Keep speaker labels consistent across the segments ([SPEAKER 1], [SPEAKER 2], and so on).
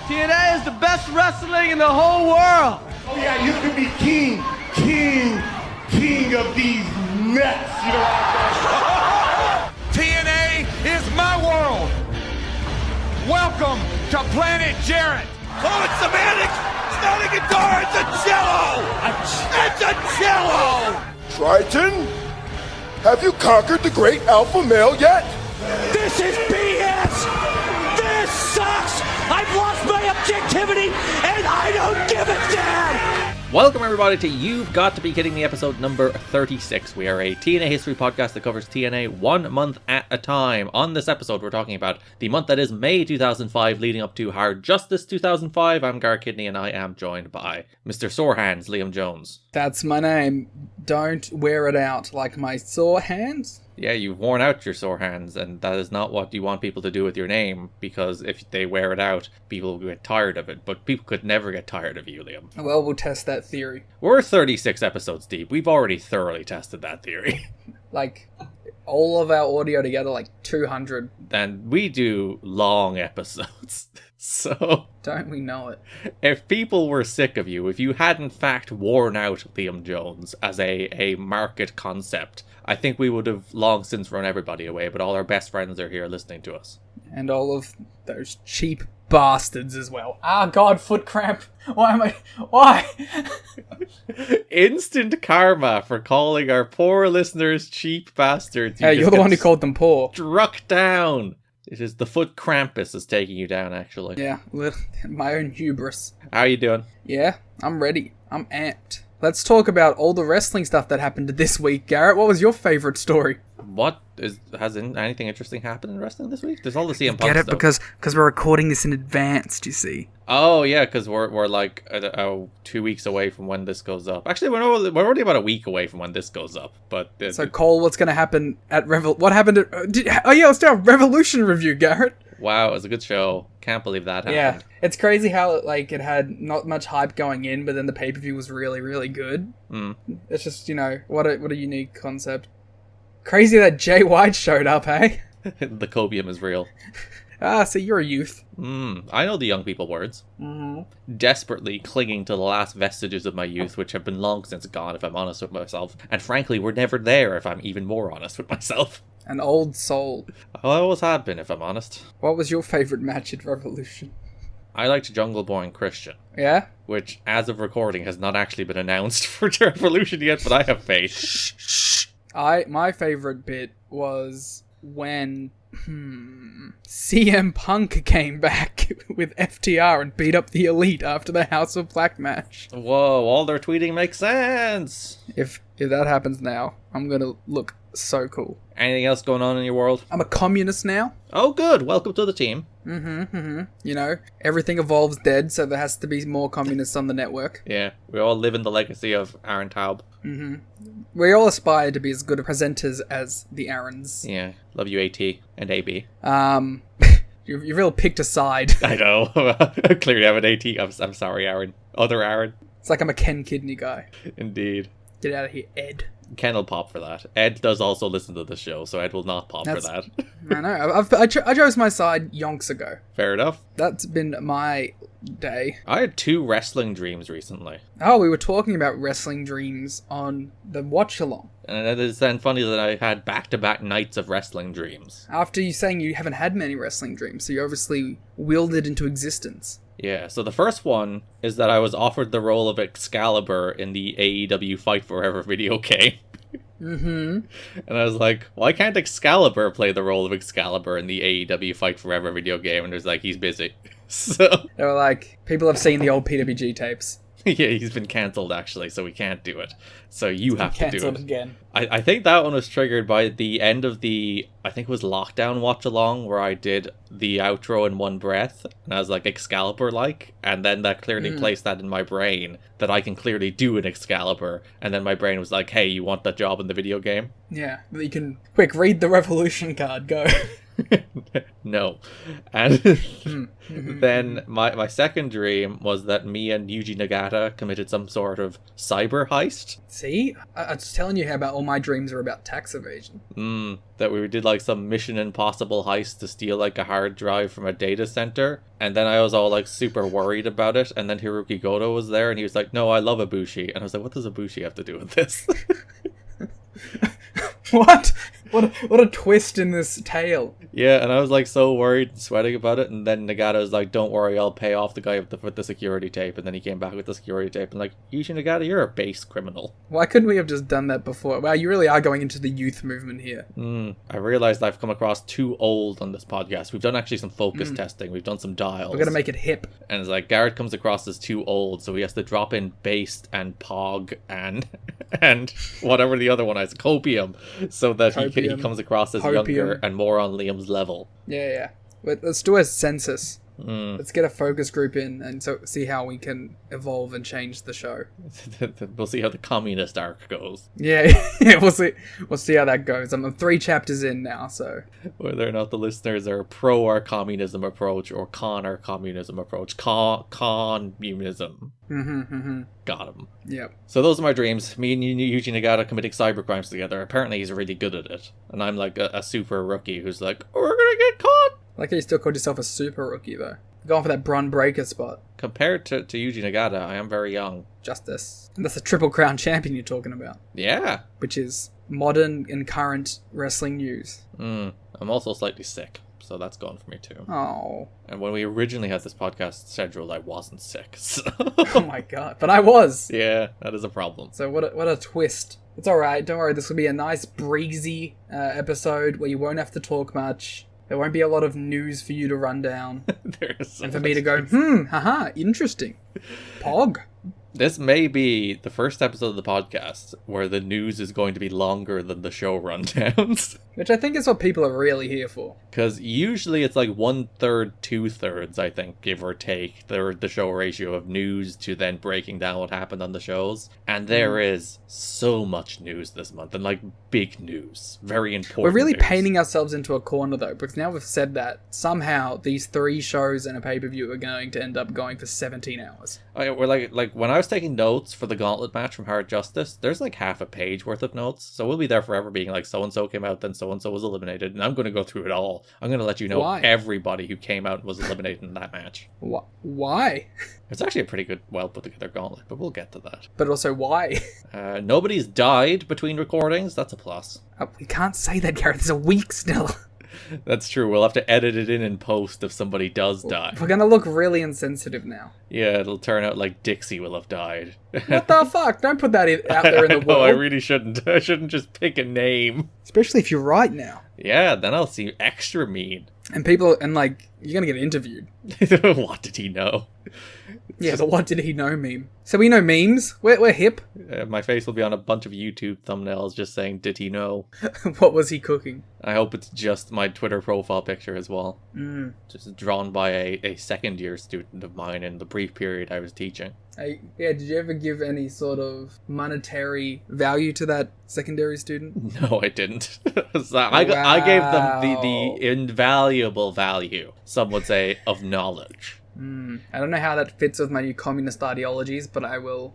[SPEAKER 1] TNA is the best wrestling in the whole world.
[SPEAKER 2] Oh yeah, you could be king of these nuts. You know what I'm saying?
[SPEAKER 3] TNA is my world. Welcome to Planet Jarrett.
[SPEAKER 4] Oh, it's semantics. It's not a guitar. It's a cello. It's a cello.
[SPEAKER 2] Triton, have you conquered the great alpha male yet?
[SPEAKER 4] This is BS. This sucks. I've lost my objectivity, and I don't give a damn.
[SPEAKER 5] Welcome everybody to You've Got to Be Kidding Me episode number 36. We are a TNA history podcast that covers TNA 1 month at a time. On this episode we're talking about the month that is May 2005 leading up to Hard Justice 2005. I'm Garrett Kidney and I am joined by Mr. Sore Hands, Liam Jones.
[SPEAKER 6] That's my name. Don't wear it out like my sore hands.
[SPEAKER 5] Yeah, you've worn out your sore hands, and that is not what you want people to do with your name, because if they wear it out, people will get tired of it. But people could never get tired of you, Liam.
[SPEAKER 6] Well, we'll test that theory.
[SPEAKER 5] We're 36 episodes deep. We've already thoroughly tested that theory.
[SPEAKER 6] Like, all of our audio together, like 200.
[SPEAKER 5] And we do long episodes. So,
[SPEAKER 6] don't we know it?
[SPEAKER 5] If people were sick of you, if you had in fact worn out Liam Jones as a market concept, I think we would have long since run everybody away, but all our best friends are here listening to us.
[SPEAKER 6] And all of those cheap bastards as well. Ah, God, foot cramp. Why?
[SPEAKER 5] Instant karma for calling our poor listeners cheap bastards.
[SPEAKER 6] Hey, you're the one who called them poor.
[SPEAKER 5] Struck down. It is the foot Krampus is taking you down, actually.
[SPEAKER 6] Yeah, my own hubris.
[SPEAKER 5] How are you doing?
[SPEAKER 6] Yeah, I'm ready. I'm amped. Let's talk about all the wrestling stuff that happened this week. Garrett, what was your favourite story?
[SPEAKER 5] Has anything interesting happened in wrestling this week? There's all the CM Punk
[SPEAKER 6] Get it?
[SPEAKER 5] stuff.
[SPEAKER 6] Because we're recording this in advance, do you see?
[SPEAKER 5] Oh, yeah, because we're like 2 weeks away from when this goes up. Actually, we're already about a week away from when this goes up. But
[SPEAKER 6] so, Cole, what's going to happen at What happened at... let's do a Revolution review, Garrett.
[SPEAKER 5] Wow, it was a good show. Can't believe that happened.
[SPEAKER 6] Yeah, it's crazy how it had not much hype going in, but then the pay-per-view was really, really good. It's just, what a unique concept. Crazy that Jay White showed up, hey?
[SPEAKER 5] The cobium is real.
[SPEAKER 6] So you're a youth.
[SPEAKER 5] I know the young people words. Desperately clinging to the last vestiges of my youth, which have been long since gone, if I'm honest with myself. And frankly, we're never there, if I'm even more honest with myself.
[SPEAKER 6] An old soul.
[SPEAKER 5] I always have been, if I'm honest.
[SPEAKER 6] What was your favourite match at Revolution?
[SPEAKER 5] I liked Jungle Boy and Christian.
[SPEAKER 6] Yeah?
[SPEAKER 5] Which, as of recording, has not actually been announced for Revolution yet, but I have faith.
[SPEAKER 6] Shh. My favourite bit was when CM Punk came back with FTR and beat up the Elite after the House of Black match.
[SPEAKER 5] Whoa, all their tweeting makes sense.
[SPEAKER 6] If that happens now, I'm gonna look so cool.
[SPEAKER 5] Anything else going on in your world?
[SPEAKER 6] I'm a communist now.
[SPEAKER 5] Oh, good. Welcome to the team.
[SPEAKER 6] Everything evolves dead, so there has to be more communists on the network.
[SPEAKER 5] Yeah, we all live in the legacy of Aaron Taub.
[SPEAKER 6] We all aspire to be as good presenters as the Aarons.
[SPEAKER 5] Yeah, love you, AT and AB.
[SPEAKER 6] You really picked a side.
[SPEAKER 5] I know. Clearly I'm an AT. I'm sorry, Aaron. Other Aaron.
[SPEAKER 6] It's like I'm a Ken Kidney guy.
[SPEAKER 5] Indeed.
[SPEAKER 6] Get out of here, Ed.
[SPEAKER 5] Ken will pop for that. Ed does also listen to the show, so Ed will not pop for that.
[SPEAKER 6] I know. I chose my side yonks ago.
[SPEAKER 5] Fair enough.
[SPEAKER 6] That's been my day.
[SPEAKER 5] I had 2 wrestling dreams recently.
[SPEAKER 6] Oh, we were talking about wrestling dreams on the watch-along.
[SPEAKER 5] And it is then funny that I had back-to-back nights of wrestling dreams.
[SPEAKER 6] After you saying you haven't had many wrestling dreams, so you obviously willed it into existence.
[SPEAKER 5] Yeah, so the first one is that I was offered the role of Excalibur in the AEW Fight Forever video game. And I was like, why can't Excalibur play the role of Excalibur in the AEW Fight Forever video game? And it was like, he's busy. So
[SPEAKER 6] they were like, people have seen the old PWG tapes.
[SPEAKER 5] Yeah, he's been cancelled actually, so we can't do it. So you have to do it.
[SPEAKER 6] Cancelled again.
[SPEAKER 5] I think that one was triggered by the end of the, I think it was Lockdown Watch Along, where I did the outro in one breath, and I was like Excalibur-like, and then that clearly placed that in my brain, that I can clearly do an Excalibur, and then my brain was like, hey, you want that job in the video game?
[SPEAKER 6] Yeah, you can, quick, read the Revolution card, go.
[SPEAKER 5] No. And then my second dream was that me and Yuji Nagata committed some sort of cyber heist.
[SPEAKER 6] See? I was telling you how about all my dreams are about tax evasion.
[SPEAKER 5] That we did like some Mission Impossible heist to steal like a hard drive from a data center. And then I was all like super worried about it. And then Hiroki Goto was there and he was like, no, I love Ibushi. And I was like, what does Ibushi have to do with this?
[SPEAKER 6] What? What a twist in this tale.
[SPEAKER 5] Yeah, and I was like so worried and sweating about it, and then Nagata was like, don't worry, I'll pay off the guy with the security tape, and then he came back with the security tape, and like, Yuji Nagata, you're a base criminal.
[SPEAKER 6] Why couldn't we have just done that before? Wow, you really are going into the youth movement here.
[SPEAKER 5] I realized I've come across too old on this podcast. We've done actually some focus testing, we've done some dials.
[SPEAKER 6] We're gonna make it hip.
[SPEAKER 5] And it's like, Garrett comes across as too old, so he has to drop in based and pog and whatever the other one is, copium, so that he comes across as younger and more on Liam's level.
[SPEAKER 6] Yeah. Let's do a census. Let's get a focus group in and see how we can evolve and change the show.
[SPEAKER 5] We'll see how the communist arc goes.
[SPEAKER 6] Yeah, we'll see how that goes. I'm 3 chapters in now, so
[SPEAKER 5] whether or not the listeners are pro our communism approach or con our communism approach. Communism. Got him.
[SPEAKER 6] Yep.
[SPEAKER 5] So those are my dreams. Me and Yuji Nagata committing cyber crimes together. Apparently he's really good at it. And I'm like a super rookie who's like, we're gonna get caught.
[SPEAKER 6] Like how you still called yourself a super rookie, though. Going for that Braun Breaker spot.
[SPEAKER 5] Compared to Yuji Nagata, I am very young.
[SPEAKER 6] Justice. And that's a Triple Crown champion you're talking about.
[SPEAKER 5] Yeah.
[SPEAKER 6] Which is modern and current wrestling news.
[SPEAKER 5] I'm also slightly sick, so that's gone for me too.
[SPEAKER 6] Oh.
[SPEAKER 5] And when we originally had this podcast scheduled, I wasn't sick. So.
[SPEAKER 6] Oh my god. But I was.
[SPEAKER 5] Yeah, that is a problem.
[SPEAKER 6] So what a twist. It's alright, don't worry. This will be a nice breezy episode where you won't have to talk much. There won't be a lot of news for you to run down. And for me to go, haha, interesting. Pog.
[SPEAKER 5] This may be the first episode of the podcast where the news is going to be longer than the show rundowns.
[SPEAKER 6] Which I think is what people are really here for.
[SPEAKER 5] Because usually it's like 1/3, 2/3, I think, give or take, the show ratio of news to then breaking down what happened on the shows. And there is so much news this month, and like big news. Very important.
[SPEAKER 6] We're really
[SPEAKER 5] news.
[SPEAKER 6] painting ourselves into a corner though, because now we've said that somehow these 3 shows and a pay-per-view are going to end up going for 17 hours.
[SPEAKER 5] We're like when I was taking notes for the Gauntlet match from Hard Justice, there's like half a page worth of notes. So we'll be there forever being like, so-and-so came out, then so-and-so was eliminated. And I'm going to go through it all. I'm going to let you know everybody who came out and was eliminated in that match.
[SPEAKER 6] Why?
[SPEAKER 5] It's actually a pretty good, well put together gauntlet, but we'll get to that.
[SPEAKER 6] But also why?
[SPEAKER 5] Nobody's died between recordings. That's a plus.
[SPEAKER 6] We can't say that, Garrett. There's a week still.
[SPEAKER 5] That's true. We'll have to edit it in post if somebody does die.
[SPEAKER 6] We're going to look really insensitive now.
[SPEAKER 5] Yeah, it'll turn out like Dixie will have died.
[SPEAKER 6] What the fuck? Don't put that out there in the world.
[SPEAKER 5] I really shouldn't. I shouldn't just pick a name.
[SPEAKER 6] Especially if you're right now.
[SPEAKER 5] Yeah, then I'll seem extra mean.
[SPEAKER 6] And people, and like, you're going to get interviewed.
[SPEAKER 5] What did he know?
[SPEAKER 6] Yeah, the what did he know meme. So we know memes. We're hip.
[SPEAKER 5] My face will be on a bunch of YouTube thumbnails just saying, did he know?
[SPEAKER 6] What was he cooking?
[SPEAKER 5] I hope it's just my Twitter profile picture as well. Just drawn by a second-year student of mine in the brief period I was teaching.
[SPEAKER 6] Yeah, did you ever give any sort of monetary value to that secondary student?
[SPEAKER 5] No, I didn't. I gave them the invaluable value, some would say, of knowledge.
[SPEAKER 6] I don't know how that fits with my new communist ideologies, but I will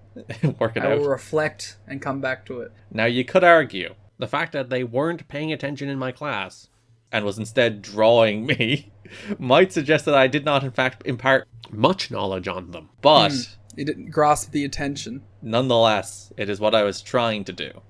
[SPEAKER 5] work it
[SPEAKER 6] out. I
[SPEAKER 5] out.
[SPEAKER 6] will reflect and come back to it.
[SPEAKER 5] Now, you could argue the fact that they weren't paying attention in my class and was instead drawing me might suggest that I did not, in fact, impart much knowledge on them. But
[SPEAKER 6] you didn't grasp the attention.
[SPEAKER 5] Nonetheless, it is what I was trying to do.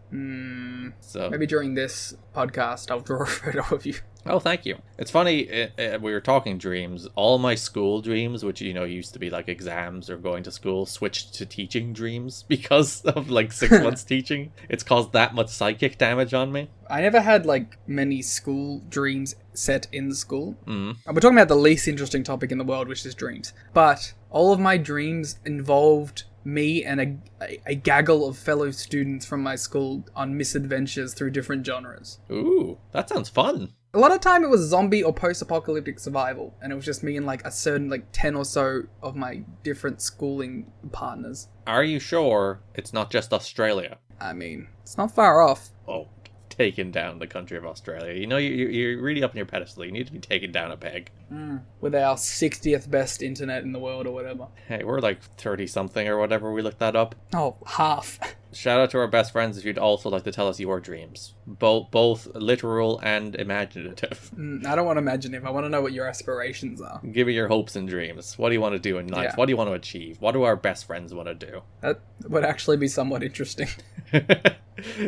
[SPEAKER 5] So
[SPEAKER 6] maybe during this podcast, I'll draw a photo of you.
[SPEAKER 5] Oh, thank you. It's funny, we were talking dreams. All my school dreams, which, used to be like exams or going to school, switched to teaching dreams because of like 6 months teaching. It's caused that much psychic damage on me.
[SPEAKER 6] I never had like many school dreams set in school. We're talking about the least interesting topic in the world, which is dreams. But all of my dreams involved me and a gaggle of fellow students from my school on misadventures through different genres.
[SPEAKER 5] Ooh, that sounds fun.
[SPEAKER 6] A lot of time it was zombie or post-apocalyptic survival, and it was just me and like a certain like 10 or so of my different schooling partners.
[SPEAKER 5] Are you sure it's not just Australia?
[SPEAKER 6] I mean, it's not far off.
[SPEAKER 5] Oh, taken down the country of Australia. You know, you're really up in your pedestal. You need to be taken down a peg.
[SPEAKER 6] With our 60th best internet in the world or whatever.
[SPEAKER 5] Hey, we're like 30-something or whatever. We looked that up.
[SPEAKER 6] Oh, half.
[SPEAKER 5] Shout out to our best friends if you'd also like to tell us your dreams. Both literal and imaginative.
[SPEAKER 6] I don't want to imagine I want to know what your aspirations are.
[SPEAKER 5] Give me your hopes and dreams. What do you want to do in life?
[SPEAKER 6] Yeah.
[SPEAKER 5] What do you want to achieve? What do our best friends want to do?
[SPEAKER 6] That would actually be somewhat interesting.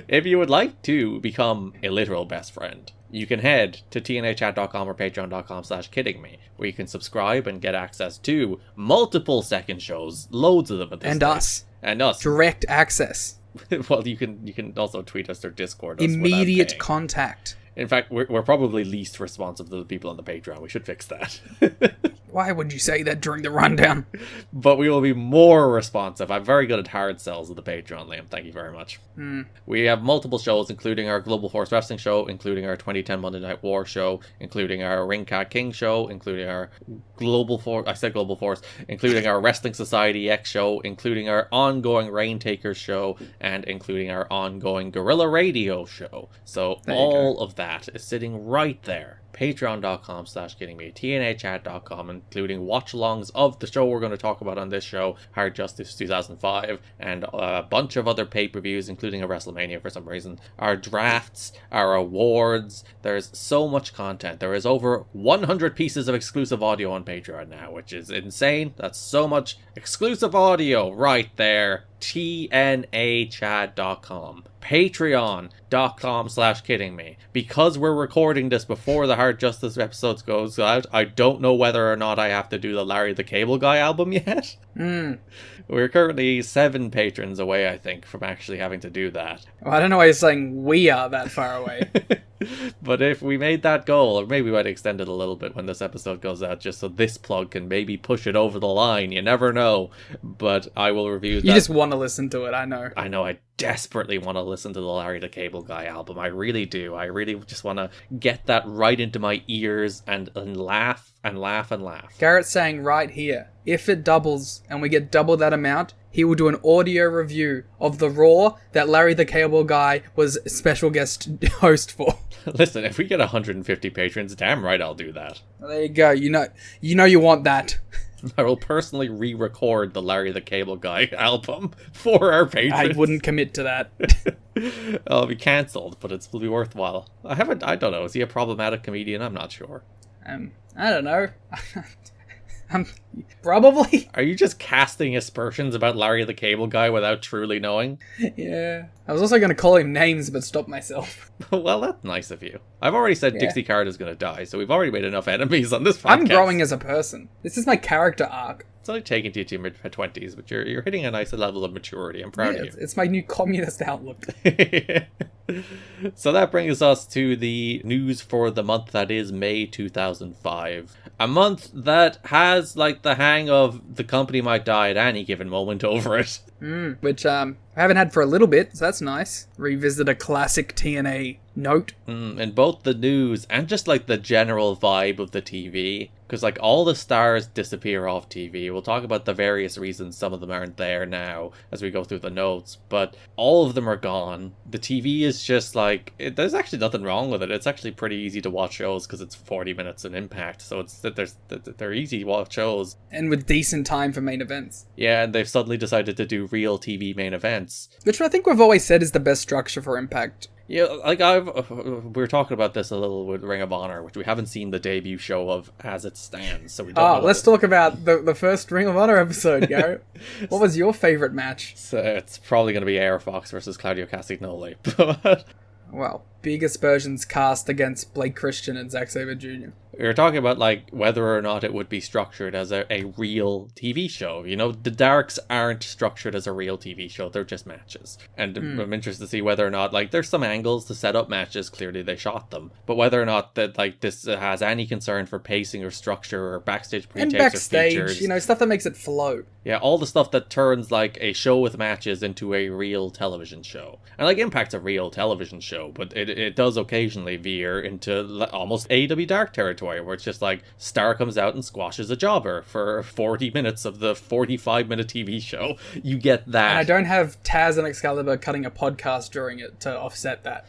[SPEAKER 5] If you would like to become a literal best friend, you can head to tnachat.com or patreon.com/kiddingme, where you can subscribe and get access to multiple second shows, loads of them at this
[SPEAKER 6] And
[SPEAKER 5] stage.
[SPEAKER 6] us.
[SPEAKER 5] And us.
[SPEAKER 6] Direct access.
[SPEAKER 5] Well, you can also tweet us or Discord us.
[SPEAKER 6] Immediate
[SPEAKER 5] without paying.
[SPEAKER 6] contact.
[SPEAKER 5] In fact, we're probably least responsive to the people on the Patreon. We should fix that.
[SPEAKER 6] Why would you say that during the rundown?
[SPEAKER 5] But we will be more responsive. I'm very good at hard sells of the Patreon, Liam. Thank you very much. We have multiple shows, including our Global Force Wrestling show, including our 2010 Monday Night War show, including our Ring Cat King show, including our Global Force, including our Wrestling Society X show, including our ongoing Rain Takers show, and including our ongoing Guerrilla Radio show. So all of that is sitting right there. Patreon.com/kiddingme, tnachat.com, including watch-alongs of the show we're going to talk about on this show, Hard Justice 2005, and a bunch of other pay-per-views, including a WrestleMania for some reason, our drafts, our awards. There's so much content. There is over 100 pieces of exclusive audio on Patreon now, which is insane. That's so much exclusive audio right there. tnachat.com, patreon.com/kiddingme. Because we're recording this before the Hard Justice episodes goes out, I don't know whether or not I have to do the Larry the Cable Guy album yet. We're currently 7 patrons away, I think, from actually having to do that.
[SPEAKER 6] Well, I don't know why you're saying we are that far away.
[SPEAKER 5] But if we made that goal, or maybe we might extend it a little bit when this episode goes out, just so this plug can maybe push it over the line. You never know. But I will review that.
[SPEAKER 6] You just want to listen to it, I know.
[SPEAKER 5] I know, I desperately want to listen to the Larry the Cable Guy album. I really do. I really just want to get that right into my ears and laugh and laugh and laugh.
[SPEAKER 6] Garrett's saying right here, if it doubles and we get double that amount, he will do an audio review of the Raw that Larry the Cable Guy was special guest host for.
[SPEAKER 5] Listen, if we get 150 patrons, damn right I'll do that.
[SPEAKER 6] There you go. You know you want that.
[SPEAKER 5] I will personally re-record the Larry the Cable Guy album for our patrons.
[SPEAKER 6] I wouldn't commit to that.
[SPEAKER 5] I'll be cancelled, but it will be worthwhile. I don't know. Is he a problematic comedian? I'm not sure.
[SPEAKER 6] I don't know. Probably.
[SPEAKER 5] Are you just casting aspersions about Larry the Cable Guy without truly knowing?
[SPEAKER 6] Yeah. I was also going to call him names, but stopped myself.
[SPEAKER 5] Well, that's nice of you. I've already said
[SPEAKER 6] Yeah.
[SPEAKER 5] Dixie Carter's going to die, so we've already made enough enemies on this podcast.
[SPEAKER 6] I'm growing as a person. This is my character arc.
[SPEAKER 5] It's only taken you to your mid-20s, but you're hitting a nice level of maturity. I'm proud of you.
[SPEAKER 6] It's my new communist outlook.
[SPEAKER 5] So that brings us to the news for the month that is May 2005. A month that has like the hang of the company might die at any given moment over it.
[SPEAKER 6] Which I haven't had for a little bit, so that's nice. Revisit a classic TNA note.
[SPEAKER 5] In both the news and just like the general vibe of the TV. Because like all the stars disappear off TV. We'll talk about the various reasons some of them aren't there now as we go through the notes. But all of them are gone. The TV is just like, there's actually nothing wrong with it. It's actually pretty easy to watch shows because it's 40 minutes in Impact. So they're easy to watch shows.
[SPEAKER 6] And with decent time for main events.
[SPEAKER 5] Yeah, and they've suddenly decided to do real TV main events.
[SPEAKER 6] Which I think we've always said is the best structure for Impact.
[SPEAKER 5] Yeah, like we were talking about this a little with Ring of Honor, which we haven't seen the debut show of as it stands, so we don't know.
[SPEAKER 6] Let's talk about the first Ring of Honor episode, Garrett. What was your favorite match?
[SPEAKER 5] So it's probably going to be Air Fox versus Claudio Castagnoli. But
[SPEAKER 6] Well, big aspersions cast against Blake Christian and Zack Sabre Jr.
[SPEAKER 5] we were talking about like whether or not it would be structured as a real TV show. You know, the Darks aren't structured as a real TV show. They're just matches. And I'm interested to see whether or not, like, there's some angles to set up matches. Clearly they shot them. But whether or not that, like, this has any concern for pacing or structure or backstage pre-tapes
[SPEAKER 6] And
[SPEAKER 5] or
[SPEAKER 6] backstage,
[SPEAKER 5] features.
[SPEAKER 6] you know, stuff that makes it flow.
[SPEAKER 5] Yeah, all the stuff that turns, like, a show with matches into a real television show. And, like, Impact's a real television show, but it it does occasionally veer into almost AEW Dark territory, where it's just like Star comes out and squashes a jobber for 40 minutes of the 45-minute TV show. You get that.
[SPEAKER 6] And I don't have Taz and Excalibur cutting a podcast during it to offset that.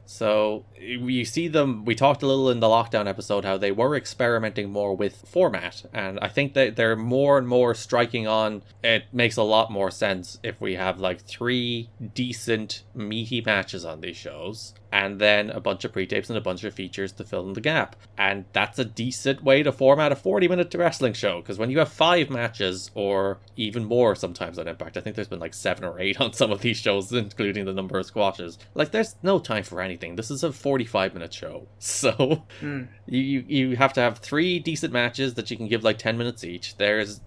[SPEAKER 5] So you see them, we talked a little in the lockdown episode how they were experimenting more with format, and I think that they're more and more striking on, it makes a lot more sense if we have like 3 decent meaty matches on these shows, and then a bunch of pre-tapes and a bunch of features to fill in the gap. And that's a decent way to format a 40-minute wrestling show, because when you have 5 matches, or even more sometimes on Impact, I think there's been like 7 or 8 on some of these shows, including the number of squashes, like there's no time for anything. This is a 45-minute show. So you have to have 3 decent matches that you can give like 10 minutes each. There's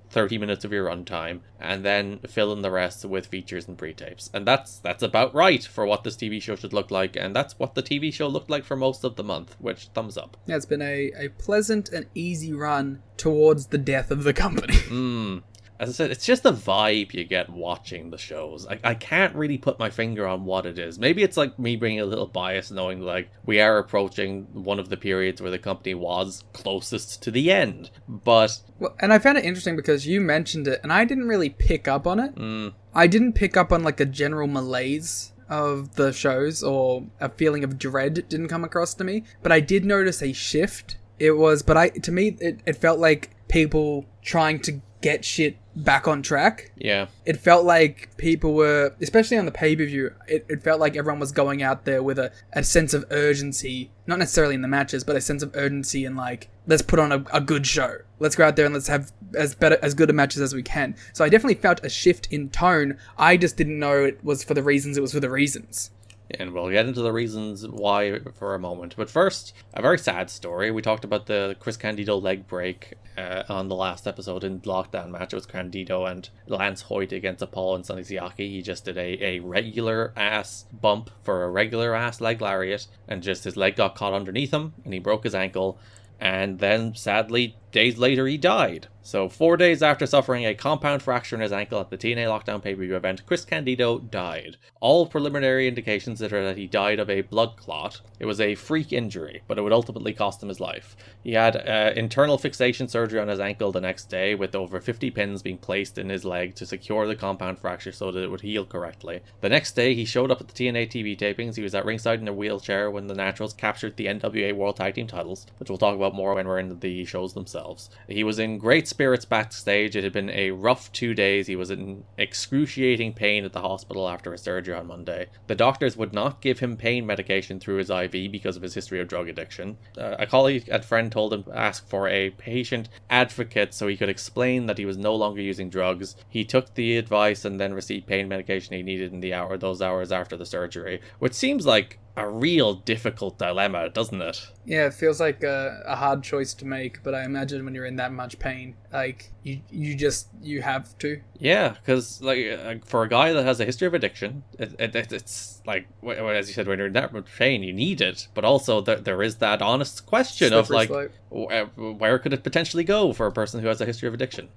[SPEAKER 5] 30 minutes of your runtime, and then fill in the rest with features and pre-tapes. And that's about right for what this TV show should look like, and that's what the TV show looked like for most of the month, which thumbs up.
[SPEAKER 6] Yeah, it's been a pleasant and easy run towards the death of the company.
[SPEAKER 5] As I said, it's just the vibe you get watching the shows. I can't really put my finger on what it is. Maybe it's like me bringing a little bias, knowing like we are approaching one of the periods where the company was closest to the end. But
[SPEAKER 6] Well, and I found it interesting because you mentioned it, and I didn't really pick up on it. I didn't pick up on like a general malaise of the shows, or a feeling of dread didn't come across to me. But I did notice a shift. To me, it felt like people trying to get shit back on track.
[SPEAKER 5] Yeah.
[SPEAKER 6] It felt like people were, especially on the pay-per-view, it felt like everyone was going out there with a sense of urgency, not necessarily in the matches, but a sense of urgency and like, let's put on a good show. Let's go out there and let's have as good a matches as we can. So I definitely felt a shift in tone. I just didn't know it was for the reasons it was for the reasons.
[SPEAKER 5] And we'll get into the reasons why for a moment. But first, a very sad story. We talked about the Chris Candido leg break on the last episode in Lockdown match. It was Candido and Lance Hoyt against Apollo and Sonny Siaki. He just did a regular ass bump for a regular ass leg lariat, and just his leg got caught underneath him and he broke his ankle. And then, sadly, days later, he died. So 4 days after suffering a compound fracture in his ankle at the TNA Lockdown pay-per-view event, Chris Candido died. All preliminary indications are that he died of a blood clot. It was a freak injury, but it would ultimately cost him his life. He had internal fixation surgery on his ankle the next day, with over 50 pins being placed in his leg to secure the compound fracture so that it would heal correctly. The next day, he showed up at the TNA TV tapings. He was at ringside in a wheelchair when the Naturals captured the NWA World Tag Team titles, which we'll talk about more when we're in the shows themselves. He was in great spirits backstage. It had been a rough 2 days. He was in excruciating pain at the hospital after his surgery on Monday. The doctors would not give him pain medication through his IV because of his history of drug addiction. A colleague and friend told him to ask for a patient advocate so he could explain that he was no longer using drugs. He took the advice and then received pain medication he needed in those hours after the surgery, which seems like a real difficult dilemma, doesn't it?
[SPEAKER 6] Yeah, it feels like a hard choice to make, but I imagine when you're in that much pain, like, you have to.
[SPEAKER 5] Yeah, because, like, for a guy that has a history of addiction, it's like, as you said, when you're in that much pain, you need it, but also there is that honest question of, like, where could it potentially go for a person who has a history of addiction?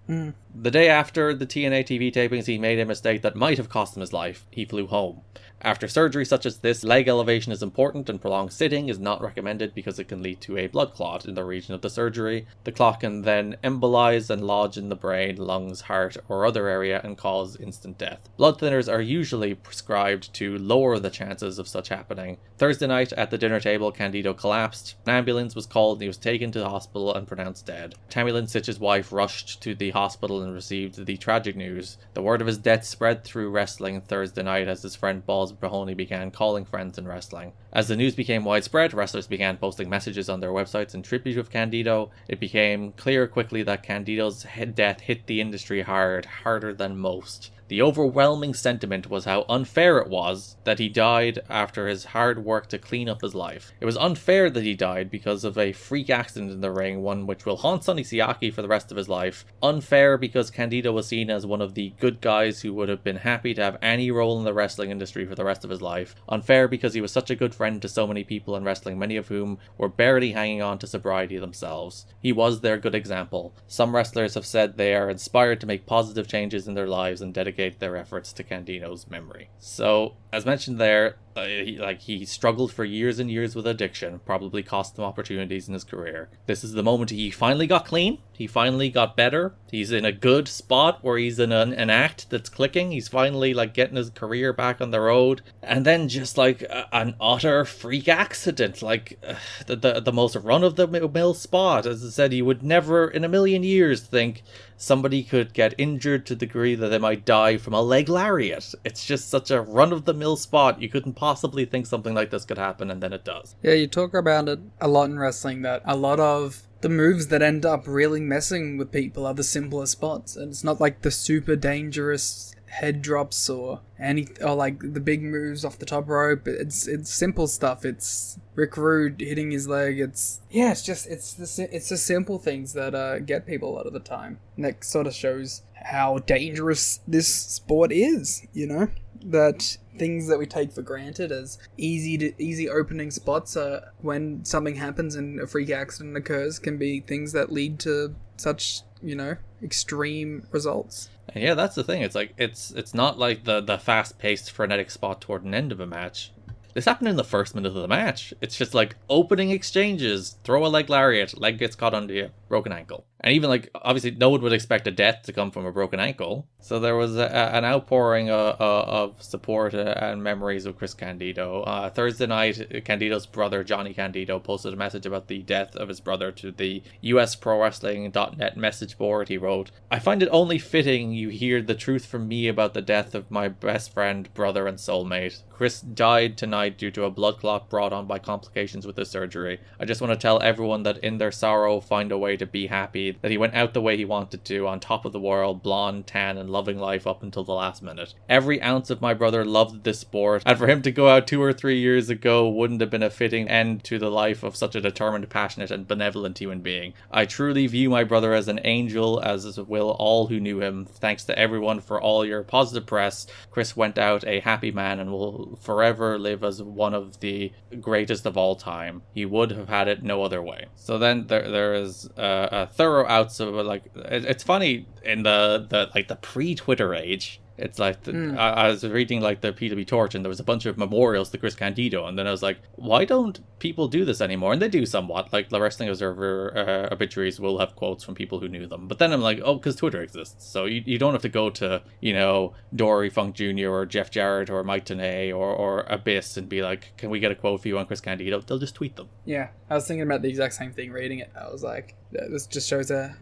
[SPEAKER 5] The day after the TNA TV tapings, he made a mistake that might have cost him his life. He flew home. After surgery such as this, leg elevation is important, and prolonged sitting is not recommended because it can lead to a blood clot in the region of the surgery. The clot can then embolize and lodge in the brain, lungs, heart, or other area and cause instant death. Blood thinners are usually prescribed to lower the chances of such happening. Thursday night at the dinner table, Candido collapsed. An ambulance was called and he was taken to the hospital and pronounced dead. Tammy Lynn Sitch's wife rushed to the hospital and received the tragic news. The word of his death spread through wrestling Thursday night as his friend Balls Mahoney began calling friends in wrestling. As the news became widespread, wrestlers began posting messages on their websites in tribute of Candido. It became clear quickly that Candido's death hit the industry hard, harder than most. The overwhelming sentiment was how unfair it was that he died after his hard work to clean up his life. It was unfair that he died because of a freak accident in the ring, one which will haunt Sonny Siaki for the rest of his life. Unfair because Candido was seen as one of the good guys who would have been happy to have any role in the wrestling industry for the rest of his life. Unfair because he was such a good friend to so many people in wrestling, many of whom were barely hanging on to sobriety themselves. He was their good example. Some wrestlers have said they are inspired to make positive changes in their lives and dedicate their efforts to Candido's memory. So, as mentioned there, He struggled for years and years with addiction, probably cost him opportunities in his career. This is the moment he finally got clean. He finally got better. He's in a good spot where he's in an act that's clicking. He's finally like getting his career back on the road. And then just like an utter freak accident, like the most run-of-the-mill spot. As I said, you would never in a million years think somebody could get injured to the degree that they might die from a leg lariat. It's just such a run-of-the-mill spot. You couldn't possibly think something like this could happen, and then it does.
[SPEAKER 6] Yeah, you talk about it a lot in wrestling, that a lot of the moves that end up really messing with people are the simpler spots. And it's not like the super dangerous head drops or like the big moves off the top rope. It's simple stuff. It's Rick Rude hitting his leg. It's the simple things that get people a lot of the time. And that sort of shows how dangerous this sport is, you know? That things that we take for granted as easy opening spots, when something happens and a freak accident occurs, can be things that lead to such, you know, extreme results.
[SPEAKER 5] And yeah, that's the thing. It's like it's not like the fast-paced frenetic spot toward an end of a match. This happened in the first minute of the match. It's just like opening exchanges, throw a leg lariat, leg gets caught under you, broken ankle. And even like, obviously no one would expect a death to come from a broken ankle. So there was an outpouring of support and memories of Chris Candido. Thursday night, Candido's brother, Johnny Candido, posted a message about the death of his brother to the USProWrestling.net message board. He wrote, "I find it only fitting you hear the truth from me about the death of my best friend, brother, and soulmate. Chris died tonight due to a blood clot brought on by complications with his surgery. I just want to tell everyone that in their sorrow, find a way to be happy, that he went out the way he wanted to, on top of the world, blonde, tan, and loving life up until the last minute. Every ounce of my brother loved this sport, and for him to go out 2 or 3 years ago wouldn't have been a fitting end to the life of such a determined, passionate, and benevolent human being. I truly view my brother as an angel, as will all who knew him. Thanks to everyone for all your positive press. Chris went out a happy man and will forever live as one of the greatest of all time. He would have had it no other way." So then there is a thorough outs of, like, it's funny in the pre-Twitter age. It's like I was reading like the PW Torch, and there was a bunch of memorials to Chris Candido, and then I was like, why don't people do this anymore? And they do somewhat. Like the Wrestling Observer obituaries will have quotes from people who knew them, but then I'm like, oh, because Twitter exists, so you don't have to go to, you know, Dory Funk Jr. or Jeff Jarrett or Mike Tenay or Abyss and be like, can we get a quote for you on Chris Candido? They'll just tweet them.
[SPEAKER 6] Yeah, I was thinking about the exact same thing reading it. I was like, this just shows a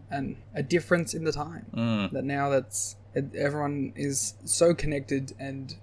[SPEAKER 6] difference in the time. That now everyone is so connected and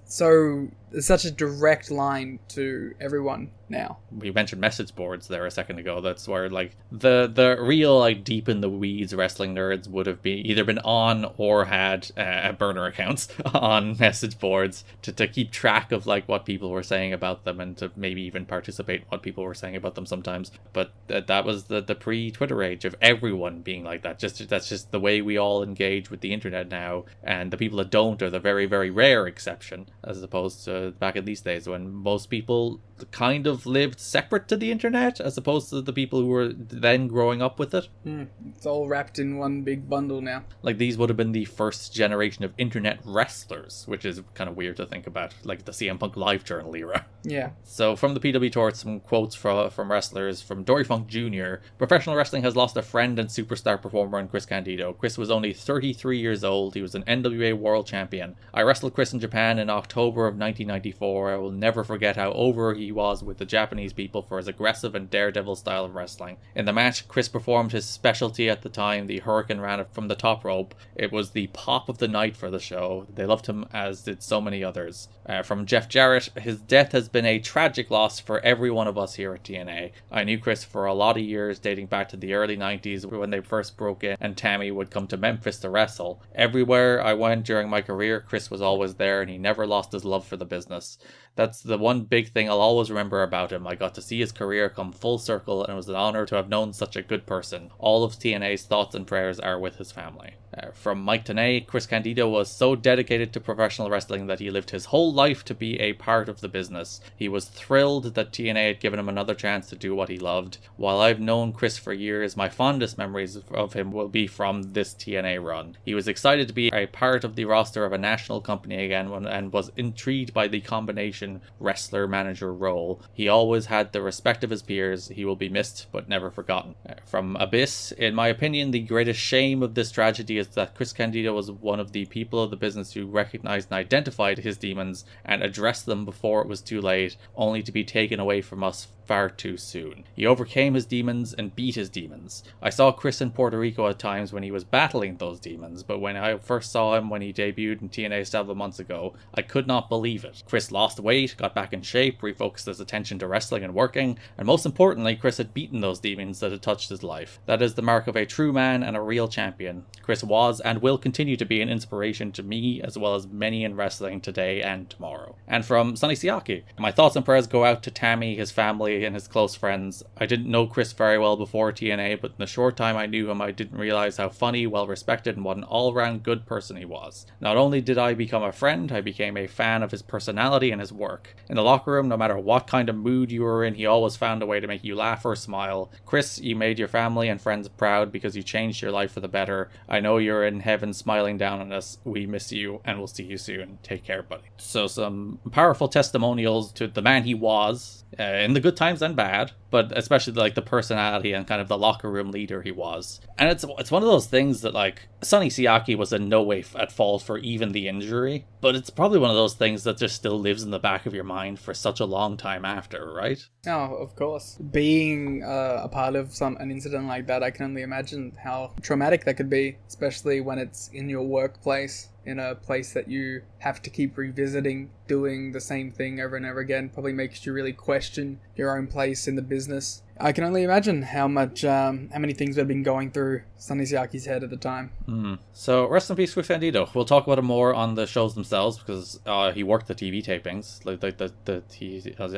[SPEAKER 6] so there's such a direct line to everyone now.
[SPEAKER 5] We mentioned message boards there a second ago. That's where like the real like deep in the weeds wrestling nerds would have either been on or had burner accounts on message boards to keep track of like what people were saying about them, and to maybe even participate in what people were saying about them sometimes. But that was the pre-Twitter age of everyone being like that. That's just the way we all engage with the internet now, and the people that don't are the very, very rare exception, as opposed to back in these days when most people kind of lived separate to the internet, as opposed to the people who were then growing up with it.
[SPEAKER 6] It's all wrapped in one big bundle now. Like
[SPEAKER 5] these would have been the first generation of internet wrestlers, which is kind of weird to think about, like the CM Punk Live Journal era.
[SPEAKER 6] Yeah.
[SPEAKER 5] So from the PW Torch, some quotes from wrestlers. From Dory Funk Jr. "Professional wrestling has lost a friend and superstar performer in Chris Candido. Chris was only 33 years old. He was an NWA World Champion. I wrestled Chris in Japan in October of 1994. I will never forget how over he was with the Japanese people for his aggressive and daredevil style of wrestling. In the match, Chris performed his specialty at the time, the Hurricane Rana from the top rope. It was the pop of the night for the show. They loved him, as did so many others." From Jeff Jarrett, "His death has been a tragic loss for every one of us here at TNA. I knew Chris for a lot of years, dating back to the early 90s when they first broke in and Tammy would come to Memphis to wrestle. Everywhere I went during my career, Chris was always there, and he never lost his love for the business. That's the one big thing I'll always remember about him. I got to see his career come full circle, and it was an honor to have known such a good person. All of TNA's thoughts and prayers are with his family." From Mike Tenay, "Chris Candido was so dedicated to professional wrestling that he lived his whole life to be a part of the business. Chris. He was thrilled that TNA had given him another chance to do what he loved. While I've known Chris for years, my fondest memories of him will be from this TNA run. He was excited to be a part of the roster of a national company again and was intrigued by the combination wrestler-manager role. He always had the respect of his peers. He will be missed but never forgotten. From Abyss, in my opinion, the greatest shame of this tragedy is that Chris Candido was one of the people of the business who recognized and identified his demons and addressed them before it was too late, only to be taken away from us far too soon. He overcame his demons and beat his demons. I saw Chris in Puerto Rico at times when he was battling those demons, but when I first saw him when he debuted in TNA several months ago, I could not believe it. Chris lost weight, got back in shape, refocused his attention to wrestling and working, and most importantly, Chris had beaten those demons that had touched his life. That is the mark of a true man and a real champion. Chris was and will continue to be an inspiration to me as well as many in wrestling today and tomorrow. And from Sonny Siaki, my thoughts and prayers go out to Tammy, his family, and his close friends. I didn't know Chris very well before TNA, but in the short time I knew him, I didn't realize how funny, well respected, and what an all-round good person he was. Not only did I become a friend, I became a fan of his personality and his work. In the locker room, no matter what kind of mood you were in, he always found a way to make you laugh or smile. Chris, you made your family and friends proud because you changed your life for the better. I know you're in heaven smiling down on us. We miss you and we'll see you soon. Take care, buddy. So some powerful testimonials to the man he was, in the good times and bad, but especially like the personality and kind of the locker room leader he was. And it's one of those things that like Sonny Siaki was in no way at fault for even the injury, but it's probably one of those things that just still lives in the back of your mind for such a long time after, right?
[SPEAKER 6] Oh, of course. Being a part of an incident like that, I can only imagine how traumatic that could be, especially when it's in your workplace, in a place that you have to keep revisiting, doing the same thing over and over again. Probably makes you really question your own place in the business. I can only imagine how many things would have been going through Sonny Siaki's head at the time.
[SPEAKER 5] So rest in peace, Chris Candido. We'll talk about him more on the shows themselves because he worked the TV tapings.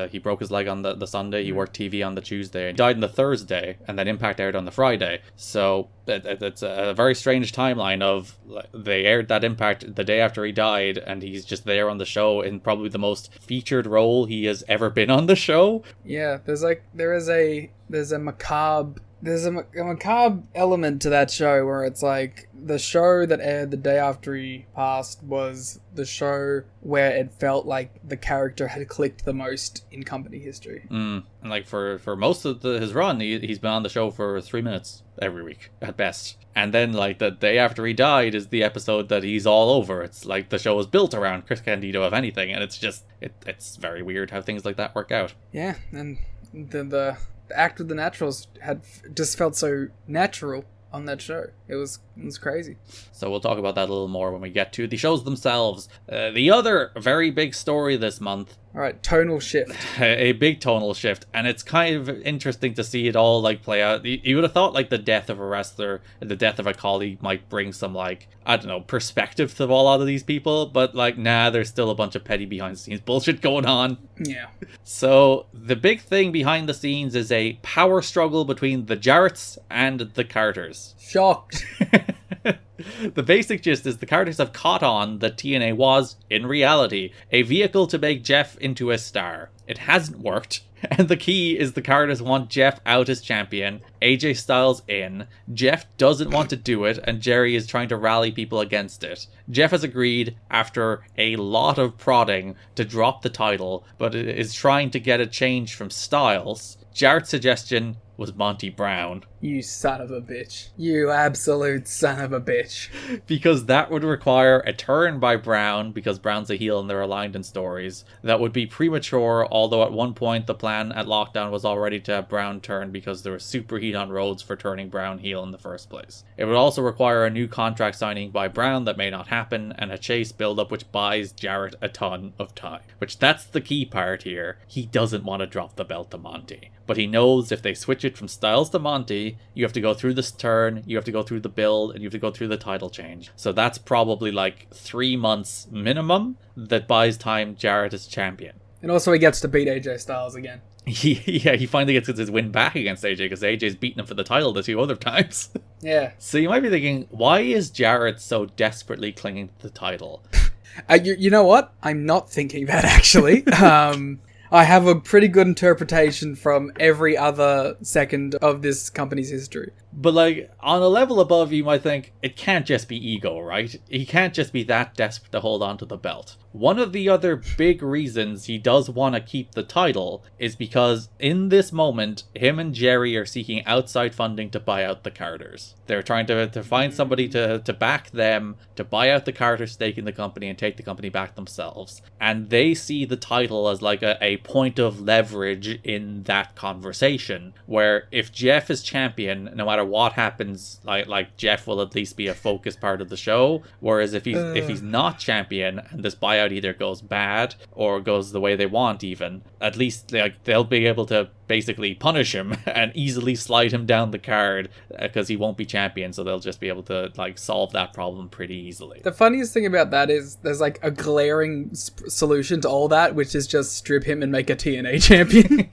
[SPEAKER 5] He broke his leg on the Sunday. He worked TV on the Tuesday. He died on the Thursday, and then Impact aired on the Friday. So it's a very strange timeline of they aired that Impact the day after he died, and he's just there on the show in probably the most featured role he has ever been on the show.
[SPEAKER 6] Yeah, there's a macabre element to that show where it's like the show that aired the day after he passed was the show where it felt like the character had clicked the most in company history.
[SPEAKER 5] And like for most of his run, he's been on the show for 3 minutes every week at best. And then like the day after he died is the episode that he's all over. It's like the show is built around Chris Candido, if anything, and it's just it's very weird how things like that work out.
[SPEAKER 6] Yeah, and the act with the Naturals had just felt so natural on that show. It was crazy.
[SPEAKER 5] So we'll talk about that a little more when we get to the shows themselves. The other very big story this month.
[SPEAKER 6] All right, tonal shift.
[SPEAKER 5] A big tonal shift, and it's kind of interesting to see it all like play out. You would have thought like the death of a wrestler, the death of a colleague might bring some like, I don't know, perspective to a lot of these people, but like nah, there's still a bunch of petty behind the scenes bullshit going on.
[SPEAKER 6] Yeah.
[SPEAKER 5] So the big thing behind the scenes is a power struggle between the Jarretts and the Carters.
[SPEAKER 6] Shocked.
[SPEAKER 5] The basic gist is the Carters have caught on that TNA was, in reality, a vehicle to make Jeff into a star. It hasn't worked, and the key is the Carters want Jeff out as champion, AJ Styles in. Jeff doesn't want to do it, and Jerry is trying to rally people against it. Jeff has agreed, after a lot of prodding, to drop the title, but is trying to get a change from Styles. Jarrett's suggestion was Monty Brown.
[SPEAKER 6] You son of a bitch. You absolute son of a bitch.
[SPEAKER 5] Because that would require a turn by Brown, because Brown's a heel and they're aligned in stories. That would be premature, although at one point the plan at Lockdown was already to have Brown turn because there was super heat on Rhodes for turning Brown heel in the first place. It would also require a new contract signing by Brown that may not happen, and a chase build-up which buys Jarrett a ton of time. Which that's the key part here. He doesn't want to drop the belt to Monty. But he knows if they switch it from Styles to Monty, you have to go through this turn, you have to go through the build, and you have to go through the title change. So that's probably like 3 months minimum that buys time Jarrett as champion.
[SPEAKER 6] And also he gets to beat AJ Styles again.
[SPEAKER 5] He finally gets his win back against AJ because AJ's beaten him for the title the 2 other times.
[SPEAKER 6] Yeah.
[SPEAKER 5] So you might be thinking, why is Jarrett so desperately clinging to the title?
[SPEAKER 6] You know what? I'm not thinking that, actually. I have a pretty good interpretation from every other second of this company's history.
[SPEAKER 5] But, like, on a level above, you might think, it can't just be ego, right? He can't just be that desperate to hold on to the belt. One of the other big reasons he does want to keep the title is because in this moment, him and Jerry are seeking outside funding to buy out the Carters. They're trying to find somebody to back them, to buy out the Carters' stake in the company and take the company back themselves. And they see the title as like a point of leverage in that conversation, where if Jeff is champion, no matter what happens, like Jeff will at least be a focus part of the show. Whereas if he's not champion and this buyout either goes bad or goes the way they want, even at least like they'll be able to basically punish him and easily slide him down the card because he won't be champion, so they'll just be able to like solve that problem pretty easily.
[SPEAKER 6] The funniest thing about that is there's like a glaring solution to all that, which is just strip him and make a TNA champion.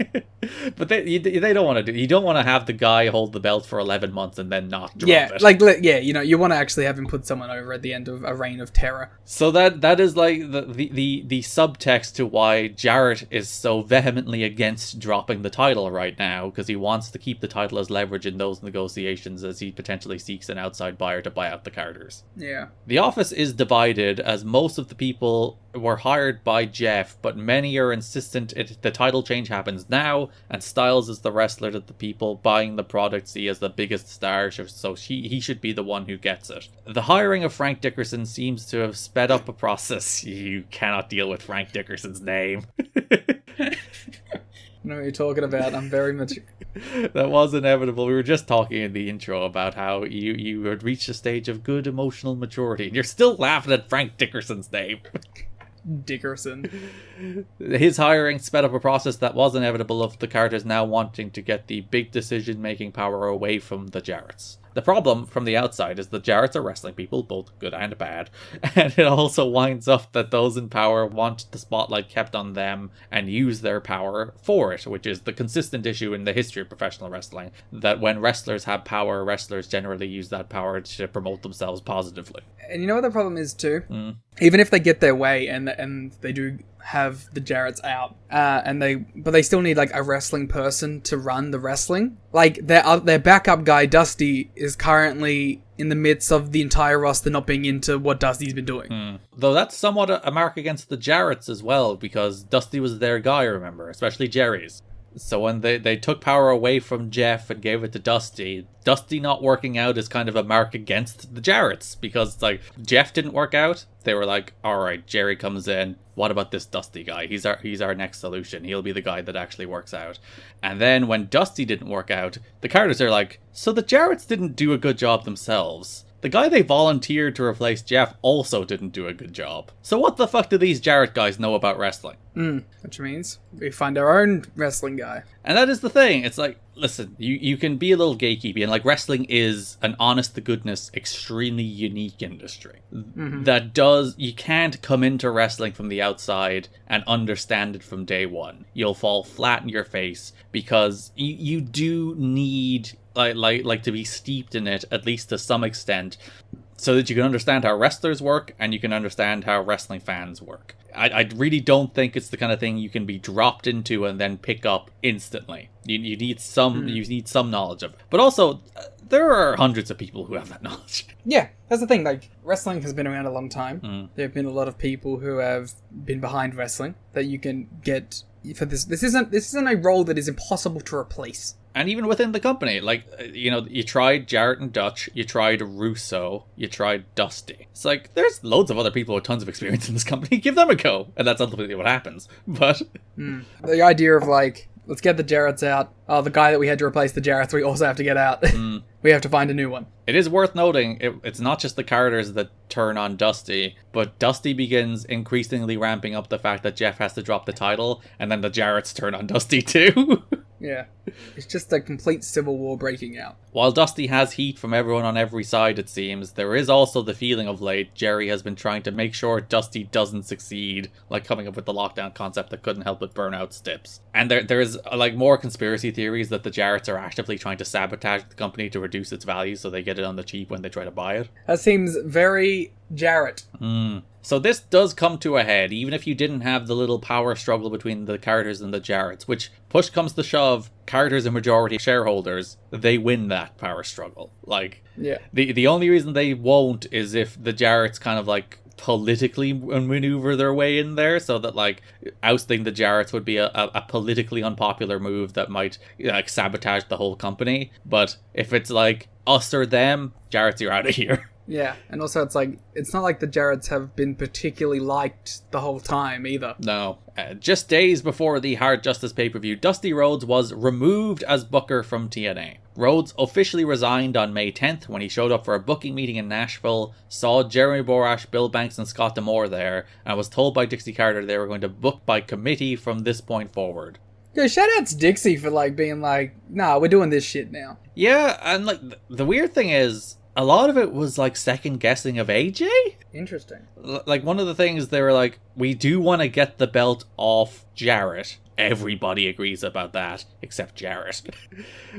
[SPEAKER 5] But they don't want to do. You don't want to have the guy hold the belt for 11 months and then not drop it.
[SPEAKER 6] You want to actually have him put someone over at the end of a reign of terror.
[SPEAKER 5] So that is like the subtext to why Jarrett is so vehemently against dropping the title right now, because he wants to keep the title as leverage in those negotiations as he potentially seeks an outside buyer to buy out the Carters.
[SPEAKER 6] Yeah.
[SPEAKER 5] The office is divided, as most of the people were hired by Jeff, but many are insistent the title change happens now, and Styles is the wrestler that the people buying the product see as the biggest star, so he should be the one who gets it. The hiring of Frank Dickerson seems to have sped up a process. You cannot deal with Frank Dickerson's name.
[SPEAKER 6] I know what you're talking about. I'm very much...
[SPEAKER 5] That was inevitable. We were just talking in the intro about how you had reached a stage of good emotional maturity, and you're still laughing at Frank Dickerson's name.
[SPEAKER 6] Dickerson.
[SPEAKER 5] His hiring sped up a process that was inevitable of the Carters now wanting to get the big decision-making power away from the Jarretts. The problem from the outside is the Jarretts are wrestling people, both good and bad, and it also winds up that those in power want the spotlight kept on them and use their power for it, which is the consistent issue in the history of professional wrestling, that when wrestlers have power, wrestlers generally use that power to promote themselves positively.
[SPEAKER 6] And you know what the problem is too? Even if they get their way and they do have the Jarretts out, but they still need like a wrestling person to run the wrestling. Like their backup guy Dusty is currently in the midst of the entire roster not being into what Dusty's been doing.
[SPEAKER 5] Though that's somewhat a mark against the Jarretts as well, because Dusty was their guy, remember, especially Jerry's. So when they took power away from Jeff and gave it to Dusty not working out is kind of a mark against the Jarretts, because like Jeff didn't work out. They were like, all right, Jerry comes in. What about this Dusty guy? He's our next solution. He'll be the guy that actually works out. And then when Dusty didn't work out, the Carters are like, so the Jarretts didn't do a good job themselves. The guy they volunteered to replace Jeff also didn't do a good job. So what the fuck do these Jarrett guys know about wrestling?
[SPEAKER 6] Which means we find our own wrestling guy.
[SPEAKER 5] And that is the thing. It's like, listen, you can be a little gatekeepy, and like wrestling is an honest-to-goodness, extremely unique industry. You can't come into wrestling from the outside and understand it from day one. You'll fall flat in your face because you do need like to be steeped in it, at least to some extent, so that you can understand how wrestlers work and you can understand how wrestling fans work. I really don't think it's the kind of thing you can be dropped into and then pick up instantly. You need some knowledge of it. But also, there are hundreds of people who have that knowledge.
[SPEAKER 6] Yeah, that's the thing. Like, wrestling has been around a long time. There have been a lot of people who have been behind wrestling that you can get for this. This isn't a role that is impossible to replace.
[SPEAKER 5] And even within the company, like, you tried Jarrett and Dutch, you tried Russo, you tried Dusty. It's like, there's loads of other people with tons of experience in this company. Give them a go. And that's ultimately what happens. But
[SPEAKER 6] the idea of, like, let's get the Jarretts out. Oh, the guy that we had to replace the Jarretts, we also have to get out. We have to find a new one.
[SPEAKER 5] It is worth noting, it's not just the Carters that turn on Dusty, but Dusty begins increasingly ramping up the fact that Jeff has to drop the title, and then the Jarretts turn on Dusty too.
[SPEAKER 6] Yeah. It's just a complete civil war breaking out.
[SPEAKER 5] While Dusty has heat from everyone on every side, it seems, there is also the feeling of late Jerry has been trying to make sure Dusty doesn't succeed, like coming up with the lockdown concept that couldn't help but burn out Stips. And there's like more conspiracy theories that the Jarretts are actively trying to sabotage the company to reduce its value so they get it on the cheap when they try to buy it.
[SPEAKER 6] That seems very Jarrett.
[SPEAKER 5] So this does come to a head, even if you didn't have the little power struggle between the Carters and the Jarretts, which, push comes to shove, Carters are majority shareholders, they win that power struggle. Like,
[SPEAKER 6] Yeah.
[SPEAKER 5] the only reason they won't is if the Jarretts kind of, like, politically maneuver their way in there, so that, like, ousting the Jarretts would be a politically unpopular move that might, like, sabotage the whole company. But if it's, like, us or them, Jarretts, you're out of here.
[SPEAKER 6] Yeah, and also it's like, it's not like the Jarretts have been particularly liked the whole time either.
[SPEAKER 5] No. Just days before the Hard Justice pay-per-view, Dusty Rhodes was removed as booker from TNA. Rhodes officially resigned on May 10th when he showed up for a booking meeting in Nashville, saw Jeremy Borash, Bill Banks and Scott D'Amore there, and was told by Dixie Carter they were going to book by committee from this point forward.
[SPEAKER 6] Yeah, shout out to Dixie for, like, being like, nah, we're doing this shit now.
[SPEAKER 5] Yeah, and, like, the weird thing is, a lot of it was, like, second guessing of AJ?
[SPEAKER 6] Interesting.
[SPEAKER 5] Like, one of the things they were like, we do want to get the belt off Jarrett. Everybody agrees about that, except Jarrett.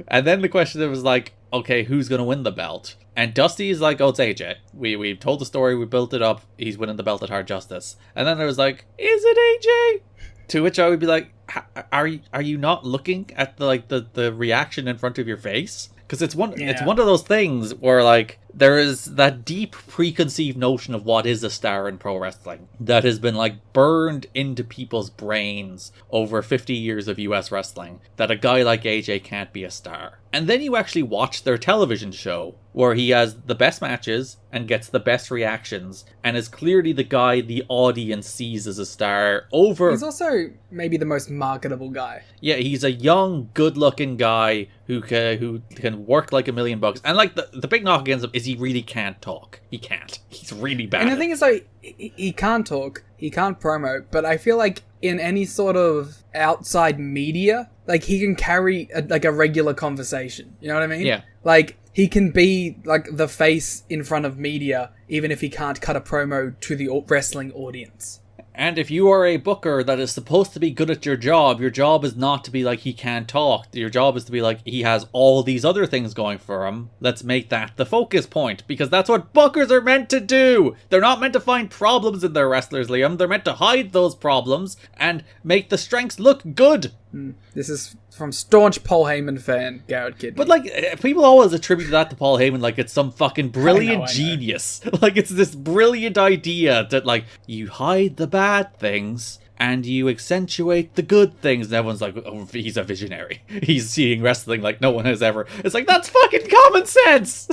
[SPEAKER 5] And then the question was like, okay, who's going to win the belt? And Dusty is like, oh, it's AJ. We've told the story, we built it up, he's winning the belt at Hard Justice. And then there was like, is it AJ? To which I would be like, are you not looking at the reaction in front of your face? Because it's one of those things where, like, there is that deep preconceived notion of what is a star in pro wrestling that has been, like, burned into people's brains over 50 years of US wrestling, that a guy like AJ can't be a star. And then you actually watch their television show, where he has the best matches and gets the best reactions, and is clearly the guy the audience sees as a star over...
[SPEAKER 6] He's also maybe the most marketable guy.
[SPEAKER 5] Yeah, he's a young, good-looking guy who can work like $1,000,000. And, like, the big knock against him is he really can't talk. He can't. He's really bad.
[SPEAKER 6] And the thing is, like, he can't talk, he can't promo, but I feel like in any sort of outside media, like, he can carry a regular conversation. You know what I mean?
[SPEAKER 5] Yeah.
[SPEAKER 6] Like, he can be, like, the face in front of media, even if he can't cut a promo to the wrestling audience.
[SPEAKER 5] And if you are a booker that is supposed to be good at your job is not to be like, he can't talk. Your job is to be like, he has all these other things going for him. Let's make that the focus point, because that's what bookers are meant to do. They're not meant to find problems in their wrestlers, Liam. They're meant to hide those problems and make the strengths look good.
[SPEAKER 6] This is from staunch Paul Heyman fan, Garrett Kidney.
[SPEAKER 5] But, like, people always attribute that to Paul Heyman like it's some fucking brilliant
[SPEAKER 6] I know.
[SPEAKER 5] genius. Like, it's this brilliant idea that, like, you hide the bad things and you accentuate the good things. And everyone's like, oh, he's a visionary. He's seeing wrestling like no one has ever. It's like, that's fucking common sense.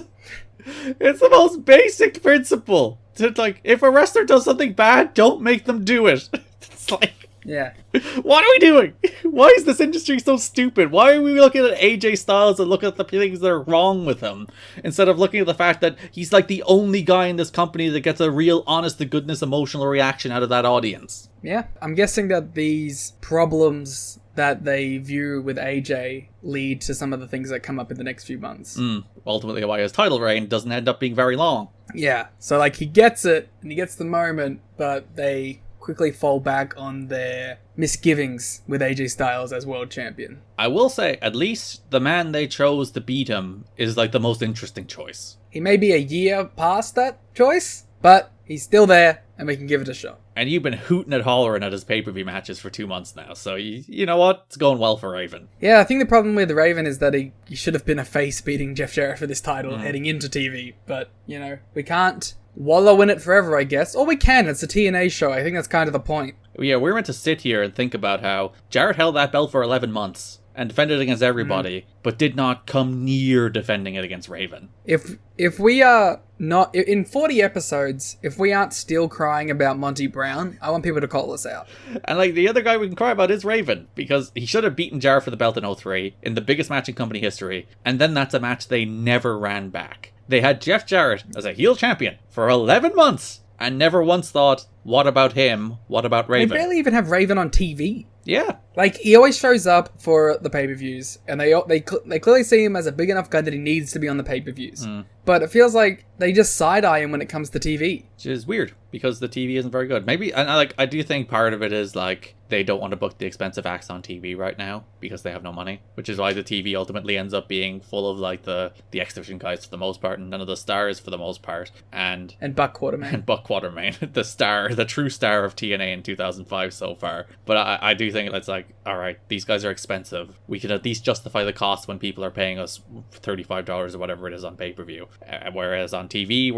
[SPEAKER 5] It's the most basic principle. It's like, if a wrestler does something bad, don't make them do it. It's like...
[SPEAKER 6] Yeah.
[SPEAKER 5] What are we doing? Why is this industry so stupid? Why are we looking at AJ Styles and looking at the things that are wrong with him, instead of looking at the fact that he's like the only guy in this company that gets a real honest to goodness emotional reaction out of that audience?
[SPEAKER 6] Yeah. I'm guessing that these problems that they view with AJ lead to some of the things that come up in the next few months.
[SPEAKER 5] Ultimately, why his title reign doesn't end up being very long.
[SPEAKER 6] Yeah. So, like, he gets it, and he gets the moment, but they quickly fall back on their misgivings with AJ Styles as world champion.
[SPEAKER 5] I will say, at least the man they chose to beat him is, like, the most interesting choice.
[SPEAKER 6] He may be a year past that choice, but he's still there, and we can give it a shot.
[SPEAKER 5] And you've been hooting and hollering at his pay-per-view matches for 2 months now, so you know what? It's going well for Raven.
[SPEAKER 6] Yeah, I think the problem with Raven is that he should have been a face beating Jeff Jarrett for this title heading into TV, but, you know, we can't wallow in it forever, I guess. Or we can, it's a TNA show. I think that's kind of the point.
[SPEAKER 5] Yeah, we're meant to sit here and think about how Jarrett held that belt for 11 months and defended it against everybody, but did not come near defending it against Raven.
[SPEAKER 6] If we are not... In 40 episodes, if we aren't still crying about Monty Brown, I want people to call us out.
[SPEAKER 5] And, like, the other guy we can cry about is Raven, because he should have beaten Jarrett for the belt in 03, in the biggest match in company history, and then that's a match they never ran back. They had Jeff Jarrett as a heel champion for 11 months, and never once thought, what about him? What about Raven?
[SPEAKER 6] They barely even have Raven on TV.
[SPEAKER 5] Yeah,
[SPEAKER 6] Like, he always shows up for the pay-per-views, and they clearly see him as a big enough guy that he needs to be on the pay-per-views. But it feels like they just side-eye him when it comes to TV.
[SPEAKER 5] Which is weird, because the TV isn't very good. Maybe, and I do think part of it is, like, they don't want to book the expensive acts on TV right now, because they have no money. Which is why the TV ultimately ends up being full of, like, the X-Division guys for the most part, and none of the stars for the most part. And
[SPEAKER 6] Buck Quartermain.
[SPEAKER 5] And Buck Quartermain, the true star of TNA in 2005 so far. But I do think it's like, alright, these guys are expensive. We can at least justify the cost when people are paying us $35 or whatever it is on pay-per-view. Whereas on TV,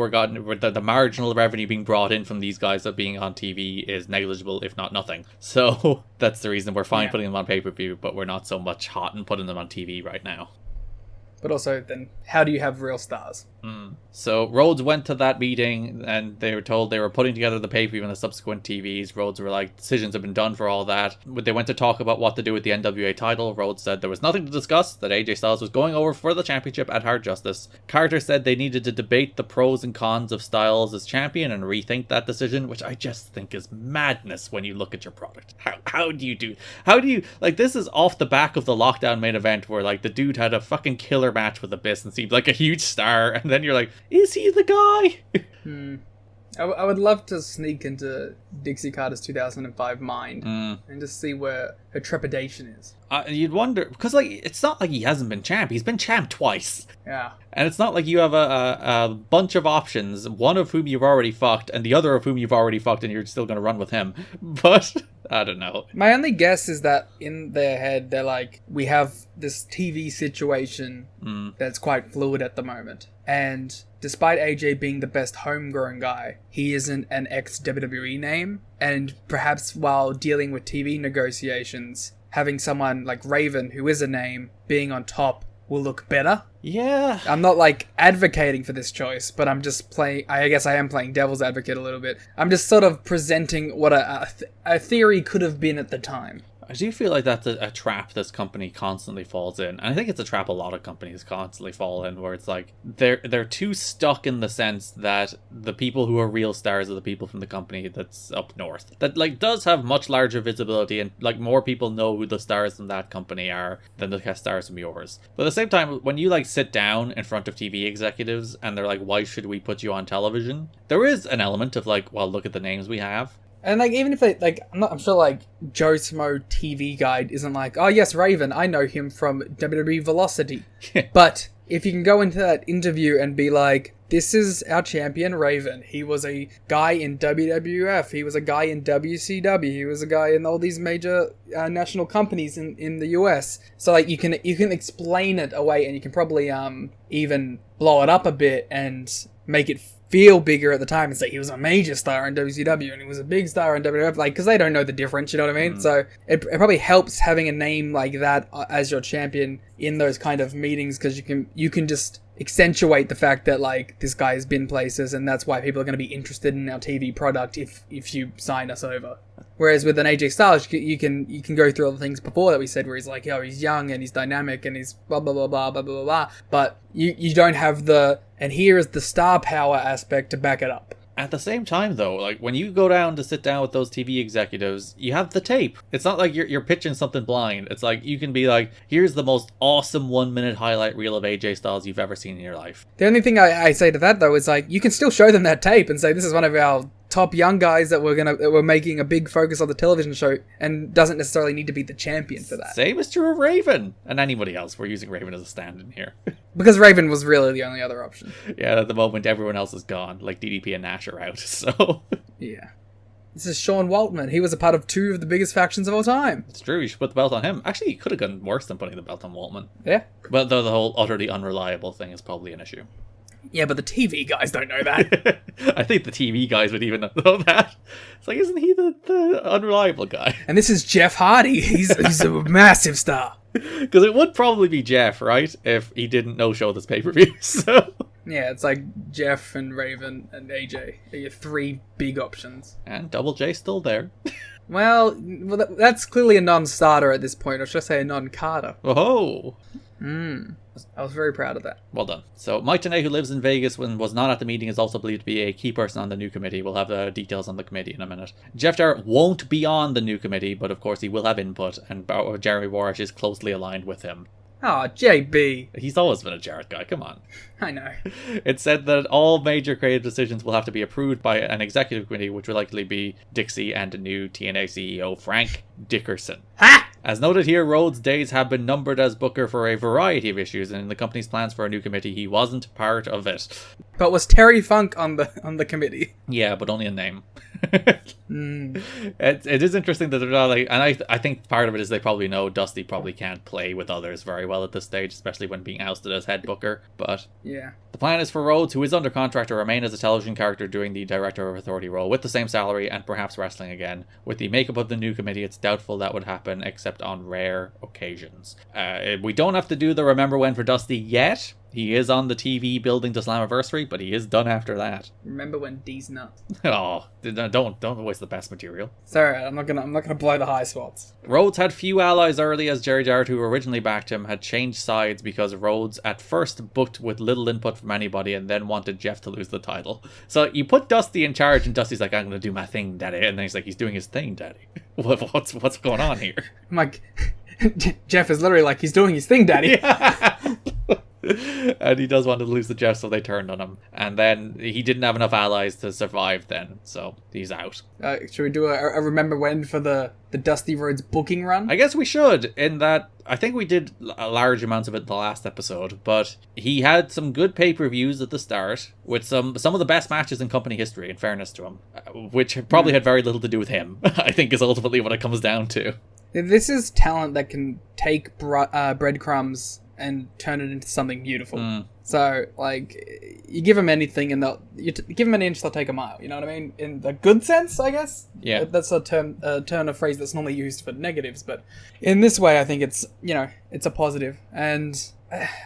[SPEAKER 5] the marginal revenue being brought in from these guys that being on TV is negligible, if not nothing. So that's the reason we're fine putting them on pay-per-view, but we're not so much hot and putting them on TV right now.
[SPEAKER 6] But also, then, how do you have real stars?
[SPEAKER 5] So Rhodes went to that meeting, and they were told they were putting together the pay-per-view and the subsequent TVs. Rhodes were like, decisions have been done for all that. They went to talk about what to do with the NWA title. Rhodes said there was nothing to discuss, that AJ Styles was going over for the championship at Hard Justice. Carter said they needed to debate the pros and cons of Styles as champion and rethink that decision, which I just think is madness when you look at your product. How do you, like, this is off the back of the Lockdown main event where, like, the dude had a fucking killer match with Abyss and seemed like a huge star, and then you're like, is he the guy?
[SPEAKER 6] I would love to sneak into Dixie Carter's 2005 mind and just see where her trepidation is.
[SPEAKER 5] You'd wonder, because, like, it's not like he hasn't been champ. He's been champ twice.
[SPEAKER 6] Yeah. And
[SPEAKER 5] it's not like you have a bunch of options, one of whom you've already fucked, and the other of whom you've already fucked, and you're still going to run with him. But, I don't know.
[SPEAKER 6] My only guess is that in their head, they're like, we have this TV situation that's quite fluid at the moment. And despite AJ being the best homegrown guy, he isn't an ex-WWE name. And perhaps while dealing with TV negotiations, having someone like Raven, who is a name, being on top will look better.
[SPEAKER 5] Yeah.
[SPEAKER 6] I'm not, like, advocating for this choice, but I'm just playing... I guess I am playing devil's advocate a little bit. I'm just sort of presenting what a theory could have been at the time.
[SPEAKER 5] I do feel like that's a trap this company constantly falls in. And I think it's a trap a lot of companies constantly fall in, where it's like they're too stuck in the sense that the people who are real stars are the people from the company that's up north. That, like, does have much larger visibility, and, like, more people know who the stars from that company are than the stars from yours. But at the same time, when you, like, sit down in front of TV executives and they're like, why should we put you on television? There is an element of, like, well, look at the names we have.
[SPEAKER 6] And, like, even if they, like, I'm sure, like, Joe Smo TV Guide isn't like, oh, yes, Raven, I know him from WWE Velocity. But if you can go into that interview and be like, this is our champion, Raven. He was a guy in WWF. He was a guy in WCW. He was a guy in all these major national companies in the US. So, like, you can explain it away, and you can probably even blow it up a bit and make it feel bigger at the time and say he was a major star in WCW and he was a big star in WWF, like, because they don't know the difference, you know what I mean? So it probably helps having a name like that as your champion in those kind of meetings, because you can just accentuate the fact that, like, this guy has been places, and that's why people are going to be interested in our TV product if you sign us over. Whereas with an AJ Styles, you can go through all the things before that we said, where he's like, oh, he's young and he's dynamic and he's blah blah blah blah blah blah blah, but you don't have the, and here is the star power aspect to back it up.
[SPEAKER 5] At the same time, though, like, when you go down to sit down with those TV executives, you have the tape. It's not like you're pitching something blind. It's like, you can be like, here's the most awesome 1-minute highlight reel of AJ Styles you've ever seen in your life.
[SPEAKER 6] The only thing I say to that, though, is, like, you can still show them that tape and say, this is one of our top young guys that we're making a big focus on the television show, and doesn't necessarily need to be the champion for that.
[SPEAKER 5] Same is true of Raven and anybody else. We're using Raven as a stand-in here.
[SPEAKER 6] Because Raven was really the only other option.
[SPEAKER 5] Yeah, at the moment everyone else is gone. Like, DDP and Nash are out, so...
[SPEAKER 6] Yeah. This is Sean Waltman. He was a part of 2 of the biggest factions of all time.
[SPEAKER 5] It's true, you should put the belt on him. Actually, you could have gone worse than putting the belt on Waltman.
[SPEAKER 6] Yeah.
[SPEAKER 5] But the whole utterly unreliable thing is probably an issue.
[SPEAKER 6] Yeah, but the TV guys don't know that.
[SPEAKER 5] I think the TV guys would even know that. It's like, isn't he the unreliable guy?
[SPEAKER 6] And this is Jeff Hardy. He's a massive star.
[SPEAKER 5] Because it would probably be Jeff, right? If he didn't no-show this pay-per-view, so...
[SPEAKER 6] Yeah, it's like Jeff and Raven and AJ are your 3 big options.
[SPEAKER 5] And Double J's still there.
[SPEAKER 6] Well, that's clearly a non-starter at this point, or should I say a non-Carter.
[SPEAKER 5] Oh!
[SPEAKER 6] I was very proud of that.
[SPEAKER 5] Well done. So Mike Tenay, who lives in Vegas and was not at the meeting, is also believed to be a key person on the new committee. We'll have the details on the committee in a minute. Jeff Jarrett won't be on the new committee, but of course he will have input, and Jeremy Warish is closely aligned with him.
[SPEAKER 6] Oh, JB.
[SPEAKER 5] He's always been a Jarrett guy, come on.
[SPEAKER 6] I know.
[SPEAKER 5] It said that all major creative decisions will have to be approved by an executive committee, which will likely be Dixie and the new TNA CEO, Frank Dickerson.
[SPEAKER 6] Ha!
[SPEAKER 5] As noted here, Rhodes' days have been numbered as booker for a variety of issues, and in the company's plans for a new committee, he wasn't part of it.
[SPEAKER 6] But was Terry Funk on the committee?
[SPEAKER 5] Yeah, but only a name. It is interesting that they're not like, and I think part of it is they probably know Dusty probably can't play with others very well at this stage, especially when being ousted as head booker. But
[SPEAKER 6] yeah,
[SPEAKER 5] the plan is for Rhodes, who is under contract, to remain as a television character doing the Director of Authority role with the same salary and perhaps wrestling again. With the makeup of the new committee, it's doubtful that would happen except on rare occasions. We don't have to do the Remember When for Dusty yet. He is on the TV building to Slammiversary, but he is done after that.
[SPEAKER 6] Remember when D's nuts?
[SPEAKER 5] Oh, don't waste the best material.
[SPEAKER 6] Sorry, I'm not gonna blow the high spots.
[SPEAKER 5] Rhodes had few allies early, as Jerry Jarrett, who originally backed him, had changed sides because Rhodes at first booked with little input from anybody and then wanted Jeff to lose the title. So you put Dusty in charge and Dusty's like, I'm gonna do my thing, daddy. And then he's like, he's doing his thing, daddy. What's going on here?
[SPEAKER 6] I'm like, Jeff is literally like, he's doing his thing, daddy.
[SPEAKER 5] Yeah. And he does want to lose the Jeff, so they turned on him. And then he didn't have enough allies to survive then, so he's out.
[SPEAKER 6] Should we do a Remember When for the Dusty Rhodes booking run?
[SPEAKER 5] I guess we should, in that I think we did large amounts of it in the last episode, but he had some good pay-per-views at the start, with some of the best matches in company history, in fairness to him, which probably had very little to do with him, I think is ultimately what it comes down to.
[SPEAKER 6] This is talent that can take breadcrumbs and turn it into something beautiful. So, like, you give them anything and give them an inch, they'll take a mile. You know what I mean? In the good sense, I guess.
[SPEAKER 5] Yeah.
[SPEAKER 6] That's a turn of phrase that's normally used for negatives, but in this way, I think it's, it's a positive. And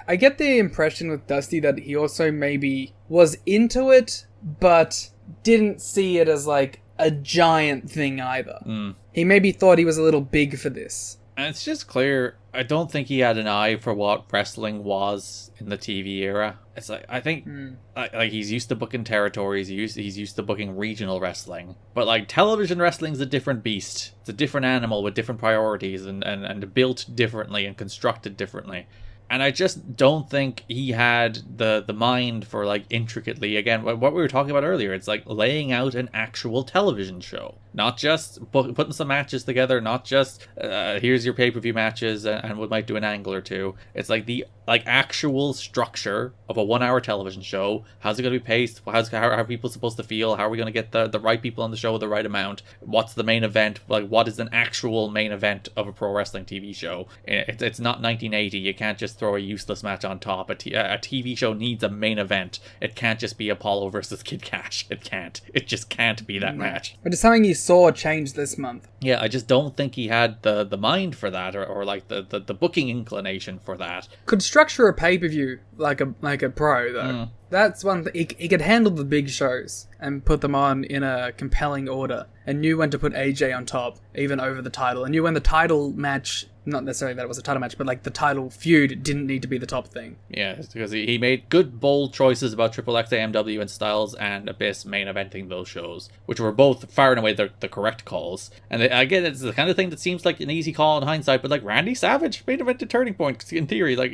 [SPEAKER 6] I get the impression with Dusty that he also maybe was into it, but didn't see it as, like, a giant thing either. He maybe thought he was a little big for this.
[SPEAKER 5] And it's just clear, I don't think he had an eye for what wrestling was in the TV era. It's like, I think like he's used to booking territories, he's used to booking regional wrestling. But like television wrestling's a different beast. It's a different animal with different priorities and built differently and constructed differently. And I just don't think he had the mind for, like, intricately, again, what we were talking about earlier. It's like laying out an actual television show. Not just putting some matches together, not just, here's your pay-per-view matches, and we might do an angle or two. It's like the actual structure of a 1-hour television show. How's it going to be paced? How are people supposed to feel? How are we going to get the right people on the show, the right amount? What's the main event? Like, what is an actual main event of a pro wrestling TV show? It's not 1980. You can't just throw a useless match on top. A TV show needs a main event. It can't just be Apollo versus Kid Cash. It can't. It just can't be that match.
[SPEAKER 6] But it's something you saw change this month.
[SPEAKER 5] Yeah, I just don't think he had the mind for that, or like the booking inclination for that.
[SPEAKER 6] Could structure a pay-per-view like a pro, though. That's one thing. He could handle the big shows and put them on in a compelling order, and knew when to put AJ on top, even over the title, and knew when the title match, not necessarily that it was a title match, but like the title feud didn't need to be the top thing. Yeah,
[SPEAKER 5] it's because he made good, bold choices about Triple X, AMW, and Styles and Abyss main eventing those shows, which were both far and away the correct calls. And again, it's the kind of thing that seems like an easy call in hindsight, but like Randy Savage main evented Turning Point, in theory, like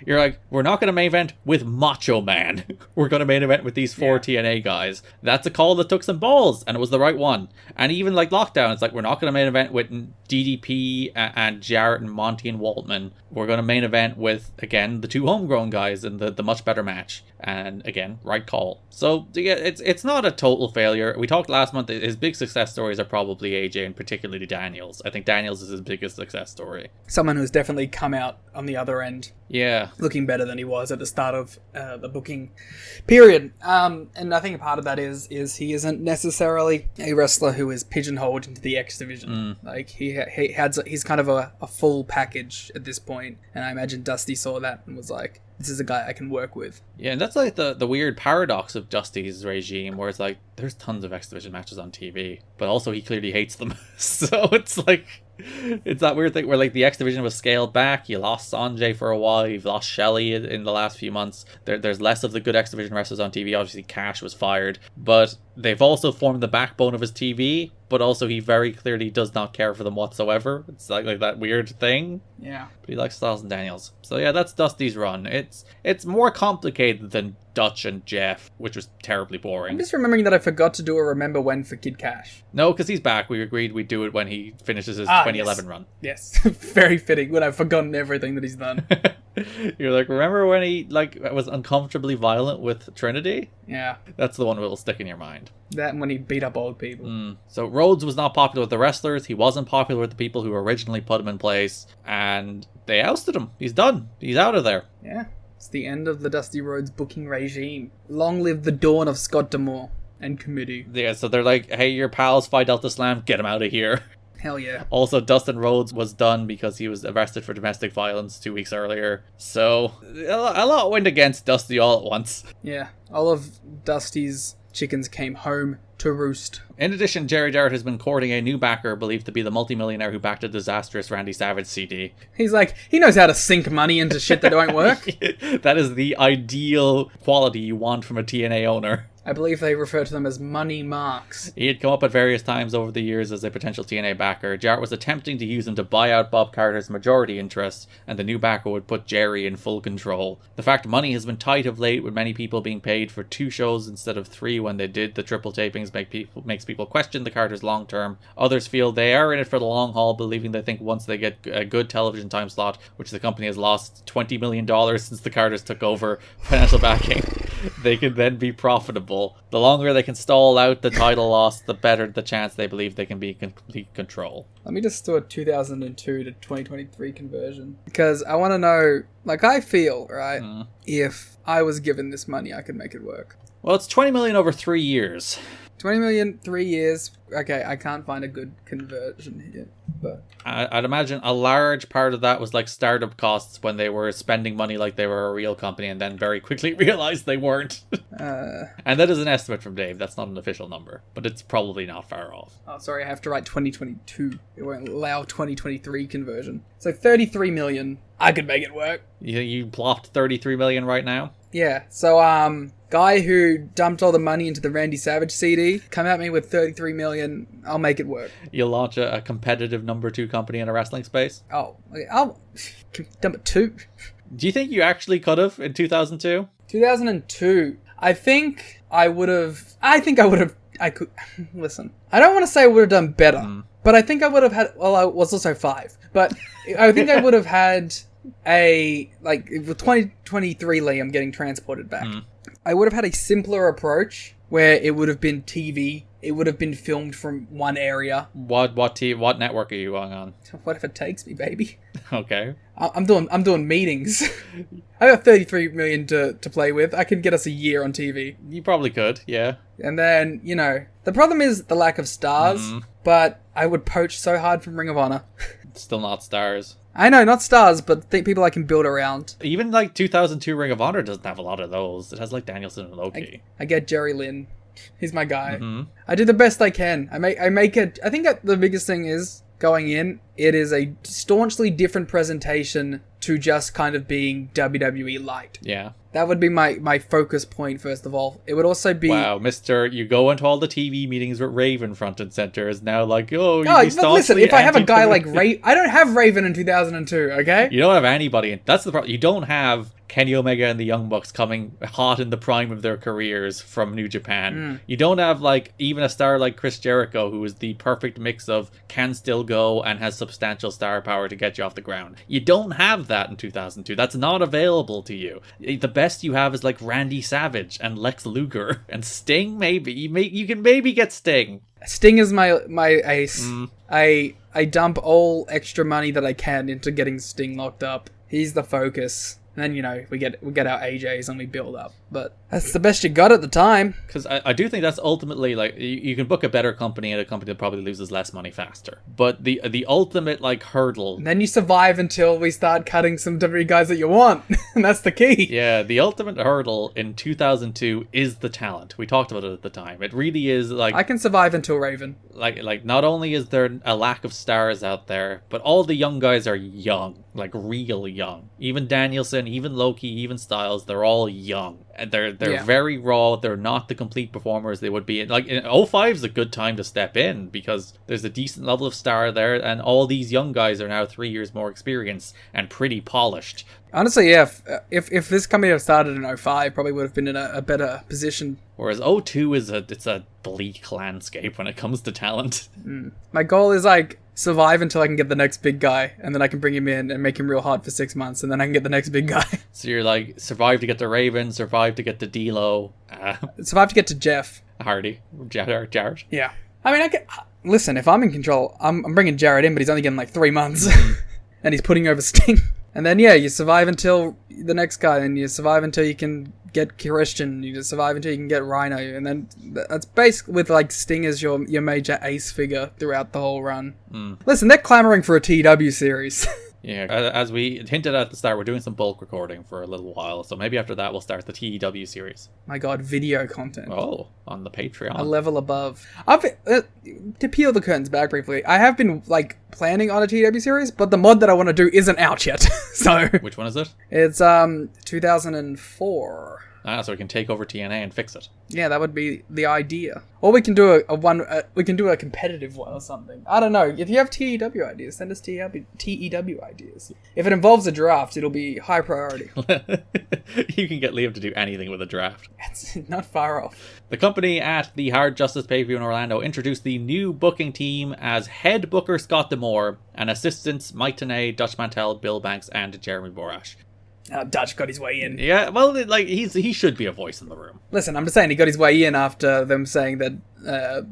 [SPEAKER 5] you're like, we're not going to main event with Macho Man. We're going to main event with these 4 TNA guys. That's a call that took some balls, and it was the right one. And even like Lockdown, it's like, we're not going to main event with DDP and Jarrett and Monty and Waltman. We're going to main event with, again, the 2 homegrown guys in the much better match. And again, right call. So yeah, it's not a total failure. We talked last month, his big success stories are probably AJ and particularly Daniels. I think Daniels is his biggest success story.
[SPEAKER 6] Someone who's definitely come out on the other end.
[SPEAKER 5] Yeah.
[SPEAKER 6] Looking better than he was at the start of the booking period. And I think part of that is he isn't necessarily a wrestler who is pigeonholed into the X division. Like he's kind of a full package at this point. And I imagine Dusty saw that and was like, this is a guy I can work with.
[SPEAKER 5] Yeah, and that's like the weird paradox of Dusty's regime, where it's like, there's tons of X Division matches on TV, but also he clearly hates them. So it's like, It's that weird thing where like the X Division was scaled back. You lost Sanjay for a while. You've lost Shelley in the last few months. There's less of the good X Division wrestlers on TV. Obviously, Cash was fired, but they've also formed the backbone of his TV. But also, he very clearly does not care for them whatsoever. It's like that weird thing.
[SPEAKER 6] Yeah.
[SPEAKER 5] But he likes Styles and Daniels. So yeah, that's Dusty's run. It's more complicated than Dutch and Jeff, which was terribly boring.
[SPEAKER 6] I'm just remembering that I forgot to do a Remember When for Kid Cash.
[SPEAKER 5] No, because he's back. We agreed we'd do it when he finishes his 2011
[SPEAKER 6] yes.
[SPEAKER 5] run.
[SPEAKER 6] Yes, very fitting when I've forgotten everything that he's done.
[SPEAKER 5] You're like, remember when he was uncomfortably violent with Trinity?
[SPEAKER 6] Yeah.
[SPEAKER 5] That's the one that will stick in your mind.
[SPEAKER 6] That and when he beat up old people.
[SPEAKER 5] So Rhodes was not popular with the wrestlers. He wasn't popular with the people who originally put him in place. And they ousted him. He's done. He's out of there.
[SPEAKER 6] Yeah. It's the end of the Dusty Rhodes booking regime. Long live the dawn of Scott D'Amore and committee.
[SPEAKER 5] Yeah, so they're like, hey, your pals, Phi Delta Slam, get him out of here.
[SPEAKER 6] Hell yeah.
[SPEAKER 5] Also, Dustin Rhodes was done because he was arrested for domestic violence 2 weeks earlier. So, a lot went against Dusty all at once.
[SPEAKER 6] Yeah. All of Dusty's chickens came home to roost.
[SPEAKER 5] In addition, Jerry Jarrett has been courting a new backer believed to be the multimillionaire who backed a disastrous Randy Savage CD.
[SPEAKER 6] He's like, he knows how to sink money into shit that won't work.
[SPEAKER 5] That is the ideal quality you want from a TNA owner.
[SPEAKER 6] I believe they refer to them as money marks.
[SPEAKER 5] He had come up at various times over the years as a potential TNA backer. Jarrett was attempting to use him to buy out Bob Carter's majority interest, and the new backer would put Jerry in full control. The fact money has been tight of late, with many people being paid for 2 shows instead of 3 when they did the triple tapings, makes people question the Carters long term. Others feel they are in it for the long haul, believing they think once they get a good television time slot, which the company has lost $20 million since the Carters took over financial backing, they can then be profitable. The longer they can stall out the title loss, the better the chance they believe they can be in complete control.
[SPEAKER 6] Let me just do a 2002 to 2023 conversion. Because I want to know, like I feel, right, if I was given this money, I could make it work.
[SPEAKER 5] Well, it's 20 million over 3 years.
[SPEAKER 6] 20 million, 3 years. Okay, I can't find a good conversion here, but
[SPEAKER 5] I'd imagine a large part of that was like startup costs when they were spending money like they were a real company and then very quickly realized they weren't. And that is an estimate from Dave. That's not an official number, but it's probably not far off.
[SPEAKER 6] Oh, sorry, I have to write 2022. It won't allow 2023 conversion. So 33 million, I could make it work.
[SPEAKER 5] You plopped 33 million right now?
[SPEAKER 6] Yeah, so guy who dumped all the money into the Randy Savage CD, come at me with 33 million, I'll make it work.
[SPEAKER 5] You'll launch a competitive number 2 company in a wrestling space?
[SPEAKER 6] Oh, I'll dump it 2.
[SPEAKER 5] Do you think you actually could have in 2002?
[SPEAKER 6] 2002, I could, listen, I don't want to say I would have done better, but I think I would have had, well, I was also 5, but I think I would have had with 2023 Liam getting transported back. I would have had a simpler approach where it would have been TV. It would have been filmed from one area.
[SPEAKER 5] What network are you going on?
[SPEAKER 6] Whatever takes me, baby.
[SPEAKER 5] Okay.
[SPEAKER 6] I'm doing meetings. I got 33 million to play with. I could get us a year on TV.
[SPEAKER 5] You probably could, yeah.
[SPEAKER 6] And then, the problem is the lack of stars, but I would poach so hard from Ring of Honor.
[SPEAKER 5] Still not stars.
[SPEAKER 6] I know, not stars, but people I can build around.
[SPEAKER 5] Even 2002 Ring of Honor doesn't have a lot of those. It has Danielson and Loki.
[SPEAKER 6] I get Jerry Lynn. He's my guy. I do the best I can. I make it. I think that the biggest thing is going in. It is a staunchly different presentation to just kind of being WWE light.
[SPEAKER 5] Yeah.
[SPEAKER 6] That would be my focus point, first of all. It would also be...
[SPEAKER 5] Wow, you go into all the TV meetings with Raven front and center is now like,
[SPEAKER 6] but listen, if I have a guy like Raven... I don't have Raven in 2002, okay?
[SPEAKER 5] You don't have anybody. That's the problem. You don't have Kenny Omega and the Young Bucks coming hot in the prime of their careers from New Japan. You don't have, even a star like Chris Jericho, who is the perfect mix of can still go and has substantial star power to get you off the ground. You don't have that in 2002. That's not available to you. The best you have is Randy Savage and Lex Luger and Sting. Maybe you can maybe get Sting.
[SPEAKER 6] Sting is my ace. I dump all extra money that I can into getting Sting locked up. He's the focus. And then we get our AJs and we build up. but that's the best you got at the time.
[SPEAKER 5] Because I do think that's ultimately, like, you can book a better company and a company that probably loses less money faster. But the ultimate, like, hurdle...
[SPEAKER 6] And then you survive until we start cutting some WWE guys that you want. And that's the key.
[SPEAKER 5] Yeah, the ultimate hurdle in 2002 is the talent. We talked about it at the time. It really is, like...
[SPEAKER 6] I can survive until Raven.
[SPEAKER 5] Like not only is there a lack of stars out there, but all the young guys are young. Like, real young. Even Danielson, even Loki, even Styles, they're all young. And they're very raw. They're not the complete performers they would be. Like, 05 is a good time to step in because there's a decent level of star there, and all these young guys are now 3 years more experienced and pretty polished.
[SPEAKER 6] Honestly, yeah, if this company had started in 05, probably would have been in a better position.
[SPEAKER 5] Whereas 02 it's a bleak landscape when it comes to talent.
[SPEAKER 6] My goal is, like, survive until I can get the next big guy, and then I can bring him in and make him real hard for 6 months, and then I can get the next big guy.
[SPEAKER 5] So you're like, survive to get to Raven, survive to get to D'Lo.
[SPEAKER 6] Survive to get to Jeff.
[SPEAKER 5] Hardy. Jarrett.
[SPEAKER 6] Yeah. I mean, listen, if I'm in control, I'm bringing Jarrett in, but he's only getting like 3 months. And he's putting over Sting. And then, yeah, you survive until the next guy, and you survive until you can get Christian, you just survive until you can get Rhino, and then that's basically with, like, Sting as your major ace figure throughout the whole run. Listen, they're clamoring for a TW series.
[SPEAKER 5] Yeah, as we hinted at the start, we're doing some bulk recording for a little while, so maybe after that we'll start the TEW series.
[SPEAKER 6] My god, video content.
[SPEAKER 5] Oh, on the Patreon.
[SPEAKER 6] A level above. To peel the curtains back briefly, I have been, like, planning on a TW series, but the mod that I want to do isn't out yet. So
[SPEAKER 5] which one is it?
[SPEAKER 6] It's 2004.
[SPEAKER 5] So we can take over TNA and fix it.
[SPEAKER 6] Yeah, that would be the idea. Or we can do we can do a competitive one or something. I don't know. If you have TEW ideas, send us TEW ideas. If it involves a draft, it'll be high priority.
[SPEAKER 5] You can get Liam to do anything with a draft.
[SPEAKER 6] It's not far off.
[SPEAKER 5] The company at the Hard Justice pay-per-view in Orlando introduced the new booking team as head booker Scott D'Amore and assistants Mike Tenay, Dutch Mantel, Bill Banks, and Jeremy Borash.
[SPEAKER 6] Dutch got his way in.
[SPEAKER 5] Yeah, well, like, he should be a voice in the room.
[SPEAKER 6] Listen, I'm just saying he got his way in after them saying that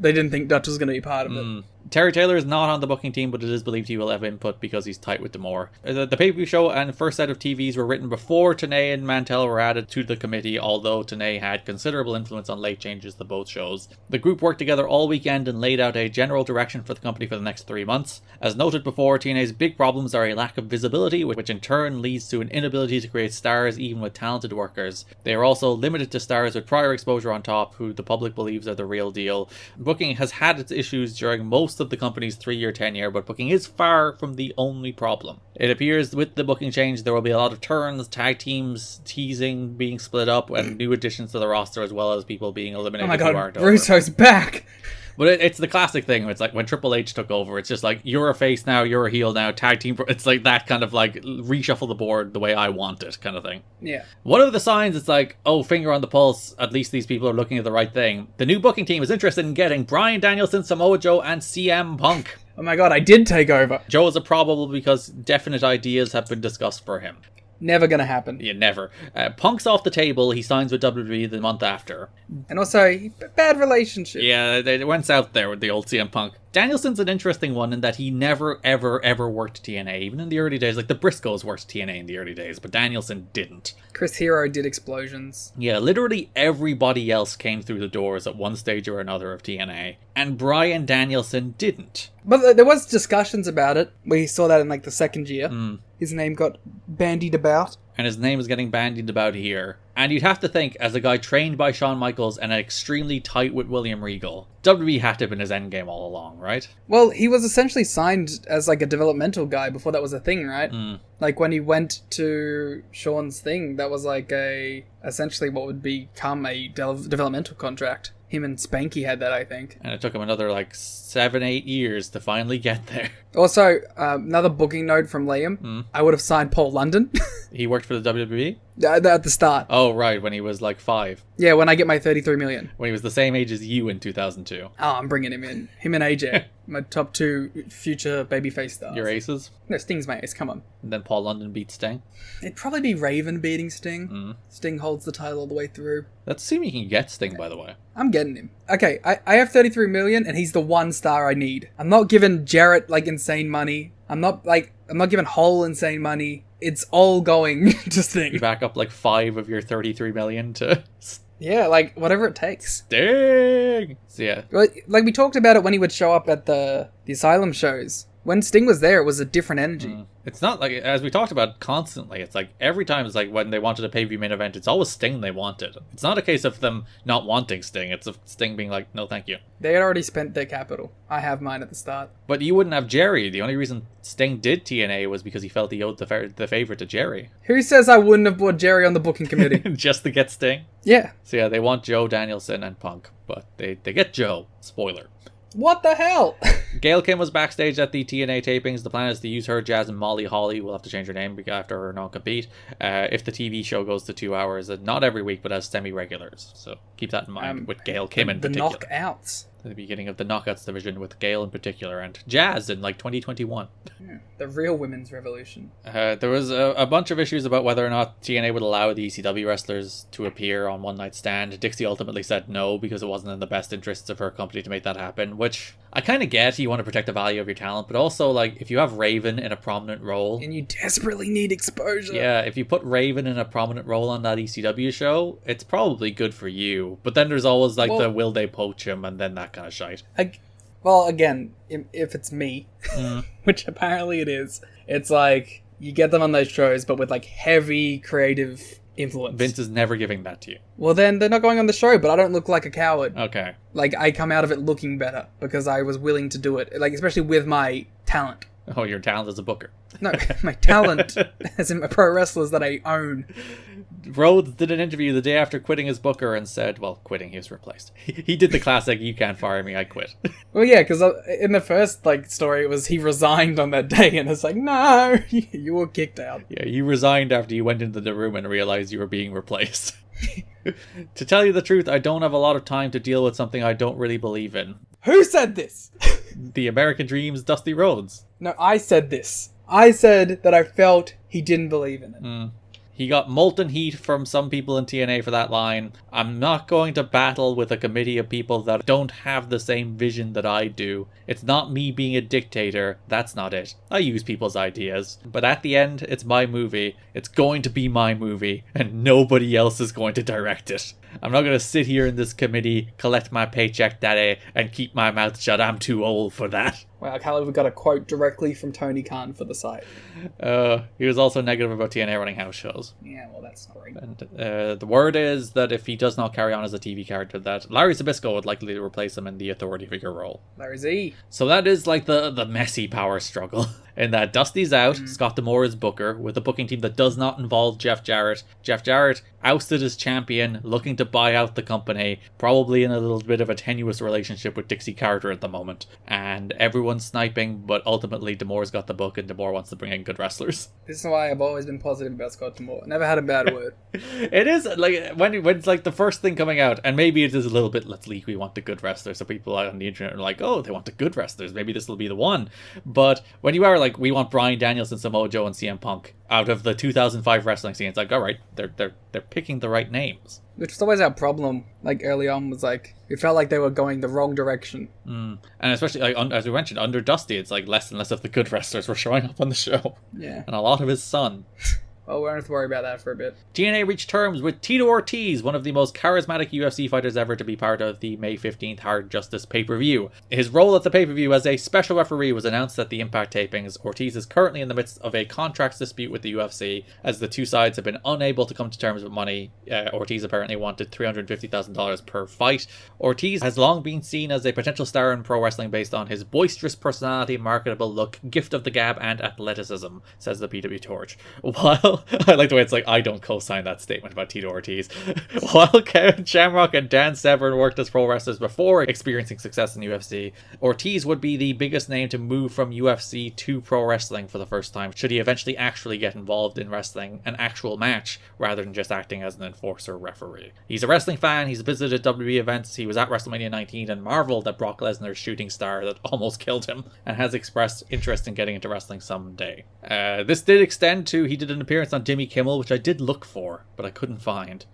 [SPEAKER 6] they didn't think Dutch was going to be part of it.
[SPEAKER 5] Terry Taylor is not on the booking team, but it is believed he will have input because he's tight with D'Amore. The pay-per-view show and first set of TVs were written before Tenay and Mantel were added to the committee, although Tenay had considerable influence on late changes to both shows. The group worked together all weekend and laid out a general direction for the company for the next 3 months. As noted before, TNA's big problems are a lack of visibility, which in turn leads to an inability to create stars even with talented workers. They are also limited to stars with prior exposure on top, who the public believes are the real deal. Booking has had its issues during most of the company's 3-year tenure, but booking is far from the only problem. It appears with the booking change there will be a lot of turns, tag teams, teasing, being split up, and new additions to the roster, as well as people being eliminated.
[SPEAKER 6] Oh my god, Russo's back!
[SPEAKER 5] But it's the classic thing. It's like when Triple H took over, it's just like, you're a face now, you're a heel now, tag team. It's like that kind of like reshuffle the board the way I want it kind of thing.
[SPEAKER 6] Yeah.
[SPEAKER 5] One of the signs, it's like, oh, finger on the pulse, at least these people are looking at the right thing. The new booking team is interested in getting Bryan Danielson, Samoa Joe, and CM Punk.
[SPEAKER 6] Oh my god, I did take over.
[SPEAKER 5] Joe is a probable because definite ideas have been discussed for him.
[SPEAKER 6] Never gonna happen.
[SPEAKER 5] Yeah, never. Punk's off the table. He signs with WWE the month after.
[SPEAKER 6] And also, bad relationship.
[SPEAKER 5] Yeah, they went south there with the old CM Punk. Danielson's an interesting one in that he never, ever, ever worked TNA. Even in the early days, like the Briscoes worked TNA in the early days, but Danielson didn't.
[SPEAKER 6] Chris Hero did Explosions.
[SPEAKER 5] Yeah, literally everybody else came through the doors at one stage or another of TNA. And Bryan Danielson didn't.
[SPEAKER 6] But there was discussions about it. We saw that in like the second year. His name got bandied about.
[SPEAKER 5] And his name is getting bandied about here. And you'd have to think, as a guy trained by Shawn Michaels and extremely tight with William Regal, WWE had to have been his endgame all along, right?
[SPEAKER 6] Well, he was essentially signed as like a developmental guy before that was a thing, right? Like when he went to Shawn's thing, that was like essentially what would become a developmental contract. Him and Spanky had that, I think.
[SPEAKER 5] And it took him another like 7-8 years to finally get there.
[SPEAKER 6] Also, another booking note from Liam. I would have signed Paul London.
[SPEAKER 5] He worked for the WWE?
[SPEAKER 6] At the start.
[SPEAKER 5] Oh, right, when he was like 5.
[SPEAKER 6] Yeah, when I get my 33 million.
[SPEAKER 5] When he was the same age as you in 2002.
[SPEAKER 6] Oh, I'm bringing him in. Him and AJ. My top 2 future babyface stars.
[SPEAKER 5] Your aces?
[SPEAKER 6] No, Sting's my ace, come on.
[SPEAKER 5] And then Paul London beat Sting?
[SPEAKER 6] It'd probably be Raven beating Sting. Sting holds the title all the way through.
[SPEAKER 5] Let's see if he can get Sting, by the way.
[SPEAKER 6] I'm getting him. Okay, I have 33 million and he's the 1 star I need. I'm not giving Jarrett like insane money. I'm not giving Hole insane money. it's all going to Sting.
[SPEAKER 5] You back up like 5 of your 33 million to
[SPEAKER 6] Yeah, like, whatever it takes.
[SPEAKER 5] Sting. So yeah,
[SPEAKER 6] Like, we talked about it when he would show up at the Asylum shows. When Sting was there, it was a different energy.
[SPEAKER 5] it's not like, as we talked about constantly, it's like every time it's like when they wanted a pay-per-view main event, it's always Sting they wanted. It's not a case of them not wanting Sting, it's of Sting being like, no thank you.
[SPEAKER 6] They had already spent their capital. I have mine at the start.
[SPEAKER 5] But you wouldn't have Jerry. The only reason Sting did TNA was because he felt he owed the favor to Jerry.
[SPEAKER 6] Who says I wouldn't have brought Jerry on the booking committee?
[SPEAKER 5] Just to get Sting.
[SPEAKER 6] Yeah.
[SPEAKER 5] So yeah, they want Joe, Danielson, and Punk, but they get Joe. Spoiler.
[SPEAKER 6] What the hell?
[SPEAKER 5] Gail Kim was backstage at the TNA tapings. The plan is to use her, Jazz, and Molly Holly. We'll have to change her name after her non-compete. If the TV show goes to 2 hours, not every week, but as semi-regulars. So keep that in mind with Gail Kim in particular.
[SPEAKER 6] The knockouts.
[SPEAKER 5] The beginning of the Knockouts division with Gail in particular, and Jazz in like 2021.
[SPEAKER 6] Yeah, the real women's revolution.
[SPEAKER 5] There was a bunch of issues about whether or not TNA would allow the ECW wrestlers to appear on One Night Stand. Dixie ultimately said no because it wasn't in the best interests of her company to make that happen, which I kind of get. You want to protect the value of your talent, but also like if you have Raven in a prominent role,
[SPEAKER 6] and you desperately need exposure.
[SPEAKER 5] Yeah, if you put Raven in a prominent role on that ECW show, it's probably good for you. But then there's always like the will they poach him and then that kind of shite.
[SPEAKER 6] Well, again, if it's me, which apparently it is, it's like you get them on those shows, but with like heavy creative influence.
[SPEAKER 5] Vince is never giving that to you.
[SPEAKER 6] Well, then they're not going on the show, but I don't look like a coward.
[SPEAKER 5] Okay.
[SPEAKER 6] Like, I come out of it looking better because I was willing to do it, like, especially with my talent.
[SPEAKER 5] Oh, your talent as a booker.
[SPEAKER 6] No, my talent as in my pro wrestlers that I own.
[SPEAKER 5] Rhodes did an interview the day after quitting as booker and said, well, quitting, he was replaced. He did the classic, you can't fire me, I quit.
[SPEAKER 6] Well, yeah, because in the first like story, it was he resigned on that day, and it's like, no, you were kicked out.
[SPEAKER 5] Yeah, you resigned after you went into the room and realized you were being replaced. To tell you the truth, I don't have a lot of time to deal with something I don't really believe in.
[SPEAKER 6] Who said this?
[SPEAKER 5] The American Dream's Dusty Rhodes.
[SPEAKER 6] No, I said this. I said that I felt he didn't believe in it.
[SPEAKER 5] He got molten heat from some people in TNA for that line. I'm not going to battle with a committee of people that don't have the same vision that I do. It's not me being a dictator. That's not it. I use people's ideas. But at the end, it's my movie. It's going to be my movie. And nobody else is going to direct it. I'm not going to sit here in this committee, collect my paycheck daddy, and keep my mouth shut. I'm too old for that.
[SPEAKER 6] Wow, Caleb, we got a quote directly from Tony Khan for the site.
[SPEAKER 5] He was also negative about TNA running house shows.
[SPEAKER 6] Yeah, well, that's not right.
[SPEAKER 5] And the word is that if he does not carry on as a TV character, that Larry Zbyszko would likely replace him in the authority figure role.
[SPEAKER 6] Larry Z.
[SPEAKER 5] So that is like the messy power struggle. In that Dusty's out, Scott D'Amore is booker, with a booking team that does not involve Jeff Jarrett. Jeff Jarrett ousted as champion, looking to buy out the company, probably in a little bit of a tenuous relationship with Dixie Carter at the moment. And everyone's sniping, but ultimately D'Amore's got the book and D'Amore wants to bring in good wrestlers.
[SPEAKER 6] This is why I've always been positive about Scott D'Amore. Never had a bad word.
[SPEAKER 5] It is, like, when it's like the first thing coming out, and maybe it is a little bit, let's leak, we want the good wrestlers, so people out on the internet are like, oh, they want the good wrestlers, maybe this will be the one. But when you are like, we want Bryan Danielson, Samoa Joe, and CM Punk out of the 2005 wrestling scene, it's like, all right, they're picking the right names.
[SPEAKER 6] Which was always our problem, like, early on, was like, it felt like they were going the wrong direction.
[SPEAKER 5] And especially, like, as we mentioned, under Dusty, it's like less and less of the good wrestlers were showing up on the show.
[SPEAKER 6] Yeah.
[SPEAKER 5] And a lot of his son.
[SPEAKER 6] Well, we don't have to worry about that for a bit.
[SPEAKER 5] TNA reached terms with Tito Ortiz, one of the most charismatic UFC fighters ever to be part of the May 15th Hard Justice pay-per-view. His role at the pay-per-view as a special referee was announced at the Impact tapings. Ortiz is currently in the midst of a contracts dispute with the UFC, as the two sides have been unable to come to terms with money. Ortiz apparently wanted $350,000 per fight. Ortiz has long been seen as a potential star in pro wrestling based on his boisterous personality, marketable look, gift of the gab, and athleticism, says the PW Torch. While I like the way it's like, I don't co-sign that statement about Tito Ortiz. While Kevin Shamrock and Dan Severn worked as pro wrestlers before experiencing success in UFC, Ortiz would be the biggest name to move from UFC to pro wrestling for the first time, should he eventually actually get involved in wrestling an actual match, rather than just acting as an enforcer referee. He's a wrestling fan, he's visited WWE events, he was at WrestleMania 19 and marveled at Brock Lesnar's shooting star that almost killed him, and has expressed interest in getting into wrestling someday. This did extend to, he did an appearance on Jimmy Kimmel, which I did look for, but I couldn't find.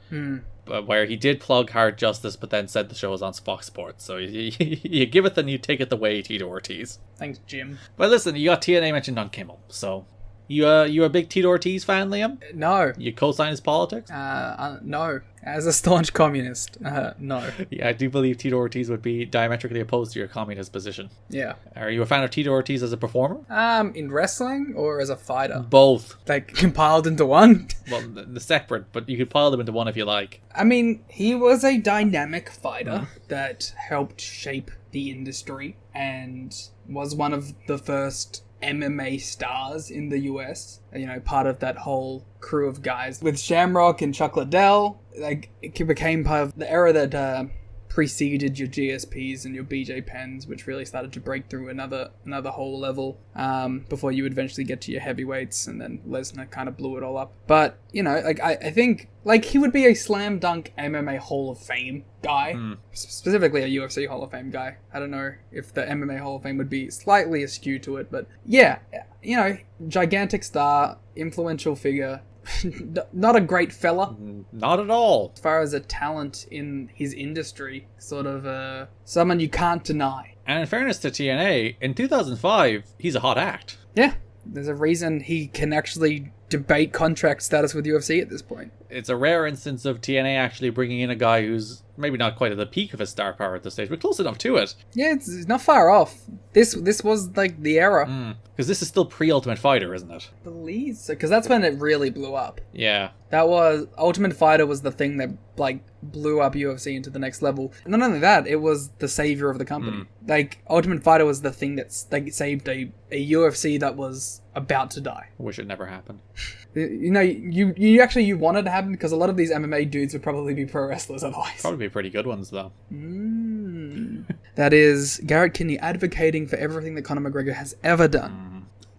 [SPEAKER 5] Where he did plug Hard Justice, but then said the show was on Fox Sports. So you give it and you take it the way, Tito Ortiz.
[SPEAKER 6] Thanks, Jim.
[SPEAKER 5] But listen, you got TNA mentioned on Kimmel, so You a big Tito Ortiz fan, Liam?
[SPEAKER 6] No.
[SPEAKER 5] You co-sign his politics?
[SPEAKER 6] No. As a staunch communist, no.
[SPEAKER 5] Yeah, I do believe Tito Ortiz would be diametrically opposed to your communist position.
[SPEAKER 6] Yeah.
[SPEAKER 5] Are you a fan of Tito Ortiz as a performer?
[SPEAKER 6] In wrestling or as a fighter?
[SPEAKER 5] Both.
[SPEAKER 6] Like, compiled into one?
[SPEAKER 5] Well, the separate, but you could pile them into one if you like.
[SPEAKER 6] I mean, he was a dynamic fighter that helped shape the industry and was one of the first MMA stars in the US. You know, part of that whole crew of guys with Shamrock and Chuck Liddell. Like, it became part of the era that preceded your GSPs and your BJ Penns, which really started to break through another whole level before you would eventually get to your heavyweights, and then Lesnar kind of blew it all up. But, you know, like I think like he would be a slam dunk MMA Hall of Fame guy, specifically a UFC Hall of Fame guy. I don't know if the MMA Hall of Fame would be slightly askew to it, but yeah, you know, gigantic star, influential figure. Not a great fella.
[SPEAKER 5] Not at all.
[SPEAKER 6] As far as a talent in his industry, sort of someone you can't deny.
[SPEAKER 5] And in fairness to TNA, in 2005, he's a hot act.
[SPEAKER 6] Yeah, there's a reason he can actually debate contract status with UFC at this point.
[SPEAKER 5] It's a rare instance of TNA actually bringing in a guy who's maybe not quite at the peak of his star power at this stage, but close enough to it.
[SPEAKER 6] Yeah, it's not far off. This was like the era.
[SPEAKER 5] Because this is still pre-Ultimate Fighter, isn't it?
[SPEAKER 6] I believe so, because that's when it really blew up.
[SPEAKER 5] Yeah.
[SPEAKER 6] That was Ultimate Fighter was the thing that like blew up UFC into the next level. And not only that, it was the savior of the company. Like Ultimate Fighter was the thing that's like saved a UFC that was about to die.
[SPEAKER 5] I wish it never happened.
[SPEAKER 6] You know, you actually wanted to happen because a lot of these MMA dudes would probably be pro wrestlers otherwise.
[SPEAKER 5] Probably pretty good ones though.
[SPEAKER 6] That is Garrett Kinney advocating for everything that Conor McGregor has ever done.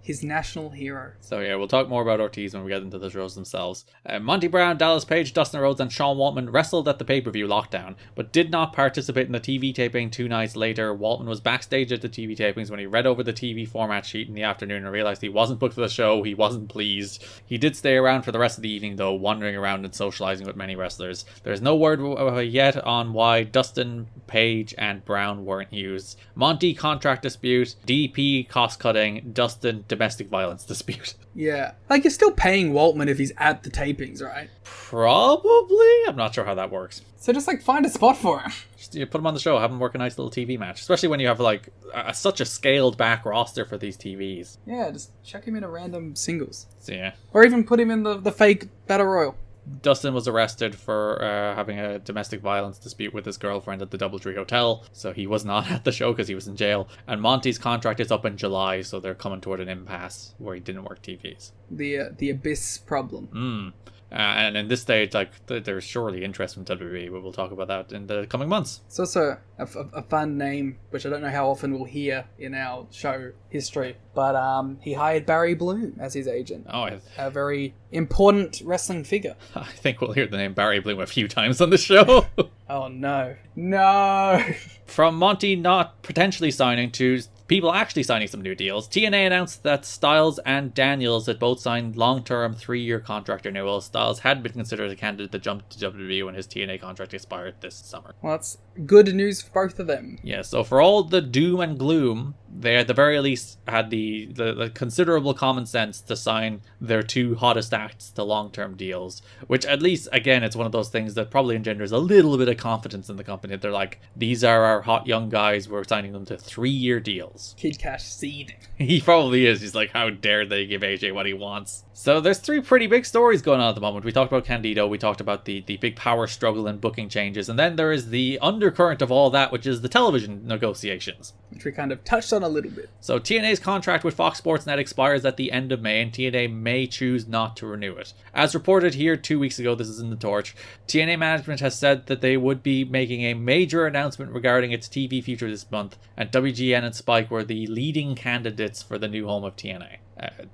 [SPEAKER 6] His national hero.
[SPEAKER 5] So yeah, we'll talk more about Ortiz when we get into the shows themselves. Monty Brown, Dallas Page, Dustin Rhodes and Sean Waltman wrestled at the pay-per-view Lockdown, but did not participate in the TV taping 2 nights later. Waltman was backstage at the TV tapings when he read over the TV format sheet in the afternoon and realized he wasn't booked for the show. He wasn't pleased. He did stay around for the rest of the evening though, wandering around and socializing with many wrestlers. There's no word yet on why Dustin, Page and Brown weren't used. Monty, contract dispute. DP, cost cutting. Dustin, domestic violence dispute.
[SPEAKER 6] Yeah. Like, you're still paying Waltman if he's at the tapings, right?
[SPEAKER 5] Probably? I'm not sure how that works.
[SPEAKER 6] So just, like, find a spot for him.
[SPEAKER 5] Just you put him on the show, have him work a nice little TV match. Especially when you have, like, such a scaled-back roster for these TVs.
[SPEAKER 6] Yeah, just chuck him in a random singles.
[SPEAKER 5] So, yeah.
[SPEAKER 6] Or even put him in the fake Battle Royal.
[SPEAKER 5] Dustin was arrested for having a domestic violence dispute with his girlfriend at the Doubletree Hotel, so he was not at the show because he was in jail. And Monty's contract is up in July, so they're coming toward an impasse where he didn't work TVs.
[SPEAKER 6] The Abyss problem.
[SPEAKER 5] And in this stage, like, there's surely interest from WWE, but we'll talk about that in the coming months.
[SPEAKER 6] It's also a fun name, which I don't know how often we'll hear in our show history, but he hired Barry Bloom as his agent.
[SPEAKER 5] Oh,
[SPEAKER 6] a very important wrestling figure.
[SPEAKER 5] I think we'll hear the name Barry Bloom a few times on the show.
[SPEAKER 6] Oh, no. No!
[SPEAKER 5] From Monty not potentially signing to people actually signing some new deals, TNA announced that Styles and Daniels had both signed long-term 3-year contract renewals. Styles had been considered a candidate to jump to WWE when his TNA contract expired this summer.
[SPEAKER 6] Well, that's good news for both of them.
[SPEAKER 5] Yeah, so for all the doom and gloom, they at the very least had the considerable common sense to sign their 2 hottest acts to long-term deals, which at least, again, it's one of those things that probably engenders a little bit of confidence in the company. They're like, these are our hot young guys, we're signing them to 3-year deals.
[SPEAKER 6] Kid Cash seething.
[SPEAKER 5] He probably is. He's like, how dare they give AJ what he wants? So there's 3 pretty big stories going on at the moment. We talked about Candido, we talked about the big power struggle and booking changes, and then there is the undercurrent of all that, which is the television negotiations.
[SPEAKER 6] Which we kind of touched on a little bit.
[SPEAKER 5] So TNA's contract with Fox Sports Net expires at the end of May, and TNA may choose not to renew it. As reported here 2 weeks ago, this is in the Torch, TNA management has said that they would be making a major announcement regarding its TV future this month, and WGN and Spike were the leading candidates for the new home of TNA.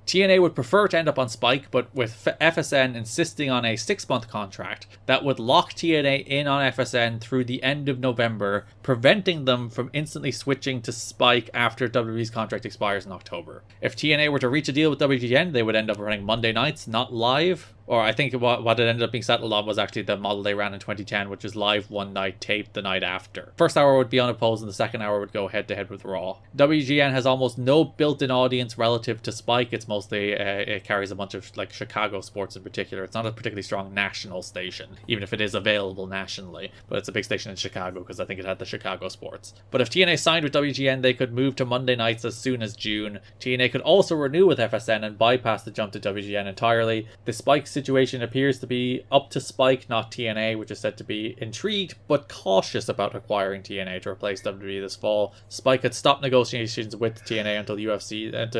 [SPEAKER 5] TNA would prefer to end up on Spike, but with FSN insisting on a 6-month contract that would lock TNA in on FSN through the end of November, preventing them from instantly switching to Spike after WWE's contract expires in October. If TNA were to reach a deal with WGN, they would end up running Monday nights, not live, or I think what it ended up being settled on was actually the model they ran in 2010, which is live one night, taped the night after. First hour would be unopposed, and the second hour would go head-to-head with Raw. WGN has almost no built-in audience relative to Spike. It's mostly, it carries a bunch of like Chicago sports in particular. It's not a particularly strong national station, even if it is available nationally, but it's a big station in Chicago because I think it had the Chicago sports. But if TNA signed with WGN, they could move to Monday nights as soon as June. TNA could also renew with FSN and bypass the jump to WGN entirely. The Spike situation appears to be up to Spike, not TNA, which is said to be intrigued but cautious about acquiring TNA to replace WWE this fall. Spike had stopped negotiations with TNA until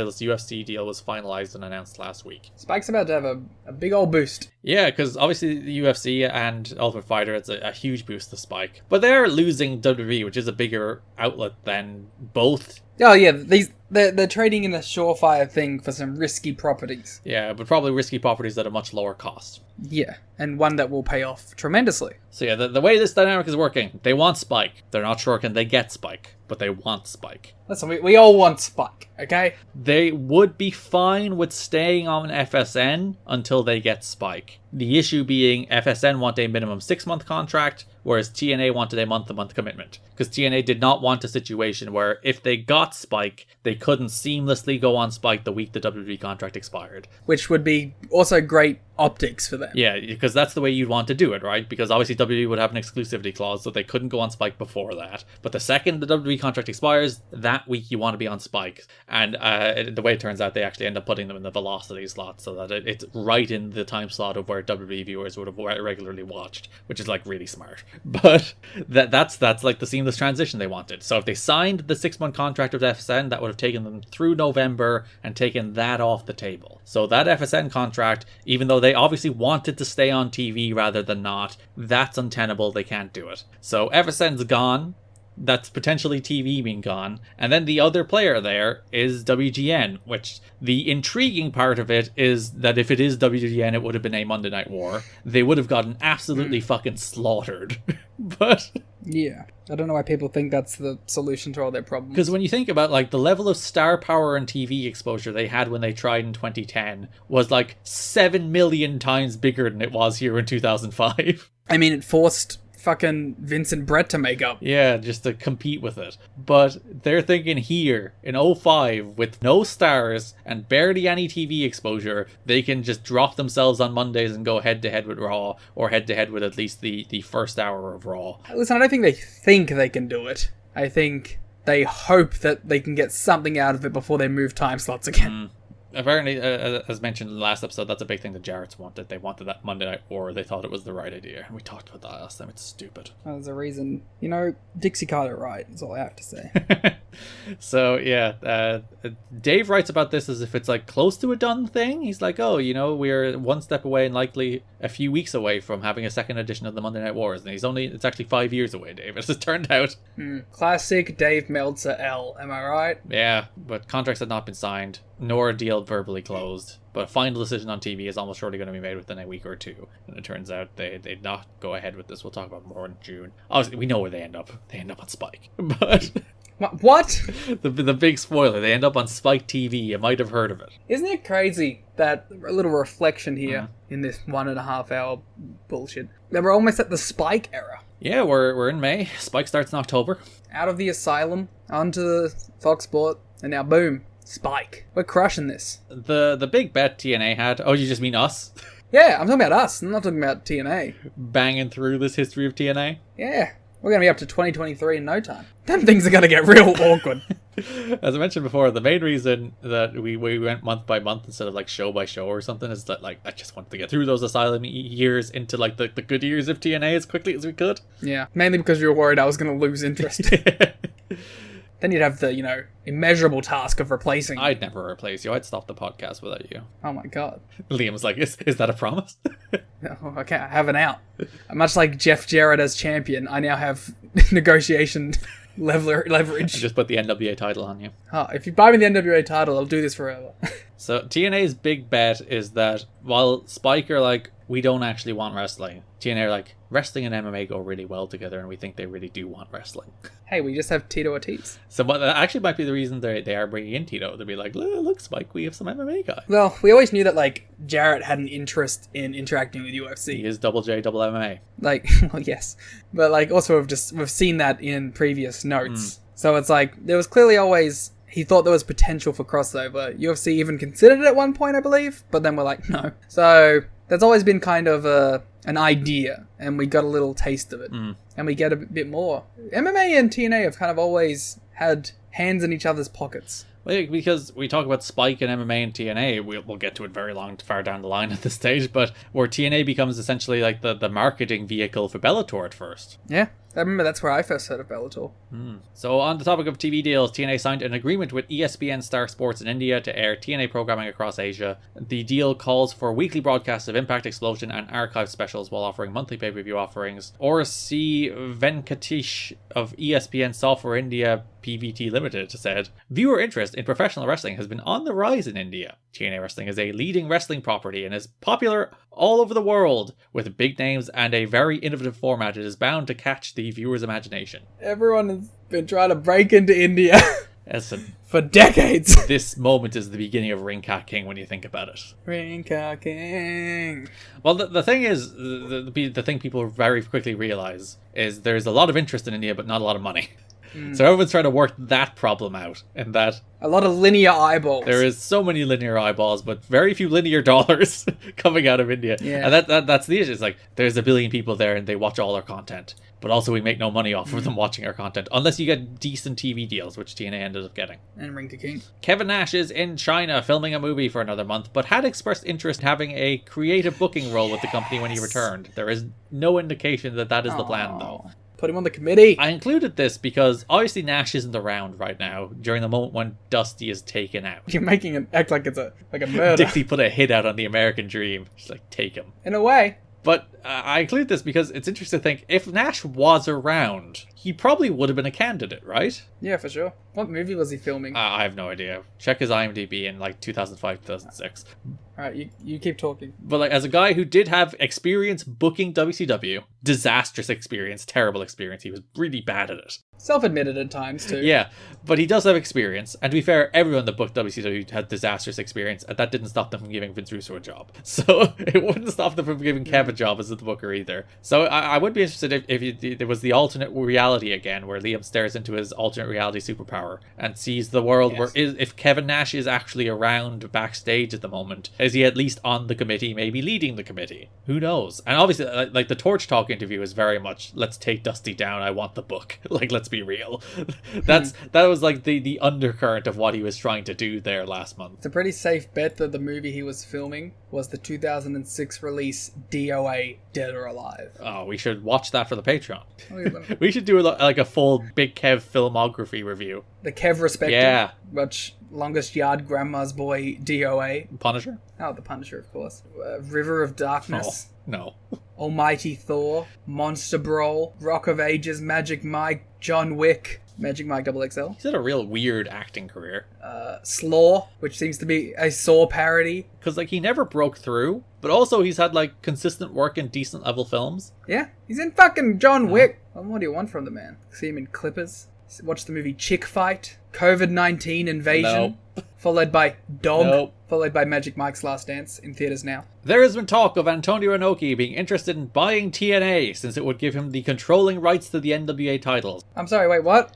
[SPEAKER 5] its UFC deal was finalized and announced last week.
[SPEAKER 6] Spike's about to have a big old boost.
[SPEAKER 5] Yeah, because obviously the UFC and Ultimate Fighter, it's a huge boost to Spike. But they're losing WWE, which is a bigger outlet than both.
[SPEAKER 6] Oh yeah, they're trading in a surefire thing for some risky properties.
[SPEAKER 5] Yeah, but probably risky properties at a much lower cost.
[SPEAKER 6] Yeah, and one that will pay off tremendously.
[SPEAKER 5] So yeah, the way this dynamic is working, they want Spike. They're not sure can they get Spike, but they want Spike.
[SPEAKER 6] Listen, we all want Spike, okay?
[SPEAKER 5] They would be fine with staying on FSN until they get Spike. The issue being FSN want a minimum 6-month contract, whereas TNA wanted a month-to-month commitment. Because TNA did not want a situation where if they got Spike, they couldn't seamlessly go on Spike the week the WWE contract expired.
[SPEAKER 6] Which would be also great optics for them.
[SPEAKER 5] Yeah, because that's the way you'd want to do it, right? Because obviously WWE would have an exclusivity clause, so they couldn't go on Spike before that. But the second the WWE contract expires, that week you want to be on Spike. And the way it turns out, they actually end up putting them in the velocity slot so that it's right in the time slot of where WWE viewers would have regularly watched, which is like really smart. But that's like the seamless transition they wanted. So if they signed the 6-month contract with FSN, that would have taken them through November and taken that off the table. So that FSN contract, even though they obviously wanted to stay on TV rather than not, that's untenable. They can't do it. So FSN's gone. That's potentially TV being gone. And then the other player there is WGN, which the intriguing part of it is that if it is WGN, it would have been a Monday Night War. They would have gotten absolutely fucking slaughtered. But
[SPEAKER 6] yeah, I don't know why people think that's the solution to all their problems.
[SPEAKER 5] because when you think about like the level of star power and TV exposure they had when they tried in 2010 was like 7 million times bigger than it was here in 2005.
[SPEAKER 6] I mean, it forced fucking Vince and Brett to make up.
[SPEAKER 5] Yeah, just to compete with it. But they're thinking here, in 05, with no stars and barely any TV exposure, they can just drop themselves on Mondays and go head-to-head with Raw, or head-to-head with at least the first hour of Raw.
[SPEAKER 6] Listen, I don't think they can do it. I think they hope that they can get something out of it before they move time slots again.
[SPEAKER 5] Apparently, as mentioned in the last episode, that's a big thing that Jarrett's wanted. They wanted that Monday Night War. They thought it was the right idea. And we talked about that last time. It's stupid.
[SPEAKER 6] There's a reason. You know, Dixie Carter right, is all I have to say.
[SPEAKER 5] So, yeah, Dave writes about this as if it's like close to a done thing. He's like, oh, you know, we're one step away and likely a few weeks away from having a second edition of the Monday Night Wars. And it's actually 5 years away, Dave, as it turned out.
[SPEAKER 6] Classic Dave Meltzer L, am I right?
[SPEAKER 5] Yeah, but contracts had not been signed, nor a deal verbally closed. But a final decision on TV is almost surely going to be made within a week or two. And it turns out they did not go ahead with this. We'll talk about more in June. Obviously, we know where they end up. They end up on Spike. But
[SPEAKER 6] What?
[SPEAKER 5] the big spoiler, they end up on Spike TV. You might have heard of it.
[SPEAKER 6] Isn't it crazy that a little reflection here in this 1.5 hour bullshit, that we're almost at the Spike era?
[SPEAKER 5] Yeah, we're in May. Spike starts in October.
[SPEAKER 6] Out of the asylum, onto the Fox Sport, and now boom, Spike. We're crushing this.
[SPEAKER 5] The big bet TNA had... Oh, you just mean us?
[SPEAKER 6] Yeah, I'm talking about us. I'm not talking about TNA.
[SPEAKER 5] Banging through this history of TNA?
[SPEAKER 6] Yeah. We're going to be up to 2023 in no time. Them things are going to get real awkward.
[SPEAKER 5] As I mentioned before, the main reason that we went month by month instead of like show by show or something is that like I just wanted to get through those asylum years into like the good years of TNA as quickly as we could.
[SPEAKER 6] Yeah, mainly because you were worried I was going to lose interest. Then you'd have the, you know, immeasurable task of replacing.
[SPEAKER 5] I'd never replace you. I'd stop the podcast without you.
[SPEAKER 6] Oh my god.
[SPEAKER 5] Liam was like, is that a promise?
[SPEAKER 6] Oh, okay, I have an out. Much like Jeff Jarrett as champion, I now have negotiation leverage.
[SPEAKER 5] I just put the NWA title on you.
[SPEAKER 6] Oh, if you buy me the NWA title, I'll do this forever.
[SPEAKER 5] So TNA's big bet is that while Spike are like we don't actually want wrestling. TNA are like, wrestling and MMA go really well together, and we think they really do want wrestling.
[SPEAKER 6] Hey, we just have Tito Ortiz.
[SPEAKER 5] So that actually might be the reason they are bringing in Tito. They'll be like, look, Spike, we have some MMA guy.
[SPEAKER 6] Well, we always knew that, like, Jarrett had an interest in interacting with UFC.
[SPEAKER 5] He is double J, double MMA.
[SPEAKER 6] Like, well, yes. But, like, also we've seen that in previous notes. So it's like, there was clearly always... He thought there was potential for crossover. UFC even considered it at one point, I believe. But then we're like, no. So that's always been kind of an idea. And we got a little taste of it. And we get a bit more. MMA and TNA have kind of always had hands in each other's pockets.
[SPEAKER 5] Well, because we talk about Spike and MMA and TNA, we'll get to it far down the line at this stage, but where TNA becomes essentially like the marketing vehicle for Bellator at first.
[SPEAKER 6] Yeah. I remember that's where I first heard of Bellator.
[SPEAKER 5] So on the topic of TV deals, TNA signed an agreement with ESPN Star Sports in India to air TNA programming across Asia. The deal calls for weekly broadcasts of Impact, Explosion and archive specials while offering monthly pay-per-view offerings. Or C. Venkatesh of ESPN Software India PVT Limited said, viewer interest in professional wrestling has been on the rise in India. TNA Wrestling is a leading wrestling property and is popular all over the world. With big names and a very innovative format, it is bound to catch the viewer's imagination.
[SPEAKER 6] Everyone has been trying to break into India
[SPEAKER 5] Listen,
[SPEAKER 6] for decades.
[SPEAKER 5] this moment is the beginning of Ring Cat King when you think about it.
[SPEAKER 6] Ring Cat King.
[SPEAKER 5] Well, the thing is, the thing people very quickly realize is there's a lot of interest in India, but not a lot of money. So everyone's trying to work that problem out, and that
[SPEAKER 6] A lot of linear eyeballs.
[SPEAKER 5] there is so many linear eyeballs, but very few linear dollars coming out of India.
[SPEAKER 6] Yeah.
[SPEAKER 5] And that's the issue. It's like, there's a billion people there, and they watch all our content. But also we make no money off of them watching our content, unless you get decent TV deals, which TNA ended up getting.
[SPEAKER 6] And Ring Cat King.
[SPEAKER 5] Kevin Nash is in China filming a movie for another month, but had expressed interest in having a creative booking role with the company when he returned. There is no indication that is the plan, though.
[SPEAKER 6] Put him on the committee.
[SPEAKER 5] I included this because obviously Nash isn't around right now during the moment when Dusty is taken out.
[SPEAKER 6] You're making it act like it's a murder.
[SPEAKER 5] Dixie put a hit out on the American Dream. She's like, take him.
[SPEAKER 6] In a way.
[SPEAKER 5] But I include this because it's interesting to think, if Nash was around, he probably would have been a candidate, right?
[SPEAKER 6] Yeah, for sure. What movie was he filming?
[SPEAKER 5] I have no idea. Check his IMDb in like 2005, 2006.
[SPEAKER 6] Alright, you keep talking.
[SPEAKER 5] But like, as a guy who did have experience booking WCW, disastrous experience, terrible experience, he was really bad at it.
[SPEAKER 6] Self-admitted at times, too.
[SPEAKER 5] Yeah, but he does have experience. And to be fair, everyone that booked WCW had disastrous experience, and that didn't stop them from giving Vince Russo a job. So it wouldn't stop them from giving Kev a job as the booker either. So I would be interested if there was the alternate reality again, where Liam stares into his alternate reality superpower and sees the world where if Kevin Nash is actually around backstage at the moment, is he at least on the committee, maybe leading the committee? Who knows? And obviously, like the Torch Talk interview is very much, let's take Dusty down, I want the book. Like, let's be real. That was like the undercurrent of what he was trying to do there last month.
[SPEAKER 6] It's a pretty safe bet that the movie he was filming was the 2006 release DOA Dead or Alive.
[SPEAKER 5] Oh, we should watch that for the Patreon.
[SPEAKER 6] Oh,
[SPEAKER 5] We should do a full Big Kev filmography review.
[SPEAKER 6] The Kev Respected.
[SPEAKER 5] Yeah.
[SPEAKER 6] Watch Longest Yard Grandma's Boy DOA.
[SPEAKER 5] Punisher?
[SPEAKER 6] Oh, the Punisher, of course. River of Darkness.
[SPEAKER 5] No.
[SPEAKER 6] Almighty Thor. Monster Brawl. Rock of Ages. Magic Mike. John Wick. Magic Mike XXL.
[SPEAKER 5] He's had a real weird acting career.
[SPEAKER 6] Slaw, which seems to be a Saw parody.
[SPEAKER 5] Because, like, he never broke through, but also he's had, like, consistent work in decent level films.
[SPEAKER 6] Yeah, he's in fucking John Wick. Well, what do you want from the man? See him in Clippers. Watch the movie Chick Fight. COVID-19 Invasion.
[SPEAKER 5] Nope.
[SPEAKER 6] Followed by Dog.
[SPEAKER 5] Nope.
[SPEAKER 6] Followed by Magic Mike's Last Dance in theaters now.
[SPEAKER 5] There has been talk of Antonio Inoki being interested in buying TNA, since it would give him the controlling rights to the NWA titles.
[SPEAKER 6] I'm sorry, wait, what?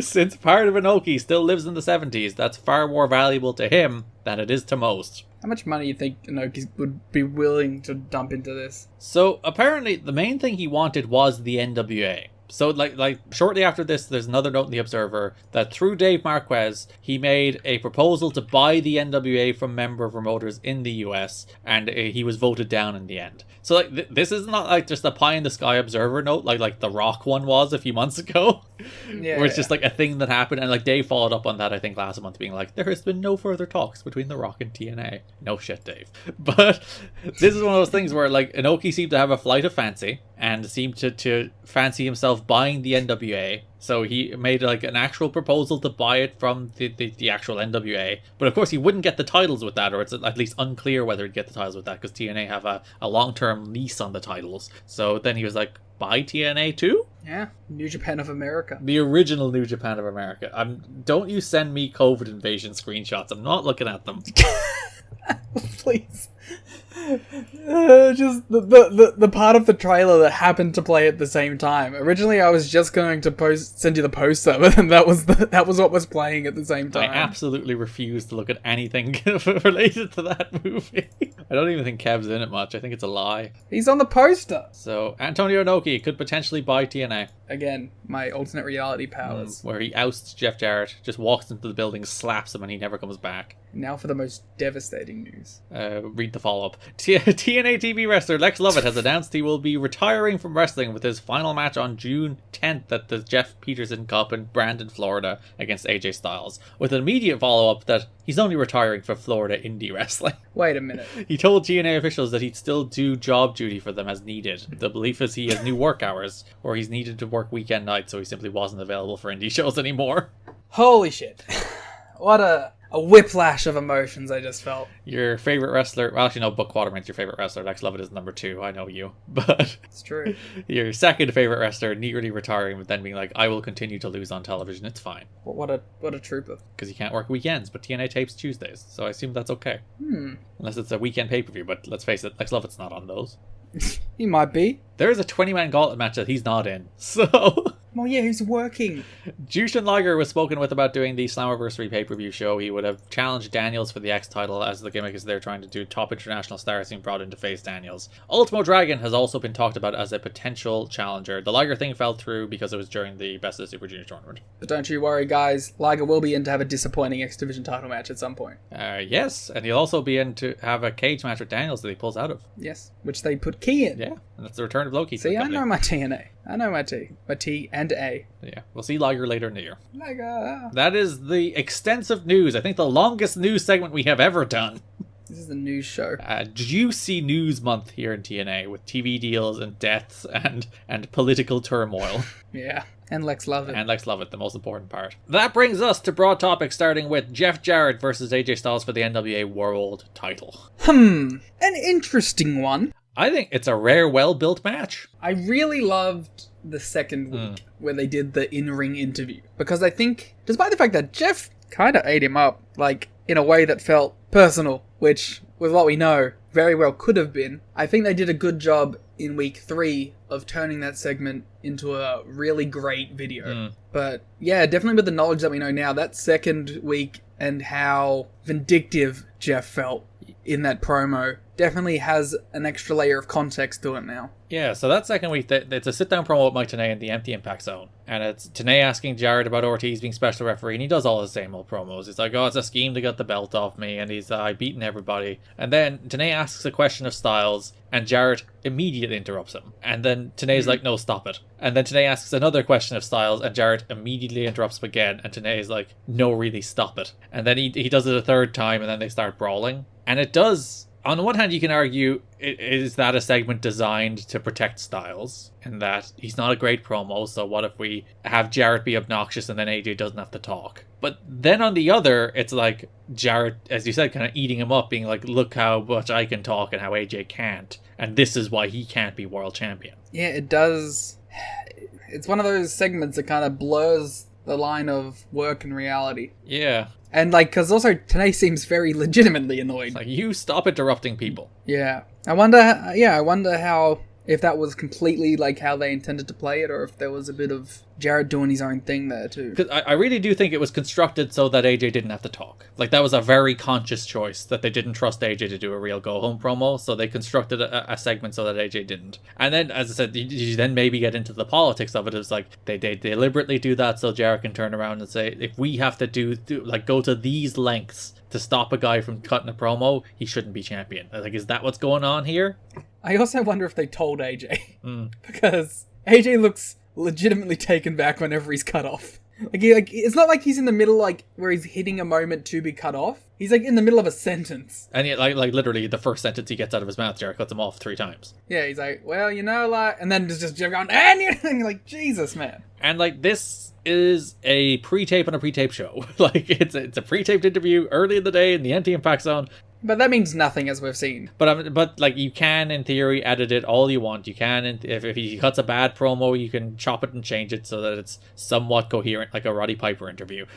[SPEAKER 5] Since part of Inoki still lives in the 70s, that's far more valuable to him than it is to most.
[SPEAKER 6] How much money do you think Inoki would be willing to dump into this?
[SPEAKER 5] So, apparently, the main thing he wanted was the NWA. So, like shortly after this, there's another note in the Observer that through Dave Marquez, he made a proposal to buy the NWA from member promoters in the US, and he was voted down in the end. So, like, this is not like just a pie-in-the-sky Observer note, like The Rock one was a few months ago, where it's just like a thing that happened, and like Dave followed up on that, I think, last month, being like, there has been no further talks between The Rock and TNA. No shit, Dave. But this is one of those things where, like, Inoki seemed to have a flight of fancy, and seemed to fancy himself himself buying the NWA. So he made like an actual proposal to buy it from the actual NWA. But of course he wouldn't get the titles with that, or it's at least unclear whether he'd get the titles with that, because TNA have a long-term lease on the titles. So then he was like, buy TNA too?
[SPEAKER 6] Yeah, New Japan of America.
[SPEAKER 5] The original New Japan of America. Don't you send me COVID invasion screenshots. I'm not looking at them.
[SPEAKER 6] Please. Just the part of the trailer that happened to play at the same time. Originally, I was just going to send you the poster, but then that was what was playing at the same time.
[SPEAKER 5] I absolutely refuse to look at anything related to that movie. I don't even think Kev's in it much. I think it's a lie.
[SPEAKER 6] He's on the poster.
[SPEAKER 5] So Antonio Inoki could potentially buy TNA.
[SPEAKER 6] Again, my alternate reality powers.
[SPEAKER 5] Where he ousts Jeff Jarrett, just walks into the building, slaps him, and he never comes back.
[SPEAKER 6] Now for the most devastating news.
[SPEAKER 5] Read the follow-up. TNA TV wrestler Lex Lovett has announced he will be retiring from wrestling with his final match on June 10th at the Jeff Peterson Cup in Brandon, Florida against AJ Styles, with an immediate follow-up that he's only retiring for Florida indie wrestling.
[SPEAKER 6] Wait a minute.
[SPEAKER 5] He told TNA officials that he'd still do job duty for them as needed. The belief is he has new work hours, or he's needed to work weekend nights, so he simply wasn't available for indie shows anymore.
[SPEAKER 6] Holy shit. What a whiplash of emotions I just felt.
[SPEAKER 5] Your favorite wrestler, well, actually no, Buck Quatermain's your favorite wrestler. Lex Lovett is number 2, I know you. But
[SPEAKER 6] it's true.
[SPEAKER 5] Your second favorite wrestler nearly retiring, but then being like, I will continue to lose on television, it's fine.
[SPEAKER 6] What a trooper.
[SPEAKER 5] Because you can't work weekends, but TNA tapes Tuesdays, so I assume that's okay. Unless it's a weekend pay-per-view, but let's face it, Lex Lovett's not on those.
[SPEAKER 6] He might be.
[SPEAKER 5] There is a 20-man gauntlet match that he's not in, so...
[SPEAKER 6] Well, yeah, who's working?
[SPEAKER 5] Jushin Liger was spoken with about doing the Slammiversary pay-per-view show. He would have challenged Daniels for the X title, as the gimmick is they're trying to do top international stars being brought in to face Daniels. Ultimo Dragon has also been talked about as a potential challenger. The Liger thing fell through because it was during the Best of the Super Junior tournament.
[SPEAKER 6] But don't you worry, guys. Liger will be in to have a disappointing X Division title match at some point.
[SPEAKER 5] Yes, and he'll also be in to have a cage match with Daniels that he pulls out of.
[SPEAKER 6] Yes, which they put Key in.
[SPEAKER 5] Yeah, and that's the return of Loki.
[SPEAKER 6] See, I know my TNA. I know my T. My T and A.
[SPEAKER 5] Yeah, we'll see Liger later in the year.
[SPEAKER 6] Liger.
[SPEAKER 5] That is the extensive news. I think the longest news segment we have ever done.
[SPEAKER 6] This is the news show.
[SPEAKER 5] Juicy news month here in TNA with TV deals and deaths and political turmoil.
[SPEAKER 6] Yeah. And Lex Lovett.
[SPEAKER 5] And Lex Lovett, the most important part. That brings us to broad topics, starting with Jeff Jarrett versus AJ Styles for the NWA World title.
[SPEAKER 6] An interesting one.
[SPEAKER 5] I think it's a rare, well-built match.
[SPEAKER 6] I really loved the second week where they did the in-ring interview. Because I think, despite the fact that Jeff kind of ate him up, like, in a way that felt personal, which, with what we know, very well could have been, I think they did a good job in week 3 of turning that segment into a really great video. But, yeah, definitely with the knowledge that we know now, that second week and how vindictive Jeff felt in that promo definitely has an extra layer of context to it now. Yeah,
[SPEAKER 5] so that second week, it's a sit-down promo with Mike Tenay in the Empty Impact Zone. And it's Tenay asking Jarrett about Ortiz being special referee, and he does all the same old promos. He's like, oh, it's a scheme to get the belt off me, and he's beating everybody. And then Tenay asks a question of Styles, and Jarrett immediately interrupts him. And then Tenay's like, no, stop it. And then Tenay asks another question of Styles, and Jarrett immediately interrupts him again, and Tenay's like, no, really, stop it. And then he does it a third time, and then they start brawling. And it does... On the one hand, you can argue, is that a segment designed to protect Styles? In that he's not a great promo, so what if we have Jarrett be obnoxious and then AJ doesn't have to talk? But then on the other, it's like Jarrett, as you said, kind of eating him up, being like, look how much I can talk and how AJ can't. And this is why he can't be world champion.
[SPEAKER 6] Yeah, it does. It's one of those segments that kind of blurs the line of work and reality.
[SPEAKER 5] Yeah.
[SPEAKER 6] And, like, because also Tenay seems very legitimately annoyed.
[SPEAKER 5] It's like, you stop interrupting people.
[SPEAKER 6] Yeah. I wonder how, if that was completely, like, how they intended to play it, or if there was a bit of Jarrett doing his own thing there, too.
[SPEAKER 5] Because I really do think it was constructed so that AJ didn't have to talk. Like, that was a very conscious choice, that they didn't trust AJ to do a real go-home promo, so they constructed a segment so that AJ didn't. And then, as I said, you then maybe get into the politics of it. It's like, they deliberately do that so Jarrett can turn around and say, if we have to go to these lengths to stop a guy from cutting a promo, he shouldn't be champion. Like, is that what's going on here?
[SPEAKER 6] I also wonder if they told AJ. Because AJ looks legitimately taken back whenever he's cut off. It's not like he's in the middle, like, where he's hitting a moment to be cut off. He's, like, in the middle of a sentence.
[SPEAKER 5] And yet, like literally, the first sentence he gets out of his mouth, Jarrett cuts him off 3 times.
[SPEAKER 6] Yeah, he's like, well, you know, like... And then just going, and you're like, Jesus, man.
[SPEAKER 5] And, like, this is a pre-tape on a pre-tape show. Like, it's a pre-taped interview early in the day in the anti-impact zone.
[SPEAKER 6] But that means nothing, as we've seen.
[SPEAKER 5] But like, you can, in theory, edit it all you want. You can, if he cuts a bad promo, you can chop it and change it so that it's somewhat coherent, like a Roddy Piper interview.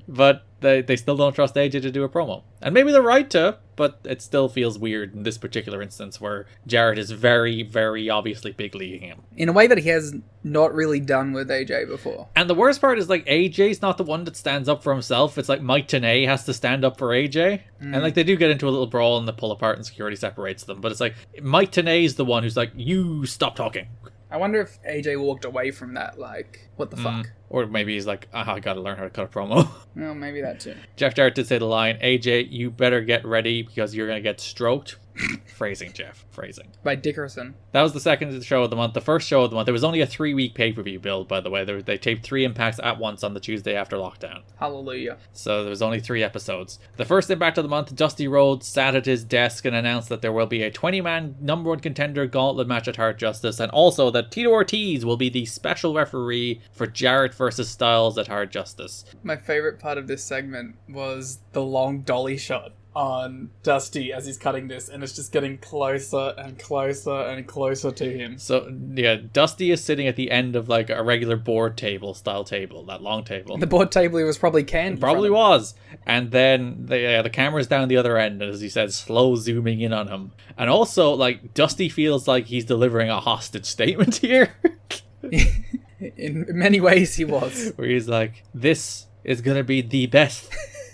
[SPEAKER 5] But they still don't trust AJ to do a promo. And maybe they're right to, but it still feels weird in this particular instance where Jarrett is very, very obviously big leaguing him.
[SPEAKER 6] In a way that he has not really done with AJ before.
[SPEAKER 5] And the worst part is, like, AJ's not the one that stands up for himself. It's like Mike Tenay has to stand up for AJ. And, like, they do get into a little brawl and they pull apart and security separates them. But it's like, Mike Tenay's the one who's like, you stop talking.
[SPEAKER 6] I wonder if AJ walked away from that, like, what the fuck?
[SPEAKER 5] Or maybe he's like, I gotta learn how to cut a promo.
[SPEAKER 6] Well, maybe that too.
[SPEAKER 5] Jeff Jarrett did say the line, AJ, you better get ready because you're gonna get stroked. Phrasing, Jeff. Phrasing.
[SPEAKER 6] By Dickerson.
[SPEAKER 5] That was the second show of the month. The first show of the month. There was only a 3-week pay-per-view build, by the way. They taped 3 Impacts at once on the Tuesday after lockdown.
[SPEAKER 6] Hallelujah.
[SPEAKER 5] So there was only 3 episodes. The first Impact of the month, Dusty Rhodes sat at his desk and announced that there will be a 20-man number 1 contender gauntlet match at Hard Justice, and also that Tito Ortiz will be the special referee for Jarrett versus Styles at Hard Justice.
[SPEAKER 6] My favorite part of this segment was the long dolly shot on Dusty as he's cutting this, and it's just getting closer and closer and closer to him.
[SPEAKER 5] So, yeah, Dusty is sitting at the end of, like, a regular board table style table, that long table.
[SPEAKER 6] The board table he was probably canned.
[SPEAKER 5] Probably was. And then the camera's down the other end, as he said, slow zooming in on him. And also, like, Dusty feels like he's delivering a hostage statement here.
[SPEAKER 6] In many ways he was.
[SPEAKER 5] Where he's like, this is gonna be the best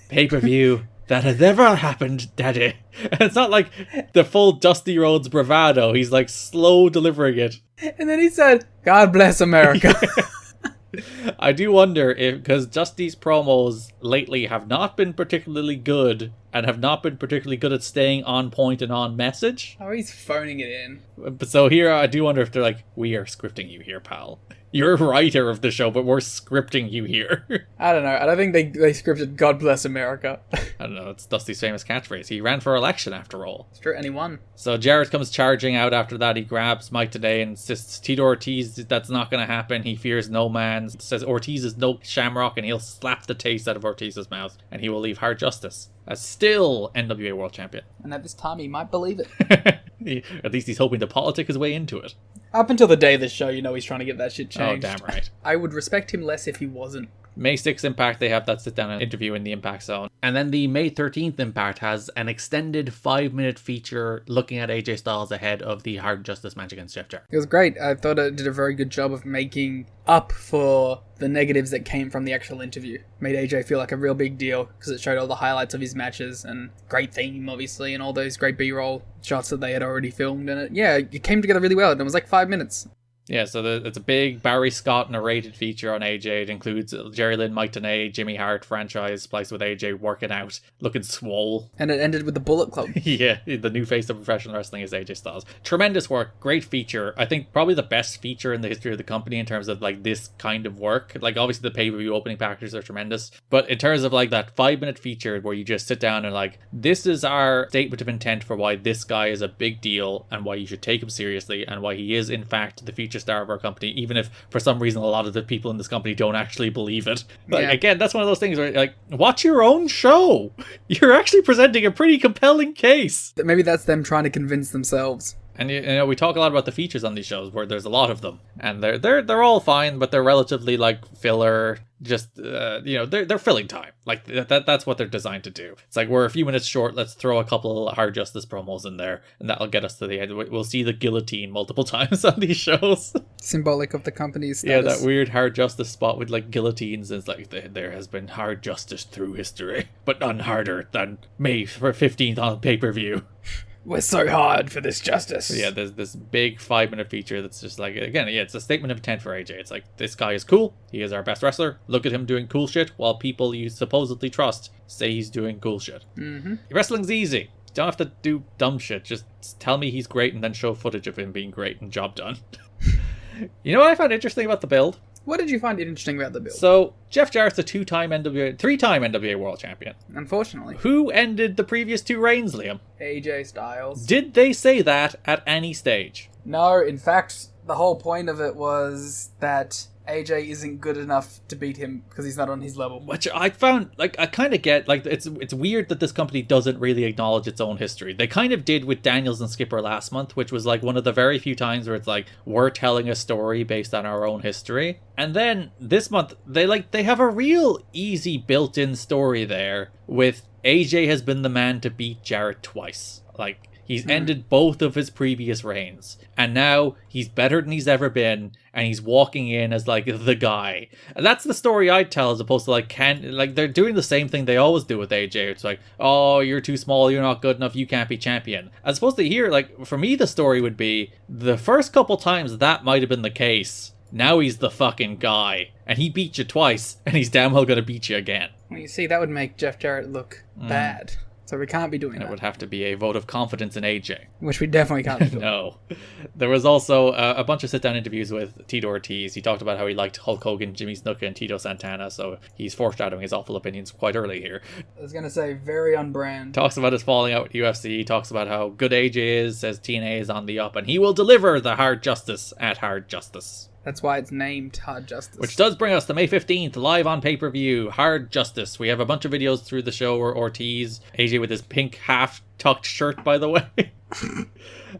[SPEAKER 5] pay-per-view that has ever happened, Daddy. And it's not like the full Dusty Rhodes bravado. He's like slow delivering it.
[SPEAKER 6] And then he said, God bless America.
[SPEAKER 5] I do wonder if, because Dusty's promos lately have not been particularly good and have not been particularly good at staying on point and on message.
[SPEAKER 6] Oh, he's phoning it in.
[SPEAKER 5] But so here, I do wonder if they're like, we are scripting you here, pal. You're a writer of the show, but we're scripting you here.
[SPEAKER 6] I don't know. I don't think they scripted God bless America.
[SPEAKER 5] I don't know. It's Dusty's famous catchphrase. He ran for election after all.
[SPEAKER 6] It's true, and he won.
[SPEAKER 5] So Jarrett comes charging out after that. He grabs Mike today and insists Tito Ortiz, that's not going to happen. He fears no man. Says Ortiz is no Shamrock, and he'll slap the taste out of Ortiz's mouth, and he will leave Hard Justice as still NWA World Champion.
[SPEAKER 6] And at this time, he might believe it.
[SPEAKER 5] At least he's hoping to politic his way into it.
[SPEAKER 6] Up until the day of the show, you know he's trying to get that shit changed.
[SPEAKER 5] Oh, damn right.
[SPEAKER 6] I would respect him less if he wasn't.
[SPEAKER 5] May 6th Impact, they have that sit-down interview in the Impact Zone. And then the May 13th Impact has an extended 5-minute feature looking at AJ Styles ahead of the Hard Justice match against Jeff Jarrett.
[SPEAKER 6] It was great. I thought it did a very good job of making up for the negatives that came from the actual interview. Made AJ feel like a real big deal because it showed all the highlights of his matches and great theme, obviously, and all those great B-roll shots that they had already filmed. And it came together really well. And it was like 5 minutes.
[SPEAKER 5] Yeah, so it's a big Barry Scott narrated feature on AJ. It includes Jerry Lynn, Mike Tenay, Jimmy Hart franchise spliced with AJ working out, looking swole.
[SPEAKER 6] And it ended with the Bullet Club.
[SPEAKER 5] Yeah, the new face of professional wrestling is AJ Styles. Tremendous work, great feature. I think probably the best feature in the history of the company in terms of like this kind of work. Like obviously the pay-per-view opening packages are tremendous, but in terms of like that 5-minute feature where you just sit down and like, this is our statement of intent for why this guy is a big deal and why you should take him seriously and why he is in fact the feature star of our company, even if for some reason a lot of the people in this company don't actually believe it. Like, again, that's one of those things where like, watch your own show. You're actually presenting a pretty compelling case.
[SPEAKER 6] Maybe that's them trying to convince themselves.
[SPEAKER 5] And you know, we talk a lot about the features on these shows where there's a lot of them, and they're all fine, but they're relatively like filler. Just they're filling time. Like that's what they're designed to do. It's like we're a few minutes short. Let's throw a couple of Hard Justice promos in there, and that'll get us to the end. We'll see the guillotine multiple times on these shows.
[SPEAKER 6] Symbolic of the company's status.
[SPEAKER 5] Yeah, that weird Hard Justice spot with like guillotines. It's like there has been hard justice through history, but none harder than May 15th on pay-per-view.
[SPEAKER 6] We're so hard for this justice.
[SPEAKER 5] So yeah, there's this big 5-minute feature that's just like, again, yeah, it's a statement of intent for AJ. It's like, this guy is cool. He is our best wrestler. Look at him doing cool shit while people you supposedly trust say he's doing cool shit. Mm-hmm. Wrestling's easy. You don't have to do dumb shit. Just tell me he's great and then show footage of him being great and job done. You know what I found interesting about the build?
[SPEAKER 6] What did you find interesting about the build?
[SPEAKER 5] So, Jeff Jarrett's a three-time NWA World Champion.
[SPEAKER 6] Unfortunately.
[SPEAKER 5] Who ended the previous 2 reigns, Liam?
[SPEAKER 6] AJ Styles.
[SPEAKER 5] Did they say that at any stage?
[SPEAKER 6] No, in fact, the whole point of it was that AJ isn't good enough to beat him because he's not on his level.
[SPEAKER 5] Which I found, like, I kind of get, like, it's weird that this company doesn't really acknowledge its own history. They kind of did with Daniels and Skipper last month, which was, like, one of the very few times where it's like, we're telling a story based on our own history. And then this month, they have a real easy built-in story there with AJ has been the man to beat Jarrett twice. Like, he's ended both of his previous reigns. And now he's better than he's ever been. And he's walking in as, like, the guy. And that's the story I'd tell, as opposed to, like, they're doing the same thing they always do with AJ. It's like, oh, you're too small, you're not good enough, you can't be champion. As opposed to here, like, for me, the story would be, the first couple times that might have been the case. Now he's the fucking guy. And he beat you twice, and he's damn well gonna beat you again.
[SPEAKER 6] Well, you see, that would make Jeff Jarrett look bad. So we can't be doing that.
[SPEAKER 5] It would have to be a vote of confidence in AJ.
[SPEAKER 6] Which we definitely can't be doing.
[SPEAKER 5] No. There was also a bunch of sit-down interviews with Tito Ortiz. He talked about how he liked Hulk Hogan, Jimmy Snuka, and Tito Santana, so he's foreshadowing his awful opinions quite early here.
[SPEAKER 6] I was going to say, very on brand.
[SPEAKER 5] Talks about his falling out with UFC. He talks about how good AJ is, says TNA is on the up, and he will deliver the hard justice at Hard Justice.
[SPEAKER 6] That's why it's named Hard Justice.
[SPEAKER 5] Which does bring us to May 15th, live on pay-per-view, Hard Justice. We have a bunch of videos through the show where Ortiz, AJ with his pink half-tucked shirt, by the way.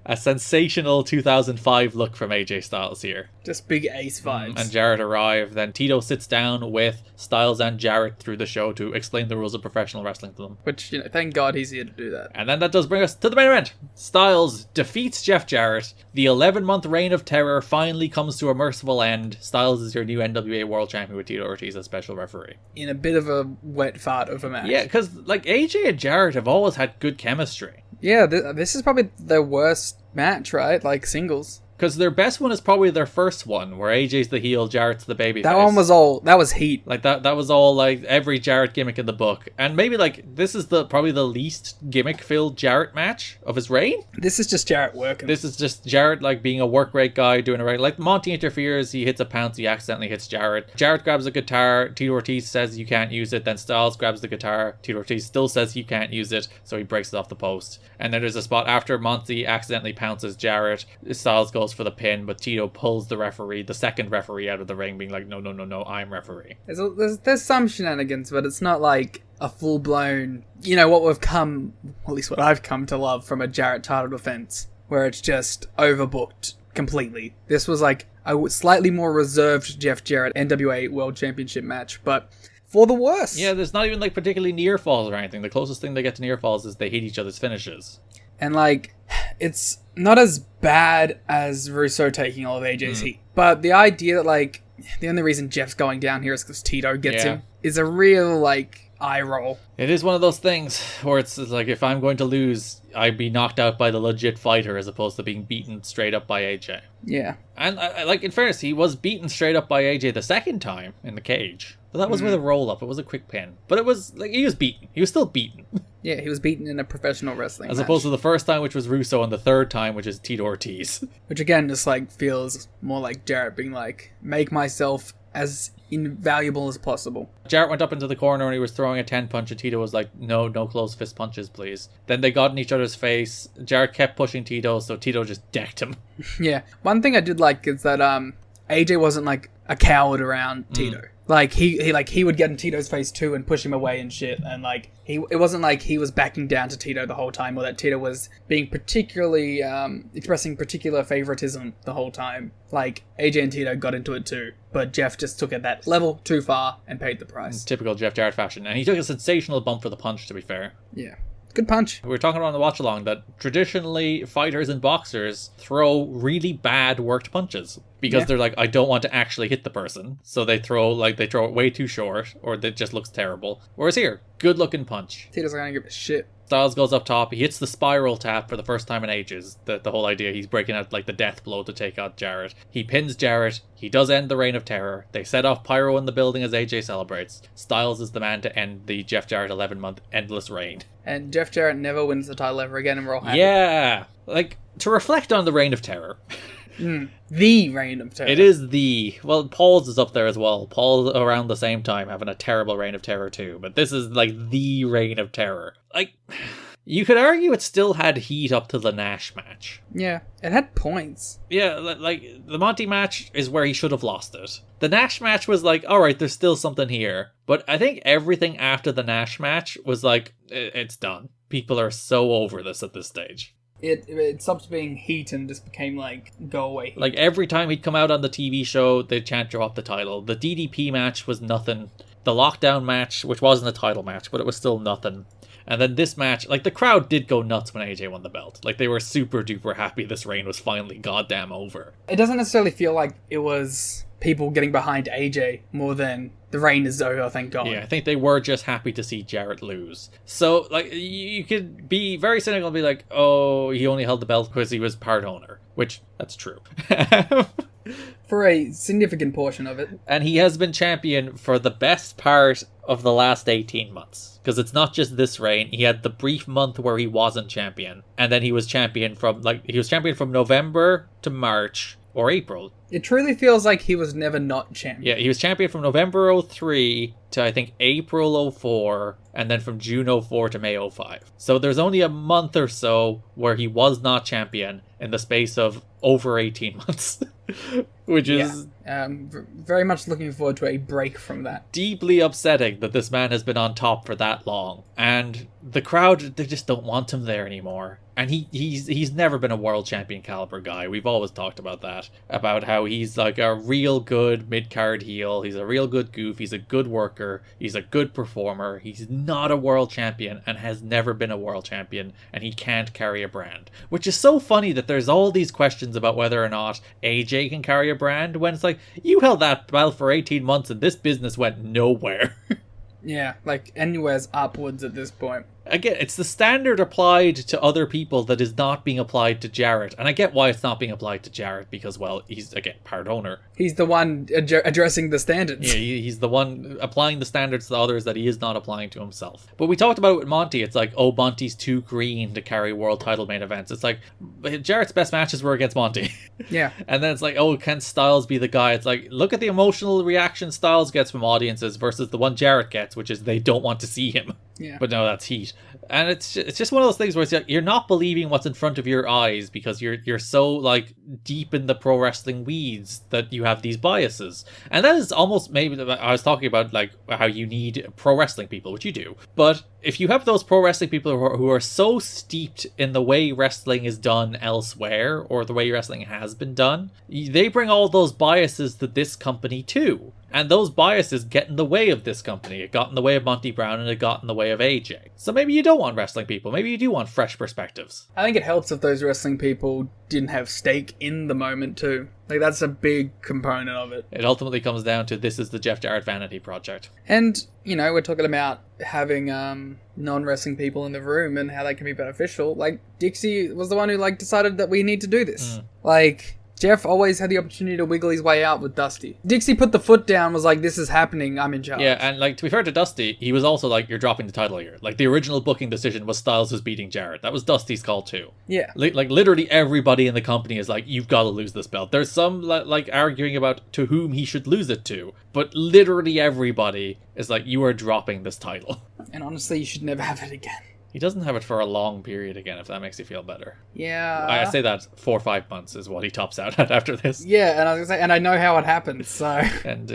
[SPEAKER 5] A sensational 2005 look from AJ Styles here.
[SPEAKER 6] Just big ace vibes.
[SPEAKER 5] And Jarrett arrived. Then Tito sits down with Styles and Jarrett through the show to explain the rules of professional wrestling to them.
[SPEAKER 6] Which, thank God he's here to do that.
[SPEAKER 5] And then that does bring us to the main event. Styles defeats Jeff Jarrett. The 11-month reign of terror finally comes to a merciful end. Styles is your new NWA World Champion with Tito Ortiz as special referee.
[SPEAKER 6] In a bit of a wet fart of a match.
[SPEAKER 5] Yeah, because like AJ and Jarrett have always had good chemistry.
[SPEAKER 6] Yeah, this is probably their worst match, right? Like, singles.
[SPEAKER 5] Because their best one is probably their first one, where AJ's the heel, Jarrett's the babyface.
[SPEAKER 6] That was heat.
[SPEAKER 5] Like, that was all, like, every Jarrett gimmick in the book. And maybe, like, this is probably the least gimmick-filled Jarrett match of his reign.
[SPEAKER 6] This is just Jarrett working.
[SPEAKER 5] This is just Jarrett, like, being a work rate guy, doing it right. Like, Monty interferes, he hits a pounce, he accidentally hits Jarrett. Jarrett grabs a guitar, Tito Ortiz says you can't use it, then Styles grabs the guitar, Tito Ortiz still says you can't use it, so he breaks it off the post. And then there's a spot after Monty accidentally pounces Jarrett, Styles goes for the pin, but Tito pulls the second referee out of the ring, being like, no, I'm referee.
[SPEAKER 6] There's some shenanigans, but it's not like a full-blown, at least what I've come to love from a Jarrett title defense, where it's just overbooked completely. This was like a slightly more reserved Jeff Jarrett NWA World Championship match, but for the worse.
[SPEAKER 5] Yeah, there's not even like particularly near falls or anything. The closest thing they get to near falls is they hit each other's finishes.
[SPEAKER 6] And like, it's not as bad as Russo taking all of AJ's heat. But the idea that like, the only reason Jeff's going down here is because Tito gets him is a real like eye roll.
[SPEAKER 5] It is one of those things where it's like, if I'm going to lose, I'd be knocked out by the legit fighter as opposed to being beaten straight up by AJ.
[SPEAKER 6] Yeah.
[SPEAKER 5] And like, in fairness, he was beaten straight up by AJ the second time in the cage. But that was with a roll-up. It was a quick pin. But it was, like, he was beaten. He was still beaten.
[SPEAKER 6] Yeah, he was beaten in a professional wrestling
[SPEAKER 5] As
[SPEAKER 6] match.
[SPEAKER 5] opposed to the first time, which was Russo, and the third time, which is Tito Ortiz.
[SPEAKER 6] Which, again, just, like, feels more like Jarrett being like, make myself as invaluable as possible.
[SPEAKER 5] Jarrett went up into the corner and he was throwing a 10-punch, and Tito was like, no closed fist punches, please. Then they got in each other's face. Jarrett kept pushing Tito, so Tito just decked him.
[SPEAKER 6] Yeah. One thing I did like is that AJ wasn't, like, a coward around Tito. Like, he would get in Tito's face too and push him away and shit, and like, it wasn't like he was backing down to Tito the whole time, or that Tito was being particularly, expressing particular favoritism the whole time. Like, AJ and Tito got into it too, but Jeff just took it that level too far and paid the price.
[SPEAKER 5] Typical Jeff Jarrett fashion, and he took a sensational bump for the punch, to be fair.
[SPEAKER 6] Yeah. Good punch.
[SPEAKER 5] We were talking about on the watch along that traditionally fighters and boxers throw really bad worked punches because they're like, I don't want to actually hit the person. So they throw it way too short, or it just looks terrible. Whereas here, good looking punch.
[SPEAKER 6] Tito's not gonna give a shit.
[SPEAKER 5] Styles goes up top. He hits the spiral tap for the first time in ages. The whole idea, he's breaking out like the death blow to take out Jarrett. He pins Jarrett. He does end the reign of terror. They set off pyro in the building as AJ celebrates. Styles is the man to end the Jeff Jarrett 11-month endless reign.
[SPEAKER 6] And Jeff Jarrett never wins the title ever again, and we're all happy.
[SPEAKER 5] Yeah. Like, to reflect on the reign of terror,
[SPEAKER 6] The Reign of Terror.
[SPEAKER 5] It is the... Well, Paul's is up there as well. Paul's around the same time having a terrible Reign of Terror too. But this is like the Reign of Terror. Like, you could argue it still had heat up to the Nash match.
[SPEAKER 6] Yeah, it had points.
[SPEAKER 5] Yeah, like, the Monty match is where he should have lost it. The Nash match was like, alright, there's still something here. But I think everything after the Nash match was like, it's done. People are so over this at this stage.
[SPEAKER 6] It stopped being heat and just became like, go away heat.
[SPEAKER 5] Like, every time he'd come out on the TV show, they'd chant drop the title. The DDP match was nothing. The Lockdown match, which wasn't a title match, but it was still nothing. And then this match, like, the crowd did go nuts when AJ won the belt. Like, they were super duper happy this reign was finally goddamn over.
[SPEAKER 6] It doesn't necessarily feel like it was people getting behind AJ more than the reign is over, thank God.
[SPEAKER 5] Yeah, I think they were just happy to see Jarrett lose. So, like, you could be very cynical and be like, oh, he only held the belt because he was part owner. Which, that's true.
[SPEAKER 6] For a significant portion of it.
[SPEAKER 5] And he has been champion for the best part of the last 18 months. Because it's not just this reign. He had the brief month where he wasn't champion. And then he was champion from November to March or April.
[SPEAKER 6] It truly feels like he was never not champion.
[SPEAKER 5] Yeah, he was champion from November 03 to, I think, April 04, and then from June 04 to May 05. So there's only a month or so where he was not champion in the space of over 18 months. Which is...
[SPEAKER 6] very much looking forward to a break from that.
[SPEAKER 5] Deeply upsetting that this man has been on top for that long. And the crowd, they just don't want him there anymore. And he's never been a world champion caliber guy. We've always talked about that. About how he's like a real good mid-card heel. He's a real good goof. He's a good worker. He's a good performer. He's not a world champion and has never been a world champion. And he can't carry a brand. Which is so funny that there's all these questions about whether or not AJ can carry a brand. When it's like, you held that belt for 18 months and this business went nowhere.
[SPEAKER 6] Yeah, like anywhere's upwards at this point.
[SPEAKER 5] Again, it's the standard applied to other people that is not being applied to Jarrett. And I get why it's not being applied to Jarrett because, well, he's, again, part owner.
[SPEAKER 6] He's the one addressing the standards.
[SPEAKER 5] Yeah, he's the one applying the standards to others that he is not applying to himself. But we talked about it with Monty. It's like, oh, Monty's too green to carry world title main events. It's like, Jarrett's best matches were against Monty.
[SPEAKER 6] Yeah.
[SPEAKER 5] And then it's like, oh, can Styles be the guy? It's like, look at the emotional reaction Styles gets from audiences versus the one Jarrett gets, which is they don't want to see him.
[SPEAKER 6] Yeah.
[SPEAKER 5] But no, that's heat. And it's just one of those things where it's like, you're not believing what's in front of your eyes because you're so like deep in the pro wrestling weeds that you have these biases. And that is almost maybe, I was talking about like how you need pro wrestling people, which you do. But if you have those pro wrestling people who are so steeped in the way wrestling is done elsewhere or the way wrestling has been done, they bring all those biases to this company too. And those biases get in the way of this company. It got in the way of Monty Brown and it got in the way of AJ. So maybe you don't want wrestling people. Maybe you do want fresh perspectives.
[SPEAKER 6] I think it helps if those wrestling people didn't have stake in the moment too. Like, that's a big component of it.
[SPEAKER 5] It ultimately comes down to this is the Jeff Jarrett vanity project.
[SPEAKER 6] And, you know, we're talking about having non-wrestling people in the room and how they can be beneficial. Like, Dixie was the one who, like, decided that we need to do this. Like... Jeff always had the opportunity to wiggle his way out with Dusty. Dixie put the foot down, was like, this is happening, I'm in charge.
[SPEAKER 5] Yeah, and like, to be fair to Dusty, he was also like, you're dropping the title here. Like, the original booking decision was Styles was beating Jarrett. That was Dusty's call too.
[SPEAKER 6] Yeah.
[SPEAKER 5] Like literally everybody in the company is like, you've got to lose this belt. There's some like arguing about to whom he should lose it to. But literally everybody is like, you are dropping this title.
[SPEAKER 6] And honestly, you should never have it again.
[SPEAKER 5] He doesn't have it for a long period again, if that makes you feel better.
[SPEAKER 6] Yeah.
[SPEAKER 5] I say that 4 or 5 months is what he tops out at after this.
[SPEAKER 6] Yeah, and I was gonna say, and I know how it happens, so...
[SPEAKER 5] And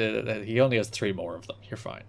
[SPEAKER 5] he only has 3 more of them. You're fine.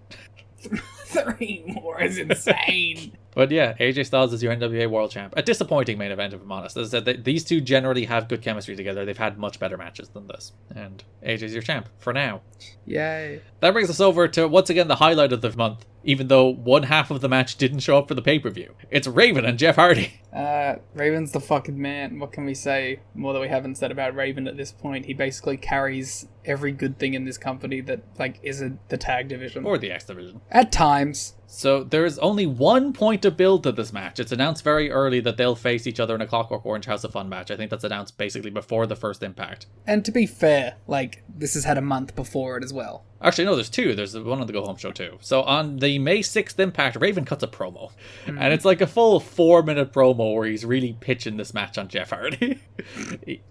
[SPEAKER 6] 3 more is insane.
[SPEAKER 5] But yeah, AJ Styles is your NWA World Champ. A disappointing main event, if I'm honest. As I said, these two generally have good chemistry together. They've had much better matches than this. And AJ's your champ, for now.
[SPEAKER 6] Yay.
[SPEAKER 5] That brings us over to, once again, the highlight of the month. Even though one half of the match didn't show up for the pay-per-view. It's Raven and Jeff Hardy.
[SPEAKER 6] Raven's the fucking man. What can we say more that we haven't said about Raven at this point? He basically carries every good thing in this company that, like, isn't the tag division.
[SPEAKER 5] Or the X division.
[SPEAKER 6] At times.
[SPEAKER 5] So there is only one point to build to this match. It's announced very early that they'll face each other in a Clockwork Orange House of Fun match. I think that's announced basically before the first Impact.
[SPEAKER 6] And to be fair, like, this has had a month before it as well.
[SPEAKER 5] Actually, no, there's two. There's one on the Go Home show too. So on the May 6th Impact, Raven cuts a promo. And it's like a full 4-minute promo where he's really pitching this match on Jeff Hardy.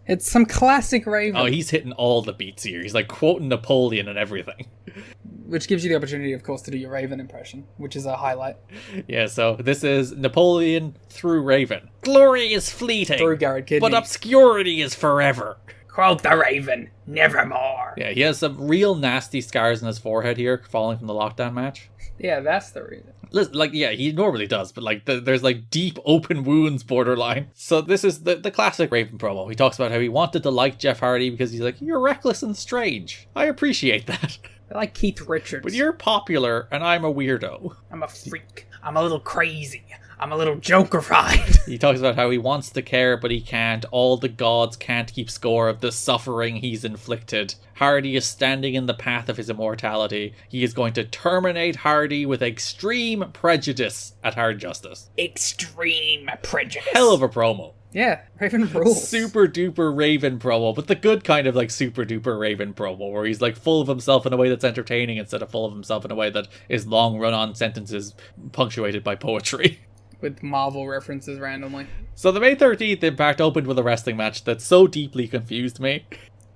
[SPEAKER 6] It's some classic Raven.
[SPEAKER 5] Oh, he's hitting all the beats here. He's like quoting Napoleon and everything.
[SPEAKER 6] Which gives you the opportunity, of course, to do your Raven impression, which is a highlight.
[SPEAKER 5] Yeah, so this is Napoleon through Raven. Glory is fleeting.
[SPEAKER 6] Through Garrett Kidney.
[SPEAKER 5] But obscurity is forever.
[SPEAKER 6] Quote the Raven, nevermore.
[SPEAKER 5] Yeah, he has some real nasty scars on his forehead here, falling from the lockdown match.
[SPEAKER 6] Yeah, that's the reason.
[SPEAKER 5] Listen, like, yeah, he normally does, but like, there's like deep open wounds borderline. So this is the classic Raven promo. He talks about how he wanted to like Jeff Hardy because he's like, you're reckless and strange. I appreciate that.
[SPEAKER 6] I like Keith Richards.
[SPEAKER 5] But you're popular and I'm a weirdo.
[SPEAKER 6] I'm a freak. I'm a little crazy. I'm a little Jokerified.
[SPEAKER 5] He talks about how he wants to care, but he can't. All the gods can't keep score of the suffering he's inflicted. Hardy is standing in the path of his immortality. He is going to terminate Hardy with extreme prejudice at Hard Justice.
[SPEAKER 6] Extreme prejudice.
[SPEAKER 5] Hell of a promo.
[SPEAKER 6] Yeah, Raven rules.
[SPEAKER 5] Super duper Raven promo, but the good kind of like super duper Raven promo, where he's like full of himself in a way that's entertaining instead of full of himself in a way that is long run-on sentences punctuated by poetry.
[SPEAKER 6] With Marvel references randomly.
[SPEAKER 5] So the May 13th Impact opened with a wrestling match that so deeply confused me.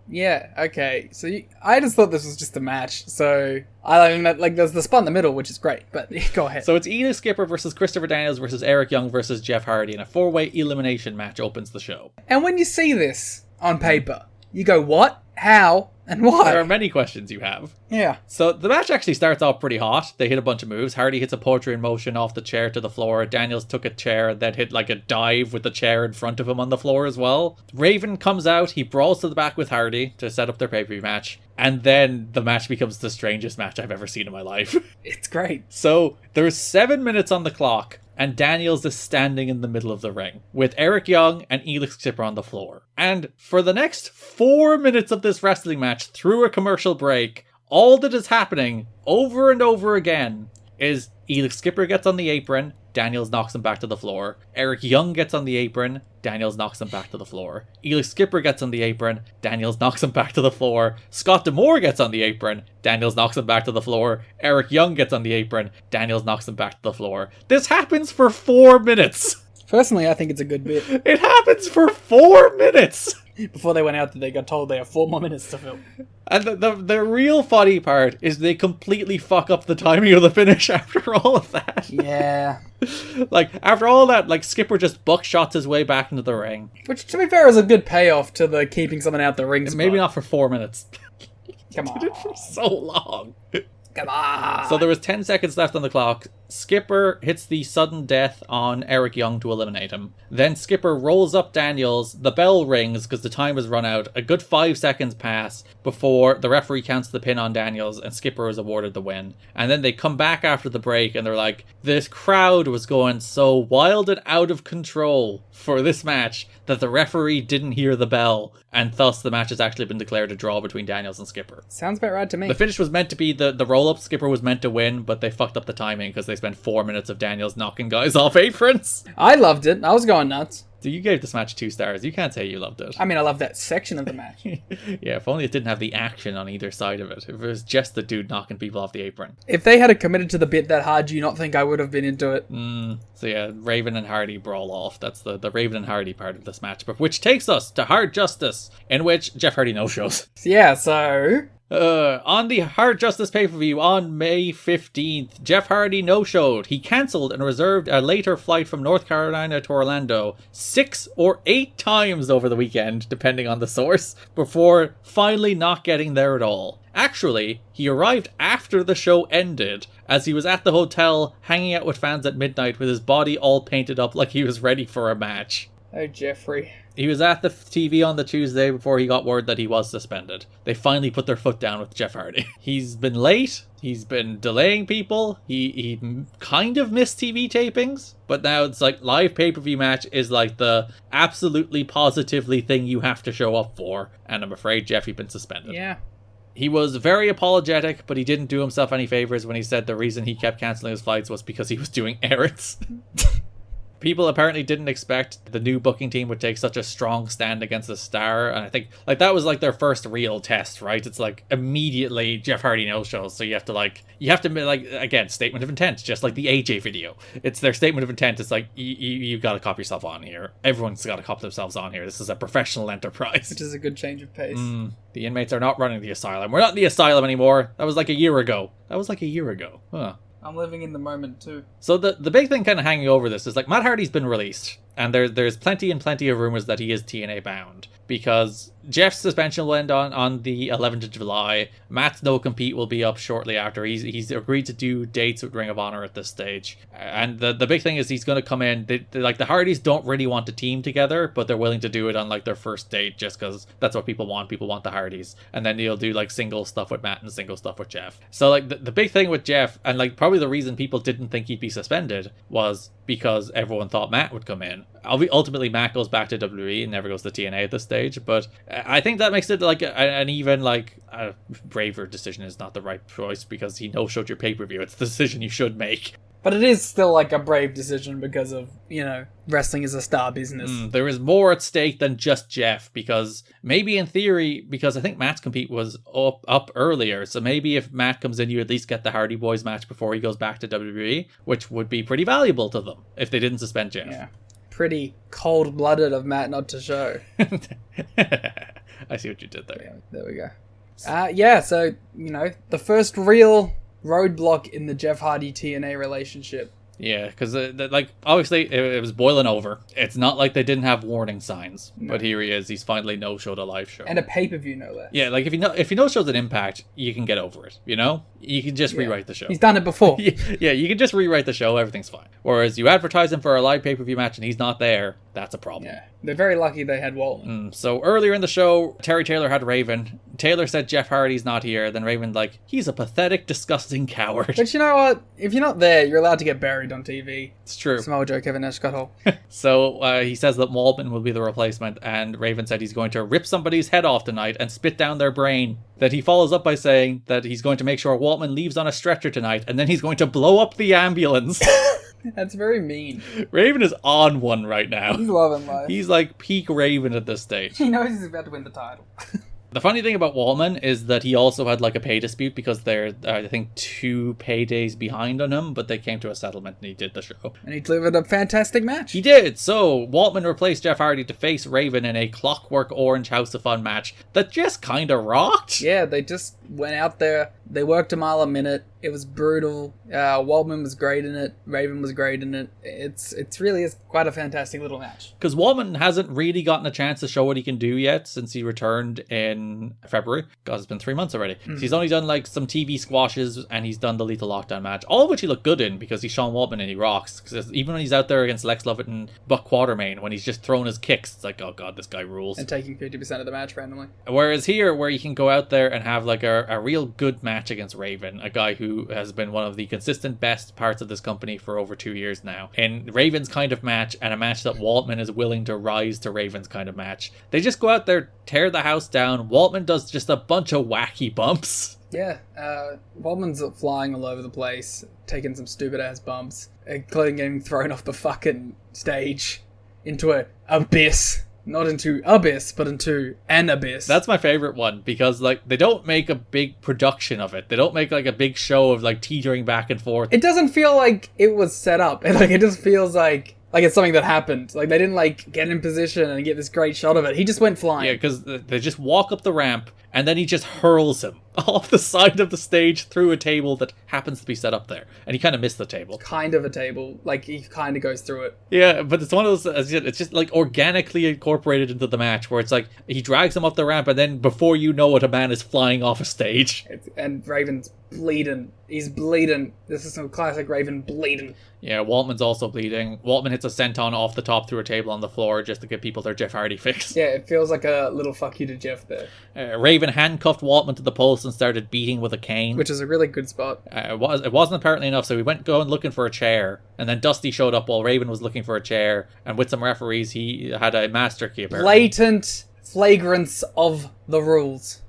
[SPEAKER 6] Yeah, okay. So I just thought this was just a match. So I mean, that, like, there's the spot in the middle, which is great. But go ahead.
[SPEAKER 5] So it's Elix Skipper versus Christopher Daniels versus Eric Young versus Jeff Hardy, and a 4-way elimination match opens the show.
[SPEAKER 6] And when you see this on paper, you go, what? How? And why?
[SPEAKER 5] There are many questions you have.
[SPEAKER 6] Yeah.
[SPEAKER 5] So the match actually starts off pretty hot. They hit a bunch of moves. Hardy hits a poetry in motion off the chair to the floor. Daniels took a chair and then hit like a dive with the chair in front of him on the floor as well. Raven comes out. He brawls to the back with Hardy to set up their pay-per-view match. And then the match becomes the strangest match I've ever seen in my life.
[SPEAKER 6] It's great.
[SPEAKER 5] So there's 7 minutes on the clock. And Daniels is standing in the middle of the ring with Eric Young and Elix Skipper on the floor. And for the next 4 minutes of this wrestling match through a commercial break, all that is happening over and over again is Elix Skipper gets on the apron, Daniels knocks him back to the floor. Eric Young gets on the apron, Daniels knocks him back to the floor. Elix Skipper gets on the apron, Daniels knocks him back to the floor. Scott D'Amore gets on the apron, Daniels knocks him back to the floor. Eric Young gets on the apron, Daniels knocks him back to the floor. This happens for 4 minutes.
[SPEAKER 6] Personally, I think it's a good bit.
[SPEAKER 5] It happens for 4 minutes.
[SPEAKER 6] Before they went out, they got told they have 4 more minutes to film.
[SPEAKER 5] And the real funny part is they completely fuck up the timing of the finish after all of that.
[SPEAKER 6] Yeah.
[SPEAKER 5] Like, after all that, like, Skipper just buckshots his way back into the ring.
[SPEAKER 6] Which, to be fair, is a good payoff to the keeping someone out the ring spot.
[SPEAKER 5] Maybe not for 4 minutes.
[SPEAKER 6] Come on.
[SPEAKER 5] Did it for so long.
[SPEAKER 6] Come on.
[SPEAKER 5] So there was 10 seconds left on the clock. Skipper hits the sudden death on Eric Young to eliminate him. Then Skipper rolls up Daniels. The bell rings because the time has run out. A good 5 seconds pass before the referee counts the pin on Daniels and Skipper is awarded the win. And then they come back after the break and they're like, this crowd was going so wild and out of control for this match that the referee didn't hear the bell, and thus the match has actually been declared a draw between Daniels and Skipper.
[SPEAKER 6] Sounds about right to me.
[SPEAKER 5] The finish was meant to be the roll-up. Skipper was meant to win, but they fucked up the timing because they spent 4 minutes of Daniels knocking guys off aprons.
[SPEAKER 6] I loved it. I was going nuts.
[SPEAKER 5] So you gave this match 2 stars. You can't say you loved it.
[SPEAKER 6] I mean, I loved that section of the match.
[SPEAKER 5] Yeah, if only it didn't have the action on either side of it. If it was just the dude knocking people off the apron.
[SPEAKER 6] If they had committed to the bit that hard, do you not think I would have been into it?
[SPEAKER 5] So yeah, Raven and Hardy brawl off. That's the Raven and Hardy part of this match. But which takes us to Hard Justice, in which Jeff Hardy no-shows.
[SPEAKER 6] Yeah, so...
[SPEAKER 5] on the Hard Justice pay-per-view on May 15th, Jeff Hardy no-showed. He cancelled and reserved a later flight from North Carolina to Orlando 6 or 8 times over the weekend, depending on the source, before finally not getting there at all. Actually, he arrived after the show ended, as he was at the hotel hanging out with fans at midnight with his body all painted up like he was ready for a match.
[SPEAKER 6] Oh, Jeffrey.
[SPEAKER 5] He was at the TV on the Tuesday before he got word that he was suspended. They finally put their foot down with Jeff Hardy. He's been late. He's been delaying people. He kind of missed TV tapings. But now it's like live pay-per-view match is like the absolutely positively thing you have to show up for. And I'm afraid Jeff, you've been suspended.
[SPEAKER 6] Yeah.
[SPEAKER 5] He was very apologetic, but he didn't do himself any favors when he said the reason he kept cancelling his flights was because he was doing errands. people apparently didn't expect the new booking team would take such a strong stand against the Star, and I think like that was like their first real test, right? It's like immediately Jeff Hardy no-shows, so you have to like again, statement of intent, just like the AJ video. It's their statement of intent. It's like you got to cop yourself on here. Everyone's got to cop themselves on here. This is a professional enterprise.
[SPEAKER 6] Which is a good change of pace.
[SPEAKER 5] The inmates are not running the asylum. We're not in the asylum anymore. That was like a year ago. Huh.
[SPEAKER 6] I'm living in the moment too.
[SPEAKER 5] So the big thing kind of hanging over this is like Matt Hardy's been released, and there's plenty of rumors that he is TNA bound, because Jeff's suspension will end on the 11th of July. Matt's no compete will be up shortly after. He's agreed to do dates with Ring of Honor at this stage, and the big thing is he's going to come in. Like the Hardys don't really want to team together, but they're willing to do it on like their first date just because that's what people want. People want the Hardys, and then he'll do like single stuff with Matt and single stuff with Jeff. So like the big thing with Jeff, and like probably the reason people didn't think he'd be suspended, was because everyone thought Matt would come in. Ultimately, Matt goes back to WWE and never goes to TNA at this stage, but I think that makes it like an even like a braver decision is not the right choice, because he no-showed your pay-per-view. It's the decision you should make.
[SPEAKER 6] But it is still like a brave decision because of, wrestling is a star business.
[SPEAKER 5] There is more at stake than just Jeff, because maybe in theory, because I think Matt's compete was up earlier, so maybe if Matt comes in, you at least get the Hardy Boys match before he goes back to WWE, which would be pretty valuable to them if they didn't suspend Jeff.
[SPEAKER 6] Yeah. Pretty cold-blooded of Matt not to show.
[SPEAKER 5] I see what you did there.
[SPEAKER 6] Yeah, there we go. So, the first real roadblock in the Jeff Hardy TNA relationship.
[SPEAKER 5] Yeah, because obviously it was boiling over. It's not like they didn't have warning signs, but here he is. He's finally no-showed a live show
[SPEAKER 6] and a pay-per-view, no less.
[SPEAKER 5] Yeah, like if he no-shows an Impact, you can get over it. You can just rewrite the show.
[SPEAKER 6] He's done it before.
[SPEAKER 5] Yeah, you can just rewrite the show. Everything's fine. Whereas you advertise him for a live pay-per-view match and he's not there, that's a problem.
[SPEAKER 6] Yeah, they're very lucky they had Waltman.
[SPEAKER 5] So earlier in the show, Terry Taylor had Raven. Taylor said Jeff Hardy's not here. Then Raven he's a pathetic, disgusting coward.
[SPEAKER 6] But you know what? If you're not there, you're allowed to get buried on TV.
[SPEAKER 5] It's true.
[SPEAKER 6] Samoa Joe, Kevin Nash, Scott Hall.
[SPEAKER 5] So he says that Waltman will be the replacement, and Raven said he's going to rip somebody's head off tonight and spit down their brain. That he follows up by saying that he's going to make sure Waltman leaves on a stretcher tonight, and then he's going to blow up the ambulance.
[SPEAKER 6] That's very mean.
[SPEAKER 5] Raven is on one right now.
[SPEAKER 6] He's loving life.
[SPEAKER 5] He's like peak Raven at this stage.
[SPEAKER 6] He knows he's about to win the title.
[SPEAKER 5] The funny thing about Waltman is that he also had like a pay dispute, because they're, I think, 2 paydays behind on him, but they came to a settlement and he did the show.
[SPEAKER 6] And he delivered a fantastic match.
[SPEAKER 5] He did! So, Waltman replaced Jeff Hardy to face Raven in a Clockwork Orange House of Fun match that just kind of rocked.
[SPEAKER 6] Yeah, they just went out there, they worked a mile a minute, it was brutal, Waltman was great in it, Raven was great in it, it's really is quite a fantastic little match.
[SPEAKER 5] Because Waltman hasn't really gotten a chance to show what he can do yet since he returned in February. God, it's been 3 months already. So he's only done like some TV squashes, and he's done the Lethal Lockdown match, all of which he looked good in, because he's Sean Waltman and he rocks. Because even when he's out there against Lex Lovett and Buck Quatermain, when he's just throwing his kicks, it's like, oh god, this guy rules.
[SPEAKER 6] And taking 50% of the match randomly.
[SPEAKER 5] Whereas here, where you can go out there and have like a real good match against Raven, a guy who has been one of the consistent best parts of this company for over 2 years now, in Raven's kind of match, and a match that Waltman is willing to rise to Raven's kind of match, they just go out there, tear the house down. Waltman does just a bunch of wacky bumps.
[SPEAKER 6] Yeah, Waltman's flying all over the place, taking some stupid ass bumps, including getting thrown off the fucking stage into an abyss. Not into abyss, but into an abyss.
[SPEAKER 5] That's my favorite one, because like they don't make a big production of it. They don't make like a big show of like teetering back and forth.
[SPEAKER 6] It doesn't feel like it was set up. It just feels like it's something that happened. Like they didn't like get in position and get this great shot of it. He just went flying.
[SPEAKER 5] Yeah, because they just walk up the ramp and then he just hurls him off the side of the stage through a table that happens to be set up there. And he kind of missed the table.
[SPEAKER 6] Kind of a table. Like, he kind of goes through it.
[SPEAKER 5] Yeah, but it's one of those, as you said, it's just like organically incorporated into the match, where it's like he drags him up the ramp and then before you know it, a man is flying off a stage.
[SPEAKER 6] And Raven's bleeding. He's bleeding. This is some classic Raven bleeding.
[SPEAKER 5] Yeah, Waltman's also bleeding. Waltman hits a senton off the top through a table on the floor just to give people their Jeff Hardy fix.
[SPEAKER 6] Yeah, it feels like a little fuck you to Jeff there.
[SPEAKER 5] Raven handcuffed Waltman to the post and started beating with a cane.
[SPEAKER 6] Which is a really good spot.
[SPEAKER 5] It wasn't apparently enough, so we went going looking for a chair. And then Dusty showed up while Raven was looking for a chair. And with some referees, he had a master key apparently.
[SPEAKER 6] Blatant flagrance of the rules.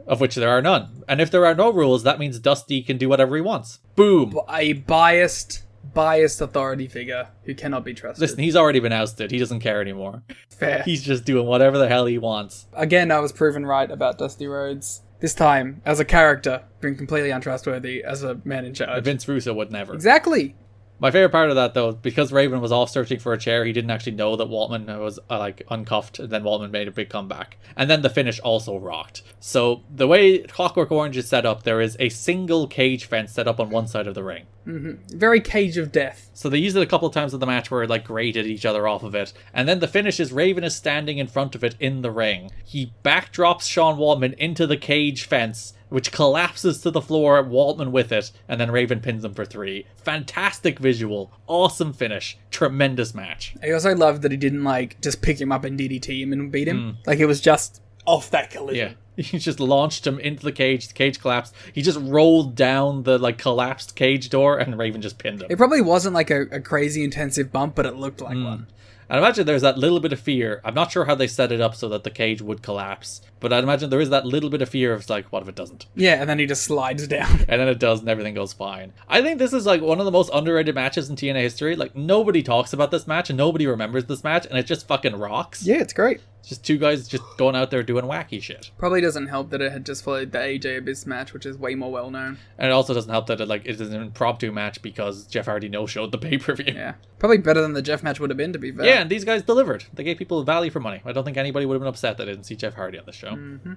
[SPEAKER 5] Of which there are none. And if there are no rules, that means Dusty can do whatever he wants. Boom!
[SPEAKER 6] A biased biased authority figure who cannot be trusted.
[SPEAKER 5] Listen, he's already been ousted. He doesn't care anymore.
[SPEAKER 6] Fair.
[SPEAKER 5] He's just doing whatever the hell he wants.
[SPEAKER 6] Again, I was proven right about Dusty Rhodes. This time, as a character, being completely untrustworthy as a man in charge.
[SPEAKER 5] Vince Russo would never.
[SPEAKER 6] Exactly.
[SPEAKER 5] My favorite part of that, though, because Raven was off searching for a chair, he didn't actually know that Waltman was, uncuffed, and then Waltman made a big comeback. And then the finish also rocked. So, the way Clockwork Orange is set up, there is a single cage fence set up on one side of the ring.
[SPEAKER 6] Mm-hmm. Very Cage of Death.
[SPEAKER 5] So they used it a couple of times in the match where it, grated each other off of it. And then the finish is Raven is standing in front of it in the ring. He backdrops Sean Waltman into the cage fence, which collapses to the floor, Waltman with it, and then Raven pins him for 3. Fantastic visual, awesome finish, tremendous match.
[SPEAKER 6] I also love that he didn't, just pick him up and DDT him and beat him. It was just off that collision.
[SPEAKER 5] Yeah. He just launched him into the cage collapsed. He just rolled down the, collapsed cage door, and Raven just pinned him.
[SPEAKER 6] It probably wasn't, a crazy intensive bump, but it looked like one.
[SPEAKER 5] I'd imagine there's that little bit of fear. I'm not sure how they set it up so that the cage would collapse, but I'd imagine there is that little bit of fear of, what if it doesn't?
[SPEAKER 6] Yeah, and then he just slides down.
[SPEAKER 5] And then it does, and everything goes fine. I think this is, one of the most underrated matches in TNA history. Nobody talks about this match, and nobody remembers this match, and it just fucking rocks.
[SPEAKER 6] Yeah, it's great.
[SPEAKER 5] It's just two guys just going out there doing wacky shit.
[SPEAKER 6] Probably doesn't help that it had just followed the AJ Abyss match, which is way more well known.
[SPEAKER 5] And it also doesn't help that it is an impromptu match because Jeff Hardy no-showed the pay-per-view.
[SPEAKER 6] Yeah. Probably better than the Jeff match would have been, to be fair.
[SPEAKER 5] Yeah, and these guys delivered. They gave people value for money. I don't think anybody would have been upset that they didn't see Jeff Hardy on the show.
[SPEAKER 6] Mm-hmm.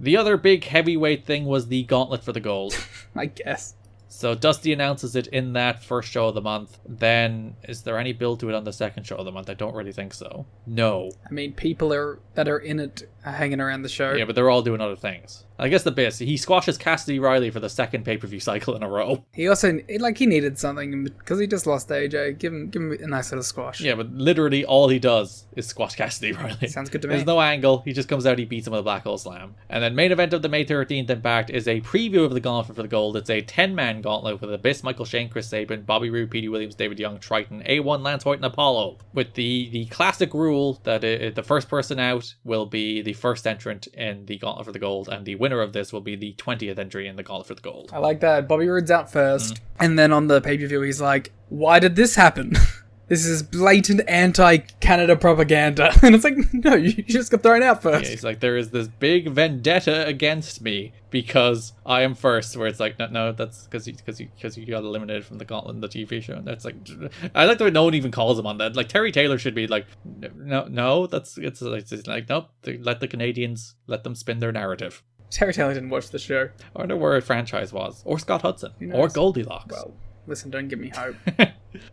[SPEAKER 5] The other big heavyweight thing was the Gauntlet for the Gold.
[SPEAKER 6] I guess.
[SPEAKER 5] So Dusty announces it in that first show of the month. Then, is there any build to it on the second show of the month? I don't really think so. No.
[SPEAKER 6] I mean, people that are in it are hanging around the show.
[SPEAKER 5] Yeah, but they're all doing other things. I guess the best, he squashes Cassidy Riley for the second pay-per-view cycle in a row.
[SPEAKER 6] He also, he needed something, because he just lost AJ. Give him a nice little squash.
[SPEAKER 5] Yeah, but literally all he does is squash Cassidy Riley.
[SPEAKER 6] Sounds good to me.
[SPEAKER 5] There's no angle. He just comes out, he beats him with a Black Hole Slam. And then main event of the May 13th Impact is a preview of the Gauntlet for the Gold. It's a 10-man gauntlet with Abyss, Michael Shane, Chris Sabin, Bobby Roode, Petey Williams, David Young, Triton, A1, Lance Hoyt, and Apollo. With the classic rule that the first person out will be the first entrant in the Gauntlet for the Gold, and the winner of this will be the 20th entry in the Gauntlet for the Gold.
[SPEAKER 6] I like that. Bobby Roode's out first, and then on the pay-per-view he's like, why did this happen? This is blatant anti-Canada propaganda. And it's like, no, you just got thrown out first.
[SPEAKER 5] Yeah, he's like, there is this big vendetta against me because I am first. Where it's like, no, that's because you got eliminated from the Gauntlet in the TV show. And that's like, I like the way no one even calls him on that. Like Terry Taylor should be like, no, it's like nope. Let the Canadians let them spin their narrative.
[SPEAKER 6] Terry Taylor didn't watch the show.
[SPEAKER 5] I wonder where a franchise was, or Scott Hudson, or Goldilocks.
[SPEAKER 6] Well, listen, don't give me hope.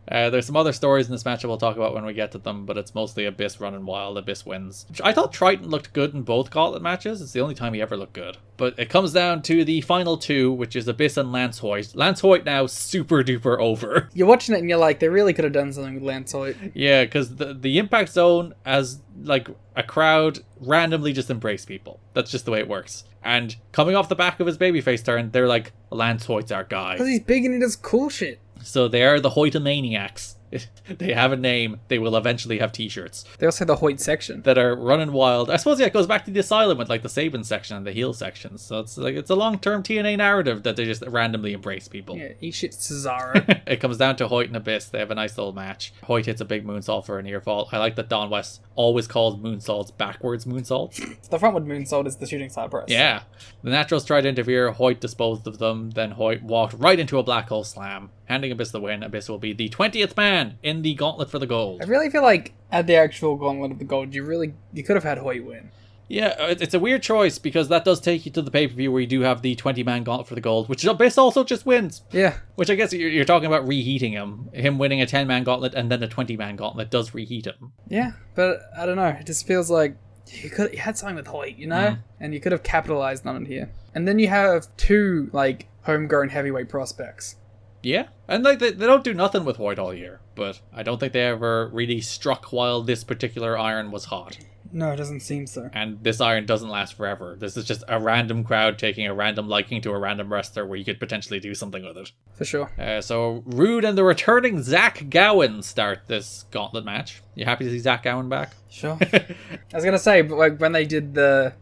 [SPEAKER 5] There's some other stories in this match that we'll talk about when we get to them, but it's mostly Abyss running wild. Abyss wins. I thought Triton looked good in both Gauntlet matches. It's the only time he ever looked good. But it comes down to the final two, which is Abyss and Lance Hoyt. Lance Hoyt now super duper over.
[SPEAKER 6] You're watching it and you're like, they really could have done something with Lance Hoyt.
[SPEAKER 5] Yeah, because the Impact Zone, as a crowd, randomly just embrace people. That's just the way it works. And coming off the back of his babyface turn, they're like, Lance Hoyt's our guy.
[SPEAKER 6] Because he's big and he does cool shit.
[SPEAKER 5] So they are the Hoytomaniacs. They have a name. They will eventually have t-shirts.
[SPEAKER 6] They also have the Hoyt section.
[SPEAKER 5] That are running wild. I suppose, it goes back to the Asylum with the Sabin section and the heel sections. So it's a long-term TNA narrative that they just randomly embrace people.
[SPEAKER 6] Yeah, eat shit Cesaro.
[SPEAKER 5] It comes down to Hoyt and Abyss. They have a nice little match. Hoyt hits a big moonsault for a near fall. I like that Don West always calls moonsaults backwards moonsaults.
[SPEAKER 6] The frontward moonsault is the shooting star press.
[SPEAKER 5] Yeah. The Naturals tried to interfere. Hoyt disposed of them. Then Hoyt walked right into a Black Hole Slam, handing Abyss the win. Abyss will be the 20th man in the Gauntlet for the Gold.
[SPEAKER 6] I really feel like at the actual Gauntlet of the Gold, you could have had Hoyt win.
[SPEAKER 5] Yeah, it's a weird choice because that does take you to the pay-per-view where you do have the 20-man Gauntlet for the Gold, which Abyss also just wins.
[SPEAKER 6] Yeah.
[SPEAKER 5] Which I guess you're talking about reheating him. Him winning a 10-man Gauntlet and then a 20-man Gauntlet does reheat him.
[SPEAKER 6] Yeah, but I don't know. It just feels like you had something with Hoyt, and you could have capitalized on it here. And then you have two homegrown heavyweight prospects.
[SPEAKER 5] Yeah, and they don't do nothing with Hoyt all year, but I don't think they ever really struck while this particular iron was hot.
[SPEAKER 6] No, it doesn't seem so.
[SPEAKER 5] And this iron doesn't last forever. This is just a random crowd taking a random liking to a random wrestler where you could potentially do something with it.
[SPEAKER 6] For sure.
[SPEAKER 5] So Rude and the returning Zach Gowen start this Gauntlet match. You happy to see Zach Gowen back?
[SPEAKER 6] Sure. I was gonna say, but when they did the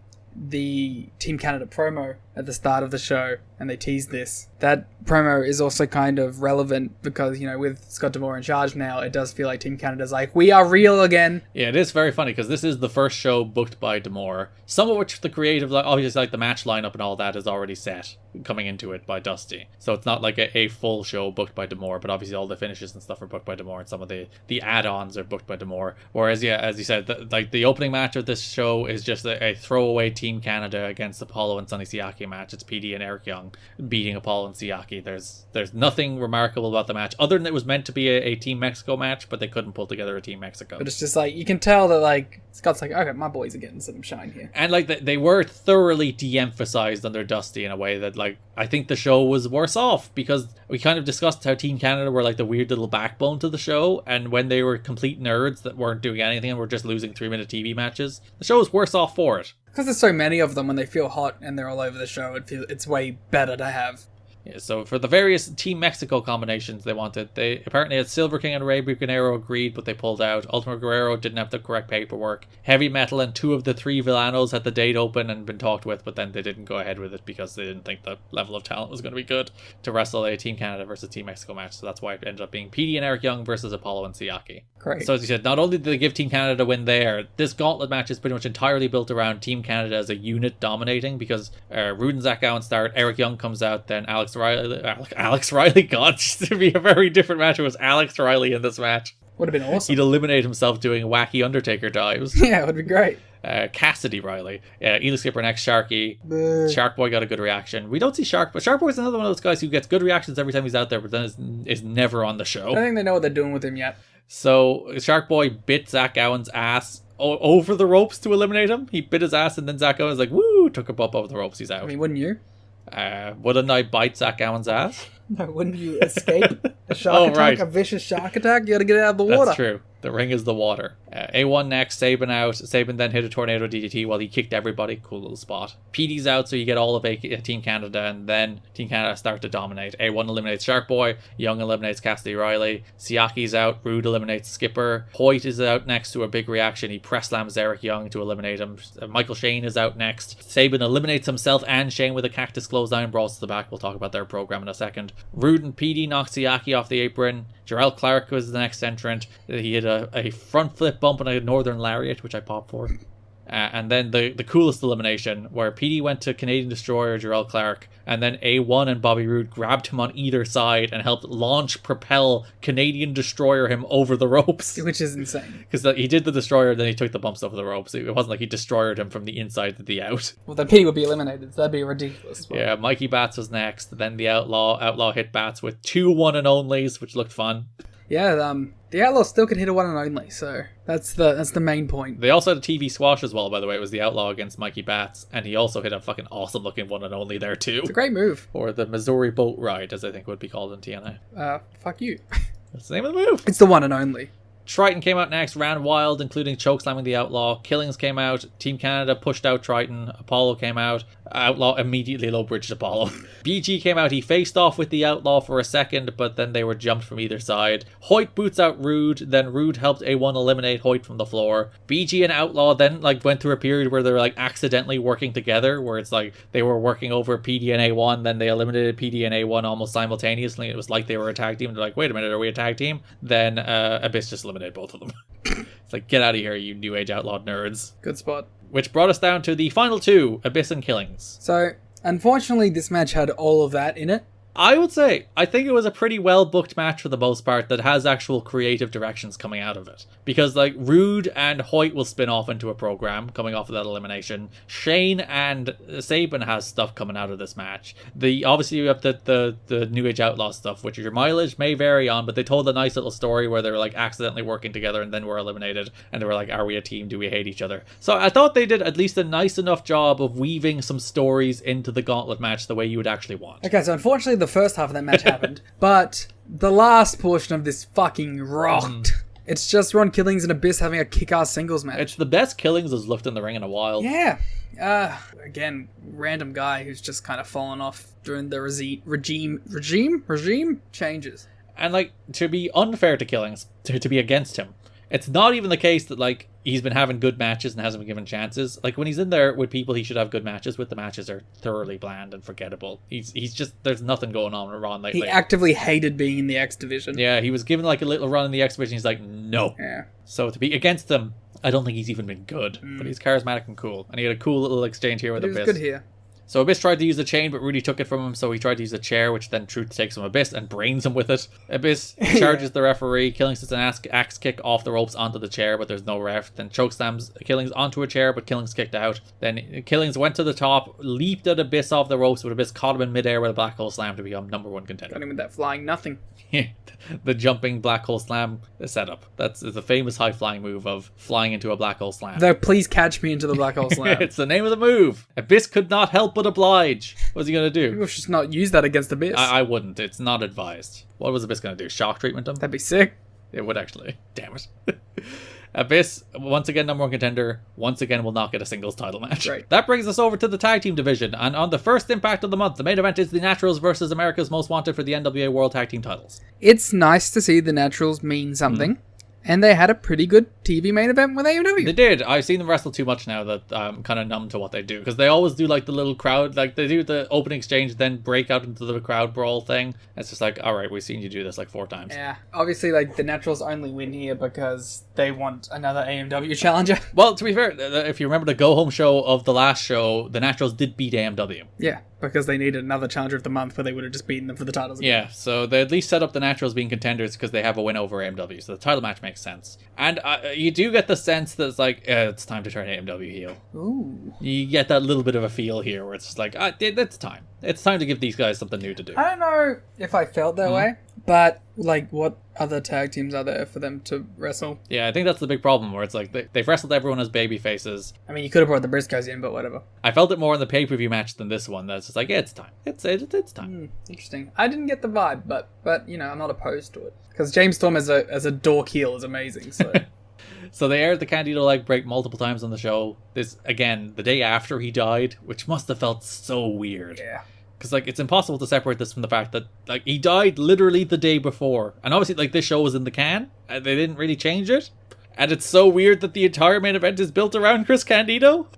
[SPEAKER 6] Team Canada promo at the start of the show, and they teased this. That promo is also kind of relevant because, you know, with Scott D'Amore in charge now, it does feel like Team Canada's like, we are real again.
[SPEAKER 5] Yeah, it is very funny because this is the first show booked by D'Amore. Some of which the creative, like obviously like the match lineup and all that is already set coming into it by Dusty. So it's not like a full show booked by D'Amore, but obviously all the finishes and stuff are booked by D'Amore, and some of the add-ons are booked by D'Amore. Whereas, yeah, as you said, like the opening match of this show is just a throwaway Team Canada against Apollo and Sonny Siaki match. It's PD and Eric Young beating Apollo and Siaki. There's nothing remarkable about the match other than it was meant to be a Team Mexico match, but they couldn't pull together a Team Mexico.
[SPEAKER 6] But it's just like, you can tell that like Scott's like, okay, my boys are getting some shine here.
[SPEAKER 5] And like they were thoroughly de-emphasized under Dusty in a way that like I think the show was worse off, because we kind of discussed how Team Canada were like the weird little backbone to the show, and when they were complete nerds that weren't doing anything and were just losing 3-minute TV matches, the show was worse off for it.
[SPEAKER 6] Because there's so many of them, when they feel hot and they're all over the show, it's way better to have.
[SPEAKER 5] Yeah, so for the various Team Mexico combinations they wanted, they apparently had Silver King and Rey Bucanero agreed, but they pulled out. Ultimo Guerrero didn't have the correct paperwork. Heavy Metal and 2 of the 3 Villanos had the date open and been talked with, but then they didn't go ahead with it because they didn't think the level of talent was going to be good to wrestle a Team Canada versus Team Mexico match. So that's why it ended up being PD and Eric Young versus Apollo and Siaki.
[SPEAKER 6] Great.
[SPEAKER 5] So as you said, not only did they give Team Canada a win there, this gauntlet match is pretty much entirely built around Team Canada as a unit dominating, because Rude and Zach Gowen start, Eric Young comes out, then Alex Riley, God, to be a very different match. It was Alex Riley in this match.
[SPEAKER 6] Would have been awesome.
[SPEAKER 5] He'd eliminate himself doing wacky Undertaker dives.
[SPEAKER 6] Yeah, it would be great.
[SPEAKER 5] Cassidy Riley. Ely Skipper next, Sharky. Shark Boy got a good reaction. We don't see Shark, but Shark Boy's another one of those guys who gets good reactions every time he's out there, but then is never on the show.
[SPEAKER 6] I don't think they know what they're doing with him yet.
[SPEAKER 5] So Shark Boy bit Zach Gowen's ass over the ropes to eliminate him. He bit his ass, and then Zach Gowen's like, woo, took a bump over the ropes. He's out.
[SPEAKER 6] I mean, wouldn't you?
[SPEAKER 5] Wouldn't I bite Zach Gowen's ass?
[SPEAKER 6] No, wouldn't you escape a shark attack,
[SPEAKER 5] right.
[SPEAKER 6] a vicious shark attack? You gotta get out of the water.
[SPEAKER 5] That's true. The ring is the water. A1 next, Sabin out. Sabin then hit a tornado DDT while he kicked everybody. Cool little spot. PD's out, so you get all of Team Canada, and then Team Canada start to dominate. A1 eliminates Shark Boy. Young eliminates Cassidy Riley. Siaki's out. Rude eliminates Skipper. Hoyt is out next to a big reaction. He press slams Eric Young to eliminate him. Michael Shane is out next. Sabin eliminates himself and Shane with a cactus clothesline. Brawls to the back. We'll talk about their program in a second. Rude and PD knock Siaki off the apron. Jarrell Clark was the next entrant. He had a front flip bump and a northern lariat, which I popped for. And then the coolest elimination, where PD went to Canadian Destroyer Jarrell Clark, and then A1 and Bobby Roode grabbed him on either side and helped propel Canadian Destroyer him over the ropes.
[SPEAKER 6] Which is insane.
[SPEAKER 5] Because he did the Destroyer, then he took the bumps over the ropes. It wasn't like he destroyed him from the inside to the out.
[SPEAKER 6] Well, then PD would be eliminated, so that'd be ridiculous. But...
[SPEAKER 5] yeah, Mikey Bats was next. Then the Outlaw hit Bats with 2 one and onlys, which looked fun.
[SPEAKER 6] Yeah, the Outlaw still could hit a one and only, so that's the main point.
[SPEAKER 5] They also had a TV squash as well, by the way. It was the Outlaw against Mikey Bats, and he also hit a fucking awesome looking one and only there too.
[SPEAKER 6] It's a great move.
[SPEAKER 5] Or the Missouri Boat Ride, as I think would be called in TNA.
[SPEAKER 6] Fuck you.
[SPEAKER 5] That's the name of the move.
[SPEAKER 6] It's the one and only.
[SPEAKER 5] Triton came out next, ran wild, including chokeslamming the Outlaw. Killings came out. Team Canada pushed out Triton. Apollo came out. Outlaw immediately low-bridged Apollo. BG came out. He faced off with the Outlaw for a second, but then they were jumped from either side. Hoyt boots out Rude. Then Rude helped A1 eliminate Hoyt from the floor. BG and Outlaw then went through a period where they were accidentally working together, where it's like they were working over PD and A1, then they eliminated PD and A1 almost simultaneously. It was like they were a tag team. They're like, wait a minute, are we a tag team? Then Abyss just eliminated both of them. It's like, get out of here, you New Age Outlaw nerds.
[SPEAKER 6] Good spot.
[SPEAKER 5] Which brought us down to the final 2, Abyss and Killings.
[SPEAKER 6] So, unfortunately, this match had all of that in it.
[SPEAKER 5] I would say, I think it was a pretty well-booked match for the most part that has actual creative directions coming out of it. Because, Rude and Hoyt will spin off into a program coming off of that elimination. Shane and Sabin has stuff coming out of this match. Obviously, you have the New Age Outlaw stuff, which your mileage may vary on, but they told a nice little story where they were, accidentally working together and then were eliminated. And they were like, are we a team? Do we hate each other? So I thought they did at least a nice enough job of weaving some stories into the gauntlet match the way you would actually want.
[SPEAKER 6] Okay, so unfortunately, the first half of that match happened, but the last portion of this fucking rocked. It's just Ron Killings and Abyss having a kick-ass singles match.
[SPEAKER 5] It's the best Killings has looked in the ring in a while.
[SPEAKER 6] Yeah. Again, random guy who's just kind of fallen off during the regime changes.
[SPEAKER 5] And to be unfair to Killings, to be against him, It's not even the case that, like, he's been having good matches and hasn't been given chances. Like, when he's in there with people he should have good matches with, the matches are thoroughly bland and forgettable. He's just, there's nothing going on with Ron lately.
[SPEAKER 6] He actively hated being in the X Division.
[SPEAKER 5] Yeah, he was given, like, a little run in the X Division. He's like, no.
[SPEAKER 6] Yeah.
[SPEAKER 5] So to be against him, I don't think he's even been good. But he's charismatic and cool. And he had a cool little exchange here with
[SPEAKER 6] It was
[SPEAKER 5] Abyss.
[SPEAKER 6] good here.
[SPEAKER 5] So Abyss tried to use a chain, but Rudy took it from him, so he tried to use a chair, which then Truth takes from Abyss and brains him with it. Abyss charges the referee. Killings does an axe kick off the ropes onto the chair, but there's no ref. Then chokeslams Killings onto a chair, but Killings kicked out. Then Killings went to the top, leaped at Abyss off the ropes, but Abyss caught him in midair with a black hole slam to become #1 contender.
[SPEAKER 6] Got him with that flying nothing.
[SPEAKER 5] The jumping black hole slam setup. That's the famous high flying move of flying into a black hole slam.
[SPEAKER 6] Though, please catch me into the black hole slam.
[SPEAKER 5] It's the name of the move. Abyss could not help but oblige. What's he going to do?
[SPEAKER 6] People should not use that against Abyss.
[SPEAKER 5] I wouldn't. It's not advised. What was Abyss going to do? Shock treatment him?
[SPEAKER 6] That'd be sick.
[SPEAKER 5] It would actually. Damn it. Abyss, once again #1 contender, once again will not get a singles title match.
[SPEAKER 6] Right.
[SPEAKER 5] That brings us over to the tag team division. And on the first Impact of the month, the main event is the Naturals versus America's Most Wanted for the NWA World Tag Team titles.
[SPEAKER 6] It's nice to see the Naturals mean something. And they had a pretty good TV main event with AEW.
[SPEAKER 5] They did. I've seen them wrestle too much now that I'm kind of numb to what they do. Because they always do like the little crowd, like they do the opening exchange, then break out into the crowd brawl thing. It's just like, all right, we've seen you do this like 4 times.
[SPEAKER 6] Yeah. Obviously, like, the Naturals only win here because they want another AMW challenger.
[SPEAKER 5] Well, to be fair, if you remember the go-home show of the last show, the Naturals did beat AMW.
[SPEAKER 6] Yeah, because they needed another challenger of the month where they would have just beaten them for the titles again.
[SPEAKER 5] Yeah, so they at least set up the Naturals being contenders because they have a win over AMW, so the title match makes sense. And you do get the sense that it's like, it's time to turn AMW heel.
[SPEAKER 6] Ooh.
[SPEAKER 5] You get that little bit of a feel here where it's just like, it's time. It's time to give these guys something new to do.
[SPEAKER 6] I don't know if I felt that way, but, like, what other tag teams are there for them to wrestle?
[SPEAKER 5] Yeah, I think that's the big problem where it's like, they've wrestled everyone as baby faces.
[SPEAKER 6] I mean, you could have brought the Briscoes in, but whatever.
[SPEAKER 5] I felt it more in the pay-per-view match than this one. That's just like, yeah, it's time. It's time.
[SPEAKER 6] Interesting. I didn't get the vibe, but you know, I'm not opposed to it. Because James Storm as a dork heel is amazing, so...
[SPEAKER 5] So they aired the Candido leg break multiple times on the show. This, again, the day after he died, which must have felt so weird.
[SPEAKER 6] Yeah.
[SPEAKER 5] Because, like, it's impossible to separate this from the fact that, like, he died literally the day before. And obviously, like, this show was in the can. And they didn't really change it. And it's so weird that the entire main event is built around Chris Candido.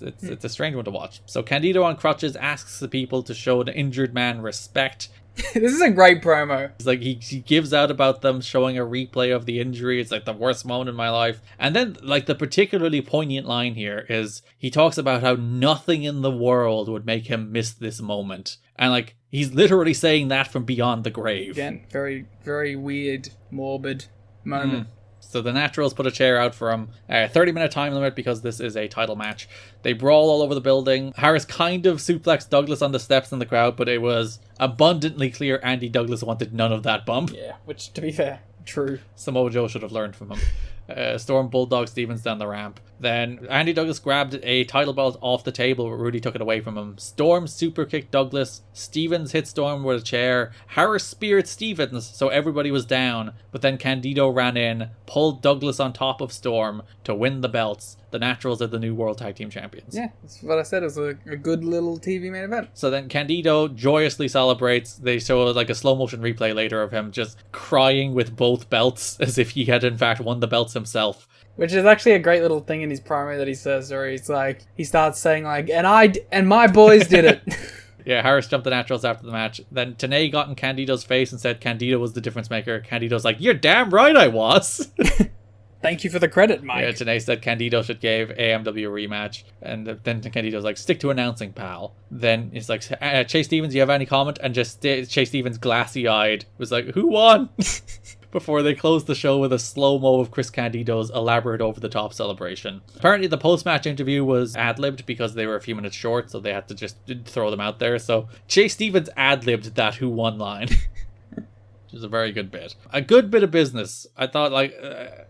[SPEAKER 5] It's a strange one to watch. So Candido on crutches asks the people to show an injured man respect.
[SPEAKER 6] This is a great promo.
[SPEAKER 5] It's like he gives out about them showing a replay of the injury. It's like the worst moment in my life. And then, like, the particularly poignant line here is he talks about how nothing in the world would make him miss this moment. And, like, he's literally saying that from beyond the grave.
[SPEAKER 6] Again, very, very weird, morbid moment.
[SPEAKER 5] So the Naturals put a chair out for him. 30-minute time limit because this is a title match. They brawl all over the building. Harris kind of suplexed Douglas on the steps in the crowd, but it was abundantly clear Andy Douglas wanted none of that bump.
[SPEAKER 6] Yeah, which, to be fair, true.
[SPEAKER 5] Samoa Joe should have learned from him. Storm Bulldog Stevens down the ramp. Then Andy Douglas grabbed a title belt off the table, but Rudy took it away from him. Storm super kicked Douglas. Stevens hit Storm with a chair. Harris speared Stevens, so everybody was down. But then Candido ran in, pulled Douglas on top of Storm to win the belts. The Naturals are the new World Tag Team Champions.
[SPEAKER 6] Yeah, that's what I said. It was a good little TV main event.
[SPEAKER 5] So then Candido joyously celebrates. They show like a slow motion replay later of him just crying with both belts as if he had in fact won the belts himself.
[SPEAKER 6] Which is actually a great little thing in his promo that he says, where he's like, he starts saying like, and my boys did it.
[SPEAKER 5] Yeah, Harris jumped the Naturals after the match. Then Tenay got in Candido's face and said Candido was the difference maker. Candido's like, you're damn right I was.
[SPEAKER 6] Thank you for the credit, Mike.
[SPEAKER 5] Yeah, Tenay said Candido should give AMW a rematch. And then Candido's like, stick to announcing, pal. Then he's like, Chase Stevens, you have any comment? And just Chase Stevens, glassy-eyed, was like, who won? Before they closed the show with a slow-mo of Chris Candido's elaborate over-the-top celebration. Apparently the post-match interview was ad-libbed because they were a few minutes short, so they had to just throw them out there. So Chase Stevens ad-libbed that who won line. Which is a very good bit. A good bit of business. I thought, like,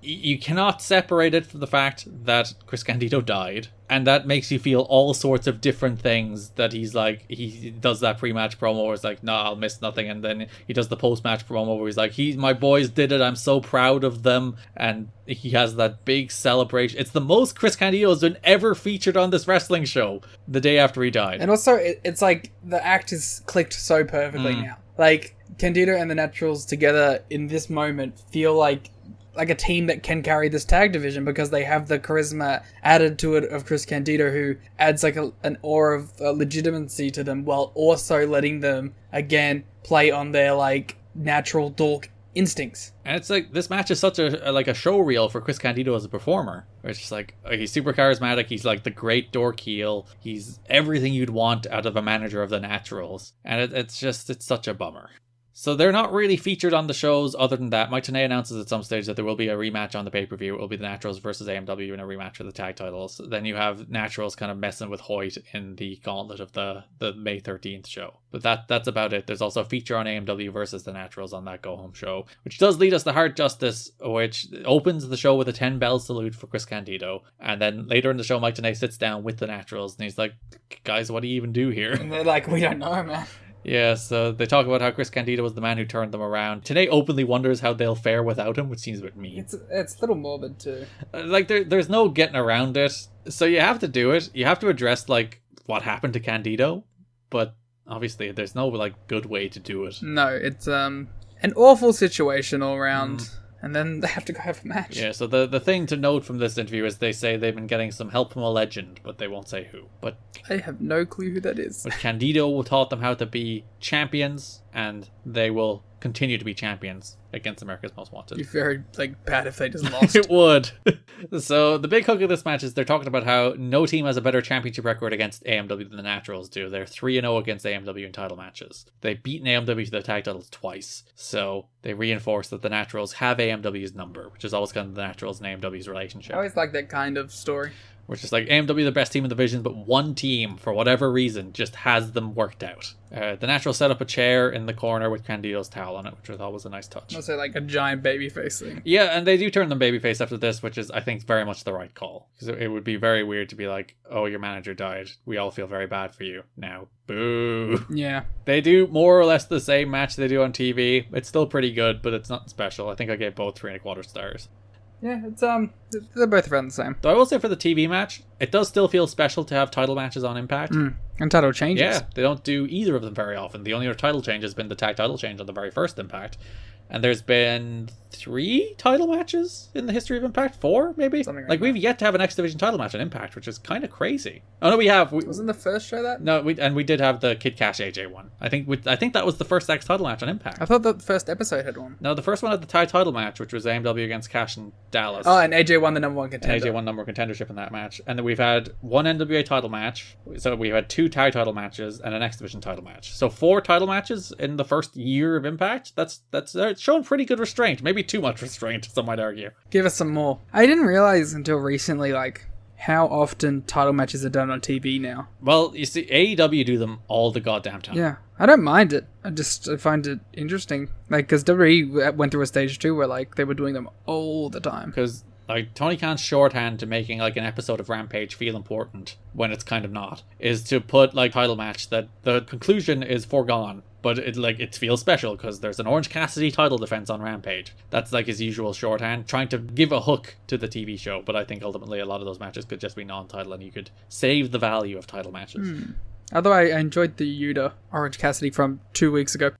[SPEAKER 5] you cannot separate it from the fact that Chris Candido died. And that makes you feel all sorts of different things that he's like, he does that pre-match promo where it's like, no, I'll miss nothing. And then he does the post-match promo where he's like, my boys did it. I'm so proud of them. And he has that big celebration. It's the most Chris Candido has been ever featured on this wrestling show the day after he died.
[SPEAKER 6] And also, it's like the act is clicked so perfectly now. Like, Candido and the Naturals together in this moment feel like like a team that can carry this tag division because they have the charisma added to it of Chris Candido, who adds like an aura of legitimacy to them while also letting them again play on their like natural dork instincts.
[SPEAKER 5] And it's like, this match is such a show reel for Chris Candido as a performer. It's just like, he's super charismatic, he's like the great dork heel, he's everything you'd want out of a manager of the Naturals. And it's such a bummer. So they're not really featured on the shows other than that. Mike Tenay announces at some stage that there will be a rematch on the pay-per-view. It will be the Naturals versus AMW in a rematch for the tag titles. Then you have Naturals kind of messing with Hoyt in the gauntlet of the May 13th show. But that's about it. There's also a feature on AMW versus the Naturals on that go-home show, which does lead us to Hard Justice, which opens the show with a 10-bell salute for Chris Candido. And then later in the show, Mike Tenay sits down with the Naturals and he's like, guys, what do you even do here?
[SPEAKER 6] And they're like, we don't know, man.
[SPEAKER 5] Yeah, so they talk about how Chris Candido was the man who turned them around. Tenay openly wonders how they'll fare without him, which seems a bit mean.
[SPEAKER 6] It's a little morbid too.
[SPEAKER 5] Like, there's no getting around it. So you have to do it. You have to address, like, what happened to Candido. But obviously, there's no, like, good way to do it.
[SPEAKER 6] No, it's an awful situation all around. And then they have to go have a match.
[SPEAKER 5] Yeah, so the thing to note from this interview is they say they've been getting some help from a legend, but they won't say who. But
[SPEAKER 6] I have no clue who that is.
[SPEAKER 5] But Candido will taught them how to be champions, and they will continue to be champions against America's Most Wanted.
[SPEAKER 6] It'd be very bad if they just lost.
[SPEAKER 5] It would. So the big hook of this match is they're talking about how no team has a better championship record against AMW than the Naturals do. They're 3-0 against AMW in title matches. They've beaten AMW to the tag titles twice. So they reinforce that the Naturals have AMW's number, which is always kind of the Naturals and AMW's relationship.
[SPEAKER 6] I always like that kind of story.
[SPEAKER 5] Which is like, AMW the best team in the division, but one team, for whatever reason, just has them worked out. The Naturals set up a chair in the corner with Candido's towel on it, which I thought was a nice touch.
[SPEAKER 6] Also like a giant babyface thing.
[SPEAKER 5] Yeah, and they do turn them babyface after this, which is, I think, very much the right call. Because it would be very weird to be like, oh, your manager died. We all feel very bad for you. Now, boo.
[SPEAKER 6] Yeah.
[SPEAKER 5] They do more or less the same match they do on TV. It's still pretty good, but it's not special. I think I gave both 3.25 stars.
[SPEAKER 6] Yeah, it's they're both around the same.
[SPEAKER 5] Though I will say for the TV match, it does still feel special to have title matches on Impact.
[SPEAKER 6] And title changes.
[SPEAKER 5] Yeah, they don't do either of them very often. The only other title change has been the tag title change on the very first Impact. And there's been 3 title matches in the history of Impact? 4, maybe?
[SPEAKER 6] Something
[SPEAKER 5] like we've yet to have an X Division title match on Impact, which is kind of crazy. Oh, no, we have.
[SPEAKER 6] Wasn't the first show that?
[SPEAKER 5] No, we did have the Kid Cash AJ one. I think that was the first X title match on Impact.
[SPEAKER 6] I thought the first episode had one.
[SPEAKER 5] No, the first one had the tag title match, which was AMW against Cash and Dallas.
[SPEAKER 6] Oh, and AJ won the number 1 contender.
[SPEAKER 5] And AJ won number 1 contendership in that match. And then we've had 1 NWA title match. So we've had 2 tag title matches and an X Division title match. So 4 title matches in the first year of Impact. That's showing pretty good restraint. Maybe too much restraint, some might argue.
[SPEAKER 6] Give us some more. I didn't realize until recently, how often title matches are done on TV now.
[SPEAKER 5] Well, you see, AEW do them all the goddamn time.
[SPEAKER 6] Yeah, I don't mind it. I find it interesting. Because WWE went through a stage too where they were doing them all the time.
[SPEAKER 5] Because Tony Khan's shorthand to making an episode of Rampage feel important when it's kind of not is to put title match that the conclusion is foregone. But it feels special because there's an Orange Cassidy title defense on Rampage. That's his usual shorthand, trying to give a hook to the TV show. But I think ultimately a lot of those matches could just be non-title and you could save the value of title matches.
[SPEAKER 6] Although I enjoyed the Yuta Orange Cassidy from 2 weeks ago.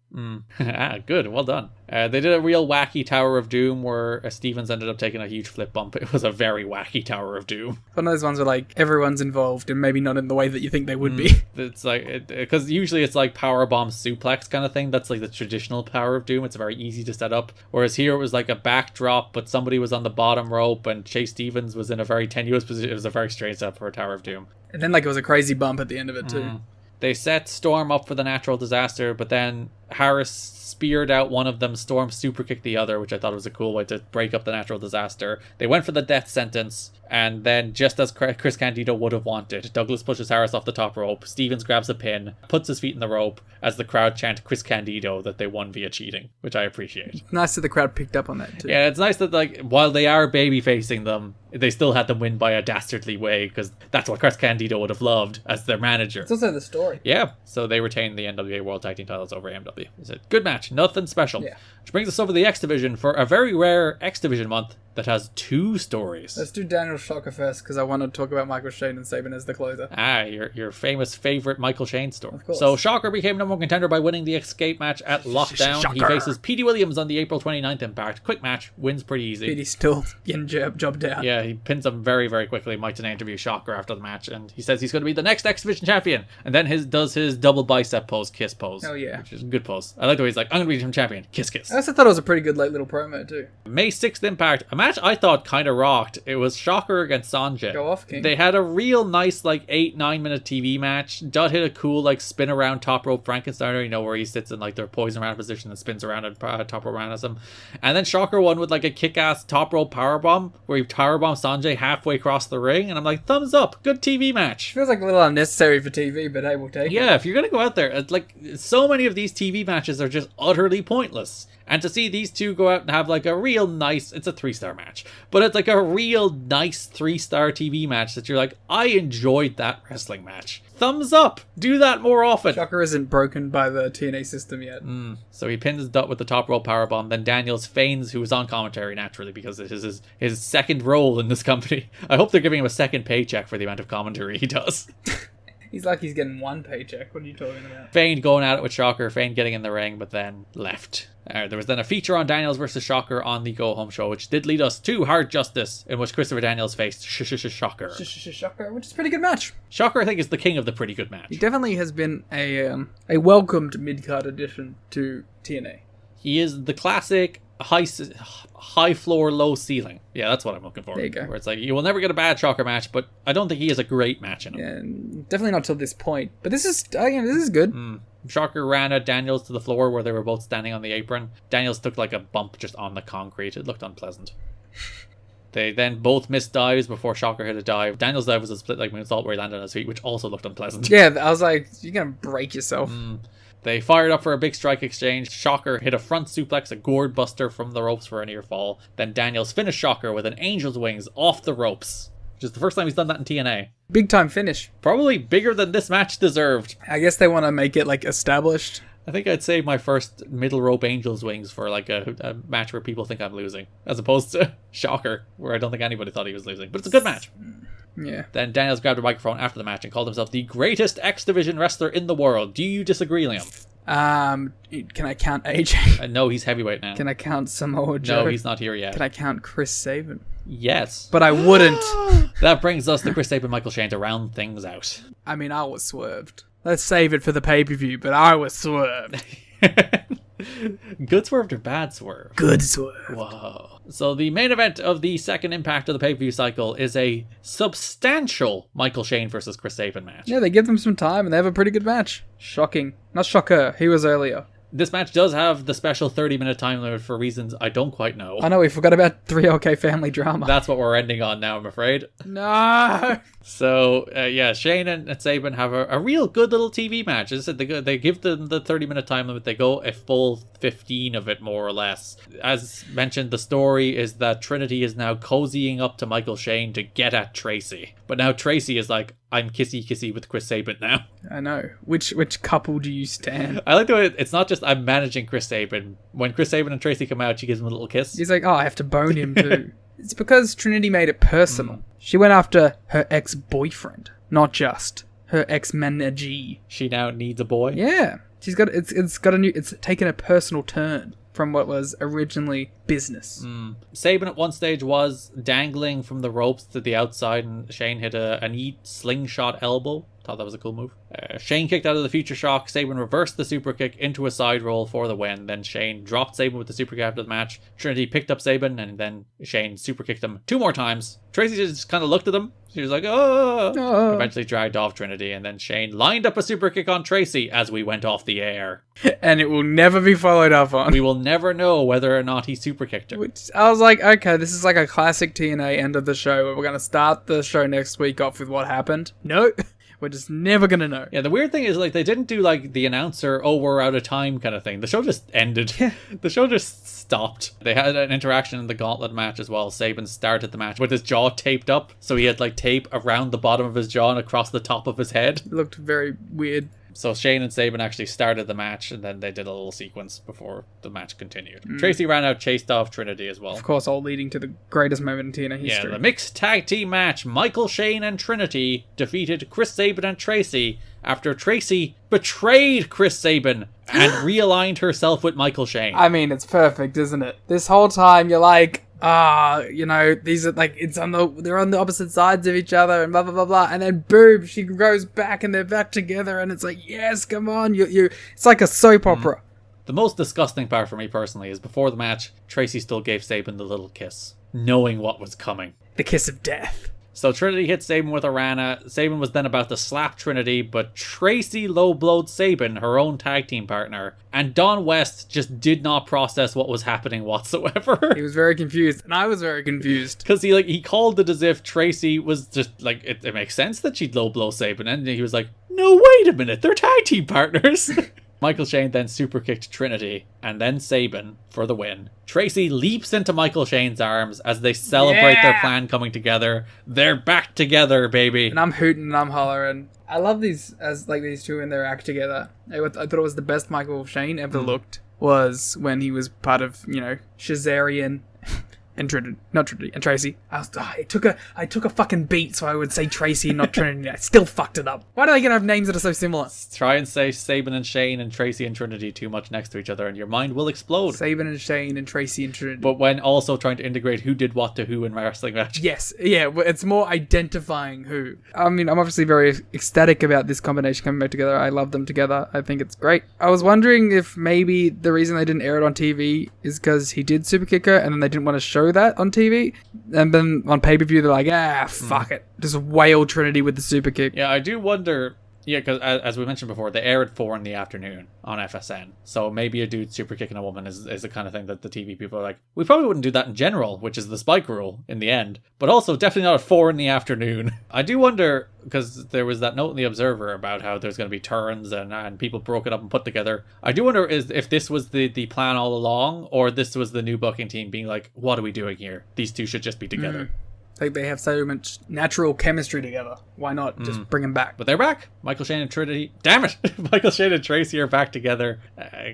[SPEAKER 5] Good, well done. They did a real wacky Tower of Doom where Stevens ended up taking a huge flip bump. It was a very wacky Tower of Doom.
[SPEAKER 6] One of those ones where everyone's involved and maybe not in the way that you think they would be.
[SPEAKER 5] It's because usually it's powerbomb suplex kind of thing. That's the traditional Tower of Doom. It's very easy to set up. Whereas here it was a backdrop, but somebody was on the bottom rope and Chase Stevens was in a very tenuous position. It was a very strange setup for a Tower of Doom.
[SPEAKER 6] And then it was a crazy bump at the end of it too.
[SPEAKER 5] They set Storm up for the natural disaster, but then Harris speared out one of them, Storm super kicked the other, which I thought was a cool way to break up the natural disaster. They went for the death sentence, and then just as Chris Candido would have wanted, Douglas pushes Harris off the top rope, Stevens grabs a pin, puts his feet in the rope as the crowd chant Chris Candido that they won via cheating, which I appreciate.
[SPEAKER 6] Nice that the crowd picked up on that too.
[SPEAKER 5] Yeah, it's nice that while they are baby facing them, they still had them win by a dastardly way, because that's what Chris Candido would have loved as their manager.
[SPEAKER 6] It's also the story.
[SPEAKER 5] Yeah, so they retained the NWA World Tag Team titles over AMW. It's a good match, nothing special.
[SPEAKER 6] Yeah.
[SPEAKER 5] Which brings us over to the X Division for a very rare X Division month. that has 2 stories.
[SPEAKER 6] Let's do Daniel Shocker first, because I want to talk about Michael Shane and Sabin as the closer.
[SPEAKER 5] Your famous favorite Michael Shane story.
[SPEAKER 6] Of course.
[SPEAKER 5] So Shocker became number 1 contender by winning the escape match at Lockdown. He faces Petey Williams on the April 29th Impact. Quick match, wins pretty easy.
[SPEAKER 6] Petey's still getting jobbed out.
[SPEAKER 5] Yeah, he pins him very, very quickly. Mike Tenay interviews Shocker after the match, and he says he's going to be the next X Division champion. And then does his double bicep pose, kiss pose.
[SPEAKER 6] Oh yeah,
[SPEAKER 5] which is a good pose. I like the way he's like, I'm going to be champion, kiss kiss.
[SPEAKER 6] I also thought it was a pretty good like little promo too.
[SPEAKER 5] May 6th Impact, a match I thought kind of rocked. It was Shocker against Sanjay.
[SPEAKER 6] Go off, King.
[SPEAKER 5] They had a real nice like 8-9 minute TV match. Dutt hit a cool like spin around top rope Frankensteiner, you know, where he sits in like their poison round position and spins around and top rope around him. And then Shocker won with like a kick-ass top rope powerbomb where he powerbombed Sanjay halfway across the ring, and I'm like, thumbs up, good TV match.
[SPEAKER 6] Feels like a little unnecessary for TV, but hey, we'll take it.
[SPEAKER 5] Yeah, if you're gonna go out there, it's like so many of these TV matches are just utterly pointless. And to see these two go out and have like a real nice, it's a 3-star match, but it's like a real nice 3-star TV match that you're like, I enjoyed that wrestling match. Thumbs up! Do that more often.
[SPEAKER 6] Shocker isn't broken by the TNA system yet.
[SPEAKER 5] So he pins Dutt with the top rope powerbomb. Then Daniels feigns, who was on commentary naturally because it is his second role in this company. I hope they're giving him a second paycheck for the amount of commentary he does.
[SPEAKER 6] He's like he's getting 1 paycheck. What are you talking about?
[SPEAKER 5] Fane going at it with Shocker. Fane getting in the ring, but then left. There was then a feature on Daniels versus Shocker on the Go Home show, which did lead us to Hard Justice, in which Christopher Daniels faced Shocker.
[SPEAKER 6] Shocker, which is a pretty good match.
[SPEAKER 5] Shocker, I think, is the king of the pretty good match.
[SPEAKER 6] He definitely has been a welcomed mid-card addition to TNA.
[SPEAKER 5] He is the classic high floor, low ceiling. Yeah, that's what I'm looking for.
[SPEAKER 6] There you go.
[SPEAKER 5] Where it's like, you will never get a bad Shocker match, but I don't think he has a great match in him.
[SPEAKER 6] Yeah, definitely not till this point. But this is good.
[SPEAKER 5] Shocker ran at Daniels to the floor where they were both standing on the apron. Daniels took like a bump just on the concrete. It looked unpleasant. They then both missed dives before Shocker hit a dive. Daniels' dive was a split like moonsault where he landed on his feet, which also looked unpleasant.
[SPEAKER 6] Yeah, I was like, you're going to break yourself.
[SPEAKER 5] They fired up for a big strike exchange. Shocker hit a front suplex, a gourd buster from the ropes for a near fall. Then Daniels finished Shocker with an angel's wings off the ropes, which is the first time he's done that in TNA.
[SPEAKER 6] Big time finish.
[SPEAKER 5] Probably bigger than this match deserved.
[SPEAKER 6] I guess they want to make it like established.
[SPEAKER 5] I think I'd save my first middle rope angel's wings for like a match where people think I'm losing, as opposed to Shocker, where I don't think anybody thought he was losing. But it's a good match.
[SPEAKER 6] Yeah.
[SPEAKER 5] Then Daniels grabbed a microphone after the match and called himself the greatest X Division wrestler in the world. Do you disagree, Liam?
[SPEAKER 6] Can I count AJ?
[SPEAKER 5] No, he's heavyweight now.
[SPEAKER 6] Can I count Samoa Joe?
[SPEAKER 5] No, he's not here yet.
[SPEAKER 6] Can I count Chris Sabin?
[SPEAKER 5] Yes.
[SPEAKER 6] But I wouldn't.
[SPEAKER 5] That brings us to Chris Sabin, Michael Shane to round things out.
[SPEAKER 6] I mean, I was swerved. Let's save it for the pay-per-view, but I was swerved.
[SPEAKER 5] Good swerved or bad swerve?
[SPEAKER 6] Good swerve.
[SPEAKER 5] Whoa. So the main event of the second Impact of the pay-per-view cycle is a substantial Michael Shane versus Chris Sabin match.
[SPEAKER 6] Yeah, they give them some time and they have a pretty good match. Shocking. Not Shocker. He was earlier.
[SPEAKER 5] This match does have the special 30-minute time limit for reasons I don't quite know.
[SPEAKER 6] I know, we forgot about 3OK family drama.
[SPEAKER 5] That's what we're ending on now, I'm afraid.
[SPEAKER 6] No!
[SPEAKER 5] So, yeah, Shane and Sabin have a real good little TV match. As I said, they give them the 30-minute time limit. They go a full 15 of it, more or less. As mentioned, the story is that Trinity is now cozying up to Michael Shane to get at Tracy. But now Tracy is like, I'm kissy-kissy with Chris Sabin now.
[SPEAKER 6] I know. Which couple do you stand?
[SPEAKER 5] I like the way it's not just I'm managing Chris Sabin. When Chris Sabin and Tracy come out, she gives him a little kiss.
[SPEAKER 6] He's like, oh, I have to bone him too. It's because Trinity made it personal. She went after her ex-boyfriend, not just her ex-managee.
[SPEAKER 5] She now needs a boy?
[SPEAKER 6] Yeah. She's got it's taken a personal turn from what was originally business.
[SPEAKER 5] Sabin at one stage was dangling from the ropes to the outside, and Shane hit a neat slingshot elbow. Thought that was a cool move. Shane kicked out of the future shock. Sabin reversed the super kick into a side roll for the win. Then Shane dropped Sabin with the super kick after the match. Trinity picked up Sabin, and then Shane super kicked him 2 more times. Tracy just kind of looked at him. She was like, oh. Eventually dragged off Trinity, and then Shane lined up a super kick on Tracy as we went off the air.
[SPEAKER 6] And it will never be followed up on.
[SPEAKER 5] We will never know whether or not he super kicked her.
[SPEAKER 6] Which, I was like, okay, this is like a classic TNA end of the show where we're going to start the show next week off with what happened. No. We're just never going to know.
[SPEAKER 5] Yeah, the weird thing is, like, they didn't do, like, the announcer, oh, we're out of time kind of thing. The show just ended. Yeah. The show just stopped. They had an interaction in the gauntlet match as well. Sabin started the match with his jaw taped up. So he had, like, tape around the bottom of his jaw and across the top of his head.
[SPEAKER 6] It looked very weird.
[SPEAKER 5] So Shane and Sabin actually started the match, and then they did a little sequence before the match continued. Tracy ran out, chased off Trinity as well.
[SPEAKER 6] Of course, all leading to the greatest moment in TNA history.
[SPEAKER 5] Yeah, the mixed tag team match. Michael Shane and Trinity defeated Chris Sabin and Tracy after Tracy betrayed Chris Sabin and realigned herself with Michael Shane.
[SPEAKER 6] I mean, it's perfect, isn't it? This whole time you're like, these are like, they're on the opposite sides of each other and blah, blah, blah, blah. And then boom, she goes back and they're back together and it's like, yes, come on. It's like a soap opera.
[SPEAKER 5] The most disgusting part for me personally is before the match, Tracy still gave Sabin the little kiss, knowing what was coming.
[SPEAKER 6] The kiss of death.
[SPEAKER 5] So Trinity hit Sabin with a Rana. Sabin was then about to slap Trinity, but Tracy low-blowed Sabin, her own tag team partner, and Don West just did not process what was happening whatsoever.
[SPEAKER 6] He was very confused, and I was very confused.
[SPEAKER 5] Because he called it as if Tracy was just, like, it makes sense that she'd low-blow Sabin, and he was like, no, wait a minute, they're tag team partners. Michael Shane then super kicked Trinity, and then Sabin for the win. Tracy leaps into Michael Shane's arms as they celebrate their plan coming together. They're back together, baby.
[SPEAKER 6] And I'm hooting and I'm hollering. I love these two in their act together. I thought it was the best Michael Shane ever looked. Was when he was part of, Shazarian and Tracy. I took a fucking beat so I would say Tracy and not Trinity. I still fucked it up. Why do they get have names that are so similar?
[SPEAKER 5] Try and say Sabin and Shane and Tracy and Trinity too much next to each other and your mind will explode.
[SPEAKER 6] Sabin and Shane and Tracy and Trinity.
[SPEAKER 5] But when also trying to integrate who did what to who in wrestling match.
[SPEAKER 6] Yes, yeah, it's more identifying who. I mean, I'm obviously very ecstatic about this combination coming back together. I love them together. I think it's great. I was wondering if maybe the reason they didn't air it on TV is because he did Superkick her and then they didn't want to show that on TV. And then on pay-per-view, they're like, fuck it. Just wail Trinity with the super kick.
[SPEAKER 5] Yeah, I do wonder. Yeah, because as we mentioned before, they air at 4 in the afternoon on FSN. So maybe a dude super kicking a woman is the kind of thing that the TV people are like, we probably wouldn't do that in general, which is the Spike rule in the end. But also definitely not at 4 in the afternoon. I do wonder, because there was that note in the Observer about how there's going to be turns and people broke it up and put together. I do wonder if this was the plan all along, or this was the new booking team being like, what are we doing here? These two should just be together.
[SPEAKER 6] Like, they have so much natural chemistry together. Why not just bring them back?
[SPEAKER 5] But they're back. Michael Shane and Trinity. Damn it! Michael Shane and Tracy are back together.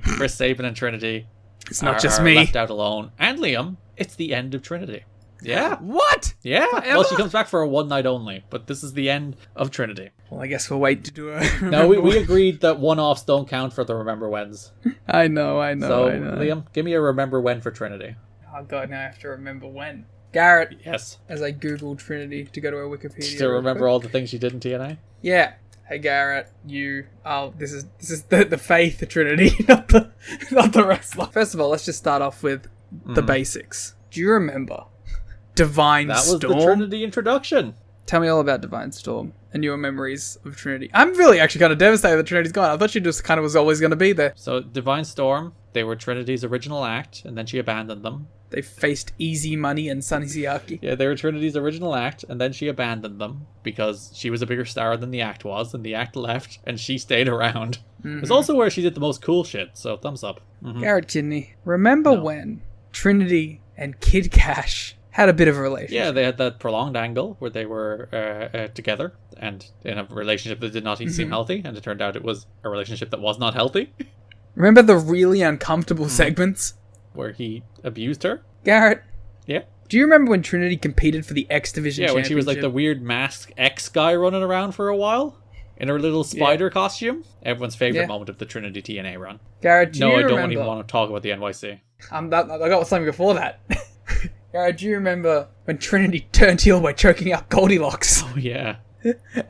[SPEAKER 5] Chris Sabin and Trinity.
[SPEAKER 6] It's not just me.
[SPEAKER 5] Left out alone. And Liam. It's the end of Trinity. Yeah.
[SPEAKER 6] What?
[SPEAKER 5] Yeah.
[SPEAKER 6] Forever?
[SPEAKER 5] Well, she comes back for a one night only, but this is the end of Trinity.
[SPEAKER 6] Well, I guess we'll wait to do a...
[SPEAKER 5] No, we agreed that one-offs don't count for the Remember Whens.
[SPEAKER 6] I know.
[SPEAKER 5] So, Liam, give me a Remember When for Trinity.
[SPEAKER 6] Oh, God, now I have to remember when. Garrett.
[SPEAKER 5] Yes.
[SPEAKER 6] As I googled Trinity to go to our Wikipedia.
[SPEAKER 5] Still remember all the things you did in TNA?
[SPEAKER 6] Yeah. Hey Garrett, this is the faith of Trinity, not the wrestler. First of all, let's just start off with the basics. Do you remember Divine Storm?
[SPEAKER 5] That was the Trinity introduction.
[SPEAKER 6] Tell me all about Divine Storm and your memories of Trinity. I'm really actually kind of devastated that Trinity's gone. I thought she just kind of was always going to be there.
[SPEAKER 5] So Divine Storm, they were Trinity's original act, and then she abandoned them.
[SPEAKER 6] They faced Easy Money and Sonny Siaki.
[SPEAKER 5] Yeah, they were Trinity's original act, and then she abandoned them because she was a bigger star than the act was, and the act left, and she stayed around. It's also where she did the most cool shit, so thumbs up.
[SPEAKER 6] Garrett Kidney, remember when Trinity and Kid Cash had a bit of a relationship?
[SPEAKER 5] Yeah, they had that prolonged angle where they were together and in a relationship that did not seem healthy, and it turned out it was a relationship that was not healthy.
[SPEAKER 6] Remember the really uncomfortable segments?
[SPEAKER 5] Where he abused her?
[SPEAKER 6] Garrett?
[SPEAKER 5] Yeah?
[SPEAKER 6] Do you remember when Trinity competed for the X Division Championship?
[SPEAKER 5] Yeah, when she was like the weird masked X guy running around for a while? In her little spider costume? Everyone's favourite moment of the Trinity TNA run.
[SPEAKER 6] Garrett, do you remember...
[SPEAKER 5] No, I don't even want to talk about the NYC.
[SPEAKER 6] I got something before that. Garrett, do you remember when Trinity turned heel by choking out Goldilocks?
[SPEAKER 5] Oh, yeah.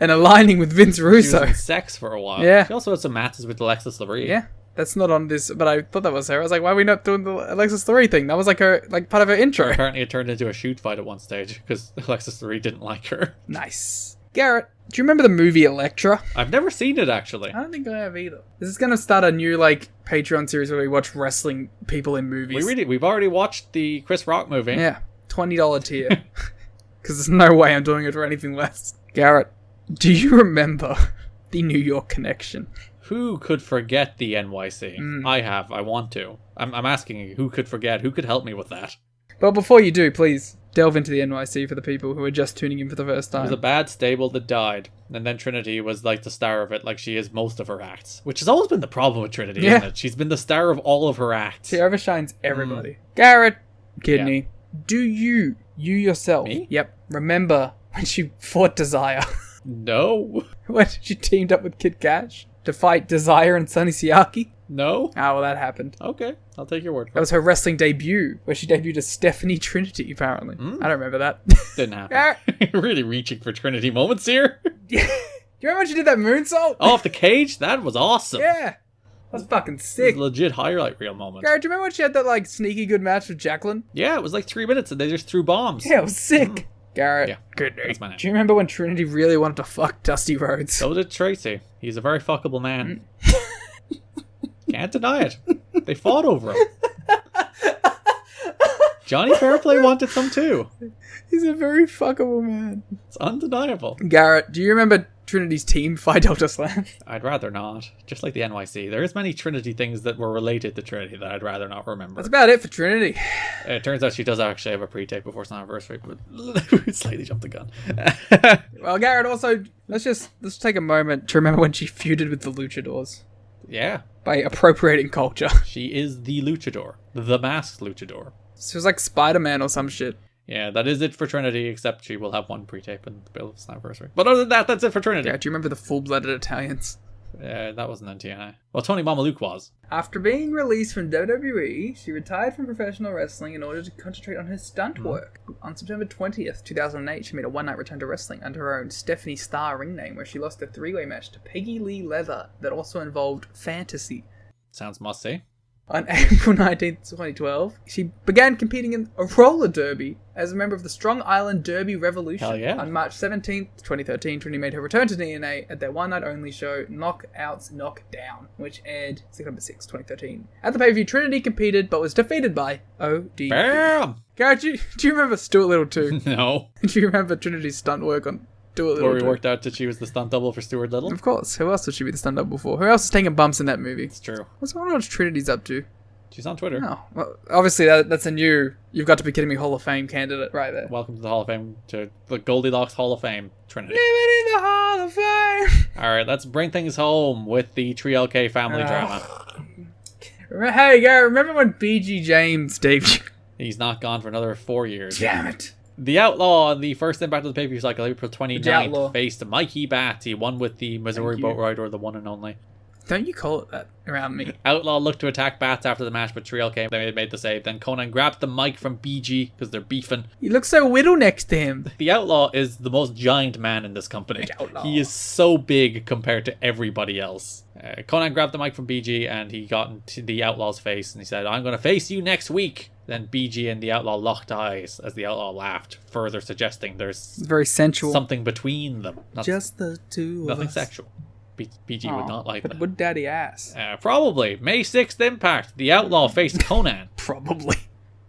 [SPEAKER 6] And aligning with Vince Russo.
[SPEAKER 5] She was in sex for a while.
[SPEAKER 6] Yeah.
[SPEAKER 5] She also had some matches with Alexis Lurie.
[SPEAKER 6] Yeah. That's not on this, but I thought that was her. I was like, why are we not doing the Alexis Lurie thing? That was like her, like part of her intro.
[SPEAKER 5] Apparently it turned into a shoot fight at one stage because Alexis Lurie didn't like her.
[SPEAKER 6] Nice. Garrett, do you remember the movie Elektra?
[SPEAKER 5] I've never seen it, actually.
[SPEAKER 6] I don't think I have either. This is going to start a new, Patreon series where we watch wrestling people in movies.
[SPEAKER 5] We've already watched the Chris Rock movie.
[SPEAKER 6] Yeah. $20 tier. Because there's no way I'm doing it for anything less. Garrett, do you remember the New York Connection?
[SPEAKER 5] Who could forget the NYC? I have. I want to. I'm asking you, who could forget? Who could help me with that?
[SPEAKER 6] But before you do, please, delve into the NYC for the people who are just tuning in for the first
[SPEAKER 5] It was a
[SPEAKER 6] time.
[SPEAKER 5] bad stable that died, and then Trinity was like the star of it, like she is most of her acts, which has always been the problem with Trinity,
[SPEAKER 6] Yeah.
[SPEAKER 5] isn't it? She's been the star of all of her acts.
[SPEAKER 6] She overshines everybody. Garrett, Kidney, do you yourself,
[SPEAKER 5] Me?
[SPEAKER 6] yep, remember when she fought Desire?
[SPEAKER 5] No.
[SPEAKER 6] When she teamed up with Kid Cash to fight Desire and Sonny Siaki?
[SPEAKER 5] No.
[SPEAKER 6] Ah, well, that happened.
[SPEAKER 5] Okay, I'll take your word
[SPEAKER 6] That
[SPEAKER 5] for it.
[SPEAKER 6] was her wrestling debut, where she debuted as Stephanie Trinity, apparently. I don't remember that.
[SPEAKER 5] Didn't happen. Really reaching for Trinity moments here.
[SPEAKER 6] Do you remember when she did that moonsault?
[SPEAKER 5] Off the cage, that was awesome.
[SPEAKER 6] Yeah. That's fucking
[SPEAKER 5] It was
[SPEAKER 6] sick.
[SPEAKER 5] a legit highlight reel moment.
[SPEAKER 6] Garrett, do you remember when she had that, like, sneaky good match with Jacqueline?
[SPEAKER 5] Yeah, it was like 3 minutes and they just threw bombs.
[SPEAKER 6] Yeah, it was sick. Garrett,
[SPEAKER 5] Yeah,
[SPEAKER 6] good
[SPEAKER 5] that's my name.
[SPEAKER 6] do you remember when Trinity really wanted to fuck Dusty Rhodes?
[SPEAKER 5] So did Tracy. He's a very fuckable man. Can't deny it. They fought over him. Johnny Fairplay wanted some too.
[SPEAKER 6] He's a very fuckable man.
[SPEAKER 5] It's undeniable.
[SPEAKER 6] Garrett, do you remember Trinity's team, Phi Delta Slam?
[SPEAKER 5] I'd rather not. Just like the NYC. There is many Trinity things that were related to Trinity that I'd rather not remember.
[SPEAKER 6] That's about it for Trinity.
[SPEAKER 5] It turns out she does actually have a pre-tape before Slammiversary, but we slightly jumped the gun.
[SPEAKER 6] Well, Garrett, also, let's take a moment to remember when she feuded with the Luchadors
[SPEAKER 5] Yeah,
[SPEAKER 6] by appropriating culture.
[SPEAKER 5] she is the luchador. The masked luchador.
[SPEAKER 6] She was like Spider-Man or some shit.
[SPEAKER 5] Yeah, that is it for Trinity, except she will have one pre-tape in the build of Slammiversary. But other than that, that's it for Trinity.
[SPEAKER 6] Garrett, do you remember the full-blooded Italians?
[SPEAKER 5] That wasn't in TNA. Well, Tony Mamaluke was.
[SPEAKER 6] After being released from WWE, she retired from professional wrestling in order to concentrate on her stunt work. On September 20th, 2008, she made a one-night return to wrestling under her own Stephanie Star ring name, where she lost a three-way match to Peggy Lee Leather that also involved fantasy.
[SPEAKER 5] Sounds must-see.
[SPEAKER 6] On April 19th, 2012, she began competing in a roller derby as a member of the Strong Island Derby Revolution.
[SPEAKER 5] Hell yeah.
[SPEAKER 6] On March 17th, 2013, Trinity made her return to TNA at their one-night-only show, Knockouts Knockdown, which aired September 6, 2013. At the pay-per-view, Trinity competed, but was defeated by ODB.
[SPEAKER 5] Bam!
[SPEAKER 6] Garrett, do you remember Stuart Little 2?
[SPEAKER 5] No.
[SPEAKER 6] Do you remember Trinity's stunt work on Stuart Little
[SPEAKER 5] Where we
[SPEAKER 6] 2?
[SPEAKER 5] worked out that she was the stunt double for Stuart Little.
[SPEAKER 6] Of course. Who else would she be the stunt double for? Who else is taking bumps in that movie?
[SPEAKER 5] It's true.
[SPEAKER 6] What's what Trinity's up to?
[SPEAKER 5] She's on Twitter.
[SPEAKER 6] Oh, well, obviously that's a new You've Got to Be Kidding Me Hall of Fame candidate right there.
[SPEAKER 5] Welcome to the Hall of Fame, to the Goldilocks Hall of Fame, Trinity.
[SPEAKER 6] Living in the Hall of Fame.
[SPEAKER 5] Alright, let's bring things home with the 3LK family drama.
[SPEAKER 6] Hey, Gary, remember when BG James debuted?
[SPEAKER 5] He's not gone for another 4 years.
[SPEAKER 6] Damn it.
[SPEAKER 5] The Outlaw on the first Impact of the pay-per-view cycle, April
[SPEAKER 6] Outlaw.
[SPEAKER 5] 29th, faced Mikey Batts. He won with the Missouri
[SPEAKER 6] Thank you.
[SPEAKER 5] Boat Rider, the one and only.
[SPEAKER 6] Don't you call it that around me.
[SPEAKER 5] Outlaw looked to attack Batts after the match, but Triel came. They made the save. Then Conan grabbed the mic from BG because they're beefing.
[SPEAKER 6] You look so whittle next to him.
[SPEAKER 5] The Outlaw is the most giant man in this company.
[SPEAKER 6] The Outlaw.
[SPEAKER 5] He is so big compared to everybody else. Conan grabbed the mic from BG and he got into the Outlaw's face and he said, "I'm going to face you next week." Then BG and the Outlaw locked eyes as the Outlaw laughed, further suggesting there's
[SPEAKER 6] It's very sensual.
[SPEAKER 5] something between them.
[SPEAKER 6] Just the two of
[SPEAKER 5] Nothing
[SPEAKER 6] us.
[SPEAKER 5] sexual. BG would not like
[SPEAKER 6] but
[SPEAKER 5] that.
[SPEAKER 6] would daddy ass?
[SPEAKER 5] Probably. May 6th Impact. The Outlaw faced Conan.
[SPEAKER 6] Probably.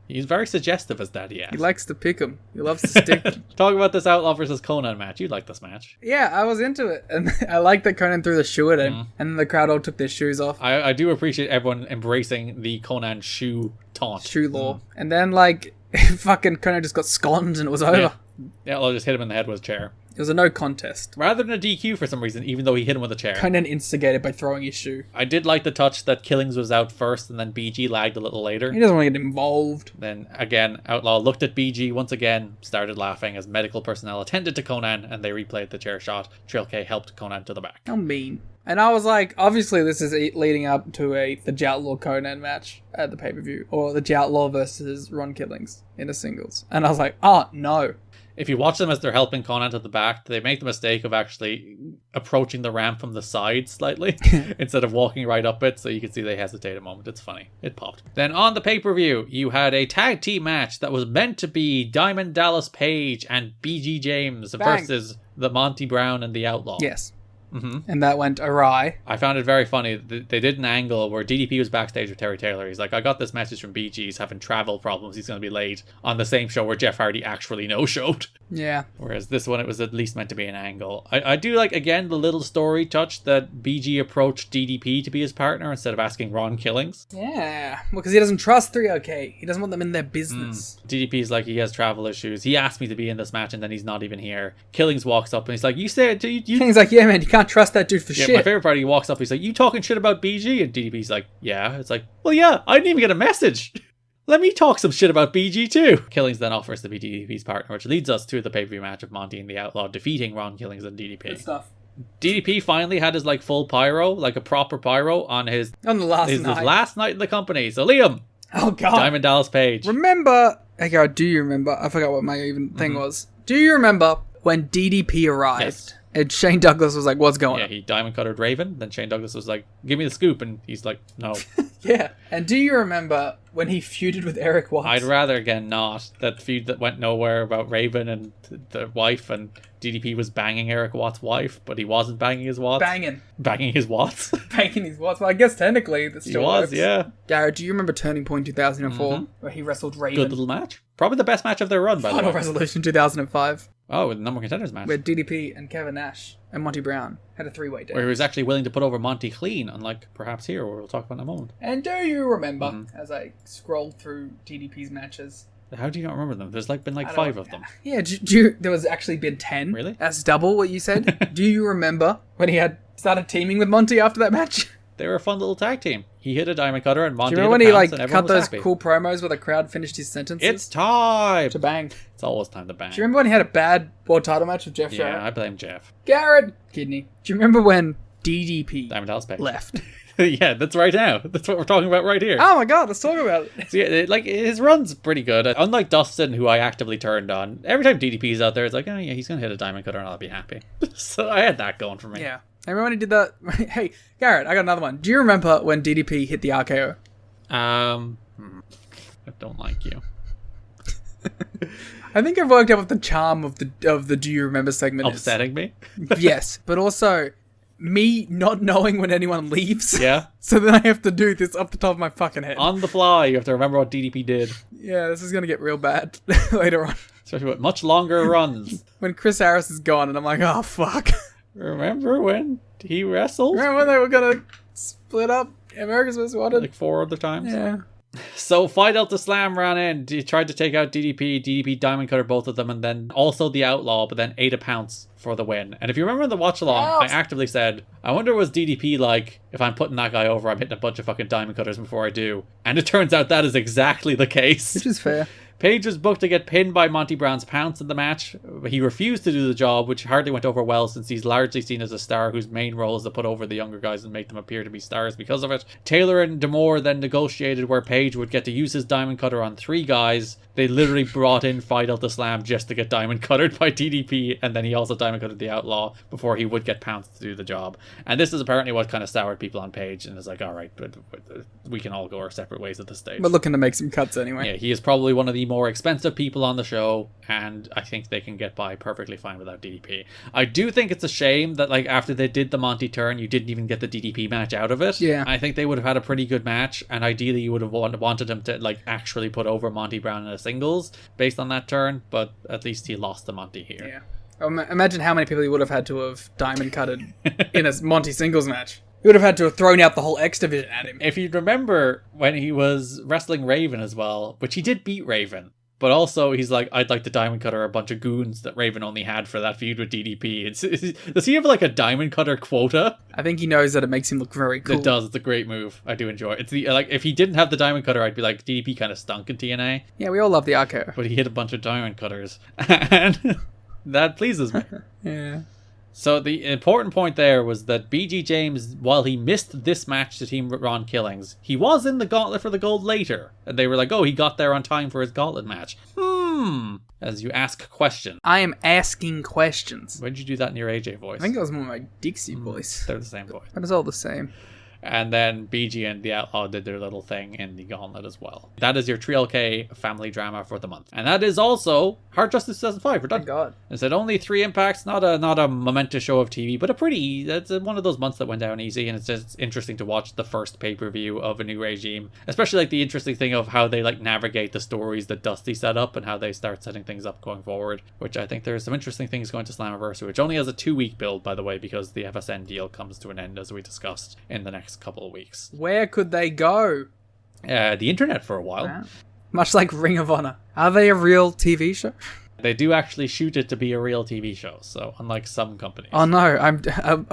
[SPEAKER 5] He's very suggestive as Daddy ass.
[SPEAKER 6] He likes to pick him. He loves to stick them.
[SPEAKER 5] Talk about this Outlaw versus Conan match. You like this match.
[SPEAKER 6] Yeah, I was into it. And I liked that Conan threw the shoe at him. And then the crowd all took their shoes off.
[SPEAKER 5] I do appreciate everyone embracing the Conan shoe taunt.
[SPEAKER 6] Shoe law. And then, like, fucking Conan just got sconed and it was over.
[SPEAKER 5] Yeah. The Outlaw just hit him in the head with a chair.
[SPEAKER 6] It was a no contest.
[SPEAKER 5] Rather than a DQ for some reason, even though he hit him with a chair.
[SPEAKER 6] Conan instigated by throwing his shoe.
[SPEAKER 5] I did like the touch that Killings was out first and then BG lagged a little later.
[SPEAKER 6] He doesn't want to get involved.
[SPEAKER 5] Then again, Outlaw looked at BG once again, started laughing as medical personnel attended to Conan and they replayed the chair shot. Trail K helped Conan to the back.
[SPEAKER 6] How mean. And I was like, obviously this is leading up to the Joutlaw Conan match at the pay-per-view. Or the Joutlaw versus Ron Killings in a singles. And I was like, oh, no.
[SPEAKER 5] If you watch them as they're helping Conan to the back, they make the mistake of actually approaching the ramp from the side slightly instead of walking right up it, so you can see they hesitate a moment. It's funny. It popped. Then on the pay-per-view, you had a tag team match that was meant to be Diamond Dallas Page and BG James
[SPEAKER 6] Bang.
[SPEAKER 5] versus the Monty Brown and the Outlaw.
[SPEAKER 6] Yes. and that went awry.
[SPEAKER 5] I found it very funny. They did an angle where DDP was backstage with Terry Taylor. He's like, I got this message from BG. He's having travel problems. He's going to be late on the same show where Jeff Hardy actually no-showed.
[SPEAKER 6] Yeah.
[SPEAKER 5] Whereas this one, it was at least meant to be an angle. I do like, again, the little story touch that BG approached DDP to be his partner instead of asking Ron Killings.
[SPEAKER 6] Yeah. Well, because he doesn't trust 3OK. He doesn't want them in their business.
[SPEAKER 5] DDP's like, he has travel issues. He asked me to be in this match and then he's not even here. Killings walks up and he's like, you said...
[SPEAKER 6] Killings like, yeah, man, you can't trust that dude for shit.
[SPEAKER 5] My favorite part, he walks up, he's like, you talking shit about BG? And DDP's like, yeah. It's like, well, yeah, I didn't even get a message. Let me talk some shit about BG too. Killings then offers to be DDP's partner, which leads us to the pay-per-view match of Monty and the Outlaw defeating Ron Killings and DDP.
[SPEAKER 6] Good stuff.
[SPEAKER 5] DDP finally had his like full pyro, like a proper pyro on his last night in the company. So Liam.
[SPEAKER 6] Oh god.
[SPEAKER 5] Diamond Dallas Page.
[SPEAKER 6] Remember, okay, do you remember? I forgot what my even thing was. Do you remember when DDP arrived?
[SPEAKER 5] Yes.
[SPEAKER 6] And Shane Douglas was like, what's going on?
[SPEAKER 5] Yeah, he diamond cuttered Raven. Then Shane Douglas was like, give me the scoop. And he's like, no.
[SPEAKER 6] Yeah. And do you remember when he feuded with Eric Watts?
[SPEAKER 5] I'd rather, again, not. That feud that went nowhere about Raven and the wife, and DDP was banging Eric Watts' wife, but he wasn't banging his Watts. Banging his Watts.
[SPEAKER 6] Banging his Watts. Well, I guess technically that still works.
[SPEAKER 5] Yeah.
[SPEAKER 6] Garrett, do you remember Turning Point 2004, where he wrestled Raven?
[SPEAKER 5] Good little match. Probably the best match of their run, by the way.
[SPEAKER 6] Final Resolution 2005.
[SPEAKER 5] Oh, with the number contenders match.
[SPEAKER 6] Where DDP and Kevin Nash and Monty Brown had a three-way date.
[SPEAKER 5] Where he was actually willing to put over Monty clean, unlike perhaps here, where we'll talk about in a moment.
[SPEAKER 6] And do you remember, as I scrolled through DDP's matches...
[SPEAKER 5] How do you not remember them? There's been 5 of them.
[SPEAKER 6] Yeah, there was actually been 10.
[SPEAKER 5] Really?
[SPEAKER 6] That's double what you said. Do you remember when he had started teaming with Monty after that match?
[SPEAKER 5] They were a fun little tag team. He hit a diamond cutter and Monty.
[SPEAKER 6] Do you remember when he cut those cool promos where the crowd finished his sentences?
[SPEAKER 5] It's time
[SPEAKER 6] to bang.
[SPEAKER 5] It's always time to bang.
[SPEAKER 6] Do you remember when he had a bad world title match with Jeff Jarrett?
[SPEAKER 5] Yeah, I blame Jeff.
[SPEAKER 6] Garrett Kidney. Do you remember when DDP
[SPEAKER 5] Diamond Dallas Page
[SPEAKER 6] left?
[SPEAKER 5] Yeah, that's right now. That's what we're talking about right here.
[SPEAKER 6] Oh my god, let's talk about it.
[SPEAKER 5] So yeah, like his run's pretty good. Unlike Dustin, who I actively turned on, every time DDP's out there, it's like, oh yeah, he's gonna hit a diamond cutter and I'll be happy. So I had that going for me.
[SPEAKER 6] Yeah. I remember when he did that. Hey, Garrett, I got another one. Do you remember when DDP hit the RKO?
[SPEAKER 5] I don't like you.
[SPEAKER 6] I think I've worked out what the charm of the Do You Remember segment
[SPEAKER 5] Upsetting me?
[SPEAKER 6] Yes, but also me not knowing when anyone leaves.
[SPEAKER 5] Yeah.
[SPEAKER 6] So then I have to do this off the top of my fucking head.
[SPEAKER 5] On the fly, you have to remember what DDP did.
[SPEAKER 6] Yeah, this is going to get real bad later on.
[SPEAKER 5] Especially with much longer runs.
[SPEAKER 6] When Chris Harris is gone and I'm like, oh, fuck.
[SPEAKER 5] Remember when he wrestled?
[SPEAKER 6] Remember when they were going to split up America's Most Wanted?
[SPEAKER 5] Like 4 other times?
[SPEAKER 6] Yeah.
[SPEAKER 5] So Phi Delta Slam ran in. He tried to take out DDP. DDP diamond cutter both of them, and then also the Outlaw, but then ate a pounce for the win. And if you remember the watch along, I actively said, I wonder was DDP like, if I'm putting that guy over, I'm hitting a bunch of fucking diamond cutters before I do. And it turns out that is exactly the case.
[SPEAKER 6] Which is fair.
[SPEAKER 5] Page was booked to get pinned by Monty Brown's pounce in the match. He refused to do the job, which hardly went over well since he's largely seen as a star whose main role is to put over the younger guys and make them appear to be stars because of it. Taylor and D'Amore then negotiated where Page would get to use his diamond cutter on 3 guys. They literally brought in Phi Delta Slam just to get diamond cuttered by DDP, and then he also diamond cuttered the Outlaw before he would get pounced to do the job. And this is apparently what kind of soured people on Page, and it's like, alright, we can all go our separate ways at this stage.
[SPEAKER 6] But looking to make some cuts anyway.
[SPEAKER 5] Yeah, he is probably one of the more expensive people on the show, and I think they can get by perfectly fine without DDP. I do think it's a shame that, like, after they did the Monty turn, you didn't even get the DDP match out of it.
[SPEAKER 6] Yeah.
[SPEAKER 5] I think they would have had a pretty good match, and ideally you would have wanted him to, like, actually put over Monty Brown in a singles based on that turn, but at least he lost to Monty here.
[SPEAKER 6] Yeah. Imagine how many people he would have had to have diamond cutted in a Monty singles match. He would have had to have thrown out the whole X division at him.
[SPEAKER 5] If you remember when he was wrestling Raven as well, which he did beat Raven, but also he's like, I'd like to diamond cutter a bunch of goons that Raven only had for that feud with DDP. Does he have like a diamond cutter quota?
[SPEAKER 6] I think he knows that it makes him look very cool.
[SPEAKER 5] It does. It's a great move. I do enjoy it. It's the like if he didn't have the diamond cutter, I'd be like, DDP kind of stunk in TNA.
[SPEAKER 6] Yeah, we all love the RKO.
[SPEAKER 5] But he hit a bunch of diamond cutters, and that pleases me.
[SPEAKER 6] Yeah.
[SPEAKER 5] So the important point there was that BG James, while he missed this match to Team Ron Killings, he was in the gauntlet for the gold later. And they were like, oh, he got there on time for his gauntlet match. As you ask questions.
[SPEAKER 6] I am asking questions.
[SPEAKER 5] When did you do that in your AJ voice?
[SPEAKER 6] I think it was more my Dixie voice.
[SPEAKER 5] They're the same voice.
[SPEAKER 6] But it's all the same.
[SPEAKER 5] And then BG and the Outlaw did their little thing in the Gauntlet as well. That is your 3LK family drama for the month. And that is also Hard Justice 2005. We're done.
[SPEAKER 6] Thank God.
[SPEAKER 5] Is it only 3 impacts? Not a momentous show of TV, but that's one of those months that went down easy, and it's just interesting to watch the first pay-per-view of a new regime. Especially like the interesting thing of how they like navigate the stories that Dusty set up and how they start setting things up going forward, which I think there's some interesting things going to Slammiversary, which only has a 2-week build, by the way, because the FSN deal comes to an end, as we discussed, in the next couple of weeks.
[SPEAKER 6] Where could they go?
[SPEAKER 5] The internet for a while.
[SPEAKER 6] Wow. Much like Ring of Honor. Are they a real TV show?
[SPEAKER 5] They do actually shoot it to be a real TV show, so unlike some companies.
[SPEAKER 6] Oh no, I'm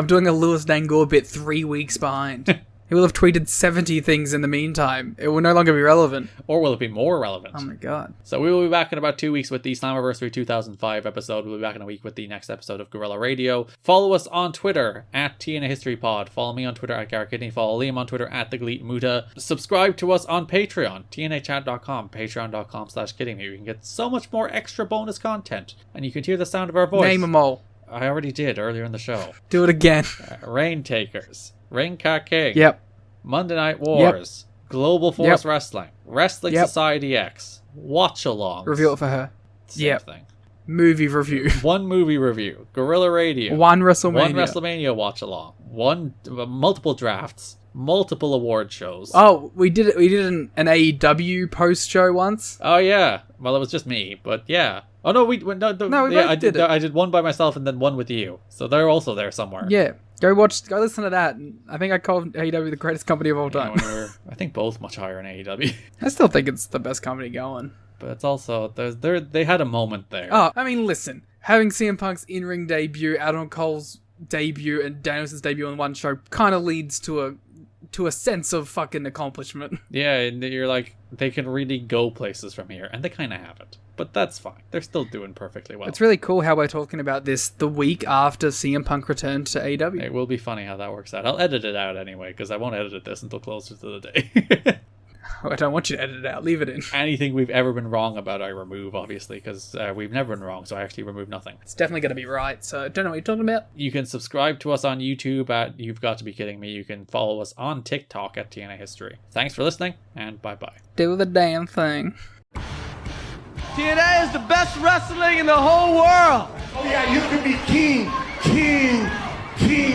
[SPEAKER 6] doing a Louis Dangoor bit 3 weeks behind. He will have tweeted 70 things in the meantime. It will no longer be relevant.
[SPEAKER 5] Or will it be more relevant?
[SPEAKER 6] Oh my god.
[SPEAKER 5] So we will be back in about 2 weeks with the Slammiversary 2005 episode. We'll be back in a week with the next episode of Guerrilla Radio. Follow us on Twitter at TNA History Pod. Follow me on Twitter at Garrett Kidney. Follow Liam on Twitter at The Gleet Muta. Subscribe to us on Patreon, TNAchat.com, patreon.com/kiddingme. You can get so much more extra bonus content. And you can hear the sound of our voice.
[SPEAKER 6] Name them all.
[SPEAKER 5] I already did earlier in the show.
[SPEAKER 6] Do it again.
[SPEAKER 5] Rain Takers. Ring Cat King.
[SPEAKER 6] Yep.
[SPEAKER 5] Monday Night Wars.
[SPEAKER 6] Yep.
[SPEAKER 5] Global Force
[SPEAKER 6] Yep.
[SPEAKER 5] Wrestling. Wrestling
[SPEAKER 6] Yep.
[SPEAKER 5] Society X. Watch Alongs.
[SPEAKER 6] Reveal it for her.
[SPEAKER 5] Same
[SPEAKER 6] Yep.
[SPEAKER 5] thing.
[SPEAKER 6] Movie review.
[SPEAKER 5] One movie review. Guerrilla Radio.
[SPEAKER 6] One WrestleMania.
[SPEAKER 5] One WrestleMania watch along. Multiple drafts. Multiple award shows.
[SPEAKER 6] Oh, we did an AEW post show once.
[SPEAKER 5] Oh yeah. Well, it was just me, but yeah. Oh no, we
[SPEAKER 6] we
[SPEAKER 5] yeah,
[SPEAKER 6] both
[SPEAKER 5] I
[SPEAKER 6] did it.
[SPEAKER 5] I did one by myself and then one with you. So they're also there somewhere.
[SPEAKER 6] Yeah. Go listen to that. I think I called AEW the greatest company of all
[SPEAKER 5] Yeah,
[SPEAKER 6] time.
[SPEAKER 5] when we were, I think both much higher in AEW.
[SPEAKER 6] I still think it's the best company going.
[SPEAKER 5] But it's also they had a moment there.
[SPEAKER 6] Oh, I mean, listen. Having CM Punk's in-ring debut, Adam Cole's debut, and Danielson's debut on one show kind of leads to a sense of fucking accomplishment.
[SPEAKER 5] Yeah, and you're like, they can really go places from here, and they kind of haven't. But that's fine. They're still doing perfectly well.
[SPEAKER 6] It's really cool how we're talking about this the week after CM Punk returned to AEW.
[SPEAKER 5] It will be funny how that works out. I'll edit it out anyway, because I won't edit this until closer to the day.
[SPEAKER 6] I don't want you to edit it out. Leave it in.
[SPEAKER 5] Anything we've ever been wrong about, I remove, obviously, because we've never been wrong, so I actually remove nothing.
[SPEAKER 6] It's definitely going to be right, so I don't know what you're talking about.
[SPEAKER 5] You can subscribe to us on YouTube at You've Got to Be Kidding Me. You can follow us on TikTok at TNA History. Thanks for listening, and bye-bye.
[SPEAKER 6] Do the damn thing.
[SPEAKER 1] TNA is the best wrestling in the whole world.
[SPEAKER 2] Oh yeah, you could be king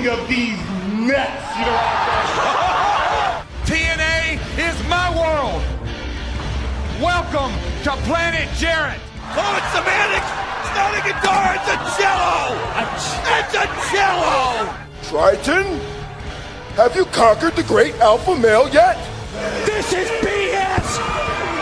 [SPEAKER 2] of these nuts. You know.
[SPEAKER 3] TNA is my world. Welcome to Planet Jarrett.
[SPEAKER 4] Oh, it's semantics! It's not a guitar, it's a cello! It's a cello!
[SPEAKER 2] Triton, have you conquered the great alpha male yet?
[SPEAKER 4] This is BS!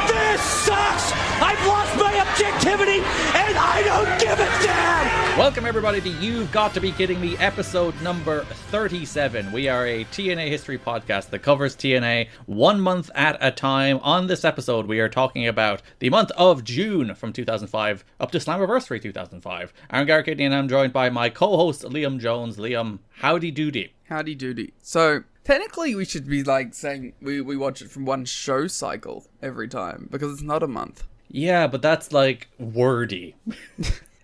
[SPEAKER 4] This sucks! I've lost my objectivity and I don't give a damn!
[SPEAKER 5] Welcome everybody to You've Got to Be Kidding Me, episode number 37. We are a TNA history podcast that covers TNA 1 month at a time. On this episode, we are talking about the month of June from 2005 up to Slammiversary 2005. I'm Garrett Kidney and I'm joined by my co-host Liam Jones. Liam, howdy doody.
[SPEAKER 6] Howdy doody. So, technically we should be like saying we watch it from one show cycle every time, because it's not a month.
[SPEAKER 5] Yeah, but that's like wordy.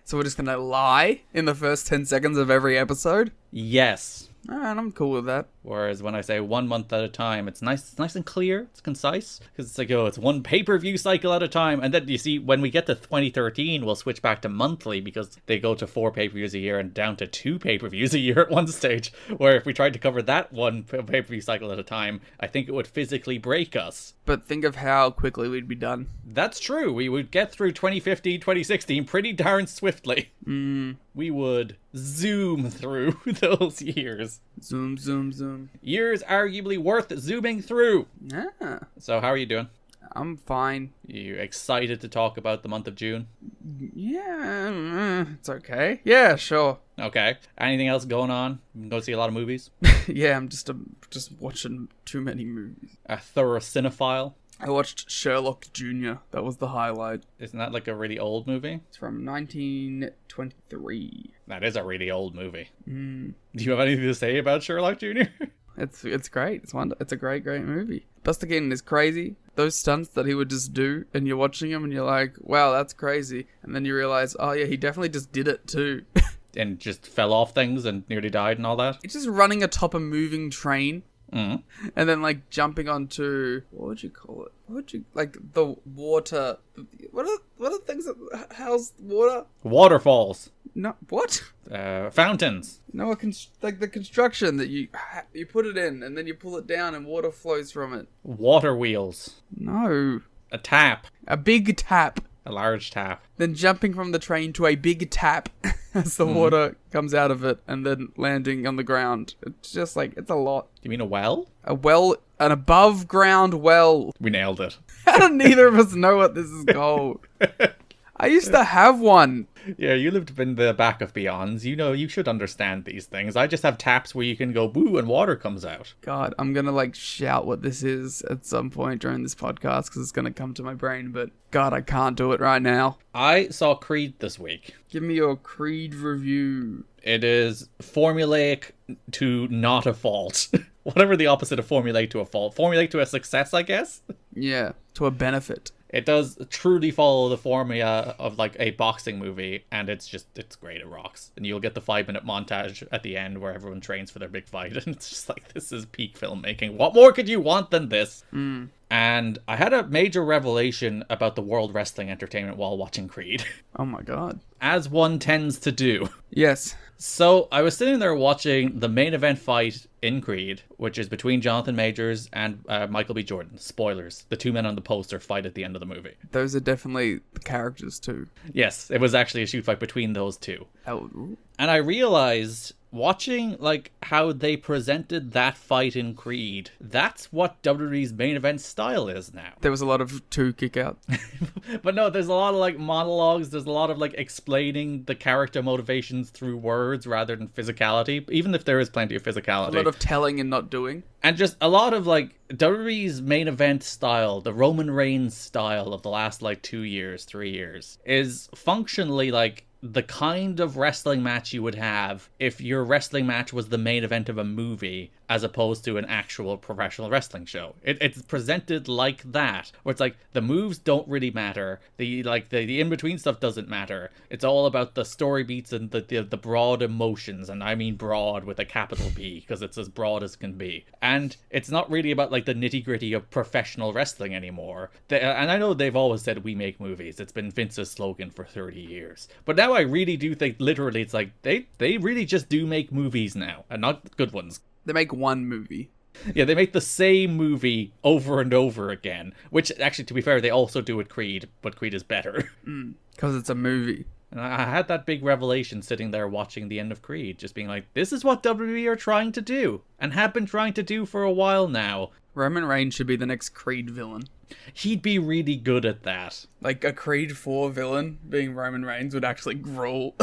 [SPEAKER 6] So we're just gonna lie in the first 10 seconds of every episode?
[SPEAKER 5] Yes.
[SPEAKER 6] Alright, I'm cool with that.
[SPEAKER 5] Whereas when I say 1 month at a time, it's nice and clear, it's concise, because it's like, oh, it's one pay-per-view cycle at a time. And then you see, when we get to 2013, we'll switch back to monthly, because they go to 4 pay-per-views a year and down to 2 pay-per-views a year at one stage. Where if we tried to cover that one pay-per-view cycle at a time, I think it would physically break us.
[SPEAKER 6] But think of how quickly we'd be done.
[SPEAKER 5] That's true. We would get through 2015, 2016 pretty darn swiftly. We would zoom through those years.
[SPEAKER 6] Zoom, zoom, zoom.
[SPEAKER 5] Years arguably worth zooming through.
[SPEAKER 6] Yeah,
[SPEAKER 5] So how are you doing?
[SPEAKER 6] I'm fine.
[SPEAKER 5] You excited to talk about the month of June?
[SPEAKER 6] Yeah, it's okay. Yeah, sure.
[SPEAKER 5] Okay. Anything else going on? Go see a lot of movies?
[SPEAKER 6] Yeah, I'm just watching too many movies.
[SPEAKER 5] A thorough cinephile?
[SPEAKER 6] I watched Sherlock Jr. That was the highlight.
[SPEAKER 5] Isn't that like a really old movie?
[SPEAKER 6] It's from 1923.
[SPEAKER 5] That is a really old movie. Do you have anything to say about Sherlock Jr.?
[SPEAKER 6] It's great. It's a great movie. Buster Keaton is crazy. Those stunts that he would just do, and you're watching him, and you're like, wow, that's crazy. And then you realize, oh yeah, he definitely just did it too.
[SPEAKER 5] And just fell off things and nearly died and all that?
[SPEAKER 6] It's just running atop a moving train and then like jumping onto, what would you call it? What would you, like the water? What are things that house water?
[SPEAKER 5] Waterfalls.
[SPEAKER 6] No, what?
[SPEAKER 5] Fountains.
[SPEAKER 6] No, like the construction that you put it in and then you pull it down and water flows from it.
[SPEAKER 5] Water wheels.
[SPEAKER 6] No,
[SPEAKER 5] A tap.
[SPEAKER 6] a big tap.
[SPEAKER 5] A large tap.
[SPEAKER 6] Then jumping from the train to a big tap as the water comes out of it and then landing on the ground. It's just like, it's a lot.
[SPEAKER 5] You mean a well?
[SPEAKER 6] A well, an above ground well.
[SPEAKER 5] We nailed it.
[SPEAKER 6] How do neither of us know what this is called? I used to have one.
[SPEAKER 5] Yeah, you lived in the back of Beyonds. You know, you should understand these things. I just have taps where you can go boo and water comes out.
[SPEAKER 6] God, I'm gonna like shout what this is at some point during this podcast because it's gonna come to my brain, but God, I can't do it right now.
[SPEAKER 5] I saw Creed this week.
[SPEAKER 6] Give me your Creed review.
[SPEAKER 5] It is formulaic to not a fault. Whatever the opposite of formulaic to a fault. Formulaic to a success, I guess?
[SPEAKER 6] Yeah, to a benefit.
[SPEAKER 5] It does truly follow the formula of like a boxing movie, and it's great. It rocks. And you'll get the 5-minute montage at the end where everyone trains for their big fight, and it's just like, this is peak filmmaking. What more could you want than this? And I had a major revelation about the world wrestling entertainment while watching Creed.
[SPEAKER 6] Oh my God.
[SPEAKER 5] As one tends to do.
[SPEAKER 6] Yes.
[SPEAKER 5] So I was sitting there watching the main event fight in Creed, which is between Jonathan Majors and Michael B. Jordan. Spoilers. The two men on the poster fight at the end of the movie.
[SPEAKER 6] Those are definitely the characters too.
[SPEAKER 5] Yes, it was actually a shoot fight between those two.
[SPEAKER 6] Oh.
[SPEAKER 5] And I realized, watching like how they presented that fight in Creed, that's what WWE's main event style is now.
[SPEAKER 6] There was a lot of two kick out.
[SPEAKER 5] But no, there's a lot of like monologues, there's a lot of like explaining the character motivations through words rather than physicality, even if there is plenty of physicality.
[SPEAKER 6] A lot of telling and not doing.
[SPEAKER 5] And just a lot of like WWE's main event style, the Roman Reigns style of the last like 2 years, 3 years, is functionally like the kind of wrestling match you would have if your wrestling match was the main event of a movie as opposed to an actual professional wrestling show. It's presented like that, where it's like the moves don't really matter, the in-between stuff doesn't matter. It's all about the story beats and the broad emotions, and I mean broad with a capital B because it's as broad as can be. And it's not really about like the nitty-gritty of professional wrestling anymore. And I know they've always said we make movies. It's been Vince's slogan for 30 years. But now I really do think literally it's like they really just do make movies now, and not good ones.
[SPEAKER 6] They make one movie.
[SPEAKER 5] Yeah, they make the same movie over and over again, which actually, to be fair, they also do with Creed, but Creed is better.
[SPEAKER 6] Because it's a movie.
[SPEAKER 5] And I had that big revelation sitting there watching the end of Creed, just being like, this is what WWE are trying to do, and have been trying to do for a while now.
[SPEAKER 6] Roman Reigns should be the next Creed villain.
[SPEAKER 5] He'd be really good at that.
[SPEAKER 6] Like a Creed 4 villain being Roman Reigns would actually grow.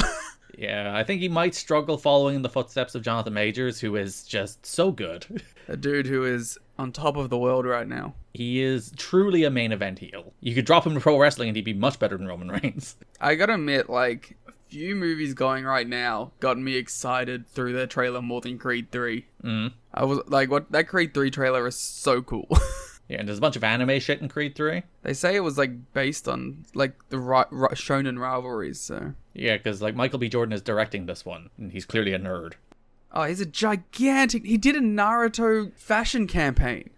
[SPEAKER 5] Yeah, I think he might struggle following in the footsteps of Jonathan Majors, who is just so good.
[SPEAKER 6] A dude who is on top of the world right now.
[SPEAKER 5] He is truly a main event heel. You could drop him to pro wrestling and he'd be much better than Roman Reigns.
[SPEAKER 6] I gotta admit, like, a few movies going right now got me excited through their trailer more than Creed 3. I was like, that Creed 3 trailer is so cool.
[SPEAKER 5] Yeah, and there's a bunch of anime shit in Creed 3.
[SPEAKER 6] They say it was like based on like the shonen rivalries, so.
[SPEAKER 5] Yeah, because like Michael B. Jordan is directing this one, and he's clearly a nerd.
[SPEAKER 6] Oh, he's a gigantic. He did a Naruto fashion campaign.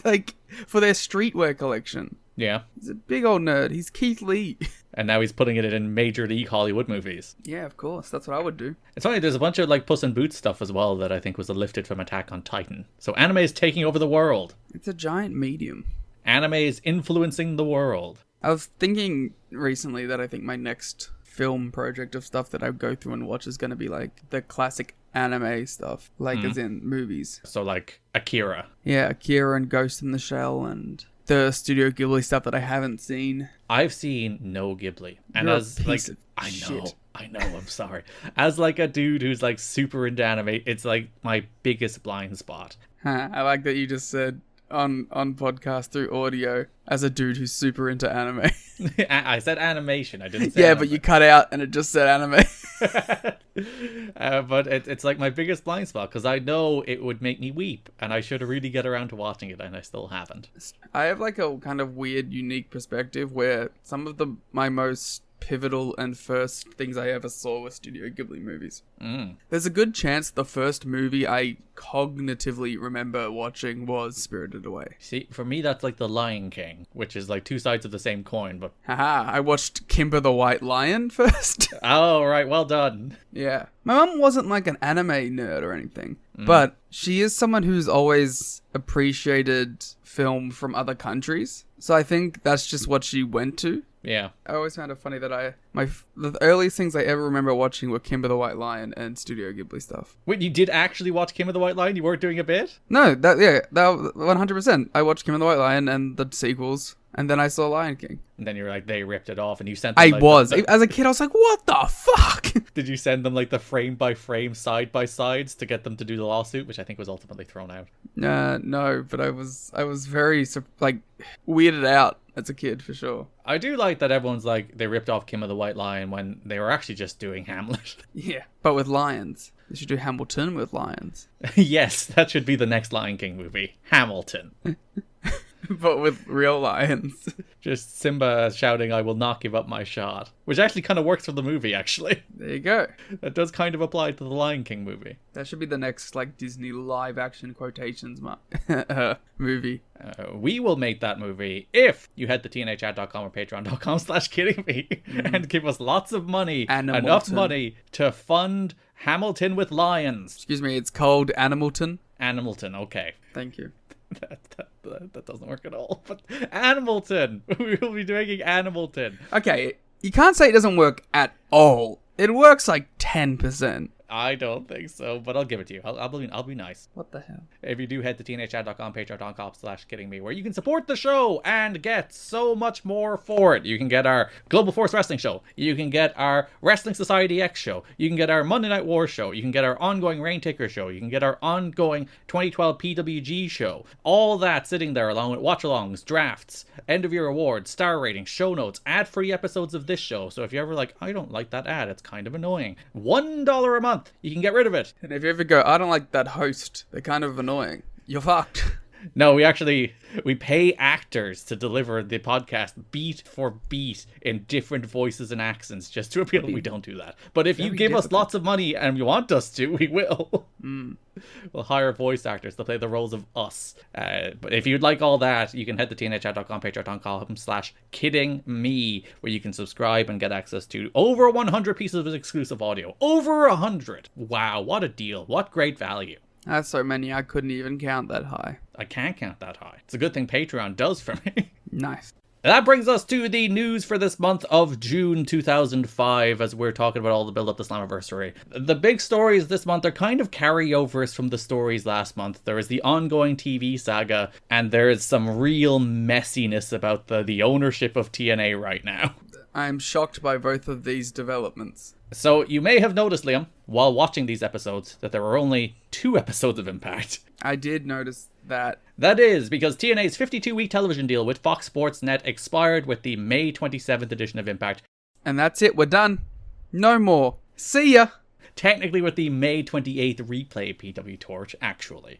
[SPEAKER 6] Like for their streetwear collection.
[SPEAKER 5] Yeah.
[SPEAKER 6] He's a big old nerd. He's Keith Lee.
[SPEAKER 5] And now he's putting it in major league Hollywood movies.
[SPEAKER 6] Yeah, of course. That's what I would do.
[SPEAKER 5] It's funny, there's a bunch of like Puss in Boots stuff as well that I think was lifted from Attack on Titan. So anime is taking over the world.
[SPEAKER 6] It's a giant medium.
[SPEAKER 5] Anime is influencing the world.
[SPEAKER 6] I was thinking recently that I think my next film project of stuff that I go through and watch is going to be like the classic anime stuff, like as in movies.
[SPEAKER 5] So like Akira.
[SPEAKER 6] Yeah, Akira and Ghost in the Shell and the Studio Ghibli stuff that I haven't seen.
[SPEAKER 5] I've seen no Ghibli. And
[SPEAKER 6] You're
[SPEAKER 5] as
[SPEAKER 6] a
[SPEAKER 5] like
[SPEAKER 6] piece of
[SPEAKER 5] I know,
[SPEAKER 6] shit.
[SPEAKER 5] I'm sorry. As like a dude who's like super into anime, it's like my biggest blind spot.
[SPEAKER 6] I like that you just said on podcast through audio as a dude who's super into anime.
[SPEAKER 5] I said animation, I didn't say
[SPEAKER 6] yeah,
[SPEAKER 5] anime.
[SPEAKER 6] but you cut out and it just said anime.
[SPEAKER 5] But it's like my biggest blind spot because I know it would make me weep and I should really get around to watching it and I still haven't.
[SPEAKER 6] I have like a kind of weird, unique perspective where some of my most pivotal and first things I ever saw were Studio Ghibli movies. There's a good chance the first movie I cognitively remember watching was Spirited Away.
[SPEAKER 5] See, for me, that's like The Lion King, which is like two sides of the same coin, but...
[SPEAKER 6] Haha, I watched Kimber the White Lion first.
[SPEAKER 5] Oh, right, well done.
[SPEAKER 6] Yeah. My mum wasn't like an anime nerd or anything, but she is someone who's always appreciated film from other countries. So I think that's just what she went to.
[SPEAKER 5] Yeah.
[SPEAKER 6] I always found it funny that the earliest things I ever remember watching were Kimber the White Lion and Studio Ghibli stuff.
[SPEAKER 5] Wait, you did actually watch Kim of the White Lion? You weren't doing a bit?
[SPEAKER 6] No, that 100%. I watched Kimber the White Lion and the sequels, and then I saw Lion King.
[SPEAKER 5] And then you were like, they ripped it off, and you sent them
[SPEAKER 6] As a kid, I was like, what the fuck?
[SPEAKER 5] Did you send them like the frame by frame, side by sides to get them to do the lawsuit, which I think was ultimately thrown out?
[SPEAKER 6] No, but I was very weirded out as a kid for sure.
[SPEAKER 5] I do like that everyone's like, they ripped off Kim of the White Lion when they were actually just doing Hamlet.
[SPEAKER 6] Yeah, but with lions. They should do Hamilton with lions.
[SPEAKER 5] Yes, that should be the next Lion King movie. Hamilton.
[SPEAKER 6] But with real lions.
[SPEAKER 5] Just Simba shouting, "I will not give up my shot," which actually kind of works for the movie, actually.
[SPEAKER 6] There you go.
[SPEAKER 5] That does kind of apply to the Lion King movie.
[SPEAKER 6] That should be the next Disney live action quotations movie.
[SPEAKER 5] We will make that movie if you head to tnachat.com or patreon.com/kiddingme and give us lots of money, enough money to fund Hamilton with lions.
[SPEAKER 6] Excuse me, it's called Animalton.
[SPEAKER 5] Animalton, okay.
[SPEAKER 6] Thank you.
[SPEAKER 5] That doesn't work at all. But Animalton, we will be doing Animalton.
[SPEAKER 6] Okay, you can't say it doesn't work at all. It works like 10%.
[SPEAKER 5] I don't think so, but I'll give it to you. I'll be nice.
[SPEAKER 6] What the hell?
[SPEAKER 5] If you do head to tnachat.com, patreon.com/kiddingme, where you can support the show and get so much more for it. You can get our Global Force Wrestling show. You can get our Wrestling Society X show. You can get our Monday Night War show. You can get our ongoing Raintaker show. You can get our ongoing 2012 PWG show. All that sitting there along with watch-alongs, drafts, end-of-year awards, star ratings, show notes, ad-free episodes of this show. So if you're ever like, I don't like that ad, it's kind of annoying. $1 a month. You can get rid of it.
[SPEAKER 6] And if you ever go, I don't like that host, they're kind of annoying, you're fucked.
[SPEAKER 5] No, we pay actors to deliver the podcast beat for beat in different voices and accents just to appeal. We don't do that. But if you give us lots of money and you want us to, we will. We'll hire voice actors to play the roles of us. But if you'd like all that, you can head to tnachat.com, patreon.com/kiddingme, where you can subscribe and get access to over 100 pieces of exclusive audio. Over 100. Wow, what a deal. What great value.
[SPEAKER 6] That's so many, I couldn't even count that high.
[SPEAKER 5] I can't count that high. It's a good thing Patreon does for me.
[SPEAKER 6] Nice.
[SPEAKER 5] That brings us to the news for this month of June 2005, as we're talking about all the build-up to Slammiversary. The big stories this month are kind of carryovers from the stories last month. There is the ongoing TV saga, and there is some real messiness about the ownership of TNA right now.
[SPEAKER 6] I'm shocked by both of these developments.
[SPEAKER 5] So you may have noticed, Liam, while watching these episodes, that there were only 2 episodes of Impact.
[SPEAKER 6] I did notice that.
[SPEAKER 5] That is because TNA's 52-week television deal with Fox Sports Net expired with the May 27th edition of Impact.
[SPEAKER 6] And that's it, we're done. No more. See ya!
[SPEAKER 5] Technically with the May 28th replay PW Torch, actually.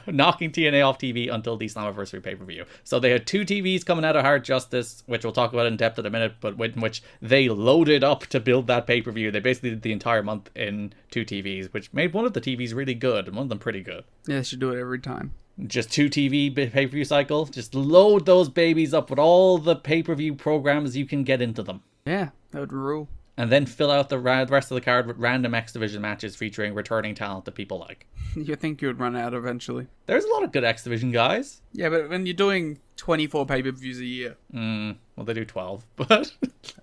[SPEAKER 5] Knocking TNA off TV until the Slammiversary pay-per-view. So they had 2 TVs coming out of Hard Justice, which we'll talk about in depth in a minute, but in which they loaded up to build that pay-per-view. They basically did the entire month in 2 TVs, which made one of the TVs really good, and one of them pretty good.
[SPEAKER 6] Yeah, they should do it every time.
[SPEAKER 5] Just 2 TV pay-per-view cycle. Just load those babies up with all the pay-per-view programs you can get into them.
[SPEAKER 6] Yeah, that would rule.
[SPEAKER 5] And then fill out the rest of the card with random X Division matches featuring returning talent that people like.
[SPEAKER 6] You think you would run out eventually.
[SPEAKER 5] There's a lot of good X Division guys.
[SPEAKER 6] Yeah, but when you're doing 24 pay-per-views a year.
[SPEAKER 5] Well, they do 12, but...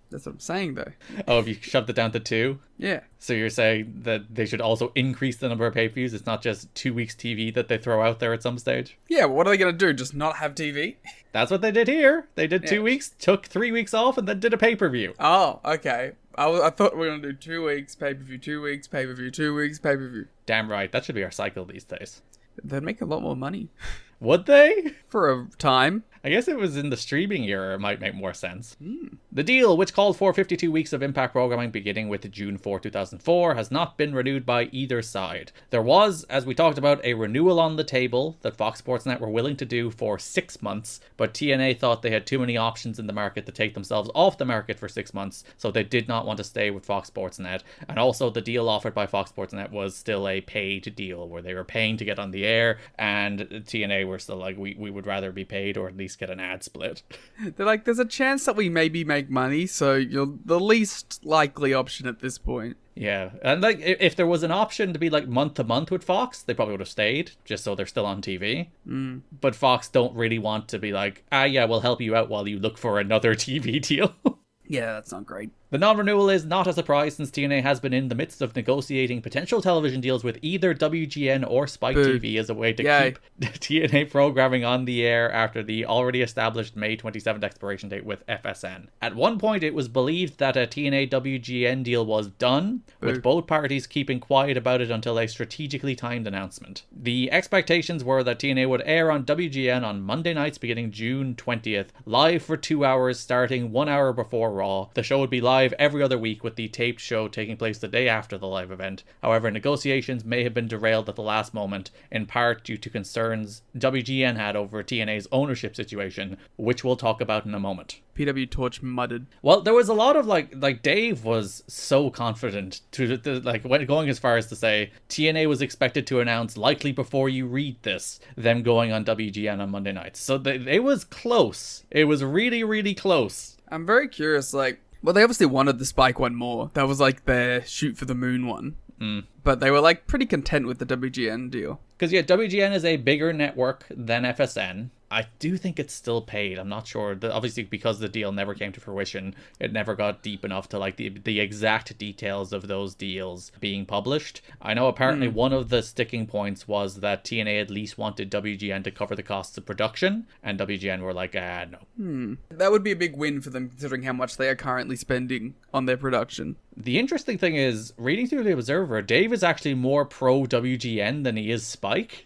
[SPEAKER 6] That's what I'm saying, though.
[SPEAKER 5] Oh, if you shoved it down to 2?
[SPEAKER 6] Yeah.
[SPEAKER 5] So you're saying that they should also increase the number of pay-per-views? It's not just 2 weeks TV that they throw out there at some stage?
[SPEAKER 6] Yeah, but what are they going to do? Just not have TV?
[SPEAKER 5] That's what they did here. They did 2 weeks, took 3 weeks off, and then did a pay-per-view.
[SPEAKER 6] Oh, okay. I thought we were going to do 2 weeks, pay-per-view, 2 weeks, pay-per-view, 2 weeks, pay-per-view.
[SPEAKER 5] Damn right. That should be our cycle these days.
[SPEAKER 6] They'd make a lot more money.
[SPEAKER 5] Would they?
[SPEAKER 6] For a time.
[SPEAKER 5] I guess it was in the streaming era, it might make more sense. The deal, which called for 52 weeks of Impact programming beginning with June 4, 2004, has not been renewed by either side. There was, as we talked about, a renewal on the table that Fox Sports Net were willing to do for 6 months, but TNA thought they had too many options in the market to take themselves off the market for 6 months, so they did not want to stay with Fox Sports Net. And also, the deal offered by Fox Sports Net was still a paid deal, where they were paying to get on the air, and TNA were still like, we would rather be paid or at least get an ad split.
[SPEAKER 6] They're like, there's a chance that we maybe make money, so you're the least likely option at this point.
[SPEAKER 5] Yeah, and like if there was an option to be like month to month with Fox, they probably would have stayed, just so they're still on TV. But Fox don't really want to be like, yeah, we'll help you out while you look for another TV deal.
[SPEAKER 6] Yeah, that's not great.
[SPEAKER 5] The non-renewal is not a surprise, since TNA has been in the midst of negotiating potential television deals with either WGN or Spike TV as a way to keep TNA programming on the air after the already established May 27th expiration date with FSN. At one point, it was believed that a TNA WGN deal was done, with both parties keeping quiet about it until a strategically timed announcement. The expectations were that TNA would air on WGN on Monday nights beginning June 20th, live for 2 hours starting 1 hour before Raw. The show would be live every other week, with the taped show taking place the day after the live event. However, negotiations may have been derailed at the last moment, in part due to concerns WGN had over TNA's ownership situation, which we'll talk about in a moment.
[SPEAKER 6] PW Torch muttered.
[SPEAKER 5] Well, there was a lot of like Dave was so confident to like going as far as to say TNA was expected to announce likely before you read this them going on WGN on Monday nights. So it was close. It was really, really close.
[SPEAKER 6] I'm very curious, like, well, they obviously wanted the Spike one more. That was like their shoot for the moon one. But they were like pretty content with the WGN deal.
[SPEAKER 5] Because yeah, WGN is a bigger network than FSN. I do think it's still paid. I'm not sure. Obviously, because the deal never came to fruition, it never got deep enough to like the exact details of those deals being published. I know apparently one of the sticking points was that TNA at least wanted WGN to cover the costs of production, and WGN were like, no.
[SPEAKER 6] That would be a big win for them, considering how much they are currently spending on their production.
[SPEAKER 5] The interesting thing is, reading through the Observer, Dave is actually more pro WGN than he is Spike.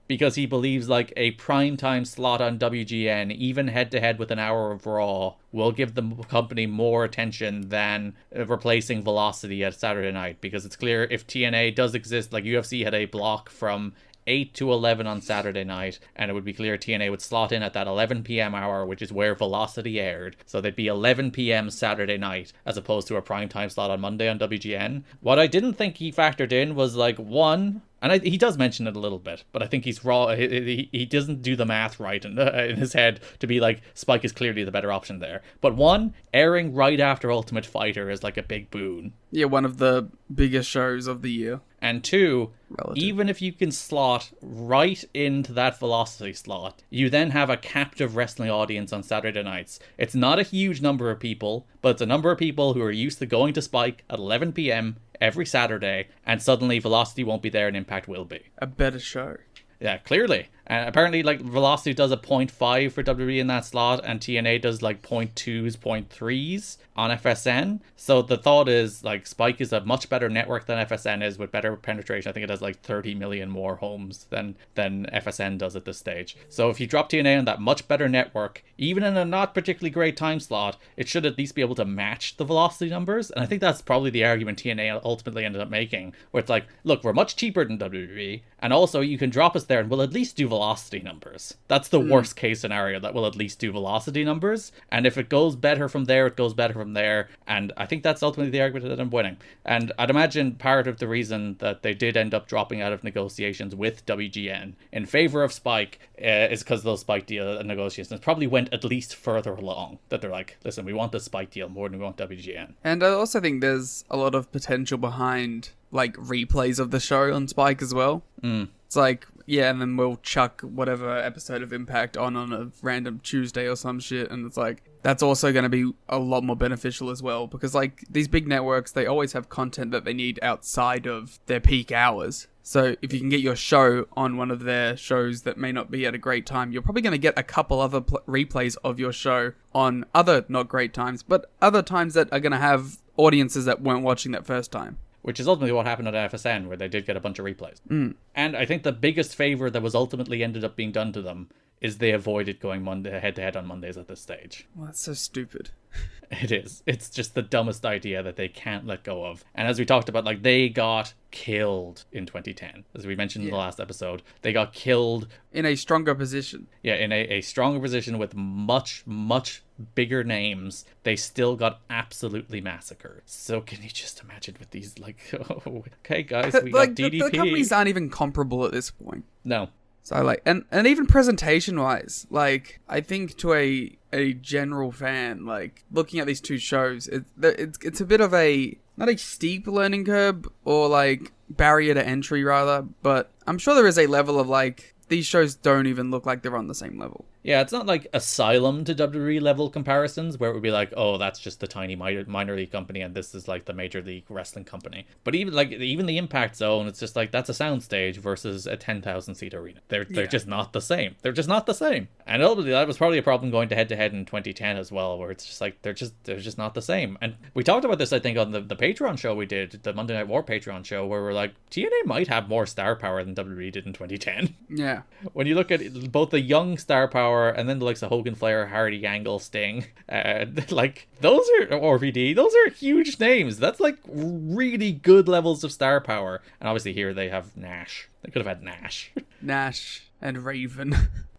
[SPEAKER 5] Because he believes like a primetime slot on WGN, even head-to-head with an hour of Raw, will give the company more attention than replacing Velocity at Saturday night. Because it's clear if TNA does exist, like UFC had a block from 8 to 11 on Saturday night, and it would be clear TNA would slot in at that 11 p.m. hour, which is where Velocity aired. So they'd be 11 p.m. Saturday night, as opposed to a primetime slot on Monday on WGN. What I didn't think he factored in was, like, one... And he does mention it a little bit, but I think he's raw. He doesn't do the math right in his head to be like, Spike is clearly the better option there. But one, airing right after Ultimate Fighter is like a big boon.
[SPEAKER 6] Yeah, one of the biggest shows of the year.
[SPEAKER 5] And two, even if you can slot right into that Velocity slot, you then have a captive wrestling audience on Saturday nights. It's not a huge number of people, but it's a number of people who are used to going to Spike at 11 p.m. every Saturday, and suddenly Velocity won't be there and Impact will be.
[SPEAKER 6] A better show.
[SPEAKER 5] Yeah, clearly. And apparently, like, Velocity does a 0.5 for WWE in that slot, and TNA does, like, 0.2s, 0.3s on FSN. So the thought is, like, Spike is a much better network than FSN is with better penetration. I think it has, like, 30 million more homes than FSN does at this stage. So if you drop TNA on that much better network, even in a not particularly great time slot, it should at least be able to match the Velocity numbers. And I think that's probably the argument TNA ultimately ended up making, where it's like, look, we're much cheaper than WWE, and also you can drop us there and we'll at least do Velocity numbers. That's the worst case scenario, that we'll at least do Velocity numbers. And if it goes better from there, it goes better from there. And I think that's ultimately the argument that I'm winning. And I'd imagine part of the reason that they did end up dropping out of negotiations with WGN in favor of Spike is because those Spike deal negotiations probably went at least further along. That they're like, listen, we want the Spike deal more than we want WGN.
[SPEAKER 6] And I also think there's a lot of potential behind, like, replays of the show on Spike as well. It's like, yeah, and then we'll chuck whatever episode of Impact on a random Tuesday or some shit, and it's like, that's also going to be a lot more beneficial as well, because, like, these big networks, they always have content that they need outside of their peak hours. So if you can get your show on one of their shows that may not be at a great time, you're probably going to get a couple other replays of your show on other not great times, but other times that are going to have audiences that weren't watching that first time.
[SPEAKER 5] Which is ultimately what happened at FSN, where they did get a bunch of replays. And I think the biggest favor that was ultimately ended up being done to them is they avoided going head-to-head on Mondays at this stage.
[SPEAKER 6] Well, that's so stupid.
[SPEAKER 5] It is. It's just the dumbest idea that they can't let go of. And as we talked about, like, they got killed in 2010. As we mentioned in the last episode, they got killed.
[SPEAKER 6] In a stronger position.
[SPEAKER 5] Yeah, in a stronger position with much, much bigger names. They still got absolutely massacred. So can you just imagine with these, like, oh, okay, guys, we got DDP.
[SPEAKER 6] The companies aren't even comparable at this point.
[SPEAKER 5] No.
[SPEAKER 6] So, like, and even presentation-wise, like, I think to a general fan, like, looking at these two shows, it's a bit of a, not a steep learning curve, or, like, barrier to entry, rather, but I'm sure there is a level of, like, these shows don't even look like they're on the same level.
[SPEAKER 5] Yeah, it's not like Asylum to WWE level comparisons where it would be like, oh, that's just the tiny minor league company and this is like the major league wrestling company. But even the Impact Zone, it's just like that's a soundstage versus a 10,000 seat arena. They're just not the same. They're just not the same. And ultimately, that was probably a problem going to head in 2010 as well, where it's just like they're just not the same. And we talked about this, I think, on the Patreon show we did, the Monday Night War Patreon show, where we're like, TNA might have more star power than WWE did in 2010.
[SPEAKER 6] Yeah.
[SPEAKER 5] When you look at both the young star power and then the likes of Hogan, Flair, Hardy, Angle, Sting, like those are RVD, those are huge names. That's like really good levels of star power. And obviously here they have Nash. They could have had Nash
[SPEAKER 6] and Raven.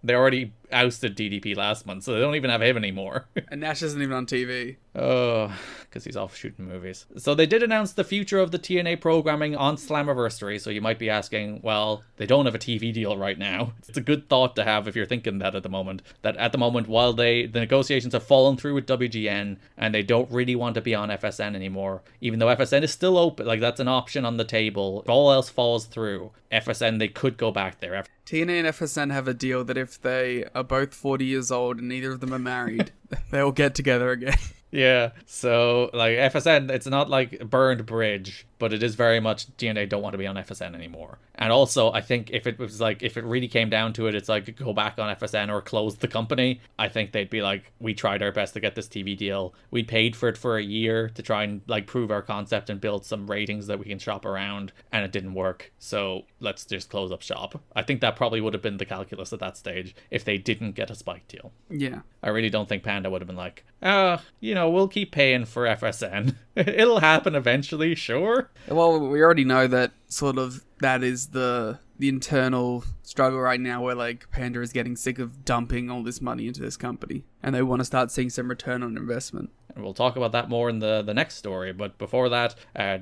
[SPEAKER 5] They already ousted DDP last month, so they don't even have him anymore.
[SPEAKER 6] And Nash isn't even on TV.
[SPEAKER 5] Oh, because he's off shooting movies. So they did announce the future of the TNA programming on Slammiversary, so you might be asking, well, they don't have a TV deal right now. It's a good thought to have if you're thinking that at the moment. That at the moment, while the negotiations have fallen through with WGN, and they don't really want to be on FSN anymore, even though FSN is still open, like that's an option on the table. If all else falls through, FSN, they could go back there.
[SPEAKER 6] TNA and FSN have a deal that if they are both 40 years old and neither of them are married, they'll get together again.
[SPEAKER 5] Yeah, so like FSN, it's not like a burned bridge, but it is very much TNA don't want to be on FSN anymore. And also, I think if it really came down to it, it's like go back on FSN or close the company. I think they'd be like, we tried our best to get this TV deal. We paid for it for a year to try and like prove our concept and build some ratings that we can shop around, and it didn't work. So let's just close up shop. I think that probably would have been the calculus at that stage if they didn't get a Spike deal.
[SPEAKER 6] Yeah.
[SPEAKER 5] I really don't think Panda would have been like, we'll keep paying for FSN. It'll happen eventually, sure.
[SPEAKER 6] Well, we already know that sort of that is the internal struggle right now, where like Panda is getting sick of dumping all this money into this company and they want to start seeing some return on investment.
[SPEAKER 5] And we'll talk about that more in the next story. But before that,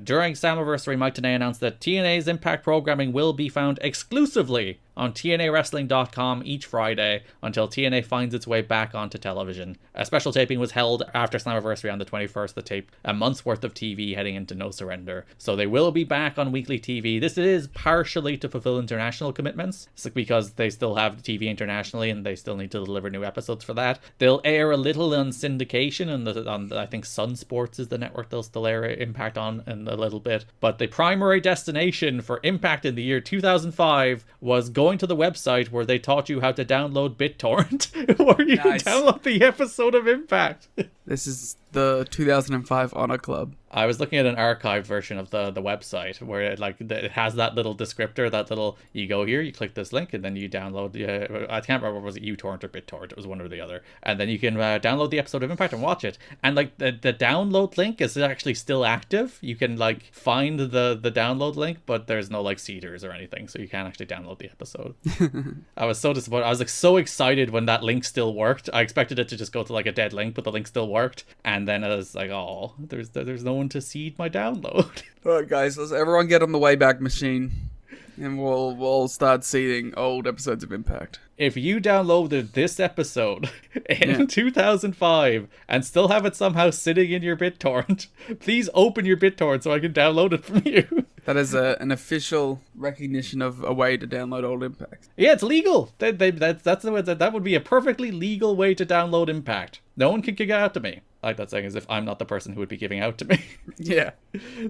[SPEAKER 5] during Slammiversary, Mike Tenay announced that TNA's Impact programming will be found exclusively on TNAWrestling.com each Friday until TNA finds its way back onto television. A special taping was held after Slammiversary on the 21st to tape a month's worth of TV heading into No Surrender. So they will be back on weekly TV. This is partially to fulfill international commitments. It's because they still have TV internationally and they still need to deliver new episodes for that. They'll air a little on syndication on I think Sun Sports is the network they'll still air Impact on in a little bit. But the primary destination for Impact in the year 2005 was going to the website where they taught you how to download BitTorrent, where you can download the episode of Impact.
[SPEAKER 6] This is the 2005 Honor Club.
[SPEAKER 5] I was looking at an archived version of the website where it has that little descriptor, that little, you go here, you click this link, and then you download, I can't remember, was it uTorrent or BitTorrent? It was one or the other. And then you can download the episode of Impact and watch it. And like the download link is actually still active. You can like find the download link, but there's no like seeders or anything, so you can't actually download the episode. I was so disappointed. I was like so excited when that link still worked. I expected it to just go to like a dead link, but the link still worked. And then I was like, oh, there's no one to seed my download.
[SPEAKER 6] Alright guys, let's everyone get on the Wayback Machine and we'll start seeding old episodes of Impact.
[SPEAKER 5] If you downloaded this episode in 2005 and still have it somehow sitting in your BitTorrent, please open your BitTorrent so I can download it from you.
[SPEAKER 6] That is an official recognition of a way to download old Impact.
[SPEAKER 5] Yeah, it's legal. That's the way that would be a perfectly legal way to download Impact. No one can kick it out to me. I like that saying as if I'm not the person who would be giving out to me.
[SPEAKER 6] Yeah.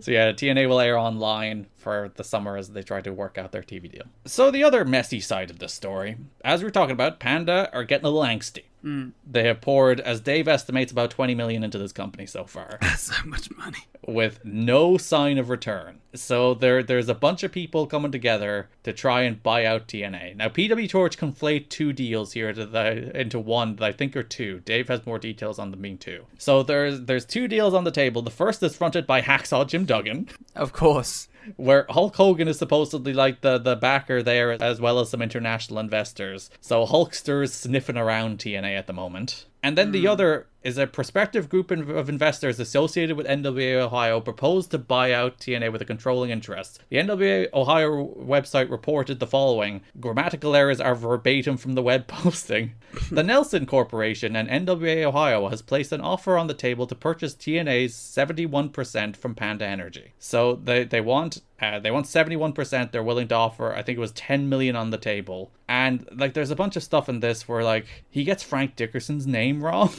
[SPEAKER 5] So yeah, TNA will air online for the summer as they try to work out their TV deal. So the other messy side of this story, as we're talking about, Panda are getting a little angsty. They have poured, as Dave estimates, about 20 million into this company so far.
[SPEAKER 6] So much money.
[SPEAKER 5] With no sign of return. So there's a bunch of people coming together to try and buy out TNA. Now, PW Torch conflate two deals here into one that I think are two. Dave has more details on them being two. So there's two deals on the table. The first is fronted by Hacksaw Jim Duggan.
[SPEAKER 6] Of course.
[SPEAKER 5] Where Hulk Hogan is supposedly like the backer there, as well as some international investors. So Hulkster's sniffing around TNA at the moment. And then the other is a prospective group of investors associated with NWA Ohio proposed to buy out TNA with a controlling interest. The NWA Ohio website reported the following. Grammatical errors are verbatim from the web posting. The Nelson Corporation and NWA Ohio has placed an offer on the table to purchase TNA's 71% from Panda Energy. So they want 71%. They're willing to offer, I think it was 10 million on the table. And like there's a bunch of stuff in this where like he gets Frank Dickerson's name wrong.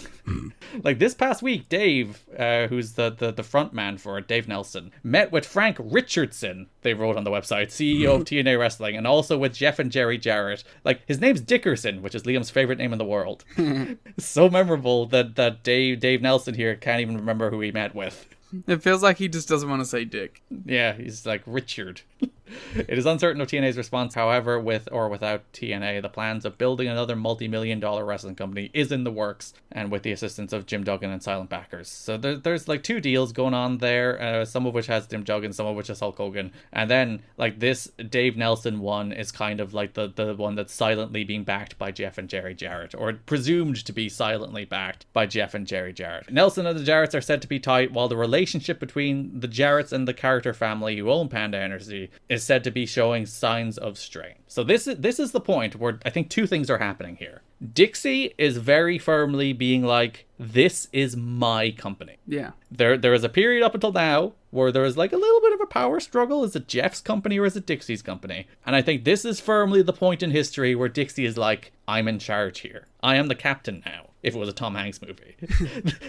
[SPEAKER 5] Like this past week, Dave, who's the front man for it, Dave Nelson, met with Frank Richardson, they wrote on the website, CEO of TNA Wrestling, and also with Jeff and Jerry Jarrett. Like his name's Dickerson, which is Liam's favorite name in the world. So memorable that Dave Nelson here can't even remember who he met with.
[SPEAKER 6] It feels like he just doesn't want to say Dick.
[SPEAKER 5] Yeah, he's like Richard. It is uncertain of TNA's response, however, with or without TNA, the plans of building another multi-million-dollar wrestling company is in the works, and with the assistance of Jim Duggan and silent backers. So there's like two deals going on there, some of which has Jim Duggan, some of which is Hulk Hogan. And then like this Dave Nelson one is kind of like the one that's silently being backed by Jeff and Jerry Jarrett, or presumed to be silently backed by Jeff and Jerry Jarrett. Nelson and the Jarretts are said to be tight, while the relationship between the Jarretts and the Carter family, who own Panda Energy, is said to be showing signs of strain. So this is the point where I think two things are happening here. Dixie is very firmly being like, this is my company.
[SPEAKER 6] Yeah.
[SPEAKER 5] There is a period up until now where there is like a little bit of a power struggle. Is it Jeff's company or is it Dixie's company? And I think this is firmly the point in history where Dixie is like, I'm in charge here. I am the captain now. If it was a Tom Hanks movie.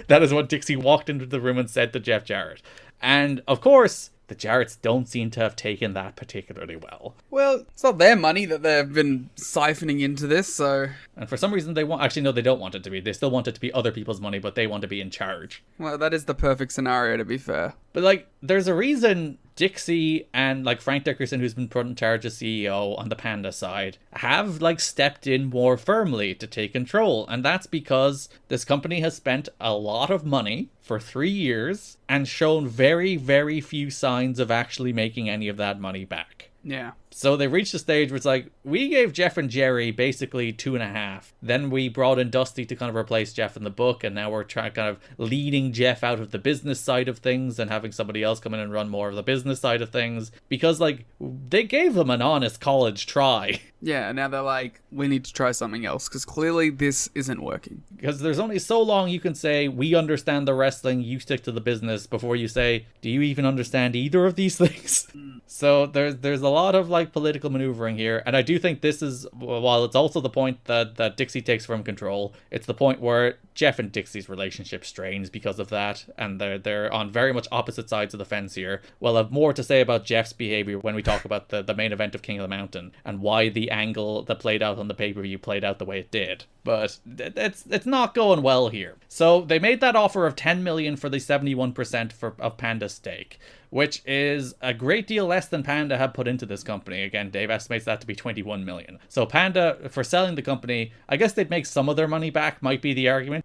[SPEAKER 5] That is what Dixie walked into the room and said to Jeff Jarrett. And of course, the Jarretts don't seem to have taken that particularly well.
[SPEAKER 6] Well, it's not their money that they've been siphoning into this, so...
[SPEAKER 5] And for some reason they want... Actually, no, they don't want it to be. They still want it to be other people's money, but they want to be in charge.
[SPEAKER 6] Well, that is the perfect scenario, to be fair.
[SPEAKER 5] But, like, there's a reason Dixie and, like, Frank Dickerson, who's been put in charge as CEO on the Panda side, have, like, stepped in more firmly to take control. And that's because this company has spent a lot of money for 3 years and shown very, very few signs of actually making any of that money back.
[SPEAKER 6] Yeah.
[SPEAKER 5] So they reached a stage where it's like, we gave Jeff and Jerry basically 2.5. Then we brought in Dusty to kind of replace Jeff in the book, and now we're trying kind of leading Jeff out of the business side of things and having somebody else come in and run more of the business side of things. Because, like, they gave them an honest college try.
[SPEAKER 6] Yeah, and now they're like, we need to try something else, because clearly this isn't working.
[SPEAKER 5] Because there's only so long you can say, we understand the wrestling, you stick to the business, before you say, do you even understand either of these things? So there's a lot of, like, political maneuvering here, and I do think this is, while it's also the point that Dixie takes firm control, it's the point where Jeff and Dixie's relationship strains because of that, and they're on very much opposite sides of the fence here. We'll have more to say about Jeff's behavior when we talk about the main event of King of the Mountain, and why the angle that played out on the pay-per-view played out the way it did. But it's not going well here. So they made that offer of 10 million for the 71% of Panda's stake, which is a great deal less than Panda had put into this company. Again, Dave estimates that to be 21 million. So Panda, for selling the company, I guess they'd make some of their money back, might be the argument.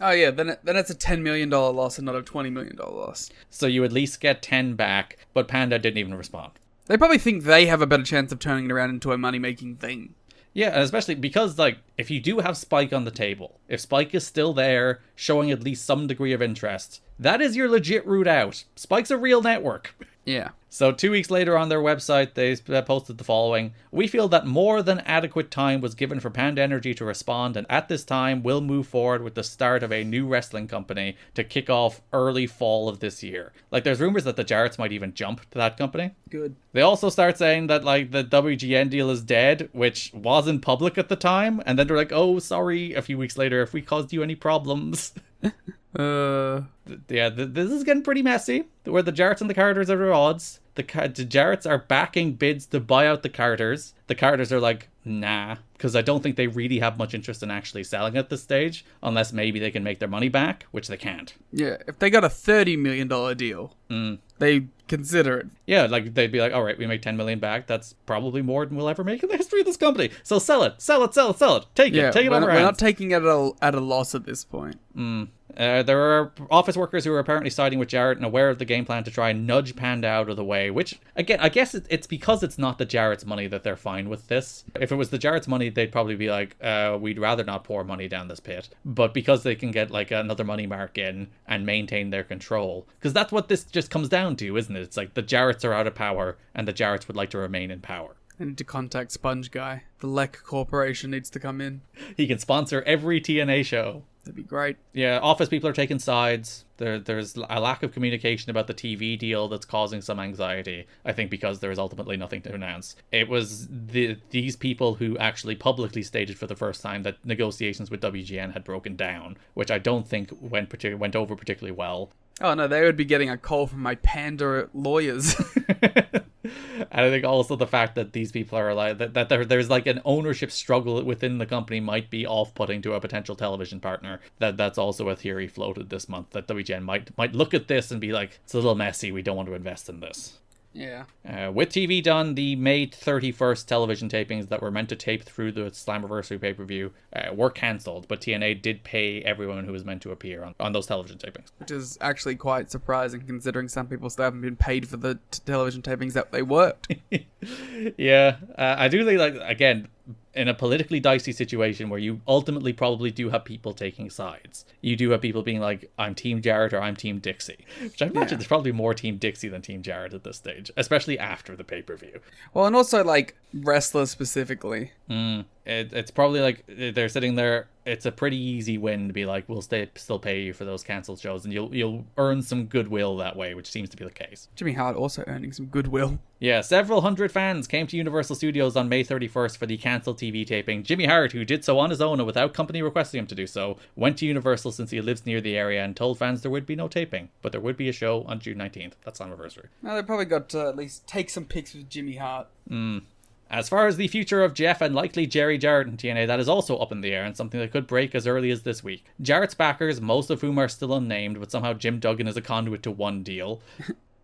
[SPEAKER 6] Oh yeah, then it's a $10 million loss and not a $20 million loss.
[SPEAKER 5] So you at least get 10 back, but Panda didn't even respond.
[SPEAKER 6] They probably think they have a better chance of turning it around into a money-making thing.
[SPEAKER 5] Yeah, and especially because, like, if you do have Spike on the table, if Spike is still there, showing at least some degree of interest, that is your legit route out. Spike's a real network.
[SPEAKER 6] Yeah.
[SPEAKER 5] So 2 weeks later on their website, they posted the following. We feel that more than adequate time was given for Panda Energy to respond, and at this time, we'll move forward with the start of a new wrestling company to kick off early fall of this year. Like, there's rumors that the Jarretts might even jump to that company.
[SPEAKER 6] Good.
[SPEAKER 5] They also start saying that, like, the WGN deal is dead, which wasn't public at the time, and then they're like, oh, sorry, a few weeks later, if we caused you any problems. Yeah, this is getting pretty messy, where the Jarretts and the Carters are at odds. The Jarretts are backing bids to buy out the Carters. The Carters are like, Nah, because I don't think they really have much interest in actually selling at this stage, unless maybe they can make their money back, which they can't.
[SPEAKER 6] Yeah, if they got a $30 million deal, they consider it.
[SPEAKER 5] Yeah, like they'd be like, all right, we make $10 million back. That's probably more than we'll ever make in the history of this company. So sell it. Take it on our
[SPEAKER 6] we're
[SPEAKER 5] hands.
[SPEAKER 6] not taking it at a loss at this point.
[SPEAKER 5] There are office workers who are apparently siding with Jarrett and aware of the game plan to try and nudge Panda out of the way, which, again, I guess it's because it's not the Jarrett's money that they're fine with this. If it was the Jarrett's money, they'd probably be like, we'd rather not pour money down this pit. But because they can get like another money mark in and maintain their control, because that's what this just comes down to, isn't it? It's like the Jarretts are out of power and the Jarretts would like to remain in power.
[SPEAKER 6] I need to contact Sponge Guy. The Lek Corporation needs to come in.
[SPEAKER 5] He can sponsor every TNA show.
[SPEAKER 6] That'd be great.
[SPEAKER 5] Yeah, office people are taking sides. There's a lack of communication about the TV deal that's causing some anxiety, I think, because there is ultimately nothing to announce. It was these people who actually publicly stated for the first time that negotiations with WGN had broken down, which I don't think went over particularly well.
[SPEAKER 6] Oh no, they would be getting a call from my Panda lawyers.
[SPEAKER 5] And I think also the fact that these people are like that there's like an ownership struggle within the company might be off-putting to a potential television partner. That's also a theory floated this month, that WGN might look at this and be like, it's a little messy, we don't want to invest in this.
[SPEAKER 6] Yeah.
[SPEAKER 5] With TV done, the May 31st television tapings that were meant to tape through the Slammiversary pay-per-view were cancelled, but TNA did pay everyone who was meant to appear on those television tapings.
[SPEAKER 6] Which is actually quite surprising, considering some people still haven't been paid for the television tapings that they worked.
[SPEAKER 5] Yeah, I do think, like, again, in a politically dicey situation where you ultimately probably do have people taking sides. You do have people being like, I'm Team Jarrett or I'm Team Dixie. Which I imagine there's probably more Team Dixie than Team Jarrett at this stage, especially after the pay-per-view.
[SPEAKER 6] Well, and also, like, wrestlers specifically.
[SPEAKER 5] It's probably like they're sitting there. It's a pretty easy win to be like, we'll still pay you for those cancelled shows, and you'll earn some goodwill that way, which seems to be the case.
[SPEAKER 6] Jimmy Hart also earning some goodwill.
[SPEAKER 5] Yeah, several hundred fans came to Universal Studios on May 31st for the cancelled TV taping. Jimmy Hart, who did so on his own and without company requesting him to do so, went to Universal since he lives near the area and told fans there would be no taping, but there would be a show on June 19th. That's Slammiversary.
[SPEAKER 6] Now they probably got to at least take some pics with Jimmy Hart.
[SPEAKER 5] As far as the future of Jeff and likely Jerry Jarrett in TNA, that is also up in the air and something that could break as early as this week. Jarrett's backers, most of whom are still unnamed, but somehow Jim Duggan is a conduit to one deal.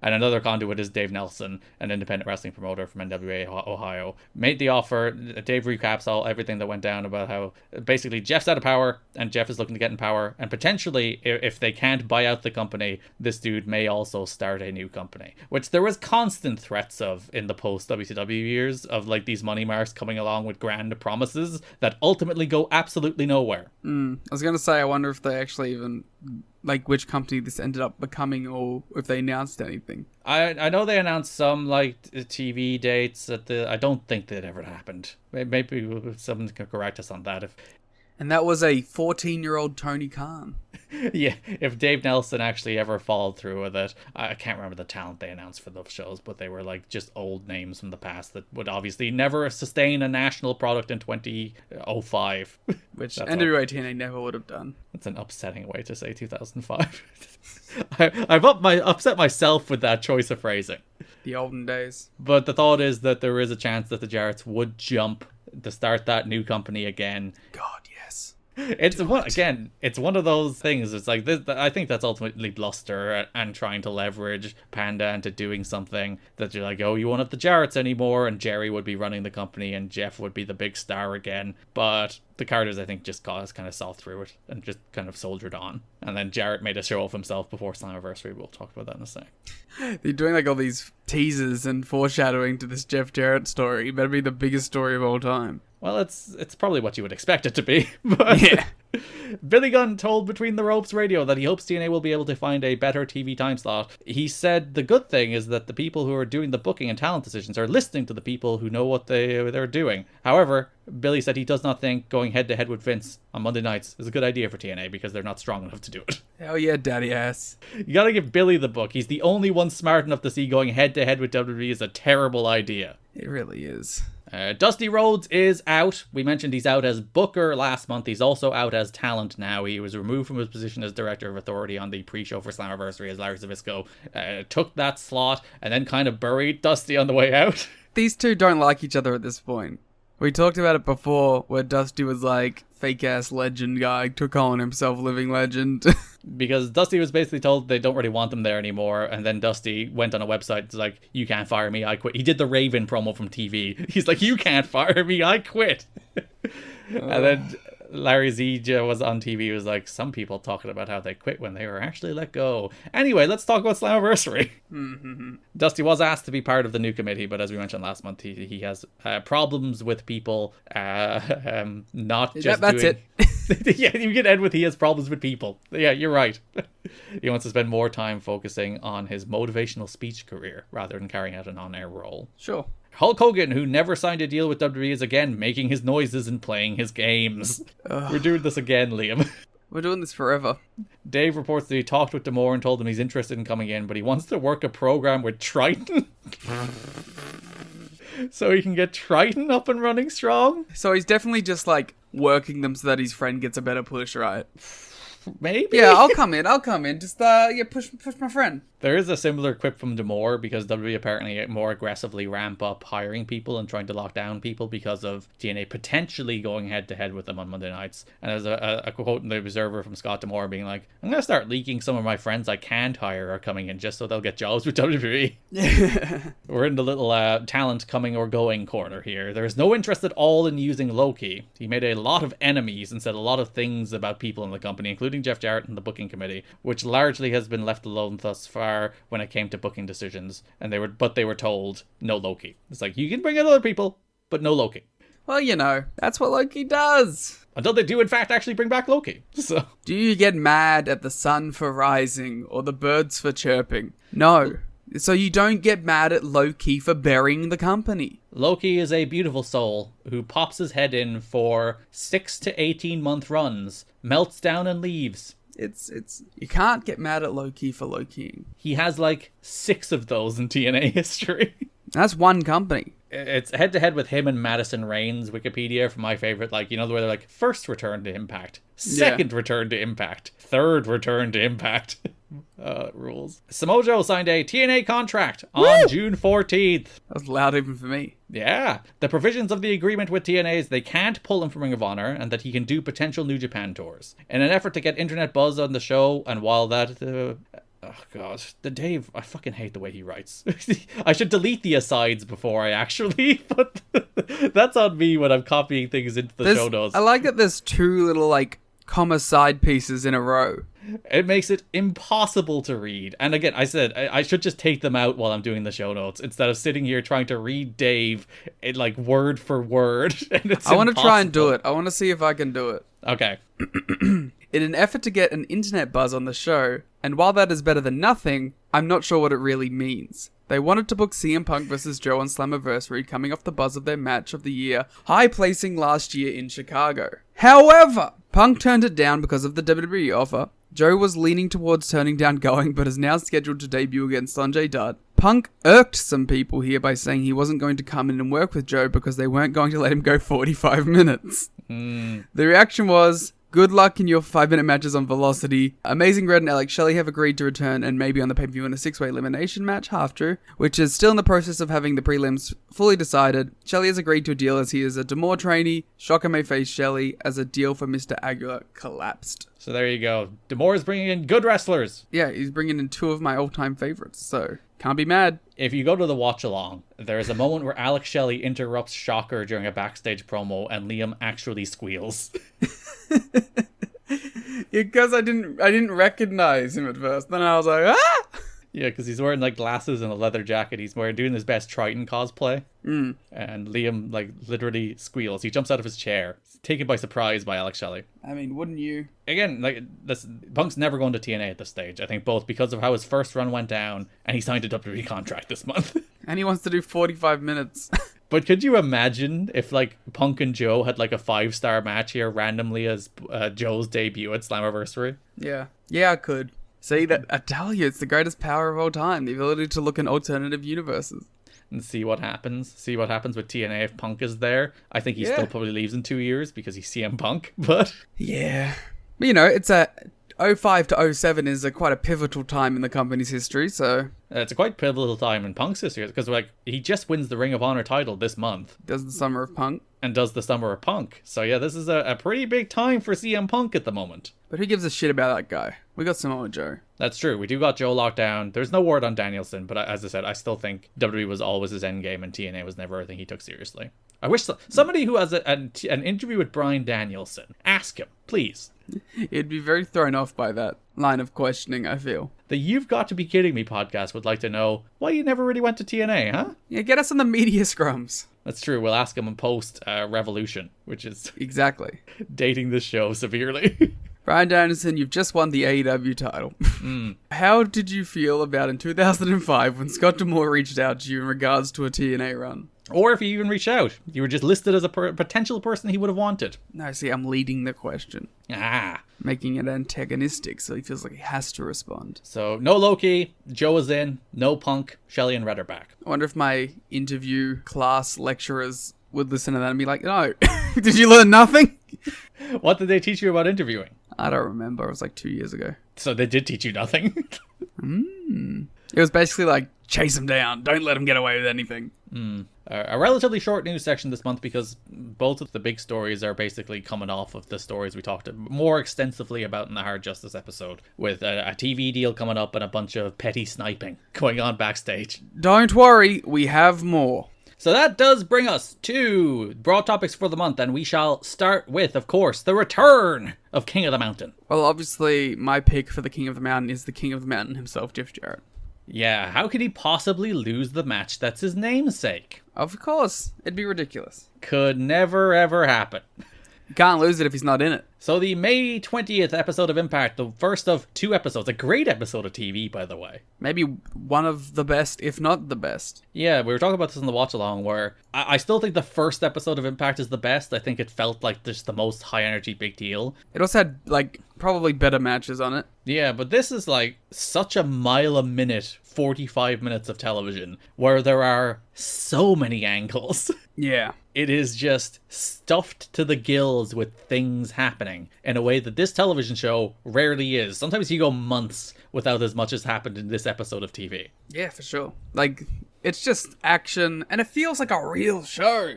[SPEAKER 5] And another conduit is Dave Nelson, an independent wrestling promoter from NWA Ohio, made the offer. Dave recaps everything that went down about how basically Jeff's out of power and Jeff is looking to get in power. And potentially, if they can't buy out the company, this dude may also start a new company, which there was constant threats of in the post-WCW years, of like these money marks coming along with grand promises that ultimately go absolutely nowhere.
[SPEAKER 6] I was going to say, I wonder if they actually even, like, which company this ended up becoming, or if they announced anything.
[SPEAKER 5] I know they announced some like TV dates I don't think that ever happened. Maybe someone can correct us on that.
[SPEAKER 6] And that was a 14-year-old Tony Khan.
[SPEAKER 5] Yeah, if Dave Nelson actually ever followed through with it. I can't remember the talent they announced for those shows, but they were like just old names from the past that would obviously never sustain a national product in 2005.
[SPEAKER 6] Which NWA-TNA never would have done.
[SPEAKER 5] That's an upsetting way to say 2005. I've upset myself with that choice of phrasing.
[SPEAKER 6] The olden days.
[SPEAKER 5] But the thought is that there is a chance that the Jarretts would jump to start that new company again.
[SPEAKER 6] God, yes.
[SPEAKER 5] It's one of those things. It's like this. I think that's ultimately bluster and trying to leverage Panda into doing something that you're like, oh, you won't have the Jarretts anymore, and Jerry would be running the company, and Jeff would be the big star again. But the Carters, I think, just kind of saw through it and just kind of soldiered on. And then Jarrett made a show of himself before Slammiversary. We'll talk about that in a sec.
[SPEAKER 6] They're doing like all these teasers and foreshadowing to this Jeff Jarrett story. It better be the biggest story of all time.
[SPEAKER 5] Well, it's probably what you would expect it to be. But
[SPEAKER 6] yeah.
[SPEAKER 5] Billy Gunn told Between the Ropes Radio that he hopes TNA will be able to find a better TV time slot. He said the good thing is that the people who are doing the booking and talent decisions are listening to the people who know what they're doing. However, Billy said he does not think going head-to-head with Vince on Monday nights is a good idea for TNA because they're not strong enough to do it.
[SPEAKER 6] Hell yeah, daddy ass.
[SPEAKER 5] You gotta give Billy the book. He's the only one smart enough to see going head-to-head with WWE is a terrible idea.
[SPEAKER 6] It really is.
[SPEAKER 5] Dusty Rhodes is out. We mentioned he's out as Booker last month. He's also out as talent now. He was removed from his position as Director of Authority on the pre-show for Slammiversary as Larry Zbyszko took that slot and then kind of buried Dusty on the way out.
[SPEAKER 6] These two don't like each other at this point. We talked about it before, where Dusty was like, fake-ass legend guy, took calling himself living legend.
[SPEAKER 5] Because Dusty was basically told they don't really want him there anymore, and then Dusty went on a website, it's like, you can't fire me, I quit. He did the Raven promo from TV. He's like, you can't fire me, I quit. And then Larry Zija was on TV, he was like, some people talking about how they quit when they were actually let go. Anyway, let's talk about Slammiversary. Dusty was asked to be part of the new committee, but as we mentioned last month, he has problems with people not just
[SPEAKER 6] That's
[SPEAKER 5] doing...
[SPEAKER 6] it.
[SPEAKER 5] Yeah, you can end with he has problems with people. Yeah, you're right. He wants to spend more time focusing on his motivational speech career rather than carrying out an on-air role.
[SPEAKER 6] Sure.
[SPEAKER 5] Hulk Hogan, who never signed a deal with WWE, is again making his noises and playing his games. We're doing this again, Liam.
[SPEAKER 6] We're doing this forever.
[SPEAKER 5] Dave reports that he talked with D'Amore and told him he's interested in coming in, but he wants to work a program with Triton. So he can get Triton up and running strong?
[SPEAKER 6] So he's definitely just like working them so that his friend gets a better push, right?
[SPEAKER 5] Maybe.
[SPEAKER 6] Yeah, I'll come in. Just push my friend.
[SPEAKER 5] There is a similar quip from D'Amore because WWE apparently more aggressively ramp up hiring people and trying to lock down people because of TNA potentially going head to head with them on Monday nights. And there's a quote in the Observer from Scott D'Amore being like, I'm going to start leaking some of my friends I can't hire are coming in just so they'll get jobs with WWE. We're in the little talent coming or going corner here. There's no interest at all in using Loki. He made a lot of enemies and said a lot of things about people in the company, including Jeff Jarrett and the booking committee, which largely has been left alone thus far when it came to booking decisions. And they were told no Loki. It's like, you can bring in other people, but no Loki.
[SPEAKER 6] Well, you know, that's what Loki does.
[SPEAKER 5] Until they do, in fact, actually bring back Loki. So,
[SPEAKER 6] do you get mad at the sun for rising or the birds for chirping? No. So you don't get mad at Loki for burying the company.
[SPEAKER 5] Loki is a beautiful soul who pops his head in for 6 to 18-month runs, melts down and leaves.
[SPEAKER 6] It's you can't get mad at Loki for Lokiing.
[SPEAKER 5] He has like 6 of those in TNA history.
[SPEAKER 6] That's one company.
[SPEAKER 5] It's head to head with him and Madison Rain's Wikipedia for my favorite, like, you know, where they're like, first return to Impact, second return to Impact, third return to Impact. Rules. Samoa Joe signed a TNA contract on June 14th.
[SPEAKER 6] That was loud even for me.
[SPEAKER 5] Yeah. The provisions of the agreement with TNA is they can't pull him from Ring of Honor and that he can do potential New Japan tours. In an effort to get internet buzz on the show, and while that... oh, God. Dave, I fucking hate the way he writes. I should delete the asides before I actually... But that's on me when I'm copying things into the show notes.
[SPEAKER 6] I like that there's 2 little, like, comma side pieces in a row.
[SPEAKER 5] It makes it impossible to read. And again, I said I should just take them out while I'm doing the show notes instead of sitting here trying to read Dave in like word for word. And
[SPEAKER 6] I want to try and do it. I want to see if I can do it.
[SPEAKER 5] Okay.
[SPEAKER 6] In an effort to get an internet buzz on the show, and while that is better than nothing, I'm not sure what it really means. They wanted to book CM Punk vs. Joe on Slammiversary, coming off the buzz of their match of the year, high placing last year in Chicago. However, Punk turned it down because of the WWE offer. Joe was leaning towards turning down going, but is now scheduled to debut against Sanjay Dutt. Punk irked some people here by saying he wasn't going to come in and work with Joe because they weren't going to let him go 45 minutes. The reaction was, good luck in your 5-minute matches on Velocity. Amazing Red and Alex Shelley have agreed to return and maybe on the pay-per-view in a 6-way elimination match, half true, which is still in the process of having the prelims fully decided. Shelley has agreed to a deal as he is a D'Amore trainee. Shocker may face Shelley as a deal for Mr. Aguilar collapsed.
[SPEAKER 5] So there you go. D'Amore is bringing in good wrestlers.
[SPEAKER 6] Yeah, he's bringing in 2 of my all-time favorites, so can't be mad.
[SPEAKER 5] If you go to the watch-along, there is a moment where Alex Shelley interrupts Shocker during a backstage promo and Liam actually squeals.
[SPEAKER 6] Because I didn't recognize him at first. Then I was like, ah!
[SPEAKER 5] Yeah, because he's wearing like glasses and a leather jacket. He's doing his best Triton cosplay. And Liam like literally squeals. He jumps out of his chair. He's taken by surprise by Alex Shelley.
[SPEAKER 6] I mean, wouldn't you?
[SPEAKER 5] Again, like this, Punk's never going to TNA at this stage. I think both because of how his first run went down and he signed a WWE contract this month.
[SPEAKER 6] And he wants to do 45 minutes.
[SPEAKER 5] But could you imagine if like Punk and Joe had like a 5-star match here randomly as Joe's debut at Slammiversary?
[SPEAKER 6] Yeah. Yeah, I could. See, that I tell you, it's the greatest power of all time. The ability to look in alternative universes.
[SPEAKER 5] And see what happens. See what happens with TNA if Punk is there. I think he still probably leaves in 2 years because he's CM Punk, but... Yeah.
[SPEAKER 6] But, you know, it's a... 05 to 07 is quite a pivotal time in the company's history, so...
[SPEAKER 5] It's a quite pivotal time in Punk's history, because like he just wins the Ring of Honor title this month.
[SPEAKER 6] Does the Summer of Punk.
[SPEAKER 5] and does the Summer of Punk. So yeah, this is a pretty big time for CM Punk at the moment.
[SPEAKER 6] But who gives a shit about that guy? We got Samoa Joe.
[SPEAKER 5] That's true. We do got Joe locked down. There's no word on Danielson, but as I said, I still think WWE was always his endgame and TNA was never a thing he took seriously. I wish somebody who has an interview with Bryan Danielson, ask him, please.
[SPEAKER 6] He'd be very thrown off by that line of questioning, I feel.
[SPEAKER 5] The You've Got to Be Kidding Me podcast would like to know why you never really went to TNA, huh?
[SPEAKER 6] Yeah, get us on the media scrums.
[SPEAKER 5] That's true. We'll ask him in post Revolution, which is
[SPEAKER 6] Exactly.
[SPEAKER 5] dating this show severely.
[SPEAKER 6] Bryan Danielson, you've just won the AEW title. How did you feel about in 2005 when Scott D'Amore reached out to you in regards to a TNA run?
[SPEAKER 5] Or if he even reached out. You were just listed as a potential person he would have wanted.
[SPEAKER 6] No, see, I'm leading the question. Making it antagonistic so he feels like he has to respond.
[SPEAKER 5] So, no Loki, Joe is in, no Punk, Shelley and Red are back.
[SPEAKER 6] I wonder if my interview class lecturers would listen to that and be like, no, did you learn nothing?
[SPEAKER 5] What did they teach you about interviewing?
[SPEAKER 6] I don't remember. It was like 2 years ago.
[SPEAKER 5] So they did teach you nothing?
[SPEAKER 6] It was basically like, chase him down. Don't let him get away with anything.
[SPEAKER 5] A relatively short news section this month because both of the big stories are basically coming off of the stories we talked more extensively about in the Hard Justice episode, with a TV deal coming up and a bunch of petty sniping going on backstage.
[SPEAKER 6] Don't worry, we have more.
[SPEAKER 5] So that does bring us to broad topics for the month, and we shall start with, of course, the return of King of the Mountain.
[SPEAKER 6] Well, obviously, my pick for the King of the Mountain is the King of the Mountain himself, Jeff Jarrett.
[SPEAKER 5] Yeah, how could he possibly lose the match that's his namesake?
[SPEAKER 6] Of course, it'd be ridiculous.
[SPEAKER 5] Could never ever happen.
[SPEAKER 6] You can't lose it if he's not in it.
[SPEAKER 5] So the May 20th episode of Impact, the first of 2 episodes, a great episode of TV, by the way.
[SPEAKER 6] Maybe one of the best, if not the best.
[SPEAKER 5] Yeah, we were talking about this in the watch-along, where I still think the first episode of Impact is the best. I think it felt like just the most high-energy big deal.
[SPEAKER 6] It also had, like, probably better matches on it.
[SPEAKER 5] Yeah, but this is, like, such a mile-a-minute, 45 minutes of television, where there are so many angles.
[SPEAKER 6] Yeah.
[SPEAKER 5] It is just stuffed to the gills with things happening in a way that this television show rarely is. Sometimes you go months without as much as happened in this episode of TV.
[SPEAKER 6] Yeah, for sure. Like, it's just action, and it feels like a real show.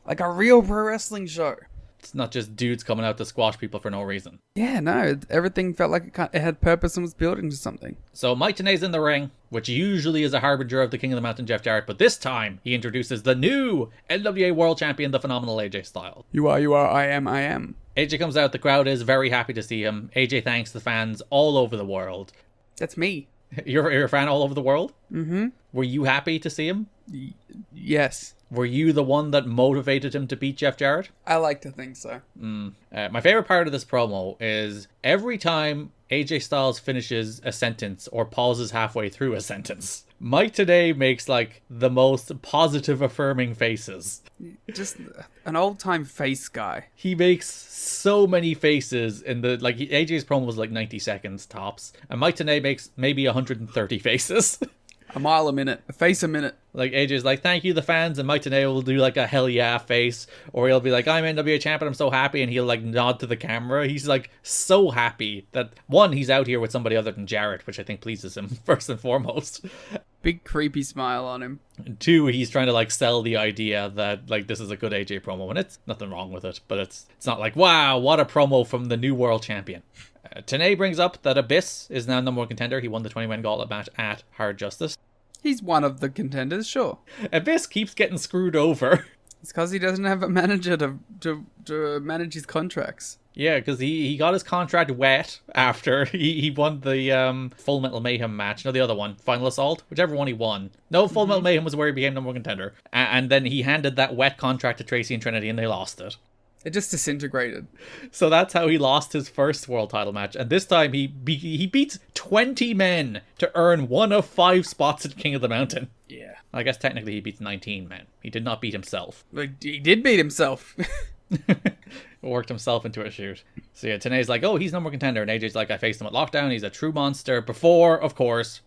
[SPEAKER 6] Like a real pro wrestling show.
[SPEAKER 5] It's not just dudes coming out to squash people for no reason.
[SPEAKER 6] Yeah, no, everything felt like it had purpose and was building to something.
[SPEAKER 5] So Mike Tenay's in the ring, which usually is a harbinger of the King of the Mountain, Jeff Jarrett, but this time he introduces the new NWA World Champion, the phenomenal AJ Styles.
[SPEAKER 6] You are, I am.
[SPEAKER 5] AJ comes out, the crowd is very happy to see him. AJ thanks the fans all over the world.
[SPEAKER 6] That's me.
[SPEAKER 5] You're a fan all over the world?
[SPEAKER 6] Mm-hmm.
[SPEAKER 5] Were you happy to see him?
[SPEAKER 6] Yes.
[SPEAKER 5] Were you the one that motivated him to beat Jeff Jarrett?
[SPEAKER 6] I like to think so.
[SPEAKER 5] My favorite part of this promo is every time AJ Styles finishes a sentence or pauses halfway through a sentence, Mike today makes like the most positive affirming faces.
[SPEAKER 6] Just an old-time face guy.
[SPEAKER 5] He makes so many faces in the, like, AJ's promo was like 90 seconds tops, and Mike Tenay makes maybe 130 faces.
[SPEAKER 6] A mile a minute. A face a minute.
[SPEAKER 5] Like, AJ's like, thank you, the fans, and Mike Tenay will do, like, a hell yeah face, or he'll be like, I'm NWA champion, I'm so happy, and he'll, like, nod to the camera. He's, like, so happy that, one, he's out here with somebody other than Jarrett, which I think pleases him, first and foremost.
[SPEAKER 6] Big creepy smile on him.
[SPEAKER 5] And two, he's trying to, like, sell the idea that, like, this is a good AJ promo, and it's nothing wrong with it, but it's not like, wow, what a promo from the new world champion. Tenay brings up that Abyss is now number 1 contender. He won the 20-man gauntlet match at Hard Justice.
[SPEAKER 6] He's one of the contenders, sure.
[SPEAKER 5] Abyss keeps getting screwed over.
[SPEAKER 6] It's because he doesn't have a manager to manage his contracts.
[SPEAKER 5] Yeah, because he got his contract wet after he won the Full Metal Mayhem match. No, the other one, Final Assault, whichever one he won. No, Full Metal Mayhem was where he became number 1 contender. And then he handed that wet contract to Tracy and Trinity, and they lost it.
[SPEAKER 6] It just disintegrated.
[SPEAKER 5] So that's how he lost his first world title match. And this time he beats 20 men to earn 1 of 5 spots at King of the Mountain.
[SPEAKER 6] Yeah.
[SPEAKER 5] I guess technically he beats 19 men. He did not beat himself.
[SPEAKER 6] Like, he did beat himself.
[SPEAKER 5] Worked himself into a shoot. So yeah, Tenay's like, oh, he's number 1 contender. And AJ's like, I faced him at Lockdown. He's a true monster. Before, of course,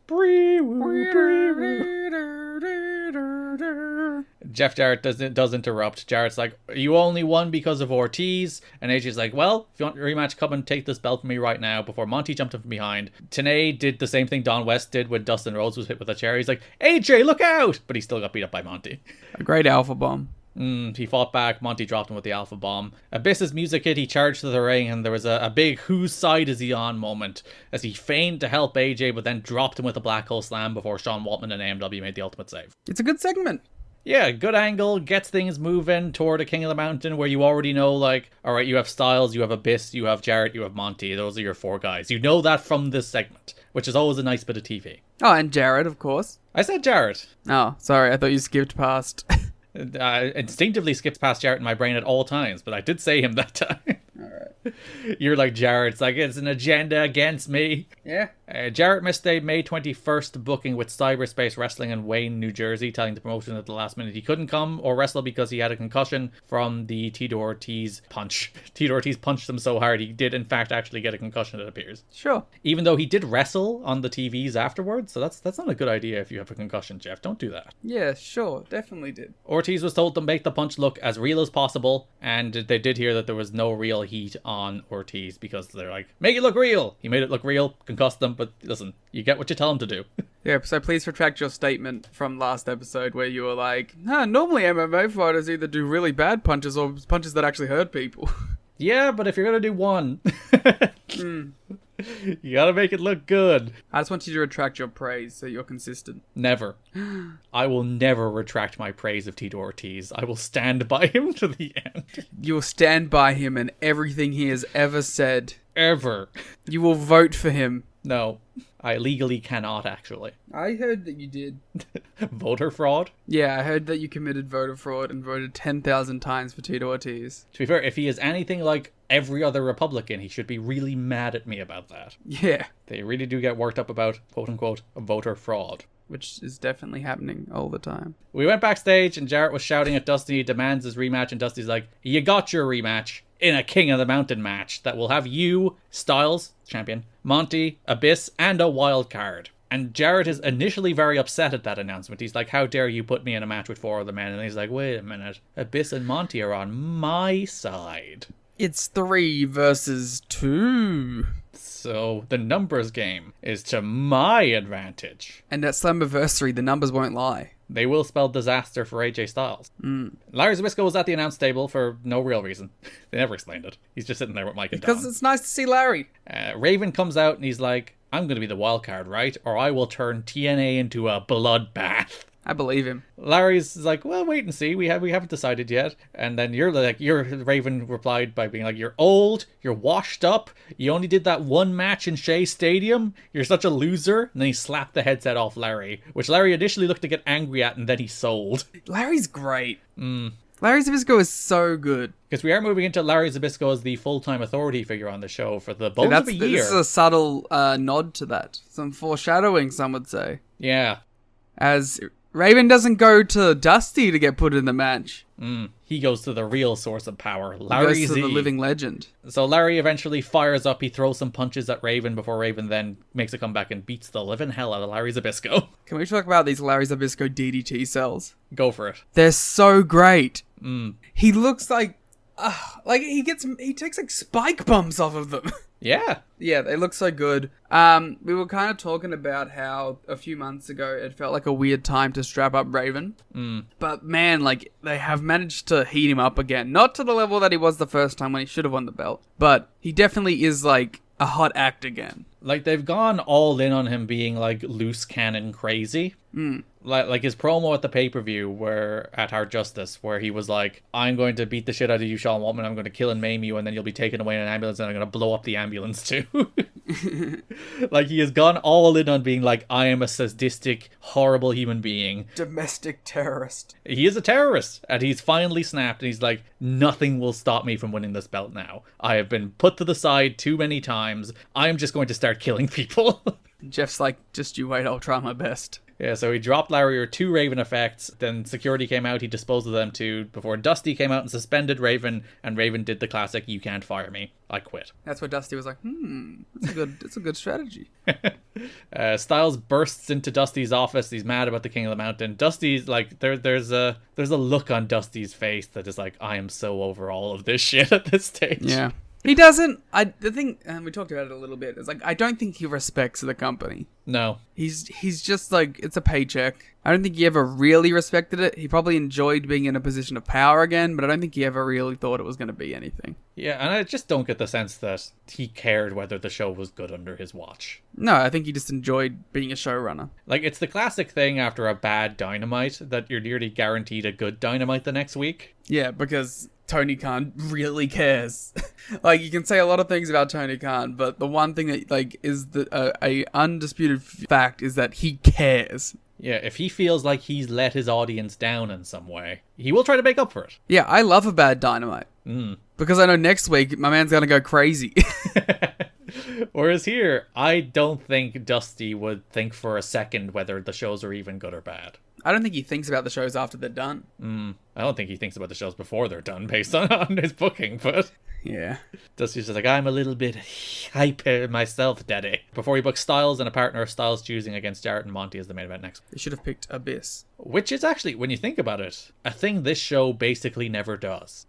[SPEAKER 5] Jeff Jarrett does interrupt. Jarrett's like, you only won because of Ortiz. And AJ's like, well, if you want a rematch, come and take this belt from me right now. Before Monty jumped him from behind. Tenay did the same thing Don West did when Dustin Rhodes was hit with a chair. He's like, AJ, look out! But he still got beat up by Monty.
[SPEAKER 6] A great alpha bomb.
[SPEAKER 5] He fought back. Monty dropped him with the Alpha Bomb. Abyss's music hit. He charged to the ring, and there was a big whose side is he on moment as he feigned to help AJ, but then dropped him with a Black Hole Slam before Sean Waltman and AMW made the ultimate save.
[SPEAKER 6] It's a good segment.
[SPEAKER 5] Yeah, good angle, gets things moving toward a King of the Mountain where you already know, like, all right, you have Styles, you have Abyss, you have Jarrett, you have Monty. Those are your 4 guys. You know that from this segment, which is always a nice bit of TV.
[SPEAKER 6] Oh, and Jarrett, of course.
[SPEAKER 5] I said Jarrett.
[SPEAKER 6] Oh, sorry. I thought you skipped past.
[SPEAKER 5] Instinctively skips past Jarrett in my brain at all times, but I did say him that time.
[SPEAKER 6] Alright.
[SPEAKER 5] You're like, Jarrett's like, it's an agenda against me.
[SPEAKER 6] Yeah.
[SPEAKER 5] Jarrett missed a May 21st booking with Cyberspace Wrestling in Wayne, New Jersey, telling the promotion at the last minute he couldn't come or wrestle because he had a concussion from the Tito Ortiz punch. Tito Ortiz punched him so hard he did in fact actually get a concussion, it appears.
[SPEAKER 6] Sure.
[SPEAKER 5] Even though he did wrestle on the TVs afterwards, so that's not a good idea if you have a concussion, Jeff. Don't do that.
[SPEAKER 6] Yeah, sure. Definitely did.
[SPEAKER 5] Ortiz was told to make the punch look as real as possible, and they did hear that there was no real heat on Ortiz because they're like, make it look real. He made it look real, concussed them, but listen, you get what you tell him to do.
[SPEAKER 6] Yeah, so please retract your statement from last episode where you were like, normally MMA fighters either do really bad punches or punches that actually hurt people.
[SPEAKER 5] Yeah, but if you're going to do one, you got to make it look good.
[SPEAKER 6] I just want you to retract your praise so you're consistent.
[SPEAKER 5] Never. I will never retract my praise of Tito Ortiz. I will stand by him to the end.
[SPEAKER 6] You will stand by him and everything he has ever said.
[SPEAKER 5] Ever.
[SPEAKER 6] You will vote for him.
[SPEAKER 5] No, I legally cannot, actually.
[SPEAKER 6] I heard that you did.
[SPEAKER 5] Voter fraud?
[SPEAKER 6] Yeah, I heard that you committed voter fraud and voted 10,000 times for Tito Ortiz.
[SPEAKER 5] To be fair, if he is anything like every other Republican, he should be really mad at me about that.
[SPEAKER 6] Yeah.
[SPEAKER 5] They really do get worked up about, quote-unquote, voter fraud.
[SPEAKER 6] Which is definitely happening all the time.
[SPEAKER 5] We went backstage and Jarrett was shouting at Dusty, he demands his rematch, and Dusty's like, you got your rematch in a King of the Mountain match that will have you, Styles, champion, Monty, Abyss, and a wild card. And Jarrett is initially very upset at that announcement. He's like, how dare you put me in a match with 4 other men? And he's like, wait a minute, Abyss and Monty are on my side.
[SPEAKER 6] It's 3 versus 2.
[SPEAKER 5] So the numbers game is to my advantage.
[SPEAKER 6] And at Slammiversary, the numbers won't lie.
[SPEAKER 5] They will spell disaster for AJ Styles. Larry Zbyszko was at the announce table for no real reason. They never explained it. He's just sitting there with Mike and Don.
[SPEAKER 6] Because it's nice to see Larry.
[SPEAKER 5] Raven comes out and he's like, I'm going to be the wild card, right? Or I will turn TNA into a bloodbath.
[SPEAKER 6] I believe him.
[SPEAKER 5] Larry's like, well, wait and see. We haven't decided yet. And then Raven replied by being like, you're old, you're washed up, you only did that one match in Shea Stadium, you're such a loser. And then he slapped the headset off Larry, which Larry initially looked to get angry at, and then he sold.
[SPEAKER 6] Larry's great. Larry Zbyszko is so good.
[SPEAKER 5] Because we are moving into Larry Zbyszko as the full-time authority figure on the show for the bones of a year.
[SPEAKER 6] This is a subtle nod to that. Some foreshadowing, some would say.
[SPEAKER 5] Yeah.
[SPEAKER 6] As Raven doesn't go to Dusty to get put in the match.
[SPEAKER 5] He goes to the real source of power, Larry
[SPEAKER 6] He goes
[SPEAKER 5] Z.
[SPEAKER 6] to the living legend.
[SPEAKER 5] So Larry eventually fires up, he throws some punches at Raven before Raven then makes a comeback and beats the living hell out of Larry Zbyszko.
[SPEAKER 6] Can we talk about these Larry Zbyszko DDT cells?
[SPEAKER 5] Go for it.
[SPEAKER 6] They're so great. He looks like he takes like spike bumps off of them.
[SPEAKER 5] Yeah.
[SPEAKER 6] Yeah, they look so good. We were kind of talking about how a few months ago it felt like a weird time to strap up Raven. But man, like, they have managed to heat him up again. Not to the level that he was the first time when he should have won the belt. But he definitely is like a hot act again.
[SPEAKER 5] Like, they've gone all in on him being like loose cannon crazy. Like his promo at the pay-per-view where at Hard Justice, where he was like, I'm going to beat the shit out of you, Sean Waltman, I'm going to kill and maim you, and then you'll be taken away in an ambulance, and I'm going to blow up the ambulance too. Like, he has gone all in on being like, I am a sadistic, horrible human being.
[SPEAKER 6] Domestic terrorist.
[SPEAKER 5] He is a terrorist, and he's finally snapped, and he's like, nothing will stop me from winning this belt now. I have been put to the side too many times. I am just going to start killing people.
[SPEAKER 6] Jeff's like, just you wait, I'll try my best.
[SPEAKER 5] Yeah, so he dropped Larry or 2 Raven effects, then security came out, he disposed of them too, before Dusty came out and suspended Raven, and Raven did the classic, you can't fire me, I quit.
[SPEAKER 6] That's where Dusty was like, it's a good strategy.
[SPEAKER 5] Styles bursts into Dusty's office, he's mad about the King of the Mountain. Dusty's like, there's a look on Dusty's face that is like, I am so over all of this shit at this stage.
[SPEAKER 6] Yeah. He doesn't, the thing, and we talked about it a little bit, is like, I don't think he respects the company.
[SPEAKER 5] No.
[SPEAKER 6] He's just like, it's a paycheck. I don't think he ever really respected it. He probably enjoyed being in a position of power again, but I don't think he ever really thought it was going to be anything.
[SPEAKER 5] Yeah, and I just don't get the sense that he cared whether the show was good under his watch.
[SPEAKER 6] No, I think he just enjoyed being a showrunner.
[SPEAKER 5] Like, it's the classic thing after a bad Dynamite that you're nearly guaranteed a good Dynamite the next week.
[SPEAKER 6] Yeah, because Tony Khan really cares. Like, you can say a lot of things about Tony Khan, but the one thing that, like, is a undisputed fact is that he cares.
[SPEAKER 5] Yeah, if he feels like he's let his audience down in some way, he will try to make up for it.
[SPEAKER 6] Yeah, I love a bad Dynamite. Because I know next week my man's going to go crazy.
[SPEAKER 5] Whereas here, I don't think Dusty would think for a second whether the shows are even good or bad.
[SPEAKER 6] I don't think he thinks about the shows after they're done.
[SPEAKER 5] I don't think he thinks about the shows before they're done based on his booking, but...
[SPEAKER 6] Yeah.
[SPEAKER 5] Dusty's just like, I'm a little bit hyper myself, daddy. Before he books Styles and a partner of Styles choosing against Jarrett and Monty as the main event next.
[SPEAKER 6] They should have picked Abyss.
[SPEAKER 5] Which is actually, when you think about it, a thing this show basically never does.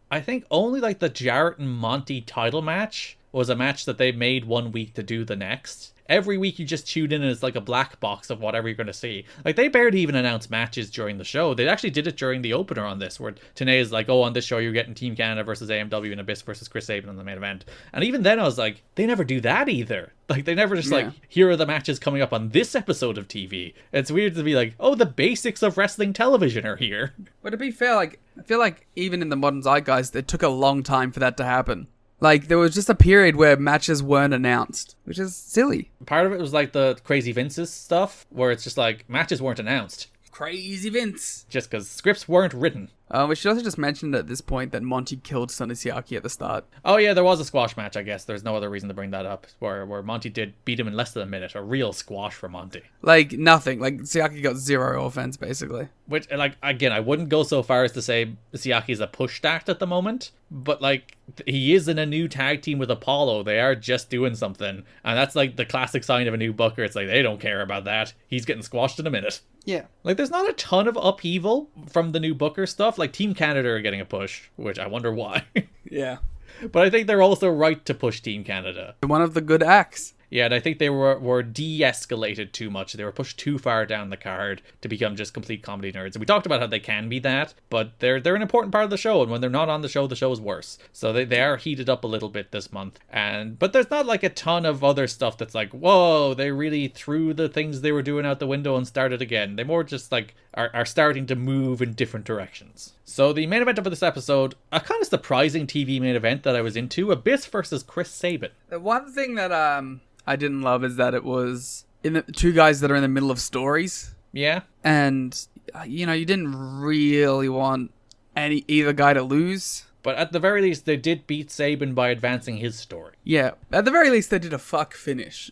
[SPEAKER 5] I think only like the Jarrett and Monty title match was a match that they made one week to do the next. Every week you just tune in and it's like a black box of whatever you're going to see. Like, they barely even announced matches during the show. They actually did it during the opener on this, where TNA is like, oh, on this show you're getting Team Canada versus AMW and Abyss versus Chris Sabin on the main event. And even then I was like, they never do that either. Like, they never just like, here are the matches coming up on this episode of TV. It's weird to be like, oh, the basics of wrestling television are here.
[SPEAKER 6] But to be fair, like, I feel like even in the modern zeitgeist, it took a long time for that to happen. Like, there was just a period where matches weren't announced, which is silly.
[SPEAKER 5] Part of it was like the Crazy Vince's stuff, where it's just like, matches weren't announced.
[SPEAKER 6] Crazy Vince.
[SPEAKER 5] Just because scripts weren't written.
[SPEAKER 6] We should also just mention at this point that Monty killed Sonny Siaki at the start.
[SPEAKER 5] Oh yeah, there was a squash match, I guess. There's no other reason to bring that up. Where Monty did beat him in less than a minute. A real squash for Monty.
[SPEAKER 6] Like, nothing. Like, Siaki got zero offense, basically.
[SPEAKER 5] Which, like, again, I wouldn't go so far as to say Siaki's a push act at the moment. But, like, he is in a new tag team with Apollo. They are just doing something. And that's, like, the classic sign of a new booker. It's like, they don't care about that. He's getting squashed in a minute.
[SPEAKER 6] Yeah.
[SPEAKER 5] Like, there's not a ton of upheaval from the new booker stuff. Like, Team Canada are getting a push, which I wonder why.
[SPEAKER 6] Yeah.
[SPEAKER 5] But I think they're also right to push Team Canada.
[SPEAKER 6] One of the good acts.
[SPEAKER 5] Yeah, and I think they were de-escalated too much. They were pushed too far down the card to become just complete comedy nerds. And we talked about how they can be that, but they're an important part of the show, and when they're not on the show is worse. So they are heated up a little bit this month. But there's not like a ton of other stuff that's like, whoa, they really threw the things they were doing out the window and started again. They more just like are starting to move in different directions. So the main event of this episode, a kind of surprising TV main event that I was into, Abyss versus Chris Sabin.
[SPEAKER 6] The one thing that I didn't love is that it was two guys that are in the middle of stories.
[SPEAKER 5] Yeah.
[SPEAKER 6] And, you know, you didn't really want either guy to lose.
[SPEAKER 5] But at the very least, they did beat Sabin by advancing his story.
[SPEAKER 6] Yeah, at the very least, they did a fuck finish.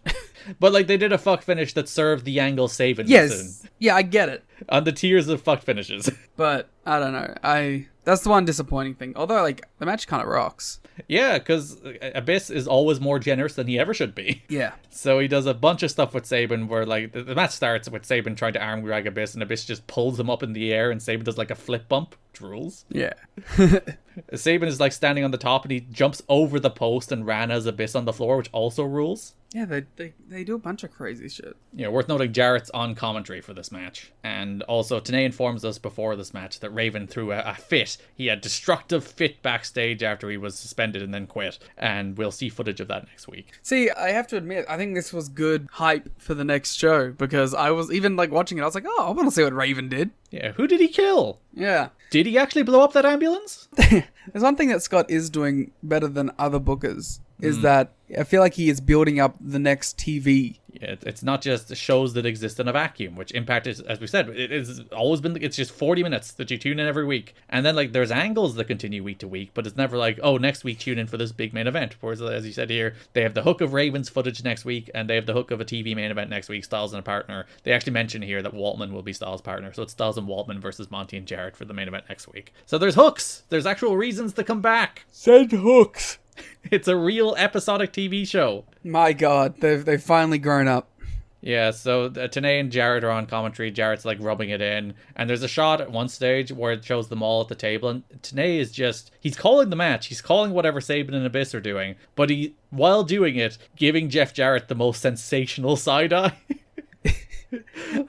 [SPEAKER 5] But, like, they did a fuck finish that served the angle Sabin.
[SPEAKER 6] Yes. Yeah, I get it.
[SPEAKER 5] On the tiers of fuck finishes.
[SPEAKER 6] But, I don't know. That's the one disappointing thing. Although, like, the match kind of rocks.
[SPEAKER 5] Yeah, because Abyss is always more generous than he ever should be.
[SPEAKER 6] Yeah.
[SPEAKER 5] So he does a bunch of stuff with Sabin where, like, the match starts with Sabin trying to arm drag Abyss, and Abyss just pulls him up in the air, and Sabin does, like, a flip bump. Which rules.
[SPEAKER 6] Yeah.
[SPEAKER 5] Sabin is, like, standing on the top, and he jumps over the post and ran as Abyss on the floor, which also rules.
[SPEAKER 6] Yeah, they do a bunch of crazy shit.
[SPEAKER 5] Yeah, worth noting, Jarrett's on commentary for this match. And also, TNA informs us before this match that Raven threw a fit. He had destructive fit backstage after he was suspended and then quit. And we'll see footage of that next week.
[SPEAKER 6] See, I have to admit, I think this was good hype for the next show. Because I was even, like, watching it, I was like, oh, I want to see what Raven did.
[SPEAKER 5] Yeah, who did he kill?
[SPEAKER 6] Yeah.
[SPEAKER 5] Did he actually blow up that ambulance?
[SPEAKER 6] There's one thing that Scott is doing better than other bookers. Is that I feel like he is building up the next TV.
[SPEAKER 5] Yeah, it's not just shows that exist in a vacuum, which Impact is, as we said, it has always been, it's just 40 minutes that you tune in every week. And then, like, there's angles that continue week to week, but it's never like, oh, next week tune in for this big main event. Whereas, as you said here, they have the hook of Raven's footage next week, and they have the hook of a TV main event next week, Styles and a partner. They actually mention here that Waltman will be Styles' partner, so it's Styles and Waltman versus Monty and Jarrett for the main event next week. So there's hooks! There's actual reasons to come back!
[SPEAKER 6] Send hooks!
[SPEAKER 5] It's a real episodic TV show.
[SPEAKER 6] My God, they've finally grown up.
[SPEAKER 5] Yeah, so Tenay and Jarrett are on commentary. Jarrett's like rubbing it in. And there's a shot at one stage where it shows them all at the table. And Tenay is just, he's calling the match. He's calling whatever Sabin and Abyss are doing. But while doing it, giving Jeff Jarrett the most sensational side eye.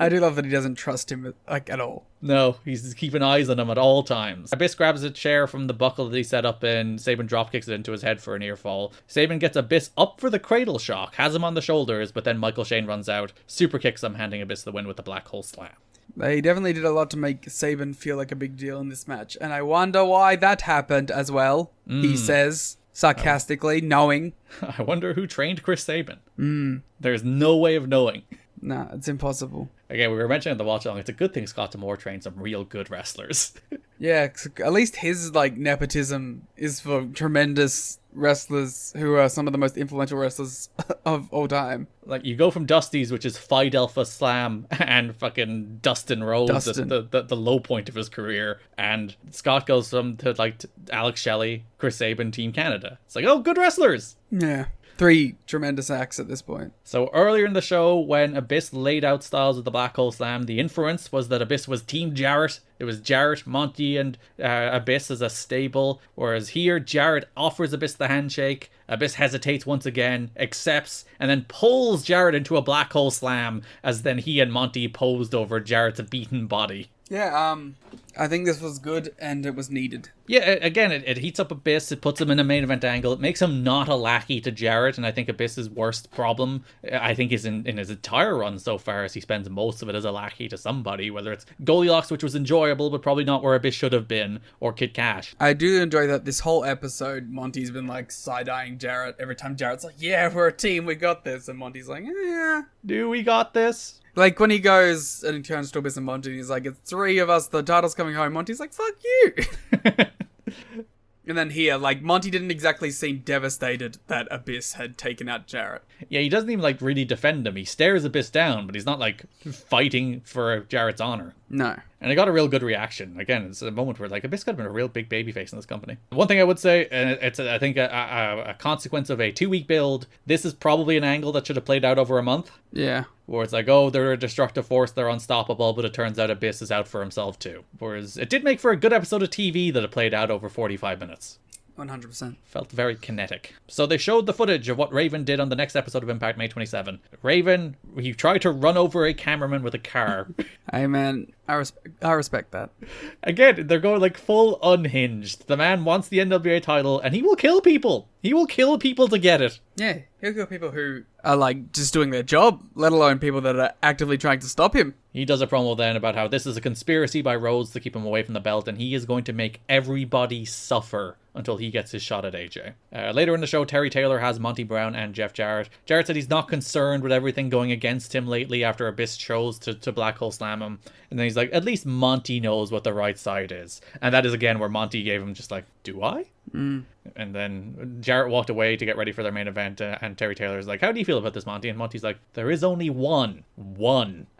[SPEAKER 6] I do love that he doesn't trust him like at all.
[SPEAKER 5] No, he's keeping eyes on him at all times. Abyss grabs a chair from the buckle that he set up and Sabin dropkicks it into his head for a near fall. Sabin gets Abyss up for the cradle shock, has him on the shoulders, but then Michael Shane runs out, super kicks him, handing Abyss the win with the black hole slam.
[SPEAKER 6] They definitely did a lot to make Sabin feel like a big deal in this match, and I wonder why that happened as well, he says, sarcastically, knowing.
[SPEAKER 5] I wonder who trained Chris Sabin. There's no way of knowing.
[SPEAKER 6] Nah, it's impossible.
[SPEAKER 5] Again, we were mentioning the watch along. It's a good thing Scott D'Amore trained some real good wrestlers.
[SPEAKER 6] Yeah, 'cause at least his like nepotism is for tremendous wrestlers who are some of the most influential wrestlers of all time.
[SPEAKER 5] Like, you go from Dusty's, which is Phi Delta Slam, and fucking Dustin Rhodes, the low point of his career, and Scott goes from to like Alex Shelley, Chris Sabin, Team Canada. It's like, oh, good wrestlers.
[SPEAKER 6] Yeah. 3 tremendous acts at this point.
[SPEAKER 5] So earlier in the show, when Abyss laid out Styles with the Black Hole Slam, the inference was that Abyss was Team Jarrett. It was Jarrett, Monty, and Abyss as a stable. Whereas here, Jarrett offers Abyss the handshake. Abyss hesitates once again, accepts, and then pulls Jarrett into a Black Hole Slam as then he and Monty posed over Jarrett's beaten body.
[SPEAKER 6] Yeah, I think this was good and it was needed.
[SPEAKER 5] Yeah, again, it heats up Abyss, it puts him in a main event angle, it makes him not a lackey to Jarrett, and I think Abyss's worst problem, I think, is in his entire run so far, as he spends most of it as a lackey to somebody, whether it's Goldilocks, which was enjoyable, but probably not where Abyss should have been, or Kid Cash.
[SPEAKER 6] I do enjoy that this whole episode, Monty's been like side-eyeing Jarrett every time Jarrett's like, yeah, we're a team, we got this, and Monty's like, yeah.
[SPEAKER 5] Do we got this?
[SPEAKER 6] Like, when he goes and he turns to Abyss and Monty, he's like, it's 3 of us, the title's coming home. Monty's like, fuck you. And then here, like, Monty didn't exactly seem devastated that Abyss had taken out Jarrett.
[SPEAKER 5] Yeah, he doesn't even, like, really defend him. He stares Abyss down, but he's not, like, fighting for Jarrett's honor.
[SPEAKER 6] No.
[SPEAKER 5] And it got a real good reaction. Again, it's a moment where, like, Abyss could have been a real big babyface in this company. One thing I would say, and it's, I think, a consequence of a 2-week build, this is probably an angle that should have played out over a month.
[SPEAKER 6] Yeah.
[SPEAKER 5] Where it's like, oh, they're a destructive force, they're unstoppable, but it turns out Abyss is out for himself too. Whereas it did make for a good episode of TV that it played out over 45 minutes.
[SPEAKER 6] 100%.
[SPEAKER 5] Felt very kinetic. So they showed the footage of what Raven did on the next episode of Impact, May 27. Raven, he tried to run over a cameraman with a car.
[SPEAKER 6] Hey man, I respect that.
[SPEAKER 5] Again, they're going like full unhinged. The man wants the NWA title and he will kill people. He will kill people to get it.
[SPEAKER 6] Yeah, he'll kill people who are like just doing their job, let alone people that are actively trying to stop him.
[SPEAKER 5] He does a promo then about how this is a conspiracy by Rhodes to keep him away from the belt, and he is going to make everybody suffer until he gets his shot at AJ. Later in the show, Terry Taylor has Monty Brown and Jeff Jarrett. Jarrett said he's not concerned with everything going against him lately after Abyss chose to Black Hole Slam him. And then he's like, at least Monty knows what the right side is. And that is again where Monty gave him just like, do I? And then Jarrett walked away to get ready for their main event, and Terry Taylor's like, how do you feel about this, Monty? And Monty's like, there is only one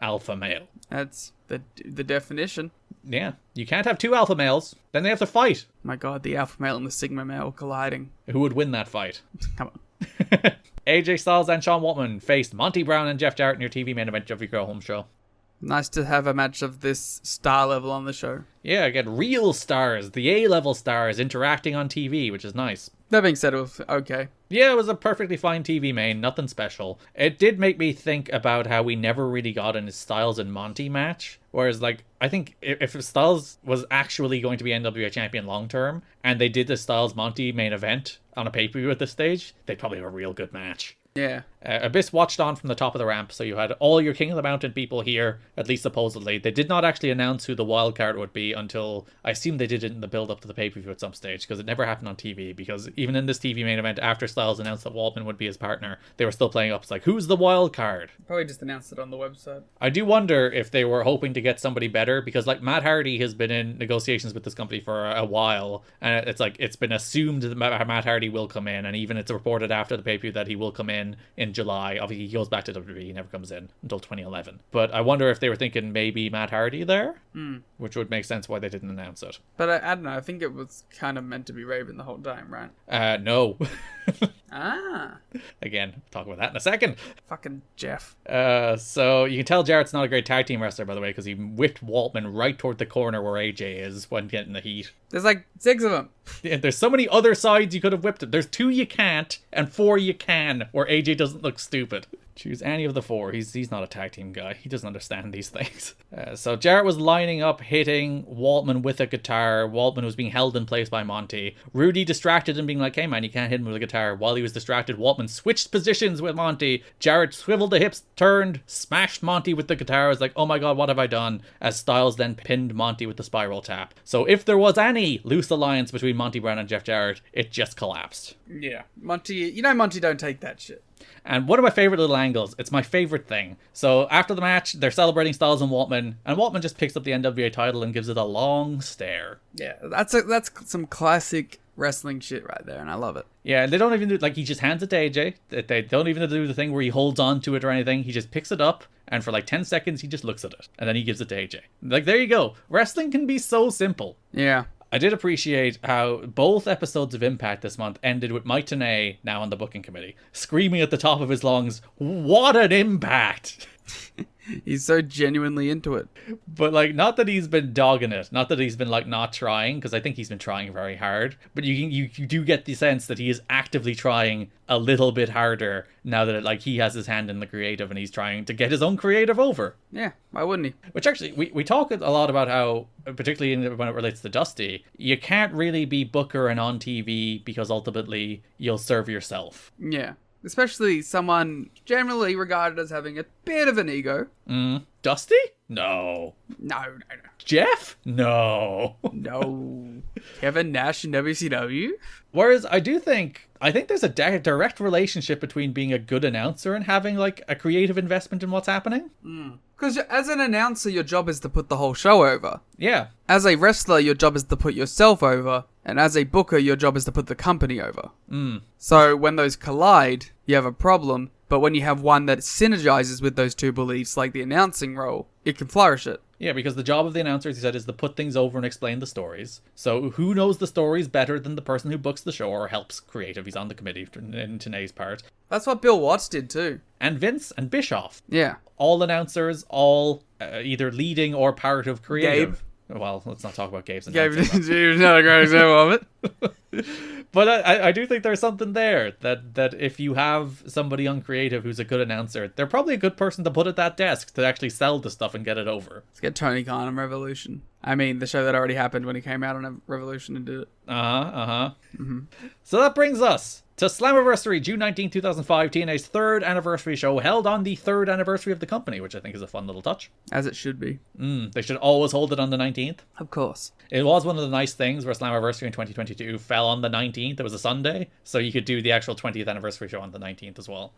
[SPEAKER 5] alpha male.
[SPEAKER 6] That's the definition.
[SPEAKER 5] Yeah, you can't have 2 alpha males, then they have to fight.
[SPEAKER 6] My god, the alpha male and the sigma male colliding.
[SPEAKER 5] Who would win that fight?
[SPEAKER 6] Come on.
[SPEAKER 5] AJ Styles and Sean Waltman faced Monty Brown and Jeff Jarrett in your TV main event of your Go Home show.
[SPEAKER 6] Nice to have a match of this star level on the show.
[SPEAKER 5] Yeah, again, real stars, the A-level stars interacting on TV, which is nice.
[SPEAKER 6] That being said, it was okay.
[SPEAKER 5] Yeah, it was a perfectly fine TV main, nothing special. It did make me think about how we never really got in a Styles and Monty match. Whereas, like, I think if Styles was actually going to be NWA champion long-term, and they did the Styles-Monty main event on a pay-per-view at this stage, they'd probably have a real good match.
[SPEAKER 6] Yeah.
[SPEAKER 5] Abyss watched on from the top of the ramp, so you had all your King of the Mountain people here, at least supposedly. They did not actually announce who the wild card would be until, I assume they did it in the build-up to the pay-per-view at some stage, because it never happened on TV, because even in this TV main event, after Styles announced that Waltman would be his partner, they were still playing up, it's like, who's the wild card?
[SPEAKER 6] Probably just announced it on the website.
[SPEAKER 5] I do wonder if they were hoping to get somebody better, because, like, Matt Hardy has been in negotiations with this company for a while, and it's like, it's been assumed that Matt Hardy will come in, and even it's reported after the pay-per-view that he will come in in July. Obviously, he goes back to WWE. He never comes in until 2011. But I wonder if they were thinking maybe Matt Hardy there, which would make sense why they didn't announce it.
[SPEAKER 6] But I don't know. I think it was kind of meant to be Raven the whole time, right?
[SPEAKER 5] No.
[SPEAKER 6] Ah.
[SPEAKER 5] Again, talk about that in a second.
[SPEAKER 6] Fucking Jeff.
[SPEAKER 5] So you can tell Jarrett's not a great tag team wrestler, by the way, because he whipped Waltman right toward the corner where AJ is when getting the heat.
[SPEAKER 6] There's like 6 of them.
[SPEAKER 5] Yeah, there's so many other sides you could have whipped him. There's 2 you can't, and 4 you can, where AJ doesn't look stupid. Choose any of the 4. He's not a tag team guy. He doesn't understand these things. So Jarrett was lining up, hitting Waltman with a guitar. Waltman was being held in place by Monty. Rudy distracted him, being like, hey man, you can't hit him with a guitar. While he was distracted, Waltman switched positions with Monty. Jarrett swiveled the hips, turned, smashed Monty with the guitar. I was like, oh my god, what have I done? As Styles then pinned Monty with the spiral tap. So if there was any loose alliance between Monty Brown and Jeff Jarrett, it just collapsed.
[SPEAKER 6] Yeah. Monty, Monty don't take that shit.
[SPEAKER 5] And one of my favorite little angles, it's my favorite thing. So after the match, they're celebrating Styles and Waltman just picks up the NWA title and gives it a long stare.
[SPEAKER 6] Yeah, that's some classic wrestling shit right there, and I love it.
[SPEAKER 5] Yeah, they don't even do, like, he just hands it to AJ. They don't even do the thing where he holds on to it or anything. He just picks it up, and for like 10 seconds, he just looks at it, and then he gives it to AJ. Like, there you go. Wrestling can be so simple.
[SPEAKER 6] Yeah.
[SPEAKER 5] I did appreciate how both episodes of Impact this month ended with Mike Tenay, now on the booking committee, screaming at the top of his lungs, "What an impact!"
[SPEAKER 6] He's so genuinely into it.
[SPEAKER 5] But, like, not that he's been dogging it. Not that he's been, like, not trying, because I think he's been trying very hard. But you do get the sense that he is actively trying a little bit harder now that, like, he has his hand in the creative and he's trying to get his own creative over.
[SPEAKER 6] Yeah, why wouldn't he?
[SPEAKER 5] Which, actually, we talk a lot about how, particularly when it relates to Dusty, you can't really be Booker and on TV because ultimately you'll serve yourself.
[SPEAKER 6] Yeah. Especially someone generally regarded as having a bit of an ego.
[SPEAKER 5] Dusty? No.
[SPEAKER 6] No.
[SPEAKER 5] Jeff? No.
[SPEAKER 6] No. Kevin Nash in WCW?
[SPEAKER 5] Whereas I think there's a direct relationship between being a good announcer and having, like, a creative investment in what's happening.
[SPEAKER 6] Because as an announcer, your job is to put the whole show over.
[SPEAKER 5] Yeah.
[SPEAKER 6] As a wrestler, your job is to put yourself over. And as a booker, your job is to put the company over. So when those collide, you have a problem. But when you have one that synergizes with those two beliefs, like the announcing role, it can flourish it.
[SPEAKER 5] Yeah, because the job of the announcer, as he said, is to put things over and explain the stories. So who knows the stories better than the person who books the show or helps creative? He's on the committee in Tenay's part.
[SPEAKER 6] That's what Bill Watts did too.
[SPEAKER 5] And Vince and Bischoff.
[SPEAKER 6] Yeah.
[SPEAKER 5] All announcers, all either leading or part of creative. Gabe. Well, let's not talk about Gabe's announcing.
[SPEAKER 6] Gabe's not a great example of it.
[SPEAKER 5] But I do think there's something there, that if you have somebody on creative who's a good announcer, they're probably a good person to put at that desk to actually sell the stuff and get it over.
[SPEAKER 6] Let's get Tony Khan on Revolution. I mean, the show that already happened when he came out on Revolution and did it.
[SPEAKER 5] So that brings us to Slammiversary, June 19, 2005, TNA's 3rd anniversary show, held on the 3rd anniversary of the company, which I think is a fun little touch.
[SPEAKER 6] As it should be.
[SPEAKER 5] They should always hold it on the 19th.
[SPEAKER 6] Of course.
[SPEAKER 5] It was one of the nice things where Slammiversary in 2022 fell on the 19th. It was a Sunday, so you could do the actual 20th anniversary show on the 19th as well.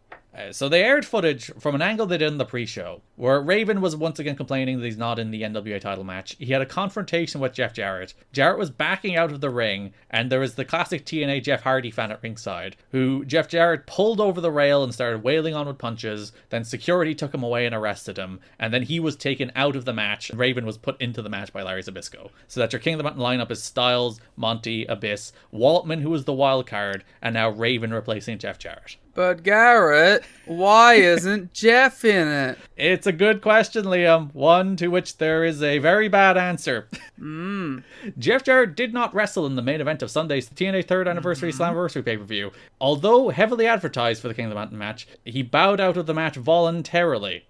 [SPEAKER 5] So they aired footage from an angle they did in the pre-show, where Raven was once again complaining that he's not in the NWA title match. He had a confrontation with Jeff Jarrett. Jarrett was backing out of the ring, and there was the classic TNA Jeff Hardy fan at ringside, who Jeff Jarrett pulled over the rail and started wailing on with punches. Then security took him away and arrested him, and then he was taken out of the match. Raven was put into the match by Larry Zbyszko. So that your King of the Mountain lineup is Styles, Monty, Abyss, Waltman, who was the wild card, and now Raven replacing Jeff Jarrett.
[SPEAKER 6] But Garrett, why isn't Jeff in it?
[SPEAKER 5] It's a good question, Liam. One to which there is a very bad answer. Jeff Jarrett did not wrestle in the main event of Sunday's TNA 3rd anniversary Slammiversary pay-per-view. Although heavily advertised for the King of the Mountain match, he bowed out of the match voluntarily.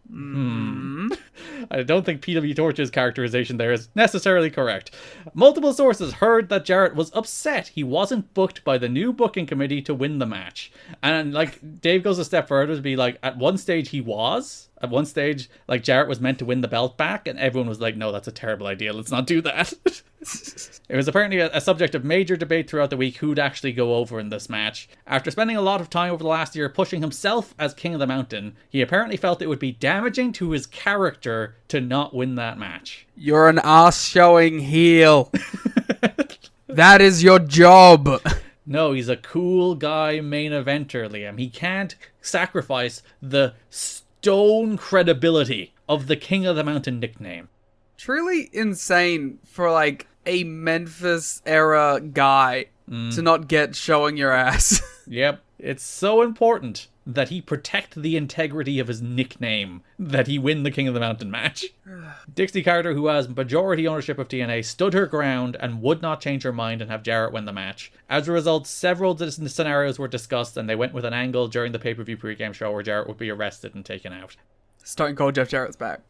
[SPEAKER 5] I don't think PW Torch's characterization there is necessarily correct. Multiple sources heard that Jarrett was upset he wasn't booked by the new booking committee to win the match. And, like, Dave goes a step further to be like, at one stage he was. At one stage, like, Jarrett was meant to win the belt back, and everyone was like, no, that's a terrible idea, let's not do that. It was apparently a subject of major debate throughout the week who'd actually go over in this match. After spending a lot of time over the last year pushing himself as King of the Mountain, he apparently felt it would be damaging to his character to not win that match.
[SPEAKER 6] You're an ass-showing heel. That is your job.
[SPEAKER 5] No, he's a cool guy main eventer, Liam. He can't sacrifice the stone credibility of the King of the Mountain nickname.
[SPEAKER 6] Truly insane for, like, a Memphis era guy to not get showing your ass.
[SPEAKER 5] Yep. It's so important that he protect the integrity of his nickname, that he win the King of the Mountain match. Dixie Carter, who has majority ownership of TNA, stood her ground and would not change her mind and have Jarrett win the match. As a result, several scenarios were discussed, and they went with an angle during the pay-per-view pregame show where Jarrett would be arrested and taken out.
[SPEAKER 6] Stone Cold Jeff Jarrett's back.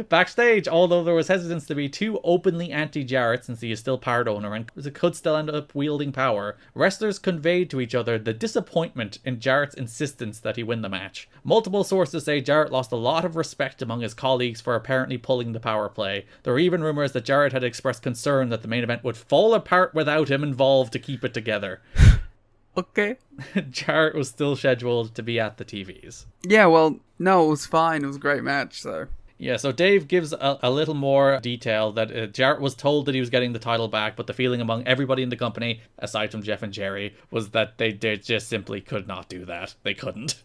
[SPEAKER 5] Backstage, although there was hesitance to be too openly anti-Jarrett since he is still part owner and could still end up wielding power, wrestlers conveyed to each other the disappointment in Jarrett's insistence that he win the match. Multiple sources say Jarrett lost a lot of respect among his colleagues for apparently pulling the power play. There were even rumors that Jarrett had expressed concern that the main event would fall apart without him involved to keep it together.
[SPEAKER 6] Okay.
[SPEAKER 5] Jarrett was still scheduled to be at the TVs.
[SPEAKER 6] Yeah, well, no, it was fine. It was a great match, so...
[SPEAKER 5] Yeah, so Dave gives a little more detail that Jarrett was told that he was getting the title back, but the feeling among everybody in the company, aside from Jeff and Jerry, was that they just simply could not do that. They couldn't.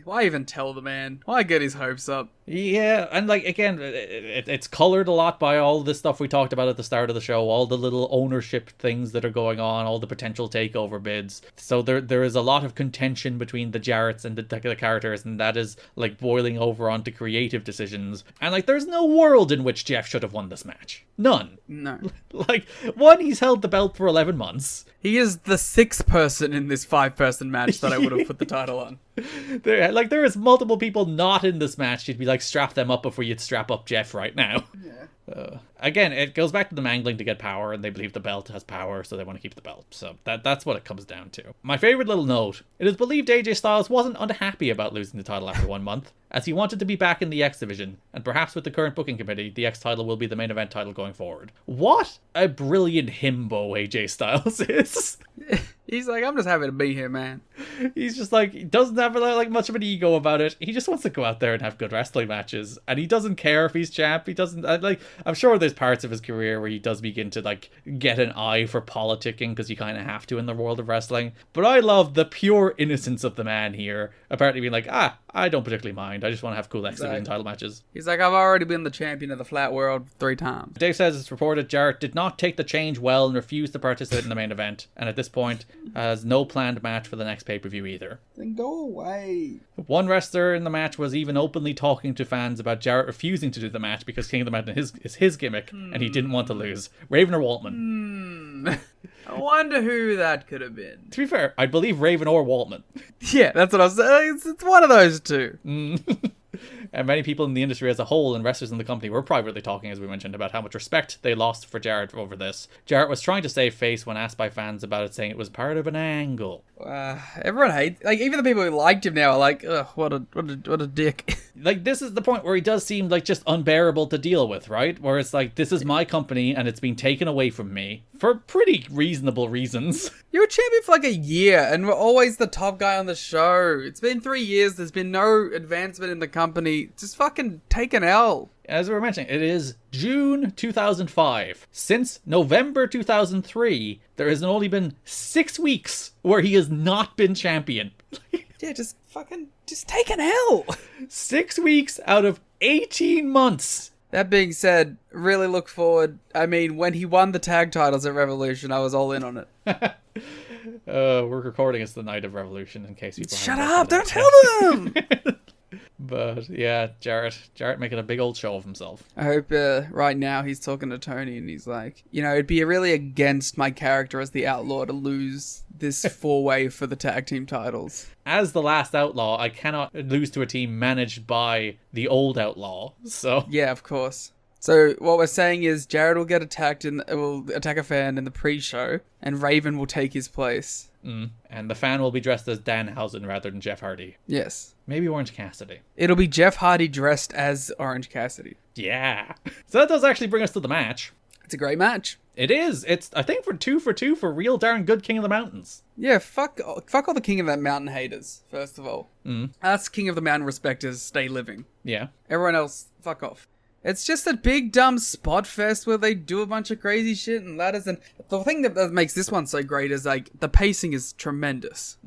[SPEAKER 6] Why even tell the man? Why get his hopes up?
[SPEAKER 5] Yeah, and like, again, it's colored a lot by all this stuff we talked about at the start of the show, all the little ownership things that are going on, all the potential takeover bids. So there is a lot of contention between the Jarretts and the characters, and that is like boiling over onto creative decisions. And like, there's no world in which Jeff should have won this match. None.
[SPEAKER 6] No.
[SPEAKER 5] Like, one, he's held the belt for 11 months.
[SPEAKER 6] He is the 6th person in this 5-person match that I would have put the title on.
[SPEAKER 5] There is multiple people not in this match. You'd be like, strap them up before you'd strap up Jeff right now. Yeah. Again, it goes back to them angling to get power, and they believe the belt has power, so they want to keep the belt. So that's what it comes down to. My favorite little note: it is believed AJ Styles wasn't unhappy about losing the title after 1 month, as he wanted to be back in the X division, and perhaps with the current booking committee, the X title will be the main event title going forward. What a brilliant himbo AJ Styles is.
[SPEAKER 6] He's like, I'm just happy to be here, man.
[SPEAKER 5] He's just like, he doesn't have like much of an ego about it. He just wants to go out there and have good wrestling matches, and he doesn't care if he's champ. He doesn't like. I'm sure there's parts of his career where he does begin to like get an eye for politicking, because you kind of have to in the world of wrestling. But I love the pure innocence of the man here, apparently being like, I don't particularly mind. I just want to have cool X Division title matches.
[SPEAKER 6] He's like, I've already been the champion of the flat world 3 times.
[SPEAKER 5] Dave says it's reported Jarrett did not take the change well and refused to participate in the main event, and at this point has no planned match for the next pay-per-view either.
[SPEAKER 6] Then go away.
[SPEAKER 5] One wrestler in the match was even openly talking to fans about Jarrett refusing to do the match because King of the Mountain is his gimmick, and he didn't want to lose. Raven or Waltman?
[SPEAKER 6] I wonder who that could have been.
[SPEAKER 5] To be fair, I believe Raven or Waltman.
[SPEAKER 6] Yeah, that's what I was saying. It's one of those two.
[SPEAKER 5] And many people in the industry as a whole and wrestlers in the company were privately talking, as we mentioned, about how much respect they lost for Jarrett over this. Jarrett was trying to save face when asked by fans about it, saying it was part of an angle.
[SPEAKER 6] Everyone hates, like, even the people who liked him now are like, ugh, what a dick.
[SPEAKER 5] Like, this is the point where he does seem like just unbearable to deal with, right? Where it's like, this is my company and it's been taken away from me for pretty reasonable reasons.
[SPEAKER 6] You were champion for like a year and were always the top guy on the show. It's been 3 years. There's been no advancement in the company. Just fucking take an L.
[SPEAKER 5] As we were mentioning, it is June 2005. Since November 2003, there has only been 6 weeks where he has not been champion.
[SPEAKER 6] Yeah, just take an L.
[SPEAKER 5] 6 weeks out of 18 months.
[SPEAKER 6] That being said, really look forward. I mean, when he won the tag titles at Revolution, I was all in on it.
[SPEAKER 5] We're recording it's the night of Revolution, in case people
[SPEAKER 6] Shut up! Don't tell them!
[SPEAKER 5] But yeah, Jarrett making a big old show of himself.
[SPEAKER 6] I hope right now he's talking to Tony and he's like, you know, it'd be really against my character as the Outlaw to lose this 4-way for the tag team titles.
[SPEAKER 5] As the last Outlaw, I cannot lose to a team managed by the old Outlaw. So
[SPEAKER 6] yeah, of course. So what we're saying is Jarrett will get attacked will attack a fan in the pre-show, and Raven will take his place.
[SPEAKER 5] And the fan will be dressed as Danhausen rather than Jeff Hardy.
[SPEAKER 6] Yes.
[SPEAKER 5] Maybe Orange Cassidy.
[SPEAKER 6] It'll be Jeff Hardy dressed as Orange Cassidy.
[SPEAKER 5] Yeah. So that does actually bring us to the match.
[SPEAKER 6] It's a great match.
[SPEAKER 5] It is. It's, I think, for 2 for 2 for real darn good King of the Mountains.
[SPEAKER 6] Yeah, fuck all the King of the Mountain haters, first of all. Us King of the Mountain respecters stay living.
[SPEAKER 5] Yeah.
[SPEAKER 6] Everyone else, fuck off. It's just a big dumb spot fest where they do a bunch of crazy shit and ladders. And the thing that makes this one so great is like the pacing is tremendous.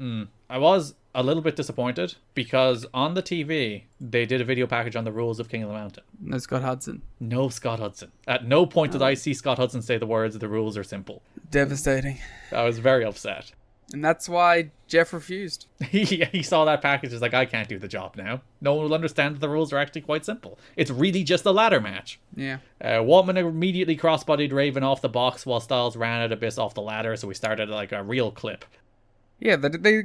[SPEAKER 5] I was a little bit disappointed because on the TV they did a video package on the rules of King of the Mountain.
[SPEAKER 6] No Scott Hudson.
[SPEAKER 5] No Scott Hudson. At no point did I see Scott Hudson say the words, "The rules are simple."
[SPEAKER 6] Devastating.
[SPEAKER 5] I was very upset.
[SPEAKER 6] And that's why Jeff refused.
[SPEAKER 5] He saw that package, he's like, I can't do the job now. No one will understand that the rules are actually quite simple. It's really just a ladder match.
[SPEAKER 6] Yeah.
[SPEAKER 5] Waltman immediately crossbodied Raven off the box while Styles ran at Abyss off the ladder, so we started like a real clip.
[SPEAKER 6] Yeah, they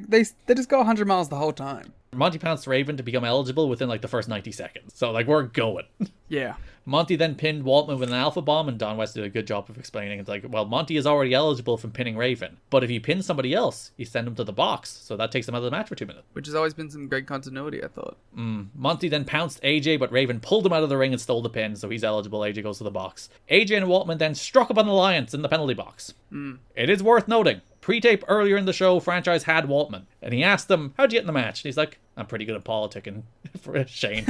[SPEAKER 6] just go 100 miles the whole time.
[SPEAKER 5] Monty pounced Raven to become eligible within like the first 90 seconds. So like we're going.
[SPEAKER 6] Yeah.
[SPEAKER 5] Monty then pinned Waltman with an alpha bomb, and Don West did a good job of explaining. It's like, well, Monty is already eligible from pinning Raven, but if you pin somebody else, you send him to the box, so that takes him out of the match for 2 minutes.
[SPEAKER 6] Which has always been some great continuity, I thought.
[SPEAKER 5] Monty then pounced AJ, but Raven pulled him out of the ring and stole the pin, so he's eligible. AJ goes to the box. AJ and Waltman then struck up an alliance in the penalty box. It is worth noting, pre-tape earlier in the show, Franchise had Waltman, and he asked him, how'd you get in the match? And he's like, I'm pretty good at politicking, for Shane.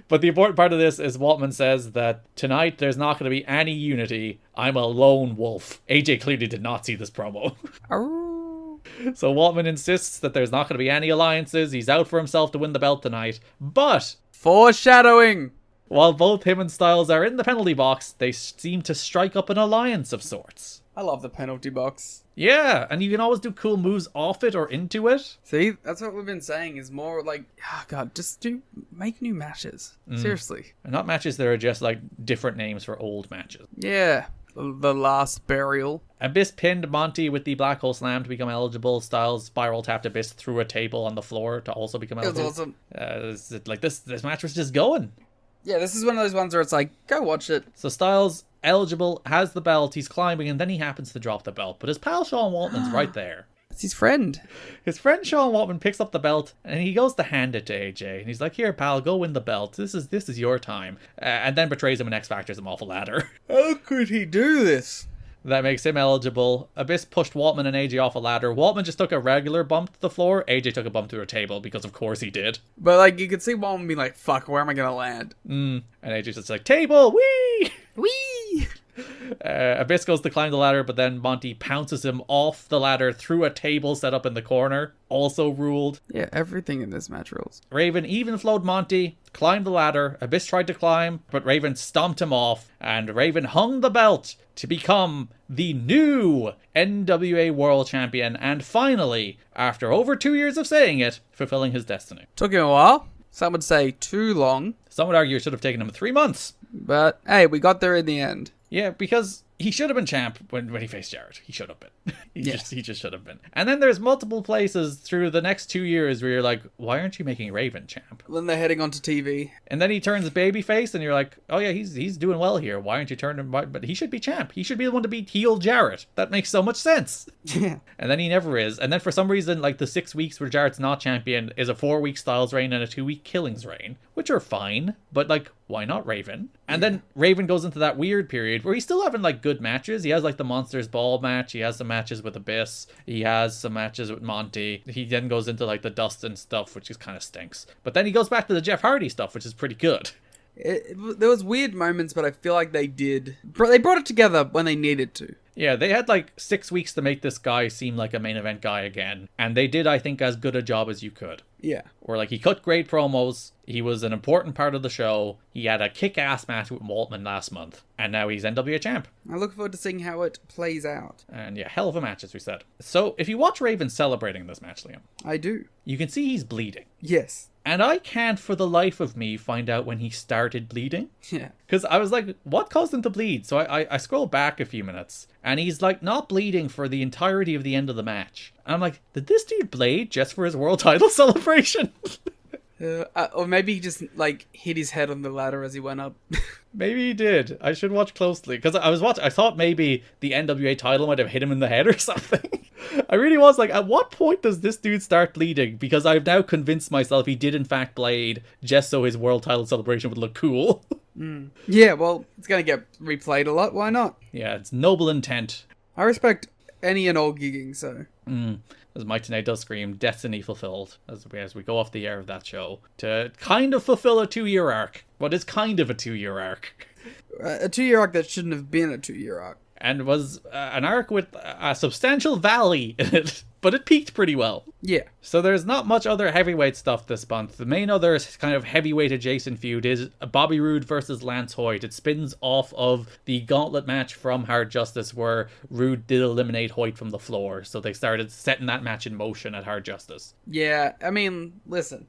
[SPEAKER 5] But the important part of this is Waltman says that tonight there's not going to be any unity. I'm a lone wolf. AJ clearly did not see this promo. So Waltman insists that there's not going to be any alliances. He's out for himself to win the belt tonight. But
[SPEAKER 6] Foreshadowing!
[SPEAKER 5] while both him and Styles are in the penalty box, they seem to strike up an alliance of sorts.
[SPEAKER 6] I love the penalty box.
[SPEAKER 5] Yeah, and you can always do cool moves off it or into it.
[SPEAKER 6] See, that's what we've been saying is more like, oh God, just make new matches. Seriously.
[SPEAKER 5] And not matches that are just like different names for old matches.
[SPEAKER 6] Yeah. The last burial.
[SPEAKER 5] Abyss pinned Monty with the Black Hole Slam to become eligible. Styles spiral tapped Abyss through a table on the floor to also become eligible.
[SPEAKER 6] It was awesome.
[SPEAKER 5] Like this match was just going.
[SPEAKER 6] Yeah, this is one of those ones where it's like, go watch it.
[SPEAKER 5] So Styles, eligible, has the belt, he's climbing, and then he happens to drop the belt. But his pal Sean Waltman's right there.
[SPEAKER 6] It's his friend.
[SPEAKER 5] His friend Sean Waltman picks up the belt, and he goes to hand it to AJ. And he's like, here, pal, go win the belt. This is your time. And then betrays him and X Factors him off a ladder.
[SPEAKER 6] How could he do this?
[SPEAKER 5] That makes him eligible. Abyss pushed Waltman and AJ off a ladder. Waltman just took a regular bump to the floor. AJ took a bump through a table, because of course he did.
[SPEAKER 6] But like, you could see Waltman being like, fuck, where am I gonna land?
[SPEAKER 5] And AJ's just like, table, wee!
[SPEAKER 6] Whee!
[SPEAKER 5] Abyss goes to climb the ladder, but then Monty pounces him off the ladder through a table set up in the corner. Also ruled.
[SPEAKER 6] Yeah, everything in this match rules.
[SPEAKER 5] Raven even flowed Monty, climbed the ladder. Abyss tried to climb, but Raven stomped him off, and Raven hung the belt to become the new NWA World Champion, and finally, after over 2 years of saying it, fulfilling his destiny.
[SPEAKER 6] Took him a while. Some would say too long.
[SPEAKER 5] Some would argue it should have taken him 3 months.
[SPEAKER 6] But hey, we got there in the end.
[SPEAKER 5] Yeah, because he should have been champ when he faced Jarrett. He should have been. He just should have been. And then there's multiple places through the next 2 years where you're like, why aren't you making Raven champ?
[SPEAKER 6] Then they're heading onto TV.
[SPEAKER 5] And then he turns babyface, and you're like, oh yeah, he's doing well here. Why aren't you turning him? But he should be champ. He should be the one to beat heel Jarrett. That makes so much sense.
[SPEAKER 6] Yeah.
[SPEAKER 5] And then he never is. And then for some reason, like the 6 weeks where Jarrett's not champion is a 4-week Styles reign and a 2-week Killings reign, which are fine. But like, why not Raven? And then Raven goes into that weird period where he's still having like good matches. He has like the Monsters Ball match. He has some matches with Abyss. He has some matches with Monty. He then goes into like the Dustin stuff, which is kind of stinks. But then he goes back to the Jeff Hardy stuff, which is pretty good.
[SPEAKER 6] There was weird moments, but I feel like they brought it together when they needed to.
[SPEAKER 5] Yeah, they had like 6 weeks to make this guy seem like a main event guy again. And they did, I think, as good a job as you could.
[SPEAKER 6] Yeah.
[SPEAKER 5] Or like he cut great promos. He was an important part of the show. He had a kick-ass match with Waltman last month. And now he's NWA champ.
[SPEAKER 6] I look forward to seeing how it plays out.
[SPEAKER 5] And yeah, hell of a match, as we said. So if you watch Raven celebrating this match, Liam,
[SPEAKER 6] I do.
[SPEAKER 5] you can see he's bleeding.
[SPEAKER 6] Yes.
[SPEAKER 5] And I can't for the life of me find out when he started bleeding.
[SPEAKER 6] Yeah.
[SPEAKER 5] Because I was like, what caused him to bleed? So I scroll back a few minutes, and he's like not bleeding for the entirety of the end of the match. And I'm like, did this dude bleed just for his world title celebration?
[SPEAKER 6] Or maybe he just like hit his head on the ladder as he went up.
[SPEAKER 5] Maybe he did. I should watch closely, because I thought maybe the NWA title might have hit him in the head or something. I really was like, at what point does this dude start bleeding? Because I've now convinced myself he did in fact bleed just so his world title celebration would look cool.
[SPEAKER 6] Yeah, well, it's gonna get replayed a lot. Why not?
[SPEAKER 5] Yeah, it's noble intent.
[SPEAKER 6] I respect any and all gigging, so.
[SPEAKER 5] as Mike Tenay does scream, destiny fulfilled, as we go off the air of that show, to kind of fulfill a 2-year arc. What is kind of a 2-year arc.
[SPEAKER 6] A 2-year arc that shouldn't have been a 2-year arc.
[SPEAKER 5] And was an arc with a substantial valley in it, but it peaked pretty well.
[SPEAKER 6] Yeah.
[SPEAKER 5] So there's not much other heavyweight stuff this month. The main other kind of heavyweight adjacent feud is Bobby Roode versus Lance Hoyt. It spins off of the gauntlet match from Hard Justice where Roode did eliminate Hoyt from the floor. So they started setting that match in motion at Hard Justice.
[SPEAKER 6] Yeah, I mean, listen.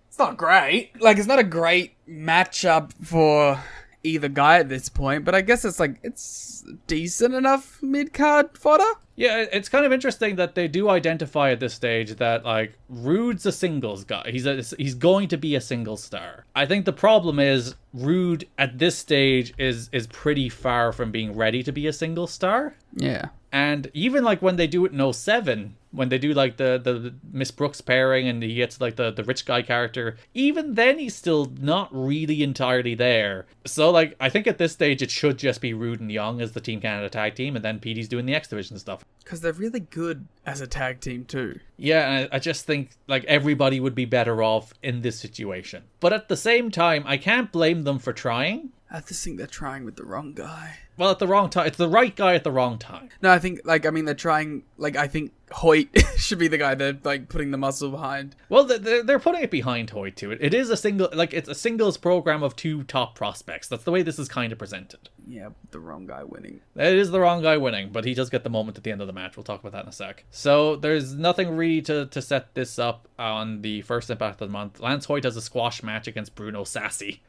[SPEAKER 6] It's not great. Like, it's not a great matchup for either guy at this point, but I guess it's decent enough mid-card fodder.
[SPEAKER 5] Yeah, it's kind of interesting that they do identify at this stage that, like, Roode's a singles guy. He's going to be a single star. I think the problem is Roode at this stage is pretty far from being ready to be a single star.
[SPEAKER 6] Yeah.
[SPEAKER 5] And even like when they do it in 07, when they do like the Miss Brooks pairing and he gets like the rich guy character, even then he's still not really entirely there. So like I think at this stage it should just be Roode and Young as the Team Canada tag team, and then Petey's doing the X Division stuff.
[SPEAKER 6] Because they're really good as a tag team too.
[SPEAKER 5] Yeah, I just think like everybody would be better off in this situation. But at the same time, I can't blame them for trying.
[SPEAKER 6] I just think they're trying with the wrong guy.
[SPEAKER 5] Well, at the wrong time. It's the right guy at the wrong time.
[SPEAKER 6] No, I think, they're trying, I think Hoyt should be the guy they're, putting the muscle behind.
[SPEAKER 5] Well, they're putting it behind Hoyt, too. It is a it's a singles program of 2 top prospects. That's the way this is kind of presented.
[SPEAKER 6] Yeah, the wrong guy winning.
[SPEAKER 5] It is the wrong guy winning, but he does get the moment at the end of the match. We'll talk about that in a sec. So, there's nothing really to set this up on the first Impact of the month. Lance Hoyt has a squash match against Bruno Sassy.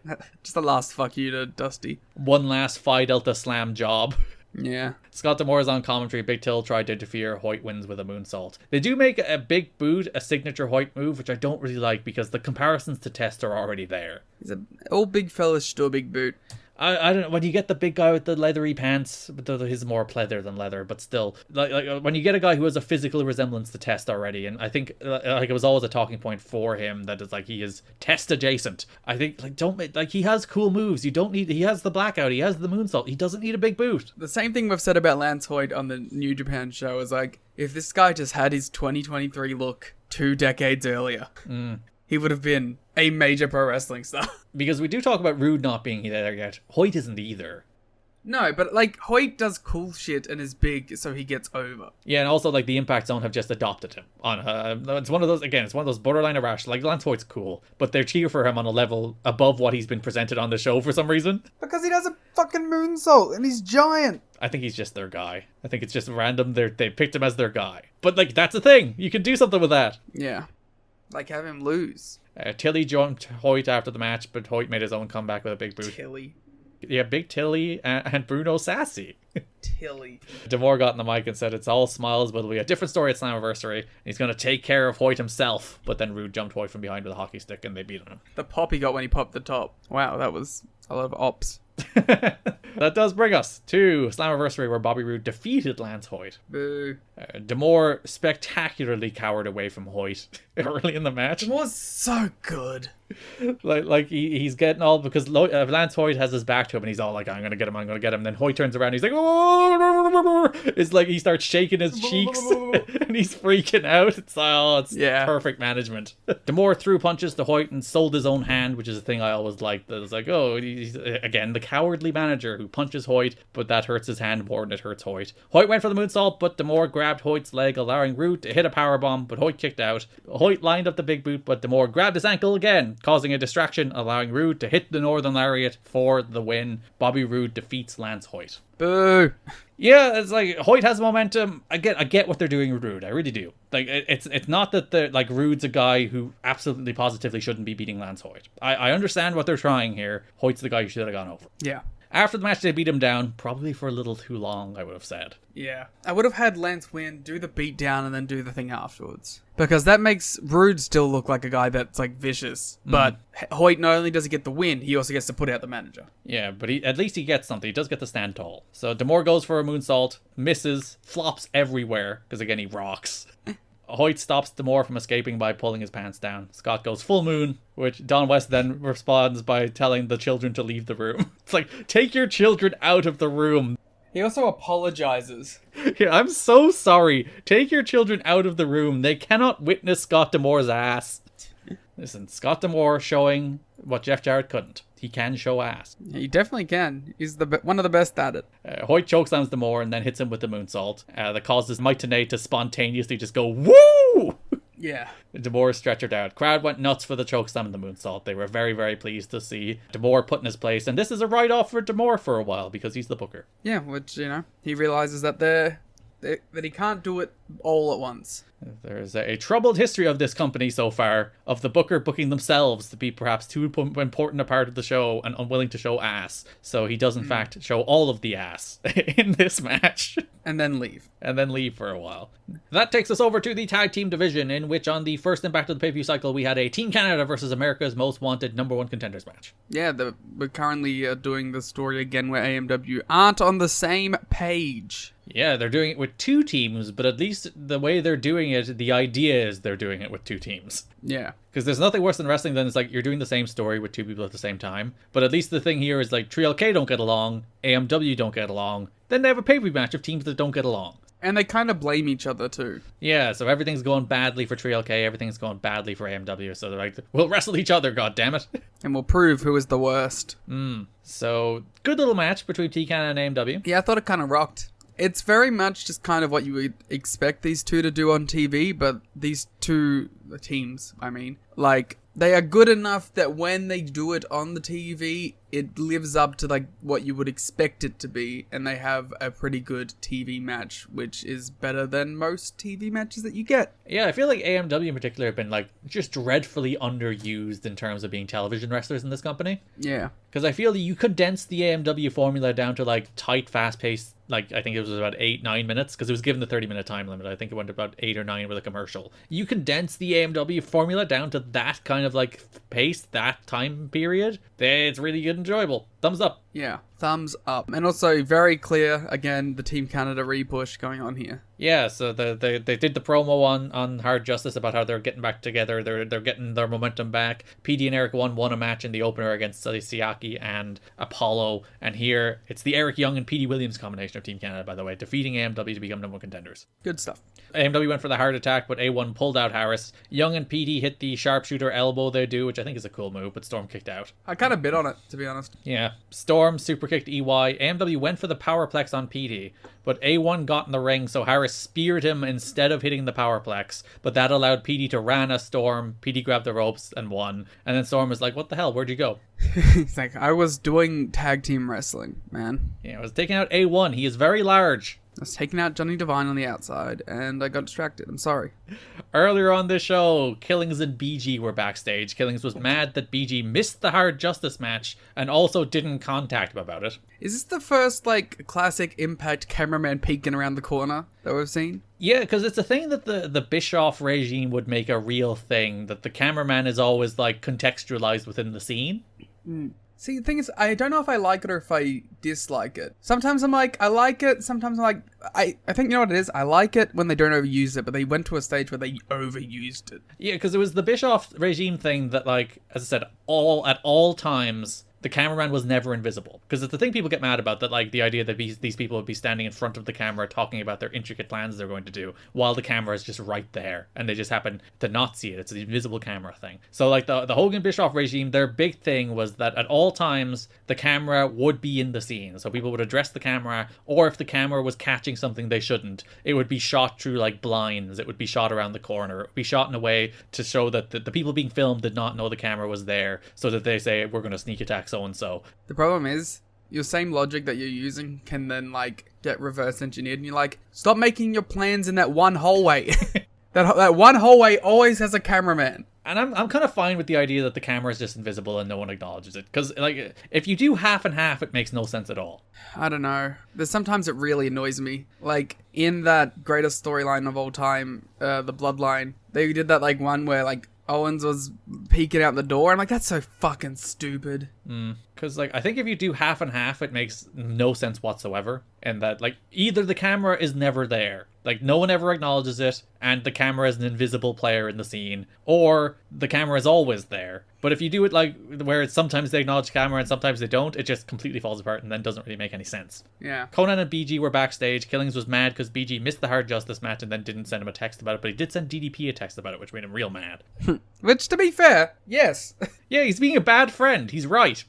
[SPEAKER 6] Just a last fuck you to Dusty.
[SPEAKER 5] One last Phi Delta Slam job.
[SPEAKER 6] Yeah.
[SPEAKER 5] Scott D'Amore is on commentary. Big Till tried to interfere. Hoyt wins with a moonsault. They do make a big boot a signature Hoyt move, which I don't really like because the comparisons to Test are already there.
[SPEAKER 6] He's an old big fella, still a big boot.
[SPEAKER 5] I don't know, when you get the big guy with the leathery pants, but he's more pleather than leather, but still, like when you get a guy who has a physical resemblance to Test already, and I think like it was always a talking point for him that is like he is Test adjacent. I think he has cool moves. He has the blackout, he has the moonsault. He doesn't need a big boot.
[SPEAKER 6] The same thing we've said about Lance Hoyt on the New Japan show is like, if this guy just had his 2023 look 2 decades earlier, he would have been a major pro wrestling star.
[SPEAKER 5] Because we do talk about Roode not being there yet. Hoyt isn't either.
[SPEAKER 6] No, but Hoyt does cool shit and is big, so he gets over.
[SPEAKER 5] Yeah, and also the Impact Zone have just adopted him. It's one of those borderline irrash. Like Lance Hoyt's cool, but they're cheer for him on a level above what he's been presented on the show for some reason.
[SPEAKER 6] Because he does a fucking moonsault and he's giant.
[SPEAKER 5] I think he's just their guy. I think it's just random. They picked him as their guy. But that's a thing. You can do something with that.
[SPEAKER 6] Yeah. Have him lose.
[SPEAKER 5] Tilly jumped Hoyt after the match, but Hoyt made his own comeback with a big boot.
[SPEAKER 6] Tilly.
[SPEAKER 5] Yeah, Big Tilly and Bruno Sassy.
[SPEAKER 6] Tilly.
[SPEAKER 5] D'Amore got in the mic and said it's all smiles, but it'll be a different story at Slammiversary. He's going to take care of Hoyt himself. But then Roode jumped Hoyt from behind with a hockey stick and they beat him.
[SPEAKER 6] The pop he got when he popped the top. Wow, that was a lot of ops.
[SPEAKER 5] That does bring us to Slammiversary, where Bobby Roode defeated Lance Hoyt.
[SPEAKER 6] Boo.
[SPEAKER 5] D'Amore spectacularly cowered away from Hoyt early in the match.
[SPEAKER 6] D'Amore's so good.
[SPEAKER 5] He's getting all, because Lance Hoyt has his back to him and he's all like, I'm gonna get him. And then Hoyt turns around and he's like, oh! It's like he starts shaking his cheeks and he's freaking out. It's perfect management. D'Amore threw punches to Hoyt and sold his own hand, which is a thing I always liked. That was like, he's again the cowardly manager who punches Hoyt, but that hurts his hand more than it hurts Hoyt. Hoyt went for the moonsault, but D'Amore grabbed Hoyt's leg, allowing Roode to hit a powerbomb, but Hoyt kicked out. Hoyt lined up the big boot, but D'Amore grabbed his ankle again, causing a distraction, allowing Roode to hit the Northern Lariat for the win. Bobby Roode defeats Lance Hoyt.
[SPEAKER 6] Boo.
[SPEAKER 5] Yeah, it's like Hoyt has momentum. I get what they're doing with Roode. I really do. It's not that Roode's a guy who absolutely positively shouldn't be beating Lance Hoyt. I understand what they're trying here. Hoyt's the guy who should have gone over.
[SPEAKER 6] Yeah.
[SPEAKER 5] After the match, they beat him down, probably for a little too long, I would have said.
[SPEAKER 6] Yeah. I would have had Lance win, do the beat down, and then do the thing afterwards. Because that makes Roode still look like a guy that's vicious. But Hoyt, not only does he get the win, he also gets to put out the manager.
[SPEAKER 5] Yeah, but at least he gets something. He does get to stand tall. So D'Amore goes for a moonsault, misses, flops everywhere, because again, he rocks. Hoyt stops D'Amore from escaping by pulling his pants down. Scott goes full moon, which Don West then responds by telling the children to leave the room. It's like, take your children out of the room.
[SPEAKER 6] He also apologizes.
[SPEAKER 5] Yeah, I'm so sorry. Take your children out of the room. They cannot witness Scott D'Amore's ass. Listen, Scott D'Amore showing what Jeff Jarrett couldn't. He can show ass.
[SPEAKER 6] He definitely can. He's one of the best at it.
[SPEAKER 5] Hoyt chokeslams D'Amore and then hits him with the moonsault. That causes Mike Tenay to spontaneously just go, woo!
[SPEAKER 6] Yeah.
[SPEAKER 5] D'Amore is stretchered out. Crowd went nuts for the chokeslam and the moonsault. They were very, very pleased to see D'Amore put in his place. And this is a write-off for D'Amore for a while because he's the booker.
[SPEAKER 6] Yeah, which, he realizes that that he can't do it all at once.
[SPEAKER 5] There's a troubled history of this company so far, of the booker booking themselves to be perhaps too important a part of the show and unwilling to show ass. So he does in fact show all of the ass in this match.
[SPEAKER 6] And then leave.
[SPEAKER 5] And then leave for a while. That takes us over to the tag team division, in which on the first Impact of the pay-per-view cycle we had a Team Canada versus America's Most Wanted #1 Contenders match.
[SPEAKER 6] Yeah, we're currently doing the story again where AMW aren't on the same page.
[SPEAKER 5] Yeah, they're doing it with two teams, but at least the way they're doing it, the idea is they're doing it with two teams.
[SPEAKER 6] Yeah.
[SPEAKER 5] Because there's nothing worse than wrestling than it's like you're doing the same story with two people at the same time. But at least the thing here is like Trio K don't get along, AMW don't get along. Then they have a pay-per-view match of teams that don't get along.
[SPEAKER 6] And they kind of blame each other too.
[SPEAKER 5] Yeah, so everything's going badly for Trio K, everything's going badly for AMW. So they're like, we'll wrestle each other, goddammit.
[SPEAKER 6] And we'll prove who is the worst.
[SPEAKER 5] So, good little match between TCAN and AMW.
[SPEAKER 6] Yeah, I thought it kind of rocked. It's very much just kind of what you would expect these two to do on TV, but these two teams, like, they are good enough that when they do it on the TV, it lives up to like what you would expect it to be, and they have a pretty good TV match, which is better than most TV matches that you get.
[SPEAKER 5] Yeah, I feel like AMW in particular have been like just dreadfully underused in terms of being television wrestlers in this company.
[SPEAKER 6] Yeah.
[SPEAKER 5] Because I feel that you condense the AMW formula down to like tight, fast-paced, like I think it was about 8-9 minutes, because it was given the 30-minute time limit. I think it went about 8 or 9 with a commercial. You condense the AMW formula down to that kind of like pace, that time period. It's really good and enjoyable. Thumbs up.
[SPEAKER 6] Yeah, thumbs up. And also very clear, again, the Team Canada repush going on here.
[SPEAKER 5] Yeah, so they did the promo on Hard Justice about how they're getting back together, they're getting their momentum back. PD and Eric won a match in the opener against Siaki and Apollo, and here it's the Eric Young and PD Williams combination of Team Canada, by the way, defeating AMW to become #1 contenders.
[SPEAKER 6] Good stuff.
[SPEAKER 5] AMW went for the hard attack, but A1 pulled out Harris. Young and PD hit the sharpshooter elbow they do, which I think is a cool move, but Storm kicked out.
[SPEAKER 6] I kind of bid on it, to be honest.
[SPEAKER 5] Yeah, Storm super kicked EY. AMW went for the powerplex on PD, but A1 got in the ring, so Harris speared him instead of hitting the powerplex, but that allowed PD to ran a Storm. PD grabbed the ropes and won, and then Storm was like, what the hell, where'd you go?
[SPEAKER 6] It's like, I was doing tag team wrestling, man.
[SPEAKER 5] Yeah, I was taking out A1. He is very large.
[SPEAKER 6] I was taking out Johnny Devine on the outside, and I got distracted. I'm sorry.
[SPEAKER 5] Earlier on this show, Killings and BG were backstage. Killings was mad that BG missed the Hard Justice match and also didn't contact him about it.
[SPEAKER 6] Is this the first, like, classic Impact cameraman peeking around the corner that we've seen?
[SPEAKER 5] Yeah, because it's a thing that the Bischoff regime would make a real thing, that the cameraman is always, like, contextualized within the scene.
[SPEAKER 6] See, the thing is, I don't know if I like it or if I dislike it. Sometimes I'm like, I like it. Sometimes I'm like, I think, you know what it is? I like it when they don't overuse it, but they went to a stage where they overused it.
[SPEAKER 5] Yeah, because it was the Bischoff regime thing that, like, as I said, at all times, the cameraman was never invisible. Because it's the thing people get mad about, that like the idea that these people would be standing in front of the camera talking about their intricate plans they're going to do, while the camera is just right there, and they just happen to not see it. It's the invisible camera thing. So like the Hogan Bischoff regime, their big thing was that at all times, the camera would be in the scene. So people would address the camera, or if the camera was catching something they shouldn't, it would be shot through like blinds, it would be shot around the corner, it would be shot in a way to show that the people being filmed did not know the camera was there, so that they say, we're going to sneak attack so-and-so.
[SPEAKER 6] The problem is, your same logic that you're using can then, like, get reverse engineered, and you're like, stop making your plans in that one hallway. that one hallway always has a cameraman.
[SPEAKER 5] And I'm kind of fine with the idea that the camera is just invisible and no one acknowledges it. Because, like, if you do half and half, it makes no sense at all.
[SPEAKER 6] I don't know. There's sometimes it really annoys me. Like, in that greatest storyline of all time, the Bloodline, they did that, like, one where, like, Owens was peeking out the door. I'm like, that's so fucking stupid.
[SPEAKER 5] Because, like, I think if you do half and half, it makes no sense whatsoever. And that, like, either the camera is never there, like, no one ever acknowledges it, and the camera is an invisible player in the scene, or the camera is always there. But if you do it, like, where it's sometimes they acknowledge the camera and sometimes they don't, it just completely falls apart and then doesn't really make any sense.
[SPEAKER 6] Yeah.
[SPEAKER 5] Conan and BG were backstage. Killings was mad because BG missed the Hard Justice match and then didn't send him a text about it, but he did send DDP a text about it, which made him real mad.
[SPEAKER 6] Which, to be fair, yes.
[SPEAKER 5] Yeah, he's being a bad friend. He's right.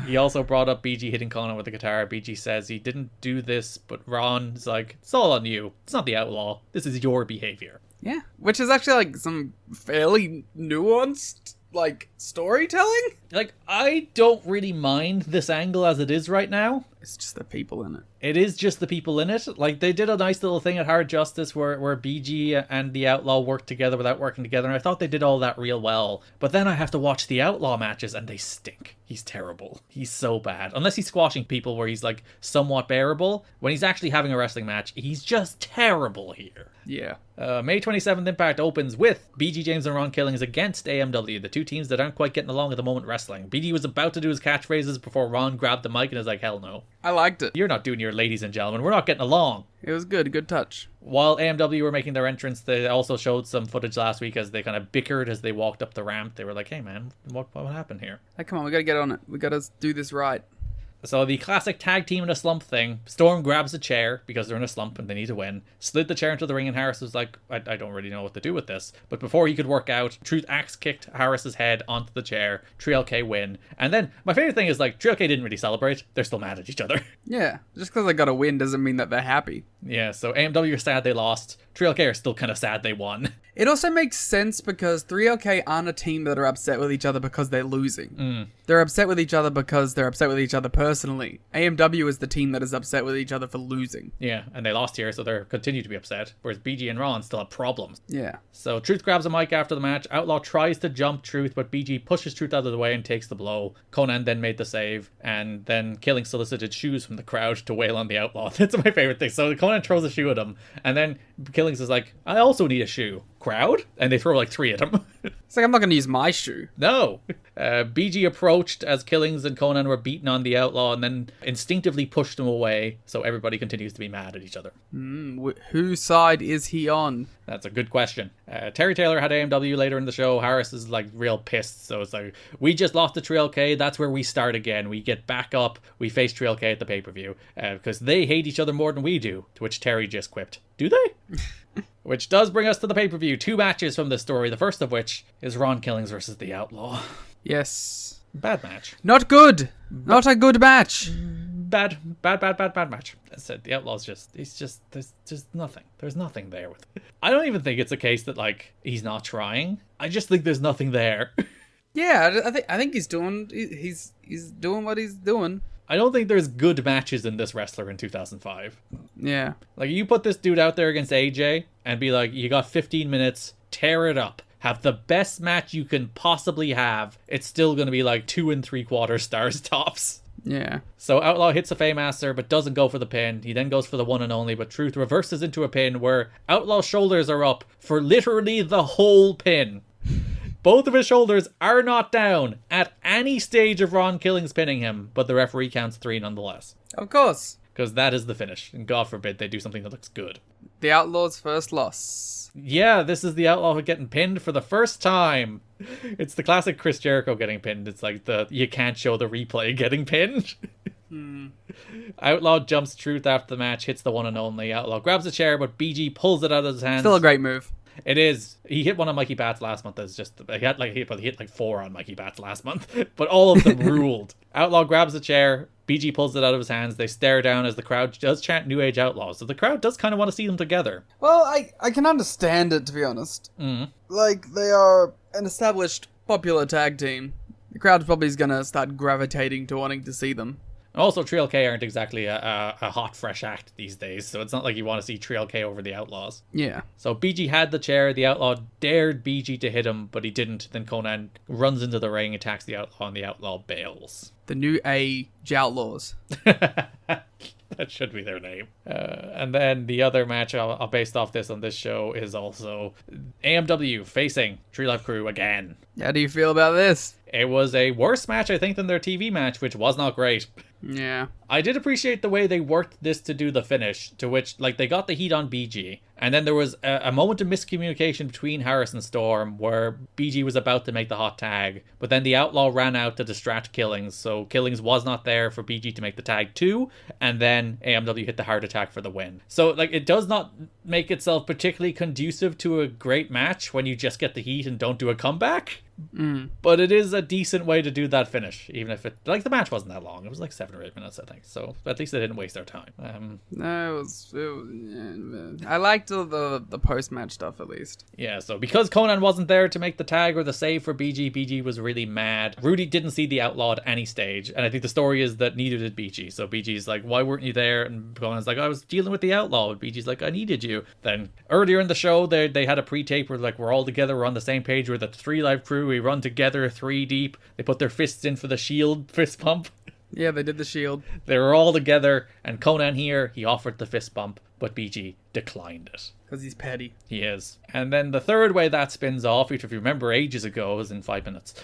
[SPEAKER 5] He also brought up BG hitting Conan with the guitar. BG says he didn't do this, but Ron's like, it's all on you. It's not the Outlaw. This is your behavior.
[SPEAKER 6] Yeah. Which is actually, like, some fairly nuanced, like, storytelling.
[SPEAKER 5] Like, I don't really mind this angle as it is right now.
[SPEAKER 6] It's just the people in it.
[SPEAKER 5] It is just the people in it. Like, they did a nice little thing at Hard Justice where BG and the Outlaw worked together without working together, and I thought they did all that real well. But then I have to watch the Outlaw matches, and they stink. He's terrible. He's so bad. Unless he's squashing people where he's, like, somewhat bearable. When he's actually having a wrestling match, he's just terrible here.
[SPEAKER 6] Yeah.
[SPEAKER 5] May 27th Impact opens with BG James and Ron Killings against AMW, the two teams that aren't quite getting along at the moment wrestling. BG was about to do his catchphrases before Ron grabbed the mic and is like, hell no.
[SPEAKER 6] I liked it.
[SPEAKER 5] You're not doing your ladies and gentlemen. We're not getting along.
[SPEAKER 6] It was good. Good touch.
[SPEAKER 5] While AMW were making their entrance, they also showed some footage last week as they kind of bickered as they walked up the ramp. They were like, hey man, what happened here?
[SPEAKER 6] Hey, come on, we gotta get on it. We gotta do this right.
[SPEAKER 5] So the classic tag team in a slump thing. Storm grabs a chair because they're in a slump and they need to win. Slid the chair into the ring and Harris was like, I don't really know what to do with this. But before he could work out, Truth axe kicked Harris's head onto the chair. 3LK win. And then my favorite thing is, like, 3LK didn't really celebrate. They're still mad at each other.
[SPEAKER 6] Yeah, just because they got a win doesn't mean that they're happy.
[SPEAKER 5] Yeah, so AMW are sad they lost. 3LK are still kind of sad they won.
[SPEAKER 6] It also makes sense because 3LK aren't a team that are upset with each other because they're losing. They're upset with each other because they're upset with each other personally. AMW is the team that is upset with each other for losing.
[SPEAKER 5] Yeah, and they lost here, so they're continue to be upset. Whereas BG and Ron still have problems.
[SPEAKER 6] Yeah.
[SPEAKER 5] So Truth grabs a mic after the match. Outlaw tries to jump Truth, but BG pushes Truth out of the way and takes the blow. Conan then made the save, and then Killing solicited shoes from the crowd to wail on the Outlaw. That's my favorite thing. So Conan throws a shoe at him, and then Killings is like, I also need a shoe. Crowd? And they throw like 3 at him.
[SPEAKER 6] It's like, I'm not going to use my shoe.
[SPEAKER 5] No. BG approached as Killings and Conan were beating on the Outlaw and then instinctively pushed him away, so everybody continues to be mad at each other.
[SPEAKER 6] Whose side is he on?
[SPEAKER 5] That's a good question. Terry Taylor had AMW later in the show. Harris is like real pissed, so it's like, we just lost to 3LK, that's where we start again. We get back up, we face 3LK at the pay-per-view, because they hate each other more than we do, to which Terry just quipped, do they? Which does bring us to the pay-per-view. 2 matches from this story, the first of which is Ron Killings versus the Outlaw.
[SPEAKER 6] Yes.
[SPEAKER 5] Bad match.
[SPEAKER 6] Not good. Not a good match.
[SPEAKER 5] Bad match. I said the Outlaw's there's just nothing. There's nothing there with it. I don't even think it's a case that, like, he's not trying. I just think there's nothing there.
[SPEAKER 6] Yeah, I think he's doing what he's doing.
[SPEAKER 5] I don't think there's good matches in this wrestler in 2005.
[SPEAKER 6] Yeah.
[SPEAKER 5] Like, you put this dude out there against AJ and be like, you got 15 minutes, tear it up. Have the best match you can possibly have. It's still going to be like 2 3/4 stars tops.
[SPEAKER 6] Yeah.
[SPEAKER 5] So Outlaw hits a Faymaster but doesn't go for the pin. He then goes for the one and only, but Truth reverses into a pin where Outlaw's shoulders are up for literally the whole pin. Both of his shoulders are not down at any stage of Ron Killings pinning him, but the referee counts 3 nonetheless.
[SPEAKER 6] Of course.
[SPEAKER 5] Because that is the finish, and God forbid they do something that looks good.
[SPEAKER 6] The Outlaw's first loss.
[SPEAKER 5] Yeah, this is the Outlaw getting pinned for the first time. It's the classic Chris Jericho getting pinned. It's like the you can't show the replay getting pinned. Outlaw jumps Truth after the match, hits the one and only. Outlaw grabs a chair, but BG pulls it out of his hands.
[SPEAKER 6] Still a great move.
[SPEAKER 5] It is. He hit one on Mikey Bats last month. That's just he hit like 4 on Mikey Bats last month, but all of them ruled. Outlaw grabs a chair. BG pulls it out of his hands. They stare down as the crowd does chant New Age Outlaws. So the crowd does kind of want to see them together.
[SPEAKER 6] Well, I can understand it, to be honest. Like, they are an established, popular tag team. The crowd probably is going to start gravitating to wanting to see them.
[SPEAKER 5] Also, 3LK aren't exactly a hot, fresh act these days, so it's not like you want to see 3LK over the Outlaws.
[SPEAKER 6] Yeah.
[SPEAKER 5] So BG had the chair. The Outlaw dared BG to hit him, but he didn't. Then Conan runs into the ring, attacks the Outlaw, and the Outlaw bails.
[SPEAKER 6] The New Age Outlaws.
[SPEAKER 5] That should be their name. And then the other match I'll based off this on this show is also AMW facing Tree Life Crew again.
[SPEAKER 6] How do you feel about this?
[SPEAKER 5] It was a worse match, I think, than their TV match, which was not great.
[SPEAKER 6] Yeah.
[SPEAKER 5] I did appreciate the way they worked this to do the finish, to which, like, they got the heat on BG, and then there was a moment of miscommunication between Harris and Storm, where BG was about to make the hot tag, but then the Outlaw ran out to distract Killings, so Killings was not there for BG to make the tag too, and then AMW hit the heart attack for the win. So, like, it does not make itself particularly conducive to a great match when you just get the heat and don't do a comeback. But it is a decent way to do that finish, even if it, like, the match wasn't that long. It was like 7 or 8 minutes, I think, so at least they didn't waste their time.
[SPEAKER 6] No, it was I liked the post-match stuff, at least.
[SPEAKER 5] Yeah, so because Conan wasn't there to make the tag or the save for BG was really mad. Rudy didn't see the Outlaw at any stage, and I think the story is that neither did BG. So BG's like, why weren't you there? And Conan's like, I was dealing with the Outlaw. And BG's like, I needed you. Then earlier in the show, they had a pre-tape where, like, we're all together, we're on the same page, we're the 3 Live crew, we run together 3 deep. They put their fists in for the Shield fist bump.
[SPEAKER 6] Yeah, they did the Shield.
[SPEAKER 5] They were all together, and Conan here, he offered the fist bump, but BG declined it.
[SPEAKER 6] Because he's petty.
[SPEAKER 5] He is. And then the third way that spins off, which if you remember ages ago, was in 5 minutes.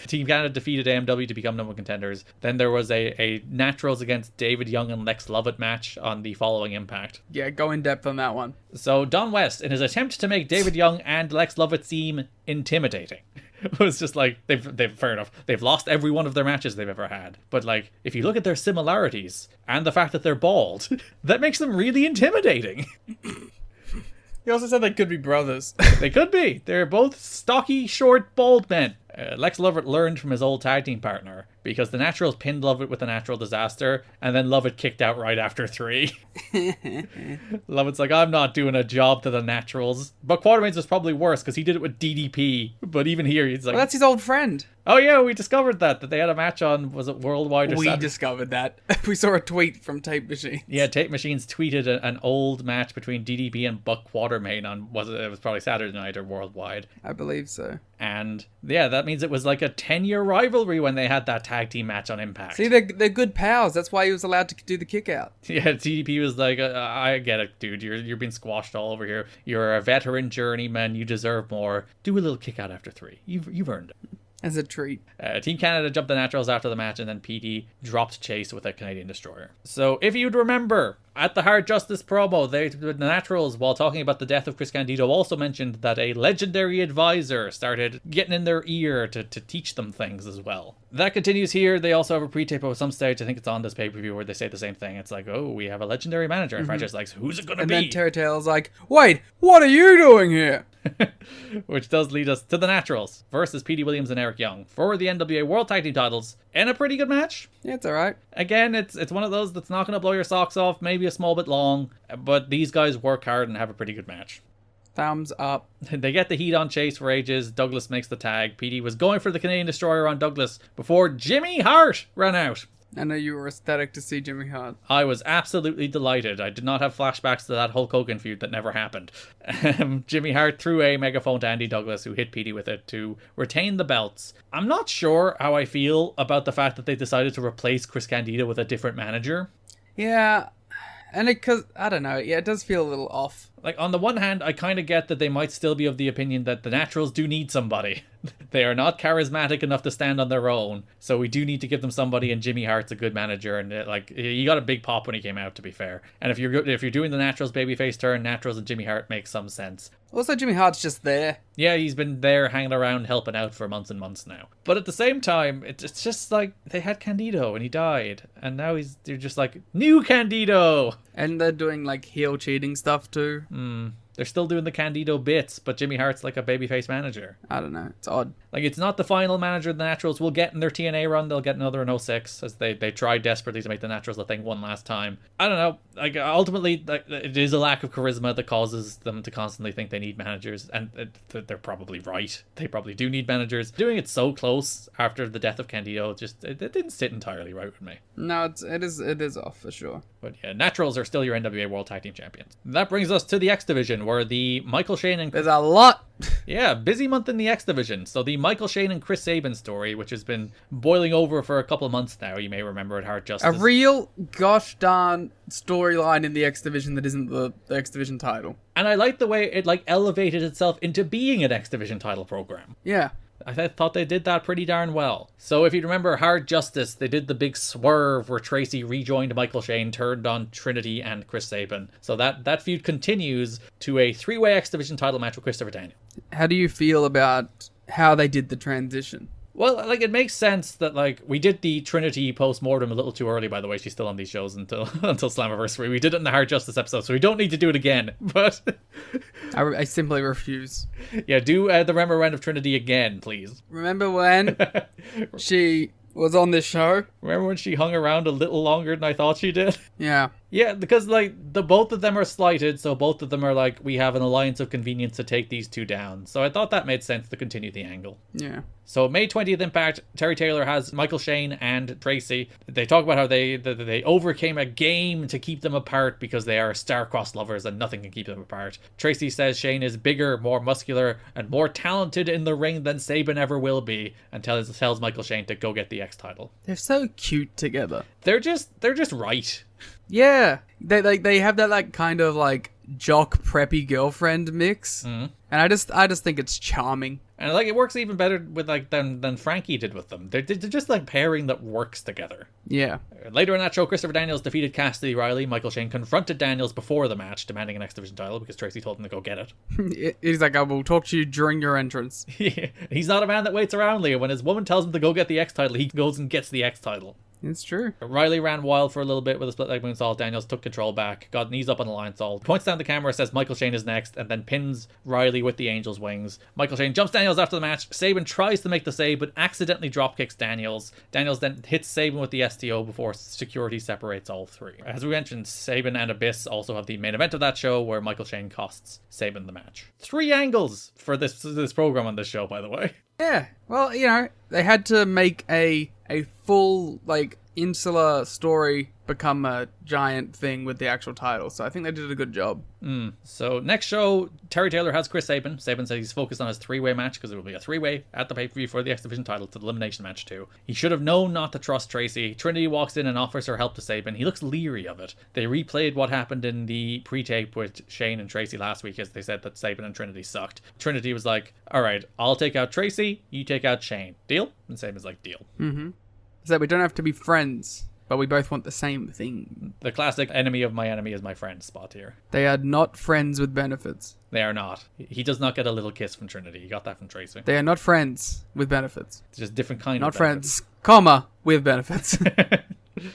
[SPEAKER 5] Team Canada defeated AMW to become number 1 contenders. Then there was a Naturals against David Young and Lex Lovett match on the following Impact.
[SPEAKER 6] Yeah, go in depth on that one.
[SPEAKER 5] So Don West, in his attempt to make David Young and Lex Lovett seem intimidating, it was just like, they've fair enough, they've lost every one of their matches they've ever had, but like, if you look at their similarities and the fact that they're bald, that makes them really intimidating.
[SPEAKER 6] He also said they could be brothers.
[SPEAKER 5] They could be. They're both stocky, short, bald men. Lex Lovett learned from his old tag team partner, because the Naturals pinned Lovett with a natural disaster, and then Lovett kicked out right after 3. Lovett's like, I'm not doing a job to the Naturals. But Quatermains was probably worse, because he did it with DDP. But even here, he's like...
[SPEAKER 6] Well, that's his old friend.
[SPEAKER 5] Oh yeah, we discovered that they had a match on, was it Worldwide or
[SPEAKER 6] We
[SPEAKER 5] Saturday?
[SPEAKER 6] discovered that. We saw a tweet from Tape Machine.
[SPEAKER 5] Yeah, Tape Machines tweeted an old match between DDP and Buck Quatermain on, it was probably Saturday Night or Worldwide.
[SPEAKER 6] I believe so.
[SPEAKER 5] And yeah, that means it was like a 10-year rivalry when they had that tag team match on Impact.
[SPEAKER 6] See, they're good pals. That's why he was allowed to do the kick out.
[SPEAKER 5] Yeah, TDP was like, I get it, dude. You're being squashed all over here. You're a veteran journeyman. You deserve more. Do a little kick out after 3. You've earned it.
[SPEAKER 6] As a treat.
[SPEAKER 5] Team Canada jumped the Naturals after the match, and then PD dropped Chase with a Canadian Destroyer. So if you'd remember, at the Hard Justice promo, the Naturals, while talking about the death of Chris Candido, also mentioned that a legendary advisor started getting in their ear to teach them things as well. That continues here. They also have a pre-tape at some stage, I think it's on this pay-per-view, where they say the same thing. It's like, oh, we have a legendary manager. And franchise like, who's it going to be?
[SPEAKER 6] And then Terry Taylor's like, wait, what are you doing here?
[SPEAKER 5] Which does lead us to the Naturals versus Petey Williams and Eric Young for the NWA World Tag Team titles in a pretty good match.
[SPEAKER 6] Yeah, it's alright.
[SPEAKER 5] Again, it's one of those that's not going to blow your socks off, maybe a small bit long, but these guys work hard and have a pretty good match.
[SPEAKER 6] Thumbs up.
[SPEAKER 5] They get the heat on Chase for ages. Douglas makes the tag. Petey was going for the Canadian Destroyer on Douglas before Jimmy Hart ran out.
[SPEAKER 6] I know you were ecstatic to see Jimmy Hart.
[SPEAKER 5] I was absolutely delighted. I did not have flashbacks to that Hulk Hogan feud that never happened. Jimmy Hart threw a megaphone to Andy Douglas, who hit Petey with it to retain the belts. I'm not sure how I feel about the fact that they decided to replace Chris Candido with a different manager.
[SPEAKER 6] Yeah, and because I don't know, yeah, it does feel a little off.
[SPEAKER 5] Like, on the one hand, I kind of get that they might still be of the opinion that the Naturals do need somebody. They are not charismatic enough to stand on their own, so we do need to give them somebody, and Jimmy Hart's a good manager, and he got a big pop when he came out, to be fair. And if you're doing the Naturals babyface turn, Naturals and Jimmy Hart makes some sense.
[SPEAKER 6] Also, Jimmy Hart's just there.
[SPEAKER 5] Yeah, he's been there hanging around helping out for months and months now. But at the same time, it's just like they had Candido and he died, and now they're just like, new Candido!
[SPEAKER 6] And they're doing like heel cheating stuff too.
[SPEAKER 5] They're still doing the Candido bits, but Jimmy Hart's like a babyface manager.
[SPEAKER 6] I don't know. It's odd.
[SPEAKER 5] Like, it's not the final manager the Naturals will get in their TNA run. They'll get another in 06, as they tried desperately to make the Naturals a thing one last time. I don't know. Like, ultimately, it is a lack of charisma that causes them to constantly think they need managers, and they're probably right. They probably do need managers. Doing it so close after the death of Candido, it didn't sit entirely right with me.
[SPEAKER 6] No, it is off for sure.
[SPEAKER 5] But yeah, Naturals are still your NWA World Tag Team Champions. That brings us to the X Division, where the Michael Shane and...
[SPEAKER 6] There's a lot!
[SPEAKER 5] Yeah, busy month in the X Division. So the Michael Shane and Chris Sabin story, which has been boiling over for a couple of months now, you may remember at Hard Justice.
[SPEAKER 6] A real gosh darn storyline in the X Division that isn't the X Division title.
[SPEAKER 5] And I like the way it elevated itself into being an X Division title program.
[SPEAKER 6] Yeah.
[SPEAKER 5] I thought they did that pretty darn well. So if you remember Hard Justice, they did the big swerve where Tracy rejoined Michael Shane, turned on Trinity and Chris Sabin. So that feud continues to a 3-way X Division title match with Christopher Daniels.
[SPEAKER 6] How do you feel about how they did the transition?
[SPEAKER 5] Well, like, it makes sense that, like, we did the Trinity post-mortem a little too early, by the way. She's still on these shows until Slammiversary. We did it in the Hard Justice episode, so we don't need to do it again. But
[SPEAKER 6] I simply refuse.
[SPEAKER 5] Yeah, do the Remember When of Trinity again, please.
[SPEAKER 6] Remember when she was on this show?
[SPEAKER 5] Remember when she hung around a little longer than I thought she did?
[SPEAKER 6] Yeah.
[SPEAKER 5] Yeah, because, like, both of them are slighted, so both of them are like, we have an alliance of convenience to take these two down. So I thought that made sense to continue the angle.
[SPEAKER 6] Yeah.
[SPEAKER 5] So May 20th Impact, Terry Taylor has Michael Shane and Tracy. They talk about how they overcame a game to keep them apart because they are star-crossed lovers and nothing can keep them apart. Tracy says Shane is bigger, more muscular, and more talented in the ring than Sabin ever will be, and tells Michael Shane to go get the X title.
[SPEAKER 6] They're so cute together.
[SPEAKER 5] They're just right.
[SPEAKER 6] Yeah. They have that like kind of like jock preppy girlfriend mix. Mm-hmm. And I just think it's charming.
[SPEAKER 5] And like it works even better with like than Frankie did with them. They're just like pairing that works together.
[SPEAKER 6] Yeah.
[SPEAKER 5] Later in that show, Christopher Daniels defeated Cassidy Riley. Michael Shane confronted Daniels before the match, demanding an X Division title because Tracy told him to go get it.
[SPEAKER 6] He's like, I will talk to you during your entrance.
[SPEAKER 5] Yeah. He's not a man that waits around, Leah. When his woman tells him to go get the X title, he goes and gets the X title.
[SPEAKER 6] It's true.
[SPEAKER 5] Riley ran wild for a little bit with a split leg moonsault. Daniels took control back, got knees up on the line salt, points down the camera, says Michael Shane is next, and then pins Riley with the Angel's wings. Michael Shane jumps Daniels after the match. Sabin tries to make the save, but accidentally dropkicks Daniels. Daniels then hits Sabin with the STO before security separates all three. As we mentioned, Sabin and Abyss also have the main event of that show where Michael Shane costs Sabin the match. 3 angles for this program on this show, by the way.
[SPEAKER 6] Yeah. Well, you know, they had to make a full, like, insular story become a giant thing with the actual title, so I think they did a good job.
[SPEAKER 5] So next show, Terry Taylor has Chris Sabin. Sabin says he's focused on his 3-way match because it will be a 3-way at the pay-per-view for the X Division title to the elimination match too. He should have known not to trust Tracy. Trinity walks in and offers her help to Sabin. He looks leery of it. They replayed what happened in the pre-tape with Shane and Tracy last week as they said that Sabin and Trinity sucked. Trinity was like, alright, I'll take out Tracy, you take out Shane. Deal? And Sabin's like, deal.
[SPEAKER 6] Mm-hmm. So we don't have to be friends, but we both want the same thing.
[SPEAKER 5] The classic enemy of my enemy is my friend spot here.
[SPEAKER 6] They are not friends with benefits.
[SPEAKER 5] They are not. He does not get a little kiss from Trinity. He got that from Tracy.
[SPEAKER 6] They are not friends with benefits.
[SPEAKER 5] It's just different kind
[SPEAKER 6] not
[SPEAKER 5] of benefits.
[SPEAKER 6] Friends, comma, with benefits.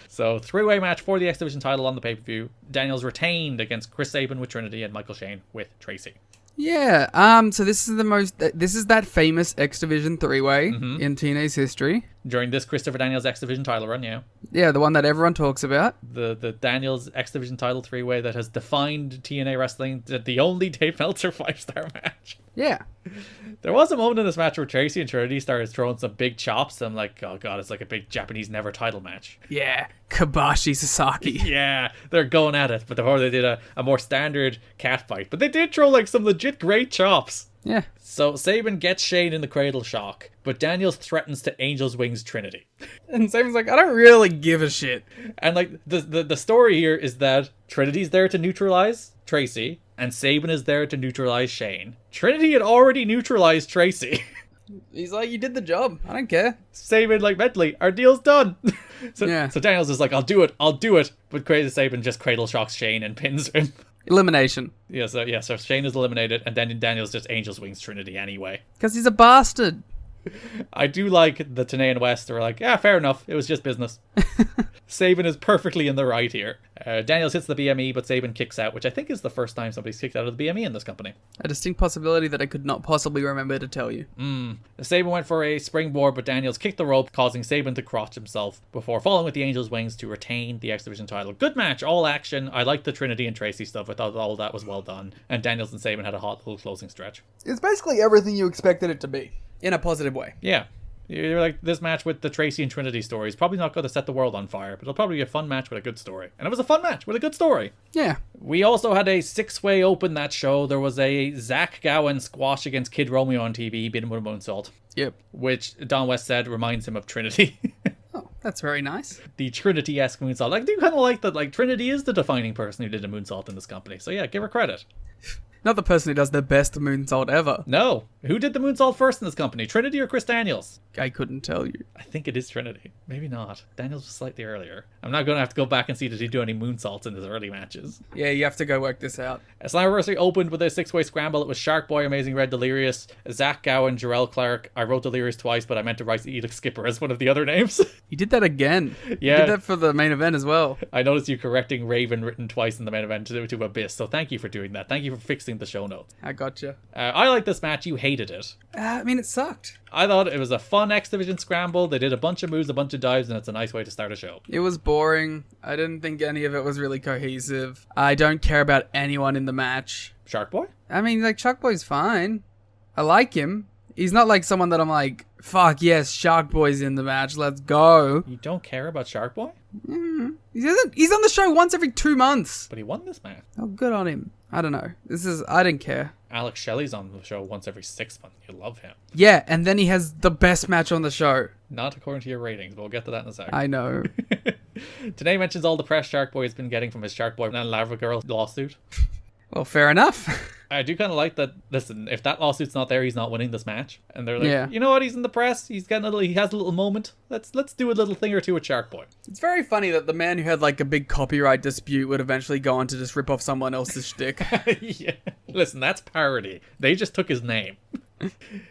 [SPEAKER 5] So 3-way match for the X Division title on the pay-per-view. Daniels retained against Chris Sabin with Trinity and Michael Shane with Tracy.
[SPEAKER 6] Yeah, so this is that famous X Division 3-way in TNA's history.
[SPEAKER 5] During this Christopher Daniels X Division title run, yeah.
[SPEAKER 6] Yeah, the one that everyone talks about.
[SPEAKER 5] The Daniels X Division title 3-way that has defined TNA wrestling, the only Dave Meltzer 5-star match.
[SPEAKER 6] Yeah.
[SPEAKER 5] There was a moment in this match where Tracy and Trinity started throwing some big chops. I'm like, oh god, it's like a big Japanese never title match.
[SPEAKER 6] Yeah, Kabashi Sasaki.
[SPEAKER 5] Yeah, they're going at it, but before they did a more standard cat fight. But they did throw like some legit great chops.
[SPEAKER 6] Yeah.
[SPEAKER 5] So Sabin gets Shane in the cradle shock, but Daniels threatens to Angel's Wings Trinity.
[SPEAKER 6] And Sabin's like, I don't really give a shit.
[SPEAKER 5] And like the story here is that Trinity's there to neutralize Tracy, and Sabin is there to neutralize Shane. Trinity had already neutralized Tracy.
[SPEAKER 6] He's like, you did the job. I don't care.
[SPEAKER 5] Sabin, like, mentally, our deal's done. So Daniels is like, I'll do it. But Crazy Sabin just cradle shocks Shane and pins him.
[SPEAKER 6] Elimination.
[SPEAKER 5] So Shane is eliminated, and then Daniels just Angel's Wings Trinity anyway.
[SPEAKER 6] Because he's a bastard.
[SPEAKER 5] I do like the Tenay and West are like, yeah, fair enough. It was just business. Sabin is perfectly in the right here. Daniels hits the BME, but Sabin kicks out, which I think is the first time somebody's kicked out of the BME in this company.
[SPEAKER 6] A distinct possibility that I could not possibly remember to tell you.
[SPEAKER 5] Sabin went for a springboard, but Daniels kicked the rope, causing Sabin to crotch himself before falling with the Angel's Wings to retain the X Division title. Good match, all action. I liked the Trinity and Tracy stuff. I thought all that was well done. And Daniels and Sabin had a hot little closing stretch.
[SPEAKER 6] It's basically everything you expected it to be. In a positive way.
[SPEAKER 5] Yeah. You're like, this match with the Tracy and Trinity story is probably not going to set the world on fire, but it'll probably be a fun match with a good story. And it was a fun match with a good story.
[SPEAKER 6] Yeah.
[SPEAKER 5] We also had a 6-way open that show. There was a Zach Gowen squash against Kid Romeo on TV. He beat him with a moonsault.
[SPEAKER 6] Yep.
[SPEAKER 5] Which Don West said reminds him of Trinity.
[SPEAKER 6] Oh, that's very nice.
[SPEAKER 5] The Trinity-esque moonsault. I do kind of like that, like, Trinity is the defining person who did a moonsault in this company. So yeah, give her credit.
[SPEAKER 6] Not the person who does the best moonsault ever.
[SPEAKER 5] No. Who did the moonsault first in this company? Trinity or Chris Daniels?
[SPEAKER 6] I couldn't tell you.
[SPEAKER 5] I think it is Trinity. Maybe not. Daniels was slightly earlier. I'm not going to have to go back and see did he do any moonsaults in his early matches.
[SPEAKER 6] Yeah, you have to go work this out.
[SPEAKER 5] Slammiversary opened with a 6-way scramble. It was Shark Boy, Amazing Red, Delirious, Zach Gowen, Jarrell Clark. I wrote Delirious twice, but I meant to write Elix Skipper as one of the other names.
[SPEAKER 6] You did that again.
[SPEAKER 5] Yeah.
[SPEAKER 6] You did that for the main event as well.
[SPEAKER 5] I noticed you correcting Raven written twice in the main event to Abyss, so thank you for doing that. Thank you for fixing the show notes.
[SPEAKER 6] I gotcha.
[SPEAKER 5] I like this match. You hated it.
[SPEAKER 6] I mean, it sucked.
[SPEAKER 5] I thought it was a fun X Division scramble. They did a bunch of moves, a bunch of dives, and it's a nice way to start a show.
[SPEAKER 6] It was boring. I didn't think any of it was really cohesive. I don't care about anyone in the match.
[SPEAKER 5] Shark Boy?
[SPEAKER 6] I mean, like, Shark Boy's fine. I like him. He's not like someone that I'm like, fuck yes, Shark Boy's in the match, let's go.
[SPEAKER 5] You don't care about Shark Boy?
[SPEAKER 6] He's on the show once every 2 months.
[SPEAKER 5] But he won this match.
[SPEAKER 6] Oh, good on him. I don't know. I didn't care.
[SPEAKER 5] Alex Shelley's on the show once every 6 months. You love him.
[SPEAKER 6] Yeah, and then he has the best match on the show.
[SPEAKER 5] Not according to your ratings, but we'll get to that in a second.
[SPEAKER 6] I know.
[SPEAKER 5] Today mentions all the press Shark Boy has been getting from his Shark Boy and Lava Girl lawsuit.
[SPEAKER 6] Well, fair enough.
[SPEAKER 5] I do kind of like that. Listen, if that lawsuit's not there, he's not winning this match. And they're like,
[SPEAKER 6] Yeah.
[SPEAKER 5] You know what? He's in the press. He has a little moment. Let's do a little thing or two with Shark Boy.
[SPEAKER 6] It's very funny that the man who had like a big copyright dispute would eventually go on to just rip off someone else's shtick.
[SPEAKER 5] Yeah. Listen, that's parody. They just took his name.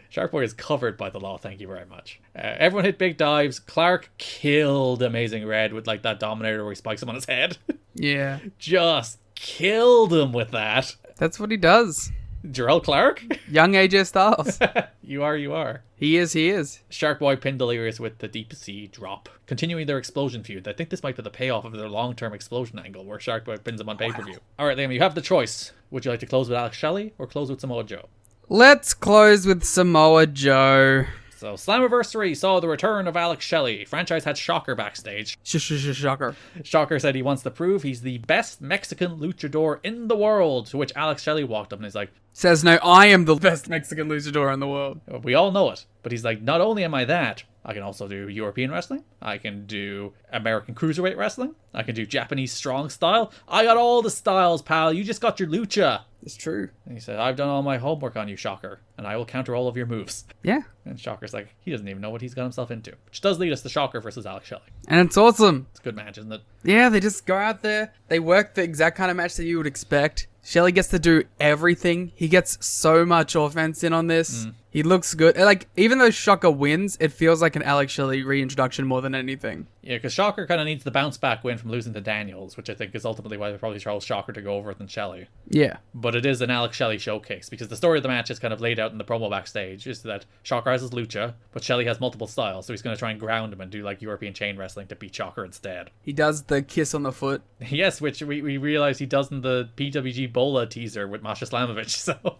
[SPEAKER 5] Shark Boy is covered by the law. Thank you very much. Everyone hit big dives. Clark killed Amazing Red with like that Dominator where he spikes him on his head.
[SPEAKER 6] Yeah.
[SPEAKER 5] Just killed him with that.
[SPEAKER 6] That's what he does.
[SPEAKER 5] Jarrell Clark?
[SPEAKER 6] Young AJ Styles.
[SPEAKER 5] You are.
[SPEAKER 6] He is.
[SPEAKER 5] Shark Boy pinned Delirious with the deep sea drop. Continuing their explosion feud. I think this might be the payoff of their long-term explosion angle where Shark Boy pins him on pay-per-view. Alright, Liam, you have the choice. Would you like to close with Alex Shelley or close with Samoa Joe?
[SPEAKER 6] Let's close with Samoa Joe.
[SPEAKER 5] So, Slammiversary saw the return of Alex Shelley. Franchise had Shocker backstage.
[SPEAKER 6] Shocker.
[SPEAKER 5] Shocker said he wants to prove he's the best Mexican luchador in the world, to which Alex Shelley walked up and he's like,
[SPEAKER 6] Says no, I am the best Mexican luchador in the world.
[SPEAKER 5] we all know it. But he's like, not only am I that, I can also do European wrestling. I can do American cruiserweight wrestling. I can do Japanese strong style. I got all the styles, pal. You just got your lucha.
[SPEAKER 6] It's true.
[SPEAKER 5] And he said, I've done all my homework on you, Shocker, and I will counter all of your moves.
[SPEAKER 6] Yeah.
[SPEAKER 5] And Shocker's like, he doesn't even know what he's got himself into. Which does lead us to Shocker versus Alex Shelley.
[SPEAKER 6] And it's awesome.
[SPEAKER 5] It's a good match, isn't it?
[SPEAKER 6] Yeah, they just go out there. They work the exact kind of match that you would expect. Shelley gets to do everything. He gets so much offense in on this. He looks good. Like, even though Shocker wins, it feels like an Alex Shelley reintroduction more than anything.
[SPEAKER 5] Yeah, because Shocker kind of needs the bounce back win from losing to Daniels, which I think is ultimately why they probably chose Shocker to go over it than Shelley.
[SPEAKER 6] Yeah.
[SPEAKER 5] But it is an Alex Shelley showcase, because the story of the match is kind of laid out in the promo backstage, is that Shocker has his lucha, but Shelley has multiple styles, so he's going to try and ground him and do like European chain wrestling to beat Shocker instead.
[SPEAKER 6] He does the kiss on the foot.
[SPEAKER 5] Yes, which we realized he does in the PWG Bola teaser with Masha Slamovich, so...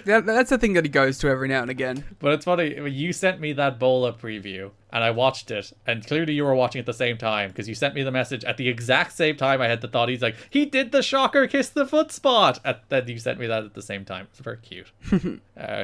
[SPEAKER 6] That's the thing that he goes to every now and again.
[SPEAKER 5] But it's funny, you sent me that Bola preview, and I watched it, and clearly you were watching at the same time, because you sent me the message at the exact same time I had the thought. He's like, he did the Shocker kiss the foot spot! And then you sent me that at the same time. It's very cute.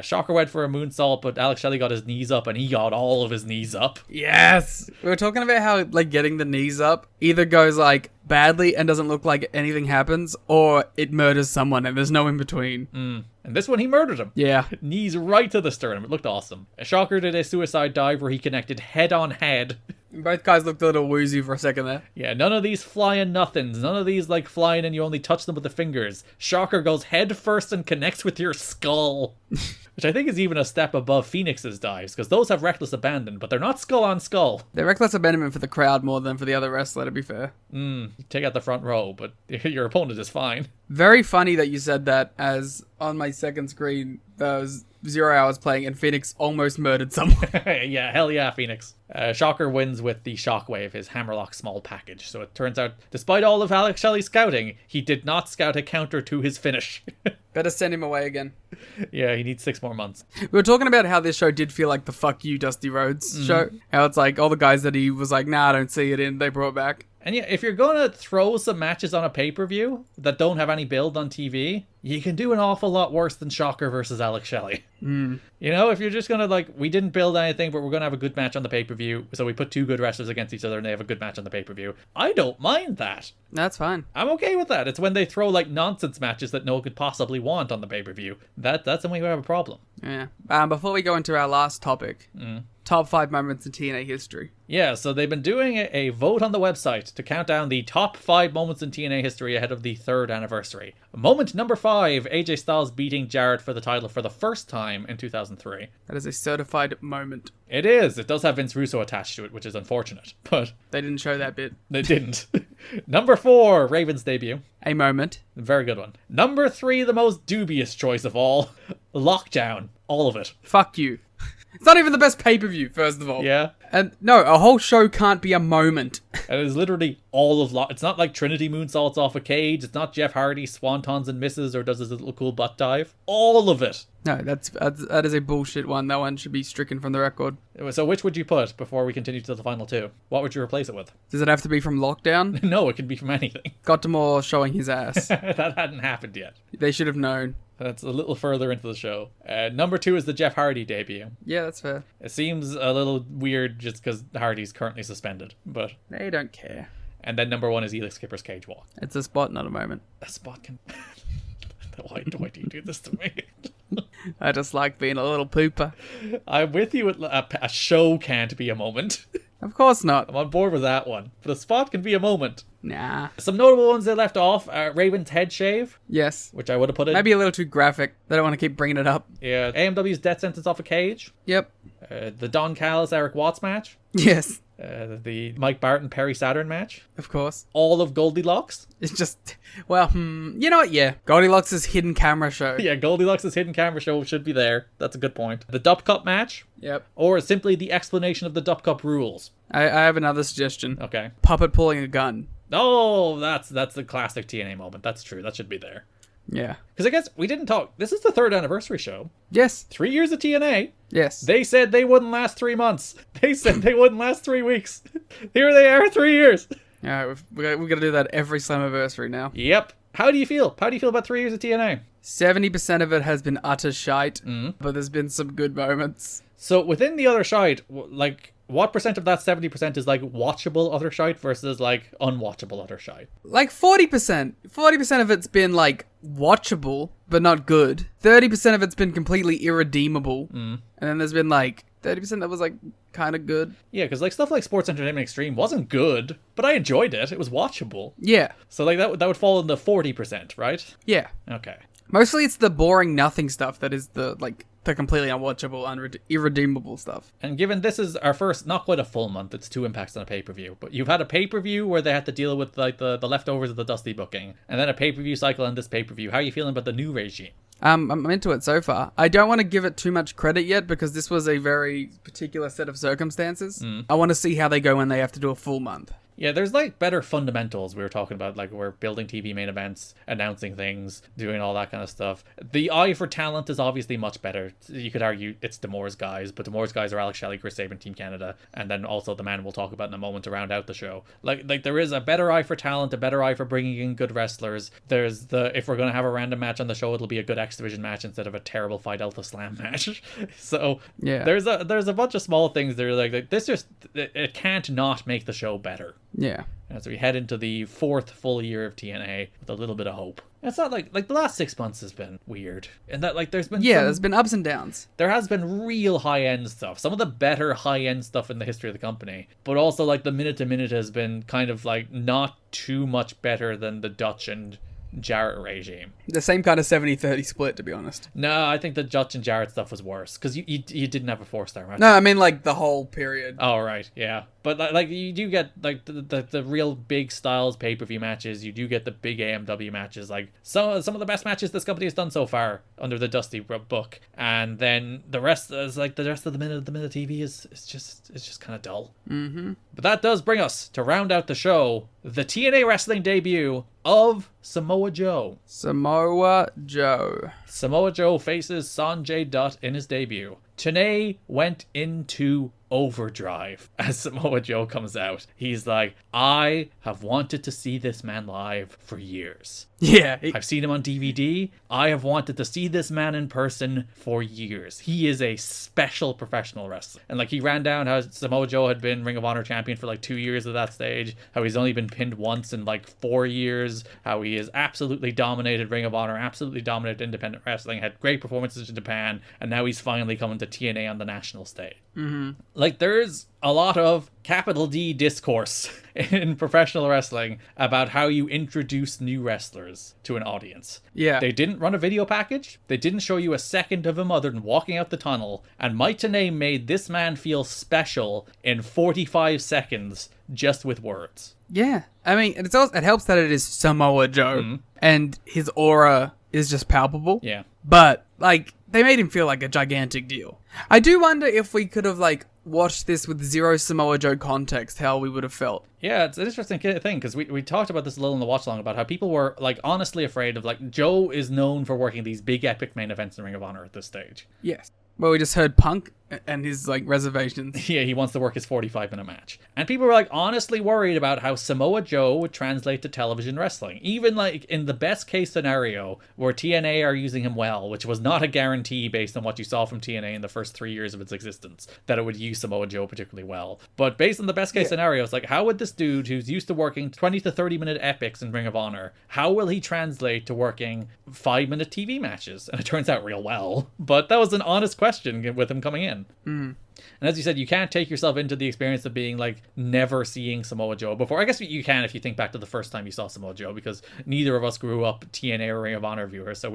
[SPEAKER 5] Shocker went for a moonsault, but Alex Shelley got his knees up, and he got all of his knees up.
[SPEAKER 6] Yes! We were talking about how, like, getting the knees up either goes, like, badly and doesn't look like anything happens, or it murders someone and there's no in between.
[SPEAKER 5] And this one, he murdered him.
[SPEAKER 6] Yeah.
[SPEAKER 5] Knees right to the sternum. It looked awesome. Shocker did a suicide dive where he connected head on head.
[SPEAKER 6] Both guys looked a little woozy for a second there.
[SPEAKER 5] Yeah, none of these flying nothings. None of these, like, flying and you only touch them with the fingers. Shocker goes head first and connects with your skull. Which I think is even a step above Phoenix's dives, because those have reckless abandon, but they're not skull on skull.
[SPEAKER 6] They're reckless abandonment for the crowd more than for the other wrestler, to be fair.
[SPEAKER 5] You take out the front row, but your opponent is fine.
[SPEAKER 6] Very funny that you said that, as on my second screen, there was 0 hours playing and Phoenix almost murdered someone.
[SPEAKER 5] Yeah, hell yeah, Phoenix. Shocker wins with the Shockwave, his Hammerlock small package. So it turns out, despite all of Alex Shelley's scouting, he did not scout a counter to his finish.
[SPEAKER 6] Better send him away again.
[SPEAKER 5] Yeah, he needs 6 more months.
[SPEAKER 6] We were talking about how this show did feel like the fuck you Dusty Rhodes show. How it's like all the guys that he was like, nah, I don't see it in, they brought back.
[SPEAKER 5] And yeah, if you're gonna throw some matches on a pay-per-view that don't have any build on TV, you can do an awful lot worse than Shocker versus Alex Shelley. You know, if you're just gonna like, we didn't build anything, but we're gonna have a good match on the pay-per-view, so we put two good wrestlers against each other and they have a good match on the pay-per-view. I don't mind that.
[SPEAKER 7] That's fine.
[SPEAKER 5] I'm okay with that. It's when they throw like nonsense matches that no one could possibly want on the pay-per-view. That's when we have a problem.
[SPEAKER 7] Yeah. Before we go into our last topic, top 5 moments in TNA history.
[SPEAKER 5] Yeah, so they've been doing a vote on the website to count down the top 5 moments in TNA history ahead of the 3rd anniversary. Moment number 5, AJ Styles beating Jarrett for the title for the first time in 2003.
[SPEAKER 7] That is a certified moment.
[SPEAKER 5] It is. It does have Vince Russo attached to it, which is unfortunate, but
[SPEAKER 7] They didn't show that bit.
[SPEAKER 5] they didn't. Number 4, Raven's debut.
[SPEAKER 7] A moment.
[SPEAKER 5] Very good one. Number 3, the most dubious choice of all, Lockdown. All of it.
[SPEAKER 7] Fuck you. It's not even the best pay-per-view, first of all.
[SPEAKER 5] Yeah.
[SPEAKER 7] And no, a whole show can't be a moment.
[SPEAKER 5] And it is literally all of It's not like Trinity moonsaults off a cage. It's not Jeff Hardy swantons and misses or does his little cool butt dive. All of it.
[SPEAKER 7] No, that is a bullshit one. That one should be stricken from the record.
[SPEAKER 5] So which would you put before we continue to the final 2? What would you replace it with?
[SPEAKER 7] Does it have to be from Lockdown?
[SPEAKER 5] No, it could be from anything.
[SPEAKER 7] Gottamore showing his ass.
[SPEAKER 5] That hadn't happened yet.
[SPEAKER 7] They should have known.
[SPEAKER 5] That's a little further into the show. Number 2 is the Jeff Hardy debut.
[SPEAKER 7] Yeah, that's fair.
[SPEAKER 5] It seems a little weird just because Hardy's currently suspended, but...
[SPEAKER 7] They don't care.
[SPEAKER 5] And then number 1 is Elix Skipper's cage walk.
[SPEAKER 7] It's a spot, not a moment.
[SPEAKER 5] A spot can... Why do you do this to me?
[SPEAKER 7] I just like being a little pooper.
[SPEAKER 5] I'm with you. A show can't be a moment.
[SPEAKER 7] Of course not.
[SPEAKER 5] I'm on board with that one. But a spot can be a moment.
[SPEAKER 7] Nah.
[SPEAKER 5] Some notable ones they left off. Raven's head shave,
[SPEAKER 7] Yes.
[SPEAKER 5] which I would have put in.
[SPEAKER 7] Maybe a little too graphic. They don't want to keep bringing it up.
[SPEAKER 5] Yeah. AMW's death sentence off a cage.
[SPEAKER 7] Yep.
[SPEAKER 5] The Don Callis Eric Watts match.
[SPEAKER 7] Yes.
[SPEAKER 5] The Mike Barton Perry Saturn match.
[SPEAKER 7] Of course.
[SPEAKER 5] All of Goldilocks.
[SPEAKER 7] It's just, well, you know what? Yeah. Goldilocks' hidden camera show.
[SPEAKER 5] Yeah, Goldilocks' hidden camera show should be there. That's a good point. The Dup Cup match.
[SPEAKER 7] Yep.
[SPEAKER 5] Or simply the explanation of the Dup Cup rules.
[SPEAKER 7] I have another suggestion.
[SPEAKER 5] Okay.
[SPEAKER 7] Puppet pulling a gun.
[SPEAKER 5] Oh, that's the classic TNA moment. That's true. That should be there.
[SPEAKER 7] Yeah.
[SPEAKER 5] Because I guess we didn't talk. This is the 3rd anniversary show.
[SPEAKER 7] Yes.
[SPEAKER 5] 3 years of TNA.
[SPEAKER 7] Yes.
[SPEAKER 5] They said they wouldn't last 3 months. They said they wouldn't last 3 weeks. Here they are, 3 years.
[SPEAKER 7] Yeah, we're going to do that every Slammiversary now.
[SPEAKER 5] Yep. How do you feel? How do you feel about 3 years of TNA?
[SPEAKER 7] 70% of it has been utter shite, but there's been some good moments.
[SPEAKER 5] So within the other shite, like, what percent of that 70% is like watchable other shite versus like unwatchable other shite?
[SPEAKER 7] Like 40%. 40% of it's been like watchable, but not good. 30% of it's been completely irredeemable. And then there's been like 30% that was like kind of good.
[SPEAKER 5] Yeah, because like stuff like Sports Entertainment Extreme wasn't good, but I enjoyed it. It was watchable.
[SPEAKER 7] Yeah.
[SPEAKER 5] So like that would fall in the 40%, right?
[SPEAKER 7] Yeah.
[SPEAKER 5] Okay.
[SPEAKER 7] Mostly it's the boring nothing stuff that is the like the completely unwatchable, irredeemable stuff.
[SPEAKER 5] And given this is our first, not quite a full month, it's 2 impacts on a pay-per-view, but you've had a pay-per-view where they had to deal with like the leftovers of the Dusty booking, and then a pay-per-view cycle and this pay-per-view. How are you feeling about the new regime?
[SPEAKER 7] I'm into it so far. I don't want to give it too much credit yet because this was a very particular set of circumstances. I want to see how they go when they have to do a full month.
[SPEAKER 5] Yeah, there's like better fundamentals we were talking about, like we're building TV main events, announcing things, doing all that kind of stuff. The eye for talent is obviously much better. You could argue it's D'Amore's guys, but D'Amore's guys are Alex Shelley, Chris Sabin, Team Canada, and then also the man we'll talk about in a moment to round out the show. Like there is a better eye for talent, a better eye for bringing in good wrestlers. There's if we're going to have a random match on the show, it'll be a good X Division match instead of a terrible Phi Delta Slam match. So
[SPEAKER 7] yeah,
[SPEAKER 5] there's a bunch of small things that are like this just, it can't not make the show better.
[SPEAKER 7] Yeah.
[SPEAKER 5] As we head into the 4th full year of TNA with a little bit of hope. It's not like the last 6 months has been weird. And that like there's been
[SPEAKER 7] there's been ups and downs.
[SPEAKER 5] There has been real high-end stuff. Some of the better high-end stuff in the history of the company. But also like the minute-to-minute has been kind of like not too much better than the Dutch and Jarrett regime.
[SPEAKER 7] The same kind of 70-30 split, to be honest.
[SPEAKER 5] No, I think the Dutch and Jarrett stuff was worse. Because you didn't have a 4-star match.
[SPEAKER 7] No, I mean like the whole period.
[SPEAKER 5] Oh, right, yeah. But like you do get like the real big Styles pay-per-view matches. You do get the big AMW matches. Like some of the best matches this company has done so far under the Dusty book. And then the rest is like the rest of the minute TV is just kind of dull. Mm-hmm. But that does bring us to round out the show, the TNA wrestling debut of Samoa Joe.
[SPEAKER 7] Samoa Joe.
[SPEAKER 5] Samoa Joe faces Sanjay Dutt in his debut. TNA went into overdrive as Samoa Joe comes out. He's like, I have wanted to see this man live for years.
[SPEAKER 7] Yeah.
[SPEAKER 5] I've seen him on DVD. I have wanted to see this man in person for years. He is a special professional wrestler. And like, he ran down how Samoa Joe had been Ring of Honor champion for like 2 years at that stage, how he's only been pinned once in like 4 years, how he has absolutely dominated Ring of Honor, absolutely dominated independent wrestling, had great performances in Japan, and now he's finally coming to TNA on the national stage. Like, there's a lot of capital D discourse in professional wrestling about how you introduce new wrestlers to an audience.
[SPEAKER 7] Yeah.
[SPEAKER 5] They didn't run a video package. They didn't show you a second of him other than walking out the tunnel. And Mike Tenay made this man feel special in 45 seconds just with words.
[SPEAKER 7] Yeah. I mean, it helps that it is Samoa Joe and his aura is just palpable.
[SPEAKER 5] Yeah.
[SPEAKER 7] But, like, they made him feel like a gigantic deal. I do wonder if we could have, like, watched this with zero Samoa Joe context, how we would have felt.
[SPEAKER 5] Yeah, it's an interesting thing, because we talked about this a little in the watch along about how people were, like, honestly afraid of, like, Joe is known for working these big epic main events in Ring of Honor at this stage.
[SPEAKER 7] Yes. Well, we just heard Punk and his, like, reservations.
[SPEAKER 5] Yeah, he wants to work his 45-minute match. And people were, like, honestly worried about how Samoa Joe would translate to television wrestling. Even, like, in the best-case scenario, where TNA are using him well, which was not a guarantee based on what you saw from TNA in the first 3 years of its existence, that it would use Samoa Joe particularly well. But based on the best-case scenario, it's like, how would this dude, who's used to working 20 to 30-minute epics in Ring of Honor, how will he translate to working 5-minute TV matches? And it turns out real well. But that was an honest question with him coming in. And as you said, you can't take yourself into the experience of being like never seeing Samoa Joe before. I guess you can if you think back to the first time you saw Samoa Joe, because neither of us grew up TNA or Ring of Honor viewers, so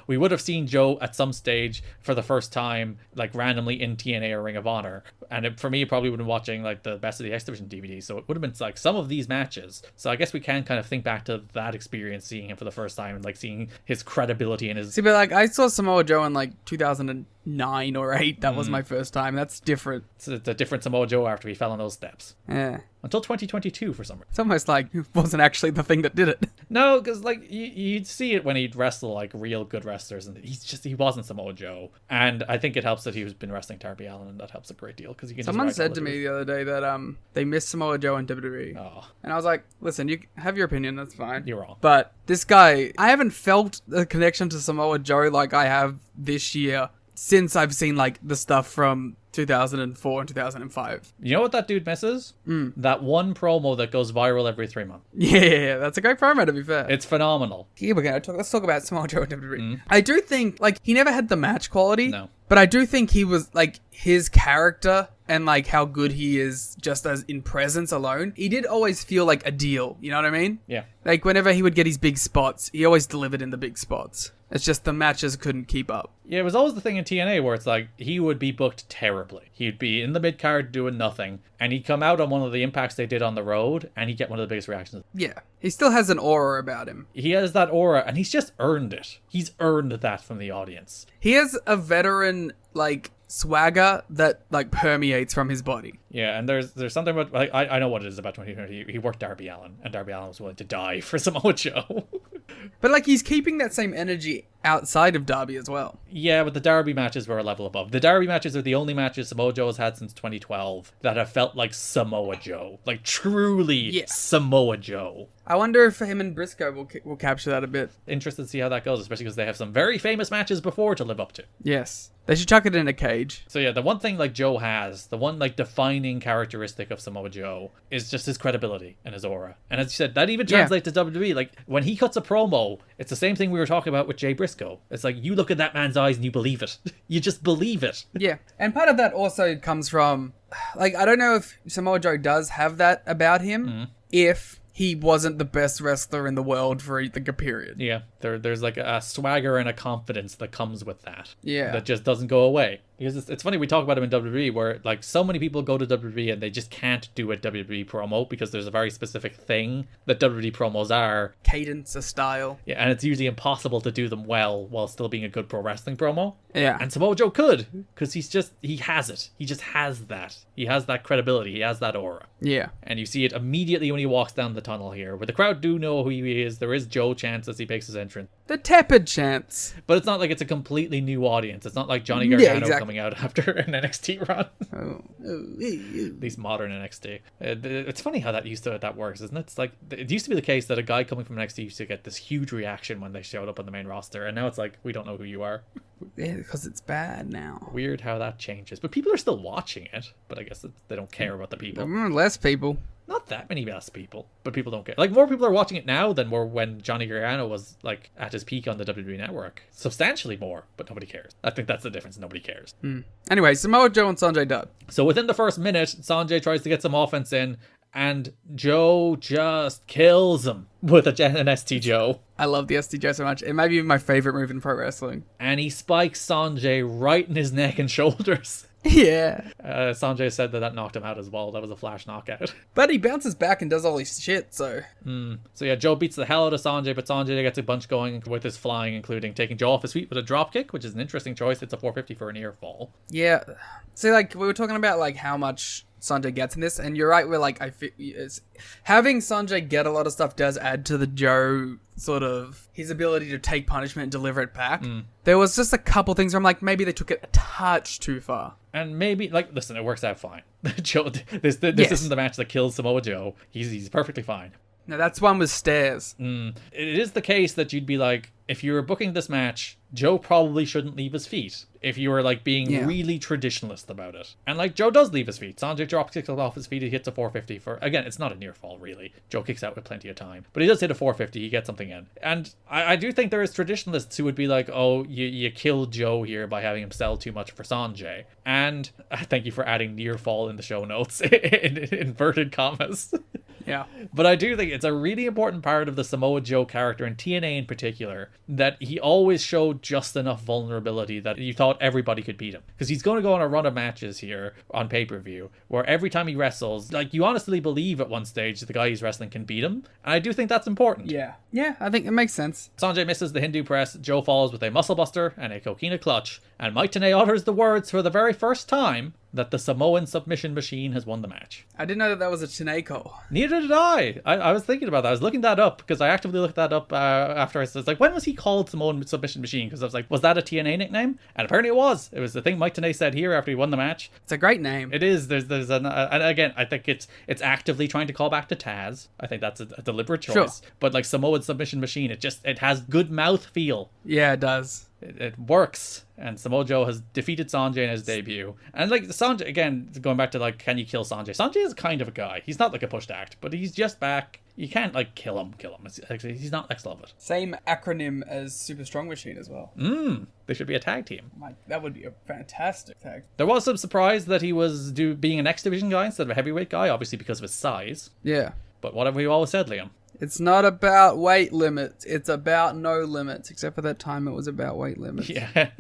[SPEAKER 5] we would have seen Joe at some stage for the first time, like randomly in TNA or Ring of Honor. And for me, it probably would have been watching like the Best of the X Division DVD, so it would have been like some of these matches. So I guess we can kind of think back to that experience, seeing him for the first time and like seeing his credibility and his.
[SPEAKER 7] See, but like I saw Samoa Joe in like 2009 or 8. That was my first time. That's different.
[SPEAKER 5] It's a different Samoa Joe after he fell on those steps.
[SPEAKER 7] Yeah.
[SPEAKER 5] Until 2022 for some reason.
[SPEAKER 7] It's almost like it wasn't actually the thing that did it.
[SPEAKER 5] No, because like you'd see it when he'd wrestle like real good wrestlers, and he wasn't Samoa Joe. And I think it helps that he's been wrestling Darby Allin, and that helps a great deal because you can.
[SPEAKER 7] Someone said to me the other day that they missed Samoa Joe in WWE.
[SPEAKER 5] Oh,
[SPEAKER 7] and I was like, listen, you have your opinion, that's fine.
[SPEAKER 5] you're wrong.
[SPEAKER 7] But this guy, I haven't felt the connection to Samoa Joe like I have this year since I've seen like the stuff from 2004 and 2005.
[SPEAKER 5] You know what that dude misses? That one promo that goes viral every 3 months.
[SPEAKER 7] Yeah, that's a great promo, to be fair.
[SPEAKER 5] It's phenomenal.
[SPEAKER 7] Here we go. Let's talk about Samoa Joe in WWE. I do think, like, he never had the match quality.
[SPEAKER 5] No.
[SPEAKER 7] But I do think he was, like, his character and, like, how good he is just as in presence alone. He did always feel like a deal. You know what I mean?
[SPEAKER 5] Yeah.
[SPEAKER 7] Like, whenever he would get his big spots, he always delivered in the big spots. It's just the matches couldn't keep up.
[SPEAKER 5] Yeah, it was always the thing in TNA where it's like, he would be booked terribly. He'd be in the mid-card doing nothing, and he'd come out on one of the impacts they did on the road, and he'd get one of the biggest reactions.
[SPEAKER 7] Yeah. He still has an aura about him.
[SPEAKER 5] He has that aura, and he's just earned it. He's earned that from the audience.
[SPEAKER 7] He has a veteran, like, swagger that, like, permeates from his body.
[SPEAKER 5] Yeah, and there's something about, like, I know what it is about 2020. He worked Darby Allin, and Darby Allin was willing to die for Samoa Joe.
[SPEAKER 7] But, like, he's keeping that same energy outside of Darby as well.
[SPEAKER 5] Yeah, but the Darby matches were a level above. The Darby matches are the only matches Samoa Joe has had since 2012 that have felt like Samoa Joe. Like, truly Samoa Joe.
[SPEAKER 7] I wonder if him and Briscoe will capture that a bit.
[SPEAKER 5] Interested to see how that goes, especially because they have some very famous matches before to live up to.
[SPEAKER 7] Yes. They should chuck it in a cage.
[SPEAKER 5] So yeah, the one thing like Joe has, the one like defining characteristic of Samoa Joe is just his credibility and his aura. And as you said, that even translates to WWE. Like when he cuts a promo, it's the same thing we were talking about with Jay Briscoe. It's like you look at that man's eyes and you believe it. You just believe it.
[SPEAKER 7] Yeah. And part of that also comes from, like, I don't know if Samoa Joe does have that about him if he wasn't the best wrestler in the world for like a period.
[SPEAKER 5] Yeah, there's like a swagger and a confidence that comes with that.
[SPEAKER 7] Yeah.
[SPEAKER 5] That just doesn't go away. Because it's funny, we talk about him in WWE where like so many people go to WWE and they just can't do a WWE promo because there's a very specific thing that WWE promos are.
[SPEAKER 7] Cadence, a style.
[SPEAKER 5] Yeah, and it's usually impossible to do them well while still being a good pro wrestling promo.
[SPEAKER 7] Yeah.
[SPEAKER 5] And Samoa Joe could, because he has it. He just has that. He has that credibility. He has that aura.
[SPEAKER 7] Yeah.
[SPEAKER 5] And you see it immediately when he walks down the tunnel here, where the crowd do know who he is. There is Joe chants as he makes his entrance.
[SPEAKER 7] The tepid chants.
[SPEAKER 5] But it's not like it's a completely new audience. It's not like Johnny Gargano coming coming out after an NXT run.
[SPEAKER 7] Oh.
[SPEAKER 5] At least modern NXT. It's funny how that works, isn't it? It's like, it used to be the case that a guy coming from NXT used to get this huge reaction when they showed up on the main roster, and now it's like, we don't know who you are.
[SPEAKER 7] Yeah, because it's bad now.
[SPEAKER 5] Weird how that changes. But people are still watching it, but I guess they don't care about the people.
[SPEAKER 7] Less people.
[SPEAKER 5] Not that many less people, but people don't care. Like, more people are watching it now than were when Johnny Gargano was, like, at his peak on the WWE Network. Substantially more, but nobody cares. I think that's the difference. Nobody cares.
[SPEAKER 7] Anyway, Samoa Joe and Sanjay Dutt.
[SPEAKER 5] So within the first minute, Sanjay tries to get some offense in, and Joe just kills him with an ST Joe.
[SPEAKER 7] I love the ST Joe so much. It may be my favorite move in pro wrestling.
[SPEAKER 5] And he spikes Sanjay right in his neck and shoulders.
[SPEAKER 7] Yeah.
[SPEAKER 5] Sanjay said that knocked him out as well. That was a flash knockout.
[SPEAKER 7] But he bounces back and does all his shit, so...
[SPEAKER 5] So yeah, Joe beats the hell out of Sanjay, but Sanjay gets a bunch going with his flying, including taking Joe off his feet with a drop kick, which is an interesting choice. It's a 450 for a near fall.
[SPEAKER 7] Yeah. See, like, we were talking about, like, how much Sanjay gets in this, and you're right, we're like, having Sanjay get a lot of stuff does add to the Joe sort of his ability to take punishment and deliver it back. There was just a couple things where I'm like, maybe they took it a touch too far.
[SPEAKER 5] And maybe, like, listen, it works out fine. Joe, this isn't the match that kills Samoa Joe. He's perfectly fine.
[SPEAKER 7] No, that's one with stairs.
[SPEAKER 5] It is the case that you'd be like, if you were booking this match, Joe probably shouldn't leave his feet. If you were, like, being really traditionalist about it. And, like, Joe does leave his feet. Sanjay drop kicks off his feet. He hits a 450 for... Again, it's not a near fall, really. Joe kicks out with plenty of time. But he does hit a 450. He gets something in. And I do think there is traditionalists who would be like, oh, you killed Joe here by having him sell too much for Sanjay. And thank you for adding near fall in the show notes. in inverted commas.
[SPEAKER 7] Yeah.
[SPEAKER 5] But I do think it's a really important part of the Samoa Joe character, and TNA in particular, that he always showed just enough vulnerability that you thought everybody could beat him. Because he's going to go on a run of matches here on pay-per-view, where every time he wrestles, like, you honestly believe at one stage that the guy he's wrestling can beat him. And I do think that's important.
[SPEAKER 7] Yeah. Yeah, I think it makes sense.
[SPEAKER 5] Sanjay misses the Hindu press, Joe falls with a muscle buster and a coquina clutch, and Mike Tenay utters the words for the very first time that the Samoan submission machine has won the match.
[SPEAKER 7] I didn't know that was a TNA call.
[SPEAKER 5] Neither did I. I was thinking about that. I was looking that up because I actively looked that up after I was like, when was he called Samoan submission machine? Because I was like, was that a TNA nickname? And apparently it was. It was the thing Mike Tenay said here after he won the match.
[SPEAKER 7] It's a great name.
[SPEAKER 5] It is. There's and again, I think it's actively trying to call back to Taz. I think that's a deliberate choice. Sure. But like Samoan submission machine, it has good mouth feel.
[SPEAKER 7] Yeah, it does.
[SPEAKER 5] It works, and Samoa Joe has defeated Sanjay in his debut. And like Sanjay, again, going back to like, can you kill Sanjay? Sanjay is kind of a guy. He's not like a pushed act, but he's just back. You can't like kill him. Actually, he's not next level.
[SPEAKER 7] Same acronym as Super Strong Machine as well.
[SPEAKER 5] They should be a tag team.
[SPEAKER 7] That would be a fantastic tag.
[SPEAKER 5] There was some surprise that he was being an X Division guy instead of a heavyweight guy, obviously because of his size.
[SPEAKER 7] Yeah.
[SPEAKER 5] But what have we always said, Liam?
[SPEAKER 7] It's not about weight limits. It's about no limits. Except for that time it was about weight limits.
[SPEAKER 5] Yeah.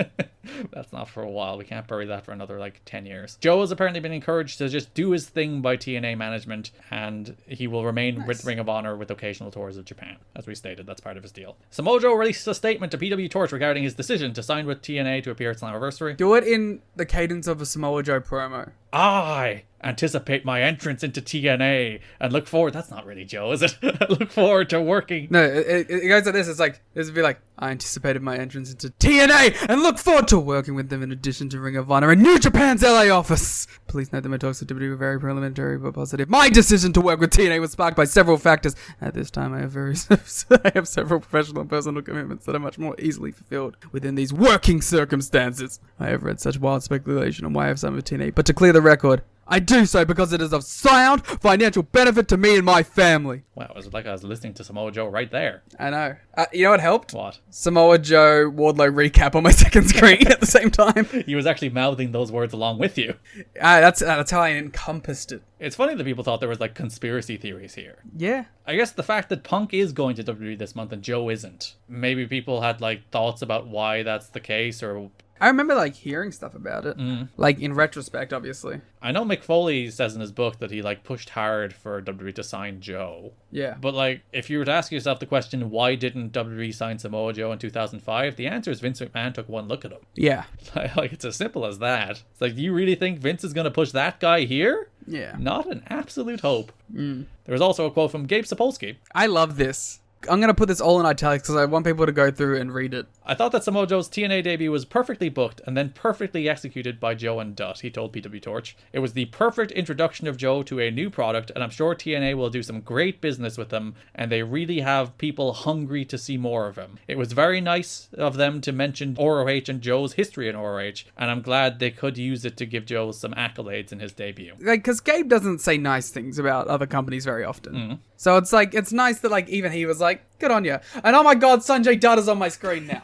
[SPEAKER 5] That's not for a while. We can't bury that for another, 10 years. Joe has apparently been encouraged to just do his thing by TNA management, and he will remain with Ring of Honor with occasional tours of Japan. As we stated, that's part of his deal. Samoa Joe released a statement to PW Torch regarding his decision to sign with TNA to appear at Slammiversary.
[SPEAKER 7] Do it in the cadence of a Samoa Joe promo.
[SPEAKER 5] I anticipate my entrance into TNA and look forward... That's not really Joe, is it? Look forward to working...
[SPEAKER 7] No, it goes like this. This would be like, I anticipated my entrance into TNA and look forward to working with them in addition to Ring of Honor and New Japan's LA office. Please note that my talks with WWE were very preliminary but positive. My decision to work with TNA was sparked by several factors. At this time, I have several professional and personal commitments that are much more easily fulfilled within these working circumstances. I have read such wild speculation on why I have signed with TNA, but to clear the record, I do so because it is of sound financial benefit to me and my family.
[SPEAKER 5] Wow, it was like I was listening to Samoa Joe right there.
[SPEAKER 7] I know. You know what helped?
[SPEAKER 5] What?
[SPEAKER 7] Samoa Joe Wardlow recap on my second screen at the same time.
[SPEAKER 5] He was actually mouthing those words along with you.
[SPEAKER 7] That's how I encompassed it.
[SPEAKER 5] It's funny that people thought there was conspiracy theories here.
[SPEAKER 7] Yeah.
[SPEAKER 5] I guess the fact that Punk is going to WWE this month and Joe isn't. Maybe people had thoughts about why that's the case, or...
[SPEAKER 7] I remember hearing stuff about it. In retrospect, obviously.
[SPEAKER 5] I know Mick Foley says in his book that he pushed hard for WWE to sign Joe.
[SPEAKER 7] Yeah.
[SPEAKER 5] But if you were to ask yourself the question, why didn't WWE sign Samoa Joe in 2005? The answer is Vince McMahon took one look at him.
[SPEAKER 7] Yeah.
[SPEAKER 5] It's as simple as that. It's do you really think Vince is going to push that guy here?
[SPEAKER 7] Yeah.
[SPEAKER 5] Not an absolute hope. There was also a quote from Gabe Sapolsky.
[SPEAKER 7] I love this. I'm going to put this all in italics because I want people to go through and read it.
[SPEAKER 5] I thought that Samoa Joe's TNA debut was perfectly booked and then perfectly executed by Joe and Dutt, he told PW Torch. It was the perfect introduction of Joe to a new product, and I'm sure TNA will do some great business with them, and they really have people hungry to see more of him. It was very nice of them to mention ROH and Joe's history in ROH, and I'm glad they could use it to give Joe some accolades in his debut.
[SPEAKER 7] Like, because Gabe doesn't say nice things about other companies very often. So it's like, it's nice that like even he was like, good on you. And oh my god, Sanjay Dutt is on my screen now.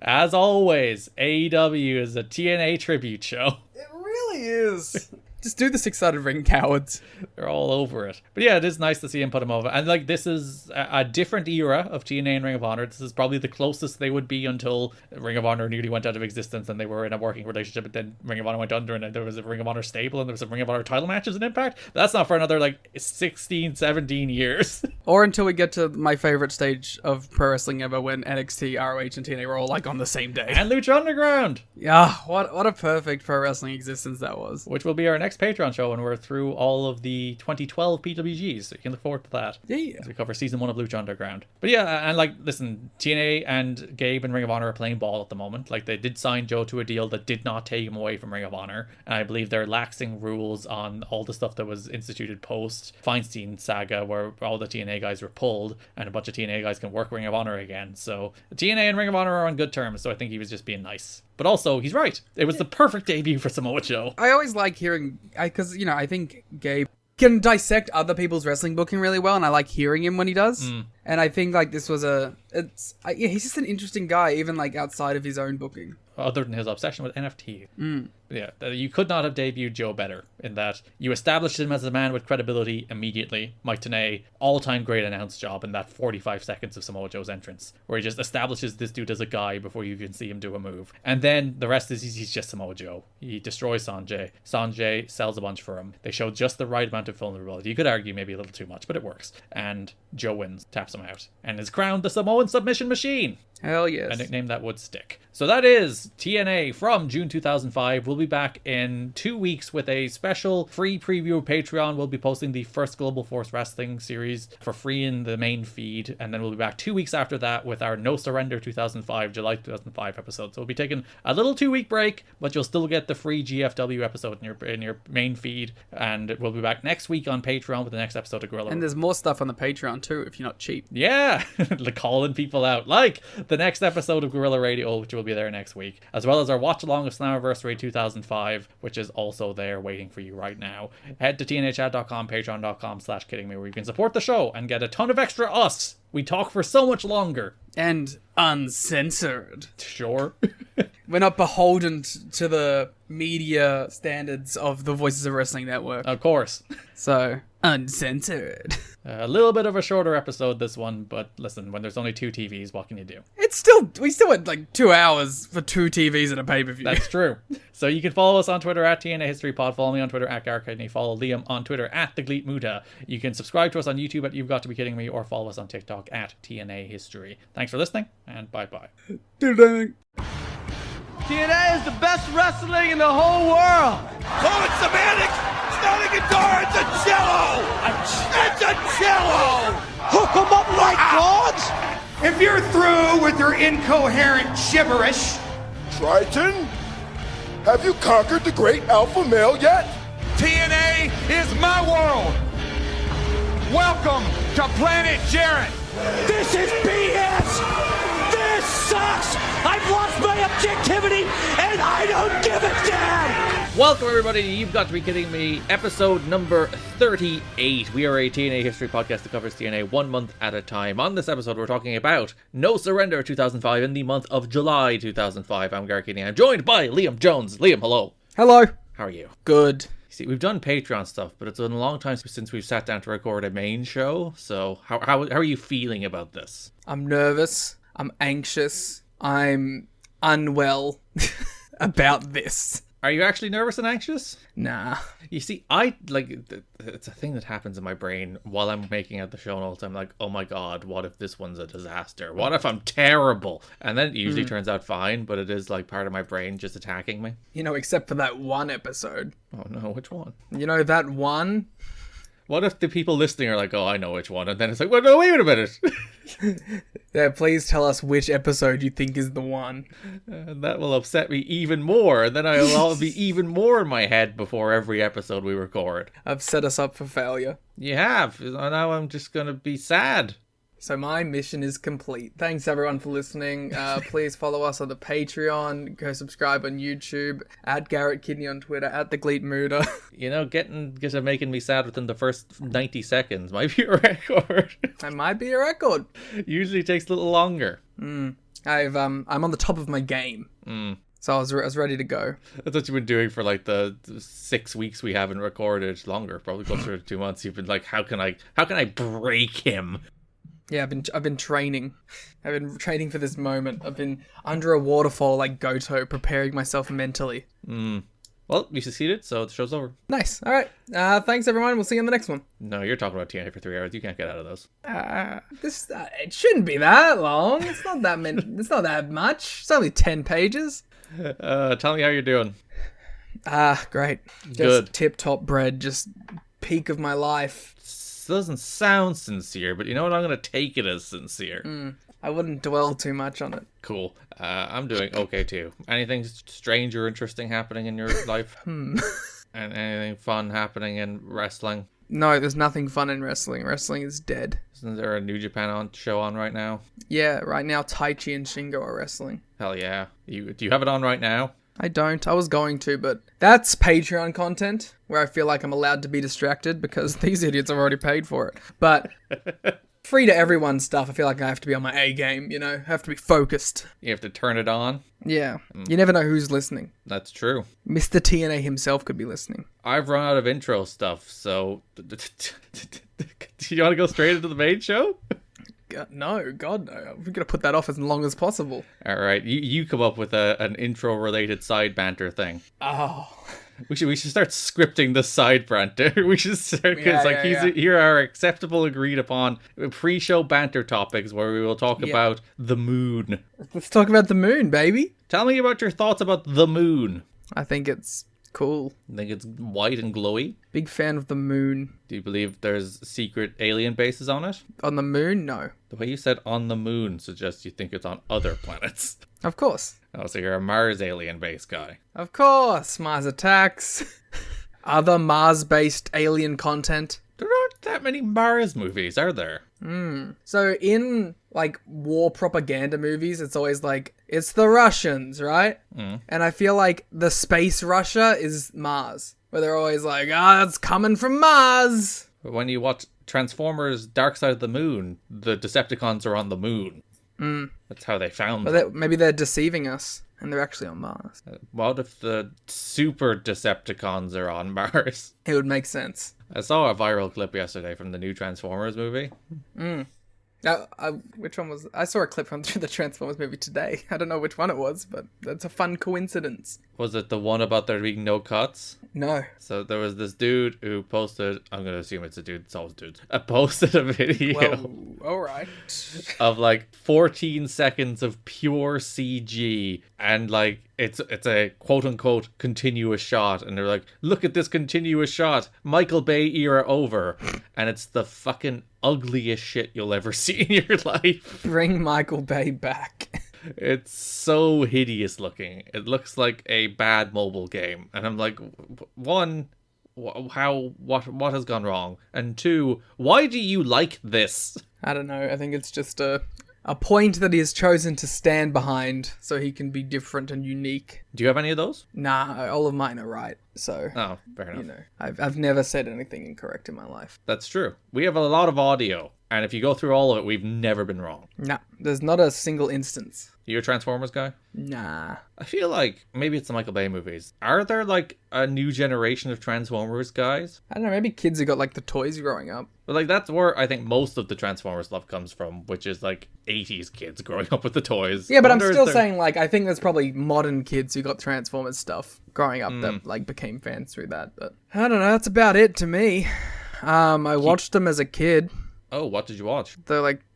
[SPEAKER 5] As always, AEW is a TNA tribute show.
[SPEAKER 7] It really is. Just do the six-sided ring, cowards.
[SPEAKER 5] They're all over it. But yeah, it is nice to see him put him over. And like, this is a different era of TNA and Ring of Honor. This is probably the closest they would be until Ring of Honor nearly went out of existence and they were in a working relationship, but then Ring of Honor went under and there was a Ring of Honor stable and there was a Ring of Honor title matches in Impact. But that's not for another like 16, 17 years.
[SPEAKER 7] Or until we get to my favorite stage of pro wrestling ever, when NXT, ROH, and TNA were all like on the same day.
[SPEAKER 5] And Lucha Underground.
[SPEAKER 7] Yeah, what a perfect pro wrestling existence that was.
[SPEAKER 5] Which will be our next Patreon show when we're through all of the 2012 PWGs, so you can look forward to that.
[SPEAKER 7] Yeah.
[SPEAKER 5] As we cover season 1 of Lucha Underground. But yeah, and like, listen, TNA and Gabe and Ring of Honor are playing ball at the moment. Like, they did sign Joe to a deal that did not take him away from Ring of Honor, and I believe they're laxing rules on all the stuff that was instituted post Feinstein saga, where all the TNA guys were pulled and a bunch of TNA guys can work Ring of Honor again. So TNA and Ring of Honor are on good terms, so I think he was just being nice. But also, he's right. It was the perfect debut for Samoa Joe.
[SPEAKER 7] I always like hearing, because, I think Gabe can dissect other people's wrestling booking really well, and I like hearing him when he does. And I think, like, this was he's just an interesting guy, even, like, outside of his own booking.
[SPEAKER 5] Other than his obsession with NFT. Yeah, you could not have debuted Joe better, in that you established him as a man with credibility immediately. Mike Tenay, all-time great announce job in that 45 seconds of Samoa Joe's entrance, where he just establishes this dude as a guy before you even see him do a move. And then the rest is he's just Samoa Joe. He destroys Sanjay. Sanjay sells a bunch for him. They show just the right amount of vulnerability. You could argue maybe a little too much, but it works. And Joe wins, taps him out, and is crowned the Samoan Submission Machine.
[SPEAKER 7] Hell yes.
[SPEAKER 5] A nickname that would stick. So that is TNA from June 2005. We'll be back in 2 weeks with a special free preview of Patreon. We'll be posting the first Global Force Wrestling series for free in the main feed. And then we'll be back 2 weeks after that with our No Surrender 2005, July 2005 episode. So we'll be taking a little 2-week break, but you'll still get the free GFW episode in your main feed. And we'll be back next week on Patreon with the next episode of Gorilla.
[SPEAKER 7] And there's more stuff on the Patreon too, if you're not cheap.
[SPEAKER 5] Yeah, calling people out. Like the next episode of Gorilla Radio, which will be there next week, as well as our watch along of Slammiversary 2005, which is also there waiting for you right now. Head to tnachat.com, patreon.com/kiddingme, where you can support the show and get a ton of extra us. We talk for so much longer.
[SPEAKER 7] And uncensored.
[SPEAKER 5] Sure.
[SPEAKER 7] We're not beholden to the media standards of the Voices of Wrestling Network.
[SPEAKER 5] Of course.
[SPEAKER 7] So, uncensored.
[SPEAKER 5] A little bit of a shorter episode, this one, but listen, when there's only 2 TVs, what can you do?
[SPEAKER 7] We still had like 2 hours for 2 TVs and a pay-per-view.
[SPEAKER 5] That's true. So you can follow us on Twitter at TNA History Pod. Follow me on Twitter at Garrett and follow Liam on Twitter at The Gleet Muda. You can subscribe to us on YouTube at You've Got to Be Kidding Me, or follow us on TikTok at TNA History. Thanks for listening, and bye-bye.
[SPEAKER 1] TNA is the best wrestling in the whole world.
[SPEAKER 3] Oh, it's semantics! It's not a guitar, it's a cello! It's a cello!
[SPEAKER 4] Hook 'em up like gods!
[SPEAKER 3] If you're through with your incoherent gibberish,
[SPEAKER 2] Triton, have you conquered the great alpha male yet?
[SPEAKER 3] TNA is my world! Welcome to Planet Jarrett!
[SPEAKER 4] This is BS! This sucks! I've lost my objectivity and I don't give a damn!
[SPEAKER 5] Welcome everybody to You've Got to Be Kidding Me, episode number 38. We are a TNA history podcast that covers TNA 1 month at a time. On this episode, we're talking about No Surrender 2005 in the month of July 2005. I'm Garrett Keating. I'm joined by Liam Jones. Liam, hello.
[SPEAKER 7] Hello.
[SPEAKER 5] How are you?
[SPEAKER 7] Good.
[SPEAKER 5] See, we've done Patreon stuff, but it's been a long time since we've sat down to record a main show. So how are you feeling about this?
[SPEAKER 7] I'm nervous. I'm anxious. I'm unwell about this.
[SPEAKER 5] Are you actually nervous and anxious?
[SPEAKER 7] Nah.
[SPEAKER 5] You see, it's a thing that happens in my brain while I'm making out the show notes. I'm like, oh my god, what if this one's a disaster? What if I'm terrible? And then it usually turns out fine, but it is like part of my brain just attacking me.
[SPEAKER 7] Except for that one episode.
[SPEAKER 5] Oh no, which one?
[SPEAKER 7] That one
[SPEAKER 5] What if the people listening are like, oh, I know which one, and then it's like, well, no, wait a minute.
[SPEAKER 6] Yeah, please tell us which episode you think is the one.
[SPEAKER 5] And that will upset me even more, and then I'll be even more in my head before every episode we record.
[SPEAKER 6] I've set us up for failure.
[SPEAKER 5] You have. Now I'm just gonna be sad.
[SPEAKER 6] So my mission is complete. Thanks everyone for listening. Please follow us on the Patreon. Go subscribe on YouTube. At Garrett Kidney on Twitter. At the Gleet Mooder.
[SPEAKER 5] You know, getting making me sad within the first 90 seconds might be a record.
[SPEAKER 6] That might be a record.
[SPEAKER 5] Usually takes a little longer.
[SPEAKER 6] I'm on the top of my game. So I was ready to go.
[SPEAKER 5] That's what you've been doing for like the 6 weeks we haven't recorded. Longer, probably closer to 2 months. You've been like, how can I break him?
[SPEAKER 6] Yeah, I've been training. I've been training for this moment. I've been under a waterfall like Goto, preparing myself mentally.
[SPEAKER 5] Well, you succeeded, so the show's over.
[SPEAKER 6] Nice. All right. Thanks everyone. We'll see you in the next one.
[SPEAKER 5] No, you're talking about TNA for 3 hours. You can't get out of those.
[SPEAKER 6] It shouldn't be that long. It's not that many. It's not that much. It's only 10 pages.
[SPEAKER 5] Tell me how you're doing.
[SPEAKER 6] Great. Just
[SPEAKER 5] Good.
[SPEAKER 6] tip-top bread. Just peak of my life.
[SPEAKER 5] Doesn't sound sincere, but you know what? I'm gonna take it as sincere.
[SPEAKER 6] I wouldn't dwell too much on it.
[SPEAKER 5] Cool. I'm doing okay too. Anything strange or interesting happening in your life? And anything fun happening in wrestling?
[SPEAKER 6] No, there's nothing fun in wrestling. Wrestling is dead.
[SPEAKER 5] Isn't there a New Japan show on right now?
[SPEAKER 6] Yeah, right now Taichi and Shingo are wrestling.
[SPEAKER 5] Hell yeah. Do you have it on right now?
[SPEAKER 6] I don't. I was going to, but that's Patreon content where I feel like I'm allowed to be distracted because these idiots have already paid for it. But free to everyone stuff, I feel like I have to be on my A game, you know? I have to be focused.
[SPEAKER 5] You have to turn it on?
[SPEAKER 6] Yeah. You never know who's listening.
[SPEAKER 5] That's true.
[SPEAKER 6] Mr. TNA himself could be listening.
[SPEAKER 5] I've run out of intro stuff, so... Do you want to go straight into the main show?
[SPEAKER 6] God no. We're going to put that off as long as possible.
[SPEAKER 5] All right, you come up with an intro-related side banter thing.
[SPEAKER 6] Oh.
[SPEAKER 5] We should start scripting the side banter. We should start because here are acceptable, agreed upon pre-show banter topics where we will talk about the moon.
[SPEAKER 6] Let's talk about the moon, baby.
[SPEAKER 5] Tell me about your thoughts about the moon.
[SPEAKER 6] I think it's cool.
[SPEAKER 5] I think it's white and glowy.
[SPEAKER 6] Big fan of the moon.
[SPEAKER 5] Do you believe there's secret alien bases on it?
[SPEAKER 6] On the moon? No.
[SPEAKER 5] The way you said on the moon suggests you think it's on other planets.
[SPEAKER 6] Of course.
[SPEAKER 5] Oh, so you're a Mars alien base guy.
[SPEAKER 6] Of course. Mars Attacks. Other Mars-based alien content.
[SPEAKER 5] There aren't that many Mars movies, are there?
[SPEAKER 6] So in, like, war propaganda movies, it's always like, it's the Russians, right? And I feel like the space Russia is Mars. Where they're always like, it's coming from Mars.
[SPEAKER 5] But when you watch Transformers Dark Side of the Moon, the Decepticons are on the moon. That's how they found them.
[SPEAKER 6] But maybe they're deceiving us, and they're actually on Mars.
[SPEAKER 5] What if the super Decepticons are on Mars?
[SPEAKER 6] It would make sense.
[SPEAKER 5] I saw a viral clip yesterday from the new Transformers movie.
[SPEAKER 6] Which one was... I saw a clip from the Transformers movie today. I don't know which one it was, but that's a fun coincidence.
[SPEAKER 5] Was it the one about there being no cuts?
[SPEAKER 6] No.
[SPEAKER 5] So there was this dude who posted... I'm going to assume it's a dude. It's always dudes. Posted a video...
[SPEAKER 6] Well, alright.
[SPEAKER 5] of like 14 seconds of pure CG, and like it's a quote-unquote continuous shot, and they're like, look at this continuous shot, Michael Bay era over, and it's the fucking ugliest shit you'll ever see in your life.
[SPEAKER 6] Bring Michael Bay back.
[SPEAKER 5] It's so hideous looking. It looks like a bad mobile game, and I'm like, one, what has gone wrong, and two, why do you like this?
[SPEAKER 6] I don't know. I think it's just a point that he has chosen to stand behind so he can be different and unique.
[SPEAKER 5] Do you have any of those?
[SPEAKER 6] Nah, all of mine are right. So,
[SPEAKER 5] oh, fair enough.
[SPEAKER 6] You know, I've never said anything incorrect in my life.
[SPEAKER 5] That's true. We have a lot of audio, and if you go through all of it, we've never been wrong.
[SPEAKER 6] Nah, there's not a single instance.
[SPEAKER 5] You a Transformers guy?
[SPEAKER 6] Nah.
[SPEAKER 5] I feel like maybe it's the Michael Bay movies. Are there like a new generation of Transformers guys?
[SPEAKER 6] I don't know, maybe kids who got like the toys growing up.
[SPEAKER 5] But like that's where I think most of the Transformers love comes from, which is like 80s kids growing up with the toys.
[SPEAKER 6] Yeah, but I'm still saying like I think there's probably modern kids who got Transformers stuff growing up that like became fans through that. But I don't know, that's about it to me. I watched them as a kid.
[SPEAKER 5] Oh, what did you watch?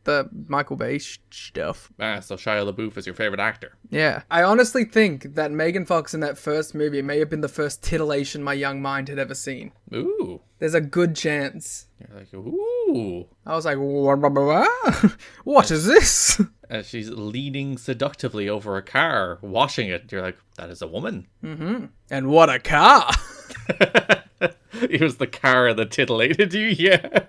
[SPEAKER 6] The Michael Bay stuff.
[SPEAKER 5] So Shia LaBeouf is your favorite actor.
[SPEAKER 6] Yeah. I honestly think that Megan Fox in that first movie may have been the first titillation my young mind had ever seen.
[SPEAKER 5] Ooh.
[SPEAKER 6] There's a good chance.
[SPEAKER 5] You're like, ooh.
[SPEAKER 6] I was like, what is this?
[SPEAKER 5] She's leaning seductively over a car, washing it. You're like, that is a woman.
[SPEAKER 6] Mm-hmm. And what a car.
[SPEAKER 5] It was the car that titillated you, yeah.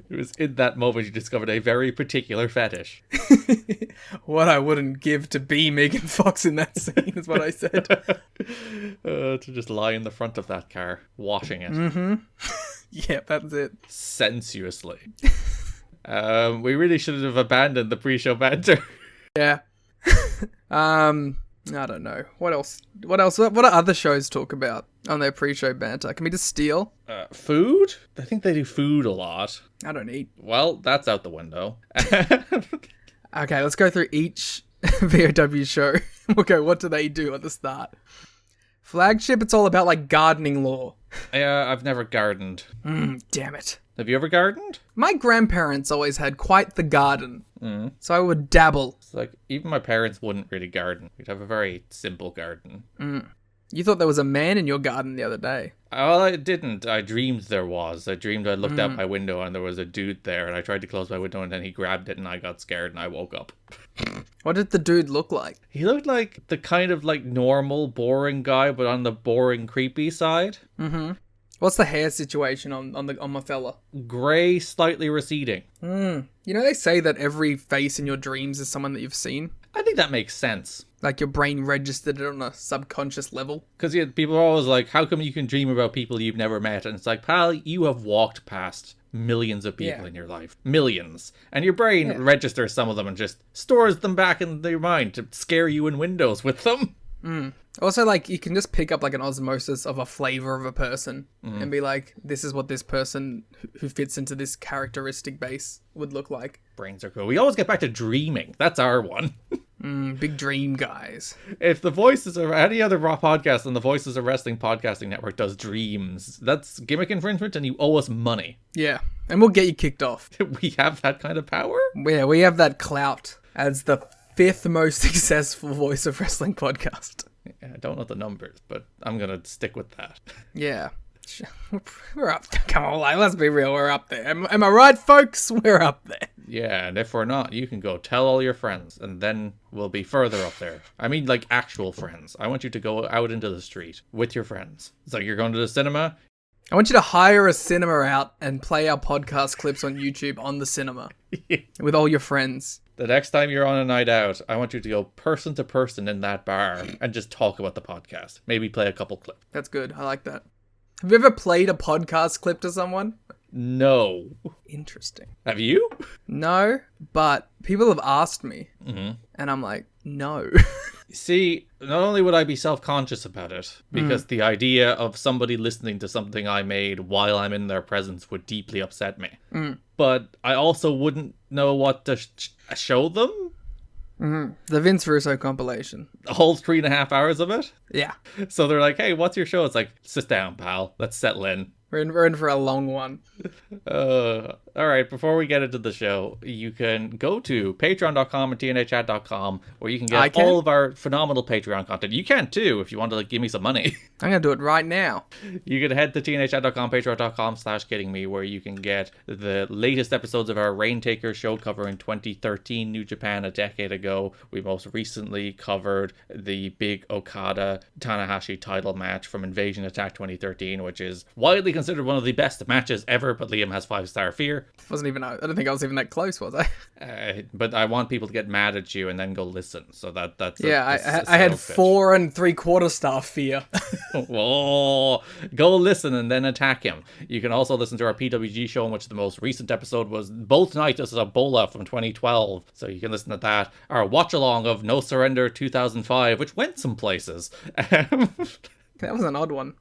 [SPEAKER 5] It was in that moment you discovered a very particular fetish.
[SPEAKER 6] What I wouldn't give to be Megan Fox in that scene is what I said.
[SPEAKER 5] To just lie in the front of that car, washing it.
[SPEAKER 6] Mm-hmm. Yeah, that's it.
[SPEAKER 5] Sensuously. We really should have abandoned the pre-show banter.
[SPEAKER 6] Yeah. I don't know. What else? What do other shows talk about on their pre-show banter? Can we just steal?
[SPEAKER 5] Food? I think they do food a lot.
[SPEAKER 6] I don't eat.
[SPEAKER 5] Well, that's out the window.
[SPEAKER 6] Okay, let's go through each VOW show. We'll go, what do they do at the start? Flagship, it's all about, like, gardening lore.
[SPEAKER 5] Yeah, I've never gardened.
[SPEAKER 6] Damn it.
[SPEAKER 5] Have you ever gardened?
[SPEAKER 6] My grandparents always had quite the garden. So I would dabble.
[SPEAKER 5] It's like, even my parents wouldn't really garden. We'd have a very simple garden.
[SPEAKER 6] You thought there was a man in your garden the other day.
[SPEAKER 5] Well, I didn't. I dreamed there was. I dreamed I looked out my window and there was a dude there, and I tried to close my window and then he grabbed it and I got scared and I woke up.
[SPEAKER 6] What did the dude look like?
[SPEAKER 5] He looked like the kind of like normal, boring guy, but on the boring, creepy side.
[SPEAKER 6] Mm-hmm. What's the hair situation on my fella?
[SPEAKER 5] Grey, slightly receding.
[SPEAKER 6] You know, they say that every face in your dreams is someone that you've seen.
[SPEAKER 5] I think that makes sense.
[SPEAKER 6] Like your brain registered it on a subconscious level.
[SPEAKER 5] Because people are always like, how come you can dream about people you've never met? And it's like, pal, you have walked past millions of people in your life. Millions. And your brain registers some of them and just stores them back in your mind to scare you in windows with them.
[SPEAKER 6] Also, like, you can just pick up, like, an osmosis of a flavor of a person and be like, this is what this person who fits into this characteristic base would look like.
[SPEAKER 5] Brains are cool. We always get back to dreaming. That's our one.
[SPEAKER 6] Big dream guys.
[SPEAKER 5] If the Voices of any other Raw podcast on the Voices of Wrestling Podcasting Network does dreams, that's gimmick infringement and you owe us money.
[SPEAKER 6] Yeah, and we'll get you kicked off.
[SPEAKER 5] We have that kind of power?
[SPEAKER 6] Yeah, we have that clout as the 5th most successful Voice of Wrestling podcast.
[SPEAKER 5] Yeah, I don't know the numbers, but I'm going to stick with that.
[SPEAKER 6] Yeah. We're up there. Come on, like, let's be real, we're up there. Am I right, folks? We're up there.
[SPEAKER 5] Yeah, and if we're not, you can go tell all your friends, and then we'll be further up there. I mean, like, actual friends. I want you to go out into the street with your friends. It's like you're going to the cinema.
[SPEAKER 6] I want you to hire a cinema out and play our podcast clips on YouTube on the cinema with all your friends.
[SPEAKER 5] The next time you're on a night out, I want you to go person to person in that bar and just talk about the podcast. Maybe play a couple clips.
[SPEAKER 6] That's good. I like that. Have you ever played a podcast clip to someone?
[SPEAKER 5] No.
[SPEAKER 6] Interesting.
[SPEAKER 5] Have you?
[SPEAKER 6] No, but people have asked me,
[SPEAKER 5] and
[SPEAKER 6] I'm like, no.
[SPEAKER 5] See, not only would I be self-conscious about it, because the idea of somebody listening to something I made while I'm in their presence would deeply upset me, but I also wouldn't know what to show them.
[SPEAKER 6] The Vince Russo compilation.
[SPEAKER 5] The whole 3.5 hours of it?
[SPEAKER 6] Yeah.
[SPEAKER 5] So they're like, hey, what's your show? It's like, sit down, pal. Let's settle in.
[SPEAKER 6] We're in for a long one.
[SPEAKER 5] All right, before we get into the show, you can go to patreon.com and tnachat.com where you can get all of our phenomenal Patreon content. You can too, if you want to give me some money.
[SPEAKER 6] I'm going to do it right now.
[SPEAKER 5] You can head to tnachat.com, patreon.com/kiddingme, where you can get the latest episodes of our Raintaker show covering 2013 New Japan a decade ago. We most recently covered the big Okada Tanahashi title match from Invasion Attack 2013, which is widely considered one of the best matches ever, but Liam has 5-star fear.
[SPEAKER 6] I don't think I was even that close, was I?
[SPEAKER 5] But I want people to get mad at you and then go listen. So that's
[SPEAKER 6] I had 4 3/4 star fear.
[SPEAKER 5] Whoa, go listen and then attack him. You can also listen to our PWG show, in which the most recent episode was Both Nights as Ebola from 2012. So you can listen to that. Our watch along of No Surrender 2005, which went some places.
[SPEAKER 6] That was an odd one.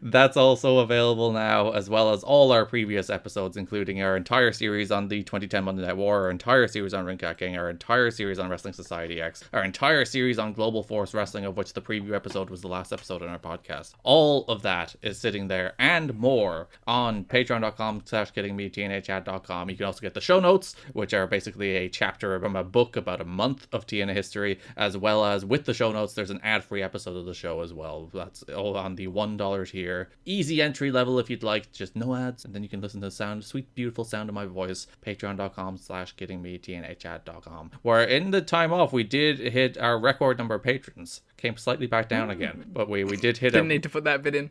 [SPEAKER 5] That's also available now, as well as all our previous episodes, including our entire series on the 2010 Monday Night War, our entire series on Ring King, our entire series on Wrestling Society X, our entire series on Global Force Wrestling, of which the preview episode was the last episode in our podcast. All of that is sitting there and more on patreon.com/kiddingme, tnachat.com. You can also get the show notes, which are basically a chapter from a book about a month of TNA history, as well as with the show notes, there's an ad-free episode of the show as well. That's all on the $1 tier. Easy entry level if you'd like, just no ads, and then you can listen to the sound, sweet, beautiful sound of my voice. Patreon.com/kiddingme, tnachat.com. Where in the time off, we did hit our record number of patrons. Came slightly back down again, but we did hit
[SPEAKER 6] Didn't need to put that bit in.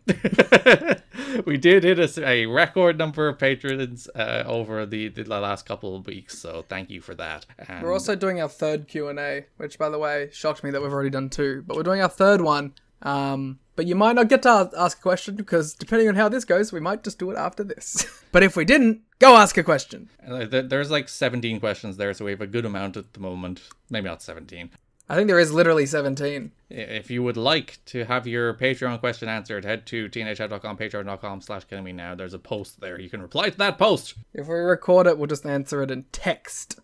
[SPEAKER 5] we did hit a record number of patrons over the last couple of weeks, so thank you for that. And
[SPEAKER 6] We're also doing our third Q&A, which, by the way, shocked me that we've already done 2. But we're doing our third one. But you might not get to ask a question, because depending on how this goes, we might just do it after this. But if we didn't, go ask a question.
[SPEAKER 5] there's like 17 questions there, so we have a good amount at the moment. Maybe not 17.
[SPEAKER 6] I think there is literally 17.
[SPEAKER 5] If you would like to have your Patreon question answered, head to tnachat.com, patreon.com/kiddingme now. There's a post there. You can reply to that post.
[SPEAKER 6] If we record it, we'll just answer it in text.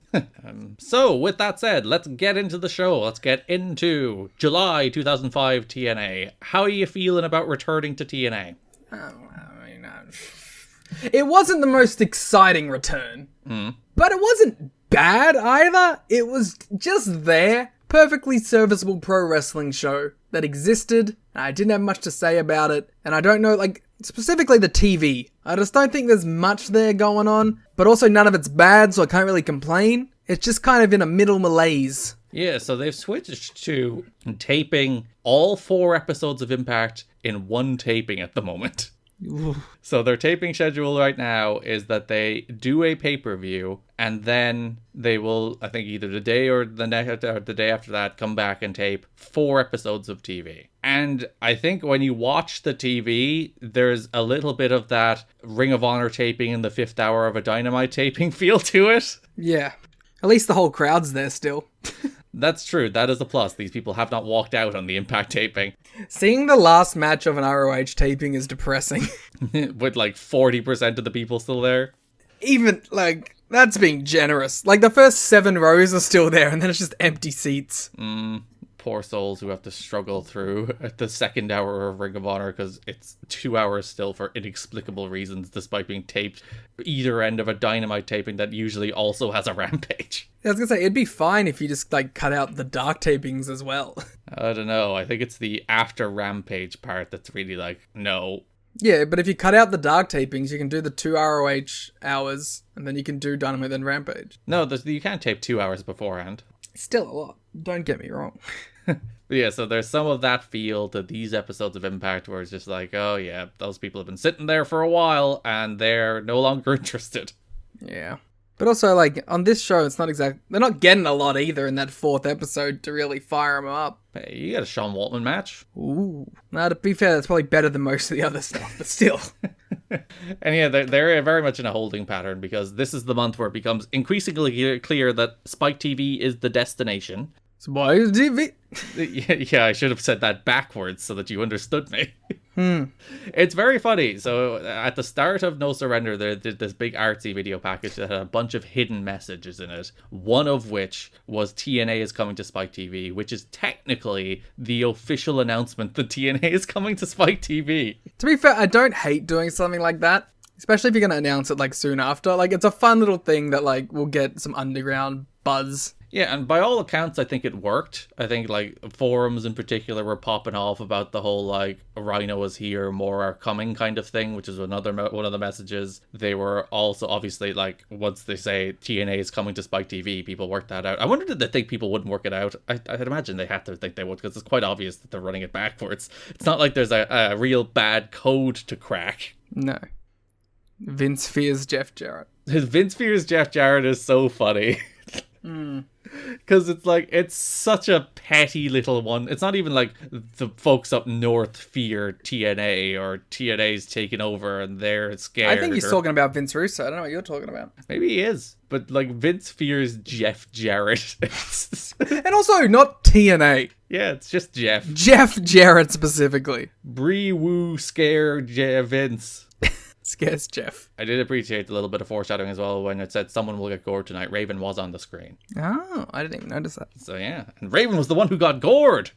[SPEAKER 5] So, with that said, let's get into the show. Let's get into July 2005 TNA. How are you feeling about returning to TNA?
[SPEAKER 6] It wasn't the most exciting return, but it wasn't bad either. It was just there. Perfectly serviceable pro wrestling show that existed. I didn't have much to say about it, and I don't know, like, specifically the TV. I just don't think there's much there going on, but also none of it's bad, so I can't really complain. It's just kind of in a middle malaise.
[SPEAKER 5] Yeah, so they've switched to taping all 4 episodes of Impact in one taping at the moment. So their taping schedule right now is that they do a pay-per-view, and then they will, I think, either the day or the day after that, come back and tape 4 episodes of TV. And I think when you watch the TV, there's a little bit of that Ring of Honor taping in the 5th hour of a Dynamite taping feel to it.
[SPEAKER 6] Yeah. At least the whole crowd's there still.
[SPEAKER 5] That's true. That is a plus. These people have not walked out on the Impact taping.
[SPEAKER 6] Seeing the last match of an ROH taping is depressing.
[SPEAKER 5] With like 40% of the people still there.
[SPEAKER 6] Even, like, that's being generous. Like, the first 7 rows are still there, and then it's just empty seats.
[SPEAKER 5] Poor souls who have to struggle through at the 2nd hour of Ring of Honor, because it's 2 hours still for inexplicable reasons, despite being taped either end of a Dynamite taping that usually also has a Rampage.
[SPEAKER 6] I was gonna say, it'd be fine if you just, like, cut out the dark tapings as well.
[SPEAKER 5] I don't know. I think it's the after Rampage part that's really like, no.
[SPEAKER 6] Yeah, but if you cut out the dark tapings, you can do the 2 ROH hours, and then you can do Dynamite then Rampage.
[SPEAKER 5] No, you can't tape 2 hours beforehand.
[SPEAKER 6] It's still a lot. Don't get me wrong.
[SPEAKER 5] Yeah, so there's some of that feel to these episodes of Impact where it's just like, oh yeah, those people have been sitting there for a while and they're no longer interested.
[SPEAKER 6] Yeah. But also, like, on this show, it's not they're not getting a lot either in that 4th episode to really fire them up.
[SPEAKER 5] Hey, you got a Sean Waltman match.
[SPEAKER 6] Ooh. Now, to be fair, that's probably better than most of the other stuff, but still.
[SPEAKER 5] And yeah, they're very much in a holding pattern, because this is the month where it becomes increasingly clear that Spike TV is the destination.
[SPEAKER 6] Spike TV?
[SPEAKER 5] Yeah, I should have said that backwards so that you understood me. It's very funny. So at the start of No Surrender, there did this big artsy video package that had a bunch of hidden messages in it. One of which was TNA is coming to Spike TV, which is technically the official announcement that TNA is coming to Spike TV.
[SPEAKER 6] To be fair, I don't hate doing something like that, especially if you're going to announce it, like, soon after. Like, it's a fun little thing that, like, will get some underground buzz.
[SPEAKER 5] Yeah, and by all accounts, I think it worked. I think, like, forums in particular were popping off about the whole, like, Rhino is here, more are coming kind of thing, which is one of the messages. They were also, obviously, like, once they say TNA is coming to Spike TV, people work that out. I wonder, did they think people wouldn't work it out? I'd imagine they had to think they would, because it's quite obvious that they're running it backwards. It's not like there's a real bad code to crack.
[SPEAKER 6] No. Vince fears Jeff Jarrett.
[SPEAKER 5] Vince fears Jeff Jarrett is so funny. Because it's like, it's such a petty little one. It's not even like the folks up north fear TNA or TNA's taking over and they're scared.
[SPEAKER 6] I think he's talking about Vince Russo. I don't know what you're talking about.
[SPEAKER 5] Maybe he is. But like Vince fears Jeff Jarrett.
[SPEAKER 6] And also not TNA.
[SPEAKER 5] Yeah, it's just Jeff.
[SPEAKER 6] Jeff Jarrett specifically.
[SPEAKER 5] Bree Woo scare Vince.
[SPEAKER 6] Scares Jeff.
[SPEAKER 5] I did appreciate a little bit of foreshadowing as well when it said someone will get gored tonight. Raven was on the screen.
[SPEAKER 6] Oh, I didn't even notice that.
[SPEAKER 5] So yeah, and Raven was the one who got gored.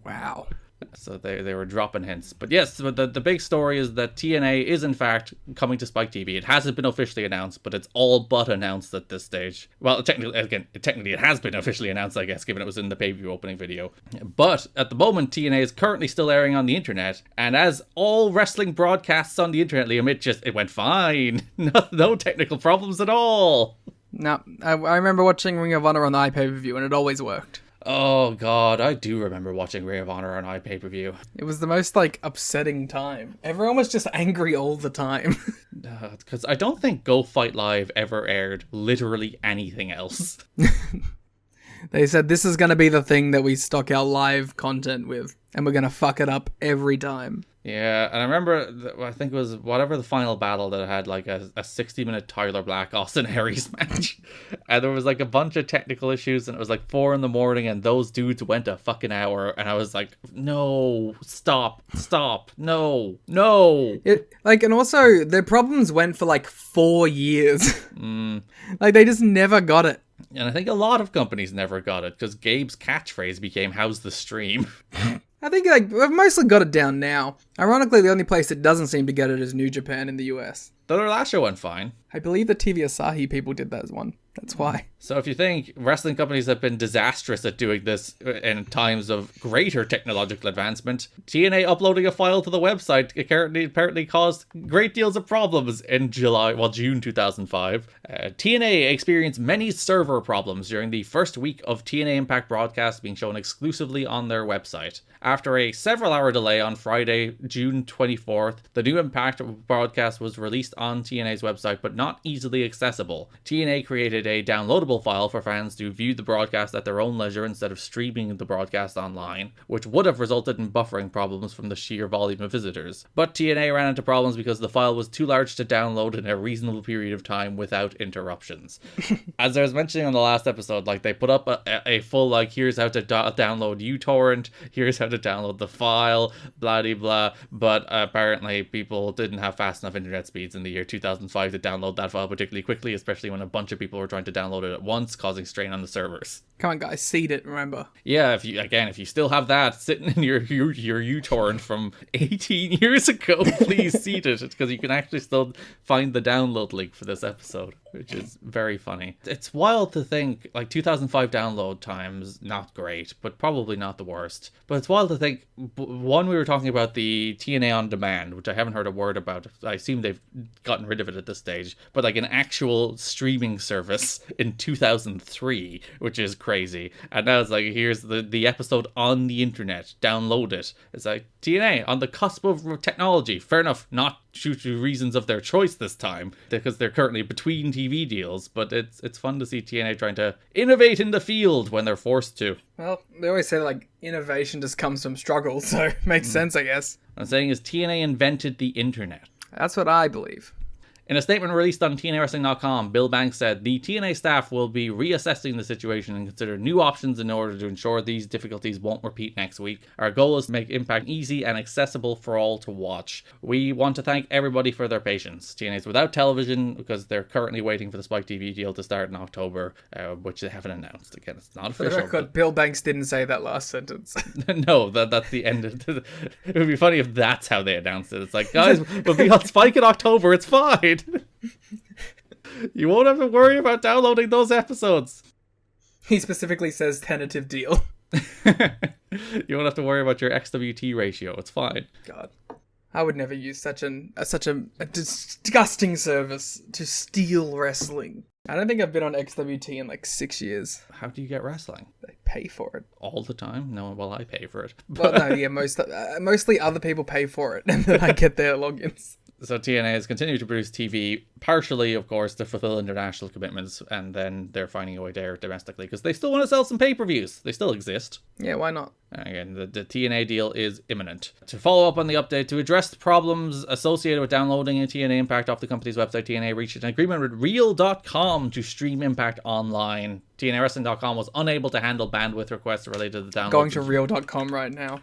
[SPEAKER 6] Wow.
[SPEAKER 5] So they were dropping hints. But yes, but the big story is that TNA is in fact coming to Spike TV. It hasn't been officially announced, but it's all but announced at this stage. Well, technically it has been officially announced, I guess, given it was in the pay-per-view opening video. But at the moment, TNA is currently still airing on the internet. And as all wrestling broadcasts on the internet, Liam, it went fine. No technical problems at all.
[SPEAKER 6] No, I remember watching Ring of Honor on the iPay-per-view and it always worked.
[SPEAKER 5] Oh god, I do remember watching Ring of Honor on iPay-per-view.
[SPEAKER 6] It was the most, like, upsetting time. Everyone was just angry all the time.
[SPEAKER 5] Because I don't think Go Fight Live ever aired literally anything else.
[SPEAKER 6] They said this is going to be the thing that we stock our live content with, and we're going to fuck it up every time.
[SPEAKER 5] Yeah, and I remember, I think it was whatever the final battle that had like a 60-minute Tyler Black Austin Aries match. And there was like a bunch of technical issues and it was like 4 a.m. and those dudes went a fucking hour. And I was like, no, stop, no.
[SPEAKER 6] And also their problems went for like 4 years. Like they just never got it.
[SPEAKER 5] And I think a lot of companies never got it because Gabe's catchphrase became, how's the stream?
[SPEAKER 6] I think like we've mostly got it down now. Ironically, the only place that doesn't seem to get it is New Japan in the US.
[SPEAKER 5] Though their last show went fine.
[SPEAKER 6] I believe the TV Asahi people did that as one. That's why.
[SPEAKER 5] So if you think wrestling companies have been disastrous at doing this in times of greater technological advancement, TNA uploading a file to the website apparently caused great deals of problems in June 2005. TNA experienced many server problems during the first week of TNA Impact broadcasts being shown exclusively on their website. After a several-hour delay on Friday, June 24th, the new Impact broadcast was released on TNA's website, but not easily accessible. TNA created a downloadable file for fans to view the broadcast at their own leisure instead of streaming the broadcast online, which would have resulted in buffering problems from the sheer volume of visitors. But TNA ran into problems because the file was too large to download in a reasonable period of time without interruptions. As I was mentioning on the last episode, like they put up a full like, here's how to download uTorrent, here's how to download the file, blah de blah, but apparently people didn't have fast enough internet speeds in the year 2005 to download that file particularly quickly, especially when a bunch of people were trying to download it at once, causing strain on the servers.
[SPEAKER 6] Come on, guys, seed it, remember.
[SPEAKER 5] Yeah, if you still have that sitting in your uTorrent from 18 years ago, please seed it, because you can actually still find the download link for this episode, which is very funny. It's wild to think, like, 2005 download times, not great, but probably not the worst. But it's wild to think, one, we were talking about the TNA On Demand, which I haven't heard a word about. I assume they've gotten rid of it at this stage, but like an actual streaming service in 2003, which is crazy. And now it's like, here's the episode on the internet, download it. It's like, TNA on the cusp of technology. Fair enough, not due to reasons of their choice this time, because they're currently between TV deals, but it's fun to see TNA trying to innovate in the field when they're forced to.
[SPEAKER 6] Well, they always say like innovation just comes from struggle, so it makes sense, I guess.
[SPEAKER 5] What I'm saying is TNA invented the internet.
[SPEAKER 6] That's what I believe.
[SPEAKER 5] In a statement released on TNAWrestling.com, Bill Banks said, the TNA staff will be reassessing the situation and consider new options in order to ensure these difficulties won't repeat next week. Our goal is to make Impact easy and accessible for all to watch. We want to thank everybody for their patience. TNA is without television because they're currently waiting for the Spike TV deal to start in October, which they haven't announced. Again, it's not official.
[SPEAKER 6] For the record, Bill Banks didn't say that last sentence.
[SPEAKER 5] No, that's the end of it. It would be funny if that's how they announced it. It's like, guys, we'll be on Spike in October, it's fine. You won't have to worry about downloading those episodes.
[SPEAKER 6] He specifically says tentative deal.
[SPEAKER 5] You won't have to worry about your XWT ratio. It's fine.
[SPEAKER 6] God, I would never use such a disgusting service to steal wrestling. I don't think I've been on XWT in like 6 years.
[SPEAKER 5] How do you get wrestling?
[SPEAKER 6] They pay for it.
[SPEAKER 5] All the time? No, well, I pay for it.
[SPEAKER 6] Well, no, yeah, mostly other people pay for it, and then I get their logins.
[SPEAKER 5] So TNA has continued to produce TV, partially, of course, to fulfill international commitments, and then they're finding a way to air it domestically because they still want to sell some pay-per-views. They still exist.
[SPEAKER 6] Yeah, why not?
[SPEAKER 5] Again, the TNA deal is imminent. To follow up on the update, to address the problems associated with downloading a TNA Impact off the company's website, TNA reached an agreement with Real.com to stream Impact online. TNAWrestling.com was unable to handle bandwidth requests related to the download.
[SPEAKER 6] Going to Real.com right now.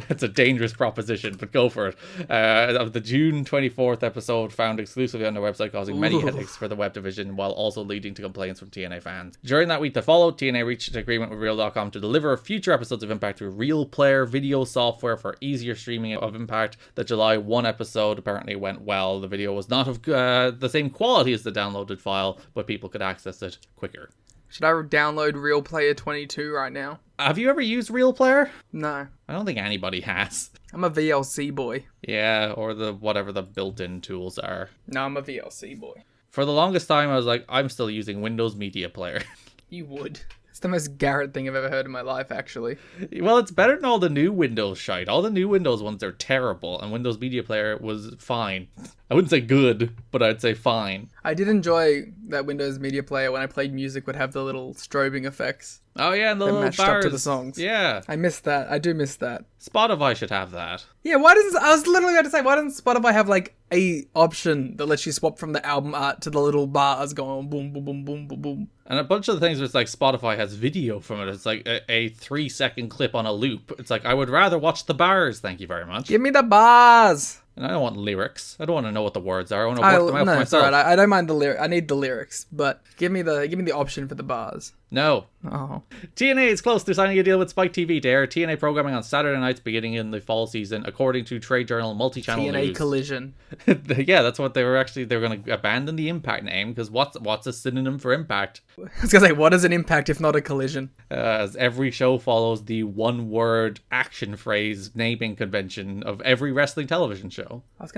[SPEAKER 5] That's a dangerous proposition, but go for it. Of the June 24th episode found exclusively on their website, causing many headaches for the web division, while also leading to complaints from TNA fans. During that week that followed, TNA reached an agreement with Real.com to deliver future episodes of Impact through Real Player video software for easier streaming of Impact. The July 1 episode apparently went well. The video was not of the same quality as the downloaded file, but people could access it quicker.
[SPEAKER 6] Should I download Real Player 22 right now?
[SPEAKER 5] Have you ever used Real Player?
[SPEAKER 6] No.
[SPEAKER 5] I don't think anybody has.
[SPEAKER 6] I'm a VLC boy.
[SPEAKER 5] Yeah, or whatever the built-in tools are.
[SPEAKER 6] No, I'm a VLC boy.
[SPEAKER 5] For the longest time, I was like, I'm still using Windows Media Player.
[SPEAKER 6] You would. It's the most Garrett thing I've ever heard in my life, actually.
[SPEAKER 5] Well, it's better than all the new Windows shite. All the new Windows ones are terrible, and Windows Media Player was fine. I wouldn't say good, but I'd say fine.
[SPEAKER 6] I did enjoy that Windows Media Player when I played music would have the little strobing effects.
[SPEAKER 5] Oh yeah, and the
[SPEAKER 6] that
[SPEAKER 5] little
[SPEAKER 6] matched
[SPEAKER 5] bars.
[SPEAKER 6] up to the songs.
[SPEAKER 5] Yeah.
[SPEAKER 6] I miss that. I do miss that.
[SPEAKER 5] Spotify should have that.
[SPEAKER 6] Yeah, why doesn't... I was literally about to say, why doesn't Spotify have, like, a option that lets you swap from the album art to the little bars going boom, boom, boom, boom, boom, boom.
[SPEAKER 5] And a bunch of the things where it's like Spotify has video from it. It's like a 3-second clip on a loop. It's like, I would rather watch the bars, thank you very much.
[SPEAKER 6] Give me the bars!
[SPEAKER 5] And I don't want lyrics. I don't want to know what the words are. I want to work them out for
[SPEAKER 6] it's
[SPEAKER 5] myself.
[SPEAKER 6] alright. I don't mind the lyric. I need the lyrics, but give me the option for the bars.
[SPEAKER 5] No.
[SPEAKER 6] Oh.
[SPEAKER 5] TNA is close to signing a deal with Spike TV to air TNA programming on Saturday nights beginning in the fall season, according to Trade Journal Multi-Channel
[SPEAKER 6] TNA
[SPEAKER 5] News.
[SPEAKER 6] Collision.
[SPEAKER 5] Yeah, that's what they were going to abandon the Impact name, because what's a synonym for Impact?
[SPEAKER 6] I was gonna say, what is an impact if not a collision?
[SPEAKER 5] As every show follows the one-word action phrase naming convention of every wrestling television show.
[SPEAKER 6] I've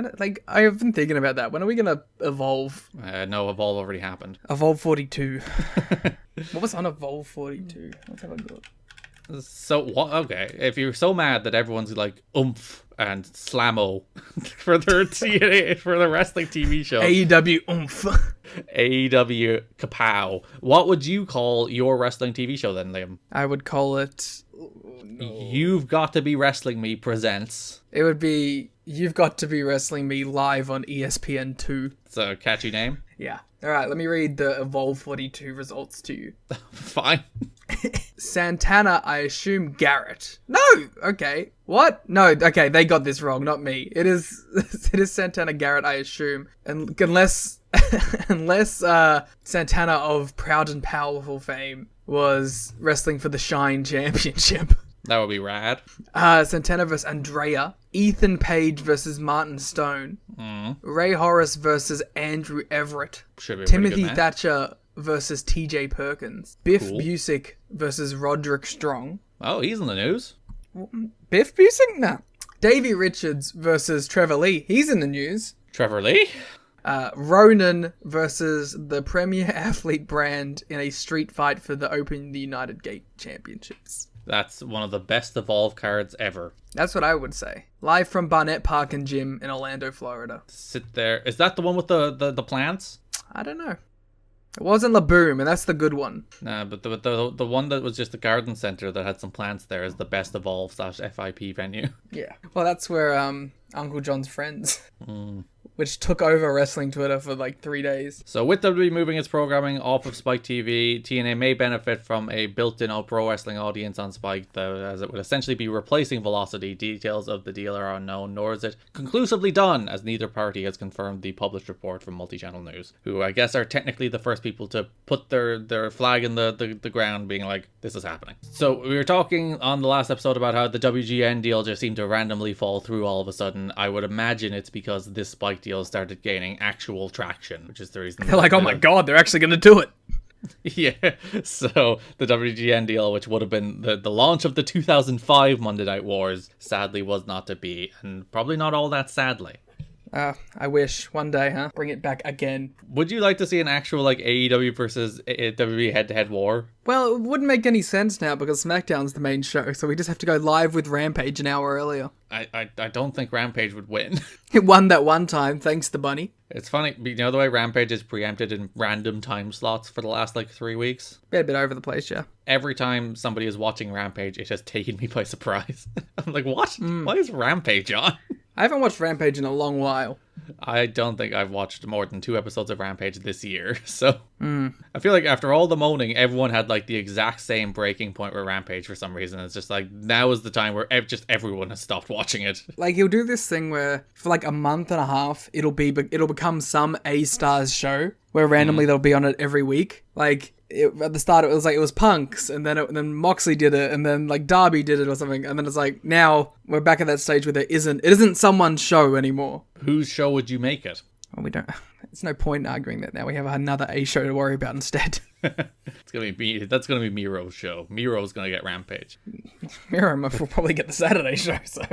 [SPEAKER 6] been thinking about that. When are we gonna evolve?
[SPEAKER 5] No, Evolve already happened.
[SPEAKER 6] Evolve 42. What was on Evolve 42? Let's have a look.
[SPEAKER 5] So what? Okay, if you're so mad that everyone's like oomph and slammo for their TNA for the wrestling TV show,
[SPEAKER 6] AEW oomph.
[SPEAKER 5] AEW kapow, what would you call your wrestling TV show then, Liam?
[SPEAKER 6] I would call it.
[SPEAKER 5] You've Got to Be Wrestling Me presents.
[SPEAKER 6] It would be You've Got to Be Wrestling Me live on ESPN 2.
[SPEAKER 5] It's a catchy name.
[SPEAKER 6] Yeah. All right. Let me read the Evolve 42 results to you.
[SPEAKER 5] Fine.
[SPEAKER 6] Santana, I assume Garrett. No. Okay. What? No. Okay. They got this wrong, not me. It is Santana Garrett, I assume, and unless Santana of Proud and Powerful fame was wrestling for the Shine Championship.
[SPEAKER 5] That would be rad.
[SPEAKER 6] Santana versus Andrea. Ethan Page versus Martin Stone. Ray Horace versus Andrew Everett.
[SPEAKER 5] Should be a
[SPEAKER 6] Timothy
[SPEAKER 5] pretty good match.
[SPEAKER 6] Thatcher versus TJ Perkins. Biff
[SPEAKER 5] Cool.
[SPEAKER 6] Busick versus Roderick Strong.
[SPEAKER 5] Oh, he's in the news.
[SPEAKER 6] Biff Busick? Nah. Davey Richards versus Trevor Lee. He's in the news.
[SPEAKER 5] Trevor Lee?
[SPEAKER 6] Ronan versus the Premier Athlete brand in a street fight for the Open United Gate Championships.
[SPEAKER 5] That's one of the best Evolve cards ever.
[SPEAKER 6] That's what I would say. Live from Barnett Park and Gym in Orlando, Florida.
[SPEAKER 5] Sit there. Is that the one with the plants?
[SPEAKER 6] I don't know. It wasn't La Boom, and that's the good one.
[SPEAKER 5] Nah, but the one that was just the garden center that had some plants there is the best Evolve /FIP venue.
[SPEAKER 6] Yeah. Well, that's where Uncle John's friends, which took over wrestling Twitter for like 3 days.
[SPEAKER 5] So with WWE moving its programming off of Spike TV, TNA may benefit from a built-in pro wrestling audience on Spike, though, as it would essentially be replacing Velocity. Details of the deal are unknown, nor is it conclusively done, as neither party has confirmed the published report from Multi-Channel News, who I guess are technically the first people to put their flag in the ground, being like, this is happening. So we were talking on the last episode about how the WGN deal just seemed to randomly fall through all of a sudden. I would imagine it's because this Spike deal started gaining actual traction, which is the reason
[SPEAKER 6] They're like, oh my god, they're actually going to do it.
[SPEAKER 5] Yeah, so the WGN deal, which would have been the launch of the 2005 Monday Night Wars, sadly was not to be, and probably not all that sadly.
[SPEAKER 6] I wish one day, huh? Bring it back again.
[SPEAKER 5] Would you like to see an actual like AEW versus WWE head-to-head war?
[SPEAKER 6] Well, it wouldn't make any sense now because SmackDown's the main show, so we just have to go live with Rampage an hour earlier.
[SPEAKER 5] I don't think Rampage would win.
[SPEAKER 6] It won that one time, thanks to Bunny.
[SPEAKER 5] It's funny, you know the way Rampage is preempted in random time slots for the last like 3 weeks?
[SPEAKER 6] Been a bit over the place, yeah.
[SPEAKER 5] Every time somebody is watching Rampage, it has taken me by surprise. I'm like, what? Why is Rampage on?
[SPEAKER 6] I haven't watched Rampage in a long while.
[SPEAKER 5] I don't think I've watched more than 2 episodes of Rampage this year, so... I feel like after all the moaning, everyone had like the exact same breaking point with Rampage for some reason. It's just like, now is the time where just everyone has stopped watching it.
[SPEAKER 6] Like, he'll do this thing where for like a month and a half, it'll become some A-Stars show where randomly they'll be on it every week. Like... at the start, it was Punks, and then Moxley did it, and then like Darby did it or something, and then it's like now we're back at that stage where it isn't someone's show anymore.
[SPEAKER 5] Whose show would you make it?
[SPEAKER 6] Well, we don't. There's no point in arguing that now. We have another A show to worry about instead.
[SPEAKER 5] That's gonna be Miro's show. Miro's gonna get Rampage.
[SPEAKER 6] Miro will probably get the Saturday show. So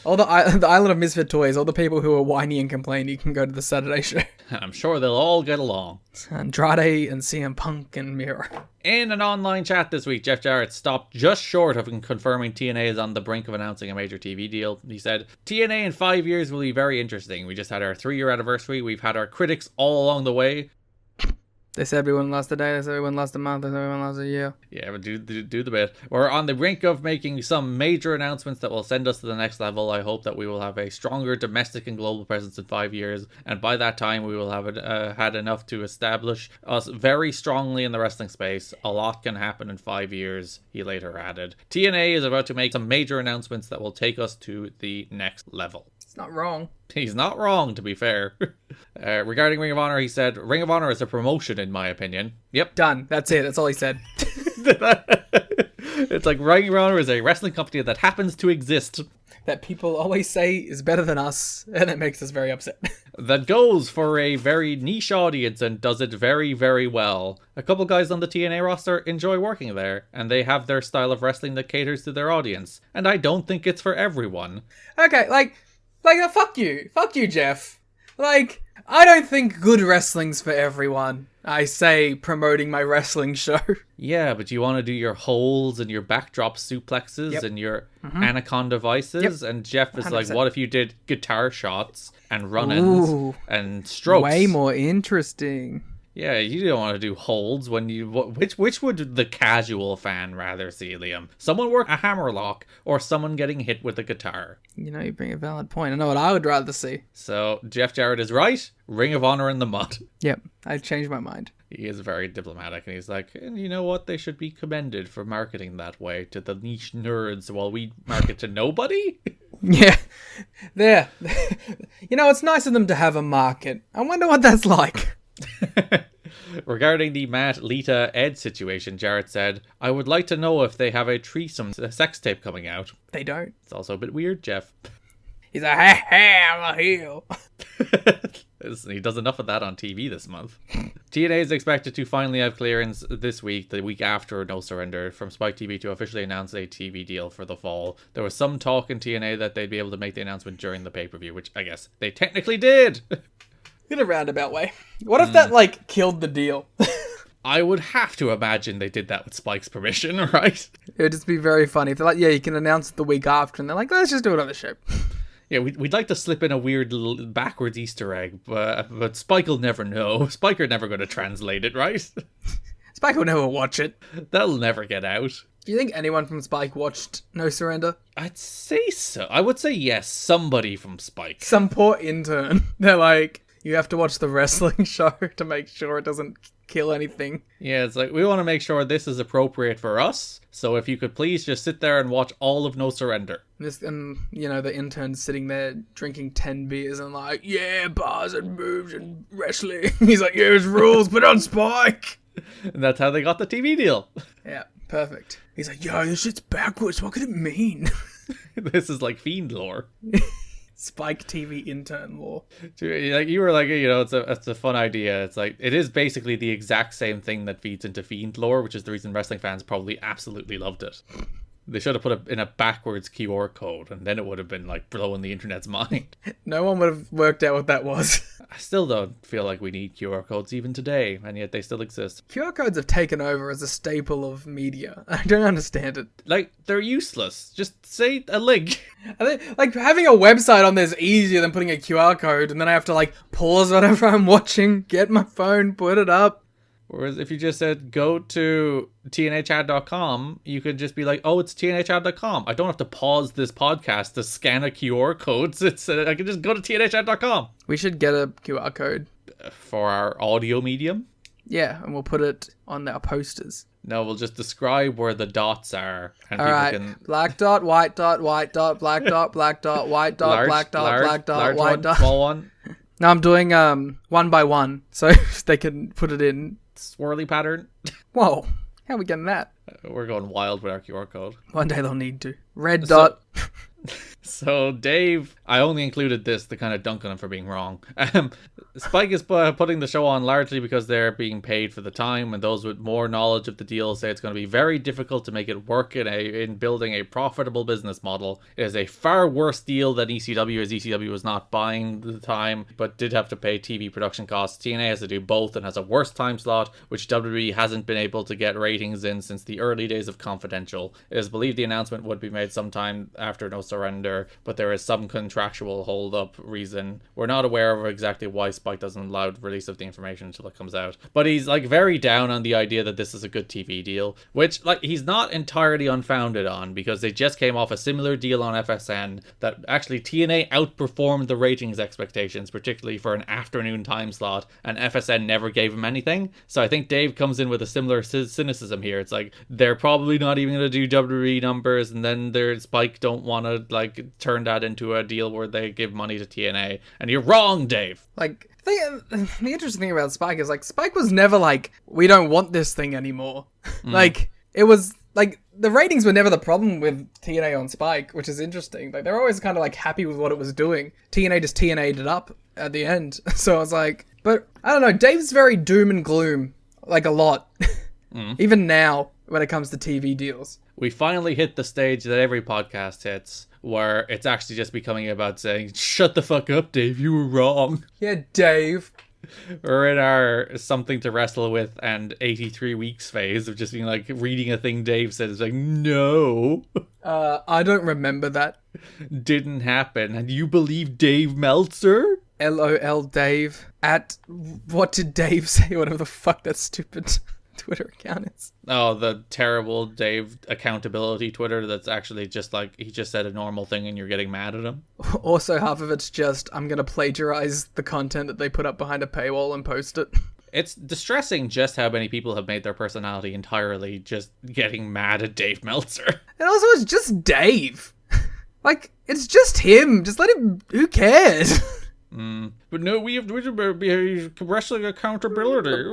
[SPEAKER 6] all the Island of Misfit Toys, all the people who are whiny and complain, you can go to the Saturday show.
[SPEAKER 5] I'm sure they'll all get along.
[SPEAKER 6] Andrade and CM Punk and Miro.
[SPEAKER 5] In an online chat this week, Jeff Jarrett stopped just short of confirming TNA is on the brink of announcing a major TV deal. He said, TNA in 5 years will be very interesting. We just had our 3-year anniversary. We've had our critics all along the way.
[SPEAKER 6] They said everyone lost a day, they said everyone lost a month, they said everyone lost a year.
[SPEAKER 5] Yeah, but do the bit. We're on the brink of making some major announcements that will send us to the next level. I hope that we will have a stronger domestic and global presence in 5 years, and by that time we will have had enough to establish us very strongly in the wrestling space. A lot can happen in 5 years, he later added. TNA is about to make some major announcements that will take us to the next level.
[SPEAKER 6] It's not wrong.
[SPEAKER 5] He's not wrong, to be fair. Regarding Ring of Honor, he said, Ring of Honor is a promotion, in my opinion. Yep.
[SPEAKER 6] Done. That's it. That's all he said.
[SPEAKER 5] It's like Ring of Honor is a wrestling company that happens to exist.
[SPEAKER 6] That people always say is better than us, and it makes us very upset.
[SPEAKER 5] That goes for a very niche audience and does it very, very well. A couple guys on the TNA roster enjoy working there, and they have their style of wrestling that caters to their audience. And I don't think it's for everyone.
[SPEAKER 6] Okay, fuck you, Jeff. Like, I don't think good wrestling's for everyone. I say promoting my wrestling show.
[SPEAKER 5] Yeah, but you want to do your holds and your backdrop suplexes and your anaconda vices, and Jeff is 100%. Like, what if you did guitar shots and run-ins and strokes?
[SPEAKER 6] Way more interesting.
[SPEAKER 5] Yeah, you don't want to do holds when you... Which would the casual fan rather see, Liam? Someone work a hammerlock or someone getting hit with a guitar?
[SPEAKER 6] You know, you bring a valid point. I know what I would rather see.
[SPEAKER 5] So, Jeff Jarrett is right. Ring of Honor in the mud.
[SPEAKER 6] Yep, I've changed my mind.
[SPEAKER 5] He is very diplomatic, and he's like, and you know what? They should be commended for marketing that way to the niche nerds while we market to nobody?
[SPEAKER 6] Yeah. There. You know, it's nice of them to have a market. I wonder what that's like.
[SPEAKER 5] Regarding the Matt, Lita, Ed situation, Jarrett said, I would like to know if they have a threesome sex tape coming out.
[SPEAKER 6] They don't.
[SPEAKER 5] It's also a bit weird, Jeff.
[SPEAKER 6] He's like, I'm a heel.
[SPEAKER 5] He does enough of that on TV this month. TNA is expected to finally have clearance this week, the week after No Surrender, from Spike TV to officially announce a TV deal for the fall. There was some talk in TNA that they'd be able to make the announcement during the pay-per-view, which I guess they technically did.
[SPEAKER 6] In a roundabout way. What if that, killed the deal?
[SPEAKER 5] I would have to imagine they did that with Spike's permission, right?
[SPEAKER 6] It would just be very funny. If they're like, yeah, you can announce it the week after, and they're like, let's just do it on the show.
[SPEAKER 5] Yeah, we'd like to slip in a weird little backwards Easter egg, but Spike will never know. Spike are never going to translate it, right?
[SPEAKER 6] Spike will never watch it.
[SPEAKER 5] That'll never get out.
[SPEAKER 6] Do you think anyone from Spike watched No Surrender?
[SPEAKER 5] I'd say so. I would say yes, somebody from Spike.
[SPEAKER 6] Some poor intern. They're like, you have to watch the wrestling show to make sure it doesn't kill anything.
[SPEAKER 5] Yeah, it's like, we want to make sure this is appropriate for us, so if you could please just sit there and watch all of No Surrender.
[SPEAKER 6] And the intern's sitting there drinking 10 beers and like, yeah, bars and moves and wrestling. He's like, yeah, it's rules, but on Spike.
[SPEAKER 5] And that's how they got the TV deal.
[SPEAKER 6] Yeah, perfect. He's like, yo, this shit's backwards. What could it mean?
[SPEAKER 5] This is like Fiend lore.
[SPEAKER 6] Spike TV intern lore.
[SPEAKER 5] Like you were like, it's a fun idea. It's like, it is basically the exact same thing that feeds into Fiend lore, which is the reason wrestling fans probably absolutely loved it. They should have put it in a backwards QR code, and then it would have been like blowing the internet's mind.
[SPEAKER 6] No one would have worked out what that was.
[SPEAKER 5] I still don't feel like we need QR codes even today, and yet they still exist.
[SPEAKER 6] QR codes have taken over as a staple of media. I don't understand it.
[SPEAKER 5] Like, they're useless. Just say a link.
[SPEAKER 6] I think, like, having a website on there is easier than putting a QR code, and then I have to, like, pause whatever I'm watching, get my phone, put it up.
[SPEAKER 5] Whereas if you just said, go to tnachat.com, you could just be like, oh, it's tnachat.com. I don't have to pause this podcast to scan a QR code. I can just go to tnachat.com.
[SPEAKER 6] We should get a QR code.
[SPEAKER 5] For our audio medium?
[SPEAKER 6] Yeah, and we'll put it on our posters.
[SPEAKER 5] No, we'll just describe where the dots are. And
[SPEAKER 6] Alright,
[SPEAKER 5] can...
[SPEAKER 6] black dot, white dot, white dot, black dot, black dot, white dot,
[SPEAKER 5] large,
[SPEAKER 6] black dot,
[SPEAKER 5] large,
[SPEAKER 6] black dot,
[SPEAKER 5] large
[SPEAKER 6] white
[SPEAKER 5] one,
[SPEAKER 6] dot.
[SPEAKER 5] small one.
[SPEAKER 6] Now I'm doing one by one, so they can put it in.
[SPEAKER 5] Swirly pattern.
[SPEAKER 6] Whoa, how are we getting that?
[SPEAKER 5] We're going wild with our QR code.
[SPEAKER 6] One day they'll need to. Red dot.
[SPEAKER 5] So Dave, I only included this to kind of dunk on him for being wrong. Spike is putting the show on largely because they're being paid for the time, and those with more knowledge of the deal say it's going to be very difficult to make it work in building a profitable business model. It is a far worse deal than ECW, as ECW was not buying the time, but did have to pay TV production costs. TNA has to do both and has a worse time slot, which WWE hasn't been able to get ratings in since the early days of Confidential. It is believed the announcement would be made sometime after No Surrender, but there is some contractual hold-up reason. We're not aware of exactly why Spike doesn't allow the release of the information until it comes out. But he's like very down on the idea that this is a good TV deal, which like he's not entirely unfounded on, because they just came off a similar deal on FSN that actually TNA outperformed the ratings expectations, particularly for an afternoon time slot, and FSN never gave him anything. So I think Dave comes in with a similar cynicism here. It's like they're probably not even going to do WWE numbers, and then their Spike don't want to like turn that into a deal where they give money to TNA. And you're wrong, Dave.
[SPEAKER 6] Like, the interesting thing about Spike is, like, Spike was never like, we don't want this thing anymore. Like, it was, like, the ratings were never the problem with TNA on Spike, which is interesting. Like, they're always kind of, like, happy with what it was doing. TNA just TNA'd it up at the end. So I was like, but, I don't know, Dave's very doom and gloom, like, a lot. Even now, when it comes to TV deals.
[SPEAKER 5] We finally hit the stage that every podcast hits, where it's actually just becoming about saying, shut the fuck up, Dave, you were wrong.
[SPEAKER 6] Yeah, Dave.
[SPEAKER 5] We're in our something to wrestle with and 83 weeks phase of just being like, reading a thing Dave said. It's like, no.
[SPEAKER 6] I don't remember that.
[SPEAKER 5] Didn't happen. And you believe Dave Meltzer?
[SPEAKER 6] LOL Dave. At, what did Dave say? Whatever the fuck that stupid Twitter account is.
[SPEAKER 5] Oh, the terrible Dave accountability Twitter that's actually just like, he just said a normal thing and you're getting mad at him.
[SPEAKER 6] Also, half of it's just, I'm going to plagiarize the content that they put up behind a paywall and post it.
[SPEAKER 5] It's distressing just how many people have made their personality entirely just getting mad at Dave Meltzer.
[SPEAKER 6] And also, it's just Dave. Like, it's just him. Just let him, who cares?
[SPEAKER 5] But no, we should be wrestling accountability.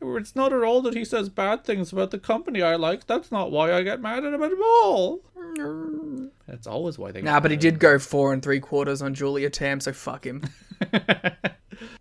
[SPEAKER 5] It's not at all that he says bad things about the company I like. That's not why I get mad at him at all. That's always why they get
[SPEAKER 6] Nah, but he
[SPEAKER 5] mad.
[SPEAKER 6] did go 4 3/4 on Julia Tam, so fuck him.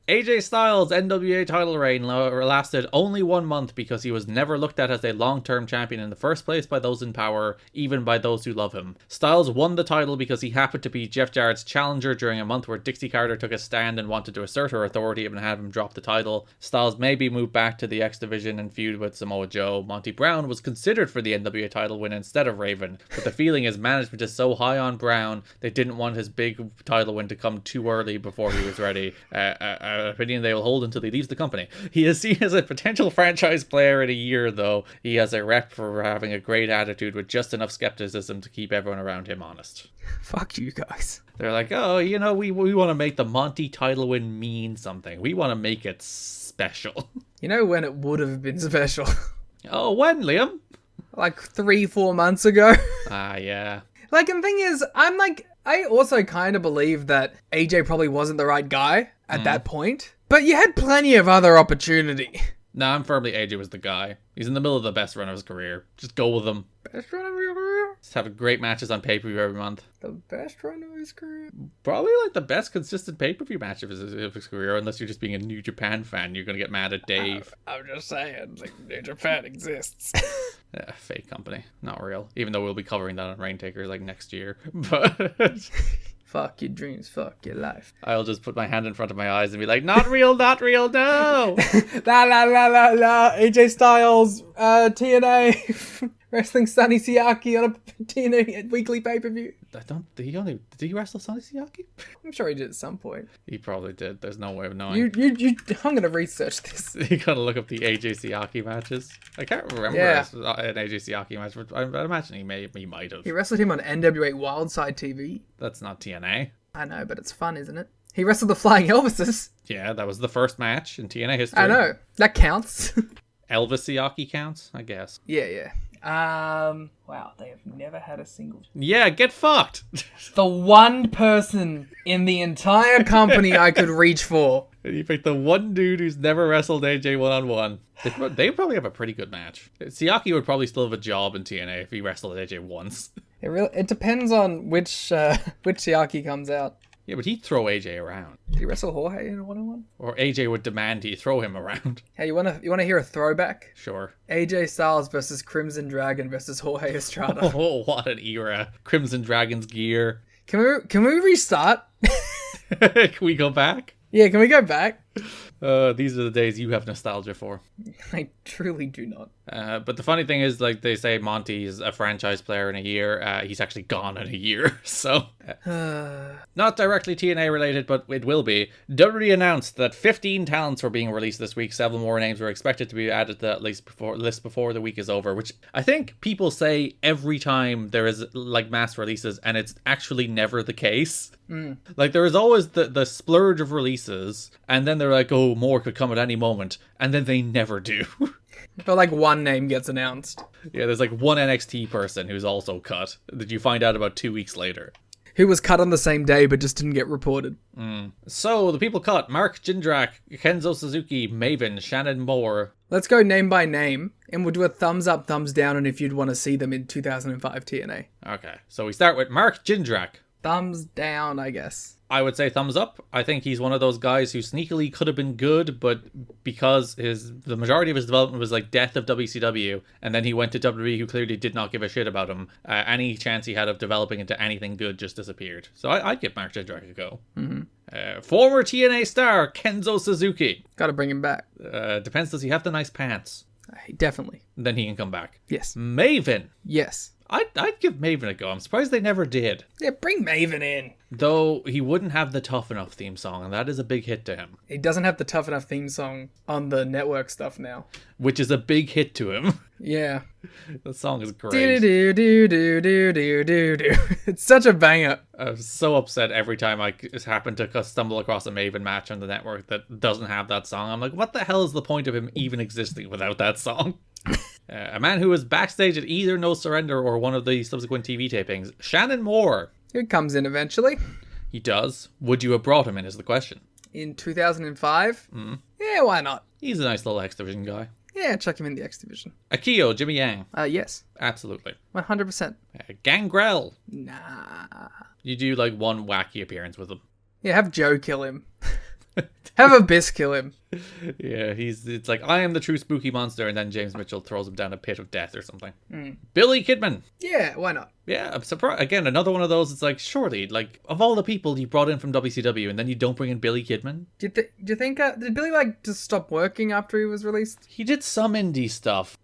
[SPEAKER 5] AJ Styles' NWA title reign lasted only 1 month because he was never looked at as a long-term champion in the first place by those in power, even by those who love him. Styles won the title because he happened to be Jeff Jarrett's challenger during a month where Dixie Carter took a stand and wanted to assert her authority and have him drop the title. Styles maybe moved back to the X Division and feud with Samoa Joe. Monty Brown was considered for the NWA title win instead of Raven, but the feeling is management is so high on Brown they didn't want his big title win to come too early before he was ready. An opinion they will hold until he leaves the company. He is seen as a potential franchise player in a year, though. He has a rep for having a great attitude with just enough skepticism to keep everyone around him honest.
[SPEAKER 6] Fuck you guys.
[SPEAKER 5] They're like, oh, you know, we want to make the Monty title win mean something. We want to make it special.
[SPEAKER 6] You know when it would have been special?
[SPEAKER 5] Oh, when, Liam?
[SPEAKER 6] Like 3-4 months ago.
[SPEAKER 5] Ah, yeah.
[SPEAKER 6] Like, and the thing is, I also kind of believe that AJ probably wasn't the right guy at that point. But you had plenty of other opportunity.
[SPEAKER 5] No, I'm firmly AJ was the guy. He's in the middle of the best run of his career. Just go with him.
[SPEAKER 6] Best run of your career?
[SPEAKER 5] Just have great matches on pay-per-view every month.
[SPEAKER 6] The best run of his career?
[SPEAKER 5] Probably like the best consistent pay-per-view match of his career, unless you're just being a New Japan fan. You're going to get mad at Dave.
[SPEAKER 6] I'm just saying, like, New Japan exists.
[SPEAKER 5] Fake company, not real. Even though we'll be covering that on Raintakers like next year. But
[SPEAKER 6] Fuck your dreams, fuck your life.
[SPEAKER 5] I'll just put my hand in front of my eyes and be like, not real, no!
[SPEAKER 6] La la la la la. AJ Styles, TNA, wrestling Sonny Siaki on a TNA weekly pay-per-view.
[SPEAKER 5] Did he wrestle Sonny Siaki?
[SPEAKER 6] I'm sure he did at some point.
[SPEAKER 5] He probably did. There's no way of knowing.
[SPEAKER 6] I'm gonna research this.
[SPEAKER 5] You gotta look up the AJ Siaki matches. I can't remember an AJ Siaki match, but I imagine he might have.
[SPEAKER 6] He wrestled him on NWA Wildside TV.
[SPEAKER 5] That's not TNA.
[SPEAKER 6] I know, but it's fun, isn't it? He wrestled the Flying Elvises.
[SPEAKER 5] Yeah, that was the first match in TNA history.
[SPEAKER 6] I know. That counts.
[SPEAKER 5] Elvis Siaki counts, I guess.
[SPEAKER 6] Yeah. Wow, they have never had a single.
[SPEAKER 5] Yeah, get fucked.
[SPEAKER 6] The one person in the entire company I could reach for.
[SPEAKER 5] You picked the one dude who's never wrestled AJ one-on-one. They probably have a pretty good match. Siaki would probably still have a job in TNA if he wrestled AJ once. It
[SPEAKER 6] depends on which Siaki comes out.
[SPEAKER 5] Yeah, but he'd throw AJ around.
[SPEAKER 6] Did he wrestle Jorge in a one-on-one?
[SPEAKER 5] Or AJ would demand he throw him around.
[SPEAKER 6] Hey, you wanna hear a throwback?
[SPEAKER 5] Sure.
[SPEAKER 6] AJ Styles versus Crimson Dragon versus Jorge Estrada.
[SPEAKER 5] Oh, what an era. Crimson Dragon's gear.
[SPEAKER 6] Can we restart?
[SPEAKER 5] Can we go back?
[SPEAKER 6] Yeah, can we go back?
[SPEAKER 5] These are the days you have nostalgia for.
[SPEAKER 6] I truly do not.
[SPEAKER 5] But the funny thing is, like they say, Monty's a franchise player in a year. He's actually gone in a year. So, not directly TNA related, but it will be. WWE announced that 15 talents were being released this week. 7 more names were expected to be added to that list before the week is over, which I think people say every time there is like mass releases, and it's actually never the case. Like there is always the splurge of releases, and then they're like, oh, more could come at any moment, and then they never do.
[SPEAKER 6] But like one name gets announced.
[SPEAKER 5] Yeah, there's like one NXT person who's also cut that you find out about 2 weeks later.
[SPEAKER 6] Who was cut on the same day but just didn't get reported.
[SPEAKER 5] So the people cut: Mark Jindrak, Kenzo Suzuki, Maven, Shannon Moore.
[SPEAKER 6] Let's go name by name, and we'll do a thumbs up, thumbs down, and if you'd want to see them in 2005 TNA.
[SPEAKER 5] Okay, so we start with Mark Jindrak.
[SPEAKER 6] Thumbs down, I guess.
[SPEAKER 5] I would say thumbs up. I think he's one of those guys who sneakily could have been good, but because the majority of his development was like death of WCW, and then he went to WWE, who clearly did not give a shit about him, any chance he had of developing into anything good just disappeared. So I'd give Mark Jindrak a go. Former TNA star Kenzo Suzuki.
[SPEAKER 6] Gotta bring him back.
[SPEAKER 5] Depends, does he have the nice pants?
[SPEAKER 6] Definitely.
[SPEAKER 5] Then he can come back.
[SPEAKER 6] Yes.
[SPEAKER 5] Maven.
[SPEAKER 6] Yes.
[SPEAKER 5] I'd give Maven a go. I'm surprised they never did.
[SPEAKER 6] Yeah, bring Maven in.
[SPEAKER 5] Though he wouldn't have the Tough Enough theme song, and that is a big hit to him.
[SPEAKER 6] He doesn't have the Tough Enough theme song on the network stuff now.
[SPEAKER 5] Which is a big hit to him.
[SPEAKER 6] Yeah.
[SPEAKER 5] The song is great.
[SPEAKER 6] Do. It's such a banger.
[SPEAKER 5] I'm so upset every time I happen to stumble across a Maven match on the network that doesn't have that song. I'm like, what the hell is the point of him even existing without that song? A man who was backstage at either No Surrender or one of the subsequent TV tapings, Shannon Moore.
[SPEAKER 6] Who comes in eventually.
[SPEAKER 5] He does. Would you have brought him in is the question.
[SPEAKER 6] In 2005? Yeah, why not?
[SPEAKER 5] He's a nice little X Division guy.
[SPEAKER 6] Yeah, chuck him in the X Division.
[SPEAKER 5] Akio, Jimmy Yang.
[SPEAKER 6] Yes.
[SPEAKER 5] Absolutely.
[SPEAKER 6] 100%.
[SPEAKER 5] Gangrel.
[SPEAKER 6] Nah.
[SPEAKER 5] You do like one wacky appearance with him.
[SPEAKER 6] Yeah, have Joe kill him. Have Abyss kill him.
[SPEAKER 5] Yeah, it's like, I am the true spooky monster, and then James Mitchell throws him down a pit of death or something. Billy Kidman.
[SPEAKER 6] Yeah, why not?
[SPEAKER 5] Yeah, I'm surprised. Again, another one of those, it's like, surely, like, of all the people you brought in from WCW, and then you don't bring in Billy Kidman?
[SPEAKER 6] Do you think, did Billy, like, just stop working after he was released?
[SPEAKER 5] He did some indie stuff.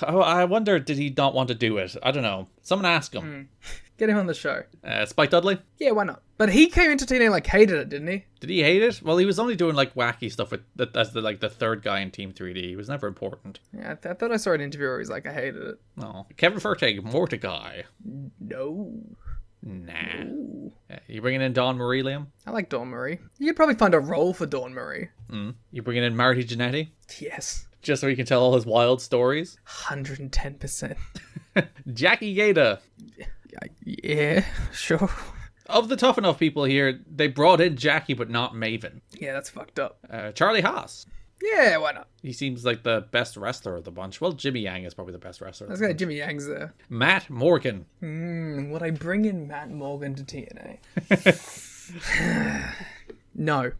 [SPEAKER 5] I wonder, did he not want to do it? I don't know. Someone ask him.
[SPEAKER 6] Get him on the show.
[SPEAKER 5] Spike Dudley?
[SPEAKER 6] Yeah, why not? But he came into TNA, like, hated it, didn't he?
[SPEAKER 5] Did he hate it? Well, he was only doing, like, wacky stuff as the third guy in Team 3D. He was never important.
[SPEAKER 6] Yeah, I thought I saw an interview where he's like, I hated it.
[SPEAKER 5] No. Kevin Fertig, Mordecai.
[SPEAKER 6] No.
[SPEAKER 5] Nah. You bringing in Dawn Marie, Liam?
[SPEAKER 6] I like Dawn Marie. You could probably find a role for Dawn Marie.
[SPEAKER 5] You bringing in Marty Jannetty?
[SPEAKER 6] Yes.
[SPEAKER 5] Just so he can tell all his wild stories?
[SPEAKER 6] 110%.
[SPEAKER 5] Jackie Gata.
[SPEAKER 6] Yeah, sure.
[SPEAKER 5] Of the Tough Enough people here, they brought in Jackie, but not Maven.
[SPEAKER 6] Yeah, that's fucked up.
[SPEAKER 5] Charlie Haas.
[SPEAKER 6] Yeah, why not?
[SPEAKER 5] He seems like the best wrestler of the bunch. Well, Jimmy Yang is probably the best wrestler.
[SPEAKER 6] I was going to Jimmy Yang's there.
[SPEAKER 5] Matt Morgan.
[SPEAKER 6] Would I bring in Matt Morgan to TNA? No.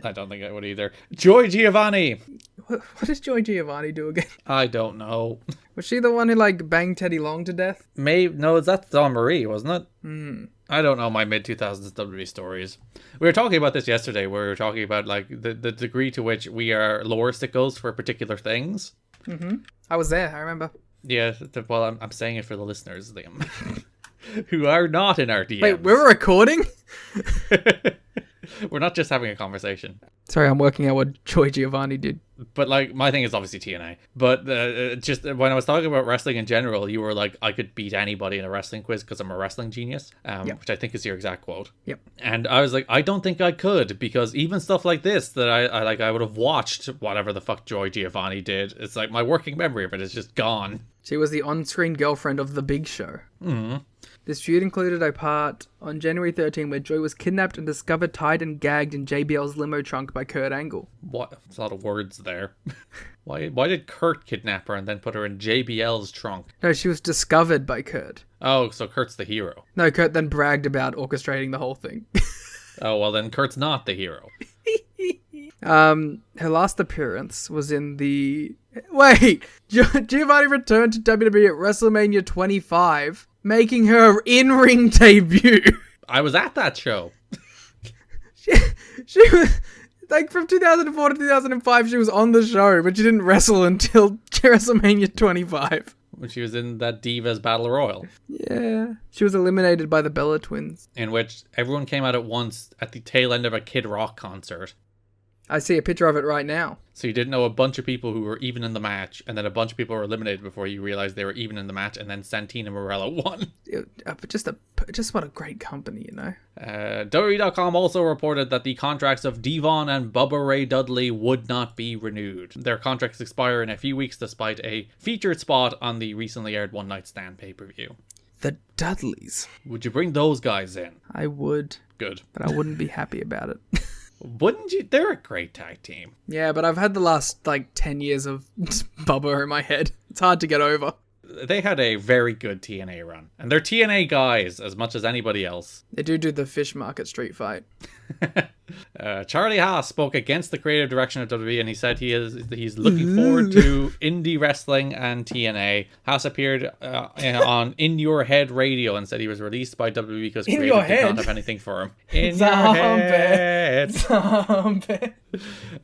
[SPEAKER 5] I don't think I would either. Joy Giovanni.
[SPEAKER 6] What does Joy Giovanni do again?
[SPEAKER 5] I don't know.
[SPEAKER 6] Was she the one who, like, banged Teddy Long to death?
[SPEAKER 5] No, that's Dawn Marie, wasn't it? I don't know my mid-2000s WWE stories. We were talking about this yesterday, where we were talking about, like, the degree to which we are lore sickos for particular things.
[SPEAKER 6] I was there, I remember.
[SPEAKER 5] Yeah, well, I'm saying it for the listeners, Liam, who are not in our DMs.
[SPEAKER 6] Wait, we're recording?
[SPEAKER 5] We're not just having a conversation.
[SPEAKER 6] Sorry, I'm working out what Joy Giovanni did.
[SPEAKER 5] But, like, my thing is obviously TNA. But just when I was talking about wrestling in general, you were like, I could beat anybody in a wrestling quiz because I'm a wrestling genius, which I think is your exact quote.
[SPEAKER 6] Yep.
[SPEAKER 5] And I was like, I don't think I could, because even stuff like this that I would have watched whatever the fuck Joy Giovanni did. It's like my working memory of it is just gone.
[SPEAKER 6] She was the on-screen girlfriend of The Big Show.
[SPEAKER 5] Mm-hmm.
[SPEAKER 6] This feud included a part on January 13 where Joy was kidnapped and discovered tied and gagged in JBL's limo trunk by Kurt Angle.
[SPEAKER 5] What? There's a lot of words there. Why did Kurt kidnap her and then put her in JBL's trunk?
[SPEAKER 6] No, she was discovered by Kurt.
[SPEAKER 5] Oh, so Kurt's the hero.
[SPEAKER 6] No, Kurt then bragged about orchestrating the whole thing.
[SPEAKER 5] Oh, well then Kurt's not the hero.
[SPEAKER 6] Her last appearance was in the... Wait! Giovanni returned to WWE at WrestleMania 25, making her in-ring debut.
[SPEAKER 5] I was at that show.
[SPEAKER 6] She was... Like, from 2004 to 2005, she was on the show, but she didn't wrestle until WrestleMania 25.
[SPEAKER 5] When she was in that Divas Battle Royal.
[SPEAKER 6] Yeah. She was eliminated by the Bella Twins.
[SPEAKER 5] In which everyone came out at once at the tail end of a Kid Rock concert.
[SPEAKER 6] I see a picture of it right now.
[SPEAKER 5] So you didn't know a bunch of people who were even in the match, and then a bunch of people were eliminated before you realized they were even in the match, and then Santina Morella won.
[SPEAKER 6] But just what a great company, you know?
[SPEAKER 5] WWE.com also reported that the contracts of Devon and Bubba Ray Dudley would not be renewed. Their contracts expire in a few weeks despite a featured spot on the recently aired One Night Stand pay-per-view.
[SPEAKER 6] The Dudleys.
[SPEAKER 5] Would you bring those guys in?
[SPEAKER 6] I would.
[SPEAKER 5] Good.
[SPEAKER 6] But I wouldn't be happy about it.
[SPEAKER 5] Wouldn't you? They're a great tag team.
[SPEAKER 6] Yeah, but I've had the last, 10 years of Bubba in my head. It's hard to get over.
[SPEAKER 5] They had a very good TNA run. And they're TNA guys as much as anybody else.
[SPEAKER 6] They do the fish market street fight.
[SPEAKER 5] Charlie Haas spoke against the creative direction of WWE, and he said he's looking forward to indie wrestling and TNA. Haas appeared on In Your Head Radio and said he was released by WWE because creative did not have anything for him. In your head.
[SPEAKER 6] Zombie.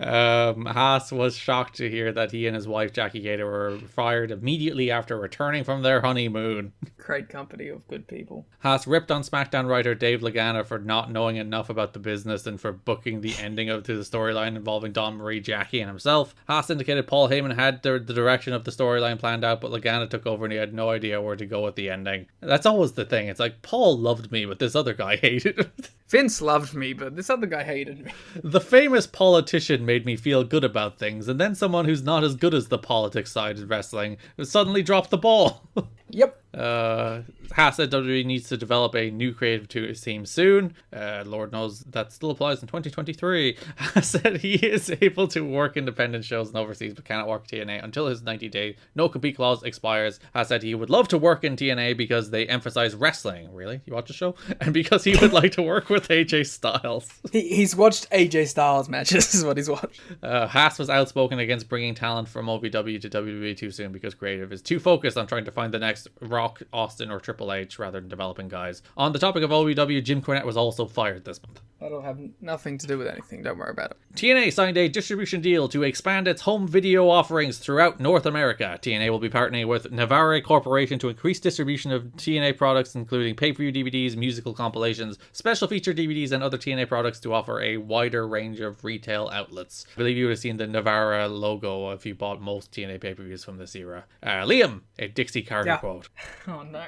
[SPEAKER 5] Haas was shocked to hear that he and his wife Jackie Gator were fired immediately after returning from their honeymoon.
[SPEAKER 6] Great company of good people.
[SPEAKER 5] Haas ripped on SmackDown writer Dave Lagana for not knowing enough about the business and for booking the ending to the storyline involving Dawn Marie, Jackie, and himself. Haas indicated Paul Heyman had the direction of the storyline planned out, but Lagana took over and he had no idea where to go with the ending. That's always the thing. It's like, Paul loved me, but this other guy hated me.
[SPEAKER 6] Vince loved me, but this other guy hated me.
[SPEAKER 5] The famous politician made me feel good about things, and then someone who's not as good as the politics side of wrestling suddenly dropped the ball.
[SPEAKER 6] Yep.
[SPEAKER 5] Haas said WWE needs to develop a new creative team soon. Lord knows that still applies in 2023. Haas said he is able to work independent shows and overseas but cannot work TNA until his 90-day no-compete clause expires. Haas said he would love to work in TNA because they emphasize wrestling. Really? You watch the show? And because he would like to work with AJ Styles.
[SPEAKER 6] He's watched AJ Styles matches is what he's watched.
[SPEAKER 5] Haas was outspoken against bringing talent from OVW to WWE too soon because creative is too focused on trying to find the next Rock, Austin, or Triple H rather than developing guys. On the topic of OVW, Jim Cornette was also fired this month.
[SPEAKER 6] That'll have nothing to do with anything, don't worry about it.
[SPEAKER 5] TNA signed a distribution deal to expand its home video offerings throughout North America. TNA will be partnering with Navarre Corporation to increase distribution of TNA products, including pay-per-view DVDs, musical compilations, special feature DVDs, and other TNA products to offer a wider range of retail outlets. I believe you would have seen the Navarre logo if you bought most TNA pay-per-views from this era. Liam, a Dixie Carter quote.
[SPEAKER 6] Oh no.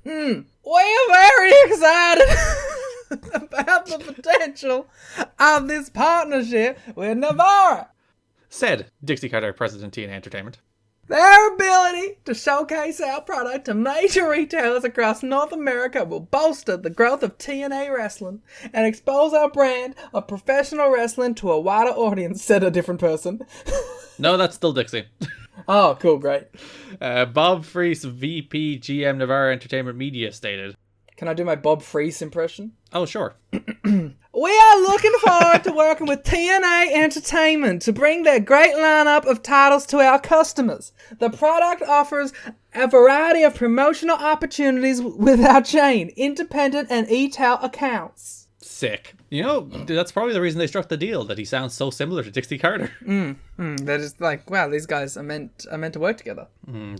[SPEAKER 6] We're very excited about the potential of this partnership with Navarre.
[SPEAKER 5] Said Dixie Carter, President TNA Entertainment.
[SPEAKER 6] Their ability to showcase our product to major retailers across North America will bolster the growth of TNA wrestling and expose our brand of professional wrestling to a wider audience, said a different person.
[SPEAKER 5] No, that's still Dixie.
[SPEAKER 6] Oh, cool, great.
[SPEAKER 5] Bob Freese, VP GM Navarre Entertainment Media, stated,
[SPEAKER 6] Can I do my Bob Freese impression?
[SPEAKER 5] Oh, sure.
[SPEAKER 6] We are looking forward to working with TNA Entertainment to bring their great lineup of titles to our customers. The product offers a variety of promotional opportunities with our chain, independent and e-tail accounts.
[SPEAKER 5] Sick. You know, that's probably the reason they struck the deal, that he sounds so similar to Dixie Carter.
[SPEAKER 6] They're just like, wow, these guys are meant to work together.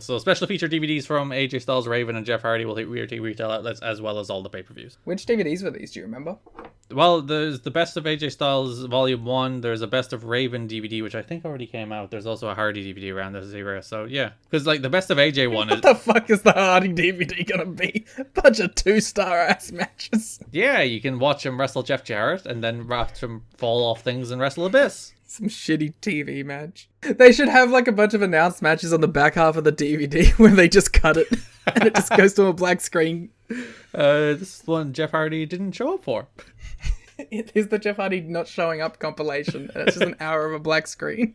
[SPEAKER 5] So special feature DVDs from AJ Styles, Raven, and Jeff Hardy will hit weird retail outlets, as well as all the pay-per-views.
[SPEAKER 6] Which DVDs were these, do you remember?
[SPEAKER 5] Well, there's the Best of AJ Styles Volume 1, there's a Best of Raven DVD, which I think already came out. There's also a Hardy DVD around this era, so yeah. Because, like, the Best of AJ one is...
[SPEAKER 6] What the fuck is the Hardy DVD gonna be? A bunch of 2-star ass matches.
[SPEAKER 5] Yeah, you can watch him wrestle Jeff Jarrett, and then watch him fall off things and wrestle Abyss.
[SPEAKER 6] Some shitty TV match. They should have like a bunch of announced matches on the back half of the DVD where they just cut it and it just goes to a black screen.
[SPEAKER 5] This is one Jeff Hardy didn't show up for.
[SPEAKER 6] It is the Jeff Hardy not showing up compilation, and it's just an hour of a black screen.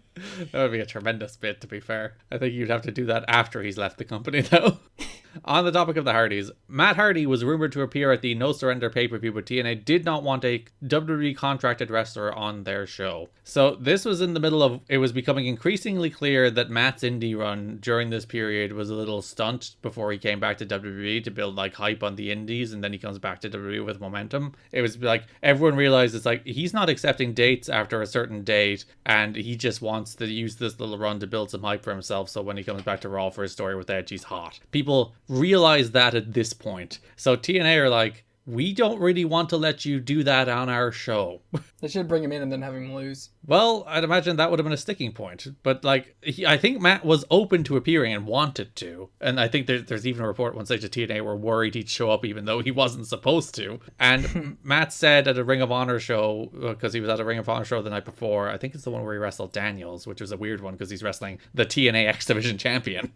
[SPEAKER 5] That would be a tremendous bit, to be fair. I think you'd have to do that after he's left the company, though. On the topic of the Hardys, Matt Hardy was rumored to appear at the No Surrender pay-per-view, but TNA did not want a WWE contracted wrestler on their show. So this was in the middle of, it was becoming increasingly clear that Matt's indie run during this period was a little stunt before he came back to WWE to build like hype on the indies, and then he comes back to WWE with momentum. It was like, everyone realized it's like, he's not accepting dates after a certain date, and he just wants to use this little run to build some hype for himself, so when he comes back to Raw for his story with Edge, he's hot. People realize that at this point. So TNA are like, we don't really want to let you do that on our show.
[SPEAKER 6] They should bring him in and then have him lose.
[SPEAKER 5] Well, I'd imagine that would have been a sticking point. But, like, I think Matt was open to appearing and wanted to. And I think there's even a report one stage of TNA were worried he'd show up even though he wasn't supposed to. And Matt said at a Ring of Honor show, because he was at a Ring of Honor show the night before, I think it's the one where he wrestled Daniels, which was a weird one because he's wrestling the TNA X Division champion.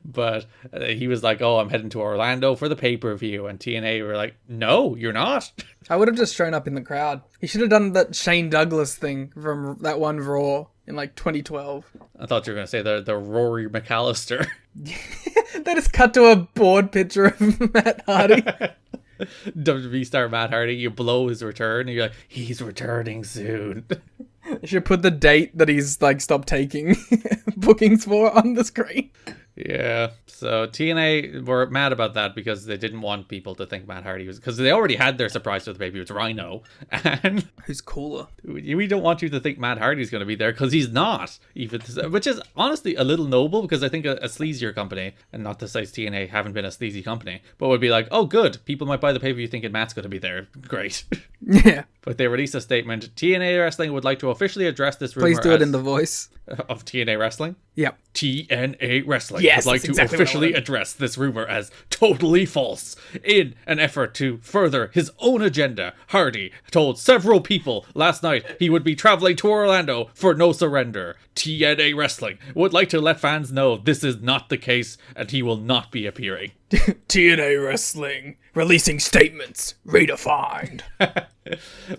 [SPEAKER 5] But he was like, oh, I'm heading to Orlando for the pay-per-view. And TNA were like, no, you're not.
[SPEAKER 6] I would have just shown up in the crowd. He should have done that Shane Douglas thing from that one Raw in like 2012.
[SPEAKER 5] I thought you were going to say the Rory McAllister.
[SPEAKER 6] They just cut to a board picture of Matt Hardy.
[SPEAKER 5] WWE star Matt Hardy, you blow his return, and you're like, he's returning soon.
[SPEAKER 6] You should put the date that he's like stopped taking bookings for on the screen.
[SPEAKER 5] Yeah, so TNA were mad about that because they didn't want people to think Matt Hardy was, because they already had their surprise with the baby, it's Rhino, and
[SPEAKER 6] who's cooler?
[SPEAKER 5] We don't want you to think Matt Hardy's going to be there because he's not, even, which is honestly a little noble, because I think a sleazier company, and not to say TNA haven't been a sleazy company, but would be like, oh good, people might buy the pay-per-view thinking Matt's going to be there, great.
[SPEAKER 6] Yeah.
[SPEAKER 5] But they released a statement, TNA Wrestling would like to officially address this rumor.
[SPEAKER 6] Please do it in the voice
[SPEAKER 5] of TNA Wrestling?
[SPEAKER 6] Yep.
[SPEAKER 5] TNA Wrestling
[SPEAKER 6] yes,
[SPEAKER 5] would like to
[SPEAKER 6] exactly
[SPEAKER 5] officially address this rumor as totally false. In an effort to further his own agenda, Hardy told several people last night he would be traveling to Orlando for No Surrender. TNA Wrestling would like to let fans know this is not the case and he will not be appearing.
[SPEAKER 6] TNA Wrestling releasing statements redefined.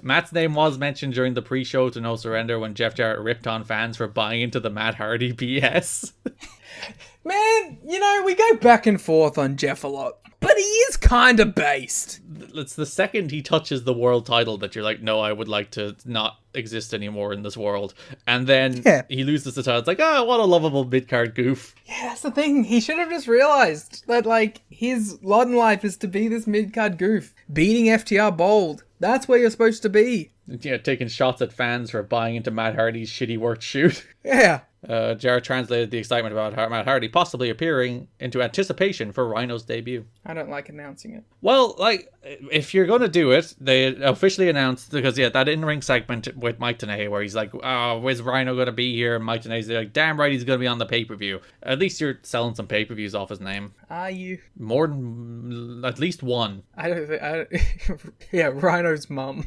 [SPEAKER 5] Matt's name was mentioned during the pre-show to No Surrender when Jeff Jarrett ripped on fans for buying into the Matt Hardy BS.
[SPEAKER 6] Man, you know, we go back and forth on Jeff a lot, but he is kind of based.
[SPEAKER 5] It's the second he touches the world title that you're like, no, I would like to not exist anymore in this world. And then he loses the title. It's like, oh, what a lovable mid-card goof.
[SPEAKER 6] Yeah, that's the thing. He should have just realized that, like, his lot in life is to be this mid-card goof. Beating FTR bold. That's where you're supposed to be.
[SPEAKER 5] Yeah, taking shots at fans for buying into Matt Hardy's shitty work shoot.
[SPEAKER 6] Yeah.
[SPEAKER 5] Jarrett translated the excitement about Matt Hardy possibly appearing into anticipation for Rhino's debut.
[SPEAKER 6] I don't like announcing it.
[SPEAKER 5] Well, like, if you're going to do it, they officially announced, because, yeah, that in-ring segment with Mike Tenay where he's like, oh, where's Rhino going to be here? And Mike Tenay's like, damn right he's going to be on the pay-per-view. At least you're selling some pay-per-views off his name.
[SPEAKER 6] Are you?
[SPEAKER 5] More than, at least one.
[SPEAKER 6] I don't think, yeah, Rhino's mum.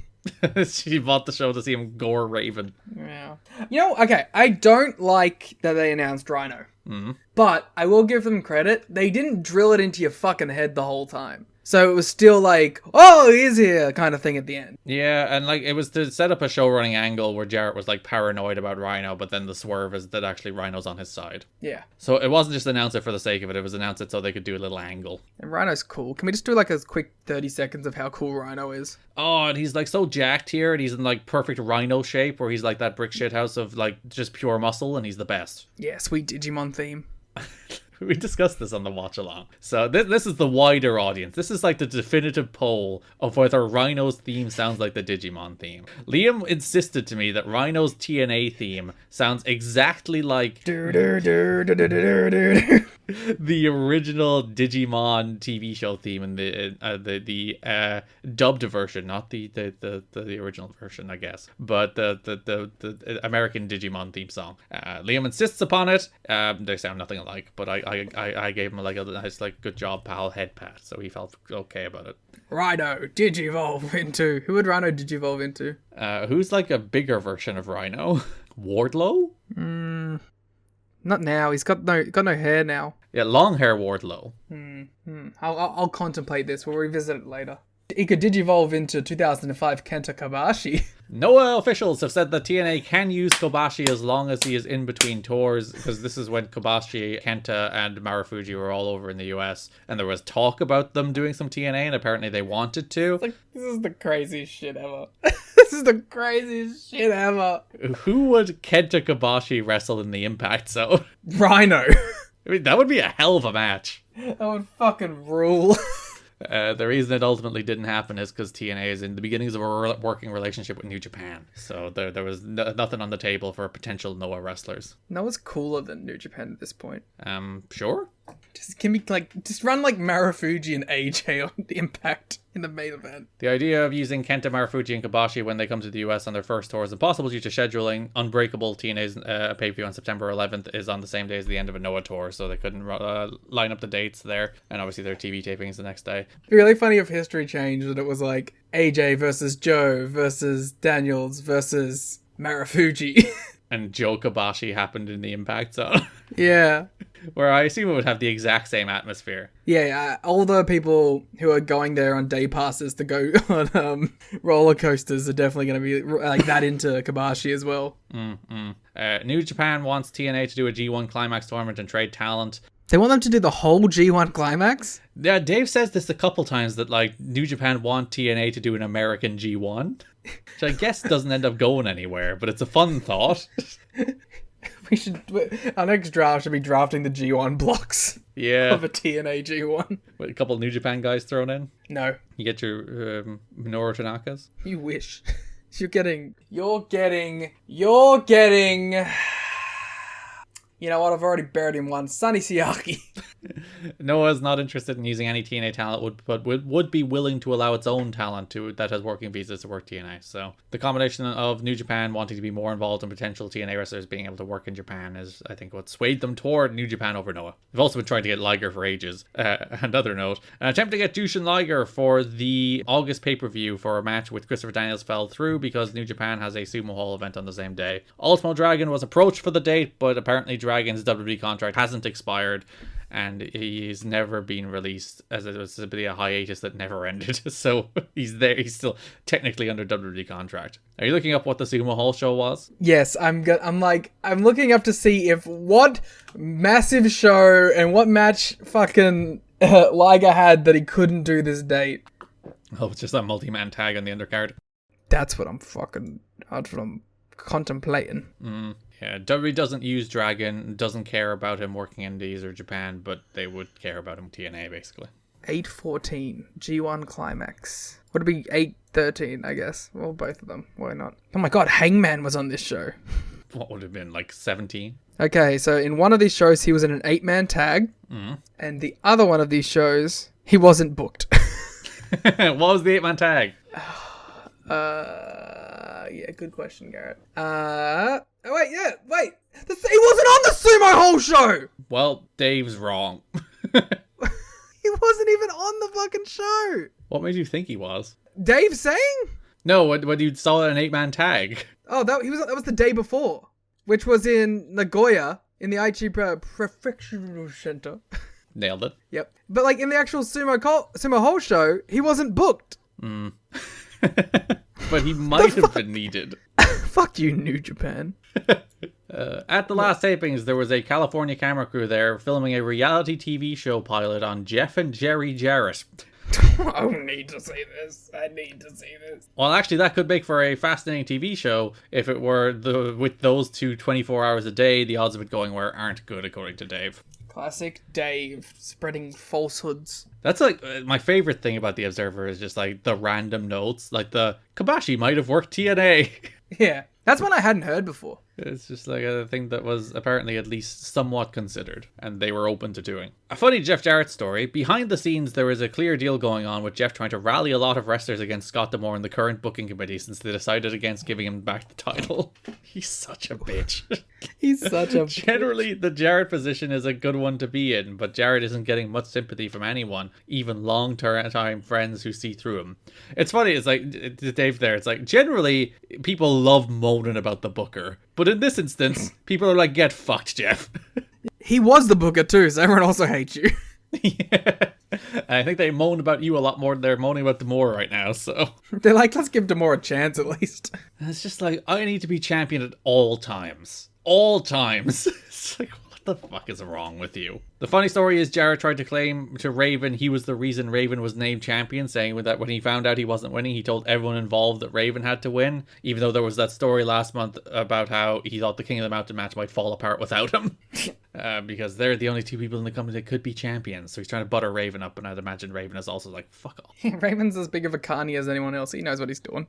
[SPEAKER 5] She bought the show to see him gore Raven.
[SPEAKER 6] Yeah. You know, okay, I don't like that they announced Rhino.
[SPEAKER 5] Mm-hmm.
[SPEAKER 6] But I will give them credit. They didn't drill it into your fucking head the whole time. So it was still like, oh, he's here kind of thing at the end.
[SPEAKER 5] Yeah, and like it was to set up a show running angle where Jarrett was like paranoid about Rhino, but then the swerve is that actually Rhino's on his side.
[SPEAKER 6] Yeah.
[SPEAKER 5] So it wasn't just announce it for the sake of it, it was announce it so they could do a little angle.
[SPEAKER 6] And Rhino's cool. Can we just do like a quick 30 seconds of how cool Rhino is?
[SPEAKER 5] Oh, and he's like so jacked here, and he's in like perfect Rhino shape where he's like that brick shit house of like just pure muscle, and he's the best.
[SPEAKER 6] Yeah, sweet Digimon theme.
[SPEAKER 5] We discussed this on the watch along. So this is the wider audience. This is like the definitive poll of whether Rhino's theme sounds like the Digimon theme. Liam insisted to me that Rhino's TNA theme sounds exactly like the original Digimon TV show theme in the dubbed version, not the original version, I guess, but the American Digimon theme song. Liam insists upon it. They sound nothing alike, but I gave him like a nice like good job pal head pat, so he felt okay about it.
[SPEAKER 6] Rhino digivolve into, who would Rhino digivolve into?
[SPEAKER 5] Who's like a bigger version of Rhino? Wardlow?
[SPEAKER 6] Not now. He's got no hair now.
[SPEAKER 5] Yeah, long hair Wardlow.
[SPEAKER 6] I'll contemplate this. We'll revisit it later. He could digivolve into 2005 Kenta Kobashi.
[SPEAKER 5] NOAH officials have said that TNA can use Kobashi as long as he is in between tours, because this is when Kobashi, Kenta, and Marufuji were all over in the US, and there was talk about them doing some TNA, and apparently they wanted to.
[SPEAKER 6] Like, this is the craziest shit ever. This is the craziest shit ever.
[SPEAKER 5] Who would Kenta Kobashi wrestle in the Impact Zone?
[SPEAKER 6] Rhino.
[SPEAKER 5] I mean, that would be a hell of a match.
[SPEAKER 6] That would fucking rule.
[SPEAKER 5] The reason it ultimately didn't happen is because TNA is in the beginnings of a working relationship with New Japan. So there was nothing on the table for potential Noah wrestlers.
[SPEAKER 6] Noah's cooler than New Japan at this point.
[SPEAKER 5] Sure.
[SPEAKER 6] Just run like Marufuji and AJ on the Impact in the main event.
[SPEAKER 5] The idea of using Kenta, Marufuji, and Kobashi when they come to the US on their first tour is impossible due to scheduling. Unbreakable, TNA's pay-per-view on September 11th is on the same day as the end of a Noah tour, so they couldn't line up the dates there. And obviously their TV tapings the next day.
[SPEAKER 6] It'd be really funny if history changed and it was like AJ versus Joe versus Daniels versus Marufuji.
[SPEAKER 5] And Joe Kobashi happened in the Impact Zone.
[SPEAKER 6] Yeah.
[SPEAKER 5] Where I assume it would have the exact same atmosphere.
[SPEAKER 6] Yeah, all the people who are going there on day passes to go on roller coasters are definitely going to be like that into Kobashi as well.
[SPEAKER 5] New Japan wants TNA to do a G1 Climax tournament and trade talent.
[SPEAKER 6] They want them to do the whole G1 Climax?
[SPEAKER 5] Yeah, Dave says this a couple times that like New Japan want TNA to do an American G1, which I guess doesn't end up going anywhere, but it's a fun thought.
[SPEAKER 6] Our next draft should be drafting the G1 blocks.
[SPEAKER 5] Yeah.
[SPEAKER 6] Of a TNA G1.
[SPEAKER 5] With a couple New Japan guys thrown in.
[SPEAKER 6] No.
[SPEAKER 5] You get your Minoru Tanakas.
[SPEAKER 6] You wish. You're getting. You know what? I've already buried him once. Sonny Siaki.
[SPEAKER 5] Noah's not interested in using any TNA talent, but would be willing to allow its own talent that has working visas to work TNA. So the combination of New Japan wanting to be more involved in potential TNA wrestlers being able to work in Japan is, I think, what swayed them toward New Japan over Noah. They've also been trying to get Liger for ages. Another note, an attempt to get Jushin Liger for the August pay-per-view for a match with Christopher Daniels fell through because New Japan has a Sumo Hall event on the same day. Ultimo Dragon was approached for the date, but apparently Dragon's WWE contract hasn't expired, and he's never been released, as it was simply a hiatus that never ended. So he's there. He's still technically under WWE contract. Are you looking up what the Sumo Hall show was?
[SPEAKER 6] Yes, I'm looking up to see if what massive show and what match fucking Liger had that he couldn't do this date.
[SPEAKER 5] Oh, it's just that multi-man tag on the undercard.
[SPEAKER 6] That's what I'm contemplating.
[SPEAKER 5] Yeah, WWE doesn't use Dragon, doesn't care about him working Indies or Japan, but they would care about him TNA, basically.
[SPEAKER 6] 8/14, G1 Climax. Would it be 8/13, I guess? Well, both of them. Why not? Oh my god, Hangman was on this show.
[SPEAKER 5] What would it have been, like 17?
[SPEAKER 6] Okay, so in one of these shows, he was in an 8-man tag, and the other one of these shows, he wasn't booked.
[SPEAKER 5] What was the 8-man tag?
[SPEAKER 6] Yeah, good question, Garrett. Wait. He wasn't on the Sumo Hall show!
[SPEAKER 5] Well, Dave's wrong.
[SPEAKER 6] He wasn't even on the fucking show!
[SPEAKER 5] What made you think he was?
[SPEAKER 6] Dave saying?
[SPEAKER 5] No, when you saw an 8-man tag.
[SPEAKER 6] Oh, that was the day before, which was in Nagoya, in the Aichi Prefectural Center.
[SPEAKER 5] Nailed it.
[SPEAKER 6] Yep.
[SPEAKER 7] But like in the actual Sumo Hall show, he wasn't booked.
[SPEAKER 5] But he might have been needed.
[SPEAKER 7] Fuck you, New Japan.
[SPEAKER 5] At the last tapings, there was a California camera crew there filming a reality TV show pilot on Jeff and Jerry Jarrett.
[SPEAKER 6] I need to see this. I need to see this.
[SPEAKER 5] Well, actually, that could make for a fascinating TV show if it were with those two 24 hours a day. The odds of it going where aren't good, according to Dave.
[SPEAKER 6] Classic Dave spreading falsehoods.
[SPEAKER 5] That's like my favorite thing about The Observer is just like the random notes, like the Kobashi might have worked TNA.
[SPEAKER 6] Yeah.
[SPEAKER 7] That's one I hadn't heard before.
[SPEAKER 5] It's just like a thing that was apparently at least somewhat considered, and they were open to doing. A funny Jeff Jarrett story. Behind the scenes, there is a clear deal going on with Jeff trying to rally a lot of wrestlers against Scott D'Amore and the current booking committee since they decided against giving him back the title. He's such a bitch.
[SPEAKER 6] He's such a...
[SPEAKER 5] Generally, the Jarrett position is a good one to be in, but Jarrett isn't getting much sympathy from anyone, even long-time friends who see through him. It's funny, it's like, Dave there, it's like, generally, people love moaning about the booker, but in this instance, people are like, get fucked, Jeff.
[SPEAKER 7] He was the booker too, so everyone also hates you.
[SPEAKER 5] Yeah. I think they moan about you a lot more than they're moaning about D'Amore right now, so...
[SPEAKER 7] They're like, let's give D'Amore a chance at least.
[SPEAKER 5] And it's just like, I need to be champion at all times. All times. It's like, what the fuck is wrong with you? The funny story is Jarrett tried to claim to Raven he was the reason Raven was named champion, saying that when he found out he wasn't winning, he told everyone involved that Raven had to win, even though there was that story last month about how he thought the King of the Mountain match might fall apart without him. Because they're the only two people in the company that could be champions. So he's trying to butter Raven up, and I'd imagine Raven is also like, fuck off.
[SPEAKER 6] Raven's as big of a carny as anyone else. He knows what he's doing.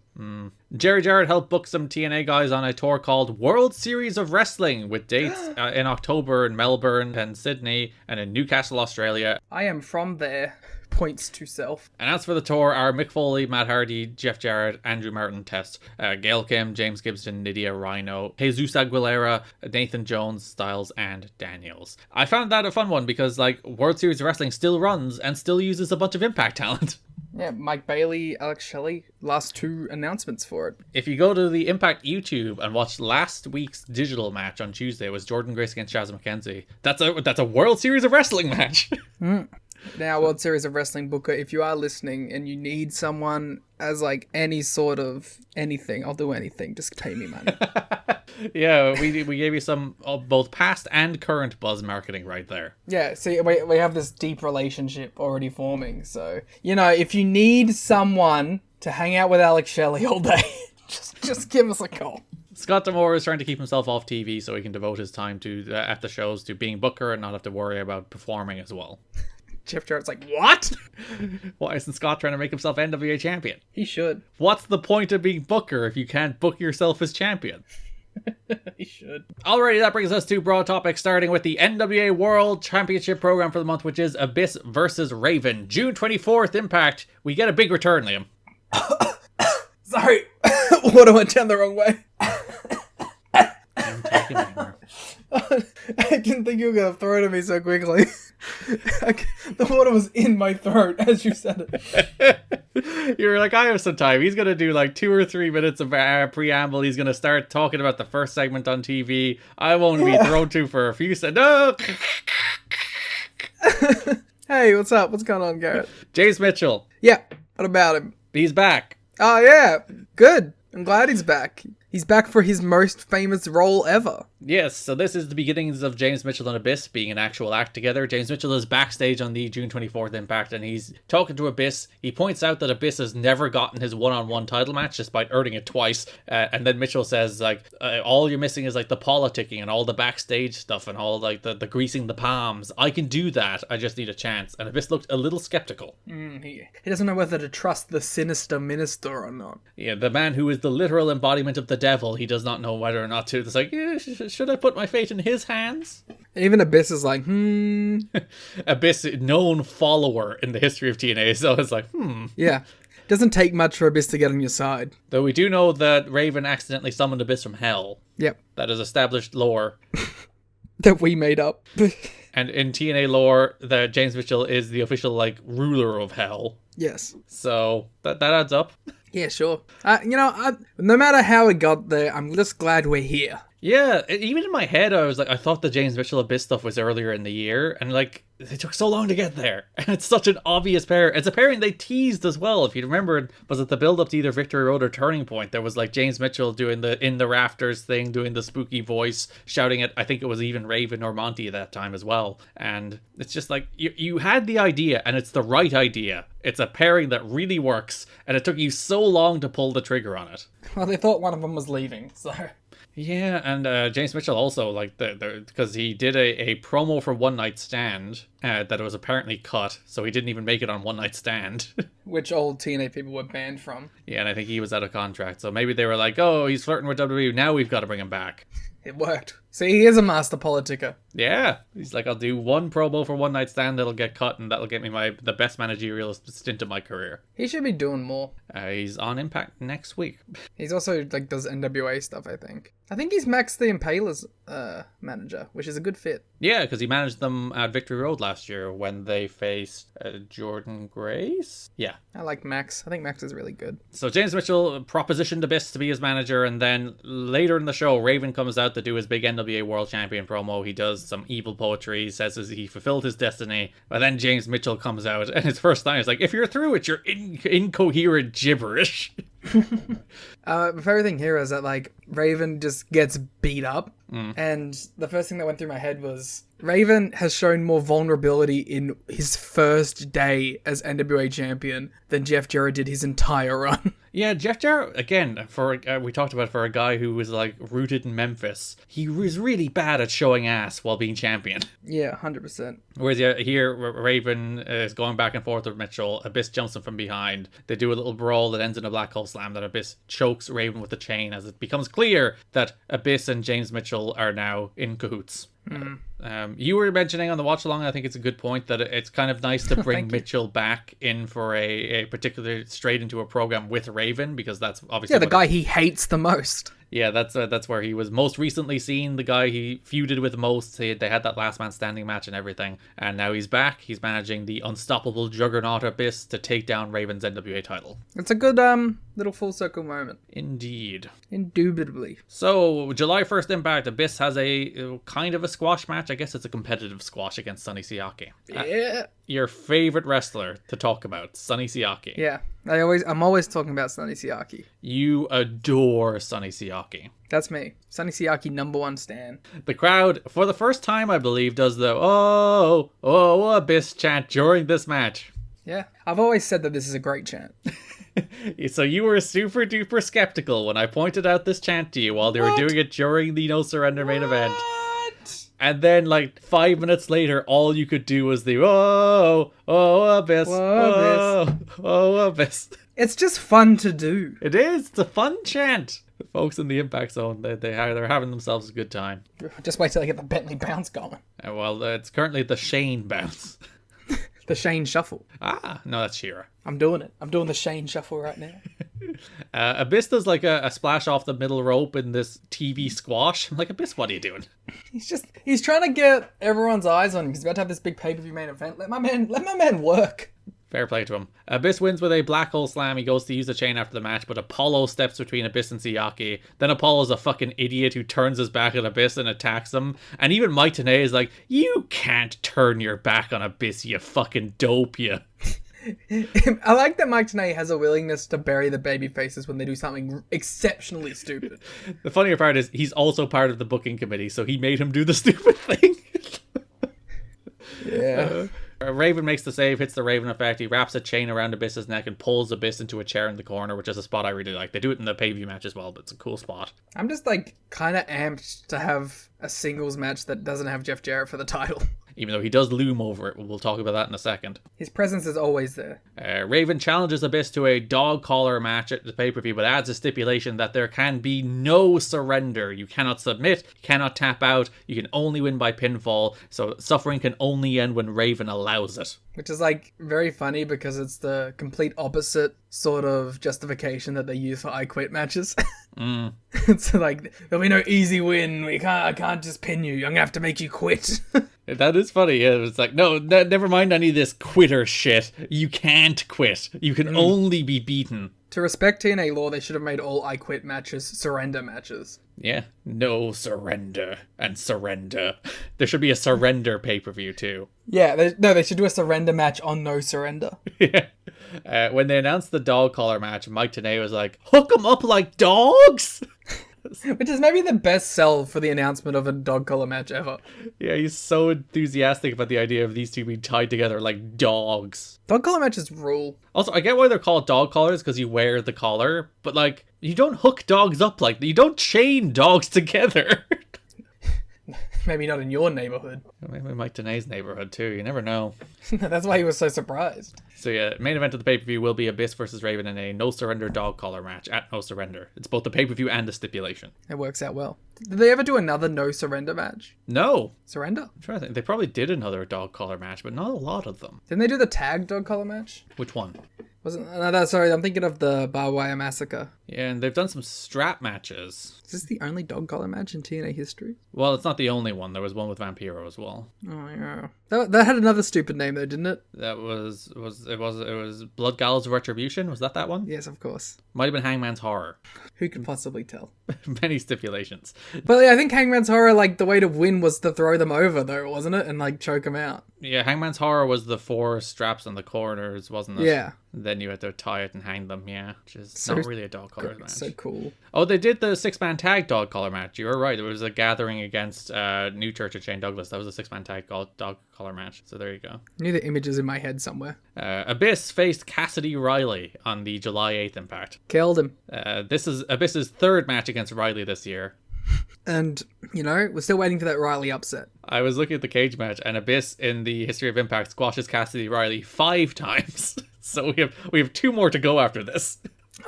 [SPEAKER 5] Jerry Jarrett helped book some TNA guys on a tour called World Series of Wrestling, with dates in October in Melbourne and Sydney and in Newcastle, Australia.
[SPEAKER 6] I am from there. Points to self.
[SPEAKER 5] Announced for the tour are Mick Foley, Matt Hardy, Jeff Jarrett, Andrew Martin, Test, Gail Kim, James Gibson, Nydia Rhino, Jesus Aguilera, Nathan Jones, Styles, and Daniels. I found that a fun one because, like, World Series of Wrestling still runs and still uses a bunch of Impact talent.
[SPEAKER 6] Yeah, Mike Bailey, Alex Shelley, last two announcements for it.
[SPEAKER 5] If you go to the Impact YouTube and watch last week's digital match on Tuesday, it was Jordan Grace against Chaz McKenzie. That's a World Series of Wrestling match.
[SPEAKER 6] Now, World Series of Wrestling booker, if you are listening and you need someone as like any sort of anything, I'll do anything. Just pay me money.
[SPEAKER 5] Yeah, we gave you some of both past and current buzz marketing right there.
[SPEAKER 6] Yeah, see, we have this deep relationship already forming. So, you know, if you need someone to hang out with Alex Shelley all day, just give us a call.
[SPEAKER 5] Scott D'Amore is trying to keep himself off TV so he can devote his time to at the shows to being booker and not have to worry about performing as well.
[SPEAKER 6] Jeff Jarrett's like, what?
[SPEAKER 5] Why isn't Scott trying to make himself NWA champion?
[SPEAKER 6] He should.
[SPEAKER 5] What's the point of being booker if you can't book yourself as champion?
[SPEAKER 6] He should.
[SPEAKER 5] Alrighty, that brings us to broad topics, starting with the NWA World Championship program for the month, which is Abyss versus Raven. June 24th, Impact. We get a big return, Liam.
[SPEAKER 6] Sorry. Water went down the wrong way. I didn't think you were going to throw it at me so quickly. The water was in my throat as you said it.
[SPEAKER 5] You're like, I have some time. He's going to do like 2 or 3 minutes of preamble. He's going to start talking about the first segment on TV. I won't be thrown to for a few seconds. No!
[SPEAKER 6] Hey, what's up? What's going on, Garrett?
[SPEAKER 5] James Mitchell.
[SPEAKER 6] Yeah, what about him?
[SPEAKER 5] He's back.
[SPEAKER 6] Oh, yeah. Good. I'm glad he's back. He's back for his most famous role ever.
[SPEAKER 5] Yes, so this is the beginnings of James Mitchell and Abyss being an actual act together. James Mitchell is backstage on the June 24th Impact, and he's talking to Abyss. He points out that Abyss has never gotten his one-on-one title match, despite earning it twice. And then Mitchell says, like, all you're missing is, like, the politicking and all the backstage stuff and all, like, the greasing the palms. I can do that. I just need a chance. And Abyss looked a little skeptical.
[SPEAKER 6] He doesn't know whether to trust the sinister minister or not.
[SPEAKER 5] Yeah, the man who is the literal embodiment of the devil, he does not know whether or not to. It's like, should I put my fate in his hands?
[SPEAKER 6] Even Abyss is like,
[SPEAKER 5] Abyss, known follower in the history of TNA, so it's like,
[SPEAKER 6] Yeah. Doesn't take much for Abyss to get on your side.
[SPEAKER 5] Though we do know that Raven accidentally summoned Abyss from hell.
[SPEAKER 6] Yep.
[SPEAKER 5] That is established lore.
[SPEAKER 6] That we made up.
[SPEAKER 5] And in TNA lore, that James Mitchell is the official, like, ruler of hell.
[SPEAKER 6] Yes.
[SPEAKER 5] So, that adds up.
[SPEAKER 6] Yeah, sure. No matter how it got there, I'm just glad we're here.
[SPEAKER 5] Yeah, even in my head, I thought the James Mitchell Abyss stuff was earlier in the year, and like, they took so long to get there. And it's such an obvious pair. It's a pairing they teased as well. If you remember, was it the build up to either Victory Road or Turning Point? There was like James Mitchell doing the in the rafters thing, doing the spooky voice, shouting at, I think it was even Raven or Monty at that time as well. And it's just like, you had the idea, and it's the right idea. It's a pairing that really works, and it took you so long to pull the trigger on it.
[SPEAKER 6] Well, they thought one of them was leaving, so...
[SPEAKER 5] Yeah, and James Mitchell also, like, because he did a promo for One Night Stand that was apparently cut, so he didn't even make it on One Night Stand.
[SPEAKER 6] Which old TNA people were banned from.
[SPEAKER 5] Yeah, and I think he was out of contract, so maybe they were like, oh, he's flirting with WWE, now we've got to bring him back.
[SPEAKER 6] It worked. See, he is a master politicker.
[SPEAKER 5] Yeah, he's like, I'll do one promo for One Night Stand that'll get cut, and that'll get me the best managerial stint of my career.
[SPEAKER 6] He should be doing more.
[SPEAKER 5] He's on Impact next week.
[SPEAKER 6] He's also, like, does NWA stuff, I think. I think he's Max the Impaler's manager, which is a good fit.
[SPEAKER 5] Yeah, because he managed them at Victory Road last year when they faced Jordan Grace. Yeah.
[SPEAKER 6] I like Max. I think Max is really good.
[SPEAKER 5] So James Mitchell propositioned Abyss to be his manager, and then later in the show, Raven comes out to do his big NWA World Champion promo. He does some evil poetry, says he fulfilled his destiny, but then James Mitchell comes out, and his first line is like, if you're through it, you're incoherent gibberish.
[SPEAKER 6] My favorite thing here is that, like, Raven just gets beat up, and the first thing that went through my head was, Raven has shown more vulnerability in his first day as NWA champion than Jeff Jarrett did his entire run. Yeah, Jeff Jarrett, again, we talked about for a guy who was, like, rooted in Memphis, he was really bad at showing ass while being champion. Yeah, 100%.
[SPEAKER 5] Whereas here, Raven is going back and forth with Mitchell. Abyss jumps him from behind. They do a little brawl that ends in a black hole slam that Abyss chokes Raven with the chain as it becomes clear that Abyss and James Mitchell are now in cahoots. You were mentioning on the watch along, I think it's a good point, that it's kind of nice to bring Mitchell back in for a particular straight into a program with Raven, because that's obviously
[SPEAKER 6] the guy he hates the most.
[SPEAKER 5] Yeah, that's where he was most recently seen, the guy he feuded with most. They had that last man standing match and everything, and now he's back. He's managing the unstoppable juggernaut Abyss to take down Raven's NWA title.
[SPEAKER 6] It's a good little full circle moment.
[SPEAKER 5] Indeed.
[SPEAKER 6] Indubitably.
[SPEAKER 5] So, July 1st Impact, Abyss has a kind of a squash match. I guess it's a competitive squash against Sonny Siaki.
[SPEAKER 6] Yeah.
[SPEAKER 5] Your favorite wrestler to talk about, Sonny Siaki.
[SPEAKER 6] Yeah. I'm always talking about Sonny Siaki.
[SPEAKER 5] You adore Sonny Siaki.
[SPEAKER 6] That's me. Sonny Siaki, #1 stan.
[SPEAKER 5] The crowd, for the first time, I believe, does the oh Abyss chant during this match.
[SPEAKER 6] Yeah. I've always said that this is a great chant.
[SPEAKER 5] So you were super duper skeptical when I pointed out this chant to you while they were doing it during the No Surrender main event. And then, like, 5 minutes later, all you could do was the Abyss, Abyss.
[SPEAKER 6] It's just fun to do.
[SPEAKER 5] It is. It's a fun chant. The folks in the Impact Zone, they're having themselves a good time.
[SPEAKER 6] Just wait till I get the Bentley bounce going.
[SPEAKER 5] Well, it's currently the Shane bounce.
[SPEAKER 6] The Shane shuffle.
[SPEAKER 5] Ah, no, that's Shira.
[SPEAKER 6] I'm doing it. I'm doing the Shane shuffle right now.
[SPEAKER 5] Abyss does like a splash off the middle rope in this TV squash. I'm like, Abyss, what are you doing?
[SPEAKER 6] He's trying to get everyone's eyes on him. He's about to have this big pay-per-view main event. Let my man work.
[SPEAKER 5] Fair play to him. Abyss wins with a black hole slam. He goes to use the chain after the match, but Apollo steps between Abyss and Siaki. Then Apollo's a fucking idiot who turns his back at Abyss and attacks him. And even Mike Tenay is like, you can't turn your back on Abyss, you fucking dope, you.
[SPEAKER 6] I like that Mike Tenay has a willingness to bury the baby faces when they do something exceptionally stupid.
[SPEAKER 5] The funnier part is he's also part of the booking committee, so he made him do the stupid thing.
[SPEAKER 6] Yeah.
[SPEAKER 5] Raven makes the save, hits the Raven effect. He wraps a chain around Abyss's neck and pulls Abyss into a chair in the corner, which is a spot I really like. They do it in the pay-per-view match as well, but it's a cool spot.
[SPEAKER 6] I'm just, like, kind of amped to have a singles match that doesn't have Jeff Jarrett for the title.
[SPEAKER 5] Even though he does loom over it. We'll talk about that in a second.
[SPEAKER 6] His presence is always there.
[SPEAKER 5] Raven challenges Abyss to a dog collar match at the pay-per-view, but adds a stipulation that there can be no surrender. You cannot submit, you cannot tap out, you can only win by pinfall, so suffering can only end when Raven allows it.
[SPEAKER 6] Which is, like, very funny because it's the complete opposite sort of justification that they use for I Quit matches. It's like, there'll be no easy win. I can't just pin you. I'm gonna have to make you quit.
[SPEAKER 5] That is funny. Yeah, it's like, no, never mind any of this quitter shit. You can't quit. You can only be beaten.
[SPEAKER 6] To respect TNA law, they should have made all I Quit matches surrender matches.
[SPEAKER 5] Yeah. No surrender and surrender. There should be a surrender pay-per-view too.
[SPEAKER 6] Yeah, they should do a surrender match on No Surrender.
[SPEAKER 5] Yeah. When they announced the dog collar match, Mike Tenay was like, hook them up like dogs?
[SPEAKER 6] Which is maybe the best sell for the announcement of a dog collar match ever.
[SPEAKER 5] Yeah, he's so enthusiastic about the idea of these two being tied together like dogs.
[SPEAKER 6] Dog collar matches rule.
[SPEAKER 5] Also, I get why they're called dog collars, because you wear the collar, but like, you don't hook dogs up like that. You don't chain dogs together.
[SPEAKER 6] Maybe not in your neighborhood.
[SPEAKER 5] Maybe Mike Tenay's neighborhood too, you never know.
[SPEAKER 6] That's why he was so surprised.
[SPEAKER 5] So yeah, main event of the pay-per-view will be Abyss versus Raven in a No Surrender dog collar match at No Surrender. It's both the pay-per-view and the stipulation.
[SPEAKER 6] It works out well. Did they ever do another No Surrender match?
[SPEAKER 5] No.
[SPEAKER 6] Surrender?
[SPEAKER 5] I'm trying to think. They probably did another dog collar match, but not a lot of them.
[SPEAKER 6] Didn't they do the tag dog collar match?
[SPEAKER 5] Which one?
[SPEAKER 6] Sorry, I'm thinking of the Barbed Wire Massacre.
[SPEAKER 5] Yeah, and they've done some strap matches.
[SPEAKER 6] Is this the only dog collar match in TNA history?
[SPEAKER 5] Well, it's not the only one. There was one with Vampiro as well.
[SPEAKER 6] Oh yeah. That had another stupid name though, didn't it?
[SPEAKER 5] That was Blood Gallows of Retribution. Was that one?
[SPEAKER 6] Yes, of course.
[SPEAKER 5] Might have been Hangman's Horror.
[SPEAKER 6] Who could possibly tell?
[SPEAKER 5] Many stipulations.
[SPEAKER 6] But yeah, I think Hangman's Horror, like, the way to win was to throw them over, though, wasn't it? And, like, choke them out.
[SPEAKER 5] Yeah, Hangman's Horror was the 4 straps on the corners, wasn't it?
[SPEAKER 6] Yeah.
[SPEAKER 5] Then you had to tie it and hang them, yeah. Which is not really a dog collar match.
[SPEAKER 6] So cool.
[SPEAKER 5] Oh, they did the 6-man tag dog collar match. You were right. It was a gathering against New Church of Shane Douglas. That was a 6-man tag dog collar match. So there you go.
[SPEAKER 6] I knew the images in my head somewhere.
[SPEAKER 5] Abyss faced Cassidy Riley on the July 8th Impact.
[SPEAKER 6] Killed him.
[SPEAKER 5] This is Abyss's 3rd match against Riley this year.
[SPEAKER 6] And, you know, we're still waiting for that Riley upset.
[SPEAKER 5] I was looking at the cage match, and Abyss in the history of Impact squashes Cassidy Riley 5 times. So we have 2 more to go after this.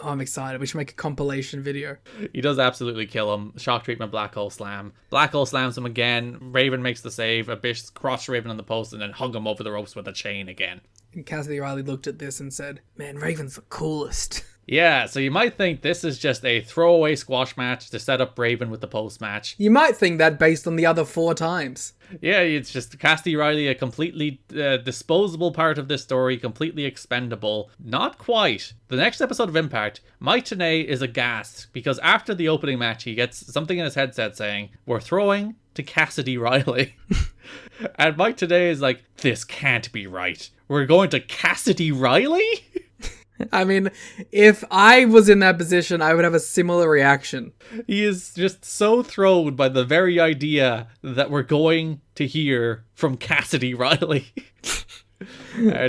[SPEAKER 6] Oh, I'm excited. We should make a compilation video.
[SPEAKER 5] He does absolutely kill him. Shock treatment, black hole slam. Black hole slams him again. Raven makes the save. Abyss cross Raven on the post and then hung him over the ropes with a chain again.
[SPEAKER 6] And Cassidy Riley looked at this and said, man, Raven's the coolest.
[SPEAKER 5] Yeah, so you might think this is just a throwaway squash match to set up Raven with the post match.
[SPEAKER 6] You might think that based on the other 4 times.
[SPEAKER 5] Yeah, it's just Cassidy Riley, a completely disposable part of this story, completely expendable. Not quite. The next episode of Impact, Mike Tenay is aghast because after the opening match, he gets something in his headset saying, "We're throwing to Cassidy Riley." And Mike Tenay is like, this can't be right. We're going to Cassidy Riley?
[SPEAKER 6] I mean, if I was in that position, I would have a similar reaction.
[SPEAKER 5] He is just so thrown by the very idea that we're going to hear from Cassidy Riley.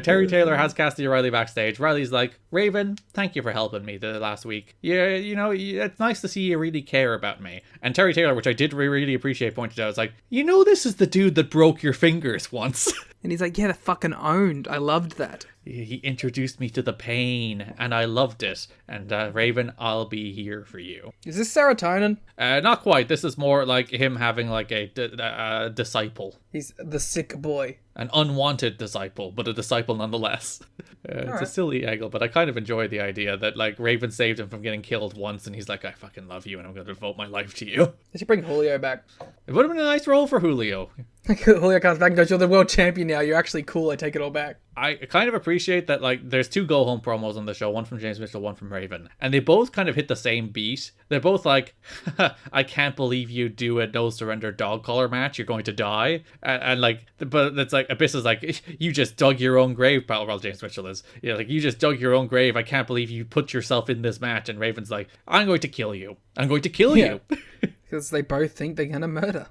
[SPEAKER 5] Terry Taylor has Cassidy Riley backstage. Riley's like, Raven, thank you for helping me the last week. Yeah, you know, it's nice to see you really care about me. And Terry Taylor, which I did really appreciate, pointed out, was like, you know, this is the dude that broke your fingers once.
[SPEAKER 6] And he's like, yeah, they're fucking owned. I loved that.
[SPEAKER 5] He introduced me to the pain, and I loved it. And Raven, I'll be here for you.
[SPEAKER 6] Is this serotonin?
[SPEAKER 5] Not quite. This is more like him having like a disciple.
[SPEAKER 6] He's the sick boy.
[SPEAKER 5] An unwanted disciple, but a disciple nonetheless. It's a silly angle, but I kind of enjoy the idea that like Raven saved him from getting killed once, and he's like, I fucking love you, and I'm going to devote my life to you.
[SPEAKER 6] They should bring Julio back.
[SPEAKER 5] It would have been a nice role for Julio.
[SPEAKER 6] Julio comes back and goes, you're the world champion now. You're actually cool. I take it all back.
[SPEAKER 5] I kind of appreciate that, like, there's 2 go-home promos on the show, one from James Mitchell, one from Raven, and they both kind of hit the same beat. They're both like, I can't believe you do a no surrender dog collar match, you're going to die. And like, but it's like, Abyss is like, you just dug your own grave, pal. Well, James Mitchell is, yeah, like, you just dug your own grave, I can't believe you put yourself in this match. And Raven's like, I'm going to kill you. I'm going to kill you.
[SPEAKER 6] Because they both think they're going to murder.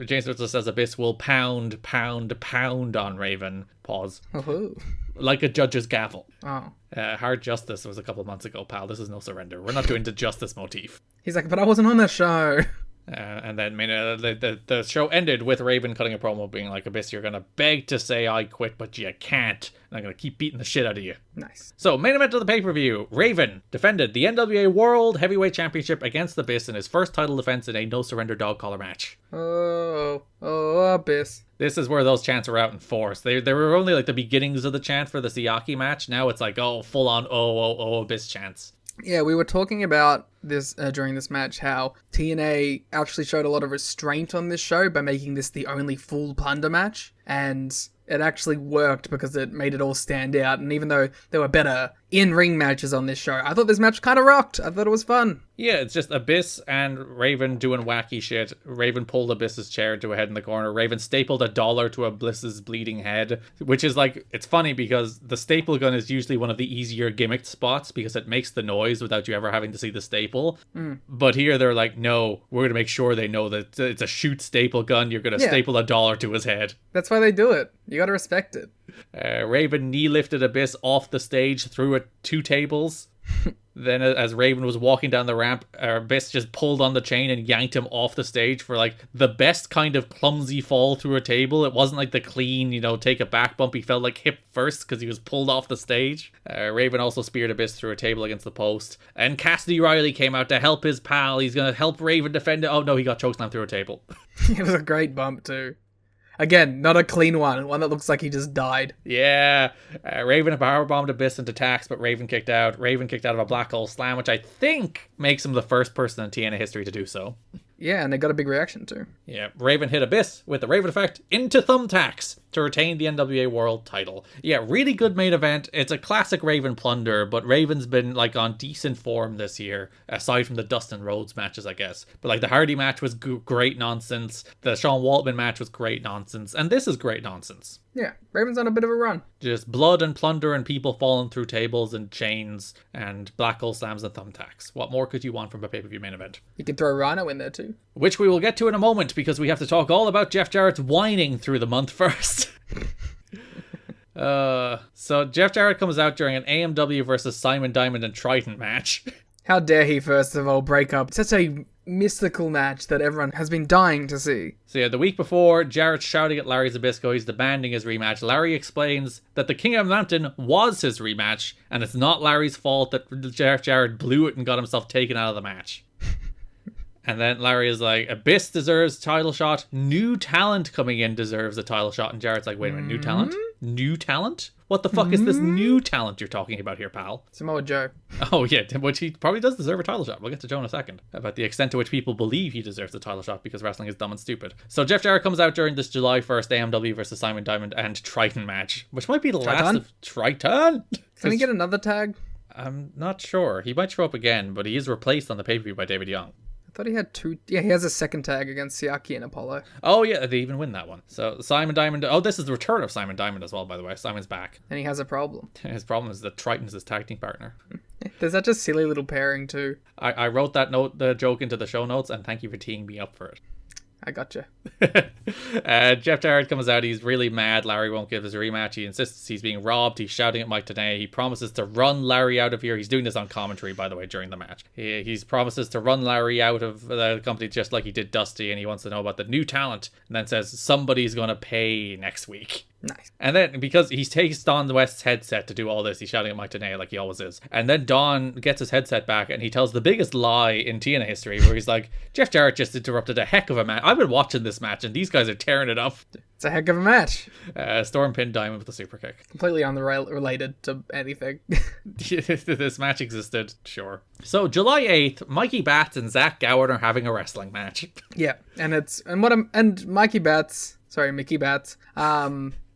[SPEAKER 5] James Mitchell says Abyss will pound on Raven. Pause.
[SPEAKER 6] Oh.
[SPEAKER 5] Like a judge's gavel.
[SPEAKER 6] Oh.
[SPEAKER 5] Hard Justice was a couple months ago, pal. This is no surrender. We're not doing the justice motif.
[SPEAKER 6] He's like, but I wasn't on that show.
[SPEAKER 5] And then the show ended with Raven cutting a promo being like, Abyss, you're going to beg to say I quit, but you can't. And I'm going to keep beating the shit out of you.
[SPEAKER 6] Nice.
[SPEAKER 5] So, main event of the pay-per-view. Raven defended the NWA World Heavyweight Championship against Abyss in his first title defense in a no-surrender dog collar match.
[SPEAKER 6] Oh, Abyss.
[SPEAKER 5] This is where those chants are out in force. They were only like the beginnings of the chant for the Siaki match. Now it's like, full-on, Abyss chants.
[SPEAKER 6] Yeah, we were talking about this during this match how TNA actually showed a lot of restraint on this show by making this the only full plunder match, and it actually worked because it made it all stand out. And even though there were better in-ring matches on this show, I thought this match kind of rocked. I thought it was fun.
[SPEAKER 5] Yeah, it's just Abyss and Raven doing wacky shit. Raven pulled Abyss's chair to a head in the corner. Raven stapled $1 to Abyss's bleeding head, which is like, it's funny because the staple gun is usually one of the easier gimmicked spots because it makes the noise without you ever having to see the staple. But here they're like, no, we're going to make sure they know that it's a shoot staple gun. You're going to staple $1 to his head.
[SPEAKER 6] That's why they do it. You gotta respect it.
[SPEAKER 5] Raven knee lifted Abyss off the stage through 2 tables. Then as Raven was walking down the ramp, Abyss just pulled on the chain and yanked him off the stage for like the best kind of clumsy fall through a table. It wasn't like the clean, take a back bump. He felt like hip first because he was pulled off the stage. Raven also speared Abyss through a table against the post. And Cassidy Riley came out to help his pal. He's going to help Raven defend it. Oh no, he got chokeslammed through a table.
[SPEAKER 6] It was a great bump too. Again, not a clean one that looks like he just died.
[SPEAKER 5] Yeah. Raven powerbombed Abyss into tax, but Raven kicked out. Raven kicked out of a black hole slam, which I think makes him the first person in TNA history to do so.
[SPEAKER 6] Yeah, and they got a big reaction too.
[SPEAKER 5] Yeah, Raven hit Abyss with the Raven effect into thumbtacks to retain the NWA World title. Yeah, really good main event. It's a classic Raven plunder, but Raven's been like on decent form this year, aside from the Dustin Rhodes matches, I guess. But like the Hardy match was great nonsense. The Sean Waltman match was great nonsense. And this is great nonsense.
[SPEAKER 6] Yeah, Raven's on a bit of a run.
[SPEAKER 5] Just blood and plunder and people falling through tables and chains and black hole slams and thumbtacks. What more could you want from a pay-per-view main event?
[SPEAKER 6] You could throw Rhino in there too.
[SPEAKER 5] Which we will get to in a moment because we have to talk all about Jeff Jarrett's whining through the month first. So Jeff Jarrett comes out during an AMW versus Simon Diamond and Triton match.
[SPEAKER 6] How dare he, first of all, break up such a mystical match that everyone has been dying to see.
[SPEAKER 5] So yeah, the week before, Jarrett's shouting at Larry Zbyszko he's demanding his rematch. Larry explains that the King of the Mountain was his rematch, and it's not Larry's fault that Jeff Jarrett blew it and got himself taken out of the match. And then Larry is like, Abyss deserves a title shot. New talent coming in deserves a title shot. And Jarrett's like, wait a minute, new talent? New talent? What the fuck is this new talent you're talking about here, pal?
[SPEAKER 6] Samoa Joe.
[SPEAKER 5] Oh, yeah, which he probably does deserve a title shot. We'll get to Joe in a second. About the extent to which people believe he deserves a title shot because wrestling is dumb and stupid. So Jeff Jarrett comes out during this July 1st AMW versus Simon Diamond and Triton match, which might be the last of Triton.
[SPEAKER 6] Can he get another tag?
[SPEAKER 5] I'm not sure. He might show up again, but he is replaced on the pay-per-view by David Young.
[SPEAKER 6] I thought he had 2. Yeah, he has a second tag against Siaki and Apollo.
[SPEAKER 5] Oh, yeah, they even win that one. So Simon Diamond. Oh, this is the return of Simon Diamond as well, by the way. Simon's back.
[SPEAKER 6] And he has a problem.
[SPEAKER 5] His problem is that Triton's his tag team partner.
[SPEAKER 6] There's such a silly little pairing, too.
[SPEAKER 5] I wrote that the joke into the show notes, and thank you for teeing me up for it.
[SPEAKER 6] I gotcha.
[SPEAKER 5] Jeff Jarrett comes out. He's really mad. Larry won't give his rematch. He insists he's being robbed. He's shouting at Mike Tenay. He promises to run Larry out of here. He's doing this on commentary, by the way, during the match. He promises to run Larry out of the company just like he did Dusty, and he wants to know about the new talent, and then says somebody's going to pay next week.
[SPEAKER 6] Nice.
[SPEAKER 5] And then, because he takes Don West's headset to do all this, he's shouting at Mike Tenay like he always is. And then Don gets his headset back and he tells the biggest lie in TNA history where he's like, Jeff Jarrett just interrupted a heck of a match. I've been watching this match and these guys are tearing it up.
[SPEAKER 6] It's a heck of a match.
[SPEAKER 5] Storm pinned Diamond with a super kick.
[SPEAKER 6] Completely unrelated to anything.
[SPEAKER 5] This match existed, sure. So July 8th, Mikey Batts and Zach Gowen are having a wrestling match.
[SPEAKER 6] Yeah, Mickey Batts.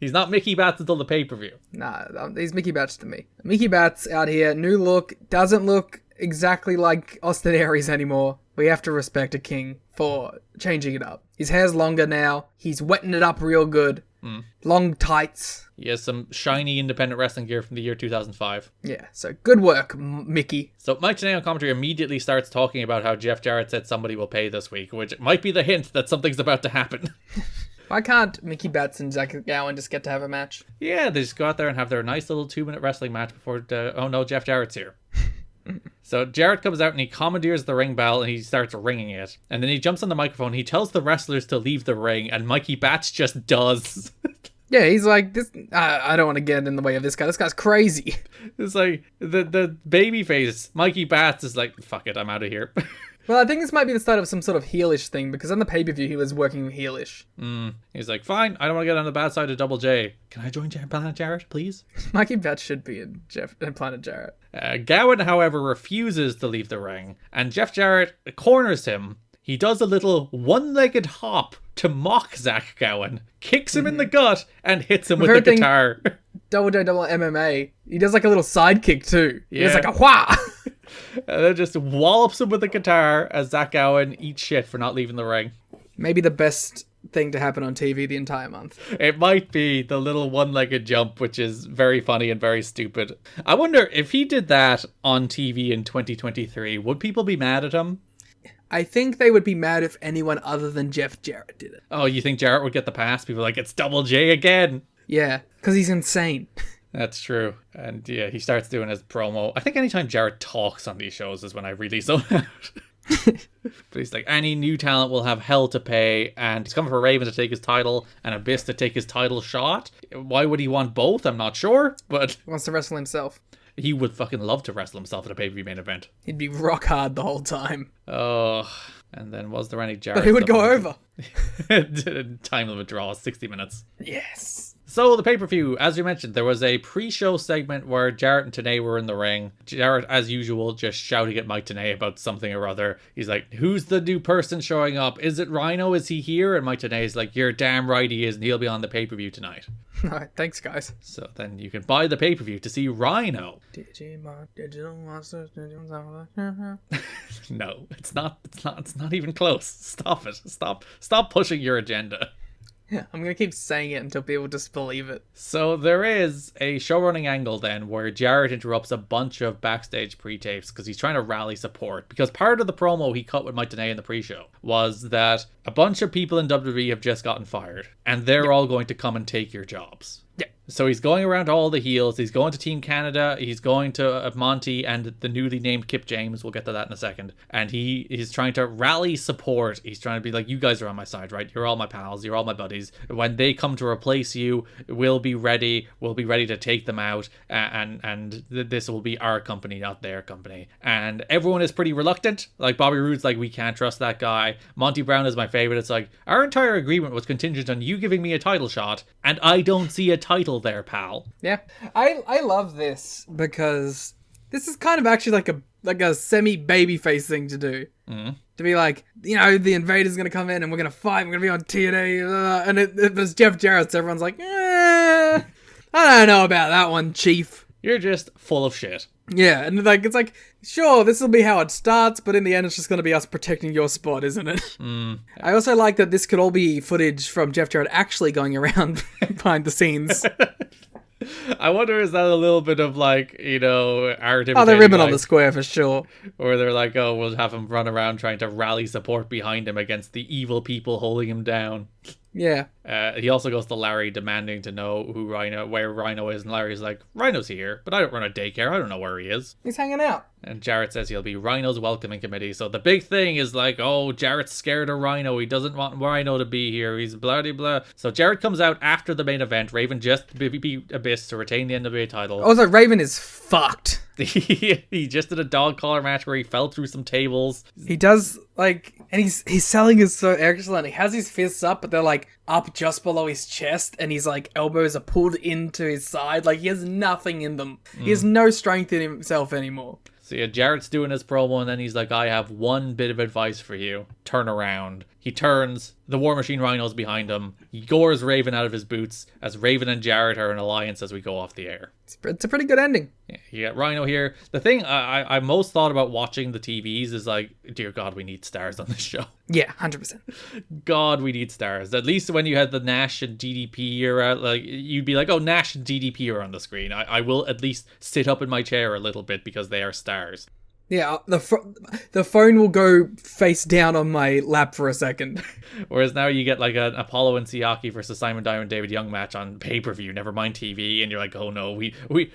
[SPEAKER 5] He's not Mickey Batts until the pay-per-view.
[SPEAKER 6] Nah, he's Mickey Batts to me. Mickey Batts out here, new look, doesn't look exactly like Austin Aries anymore. We have to respect a king for changing it up. His hair's longer now. He's wetting it up real good. Long tights.
[SPEAKER 5] He has some shiny independent wrestling gear from the year 2005.
[SPEAKER 6] Yeah, so good work, Mickey.
[SPEAKER 5] So Mike Tenay on commentary immediately starts talking about how Jeff Jarrett said somebody will pay this week, which might be the hint that something's about to happen.
[SPEAKER 6] Why can't Mickey Batts and Zach Gowen just get to have a match?
[SPEAKER 5] Yeah, they just go out there and have their nice little 2-minute wrestling match before, oh no, Jeff Jarrett's here. So Jarrett comes out and he commandeers the ring bell and he starts ringing it. And then he jumps on the microphone, he tells the wrestlers to leave the ring, and Mikey Batts just does.
[SPEAKER 6] Yeah, he's like, this. I don't want to get in the way of this guy. This guy's crazy.
[SPEAKER 5] It's like, the baby face, Mikey Batts is like, fuck it, I'm out of here.
[SPEAKER 6] Well, I think this might be the start of some sort of heelish thing, because on the pay-per-view he was working heelish.
[SPEAKER 5] He's like, fine, I don't want to get on the bad side of Double J. Can I join Planet Jarrett, please?
[SPEAKER 6] Mikey Batch should be in Planet Jarrett.
[SPEAKER 5] Gowan, however, refuses to leave the ring, and Jeff Jarrett corners him. He does a little one-legged hop to mock Zach Gowan, kicks him in the gut, and hits him with the guitar.
[SPEAKER 6] Double J Double MMA, he does like a little sidekick too.
[SPEAKER 5] Yeah.
[SPEAKER 6] He's like a wha!
[SPEAKER 5] And then just wallops him with the guitar as Zach Gowan eats shit for not leaving the ring.
[SPEAKER 6] Maybe the best thing to happen on TV the entire month.
[SPEAKER 5] It might be the little one-legged jump, which is very funny and very stupid. I wonder if he did that on TV in 2023, would people be mad at him?
[SPEAKER 6] I think they would be mad if anyone other than Jeff Jarrett did it.
[SPEAKER 5] Oh, you think Jarrett would get the pass? People are like, it's Double J again.
[SPEAKER 6] Yeah, because he's insane.
[SPEAKER 5] That's true. And yeah, he starts doing his promo. I think anytime Jarrett talks on these shows is when I really zone out. But he's like, any new talent will have hell to pay, and he's coming for Raven to take his title and Abyss to take his title shot. Why would he want both? I'm not sure, but
[SPEAKER 6] He wants to wrestle himself.
[SPEAKER 5] he would fucking love to wrestle himself at a pay-per-view main event.
[SPEAKER 6] He'd be rock hard the whole time.
[SPEAKER 5] Oh, and then was there any Jarrett?
[SPEAKER 6] But he would go over.
[SPEAKER 5] Time limit draw, 60 minutes.
[SPEAKER 6] Yes.
[SPEAKER 5] So the pay-per-view, as we mentioned, there was a pre-show segment where Jarrett and Tenay were in the ring. Jarrett, as usual, just shouting at Mike Tenay about something or other. He's like, who's the new person showing up? Is it Rhino? Is he here? And Mike Tenay's like, you're damn right he is, and he'll be on the pay-per-view tonight.
[SPEAKER 6] Alright, thanks guys.
[SPEAKER 5] So then you can buy the pay-per-view to see Rhino. No, it's not even close. Stop it. Stop pushing your agenda.
[SPEAKER 6] Yeah, I'm gonna keep saying it until people just believe it.
[SPEAKER 5] So there is a show-running angle then where Jarrett interrupts a bunch of backstage pre-tapes because he's trying to rally support. Because part of the promo he cut with Mike Tenay in the pre-show was that a bunch of people in WWE have just gotten fired and they're all going to come and take your jobs.
[SPEAKER 6] Yeah.
[SPEAKER 5] So he's going around to all the heels. He's going to Team Canada. He's going to Monty and the newly named Kip James. We'll get to that in a second. And he's trying to rally support. He's trying to be like, you guys are on my side, right? You're all my pals. You're all my buddies. When they come to replace you, we'll be ready. We'll be ready to take them out. And this will be our company, not their company. And everyone is pretty reluctant. Like Bobby Roode's like, we can't trust that guy. Monty Brown is my favorite. It's like, our entire agreement was contingent on you giving me a title shot. And I don't see a title there, pal.
[SPEAKER 6] Yeah. I love this because this is kind of actually like a semi-babyface thing to do.
[SPEAKER 5] Mm-hmm.
[SPEAKER 6] To be like, you know, the Invader's going to come in and we're going to fight. We're going to be on TNA. And it was Jeff Jarrett. So everyone's like, I don't know about that one, Chief.
[SPEAKER 5] You're just full of shit.
[SPEAKER 6] Yeah, and like it's like, sure, this will be how it starts, but in the end it's just going to be us protecting your spot, isn't it? I also like that this could all be footage from Jeff Jarrett actually going around behind the scenes.
[SPEAKER 5] I wonder, is that a little bit of like, you know, art?
[SPEAKER 6] Oh, they're ribbon on the square for sure.
[SPEAKER 5] Or they're like, oh, we'll have him run around trying to rally support behind him against the evil people holding him down.
[SPEAKER 6] Yeah.
[SPEAKER 5] He also goes to Larry demanding to know where Rhino is, and Larry's like, Rhino's here, but I don't run a daycare. I don't know where he is.
[SPEAKER 6] He's hanging out.
[SPEAKER 5] And Jarrett says he'll be Rhino's welcoming committee. So the big thing is like, oh, Jarrett's scared of Rhino. He doesn't want Rhino to be here. He's blah, blah, blah. So Jarrett comes out after the main event. Raven just beat Abyss to retain the NWA title.
[SPEAKER 6] Also, Raven is fucked.
[SPEAKER 5] He just did a dog collar match where he fell through some tables.
[SPEAKER 6] He does, like, and his selling is so excellent. He has his fists up, but they're like up just below his chest, and his like elbows are pulled into his side. Like, he has nothing in them. He has no strength in himself anymore.
[SPEAKER 5] So yeah, Jarrett's doing his promo, and then he's like, I have one bit of advice for you. Turn around. He turns. The War Machine Rhino's behind him. He gores Raven out of his boots as Raven and Jarrett are an alliance as we go off the air.
[SPEAKER 6] It's a pretty good ending.
[SPEAKER 5] Yeah, you got Rhino here. The thing I most thought about watching the TVs is like, dear God, we need stars on this show.
[SPEAKER 6] Yeah, 100%.
[SPEAKER 5] God, we need stars. At least when you had the Nash and DDP era, like, you'd be like, oh, Nash and DDP are on the screen. I will at least sit up in my chair a little bit because they are stars.
[SPEAKER 6] Yeah, the phone will go face down on my lap for a second.
[SPEAKER 5] Whereas now you get like an Apollo and Siaki versus Simon Diamond David Young match on pay-per-view, never mind TV, and you're like, oh no, we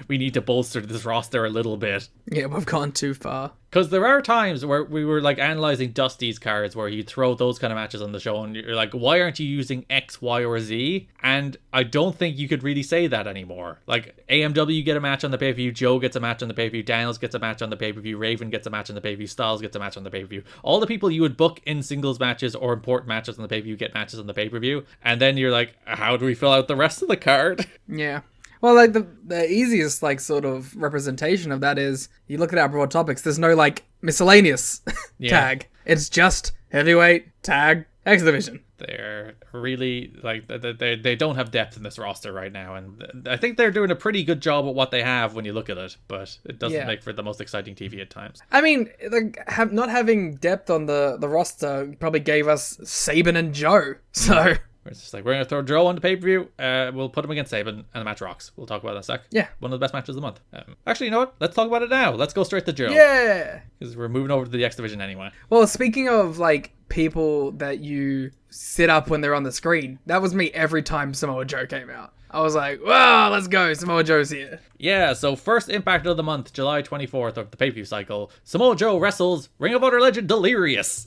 [SPEAKER 5] need to bolster this roster a little bit.
[SPEAKER 6] Yeah, we've gone too far.
[SPEAKER 5] Because there are times where we were like analyzing Dusty's cards where you throw those kind of matches on the show and you're like, why aren't you using X, Y, or Z? And I don't think you could really say that anymore. Like AMW get a match on the pay-per-view, Joe gets a match on the pay-per-view, Daniels gets a match on the pay-per-view, Raven gets a match on the pay-per-view, Styles gets a match on the pay-per-view. All the people you would book in singles matches or important matches on the pay-per-view get matches on the pay-per-view. And then you're like, how do we fill out the rest of the card?
[SPEAKER 6] Yeah. Well, like the easiest like sort of representation of that is you look at our broad topics. There's no like miscellaneous tag. It's just heavyweight, tag, X Division.
[SPEAKER 5] They're really like they don't have depth in this roster right now, and I think they're doing a pretty good job at what they have when you look at it, but it doesn't make for the most exciting TV at times.
[SPEAKER 6] I mean, like not having depth on the roster probably gave us Sabin and Joe. So.
[SPEAKER 5] It's just like, we're going to throw Joe on the pay-per-view, we'll put him against Sabin, and the match rocks. We'll talk about that in a sec.
[SPEAKER 6] Yeah.
[SPEAKER 5] One of the best matches of the month. Actually, you know what? Let's talk about it now. Let's go straight to Joe.
[SPEAKER 6] Yeah!
[SPEAKER 5] Because we're moving over to the X Division anyway.
[SPEAKER 6] Well, speaking of, like, people that you sit up when they're on the screen, that was me every time Samoa Joe came out. I was like, wow, let's go, Samoa Joe's here.
[SPEAKER 5] Yeah, so first Impact of the month, July 24th of the pay-per-view cycle, Samoa Joe wrestles Ring of Honor legend Delirious.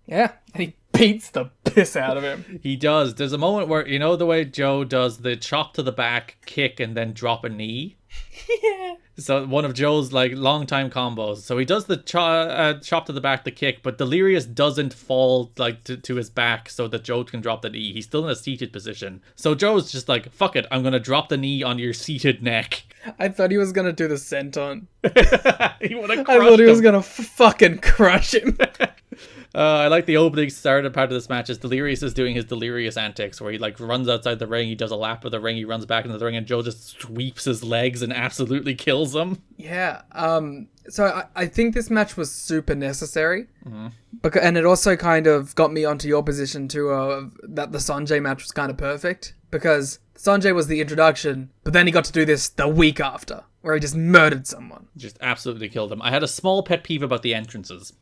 [SPEAKER 6] Yeah, and he beats the piss out of him.
[SPEAKER 5] He does. There's a moment where, you know the way Joe does the chop to the back, kick, and then drop a knee?
[SPEAKER 6] Yeah.
[SPEAKER 5] So one of Joe's like long-time combos. So he does the chop to the back, the kick, but Delirious doesn't fall like to his back so that Joe can drop the knee. He's still in a seated position. So Joe's just like, fuck it, I'm going to drop the knee on your seated neck.
[SPEAKER 6] I thought he was going to do the senton.
[SPEAKER 5] He would have crushed
[SPEAKER 6] I thought he was
[SPEAKER 5] him.
[SPEAKER 6] going to fucking crush him.
[SPEAKER 5] I like the opening started part of this match is Delirious is doing his Delirious antics where he like runs outside the ring, he does a lap of the ring, he runs back into the ring, and Joe just sweeps his legs and absolutely kills him.
[SPEAKER 6] Yeah. So I think this match was super necessary. Because, and it also kind of got me onto your position too, that the Sanjay match was kind of perfect. Because Sanjay was the introduction, but then he got to do this the week after, where he just murdered someone.
[SPEAKER 5] Just absolutely killed him. I had a small pet peeve about the entrances.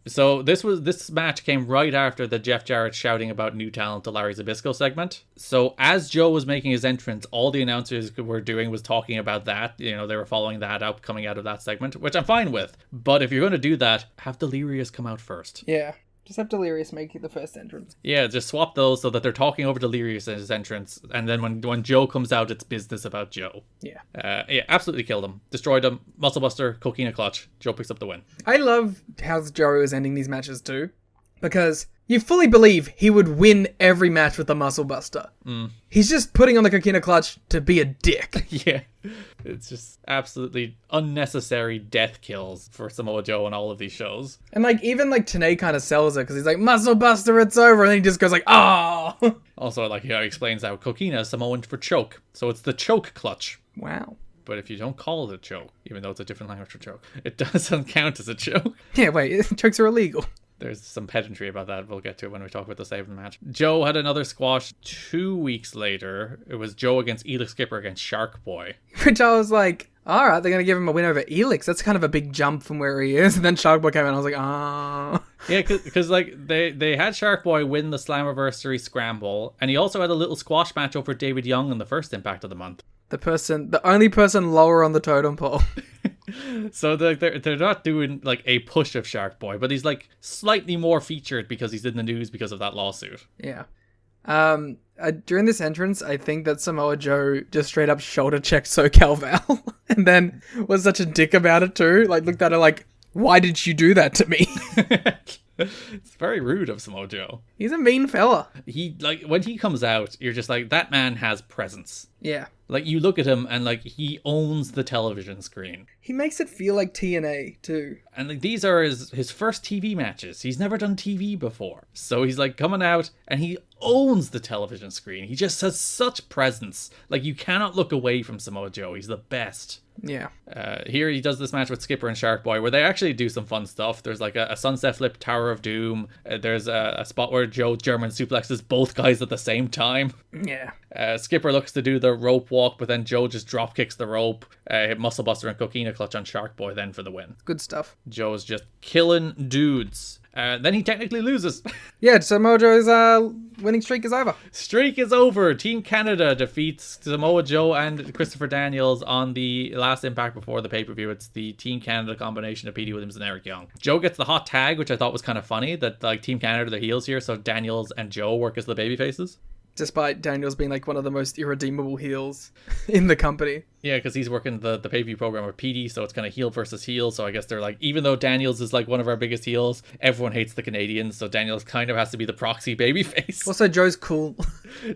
[SPEAKER 5] So this match came right after the Jeff Jarrett shouting about new talent to Larry Zbyszko segment. So as Joe was making his entrance, all the announcers were doing was talking about that. You know, they were following that up, coming out of that segment, which I'm fine with. But if you're going to do that, have Delirious come out first.
[SPEAKER 6] Yeah. Just have Delirious make it the first entrance.
[SPEAKER 5] Yeah, just swap those so that they're talking over Delirious in his entrance, and then when Joe comes out, it's business about Joe.
[SPEAKER 6] Yeah.
[SPEAKER 5] Yeah, absolutely killed him. Destroyed him. Muscle Buster, Coquina Clutch. Joe picks up the win.
[SPEAKER 6] I love how Joe is ending these matches too, because you fully believe he would win every match with the Muscle Buster. He's just putting on the Coquina Clutch to be a dick.
[SPEAKER 5] Yeah. It's just absolutely unnecessary death kills for Samoa Joe on all of these shows.
[SPEAKER 6] And like even like Tenay kind of sells it because he's like, Muscle Buster, it's over, and then he just goes like, oh.
[SPEAKER 5] Also, like, he explains how Coquina is Samoan for choke, so it's the choke clutch.
[SPEAKER 6] Wow.
[SPEAKER 5] But if you don't call it a choke, even though it's a different language for choke, it doesn't count as a choke.
[SPEAKER 6] Yeah, wait, chokes are illegal.
[SPEAKER 5] There's some pedantry about that we'll get to when we talk about the Sabin match. Joe had another squash 2 weeks later. It was Joe against Elix Skipper against Shark Boy.
[SPEAKER 6] Which I was like, alright, they're going to give him a win over Elix. That's kind of a big jump from where he is. And then Shark Boy came in and I was like, ah.
[SPEAKER 5] Yeah, because like they had Shark Boy win the Slammiversary Scramble. And he also had a little squash match over David Young in the first Impact of the month.
[SPEAKER 6] The only person lower on the totem pole.
[SPEAKER 5] So they're not doing like a push of Shark Boy, but he's like slightly more featured because he's in the news because of that lawsuit.
[SPEAKER 6] Yeah. During this entrance, I think that Samoa Joe just straight up shoulder checked SoCal Val and then was such a dick about it too. Like looked at her like, why did you do that to me?
[SPEAKER 5] It's very rude of Samoa Joe.
[SPEAKER 6] He's a mean fella.
[SPEAKER 5] He like when he comes out, you're just like, that man has presence.
[SPEAKER 6] Yeah.
[SPEAKER 5] Like you look at him and like he owns the television screen.
[SPEAKER 6] He makes it feel like TNA too.
[SPEAKER 5] And like these are his first TV matches. He's never done TV before. So he's like coming out and he owns the television screen. He just has such presence. Like you cannot look away from Samoa Joe. He's the best.
[SPEAKER 6] Yeah.
[SPEAKER 5] Here he does this match with Skipper and Shark Boy where they actually do some fun stuff. There's like a sunset flip Tower of Doom. There's a spot where Joe German suplexes both guys at the same time.
[SPEAKER 6] Yeah.
[SPEAKER 5] Skipper looks to do the rope walk, but then Joe just drop kicks the rope. Muscle Buster and Coquina Clutch on Shark Boy then for the win.
[SPEAKER 6] Good stuff.
[SPEAKER 5] Joe's just killing dudes. Then he technically loses.
[SPEAKER 6] Yeah, Samoa Joe is winning streak is over.
[SPEAKER 5] Streak is over. Team Canada defeats Samoa Joe and Christopher Daniels on the last Impact before the pay-per-view. It's the Team Canada combination of Petey Williams and Eric Young. Joe gets the hot tag, which I thought was kind of funny, that like Team Canada are the heels here, so Daniels and Joe work as the baby faces.
[SPEAKER 6] Despite Daniels being like one of the most irredeemable heels in the company.
[SPEAKER 5] Yeah, because he's working the pay-per-view program with Petey, so it's kind of heel versus heel. So I guess they're like, even though Daniels is like one of our biggest heels, everyone hates the Canadians, so Daniels kind of has to be the proxy babyface.
[SPEAKER 6] Also, Joe's cool.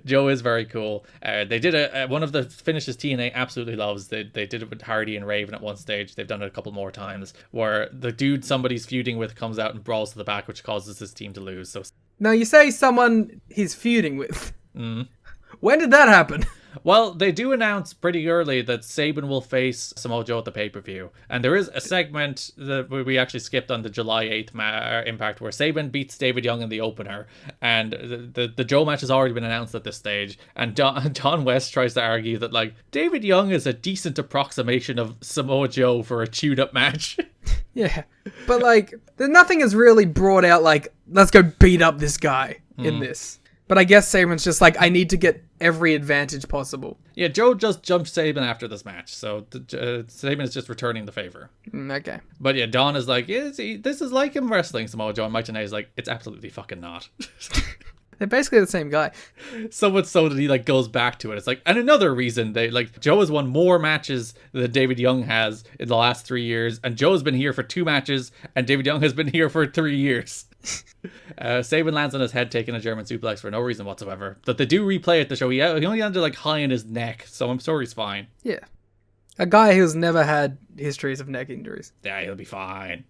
[SPEAKER 5] Joe is very cool. They did one of the finishes TNA absolutely loves. They did it with Hardy and Raven at one stage. They've done it a couple more times, where the dude somebody's feuding with comes out and brawls to the back, which causes his team to lose. So
[SPEAKER 6] now, you say someone he's feuding with. When did that happen?
[SPEAKER 5] Well, they do announce pretty early that Sabin will face Samoa Joe at the pay-per-view. And there is a segment that we actually skipped on the July 8th Impact where Sabin beats David Young in the opener. And the Joe match has already been announced at this stage. And Don West tries to argue that, like, David Young is a decent approximation of Samoa Joe for a chewed-up match.
[SPEAKER 6] Yeah. But, like, nothing is really brought out, like, let's go beat up this guy in this. But I guess Sabin's just like, I need to get every advantage possible.
[SPEAKER 5] Yeah, Joe just jumped Sabin after this match, so Sabin is just returning the favor.
[SPEAKER 6] Okay.
[SPEAKER 5] But yeah, Don is like, this is like him wrestling Samoa Joe, and Mike Tenay is like, it's absolutely fucking not.
[SPEAKER 6] They're basically the same guy.
[SPEAKER 5] So much so that he like goes back to it. It's like, and another reason they like Joe has won more matches than David Young has in the last 3 years, and Joe's been here for 2 matches, and David Young has been here for 3 years. Sabin lands on his head, taking a German suplex for no reason whatsoever. But they do replay at the show. He only landed like high in his neck, so I'm sure he's fine.
[SPEAKER 6] Yeah. A guy who's never had histories of neck injuries.
[SPEAKER 5] Yeah, he'll be fine.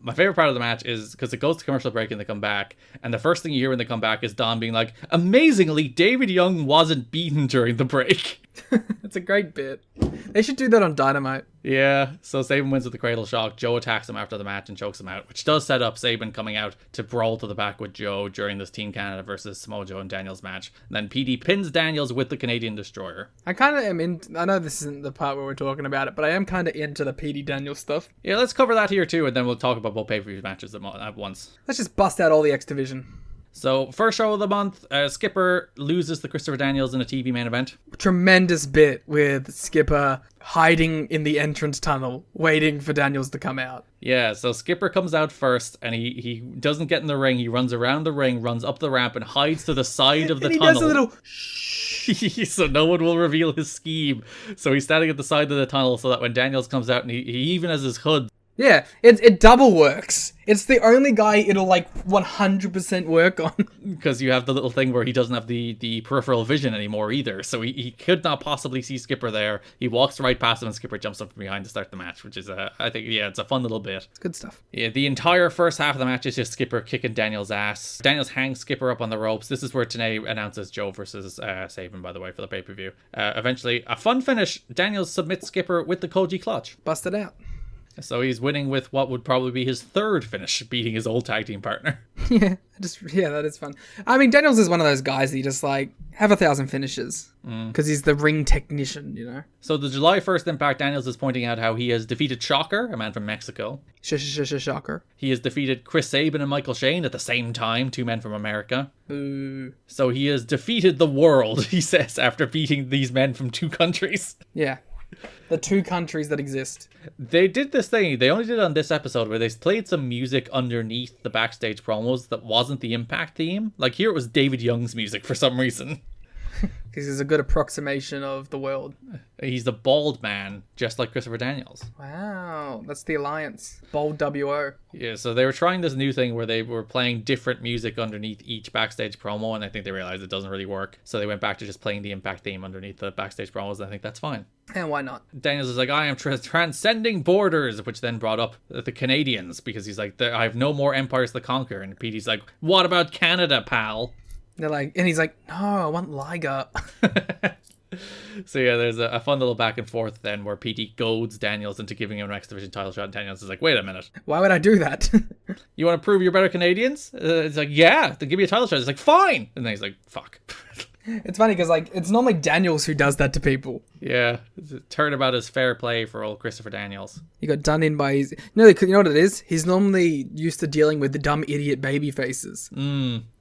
[SPEAKER 5] My favorite part of the match is because it goes to commercial break and they come back, and the first thing you hear when they come back is Don being like, amazingly, David Young wasn't beaten during the break.
[SPEAKER 6] It's a great bit. They should do that on Dynamite.
[SPEAKER 5] Yeah, so Sabin wins with the Cradle Shock. Joe attacks him after the match and chokes him out, which does set up Sabin coming out to brawl to the back with Joe during this Team Canada versus Samoa Joe and Daniels match. And then PD pins Daniels with the Canadian Destroyer.
[SPEAKER 6] I kind of am in. I know this isn't the part where we're talking about it, but I am kind of into the PD Daniels stuff.
[SPEAKER 5] Yeah, let's cover that here too, and then we'll talk about both pay-per-view matches at once.
[SPEAKER 6] Let's just bust out all the X Division.
[SPEAKER 5] So, first show of the month, Skipper loses the Christopher Daniels in a TV main event.
[SPEAKER 6] Tremendous bit with Skipper hiding in the entrance tunnel, waiting for Daniels to come out.
[SPEAKER 5] Yeah, so Skipper comes out first, and he doesn't get in the ring. He runs around the ring, runs up the ramp, and hides to the side of the tunnel.
[SPEAKER 6] He does a little
[SPEAKER 5] so no one will reveal his scheme. So he's standing at the side of the tunnel so that when Daniels comes out, and he even has his hood.
[SPEAKER 6] Yeah, it double works. It's the only guy it'll like 100% work on.
[SPEAKER 5] Because you have the little thing where he doesn't have the peripheral vision anymore either. So he could not possibly see Skipper there. He walks right past him and Skipper jumps up from behind to start the match, which is, I think, yeah, it's a fun little bit.
[SPEAKER 6] It's good stuff.
[SPEAKER 5] Yeah, the entire first half of the match is just Skipper kicking Daniels' ass. Daniels hangs Skipper up on the ropes. This is where Tenay announces Joe versus Sabin, by the way, for the pay-per-view. Eventually, a fun finish. Daniels submits Skipper with the Koji clutch.
[SPEAKER 6] Busted out.
[SPEAKER 5] So he's winning with what would probably be his third finish, beating his old tag team partner.
[SPEAKER 6] Yeah, that is fun. I mean, Daniels is one of those guys that you just like have 1,000 finishes because he's the ring technician, you know.
[SPEAKER 5] So the July 1st Impact, Daniels is pointing out how he has defeated Shocker, a man from Mexico.
[SPEAKER 6] Shocker.
[SPEAKER 5] He has defeated Chris Sabin and Michael Shane at the same time, 2 men from America.
[SPEAKER 6] Ooh.
[SPEAKER 5] So he has defeated the world, he says, after beating these men from 2 countries.
[SPEAKER 6] Yeah. The 2 countries that exist.
[SPEAKER 5] They did this thing, they only did it on this episode, where they played some music underneath the backstage promos that wasn't the Impact theme. Like here it was David Young's music for some reason.
[SPEAKER 6] Because he's a good approximation of the world.
[SPEAKER 5] He's the bald man, just like Christopher Daniels.
[SPEAKER 6] Wow, that's the alliance. Bold WO.
[SPEAKER 5] Yeah, so they were trying this new thing where they were playing different music underneath each backstage promo, and I think they realized it doesn't really work. So they went back to just playing the Impact theme underneath the backstage promos, and I think that's fine.
[SPEAKER 6] And why not?
[SPEAKER 5] Daniels is like, I am transcending borders, which then brought up the Canadians, because he's like, I have no more empires to conquer. And Petey's like, what about Canada, pal?
[SPEAKER 6] They're like, and he's like, no, I want Liger.
[SPEAKER 5] So yeah, there's a fun little back and forth then where Petey goads Daniels into giving him an X Division title shot, and Daniels is like, wait a minute.
[SPEAKER 6] Why would I do that?
[SPEAKER 5] You want to prove you're better Canadians? It's like, yeah, then give me a title shot. It's like, fine. And then he's like, fuck.
[SPEAKER 6] It's funny because like it's normally Daniels who does that to people.
[SPEAKER 5] Yeah, it's a turnabout is fair play for old Christopher Daniels.
[SPEAKER 6] He got done in by his... No, you know what it is? He's normally used to dealing with the dumb idiot baby faces.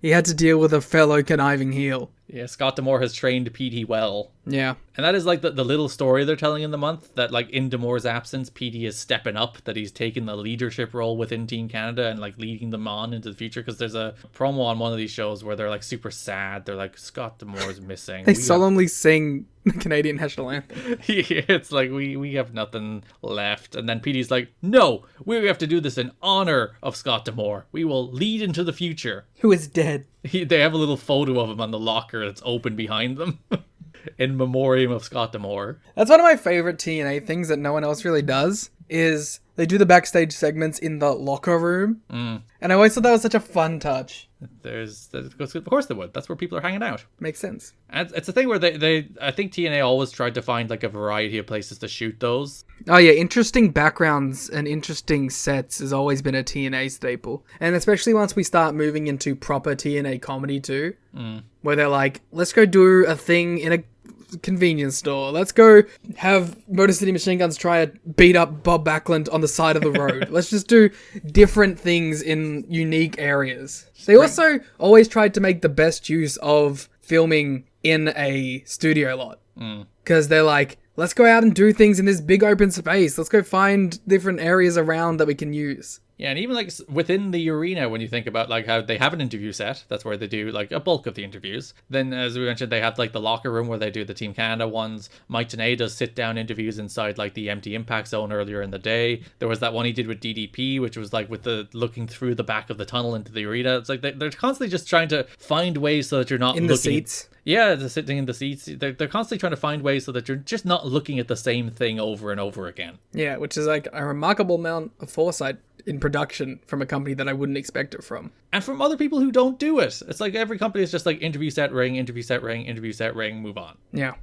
[SPEAKER 6] He had to deal with a fellow conniving heel.
[SPEAKER 5] Yeah, Scott D'Amore has trained Petey well.
[SPEAKER 6] Yeah.
[SPEAKER 5] And that is like the little story they're telling in the month, that like in D'Amore's absence, Petey is stepping up, that he's taking the leadership role within Team Canada and like leading them on into the future. Because there's a promo on one of these shows where they're like super sad. They're like, Scott D'Amore's missing.
[SPEAKER 6] They solemnly sing the Canadian national anthem.
[SPEAKER 5] It's like, we have nothing left. And then Petey's like, no, we have to do this in honor of Scott D'Amore. We will lead into the future.
[SPEAKER 6] Who is dead.
[SPEAKER 5] They have a little photo of him on the locker that's open behind them. In memoriam of Scott D'Amore.
[SPEAKER 6] That's one of my favorite TNA things that no one else really does, is they do the backstage segments in the locker room. And I always thought that was such a fun touch.
[SPEAKER 5] Of course they would. That's where people are hanging out.
[SPEAKER 6] Makes sense.
[SPEAKER 5] And it's a thing where I think TNA always tried to find like a variety of places to shoot those.
[SPEAKER 6] Oh yeah, interesting backgrounds and interesting sets has always been a TNA staple. And especially once we start moving into proper TNA comedy too, where they're like, let's go do a thing in a convenience store. Let's go have Motor City Machine Guns try to beat up Bob Backlund on the side of the road. Let's just do different things in unique areas. They also always tried to make the best use of filming in a studio lot. Because they're like, let's go out and do things in this big open space. Let's go find different areas around that we can use.
[SPEAKER 5] Yeah, and even like within the arena, when you think about like how they have an interview set, that's where they do like a bulk of the interviews. Then, as we mentioned, they have like the locker room where they do the Team Canada ones. Mike Tenay does sit down interviews inside like the empty impact zone earlier in the day. There was that one he did with DDP, which was like with the looking through the back of the tunnel into the arena. It's like they're constantly just trying to find ways so that you're not
[SPEAKER 6] in
[SPEAKER 5] looking
[SPEAKER 6] the seats.
[SPEAKER 5] Yeah, they're sitting in the seats. They're constantly trying to find ways so that you're just not looking at the same thing over and over again.
[SPEAKER 6] Yeah, which is like a remarkable amount of foresight in production from a company that I wouldn't expect it from.
[SPEAKER 5] And from other people who don't do it. It's like every company is just like interview set, ring, interview set, ring, interview set, ring, move on.
[SPEAKER 6] Yeah.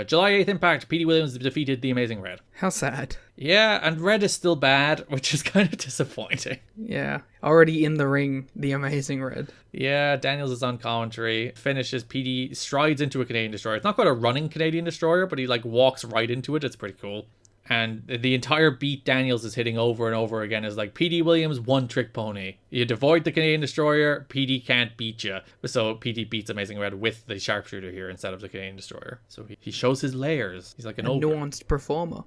[SPEAKER 5] July 8th Impact, Petey Williams defeated The Amazing Red.
[SPEAKER 6] How sad.
[SPEAKER 5] Yeah, and Red is still bad, which is kind of disappointing.
[SPEAKER 6] Yeah. Already in the ring, The Amazing Red.
[SPEAKER 5] Yeah, Daniels is on commentary. Finishes, Petey strides into a Canadian Destroyer. It's not quite a running Canadian Destroyer, but he like walks right into it. It's pretty cool. And the entire beat Daniels is hitting over and over again is like, Petey Williams, one-trick pony. You avoid the Canadian Destroyer, Petey can't beat you. So Petey beats Amazing Red with the sharpshooter here instead of the Canadian Destroyer. So he shows his layers. He's like a
[SPEAKER 6] nuanced performer.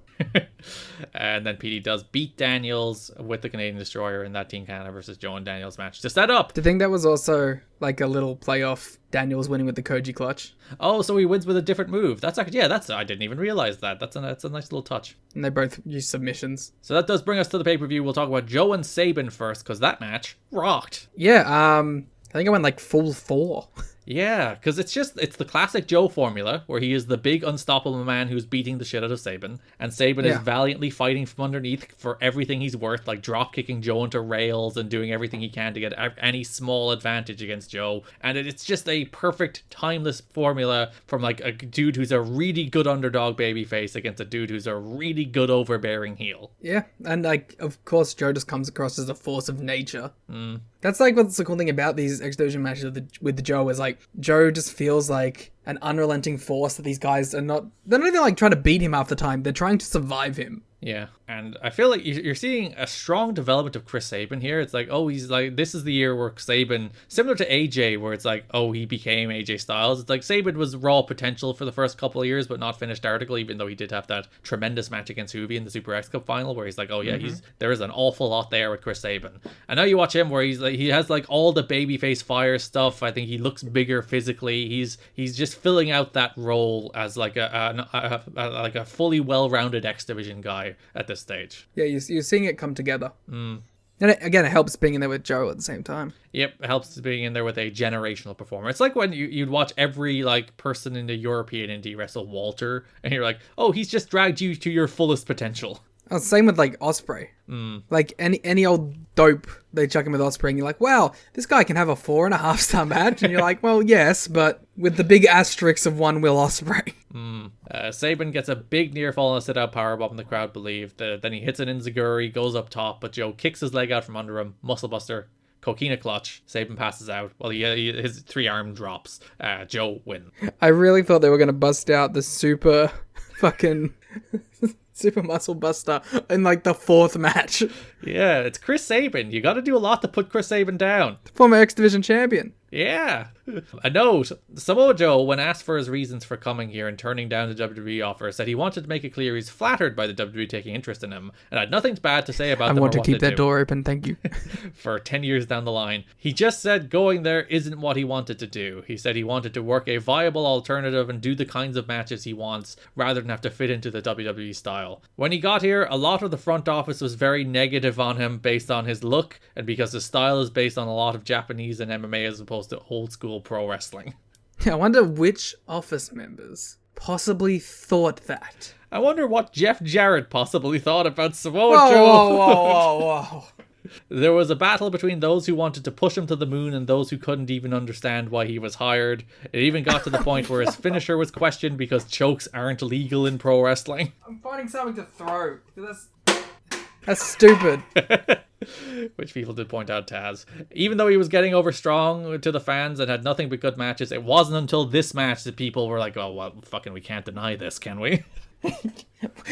[SPEAKER 5] And then Petey does beat Daniels with the Canadian Destroyer in that Team Canada versus Joe and Daniels match to set up.
[SPEAKER 6] Do you think that was also like a little playoff, Daniels winning with the Koji clutch?
[SPEAKER 5] Oh, so he wins with a different move. That's actually, yeah, I didn't even realize that. That's a nice little touch.
[SPEAKER 6] And they both use submissions.
[SPEAKER 5] So that does bring us to the pay-per-view. We'll talk about Joe and Sabin first, because that match rocked.
[SPEAKER 6] Yeah, I think I went like full 4.
[SPEAKER 5] Yeah, because it's the classic Joe formula, where he is the big unstoppable man who's beating the shit out of Sabin, and Sabin is valiantly fighting from underneath for everything he's worth, like drop kicking Joe into rails and doing everything he can to get any small advantage against Joe. And it's just a perfect timeless formula from like a dude who's a really good underdog babyface against a dude who's a really good overbearing heel.
[SPEAKER 6] Yeah, and like of course Joe just comes across as a force of nature. That's like what's the cool thing about these X Division matches with the Joe is like Joe just feels like an unrelenting force that these guys they're not even like trying to beat him half the time. They're trying to survive him.
[SPEAKER 5] Yeah, and I feel like you're seeing a strong development of Chris Sabin here. It's like, oh, he's like, this is the year where Sabin, similar to AJ, where it's like, oh, he became AJ Styles. It's like Sabin was raw potential for the first couple of years, but not finished article, even though he did have that tremendous match against Hoovy in the Super X Cup final, where he's like, oh yeah, there is an awful lot there with Chris Sabin. And now you watch him where he's like, he has like all the babyface fire stuff. I think he looks bigger physically. He's just filling out that role as like a fully well-rounded X Division guy at this stage.
[SPEAKER 6] Yeah, you're seeing it come together. And it helps being in there with Joe at the same time.
[SPEAKER 5] Yep, it helps being in there with a generational performer. It's like when you'd watch every like person in the European indie wrestle Walter, and you're like, oh, he's just dragged you to your fullest potential.
[SPEAKER 6] Oh, same with like Osprey. Like any old dope, they chuck him with Osprey, and you're like, wow, this guy can have a 4.5-star match, and you're like, well, yes, but with the big asterisk of one Will Osprey.
[SPEAKER 5] Sabin gets a big near fall and a sit out powerbomb, and the crowd believe. Then he hits an enziguri, goes up top, but Joe kicks his leg out from under him, muscle buster, Coquina clutch. Sabin passes out. Well, his 3-arm drops. Joe wins.
[SPEAKER 6] I really thought they were going to bust out the super fucking super muscle buster in like the 4th match.
[SPEAKER 5] Yeah, it's Chris Sabin. You got to do a lot to put Chris Sabin down.
[SPEAKER 6] Former X Division champion.
[SPEAKER 5] Yeah. A note, Samoa Joe, when asked for his reasons for coming here and turning down the WWE offer, said he wanted to make it clear he's flattered by the WWE taking interest in him and had nothing bad to say about them.
[SPEAKER 6] I want
[SPEAKER 5] or
[SPEAKER 6] to
[SPEAKER 5] what
[SPEAKER 6] keep
[SPEAKER 5] they
[SPEAKER 6] that
[SPEAKER 5] do.
[SPEAKER 6] door open, thank you.
[SPEAKER 5] For 10 years down the line. He just said going there isn't what he wanted to do. He said he wanted to work a viable alternative and do the kinds of matches he wants rather than have to fit into the WWE style. When he got here, a lot of the front office was very negative on him based on his look and because his style is based on a lot of Japanese and MMA as opposed to old school pro wrestling.
[SPEAKER 6] I wonder which office members possibly thought that.
[SPEAKER 5] I wonder what Jeff Jarrett possibly thought about Samoa
[SPEAKER 6] Whoa,
[SPEAKER 5] Joe.
[SPEAKER 6] whoa.
[SPEAKER 5] There was a battle between those who wanted to push him to the moon and those who couldn't even understand why he was hired. It even got to the point where his finisher was questioned because chokes aren't legal in pro wrestling.
[SPEAKER 6] I'm finding something to throw. That's stupid.
[SPEAKER 5] Which people did point out Taz. Even though he was getting over strong to the fans and had nothing but good matches, it wasn't until this match that people were like, oh, well, fucking we can't deny this, can we?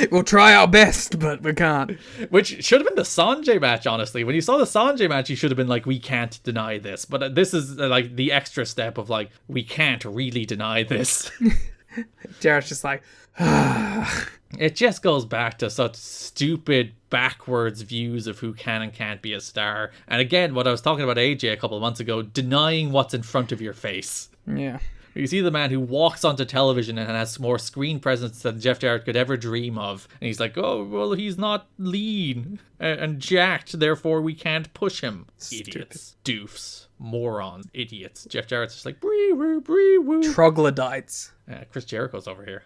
[SPEAKER 6] We'll try our best, but we can't.
[SPEAKER 5] Which should have been the Sanjay match, honestly. When you saw the Sanjay match, you should have been like, we can't deny this. But this is like the extra step of like, we can't really deny this.
[SPEAKER 6] Jarrett's just like,
[SPEAKER 5] It just goes back to such stupid backwards views of who can and can't be a star. And again, what I was talking about AJ a couple of months ago, denying what's in front of your face.
[SPEAKER 6] yeah.
[SPEAKER 5] You see the man who walks onto television and has more screen presence than Jeff Jarrett could ever dream of. And he's like, oh, well, he's not lean and jacked, therefore we can't push him. Idiots. Doofs. Morons. Idiots. Jeff Jarrett's just like, bree woo, bree woo.
[SPEAKER 6] Troglodytes.
[SPEAKER 5] Chris Jericho's over here.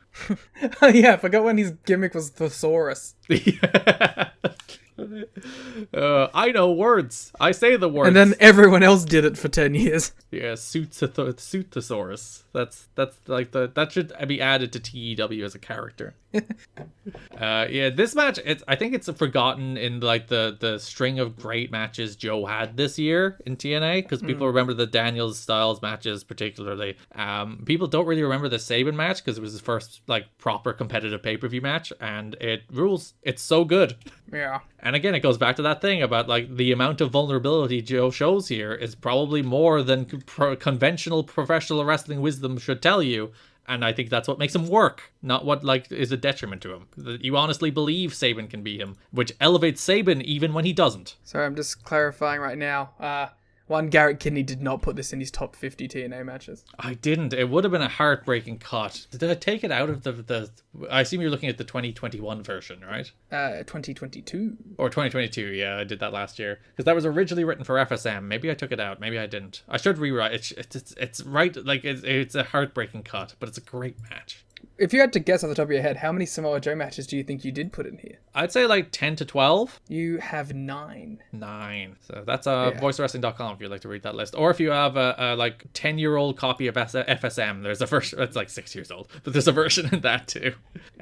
[SPEAKER 6] Oh yeah, I forgot when his gimmick was Thesaurus.
[SPEAKER 5] I know words. I say the words.
[SPEAKER 6] And then everyone else did it for 10 years.
[SPEAKER 5] Yeah, suit thesaurus. That's like that should be added to TEW as a character. Yeah, this match, I think it's forgotten in like the string of great matches Joe had this year in TNA, because people remember the Daniels Styles matches particularly. People don't really remember the Sabin match because it was his first like proper competitive pay-per-view match, and it rules. It's so good.
[SPEAKER 6] Yeah.
[SPEAKER 5] And again, it goes back to that thing about like the amount of vulnerability Joe shows here is probably more than conventional professional wrestling wisdom should tell you. And I think that's what makes him work, not what like is a detriment to him. You honestly believe Sabin can beat him, which elevates Sabin even when he doesn't.
[SPEAKER 6] Sorry, I'm just clarifying right now. One, Garrett Kidney did not put this in his top 50 TNA matches.
[SPEAKER 5] I didn't. It would have been a heartbreaking cut. Did I take it out of the I assume you're looking at the 2021 version, right?
[SPEAKER 6] 2022.
[SPEAKER 5] Or 2022, yeah, I did that last year. Because that was originally written for FSM. Maybe I took it out. Maybe I didn't. I should rewrite it. It's right, like, it's a heartbreaking cut, but it's a great match.
[SPEAKER 6] If you had to guess off the top of your head, how many Samoa Joe matches do you think you did put in here?
[SPEAKER 5] I'd say like 10 to 12.
[SPEAKER 6] You have 9.
[SPEAKER 5] 9. So that's voicewrestling.com if you'd like to read that list. Or if you have a like 10-year-old copy of FSM, there's a version, it's like 6 years old, but there's a version in that too.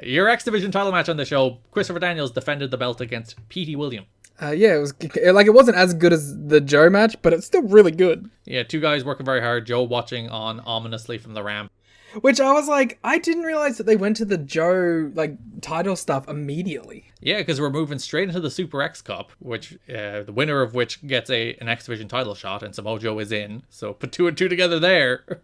[SPEAKER 5] Your X Division title match on the show, Christopher Daniels defended the belt against Petey William.
[SPEAKER 6] Yeah, it was like, it wasn't as good as the Joe match, but it's still really good.
[SPEAKER 5] Yeah, two guys working very hard, Joe watching on ominously from the ramp.
[SPEAKER 6] Which I was like, I didn't realize that they went to the Joe like title stuff immediately.
[SPEAKER 5] Yeah, because we're moving straight into the Super X Cup, which the winner of which gets an X Division title shot, and Samoa Joe is in. So put 2 and 2 together there.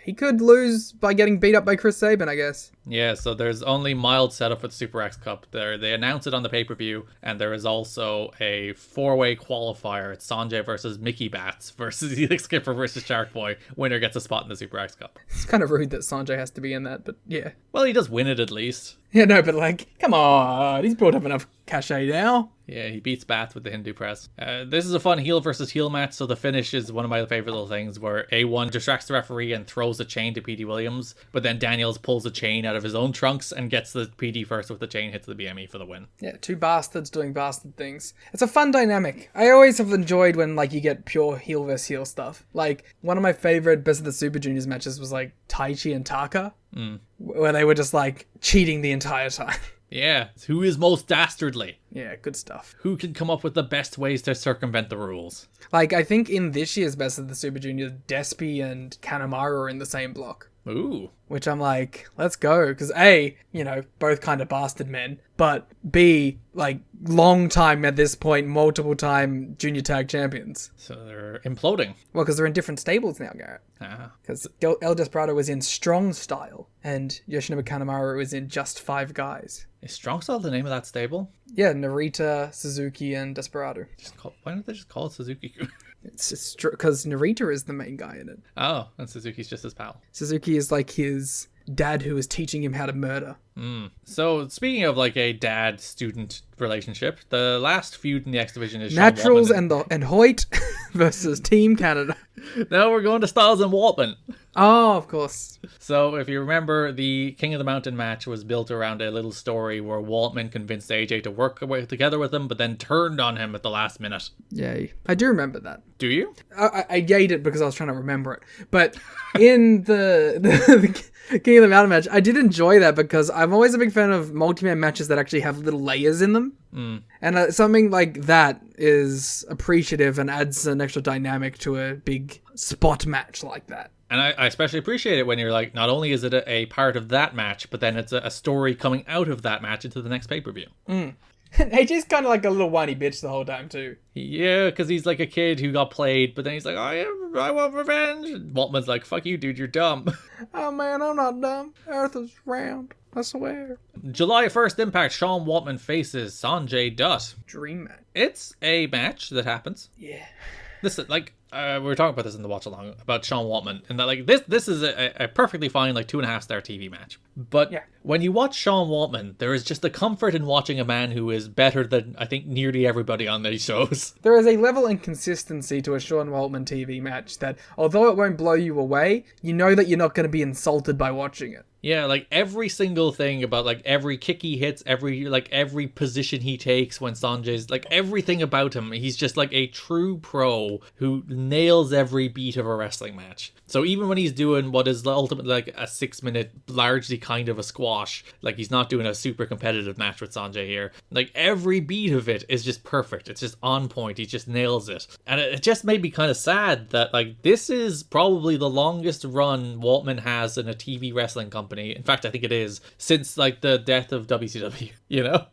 [SPEAKER 6] He could lose by getting beat up by Chris Sabin, I guess.
[SPEAKER 5] Yeah, so there's only mild setup for the Super X Cup. They announce it on the pay-per-view, and there is also a 4-way qualifier. It's Sanjay versus Mickey Bats versus Elix Skipper versus Shark Boy. Winner gets a spot in the Super X Cup.
[SPEAKER 6] It's kind of rude that Sanjay has to be in that, but yeah.
[SPEAKER 5] Well, he does win it at least.
[SPEAKER 6] Yeah, no, but like, come on. He's built up enough cachet now.
[SPEAKER 5] Yeah, he beats Bats with the Hindu press. This is a fun heel versus heel match, so the finish is one of my favorite little things where A1 distracts the referee and throws a chain to Petey Williams, but then Daniels pulls a chain out of his own trunks and gets the PD first with the chain, hits the BME for the win.
[SPEAKER 6] Yeah, 2 bastards doing bastard things. It's a fun dynamic. I always have enjoyed when like you get pure heel versus heel stuff. Like, one of my favorite Best of the Super Juniors matches was like Taichi and Taka, where they were just like cheating the entire time.
[SPEAKER 5] Yeah, it's who is most dastardly?
[SPEAKER 6] Yeah, good stuff.
[SPEAKER 5] Who can come up with the best ways to circumvent the rules?
[SPEAKER 6] Like, I think in this year's Best of the Super Juniors, Despy and Kanemaru are in the same block.
[SPEAKER 5] Ooh.
[SPEAKER 6] Which I'm like, let's go. Because A, both kind of bastard men. But B, like, long time at this point, multiple time junior tag champions.
[SPEAKER 5] So they're imploding.
[SPEAKER 6] Well, because they're in different stables now, Garrett. Because El Desperado was in Strong Style, and Yoshinobu Kanemaru was in Just 5 Guys.
[SPEAKER 5] Is Strong Style the name of that stable?
[SPEAKER 6] Yeah, Narita, Suzuki, and Desperado.
[SPEAKER 5] Why don't they just call it Suzuki?
[SPEAKER 6] It's because Narita is the main guy in it.
[SPEAKER 5] Oh, and Suzuki's just his pal.
[SPEAKER 6] Suzuki is like his dad who is teaching him how to murder.
[SPEAKER 5] So, speaking of like a dad-student relationship, the last feud in the X Division is
[SPEAKER 6] Naturals
[SPEAKER 5] Sean Waltman
[SPEAKER 6] and Hoyt versus Team Canada.
[SPEAKER 5] Now we're going to Styles and Waltman.
[SPEAKER 6] Oh, of course.
[SPEAKER 5] So, if you remember, the King of the Mountain match was built around a little story where Waltman convinced AJ to work together with him, but then turned on him at the last minute.
[SPEAKER 6] Yay. I do remember that.
[SPEAKER 5] Do you?
[SPEAKER 6] I yayed it because I was trying to remember it. But in the King of the Mountain match, I did enjoy that because I'm always a big fan of multi-man matches that actually have little layers in them. And something like that is appreciative and adds an extra dynamic to a big spot match like that.
[SPEAKER 5] And I especially appreciate it when you're like, not only is it a part of that match, but then it's a story coming out of that match into the next pay-per-view.
[SPEAKER 6] AJ's kind of like a little whiny bitch the whole time too.
[SPEAKER 5] Yeah, because he's like a kid who got played, but then he's like, I want revenge. And Waltman's like, fuck you, dude, you're dumb.
[SPEAKER 6] Oh man, I'm not dumb. Earth is round. I swear.
[SPEAKER 5] July 1st Impact, Sean Waltman faces Sanjay Dutt.
[SPEAKER 6] Dream match.
[SPEAKER 5] It's a match that happens.
[SPEAKER 6] Yeah.
[SPEAKER 5] Listen, like, we were talking about this in the watch along about Sean Waltman, and that like this is a perfectly fine like 2.5-star TV match. But when you watch Sean Waltman, there is just the comfort in watching a man who is better than I think nearly everybody on these shows.
[SPEAKER 6] There is a level and consistency to a Sean Waltman TV match that, although it won't blow you away, you know that you're not going to be insulted by watching it.
[SPEAKER 5] Yeah, like every single thing about like every kick he hits, every position he takes when Sanjay's like everything about him, he's just like a true pro who nails every beat of a wrestling match. So even when he's doing what is ultimately like a 6-minute, largely kind of a squash, like he's not doing a super competitive match with Sanjay here, like every beat of it is just perfect. It's just on point. He just nails it. And it just made me kind of sad that like this is probably the longest run Waltman has in a TV wrestling company. In fact, I think it is since like the death of WCW, you know?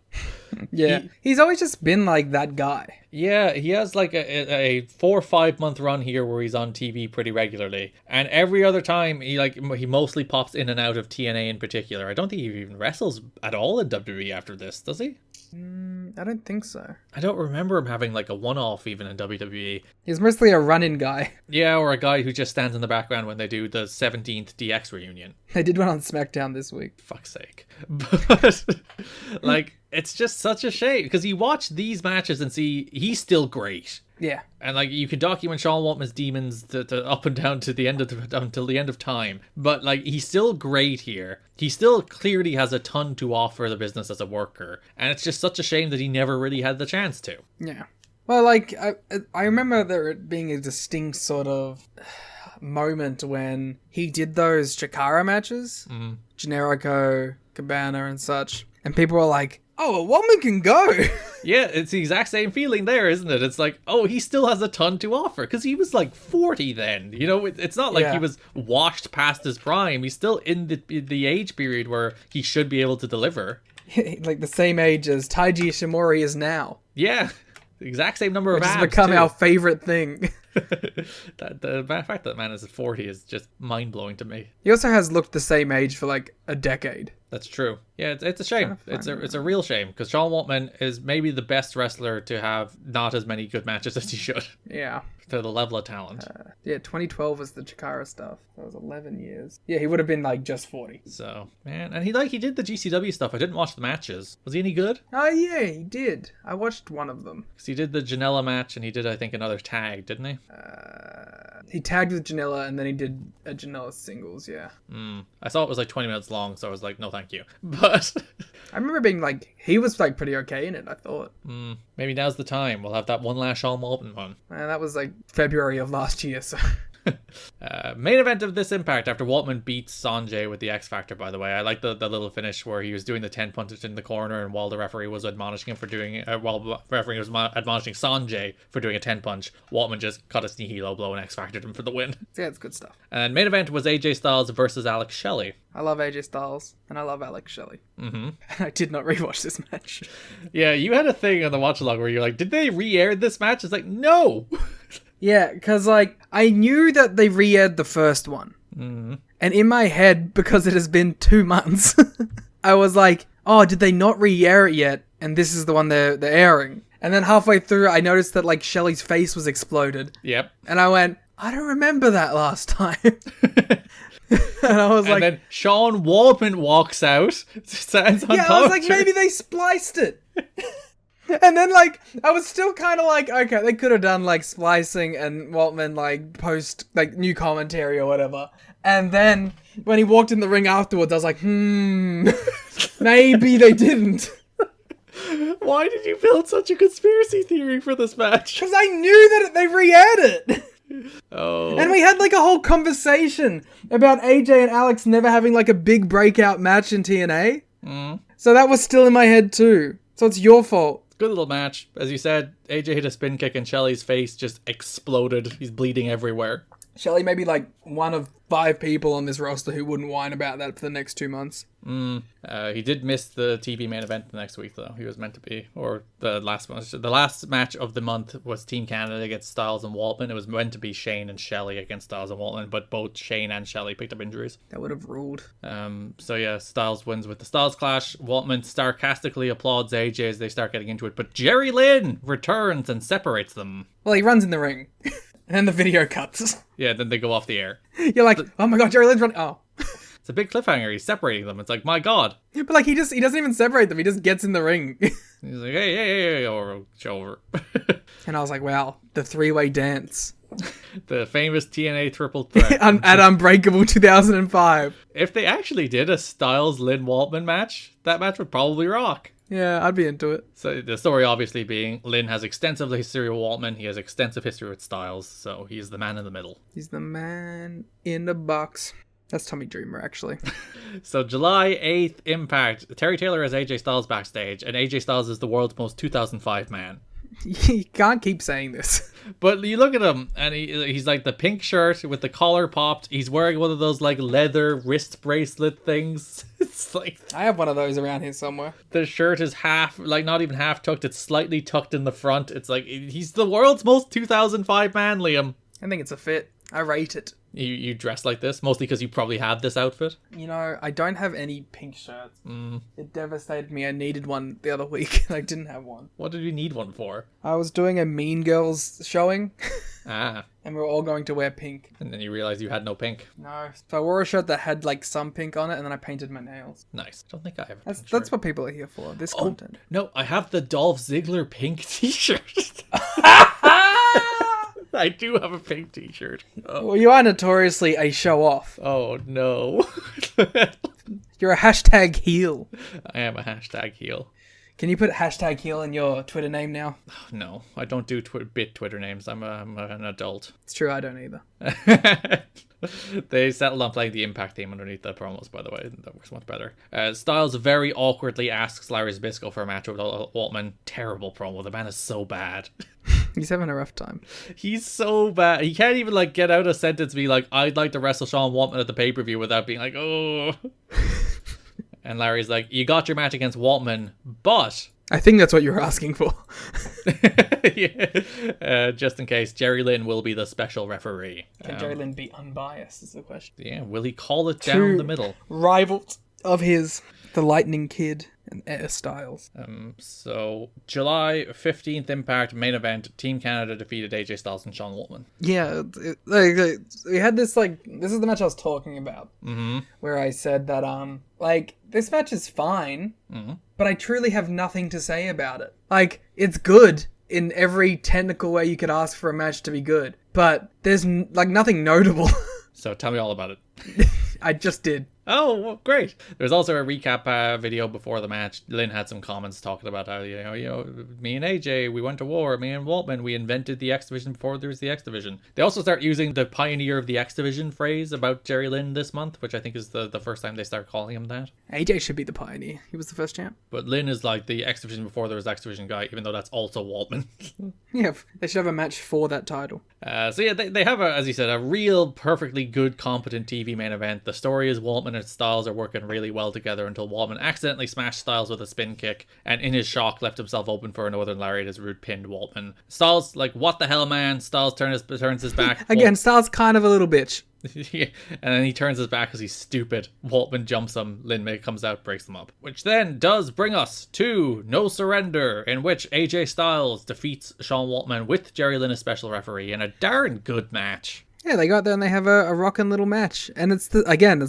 [SPEAKER 6] Yeah. He's always just been like that guy.
[SPEAKER 5] Yeah, he has like a 4 or 5 month run here where he's on TV pretty regularly. And every other time he mostly pops in and out of TNA in particular. I don't think he even wrestles at all in WWE after this, does he?
[SPEAKER 6] I don't think so.
[SPEAKER 5] I don't remember him having like a one-off even in WWE.
[SPEAKER 6] He's mostly a run-in guy.
[SPEAKER 5] Yeah, or a guy who just stands in the background when they do the 17th DX reunion.
[SPEAKER 6] They did one on SmackDown this week.
[SPEAKER 5] Fuck's sake. But like, it's just such a shame because you watch these matches and see he's still great.
[SPEAKER 6] Yeah.
[SPEAKER 5] And like you can document Sean Waltman's demons to up and down to the end of until the end of time, but like he's still great here. He still clearly has a ton to offer the business as a worker, and it's just such a shame that he never really had the chance to.
[SPEAKER 6] Yeah. Well, like I remember there being a distinct sort of moment when he did those Chikara matches, Generico, Cabana, and such, and people were like, "Oh, a woman can go."
[SPEAKER 5] Yeah, it's the exact same feeling there, isn't it? It's like, oh, he still has a ton to offer because he was like 40 then. You know, it's not like he was washed past his prime. He's still in the age period where he should be able to deliver.
[SPEAKER 6] Like the same age as Taiji Ishimori is now.
[SPEAKER 5] Yeah, the exact same number of abs.
[SPEAKER 6] Which has become our favorite thing.
[SPEAKER 5] The fact that man is 40 is just mind-blowing to me.
[SPEAKER 6] He also has looked the same age for like a decade.
[SPEAKER 5] That's true. Yeah, it's a shame. It's a real shame because Sean Waltman is maybe the best wrestler to have not as many good matches as he should.
[SPEAKER 6] Yeah.
[SPEAKER 5] To the level of talent.
[SPEAKER 6] Yeah, 2012 was the Chikara stuff. That was 11 years. Yeah, he would have been like just 40.
[SPEAKER 5] So, man, and he did the GCW stuff. I didn't watch the matches. Was he any good?
[SPEAKER 6] Oh yeah, he did. I watched one of them.
[SPEAKER 5] Because he did the Janela match and he did, I think, another tag, didn't he?
[SPEAKER 6] He tagged with Janela and then he did a Janela singles, yeah.
[SPEAKER 5] I saw it was like 20 minutes long, so I was like, no thank you. But
[SPEAKER 6] I remember being like, he was like pretty okay in it, I thought.
[SPEAKER 5] Maybe now's the time. We'll have that one last Sean Waltman one.
[SPEAKER 6] And that was like February of last year, so...
[SPEAKER 5] Main event of this Impact after Waltman beats Sanjay with the X Factor, by the way. I like the little finish where he was doing the 10 punches in the corner, and while the referee was admonishing him for doing while the referee was admonishing Sanjay for doing a 10 punch, Waltman just cut a sneaky low blow and X Factored him for the win.
[SPEAKER 6] Yeah, it's good stuff.
[SPEAKER 5] And main event was AJ Styles versus Alex Shelley.
[SPEAKER 6] I love AJ Styles, and I love Alex Shelley. Mm-hmm. And I did not rewatch this match.
[SPEAKER 5] Yeah, you had a thing on the watch along where you're like, did they re-air this match? It's like, no!
[SPEAKER 6] Yeah, because, like, I knew that they re-aired the first one. Mm-hmm. And in my head, because it has been 2 months, I was like, oh, did they not re-air it yet? And this is the one they're airing. And then halfway through, I noticed that, like, Shelley's face was exploded.
[SPEAKER 5] Yep.
[SPEAKER 6] And I went, I don't remember that last time. And I was like...
[SPEAKER 5] And then Sean Waltman walks out. Stands on
[SPEAKER 6] I was like, maybe they spliced it. And then, like, I was still kind of like, okay, they could have done, like, splicing and Waltman, like, post, like, new commentary or whatever. And then, when he walked in the ring afterwards, I was like, maybe they didn't.
[SPEAKER 5] Why did you build such a conspiracy theory for this match?
[SPEAKER 6] Because I knew that they re-aired it.
[SPEAKER 5] Oh.
[SPEAKER 6] And we had, like, a whole conversation about AJ and Alex never having, like, a big breakout match in TNA. So that was still in my head, too. So it's your fault.
[SPEAKER 5] Good little match. As you said, AJ hit a spin kick and Shelley's face just exploded. He's bleeding everywhere.
[SPEAKER 6] Shelley may be like one of 5 people on this roster who wouldn't whine about that for the next 2 months.
[SPEAKER 5] He did miss the TV main event the next week, though. He was meant to be. Or the last match. The last match of the month was Team Canada against Styles and Waltman. It was meant to be Shane and Shelley against Styles and Waltman, but both Shane and Shelley picked up injuries.
[SPEAKER 6] That would have ruled.
[SPEAKER 5] So yeah, Styles wins with the Styles Clash. Waltman sarcastically applauds AJ as they start getting into it, but Jerry Lynn returns and separates them.
[SPEAKER 6] Well, he runs in the ring. And then the video cuts.
[SPEAKER 5] Yeah, then they go off the air.
[SPEAKER 6] You're like, oh my god, Jerry Lynn's running. Oh.
[SPEAKER 5] It's a big cliffhanger. He's separating them. It's like, my god.
[SPEAKER 6] But like, he doesn't even separate them. He just gets in the ring.
[SPEAKER 5] He's like, hey, or over.
[SPEAKER 6] And I was like, wow, the 3-way dance.
[SPEAKER 5] The famous TNA triple threat.
[SPEAKER 6] At Unbreakable 2005.
[SPEAKER 5] If they actually did a Styles Lynn Waltman match, that match would probably rock.
[SPEAKER 6] Yeah, I'd be into it.
[SPEAKER 5] So the story obviously being Lynn has extensive history with Waltman. He has extensive history with Styles. So he's the man in the middle.
[SPEAKER 6] He's the man in the box. That's Tommy Dreamer, actually.
[SPEAKER 5] So July 8th, Impact. Terry Taylor has AJ Styles backstage, and AJ Styles is the world's most 2005 man.
[SPEAKER 6] You can't keep saying this.
[SPEAKER 5] But you look at him, and he's like the pink shirt with the collar popped. He's wearing one of those like leather wrist bracelet things. It's like,
[SPEAKER 6] I have one of those around here somewhere.
[SPEAKER 5] the shirt is half, like not even half tucked. It's slightly tucked in the front. It's like, he's the world's most 2005 man, Liam.
[SPEAKER 6] I think it's a fit. I rate it.
[SPEAKER 5] You dress like this, mostly because you probably have this outfit.
[SPEAKER 6] You know, I don't have any pink shirts. It devastated me. I needed one the other week, and I didn't have one.
[SPEAKER 5] What did you need one for?
[SPEAKER 6] I was doing a Mean Girls showing,
[SPEAKER 5] Ah,
[SPEAKER 6] and we were all going to wear pink.
[SPEAKER 5] and then you realized you had no pink.
[SPEAKER 6] No. So I wore a shirt that had, like, some pink on it, and then I painted my nails.
[SPEAKER 5] Nice. Don't think I have a pink
[SPEAKER 6] That's
[SPEAKER 5] shirt.
[SPEAKER 6] what people are here for, this content.
[SPEAKER 5] No, I have the Dolph Ziggler pink t-shirt. I do have a pink t-shirt. Oh,
[SPEAKER 6] Well, you are notoriously a show-off.
[SPEAKER 5] oh no.
[SPEAKER 6] You're a hashtag heel.
[SPEAKER 5] I am a hashtag heel.
[SPEAKER 6] Can you put hashtag heel in your Twitter name now?
[SPEAKER 5] No, I don't do Twitter names. I'm an adult.
[SPEAKER 6] It's true, I don't either.
[SPEAKER 5] They settled on playing the Impact theme underneath the promos, by the way. That works much better. Styles very awkwardly asks Larry Zbyszko for a match with Waltman. Terrible promo. The man is so bad.
[SPEAKER 6] He's having a rough time.
[SPEAKER 5] He's so bad. He can't even like get out a sentence and be like, I'd like to wrestle Sean Waltman at the pay-per-view without being like, oh. And Larry's like, you got your match against Waltman, but...
[SPEAKER 6] I think that's what you were asking for.
[SPEAKER 5] Yeah. Just in case, Jerry Lynn will be the special referee.
[SPEAKER 6] Can Jerry Lynn be unbiased is the question.
[SPEAKER 5] Yeah, will he call it down the middle?
[SPEAKER 6] Rivals of his, the Lightning Kid and Air Styles.
[SPEAKER 5] So, July 15th Impact main event, Team Canada defeated AJ Styles and Sean Waltman.
[SPEAKER 6] Yeah, we had this, this is the match I was talking about. Mm-hmm. Where I said that, this match is fine, but I truly have nothing to say about it. Like, it's good in every technical way you could ask for a match to be good, but there's, nothing notable.
[SPEAKER 5] So, tell me all about it.
[SPEAKER 6] I just did.
[SPEAKER 5] Oh, well, great. There's also a recap video before the match. Lynn had some comments talking about how, me and AJ, we went to war. Me and Waltman, we invented the X Division before there was the X Division. They also start using the pioneer of the X Division phrase about Jerry Lynn this month, which I think is the first time they start calling him that.
[SPEAKER 6] AJ should be the pioneer. He was the first champ.
[SPEAKER 5] But Lynn is like the X Division before there was X Division guy, even though that's also Waltman.
[SPEAKER 6] Yeah, they should have a match for that title.
[SPEAKER 5] So yeah, they have, as you said, a real perfectly good, competent TV main event. The story is Waltman and Styles are working really well together until Waltman accidentally smashed Styles with a spin kick, and in his shock left himself open for a Northern Lariat as Root pinned Waltman. Styles, like, what the hell, man? Styles turns his back.
[SPEAKER 6] Again, Styles kind of a little bitch.
[SPEAKER 5] Yeah, and then he turns his back because he's stupid. Waltman jumps him. Lynn May comes out, breaks them up. Which then does bring us to No Surrender, in which AJ Styles defeats Sean Waltman with Jerry Lynn as special referee in a darn good match.
[SPEAKER 6] Yeah, they got there and they have a rockin' little match. And it's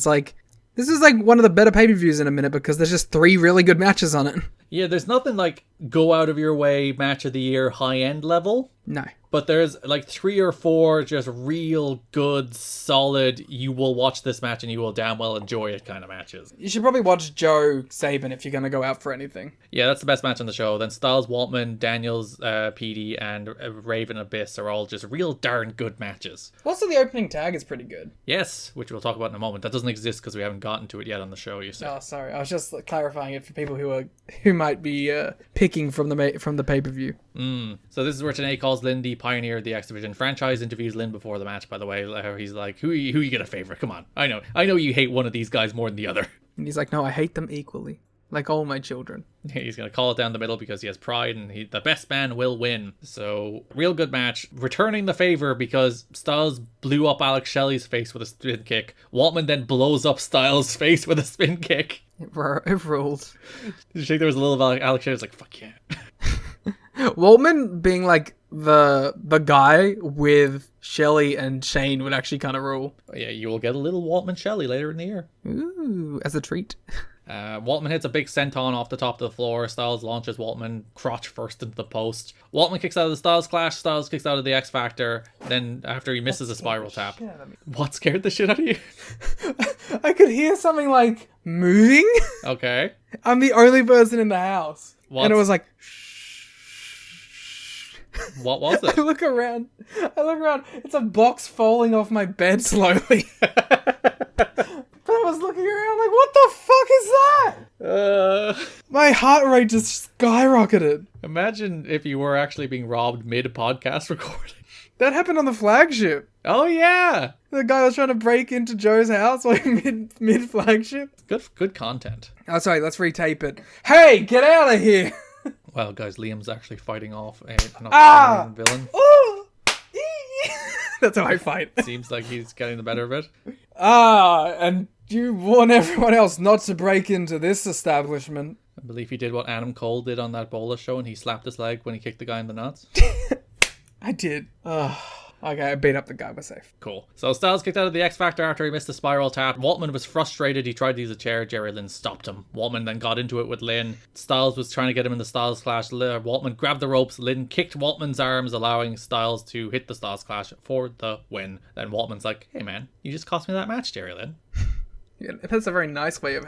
[SPEAKER 6] like, this is like one of the better pay-per-views in a minute because there's just 3 really good matches on it.
[SPEAKER 5] Yeah, there's nothing like go out of your way match of the year high-end level.
[SPEAKER 6] No.
[SPEAKER 5] But there's like 3 or 4 just real good, solid, you will watch this match and you will damn well enjoy it kind of matches.
[SPEAKER 6] You should probably watch Joe Sabin if you're going to go out for anything.
[SPEAKER 5] Yeah, that's the best match on the show. Then Styles, Waltman, Daniels, PD, and Raven Abyss are all just real darn good matches.
[SPEAKER 6] Also, the opening tag is pretty good.
[SPEAKER 5] Yes, which we'll talk about in a moment. That doesn't exist because we haven't gotten to it yet on the show, you see.
[SPEAKER 6] Oh, sorry. I was just clarifying it for people who might be picking from the pay-per-view.
[SPEAKER 5] So this is where TNA calls Lynn the pioneer of the X Division. Franchise interviews Lynn before the match, by the way. He's like, who you gonna favor? Come on. I know you hate one of these guys more than the other.
[SPEAKER 6] And he's like, no, I hate them equally. Like all my children.
[SPEAKER 5] He's going to call it down the middle because he has pride and the best man will win. So, real good match. Returning the favor because Styles blew up Alex Shelley's face with a spin kick. Waltman then blows up Styles' face with a spin kick.
[SPEAKER 6] It ruled.
[SPEAKER 5] Did you think there was a little of Alex Shelley's like, fuck yeah.
[SPEAKER 6] Waltman being like the guy with Shelley and Shane would actually kind of rule.
[SPEAKER 5] Yeah, you will get a little Waltman Shelley later in the year.
[SPEAKER 6] Ooh, as a treat.
[SPEAKER 5] Waltman hits a big senton off the top of the floor. Styles launches Waltman crotch first into the post. Waltman kicks out of the Styles Clash. Styles kicks out of the X Factor. Then after he misses a spiral tap. What scared the shit out of you?
[SPEAKER 6] I could hear something like moving.
[SPEAKER 5] Okay.
[SPEAKER 6] I'm the only person in the house. And it was like...
[SPEAKER 5] What was it?
[SPEAKER 6] I look around. It's a box falling off my bed slowly. But I was looking around like, what the fuck is that? My heart rate just skyrocketed.
[SPEAKER 5] Imagine if you were actually being robbed mid-podcast recording.
[SPEAKER 6] That happened on the flagship.
[SPEAKER 5] Oh, yeah.
[SPEAKER 6] The guy was trying to break into Joe's house like mid-flagship.
[SPEAKER 5] Good content.
[SPEAKER 6] Oh, sorry, let's retape it. Hey, get out of here.
[SPEAKER 5] Well, guys, Liam's actually fighting off an Australian villain.
[SPEAKER 6] Oh! That's how I fight.
[SPEAKER 5] Seems like he's getting the better of it.
[SPEAKER 6] And you warn everyone else not to break into this establishment.
[SPEAKER 5] I believe he did what Adam Cole did on that Bola show, and he slapped his leg when he kicked the guy in the nuts.
[SPEAKER 6] I did. Okay, I beat up the guy. We're safe.
[SPEAKER 5] Cool. So Styles kicked out of the X Factor after he missed the spiral tap. Waltman was frustrated. He tried to use a chair. Jerry Lynn stopped him. Waltman then got into it with Lynn. Styles was trying to get him in the Styles Clash. Waltman grabbed the ropes. Lynn kicked Waltman's arms, allowing Styles to hit the Styles Clash for the win. Then Waltman's like, hey man, you just cost me that match, Jerry Lynn.
[SPEAKER 6] Yeah, that's a very nice way of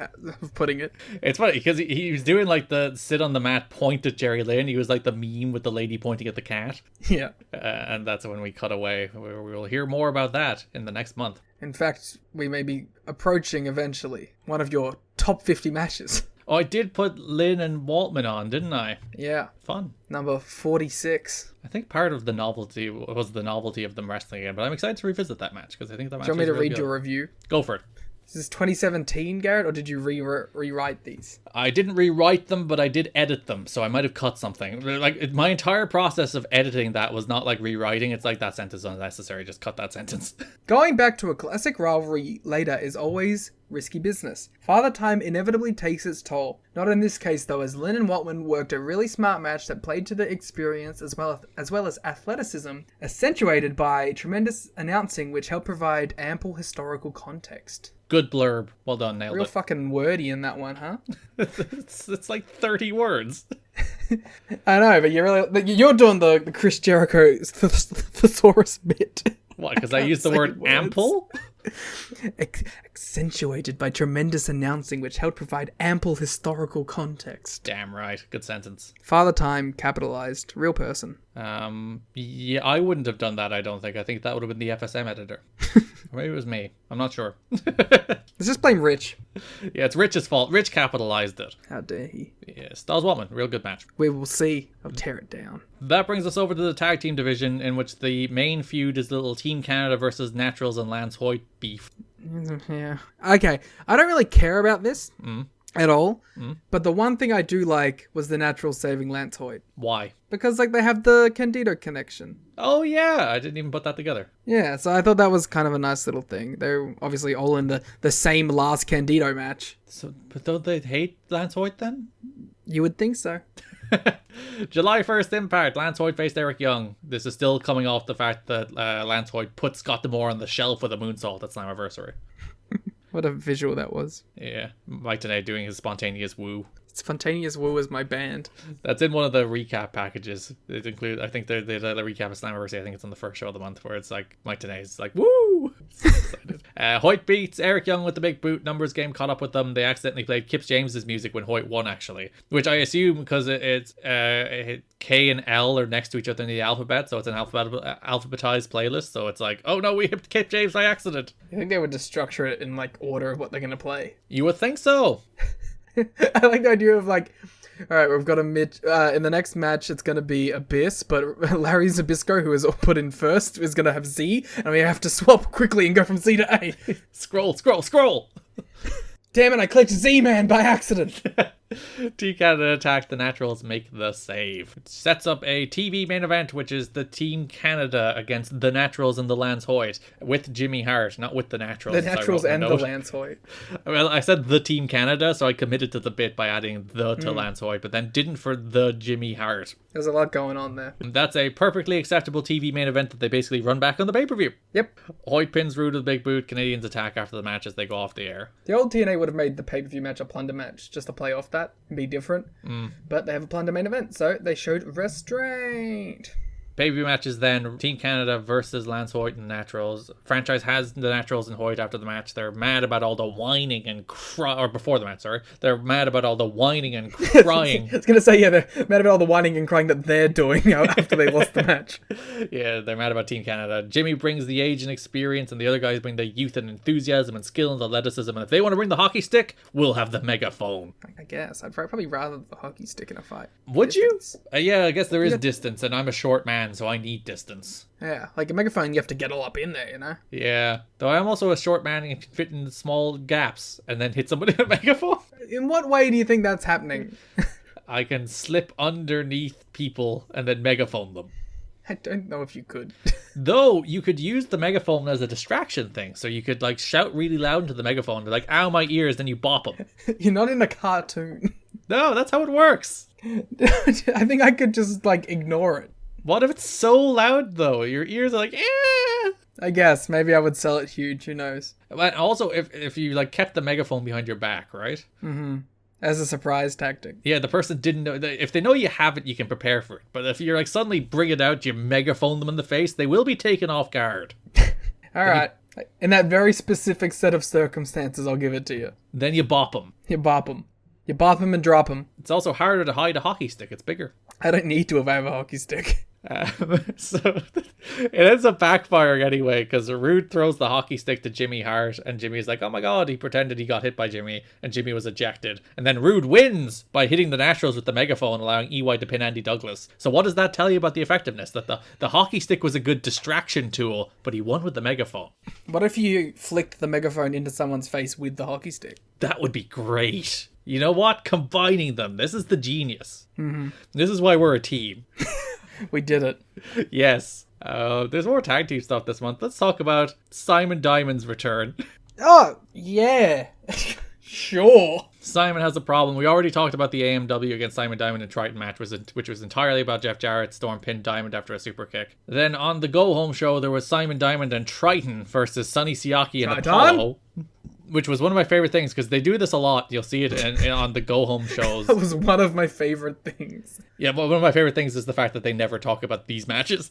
[SPEAKER 6] putting it.
[SPEAKER 5] It's funny because he was doing like the sit on the mat, point at Jerry Lynn. He was like the meme with the lady pointing at the cat.
[SPEAKER 6] Yeah.
[SPEAKER 5] And that's when we cut away. We will hear more about that in the next month.
[SPEAKER 6] In fact, we may be approaching eventually one of your top 50 matches.
[SPEAKER 5] Oh, I did put Lynn and Waltman on, didn't I?
[SPEAKER 6] Yeah.
[SPEAKER 5] Fun.
[SPEAKER 6] Number 46.
[SPEAKER 5] I think part of the novelty was the novelty of them wrestling again, but I'm excited to revisit that match because I think that match.
[SPEAKER 6] Do you want me to
[SPEAKER 5] really
[SPEAKER 6] read
[SPEAKER 5] good.
[SPEAKER 6] your review?
[SPEAKER 5] Go for it.
[SPEAKER 6] Is this 2017, Garrett, or did you rewrite these?
[SPEAKER 5] I didn't rewrite them, but I did edit them, so I might have cut something. Like, my entire process of editing that was not like rewriting. It's like, that sentence is unnecessary, just cut that sentence.
[SPEAKER 6] Going back to a classic rivalry later is always risky business. Father Time inevitably takes its toll. Not in this case though, as Lynn and Waltman worked a really smart match that played to the experience as well as athleticism, accentuated by tremendous announcing which helped provide ample historical context.
[SPEAKER 5] Good blurb. Well done, nailed
[SPEAKER 6] Real
[SPEAKER 5] it.
[SPEAKER 6] fucking wordy in that one, huh?
[SPEAKER 5] it's like 30 words.
[SPEAKER 6] I know, but you're doing the Chris Jericho thesaurus bit.
[SPEAKER 5] What, because I used the word ample?
[SPEAKER 6] accentuated by tremendous announcing which helped provide ample historical context.
[SPEAKER 5] Damn right. Good sentence.
[SPEAKER 6] Father Time capitalized. Real person.
[SPEAKER 5] Yeah, I wouldn't have done that, I don't think. I think that would have been the FSM editor. Or maybe it was me. I'm not sure.
[SPEAKER 6] Let's just blame Rich.
[SPEAKER 5] Yeah, it's Rich's fault. Rich capitalized it.
[SPEAKER 6] How dare he?
[SPEAKER 5] Yeah, Styles Waltman. Real good match.
[SPEAKER 6] We will see. I'll tear it down.
[SPEAKER 5] That brings us over to the tag team division, in which the main feud is little Team Canada versus Naturals and Lance Hoyt beef.
[SPEAKER 6] Yeah. Okay. I don't really care about this at all. But the one thing I do like was the Naturals saving Lance Hoyt.
[SPEAKER 5] Why?
[SPEAKER 6] Because, like, they have the Candido connection.
[SPEAKER 5] Oh, yeah. I didn't even put that together.
[SPEAKER 6] Yeah, so I thought that was kind of a nice little thing. They're obviously all in the same last Candido match.
[SPEAKER 5] So, but don't they hate Lance Hoyt then?
[SPEAKER 6] You would think so.
[SPEAKER 5] July 1st Impact. Lance Hoyt faced Eric Young. This is still coming off the fact that Lance Hoyt put Scott D'Amore on the shelf with a moonsault at Slammiversary.
[SPEAKER 6] What a visual that was.
[SPEAKER 5] Yeah, Mike Tenay doing his spontaneous woo.
[SPEAKER 6] Spontaneous Woo is my band.
[SPEAKER 5] That's in one of the recap packages. It includes, I think, the recap of Slammiversary. I think it's on the first show of the month, where it's like Mike Tenay's like, woo! So excited. Hoyt beats Eric Young with the big boot. Numbers game caught up with them. They accidentally played Kip James's music when Hoyt won, actually, which I assume because it's K and L are next to each other in the alphabet, so it's an alphabetized playlist. So it's like, oh no, we hit Kip James by accident.
[SPEAKER 6] I think they would just structure it in, like, order of what they're going to play.
[SPEAKER 5] You would think so.
[SPEAKER 6] I like the idea of, like, all right, we've got a in the next match, it's going to be Abyss, but Larry Zbyszko, who is put in first, is going to have Z, and we have to swap quickly and go from Z to A.
[SPEAKER 5] Scroll.
[SPEAKER 6] Damn it, I clicked Z-Man by accident.
[SPEAKER 5] Team Canada attack, the Naturals make the save. It sets up a TV main event, which is the Team Canada against the Naturals and the Lance Hoyt, with Jimmy Hart, not with the Naturals.
[SPEAKER 6] The Naturals and the Lance Hoyt.
[SPEAKER 5] Well, I said the Team Canada, so I committed to the bit by adding the to Lance Hoyt, but then didn't for the Jimmy Hart.
[SPEAKER 6] There's a lot going on there.
[SPEAKER 5] That's a perfectly acceptable TV main event that they basically run back on the pay-per-view.
[SPEAKER 6] Yep.
[SPEAKER 5] Hoyt pins Rude with a big boot. Canadians attack after the match as they go off the air.
[SPEAKER 6] The old TNA would have made the pay-per-view match a plunder match, just to play off that and be different. But they have a plunder main event, so they showed restraint.
[SPEAKER 5] Pay-per-view matches then, Team Canada versus Lance Hoyt and Naturals. Franchise has the Naturals and Hoyt after the match. They're mad about all the whining and or before the match, sorry. They're mad about all the whining and crying.
[SPEAKER 6] I was going to say, yeah, they're mad about all the whining and crying that they're doing after they lost the match.
[SPEAKER 5] Yeah, they're mad about Team Canada. Jimmy brings the age and experience, and the other guys bring the youth and enthusiasm and skill and athleticism. And if they want to bring the hockey stick, we'll have the megaphone.
[SPEAKER 6] I guess. I'd probably rather the hockey stick in a fight.
[SPEAKER 5] Would
[SPEAKER 6] Distance.
[SPEAKER 5] you? Yeah, I guess there is distance, and I'm a short man, so I need distance.
[SPEAKER 6] Yeah, like a megaphone, you have to get all up in there, you know?
[SPEAKER 5] Yeah, though I'm also a short man and can fit in small gaps and then hit somebody with a megaphone.
[SPEAKER 6] In what way do you think that's happening?
[SPEAKER 5] I can slip underneath people and then megaphone them.
[SPEAKER 6] I don't know if you could.
[SPEAKER 5] Though, you could use the megaphone as a distraction thing, so you could, like, shout really loud into the megaphone, like, ow, my ears, then you bop them.
[SPEAKER 6] You're not in a cartoon.
[SPEAKER 5] No, that's how it works.
[SPEAKER 6] I think I could just, like, ignore it.
[SPEAKER 5] What if it's so loud, though? Your ears are like, eh.
[SPEAKER 6] I guess. Maybe I would sell it huge. Who knows?
[SPEAKER 5] But also, if you, like, kept the megaphone behind your back, right?
[SPEAKER 6] Mm-hmm. As a surprise tactic.
[SPEAKER 5] Yeah, the person didn't know. If they know you have it, you can prepare for it. But if you're, like, suddenly bring it out, you megaphone them in the face, they will be taken off guard.
[SPEAKER 6] All right. In that very specific set of circumstances, I'll give it to you.
[SPEAKER 5] Then you bop them.
[SPEAKER 6] You bop them. You bop them and drop them.
[SPEAKER 5] It's also harder to hide a hockey stick. It's bigger.
[SPEAKER 6] I don't need to if I have a hockey stick.
[SPEAKER 5] So it ends up backfiring anyway, because Rude throws the hockey stick to Jimmy Hart, and Jimmy's like, oh my god, he pretended he got hit by Jimmy, and Jimmy was ejected. And then Rude wins by hitting the Naturals with the megaphone, allowing EY to pin Andy Douglas. So what does that tell you about the effectiveness? That the hockey stick was a good distraction tool, but he won with the megaphone.
[SPEAKER 6] What if you flicked the megaphone into someone's face with the hockey stick?
[SPEAKER 5] That would be great. You know what? Combining them. This is the genius.
[SPEAKER 6] Mm-hmm.
[SPEAKER 5] This is why we're a team.
[SPEAKER 6] We did it.
[SPEAKER 5] Yes. There's more tag team stuff this month. Let's talk about Simon Diamond's return.
[SPEAKER 6] Oh, yeah. Sure.
[SPEAKER 5] Simon has a problem. We already talked about the AMW against Simon Diamond and Triton match, which was entirely about Jeff Jarrett. Storm pinned Diamond after a super kick. Then on the go home show, there was Simon Diamond and Triton versus Sonny Siaki and Apollo. which was one of my favorite things because they do this a lot. You'll see it on the go-home shows.
[SPEAKER 6] That was one of my favorite things.
[SPEAKER 5] Yeah, but one of my favorite things is the fact that they never talk about these matches.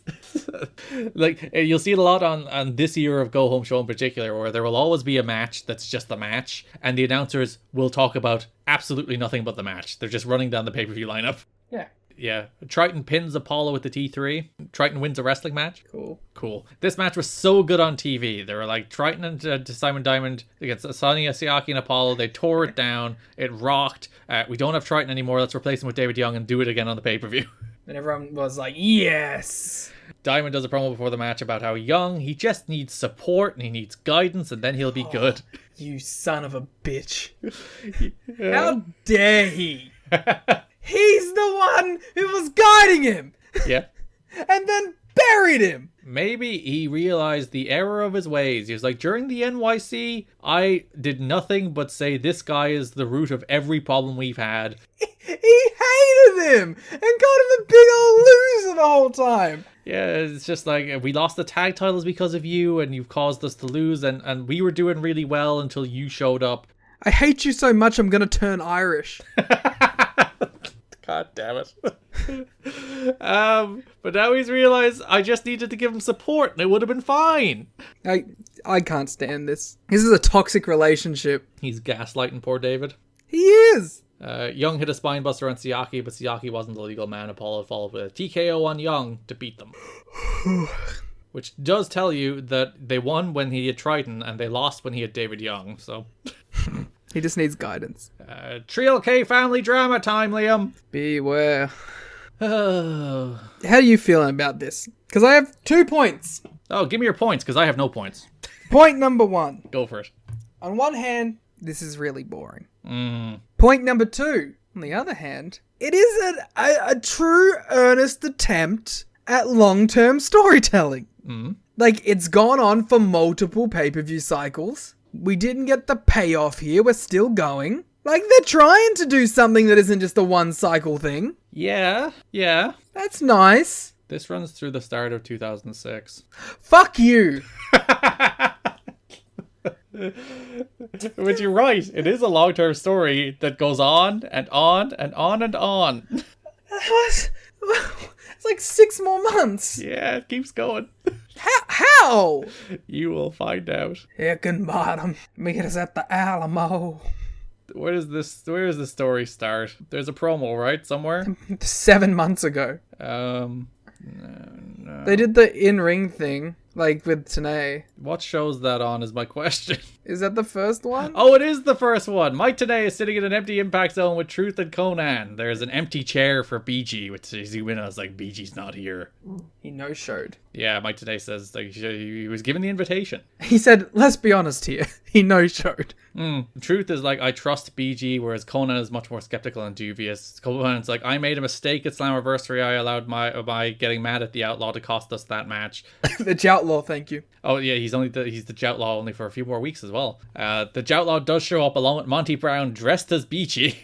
[SPEAKER 5] Like, you'll see it a lot on this year of Go Home Show in particular, where there will always be a match that's just the match, and the announcers will talk about absolutely nothing but the match. They're just running down the pay-per-view lineup.
[SPEAKER 6] Yeah.
[SPEAKER 5] Yeah. Triton pins Apollo with the T3. Triton wins a wrestling match. Cool. This match was so good on TV. They were like Triton and Simon Diamond against Sonya Siaki and Apollo. They tore it down. It rocked. We don't have Triton anymore. Let's replace him with David Young and do it again on the pay-per-view.
[SPEAKER 6] And everyone was like, yes!
[SPEAKER 5] Diamond does a promo before the match about how Young, he just needs support and he needs guidance and then he'll be good.
[SPEAKER 6] You son of a bitch. How dare he? He's the one who was guiding him!
[SPEAKER 5] Yeah.
[SPEAKER 6] And then buried him!
[SPEAKER 5] Maybe he realized the error of his ways. He was like, during the NYC, I did nothing but say this guy is the root of every problem we've had.
[SPEAKER 6] He hated him! And called him a big old loser the whole time!
[SPEAKER 5] Yeah, it's just like, we lost the tag titles because of you, and you've caused us to lose, and we were doing really well until you showed up.
[SPEAKER 6] I hate you so much I'm gonna turn Irish.
[SPEAKER 5] God damn it. But now he's realized I just needed to give him support and it would have been fine.
[SPEAKER 6] I can't stand this. This is a toxic relationship.
[SPEAKER 5] He's gaslighting poor David.
[SPEAKER 6] He is!
[SPEAKER 5] Young hit a spinebuster on Siaki, but Siaki wasn't the legal man. Apollo followed with a TKO on Young to beat them. Which does tell you that they won when he had Triton and they lost when he had David Young, so...
[SPEAKER 6] He just needs guidance.
[SPEAKER 5] Trio K family drama time, Liam.
[SPEAKER 6] Beware. How are you feeling about this? Because I have 2 points.
[SPEAKER 5] Oh, give me your points, because I have no points.
[SPEAKER 6] Point number 1.
[SPEAKER 5] Go for it.
[SPEAKER 6] On one hand, this is really boring. Point number 2. On the other hand, it is a true, earnest attempt at long-term storytelling. Like, it's gone on for multiple pay-per-view cycles. We didn't get the payoff here. We're still going. Like, they're trying to do something that isn't just a one-cycle thing.
[SPEAKER 5] Yeah.
[SPEAKER 6] That's nice.
[SPEAKER 5] This runs through the start of 2006.
[SPEAKER 6] Fuck you.
[SPEAKER 5] But you're right. It is a long-term story that goes on and on and on and on.
[SPEAKER 6] It's like 6 more months.
[SPEAKER 5] Yeah, it keeps going.
[SPEAKER 6] How?
[SPEAKER 5] You will find out.
[SPEAKER 6] Hickenbottom, meet us at the Alamo.
[SPEAKER 5] Where does the story start? There's a promo, right? Somewhere?
[SPEAKER 6] 7 months ago.
[SPEAKER 5] No.
[SPEAKER 6] They did the in-ring thing, like with TNA.
[SPEAKER 5] What show's that on is my question.
[SPEAKER 6] Is that the first one?
[SPEAKER 5] Oh, it is the first one. Mike TNA is sitting in an empty Impact Zone with Truth and Conan. There's an empty chair for BG, which is when I was like, BG's not here.
[SPEAKER 6] He no-showed.
[SPEAKER 5] Yeah, Mike TNA says like he was given the invitation.
[SPEAKER 6] He said, let's be honest here. He no-showed.
[SPEAKER 5] Truth is like, I trust BG, whereas Conan is much more skeptical and dubious. Conan's like, I made a mistake at Slammiversary. I allowed my getting mad at the Outlaw to cost us that match.
[SPEAKER 6] The Joutlaw, thank you.
[SPEAKER 5] Oh yeah, he's the Joutlaw only for a few more weeks as well. The Joutlaw does show up along with Monty Brown dressed as BG.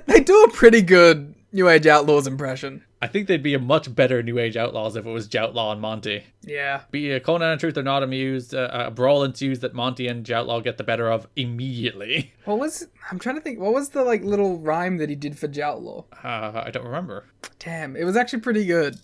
[SPEAKER 6] They do a pretty good New Age Outlaws impression.
[SPEAKER 5] I think they'd be a much better New Age Outlaws if it was Joutlaw and Monty.
[SPEAKER 6] Yeah.
[SPEAKER 5] Conan and Truth are not amused. A brawl ensues that Monty and Joutlaw get the better of immediately.
[SPEAKER 6] I'm trying to think, what was the like little rhyme that he did for Joutlaw?
[SPEAKER 5] I don't remember.
[SPEAKER 6] Damn, it was actually pretty good.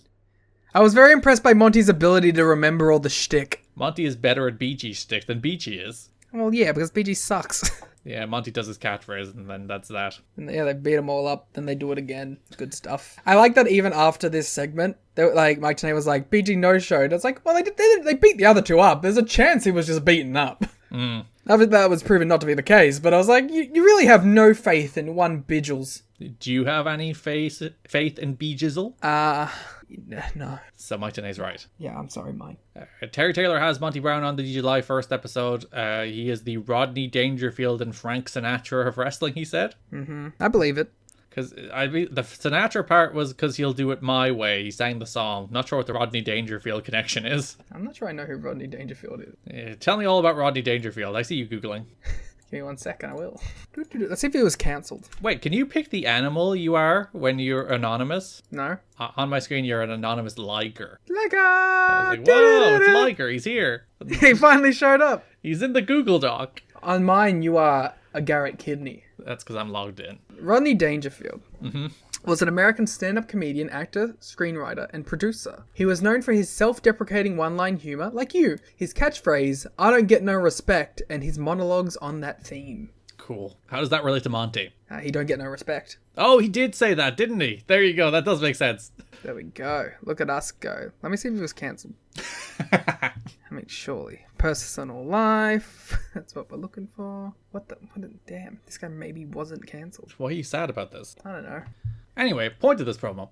[SPEAKER 6] I was very impressed by Monty's ability to remember all the shtick.
[SPEAKER 5] Monty is better at BG's shtick than BG is.
[SPEAKER 6] Well, yeah, because BG sucks.
[SPEAKER 5] Yeah, Monty does his catchphrase, and then that's that.
[SPEAKER 6] And yeah, they beat them all up, then they do it again. Good stuff. I like that even after this segment, like Mike Tenay was like, BG no-showed. It's like, well, they beat the other two up. There's a chance he was just beaten up. That was proven not to be the case, but I was like, you really have no faith in one Bidgels.
[SPEAKER 5] Do you have any faith in B-Jizzle?
[SPEAKER 6] No.
[SPEAKER 5] So Mike Tenay's right.
[SPEAKER 6] Yeah, I'm sorry, Mike.
[SPEAKER 5] Terry Taylor has Monty Brown on the July 1st episode. He is the Rodney Dangerfield and Frank Sinatra of wrestling, he said.
[SPEAKER 6] I believe it.
[SPEAKER 5] Because the Sinatra part was because he'll do it my way. He sang the song. Not sure what the Rodney Dangerfield connection is.
[SPEAKER 6] I'm not sure I know who Rodney Dangerfield is.
[SPEAKER 5] Tell me all about Rodney Dangerfield. I see you Googling.
[SPEAKER 6] Give me 1 second, I will. Let's see if it was cancelled.
[SPEAKER 5] Wait, can you pick the animal you are when you're anonymous?
[SPEAKER 6] No.
[SPEAKER 5] On my screen, you're an anonymous liger.
[SPEAKER 6] Liger!
[SPEAKER 5] I was like, whoa, it's Liger. He's here.
[SPEAKER 6] He finally showed up.
[SPEAKER 5] He's in the Google Doc.
[SPEAKER 6] On mine, you are a Garrett Kidney.
[SPEAKER 5] That's because I'm logged in.
[SPEAKER 6] Rodney Dangerfield was an American stand-up comedian, actor, screenwriter, and producer. He was known for his self-deprecating one-line humor, like you, his catchphrase, "I don't get no respect," and his monologues on that theme.
[SPEAKER 5] Cool. How does that relate to Monty?
[SPEAKER 6] He don't get no respect.
[SPEAKER 5] Oh, he did say that, didn't he? There you go. That does make sense.
[SPEAKER 6] There we go. Look at us go. Let me see if it was cancelled. I mean, surely. Personal life. That's what we're looking for. What the damn. This guy maybe wasn't cancelled.
[SPEAKER 5] Why are you sad about this?
[SPEAKER 6] I don't know.
[SPEAKER 5] Anyway, point of this promo.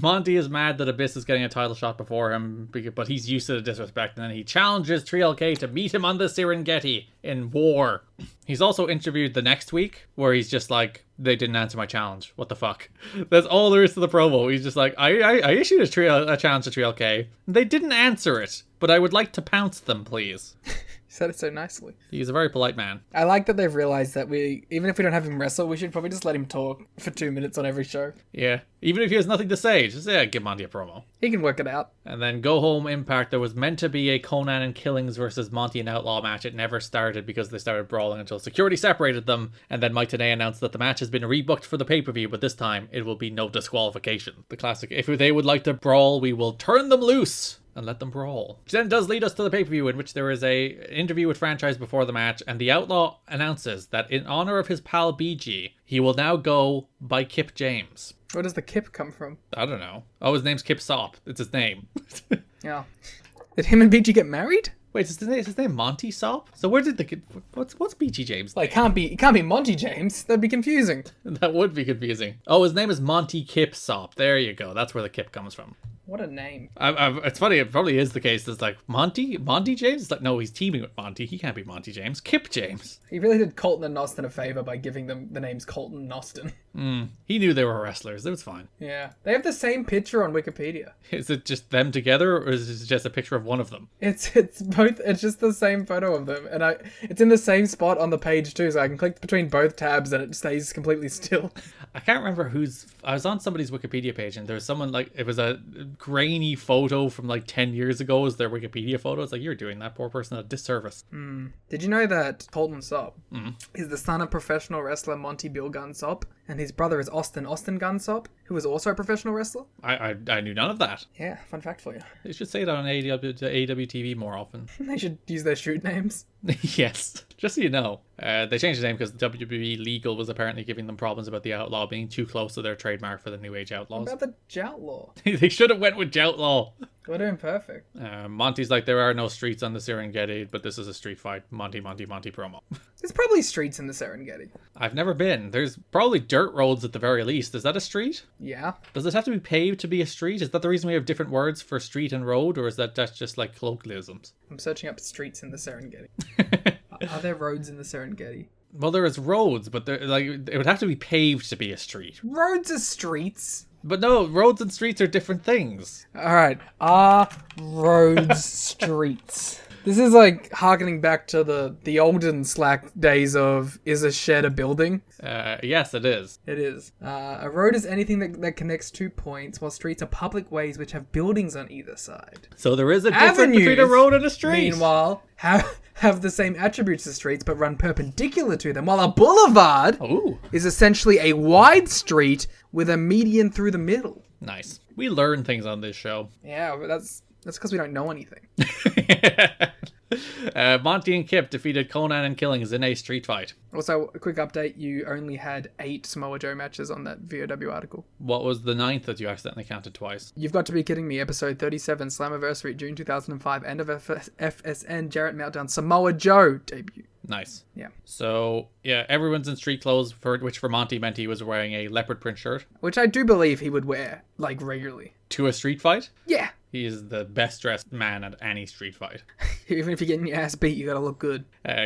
[SPEAKER 5] Monty is mad that Abyss is getting a title shot before him, but he's used to the disrespect, and then he challenges 3LK to meet him on the Serengeti in war. He's also interviewed the next week, where he's just like, they didn't answer my challenge. What the fuck? That's all there is to the promo. He's just like, I issued a challenge to 3LK. They didn't answer it, but I would like to pounce them, please.
[SPEAKER 6] You said it so nicely.
[SPEAKER 5] He's a very polite man.
[SPEAKER 6] I like that they've realised that even if we don't have him wrestle, we should probably just let him talk for 2 minutes on every show.
[SPEAKER 5] Yeah. Even if he has nothing to say, just give Monty a promo.
[SPEAKER 6] He can work it out.
[SPEAKER 5] And then Go Home Impact, there was meant to be a Conan and Killings versus Monty and Outlaw match. It never started because they started brawling until security separated them. And then Mike Tenay announced that the match has been rebooked for the pay-per-view, but this time it will be no disqualification. The classic, if they would like to brawl, we will turn them loose and let them brawl. Which then does lead us to the pay-per-view, in which there is a interview with Franchise before the match, and the Outlaw announces that in honor of his pal BG, he will now go by Kip James.
[SPEAKER 6] Where does the Kip come from?
[SPEAKER 5] I don't know. Oh, his name's Kip Sop. It's his name.
[SPEAKER 6] Yeah. Did him and BG get married?
[SPEAKER 5] Wait, is his name Monty Sop? So where did what's BG James?
[SPEAKER 6] Like, it can't be Monty James. That'd be confusing.
[SPEAKER 5] That would be confusing. Oh, his name is Monty Kip Sop. There you go. That's where the Kip comes from.
[SPEAKER 6] What a name.
[SPEAKER 5] It's funny, it probably is the case. It's like, Monty James? It's like, no, he's teaming with Monty. He can't be Monty James. Kip James.
[SPEAKER 6] He really did Colton and Austin a favour by giving them the names Colton and Austin.
[SPEAKER 5] He knew they were wrestlers. It was fine.
[SPEAKER 6] Yeah. They have the same picture on Wikipedia.
[SPEAKER 5] Is it just them together, or is it just a picture of one of them?
[SPEAKER 6] It's both. It's just the same photo of them, and it's in the same spot on the page too, so I can click between both tabs and it stays completely still.
[SPEAKER 5] I can't remember I was on somebody's Wikipedia page, and there was someone, like, it was a grainy photo from like 10 years ago as their Wikipedia photo. It's like, you're doing that poor person a disservice.
[SPEAKER 6] Did you know that Colton Sop is the son of professional wrestler Monty Bill Gunn Sop, and his brother is Austin Gunn Sop, who is also a professional wrestler?
[SPEAKER 5] I knew none of that.
[SPEAKER 6] Yeah, fun fact for you.
[SPEAKER 5] They should say that on AWTV more often.
[SPEAKER 6] They should use their shoot names.
[SPEAKER 5] Yes, just so you know. They changed the name because WWE Legal was apparently giving them problems about the Outlaw being too close to their trademark for the New Age Outlaws.
[SPEAKER 6] What about the Joutlaw?
[SPEAKER 5] They should have went with Joutlaw.
[SPEAKER 6] We're doing perfect.
[SPEAKER 5] Monty's like, there are no streets on the Serengeti, but this is a street fight. Monty promo.
[SPEAKER 6] There's probably streets in the Serengeti.
[SPEAKER 5] I've never been. There's probably dirt roads at the very least. Is that a street?
[SPEAKER 6] Yeah.
[SPEAKER 5] Does it have to be paved to be a street? Is that the reason we have different words for street and road, or is that's just like colloquialisms?
[SPEAKER 6] I'm searching up streets in the Serengeti. Are there roads in the Serengeti?
[SPEAKER 5] Well, there is roads, but it would have to be paved to be a street.
[SPEAKER 6] Roads are streets.
[SPEAKER 5] But no, roads and streets are different things.
[SPEAKER 6] Alright, are roads streets? This is like harkening back to the olden Slack days of, is a shed a building?
[SPEAKER 5] Yes, it is.
[SPEAKER 6] It is. A road is anything that connects 2 points, while streets are public ways which have buildings on either side.
[SPEAKER 5] So there is a difference between a road and a street.
[SPEAKER 6] Meanwhile, have the same attributes as streets but run perpendicular to them, while a boulevard is essentially a wide street with a median through the middle.
[SPEAKER 5] Nice. We learn things on this show.
[SPEAKER 6] Yeah, but that's because we don't know anything.
[SPEAKER 5] Monty and Kip defeated Conan and Killings in a street fight.
[SPEAKER 6] Also, a quick update, you only had 8 Samoa Joe matches on that VOW article.
[SPEAKER 5] What was the 9th that you accidentally counted twice?
[SPEAKER 6] You've got to be kidding me. Episode 37, Slammiversary, June 2005, end of FSN, Jarrett Meltdown, Samoa Joe debut.
[SPEAKER 5] Nice.
[SPEAKER 6] Yeah.
[SPEAKER 5] So, yeah, everyone's in street clothes, which for Monty meant he was wearing a leopard print shirt.
[SPEAKER 6] Which I do believe he would wear, like, regularly.
[SPEAKER 5] To a street fight?
[SPEAKER 6] Yeah.
[SPEAKER 5] He is the best dressed man at any street fight.
[SPEAKER 6] Even if you're getting your ass beat, you gotta look good.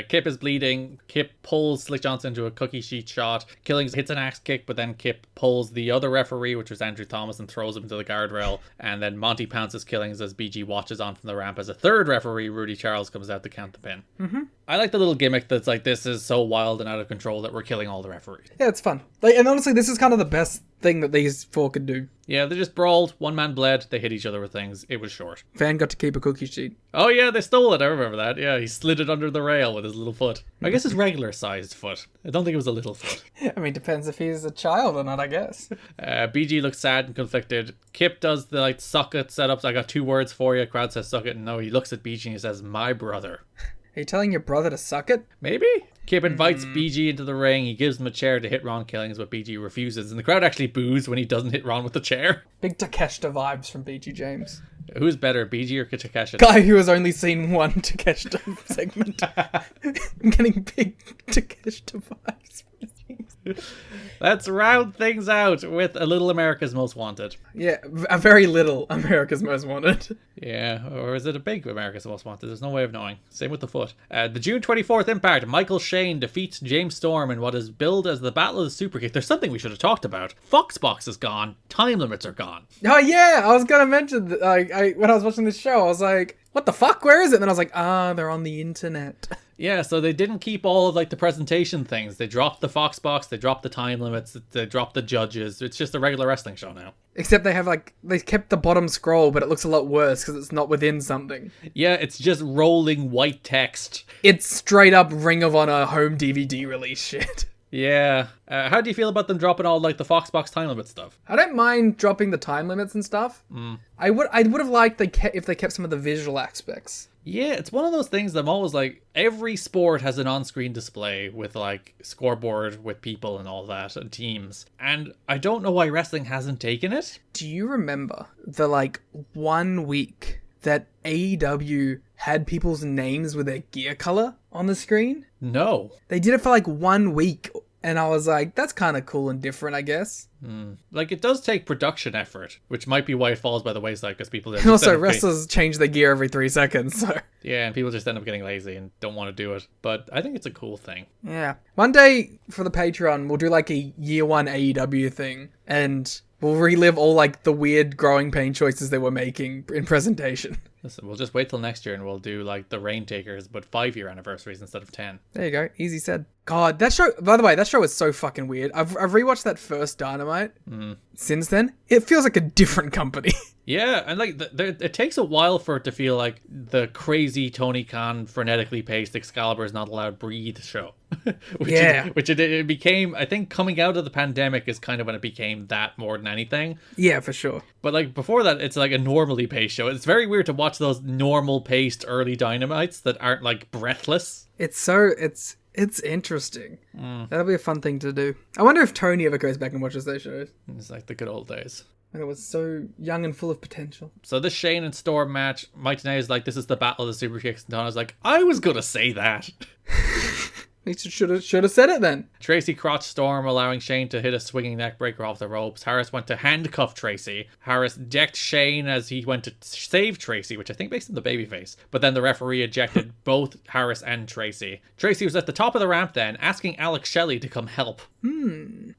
[SPEAKER 5] Kip is bleeding. Kip pulls Slick Johnson into a cookie sheet shot. Killings hits an axe kick, but then Kip pulls the other referee, which was Andrew Thomas, and throws him into the guardrail. And then Monty pounces Killings as BG watches on from the ramp as a third referee, Rudy Charles, comes out to count the pin. I like the little gimmick that's like, this is so wild and out of control that we're killing all the referees.
[SPEAKER 6] Yeah, it's fun. Like, and honestly, this is kind of the best thing that these four could do.
[SPEAKER 5] Yeah, they just brawled. One man bled. They hit each other with things. It was short.
[SPEAKER 6] Fan got to keep a cookie sheet.
[SPEAKER 5] Oh yeah, they stole it. I remember that. Yeah, he slid it under the rail with his little foot. I guess his regular sized foot. I don't think it was a little foot.
[SPEAKER 6] I mean, depends if he's a child or not, I guess.
[SPEAKER 5] BG looks sad and conflicted. Kip does the like suck it setups. I got 2 words for you. Crowd says suck it. And no, he looks at BG and he says, my brother.
[SPEAKER 6] Are you telling your brother to suck it?
[SPEAKER 5] Maybe? Kip invites BG into the ring. He gives him a chair to hit Ron Killings, but BG refuses. And the crowd actually boos when he doesn't hit Ron with the chair.
[SPEAKER 6] Big Takeshita vibes from BG James.
[SPEAKER 5] Who's better, BG or Takeshita?
[SPEAKER 6] Guy who has only seen one Takeshita segment. I'm getting big Takeshita vibes.
[SPEAKER 5] Let's round things out with a little America's Most Wanted.
[SPEAKER 6] Yeah, a very little America's Most Wanted.
[SPEAKER 5] Yeah, or is it a big America's Most Wanted? There's no way of knowing. Same with the foot. The June 24th Impact, Michael Shane defeats James Storm in what is billed as the Battle of the Super Kick. There's something we should have talked about. Foxbox is gone. Time limits are gone.
[SPEAKER 6] Oh yeah, I was gonna mention that, when I was watching this show, I was like, what the fuck? Where is it? And then I was like, they're on the internet.
[SPEAKER 5] Yeah, so they didn't keep all of like the presentation things. They dropped the Foxbox, they dropped the time limits, they dropped the judges. It's just a regular wrestling show now.
[SPEAKER 6] Except they kept the bottom scroll, but it looks a lot worse because it's not within something.
[SPEAKER 5] Yeah, it's just rolling white text.
[SPEAKER 6] It's straight up Ring of Honor home DVD release shit.
[SPEAKER 5] Yeah. How do you feel about them dropping all like the Foxbox time limit stuff?
[SPEAKER 6] I don't mind dropping the time limits and stuff. I would have liked if they kept some of the visual aspects.
[SPEAKER 5] Yeah, it's one of those things that I'm always like, every sport has an on-screen display with like scoreboard with people and all that and teams. And I don't know why wrestling hasn't taken it.
[SPEAKER 6] Do you remember the like 1 week that AEW had people's names with their gear color on the screen?
[SPEAKER 5] No.
[SPEAKER 6] They did it for like 1 week. And I was like, that's kind of cool and different, I guess.
[SPEAKER 5] Like, it does take production effort, which might be why it falls by the wayside, because people...
[SPEAKER 6] And also, wrestlers change their gear every 3 seconds, so...
[SPEAKER 5] Yeah, and people just end up getting lazy and don't want to do it. But I think it's a cool thing.
[SPEAKER 6] Yeah. One day, for the Patreon, we'll do like a year 1 AEW thing, and we'll relive all like the weird growing pain choices they were making in presentation.
[SPEAKER 5] Listen, we'll just wait till next year and we'll do like the Reign Takers, but 5-year anniversaries instead of 10.
[SPEAKER 6] There you go. Easy said. God, that show, by the way, that show is so fucking weird. I've rewatched that first Dynamite. Since then. It feels like a different company.
[SPEAKER 5] Yeah, and like it takes a while for it to feel like the crazy Tony Khan frenetically paced Excalibur is not allowed breathe show. which it became, I think coming out of the pandemic is kind of when it became that more than anything.
[SPEAKER 6] Yeah, for sure.
[SPEAKER 5] But like before that, it's like a normally paced show. It's very weird to watch those normal paced early Dynamites that aren't like breathless.
[SPEAKER 6] It's interesting. That'll be a fun thing to do. I wonder if Tony ever goes back and watches those shows.
[SPEAKER 5] It's like the good old days.
[SPEAKER 6] And it was so young and full of potential.
[SPEAKER 5] So this Shane and Storm match, Mike Tenay is like, this is the Battle of the Super Kicks. And Donna's like, I was going to say that.
[SPEAKER 6] He should have said it then.
[SPEAKER 5] Tracy crotched Storm, allowing Shane to hit a swinging neck breaker off the ropes. Harris went to handcuff Tracy. Harris decked Shane as he went to save Tracy, which I think makes him the babyface. But then the referee ejected both Harris and Tracy. Tracy was at the top of the ramp then, asking Alex Shelley to come help.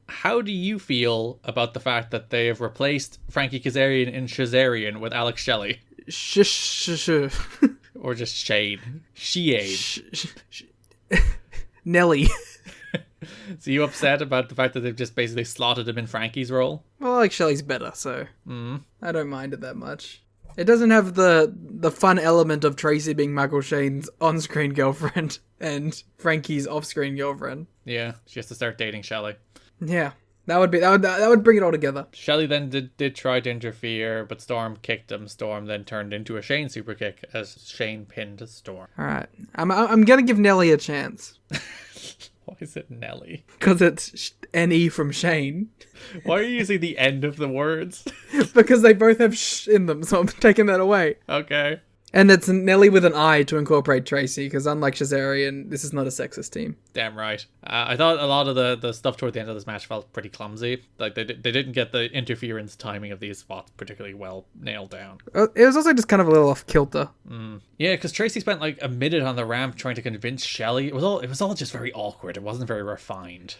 [SPEAKER 5] How do you feel about the fact that they have replaced Frankie Kazarian in Shazarian with Alex Shelley? Or just Shane?
[SPEAKER 6] Nelly.
[SPEAKER 5] So you upset about the fact that they've just basically slotted him in Frankie's role?
[SPEAKER 6] Well, like Shelley's better, so I don't mind it that much. It doesn't have the fun element of Tracy being Michael Shane's on-screen girlfriend and Frankie's off-screen girlfriend.
[SPEAKER 5] Yeah, she has to start dating Shelley.
[SPEAKER 6] Yeah, that would bring it all together.
[SPEAKER 5] Shelley then did try to interfere, but Storm kicked him. Storm then turned into a Shane super kick as Shane pinned Storm.
[SPEAKER 6] All right, I'm gonna give Nelly a chance.
[SPEAKER 5] Why is it Nelly?
[SPEAKER 6] Because it's N-E from Shane.
[SPEAKER 5] Why are you using the end of the words?
[SPEAKER 6] Because they both have sh in them, so I'm taking that away.
[SPEAKER 5] Okay.
[SPEAKER 6] And it's Nelly with an I to incorporate Tracy, because unlike Shazarian, this is not a sexist team.
[SPEAKER 5] Damn right. I thought a lot of the stuff toward the end of this match felt pretty clumsy. Like they didn't get the interference timing of these spots particularly well nailed down.
[SPEAKER 6] It was also just kind of a little off kilter.
[SPEAKER 5] Yeah, because Tracy spent like a minute on the ramp trying to convince Shelley. It was all just very awkward. It wasn't very refined.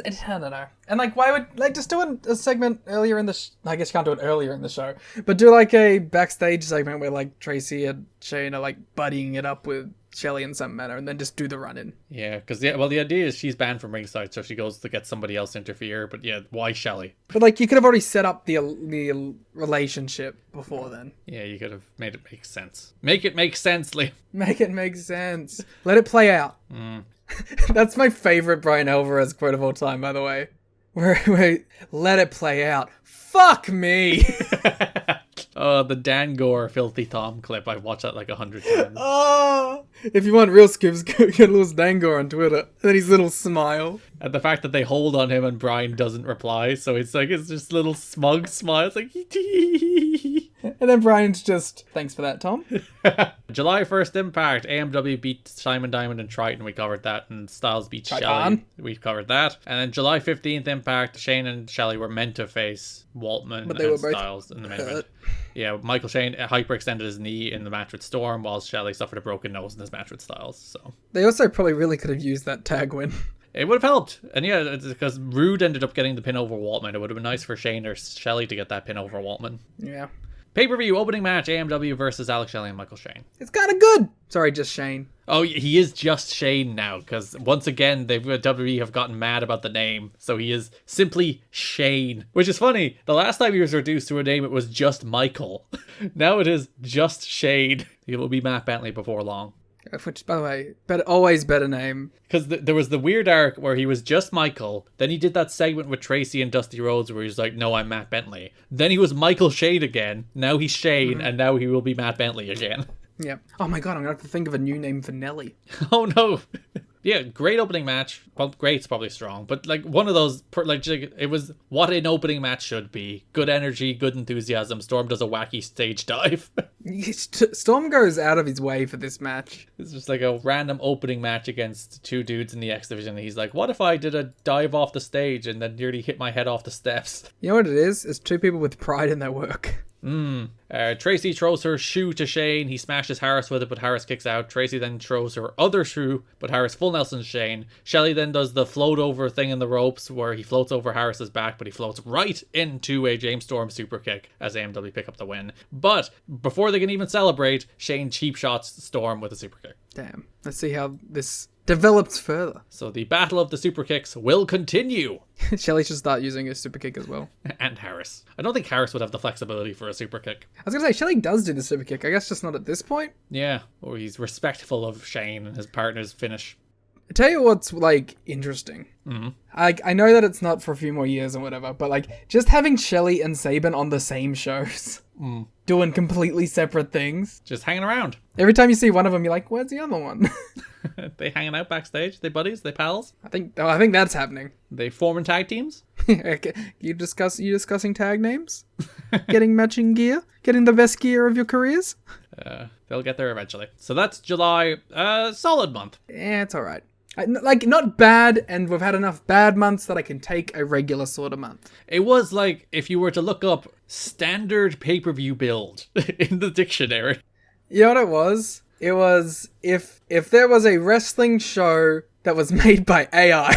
[SPEAKER 6] I don't know. And like, why would like just do a segment earlier in the? I guess you can't do it earlier in the show, but do like a backstage segment where like Tracy and Shane are like buddying it up with Shelley in some manner, and then just do the run-in.
[SPEAKER 5] Yeah, because the idea is she's banned from ringside, so she goes to get somebody else to interfere. But yeah, why Shelley?
[SPEAKER 6] But like, you could have already set up the relationship before then.
[SPEAKER 5] Yeah, you could have made it make sense. Make it make sense, Liam.
[SPEAKER 6] Make it make sense. Let it play out. That's my favorite Brian Alvarez quote of all time, by the way. Where let it play out. Fuck me.
[SPEAKER 5] Oh, the Dan Gore Filthy Tom clip. I've watched that like 100 times.
[SPEAKER 6] Oh, if you want real scoops, go get Lewis Dangor on Twitter. And then his little smile.
[SPEAKER 5] And the fact that they hold on him and Brian doesn't reply, so it's just little smug smile. It's like,
[SPEAKER 6] and then Brian's just, thanks for that, Tom.
[SPEAKER 5] July 1st Impact, AMW beat Simon Diamond and Triton. We covered that. And Styles beat Shelley. We covered that. And then July 15th Impact, Shane and Shelley were meant to face Waltman
[SPEAKER 6] but they
[SPEAKER 5] and
[SPEAKER 6] were
[SPEAKER 5] Styles in the main event. Yeah, Michael Shane hyperextended his knee in the match with Storm, while Shelley suffered a broken nose in his match with Styles. So
[SPEAKER 6] they also probably really could have used that tag win.
[SPEAKER 5] It would have helped. And yeah, it's because Rude ended up getting the pin over Waltman. It would have been nice for Shane or Shelley to get that pin over Waltman.
[SPEAKER 6] Yeah.
[SPEAKER 5] Pay-per-view opening match, AMW versus Alex Shelley and Michael Shane.
[SPEAKER 6] It's kind of good. Sorry, just Shane.
[SPEAKER 5] Oh, he is just Shane now, because once again, WWE have gotten mad about the name, so he is simply Shane. Which is funny, the last time he was reduced to a name, it was just Michael. Now it is just Shane. It will be Matt Bentley before long.
[SPEAKER 6] Which, by the way, always better name.
[SPEAKER 5] Because there was the weird arc where he was just Michael. Then he did that segment with Tracy and Dusty Rhodes where he's like, no, I'm Matt Bentley. Then he was Michael Shane again. Now he's Shane, and now he will be Matt Bentley again.
[SPEAKER 6] Yeah. Oh my god, I'm going to have to think of a new name for Nelly.
[SPEAKER 5] Oh no. Yeah, great opening match. Well, great's probably strong, but like one of those, like it was what an opening match should be. Good energy, good enthusiasm. Storm does a wacky stage dive.
[SPEAKER 6] Storm goes out of his way for this match.
[SPEAKER 5] It's just like a random opening match against two dudes in the X Division. He's like, what if I did a dive off the stage and then nearly hit my head off the steps?
[SPEAKER 6] You know what it is? It's two people with pride in their work.
[SPEAKER 5] Tracy throws her shoe to Shane. He smashes Harris with it, but Harris kicks out. Tracy then throws her other shoe, but Harris full Nelsons Shane. Shelley then does the float over thing in the ropes where he floats over Harris's back, but he floats right into a James Storm super kick as AMW pick up the win. But before they can even celebrate, Shane cheap shots Storm with a super kick.
[SPEAKER 6] Damn. Let's see how this develops further.
[SPEAKER 5] So the battle of the super kicks will continue.
[SPEAKER 6] Shelley should start using a super kick as well.
[SPEAKER 5] And Harris. I don't think Harris would have the flexibility for a super kick.
[SPEAKER 6] I was going to say, Shelley does do the super kick. I guess just not at this point.
[SPEAKER 5] Yeah, or he's respectful of Shane and his partner's finish.
[SPEAKER 6] I tell you what's, like, interesting. I know that it's not for a few more years or whatever, but, like, just having Shelley and Sabin on the same shows. Doing completely separate things.
[SPEAKER 5] Just hanging around.
[SPEAKER 6] Every time you see one of them, you're like, where's the other one?
[SPEAKER 5] They hanging out backstage? They buddies? They pals?
[SPEAKER 6] I think that's happening.
[SPEAKER 5] They forming tag teams?
[SPEAKER 6] You discussing tag names? Getting matching gear? Getting the best gear of your careers?
[SPEAKER 5] They'll get there eventually. So that's July. Solid month.
[SPEAKER 6] Yeah, it's alright. Like, not bad, and we've had enough bad months that I can take a regular sort of month.
[SPEAKER 5] It was like, if you were to look up standard pay-per-view build in the dictionary.
[SPEAKER 6] You know what it was? It was if there was a wrestling show that was made by AI.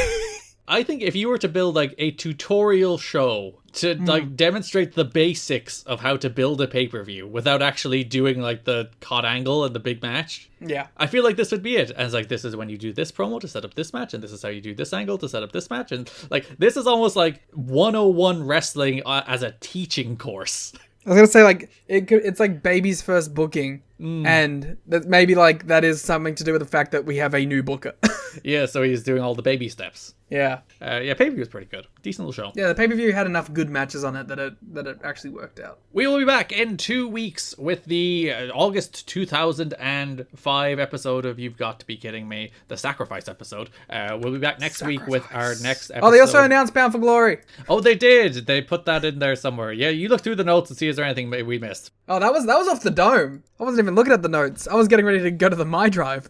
[SPEAKER 5] I think if you were to build like a tutorial show to like demonstrate the basics of how to build a pay-per-view without actually doing like the caught angle and the big match.
[SPEAKER 6] Yeah.
[SPEAKER 5] I feel like this would be it. And it's like, this is when you do this promo to set up this match, and this is how you do this angle to set up this match. And like, this is almost like 101 wrestling as a teaching course.
[SPEAKER 6] I was gonna say, like, it's like baby's first booking, and that maybe like that is something to do with the fact that we have a new booker.
[SPEAKER 5] Yeah, so he's doing all the baby steps.
[SPEAKER 6] Yeah.
[SPEAKER 5] Yeah, pay-per-view was pretty good. Decent little show.
[SPEAKER 6] Yeah, the pay-per-view had enough good matches on it that it actually worked out.
[SPEAKER 5] We will be back in 2 weeks with the August 2005 episode of You've Got to Be Kidding Me, the Sacrifice episode. We'll be back next week with our next episode.
[SPEAKER 6] Oh, they also announced Bound for Glory.
[SPEAKER 5] Oh, they did. They put that in there somewhere. Yeah, you look through the notes and see is there anything we missed.
[SPEAKER 6] Oh, that was off the dome. I wasn't even looking at the notes. I was getting ready to go to the My Drive.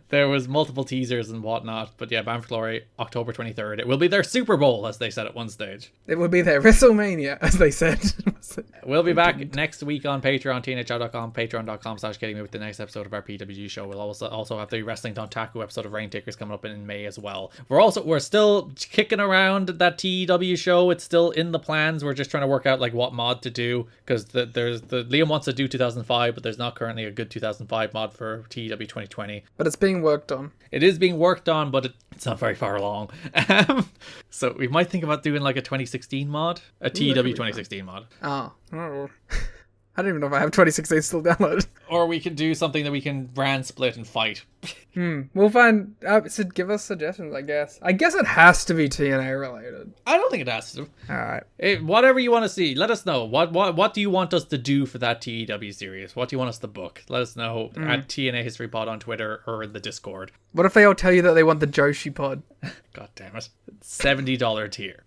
[SPEAKER 5] There was multiple teasers and whatnot, but yeah, Bound for Glory, October 23rd. It will be their Super Bowl, as they said at one stage.
[SPEAKER 6] It would be their WrestleMania, as they said.
[SPEAKER 5] We'll be back next week on Patreon, tnhr.com, patreon.com/getting with the next episode of our PWG show. We'll also have the Wrestling Dontaku episode of Rain Takers coming up in May as well. We're still kicking around that TEW show. It's still in the plans. We're just trying to work out like what mod to do, because Liam wants to do 2005, but there's not currently a good 2005 mod for TEW 2020.
[SPEAKER 6] But it's being worked on.
[SPEAKER 5] It is being worked on, but it's not very far along. So we might think about doing like a 2016 mod, a TEW 2016 mod.
[SPEAKER 6] Oh. I don't even know if I have 2016 still downloaded.
[SPEAKER 5] Or we could do something that we can brand split and fight.
[SPEAKER 6] We'll find. So give us suggestions, I guess. I guess it has to be TNA related.
[SPEAKER 5] I don't think it has to.
[SPEAKER 6] All right.
[SPEAKER 5] Whatever you want to see, let us know. What do you want us to do for that TEW series? What do you want us to book? Let us know at TNA History Pod on Twitter or in the Discord.
[SPEAKER 6] What if they all tell you that they want the Joshi pod?
[SPEAKER 5] God damn it. $70 tier.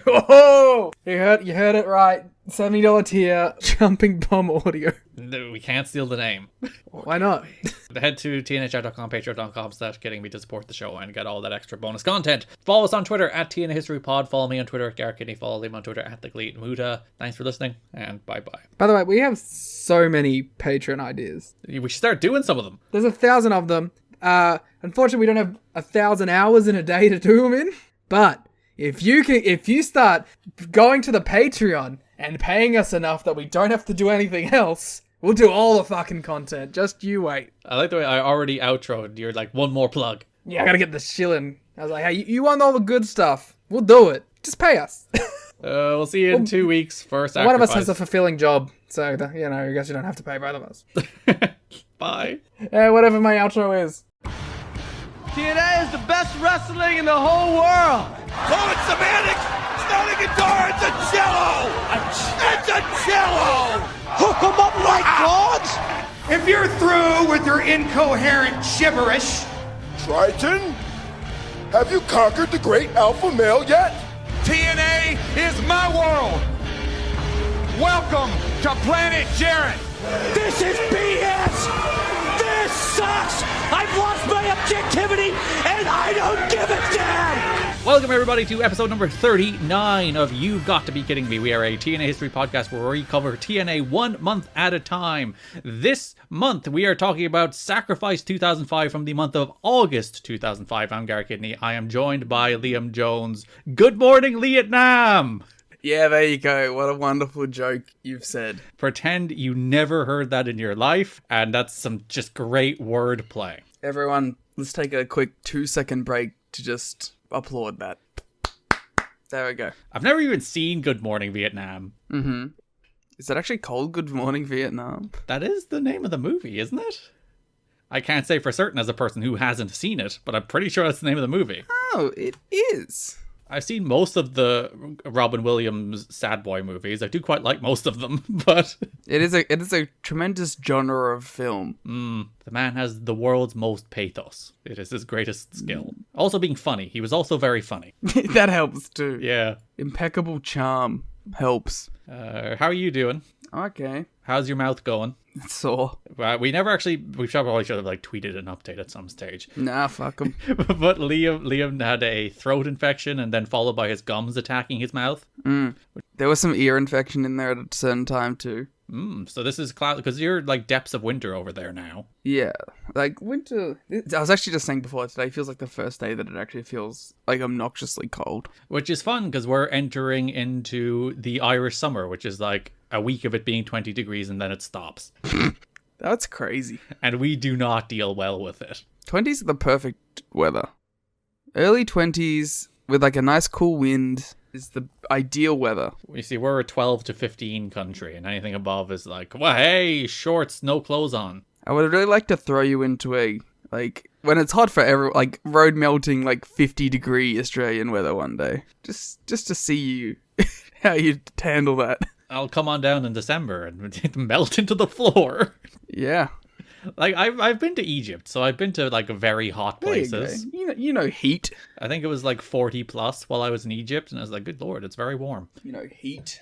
[SPEAKER 6] Oh, you heard it right. $70 tier, jumping bomb audio.
[SPEAKER 5] No, we can't steal the name.
[SPEAKER 6] Why not?
[SPEAKER 5] Head to tnhr.com, patreon.com/getting to support the show and get all that extra bonus content. Follow us on Twitter at TNA History Pod. Follow me on Twitter at Garrett Kidney. Follow Liam on Twitter at The Gleet Muta. Thanks for listening, and bye-bye.
[SPEAKER 6] By the way, we have so many Patreon ideas.
[SPEAKER 5] We should start doing some of them.
[SPEAKER 6] There's 1,000 of them. Unfortunately, we don't have 1,000 hours in a day to do them in. But if you start going to the Patreon and paying us enough that we don't have to do anything else, we'll do all the fucking content. Just you wait.
[SPEAKER 5] I like the way I already outroed. You're like, one more plug.
[SPEAKER 6] Yeah, I gotta get the shilling. I was like, hey, you want all the good stuff? We'll do it. Just pay us.
[SPEAKER 5] We'll see you in 2 weeks for Sacrifice.
[SPEAKER 6] One of us has a fulfilling job, so I guess you don't have to pay both of us.
[SPEAKER 5] Bye.
[SPEAKER 6] Whatever my outro is.
[SPEAKER 1] TNA is the best wrestling in the whole world.
[SPEAKER 3] Oh, it's semantics! It's not a guitar, it's a cello! It's a cello!
[SPEAKER 4] Hook 'em up like gods!
[SPEAKER 3] If you're through with your incoherent gibberish,
[SPEAKER 2] Triton, have you conquered the great alpha male yet?
[SPEAKER 3] TNA is my world! Welcome to Planet Jarrett!
[SPEAKER 4] This is BS! This sucks! I've lost my objectivity and I don't give a damn!
[SPEAKER 5] Welcome everybody to episode number 39 of You've Got to Be Kidding Me. We are a TNA history podcast where we cover TNA 1 month at a time. This month we are talking about Sacrifice 2005 from the month of August 2005. I'm Garrett Kidney. I am joined by Liam Jones. Good morning, Vietnam!
[SPEAKER 7] Yeah, there you go. What a wonderful joke you've said.
[SPEAKER 5] Pretend you never heard that in your life, and that's some just great wordplay.
[SPEAKER 7] Everyone, let's take a quick 2-second break to just applaud that. There we go.
[SPEAKER 5] I've never even seen Good Morning Vietnam.
[SPEAKER 7] Mm-hmm. Is it actually called Good Morning Vietnam?
[SPEAKER 5] That is the name of the movie, isn't it? I can't say for certain as a person who hasn't seen it, but I'm pretty sure that's the name of the movie.
[SPEAKER 7] Oh, it is.
[SPEAKER 5] I've seen most of the Robin Williams Sad Boy movies. I do quite like most of them, but
[SPEAKER 7] It is a tremendous genre of film.
[SPEAKER 5] the man has the world's most pathos. It is his greatest skill. Also being funny. He was also very funny.
[SPEAKER 7] That helps too.
[SPEAKER 5] Yeah.
[SPEAKER 7] Impeccable charm helps.
[SPEAKER 5] How are you doing?
[SPEAKER 7] Okay.
[SPEAKER 5] How's your mouth going?
[SPEAKER 7] It's sore.
[SPEAKER 5] We probably should have like tweeted an update at some stage.
[SPEAKER 7] Nah, fuck him.
[SPEAKER 5] But Liam had a throat infection and then followed by his gums attacking his mouth.
[SPEAKER 7] There was some ear infection in there at a certain time too.
[SPEAKER 5] So this is classic because you're like depths of winter over there now.
[SPEAKER 7] Yeah, like winter. I was actually just saying before, today feels like the first day that it actually feels like obnoxiously cold.
[SPEAKER 5] Which is fun because we're entering into the Irish summer, which is like a week of it being 20 degrees and then it stops.
[SPEAKER 7] That's crazy.
[SPEAKER 5] And we do not deal well with it.
[SPEAKER 7] 20s are the perfect weather. Early 20s with like a nice cool wind is the ideal weather.
[SPEAKER 5] You see, we're a 12 to 15 country, and anything above is like, well, hey, shorts, no clothes on.
[SPEAKER 7] I would really like to throw you into a, like, when it's hot for like road melting, like 50-degree Australian weather one day. Just to see you, how you'd handle that.
[SPEAKER 5] I'll come on down in December and melt into the floor.
[SPEAKER 7] Yeah.
[SPEAKER 5] Like, I've been to Egypt, so I've been to, like, very hot places.
[SPEAKER 7] You know heat.
[SPEAKER 5] I think it was, like, 40 plus while I was in Egypt, and I was like, good lord, it's very warm.
[SPEAKER 7] You know heat.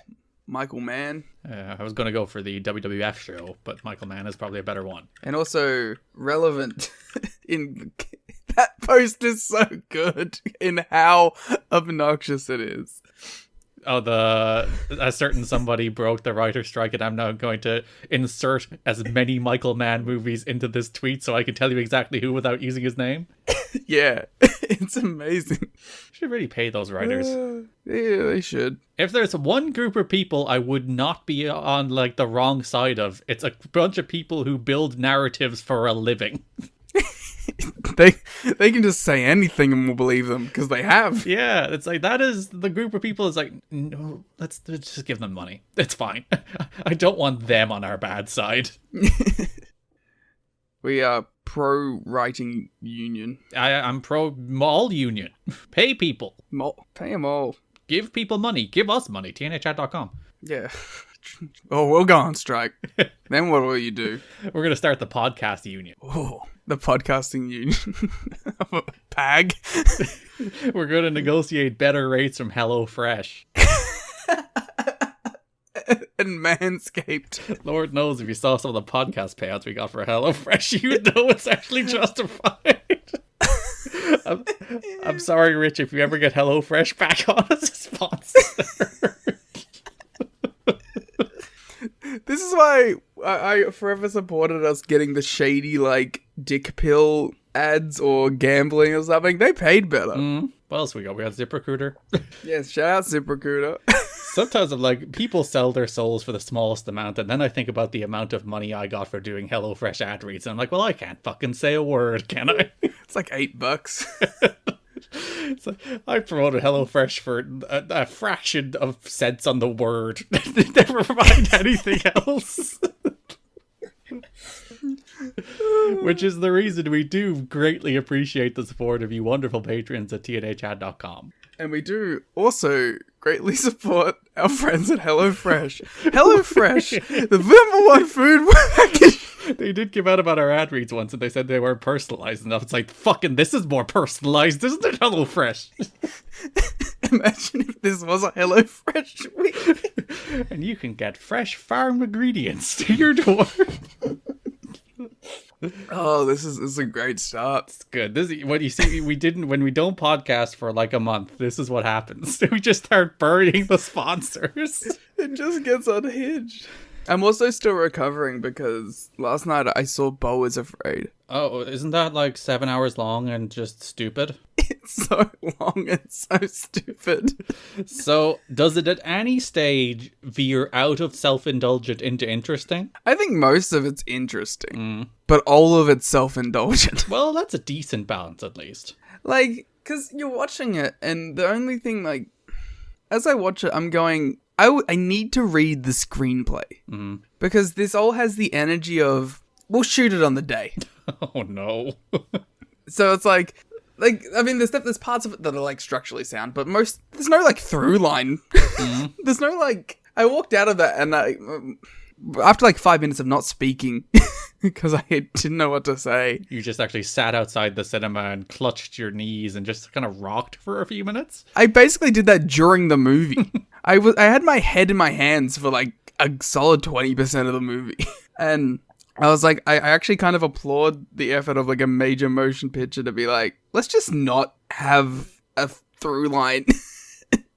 [SPEAKER 7] Michael Mann.
[SPEAKER 5] I was going to go for the WWF show, but Michael Mann is probably a better one.
[SPEAKER 7] And also relevant in... That post is so good in how obnoxious it is.
[SPEAKER 5] Oh, a certain somebody broke the writer's strike, and I'm now going to insert as many Michael Mann movies into this tweet so I can tell you exactly who without using his name.
[SPEAKER 7] Yeah, it's amazing.
[SPEAKER 5] Should really pay those writers.
[SPEAKER 7] Yeah, they should.
[SPEAKER 5] If there's one group of people I would not be on like the wrong side of, it's a bunch of people who build narratives for a living.
[SPEAKER 7] They can just say anything and we'll believe them because they have.
[SPEAKER 5] Yeah, it's like that is the group of people. Is like, no, let's just give them money. It's fine. I don't want them on our bad side.
[SPEAKER 7] We are pro writing union.
[SPEAKER 5] I'm pro mall union. Pay people.
[SPEAKER 7] Pay them all.
[SPEAKER 5] Give people money. Give us money. TNAchat.com.
[SPEAKER 7] Yeah. Oh, we'll go on strike. Then what will you do?
[SPEAKER 5] We're going to start the podcast union.
[SPEAKER 7] Oh, the podcasting union. PAG.
[SPEAKER 5] We're going to negotiate better rates from HelloFresh.
[SPEAKER 7] And Manscaped.
[SPEAKER 5] Lord knows if you saw some of the podcast payouts we got for HelloFresh, you would know it's actually justified. I'm sorry, Rich, if you ever get HelloFresh back on as a sponsor.
[SPEAKER 7] This is why I forever supported us getting the shady, like, dick pill ads or gambling or something. They paid better.
[SPEAKER 5] What else we got? We got ZipRecruiter.
[SPEAKER 7] Yes, shout out ZipRecruiter.
[SPEAKER 5] Sometimes I'm like, people sell their souls for the smallest amount, and then I think about the amount of money I got for doing HelloFresh ad reads, and I'm like, well, I can't fucking say a word, can I?
[SPEAKER 7] It's like $8.
[SPEAKER 5] So I promoted HelloFresh for a fraction of cents on the word. They never provide anything else. Which is the reason we do greatly appreciate the support of you wonderful patrons at TNAchat.com.
[SPEAKER 7] And we do also greatly support our friends at HelloFresh. HelloFresh, the number one food package.
[SPEAKER 5] They did give out about our ad reads once, and they said they weren't personalized enough. It's like, fucking, this is more personalized, isn't it, HelloFresh?
[SPEAKER 7] Imagine if this was a HelloFresh week.
[SPEAKER 5] And you can get fresh farm ingredients to your door.
[SPEAKER 7] Oh, this is a great start.
[SPEAKER 5] It's good. This is what you see. When we don't podcast for like a month, this is what happens. We just start burying the sponsors.
[SPEAKER 7] It just gets unhinged. I'm also still recovering because last night I saw Beau is Afraid.
[SPEAKER 5] Oh, isn't that like 7 hours long and just stupid?
[SPEAKER 7] It's so long and so stupid.
[SPEAKER 5] So, does it at any stage veer out of self-indulgent into interesting?
[SPEAKER 7] I think most of it's interesting, but all of it's self-indulgent.
[SPEAKER 5] Well, that's a decent balance at least.
[SPEAKER 7] Like, because you're watching it, and the only thing, like, as I watch it, I'm going, I need to read the screenplay. Because this all has the energy of, we'll shoot it on the day.
[SPEAKER 5] Oh, no.
[SPEAKER 7] So it's like, I mean, there's parts of it that are, like, structurally sound, but there's no, like, through line. There's no, like, I walked out of that, and after, like, 5 minutes of not speaking, because I didn't know what to say.
[SPEAKER 5] You just actually sat outside the cinema and clutched your knees and just kind of rocked for a few minutes?
[SPEAKER 7] I basically did that during the movie. I had my head in my hands for, like, a solid 20% of the movie. And I was like, I actually kind of applaud the effort of, like, a major motion picture to be like, let's just not have a through line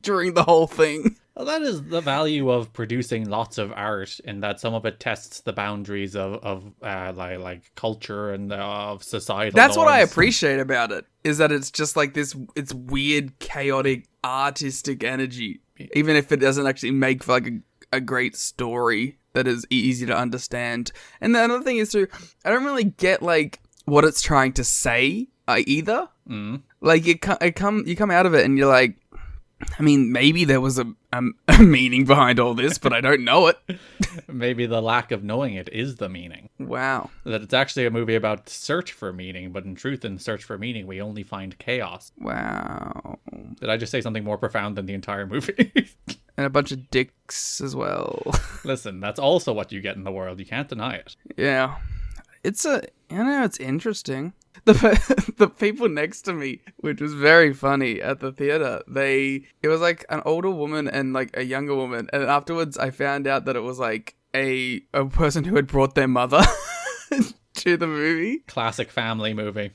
[SPEAKER 7] during the whole thing.
[SPEAKER 5] Well, that is the value of producing lots of art, in that some of it tests the boundaries of like culture and of societal
[SPEAKER 7] That's
[SPEAKER 5] norms.
[SPEAKER 7] what I appreciate about it, is that it's just like this, it's weird, chaotic, artistic energy, even if it doesn't actually make for, like, a great story that is easy to understand. And the other thing is too, I don't really get, like, what it's trying to say either. Like, you come out of it and you're like, I mean, maybe there was a meaning behind all this, but I don't know it.
[SPEAKER 5] Maybe the lack of knowing it is the meaning.
[SPEAKER 7] Wow.
[SPEAKER 5] That it's actually a movie about search for meaning, but in truth, in search for meaning, we only find chaos.
[SPEAKER 7] Wow.
[SPEAKER 5] Did I just say something more profound than the entire movie?
[SPEAKER 7] And a bunch of dicks as well.
[SPEAKER 5] Listen, that's also what you get in the world. You can't deny it.
[SPEAKER 7] Yeah. It's interesting. The people next to me, which was very funny at the theater, it was like an older woman and like a younger woman, and afterwards I found out that it was like a person who had brought their mother to the movie.
[SPEAKER 5] Classic family movie.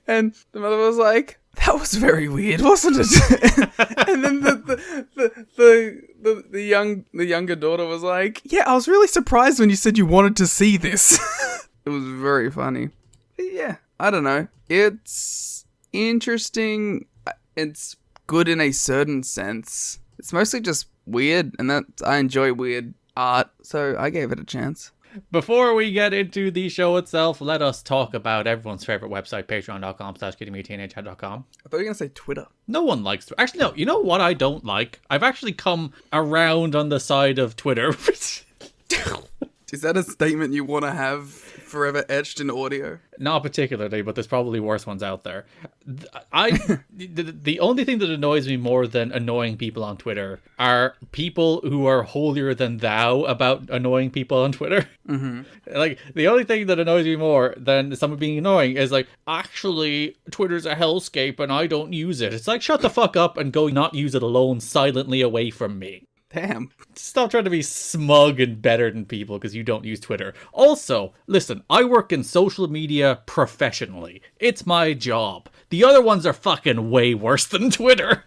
[SPEAKER 7] And the mother was like, "That was very weird, wasn't it?" And then the younger daughter was like, "Yeah, I was really surprised when you said you wanted to see this." It was very funny. Yeah, I don't know. It's interesting. It's good in a certain sense. It's mostly just weird, and that I enjoy weird art, so I gave it a chance.
[SPEAKER 5] Before we get into the show itself, let us talk about everyone's favorite website, patreon.com/kiddingmeteenagechat.com.
[SPEAKER 7] I thought you were going to say Twitter.
[SPEAKER 5] No one likes... Actually, no. You know what I don't like? I've actually come around on the side of Twitter.
[SPEAKER 7] Is that a statement you want to have forever etched in audio?
[SPEAKER 5] Not particularly, but there's probably worse ones out there. The only thing that annoys me more than annoying people on Twitter are people who are holier than thou about annoying people on Twitter. Mm-hmm. Like, the only thing that annoys me more than someone being annoying is like, actually, Twitter's a hellscape and I don't use it. It's like, shut the fuck up and go not use it alone silently away from me.
[SPEAKER 7] Damn.
[SPEAKER 5] Stop trying to be smug and better than people because you don't use Twitter. Also, listen, I work in social media professionally. It's my job. The other ones are fucking way worse than Twitter.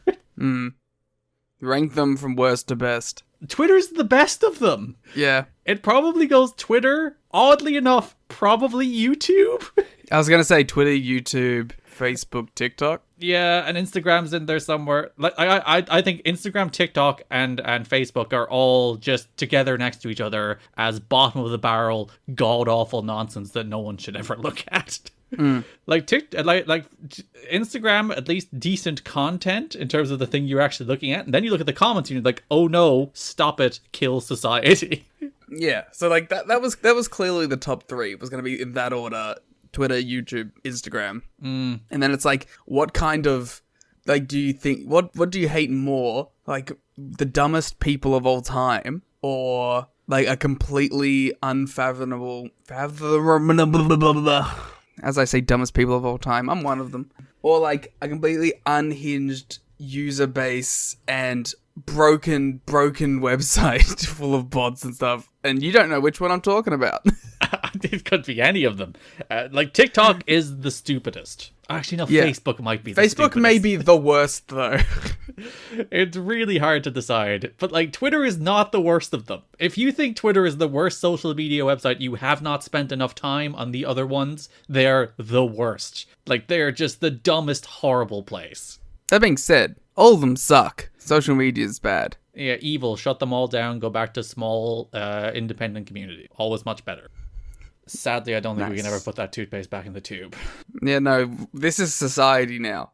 [SPEAKER 7] Rank them from worst to best.
[SPEAKER 5] Twitter's the best of them.
[SPEAKER 7] Yeah.
[SPEAKER 5] It probably goes Twitter, oddly enough, probably YouTube.
[SPEAKER 7] I was going to say Twitter, YouTube, Facebook, TikTok.
[SPEAKER 5] Yeah, and Instagram's in there somewhere. Like I think Instagram, TikTok, and Facebook are all just together next to each other as bottom of the barrel, god awful nonsense that no one should ever look at. Like Instagram, at least decent content in terms of the thing you're actually looking at, and then you look at the comments and you're like, oh no, stop it, kill society.
[SPEAKER 7] Yeah, so like that was clearly the top three. It was going to be in that order. Twitter, YouTube, Instagram. And then it's like, what kind of, like, do you think, what do you hate more? Like, the dumbest people of all time, or like a completely unfathomable, as I say, dumbest people of all time, I'm one of them. Or like a completely unhinged user base and broken website full of bots and stuff, and you don't know which one I'm talking about.
[SPEAKER 5] It could be any of them. Like, TikTok is the stupidest. Actually, no, yeah. Facebook might be the
[SPEAKER 7] Facebook
[SPEAKER 5] stupidest.
[SPEAKER 7] may be the worst, though.
[SPEAKER 5] It's really hard to decide. But, like, Twitter is not the worst of them. If you think Twitter is the worst social media website, you have not spent enough time on the other ones. They're the worst. Like, they're just the dumbest, horrible place.
[SPEAKER 7] That being said, all of them suck. Social media is bad.
[SPEAKER 5] Yeah, evil. Shut them all down. Go back to small, independent community. Always much better. Sadly, I don't think we can ever put that toothpaste back in the tube.
[SPEAKER 7] Yeah, no, this is society now.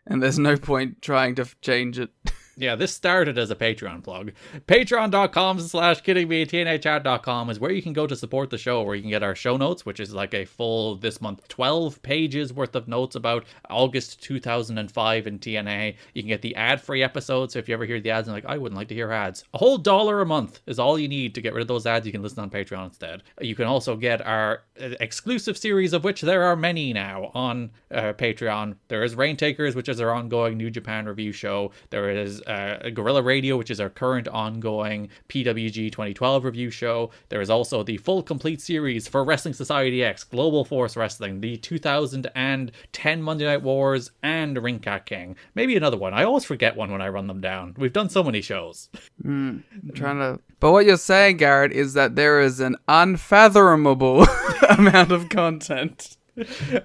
[SPEAKER 7] And there's no point trying to change it.
[SPEAKER 5] Yeah, this started as a Patreon plug. Patreon.com/kiddingmeteenagechat.com is where you can go to support the show, where you can get our show notes, which is like a full, this month, 12 pages worth of notes about August 2005 in TNA. You can get the ad-free episodes, so if you ever hear the ads and like, I wouldn't like to hear ads. A whole $1 a month is all you need to get rid of those ads. You can listen on Patreon instead. You can also get our exclusive series, of which there are many now, on Patreon. There is Rain Takers, which is our ongoing New Japan review show. There is Guerrilla Radio, which is our current ongoing PWG 2012 review show. There is also the full complete series for Wrestling Society X, Global Force Wrestling, the 2010 Monday Night Wars, and Ring Cat King. Maybe another one. I always forget one when I run them down. We've done so many shows.
[SPEAKER 7] I'm trying to... But what you're saying, Garrett, is that there is an unfathomable amount of content.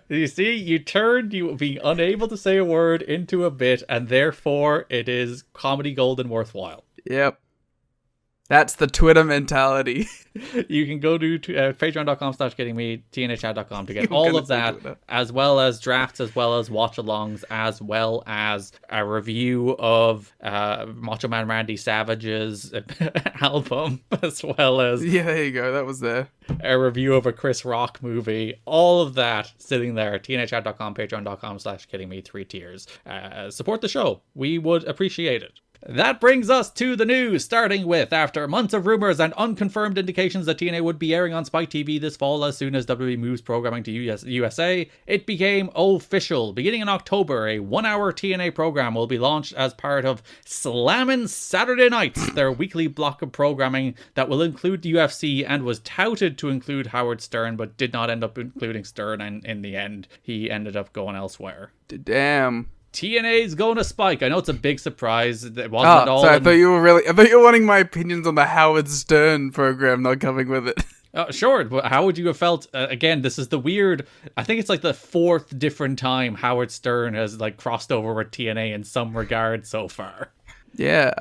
[SPEAKER 5] You see, you turned you being unable to say a word into a bit, and therefore it is comedy gold and worthwhile.
[SPEAKER 7] Yep. That's the Twitter mentality.
[SPEAKER 5] You can go to patreon.com/kiddingmeteenagechat.com to get all of that, as well as drafts, as well as watch-alongs, as well as a review of Macho Man Randy Savage's album, as well as...
[SPEAKER 7] Yeah, there you go. That was there.
[SPEAKER 5] A review of a Chris Rock movie. All of that sitting there. teenagechat.com, patreon.com/kiddingme, 3 tiers. Support the show. We would appreciate it. That brings us to the news, starting with, after months of rumors and unconfirmed indications that TNA would be airing on Spike TV this fall as soon as WWE moves programming to USA, it became official. Beginning in October, a 1-hour TNA program will be launched as part of Slammin' Saturday Nights, their weekly block of programming that will include UFC and was touted to include Howard Stern, but did not end up including Stern, and in the end, he ended up going elsewhere.
[SPEAKER 7] Damn.
[SPEAKER 5] TNA's going to Spike. I know it's a big surprise. It wasn't at all.
[SPEAKER 7] So I thought you were wanting my opinions on the Howard Stern program, not coming with it.
[SPEAKER 5] Sure, but how would you have felt? Again, this is the weird. I think it's like the 4th different time Howard Stern has like crossed over with TNA in some regard so far.
[SPEAKER 7] Yeah.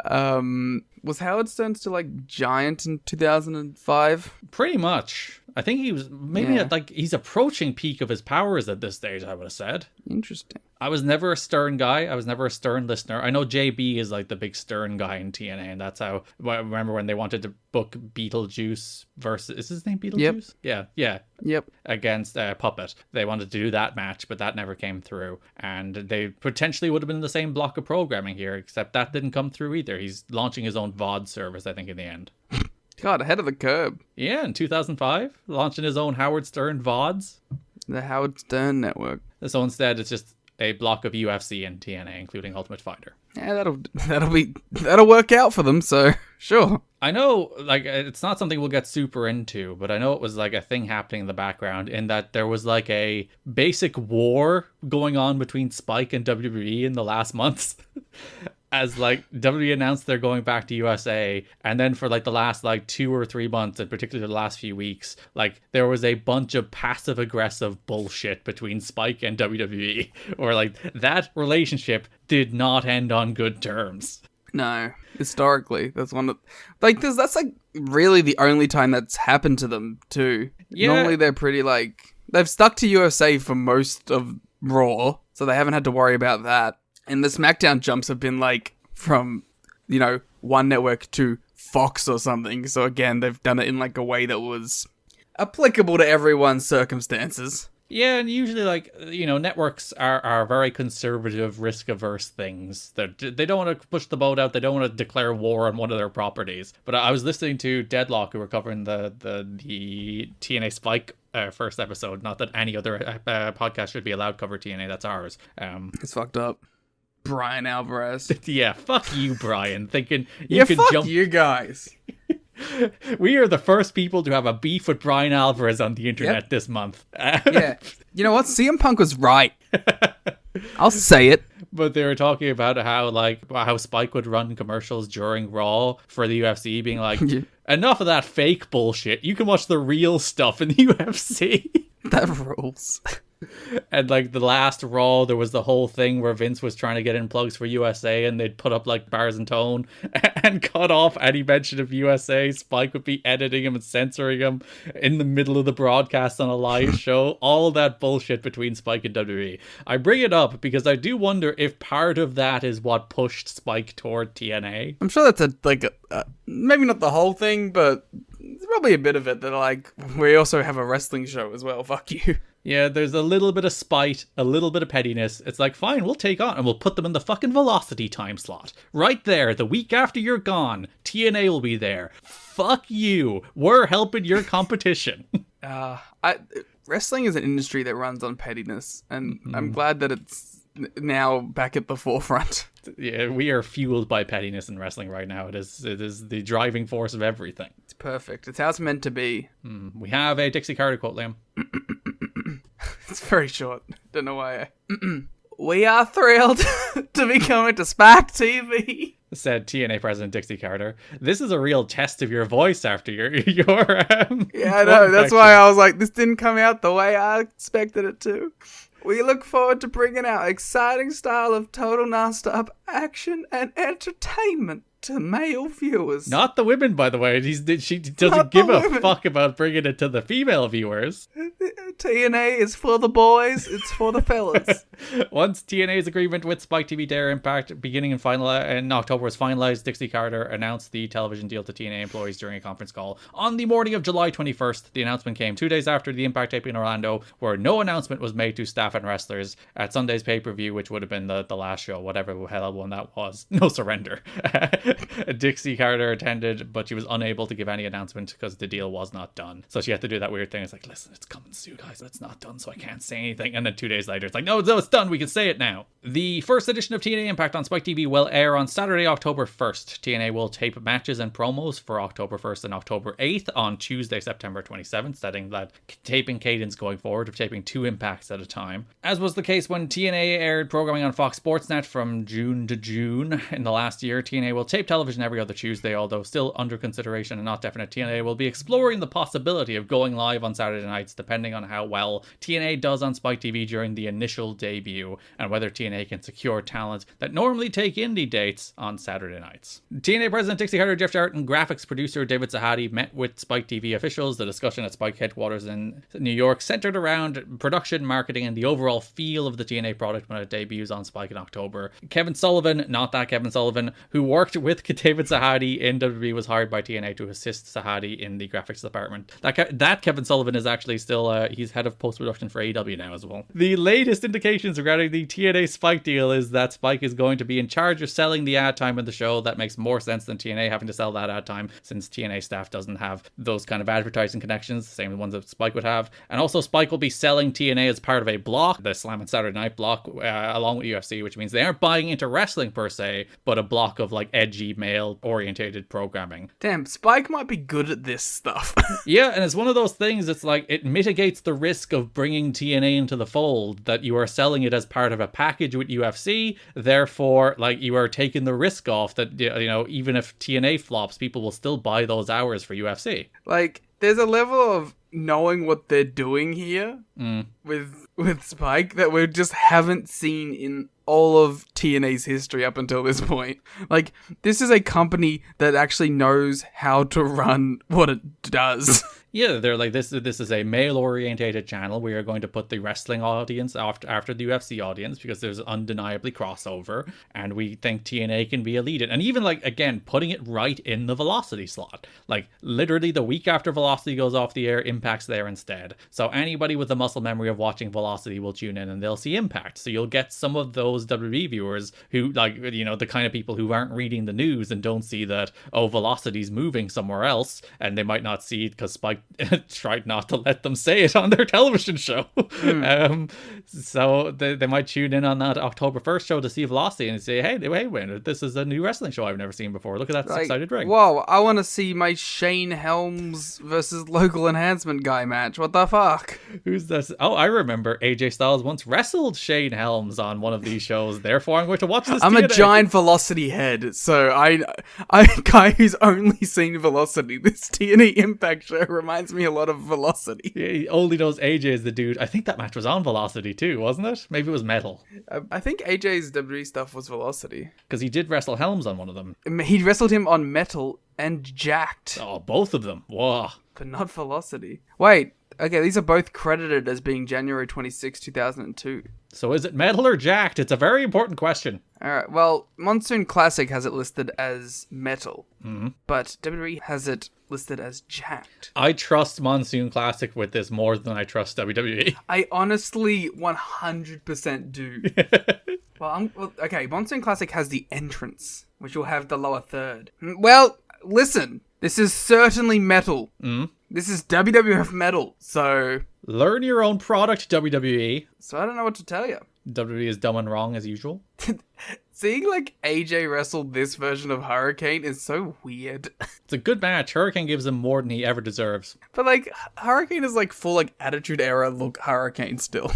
[SPEAKER 7] Was Howard Stern still like giant in 2005?
[SPEAKER 5] Pretty much. I think he was maybe he's approaching peak of his powers at this stage, I would have said.
[SPEAKER 7] Interesting.
[SPEAKER 5] I was never a Stern guy. I was never a Stern listener. I know JB is like the big Stern guy in TNA, and that's how I remember when they wanted to book Beetlejuice versus, is his name Beetlejuice? Yeah.
[SPEAKER 7] Yep.
[SPEAKER 5] Against Puppet. They wanted to do that match, but that never came through. And they potentially would have been in the same block of programming here, except that didn't come through either. He's launching his own VOD service, I think, in the end.
[SPEAKER 7] God, ahead of the curve.
[SPEAKER 5] Yeah, in 2005, launching his own Howard Stern VODs.
[SPEAKER 7] The Howard Stern Network.
[SPEAKER 5] So instead, it's just a block of UFC and TNA, including Ultimate Fighter.
[SPEAKER 7] Yeah, that'll work out for them, so sure.
[SPEAKER 5] I know, like, it's not something we'll get super into, but I know it was like a thing happening in the background in that there was like a basic war going on between Spike and WWE in the last months. As like WWE announced they're going back to USA, and then for like the last like 2 or 3 months, and particularly the last few weeks, like there was a bunch of passive aggressive bullshit between Spike and WWE, or like that relationship did not end on good terms.
[SPEAKER 7] No, historically, that's one of like that's like really the only time that's happened to them too.
[SPEAKER 5] Yeah.
[SPEAKER 7] Normally they're pretty like they've stuck to USA for most of Raw, so they haven't had to worry about that. And the SmackDown jumps have been like from, one network to Fox or something. So again, they've done it in like a way that was applicable to everyone's circumstances.
[SPEAKER 5] Yeah, and usually, like, networks are very conservative, risk-averse things. They don't want to push the boat out. They don't want to declare war on one of their properties. But I was listening to Deadlock, who were covering the TNA Spike first episode. Not that any other podcast should be allowed to cover TNA. That's ours.
[SPEAKER 7] It's fucked up. Brian Alvarez.
[SPEAKER 5] Yeah, fuck you, Brian. Thinking
[SPEAKER 7] fuck you guys.
[SPEAKER 5] We are the first people to have a beef with Brian Alvarez on the internet this month.
[SPEAKER 7] Yeah. You know what? CM Punk was right. I'll say it.
[SPEAKER 5] But they were talking about how Spike would run commercials during Raw for the UFC, being like, enough of that fake bullshit. You can watch the real stuff in the UFC.
[SPEAKER 7] That rules.
[SPEAKER 5] And like the last Raw, there was the whole thing where Vince was trying to get in plugs for USA, and they'd put up like bars and tone and cut off any mention of USA. Spike would be editing him and censoring him in the middle of the broadcast on a live show. All that bullshit between Spike and WWE. I bring it up because I do wonder if part of that is what pushed Spike toward TNA.
[SPEAKER 7] I'm sure that's maybe not the whole thing, but there's probably a bit of it that like we also have a wrestling show as well. Fuck you.
[SPEAKER 5] Yeah, there's a little bit of spite, a little bit of pettiness. It's like, fine, we'll take on and we'll put them in the fucking Velocity time slot. Right there, the week after you're gone, TNA will be there. Fuck you. We're helping your competition.
[SPEAKER 7] Wrestling is an industry that runs on pettiness, and I'm glad that it's now back at the forefront.
[SPEAKER 5] Yeah, we are fueled by pettiness in wrestling right now. It is the driving force of everything. It's
[SPEAKER 7] perfect. It's how it's meant to be.
[SPEAKER 5] We have a Dixie Carter quote, Liam.
[SPEAKER 7] It's very short. Don't know why. We are thrilled to be coming to Spark TV,
[SPEAKER 5] said TNA President Dixie Carter. This is a real test of your voice after your
[SPEAKER 7] yeah, I know. That's why I was like, this didn't come out the way I expected it to. We look forward to bringing our exciting style of total non-stop action and entertainment
[SPEAKER 6] to male viewers.
[SPEAKER 5] Not the women, by the way. She doesn't
[SPEAKER 6] Not
[SPEAKER 5] give
[SPEAKER 6] the
[SPEAKER 5] a
[SPEAKER 6] women.
[SPEAKER 5] fuck about bringing it to the female viewers.
[SPEAKER 6] TNA is for the boys, it's for the fellas.
[SPEAKER 5] Once TNA's agreement with Spike TV Dare Impact beginning in October was finalized, Dixie Carter announced the television deal to TNA employees during a conference call on the morning of July 21st. The announcement came 2 days after the Impact taping in Orlando, where no announcement was made to staff and wrestlers at Sunday's pay-per-view, which would have been the last show, whatever the hell one that was. No Surrender. Dixie Carter attended, but she was unable to give any announcement because the deal was not done. So she had to do that weird thing. It's like, listen, it's coming soon, guys, but it's not done, so I can't say anything. And then 2 days later, it's like, no, it's done. We can say it now. The first edition of TNA Impact on Spike TV will air on Saturday, October 1st. TNA will tape matches and promos for October 1st and October 8th on Tuesday, September 27th, setting that taping cadence going forward of taping 2 Impacts at a time. As was the case when TNA aired programming on Fox Sports Net from June to June in the last year, TNA will tape television every other Tuesday, although still under consideration and not definite. TNA will be exploring the possibility of going live on Saturday nights, depending on how well TNA does on Spike TV during the initial debut, and whether TNA can secure talent that normally take indie dates on Saturday nights. TNA President Dixie Carter, Jeff Jarrett, and graphics producer David Zahadi met with Spike TV officials. The discussion at Spike headquarters in New York centered around production, marketing, and the overall feel of the TNA product when it debuts on Spike in October. Kevin Sullivan, not that Kevin Sullivan, who worked with David Zahadi in WWE, was hired by TNA to assist Zahadi in the graphics department. That Kevin Sullivan is actually still, he's head of post-production for AEW now as well. The latest indications regarding the TNA Spike deal is that Spike is going to be in charge of selling the ad time in the show. That makes more sense than TNA having to sell that ad time, since TNA staff doesn't have those kind of advertising connections, the same ones that Spike would have. And also Spike will be selling TNA as part of a block, the Slam and Saturday Night block, along with UFC, which means they aren't buying into wrestling per se, but a block of like edgy male orientated programming.
[SPEAKER 6] Damn, Spike might be good at this stuff.
[SPEAKER 5] Yeah, and it's one of those things, it's like it mitigates the risk of bringing TNA into the fold, that you are selling it as part of a package with UFC, therefore like you are taking the risk off that, you know, even if TNA flops, people will still buy those hours for UFC.
[SPEAKER 6] Like, there's a level of knowing what they're doing here with Spike that we just haven't seen in all of TNA's history up until this point. Like, this is a company that actually knows how to run what it does.
[SPEAKER 5] Yeah, they're like, this is a male-orientated channel. We are going to put the wrestling audience after the UFC audience because there's undeniably crossover, and we think TNA can be a lead-in. And even, like, again, putting it right in the Velocity slot. Like, literally the week after Velocity goes off the air, Impact's there instead. So anybody with the muscle memory of watching Velocity will tune in and they'll see Impact. So you'll get some of those WWE viewers who, like, you know, the kind of people who aren't reading the news and don't see that, oh, Velocity's moving somewhere else, and they might not see it because Spike tried not to let them say it on their television show. So they might tune in on that October 1st show to see Velocity and say, hey, wait, this is a new wrestling show I've never seen before. Look at that six-sided ring.
[SPEAKER 6] Whoa, I want to see my Shane Helms versus local enhancement guy match. What the fuck?
[SPEAKER 5] Who's this? Oh, I remember AJ Styles once wrestled Shane Helms on one of these shows. Therefore, I'm going to watch this.
[SPEAKER 6] I'm a giant Velocity head, so I guy who's only seen Velocity. This TNA Impact show reminds me a lot of Velocity.
[SPEAKER 5] Yeah, he only knows AJ is the dude. I think that match was on Velocity too, wasn't it? Maybe it was Metal.
[SPEAKER 6] I think AJ's WWE stuff was Velocity.
[SPEAKER 5] Because he did wrestle Helms on one of them.
[SPEAKER 6] He wrestled him on Metal and Jacked.
[SPEAKER 5] Oh, both of them. Whoa.
[SPEAKER 6] But not Velocity. Wait, okay, these are both credited as being January 26, 2002.
[SPEAKER 5] So is it Metal or Jacked? It's a very important question.
[SPEAKER 6] Alright, well, Monsoon Classic has it listed as Metal, but WWE has it listed as Jacked.
[SPEAKER 5] I trust Monsoon Classic with this more than I trust WWE.
[SPEAKER 6] I honestly 100% do. Okay, Monsoon Classic has the entrance, which will have the lower third. Well, listen, this is certainly metal. This is WWF metal, so...
[SPEAKER 5] Learn your own product, WWE.
[SPEAKER 6] So I don't know what to tell you.
[SPEAKER 5] WWE is dumb and wrong as usual.
[SPEAKER 6] Seeing, like, AJ wrestle this version of Hurricane is so weird.
[SPEAKER 5] It's a good match. Hurricane gives him more than he ever deserves.
[SPEAKER 6] But, like, Hurricane is, like, full, like, Attitude Era look Hurricane still.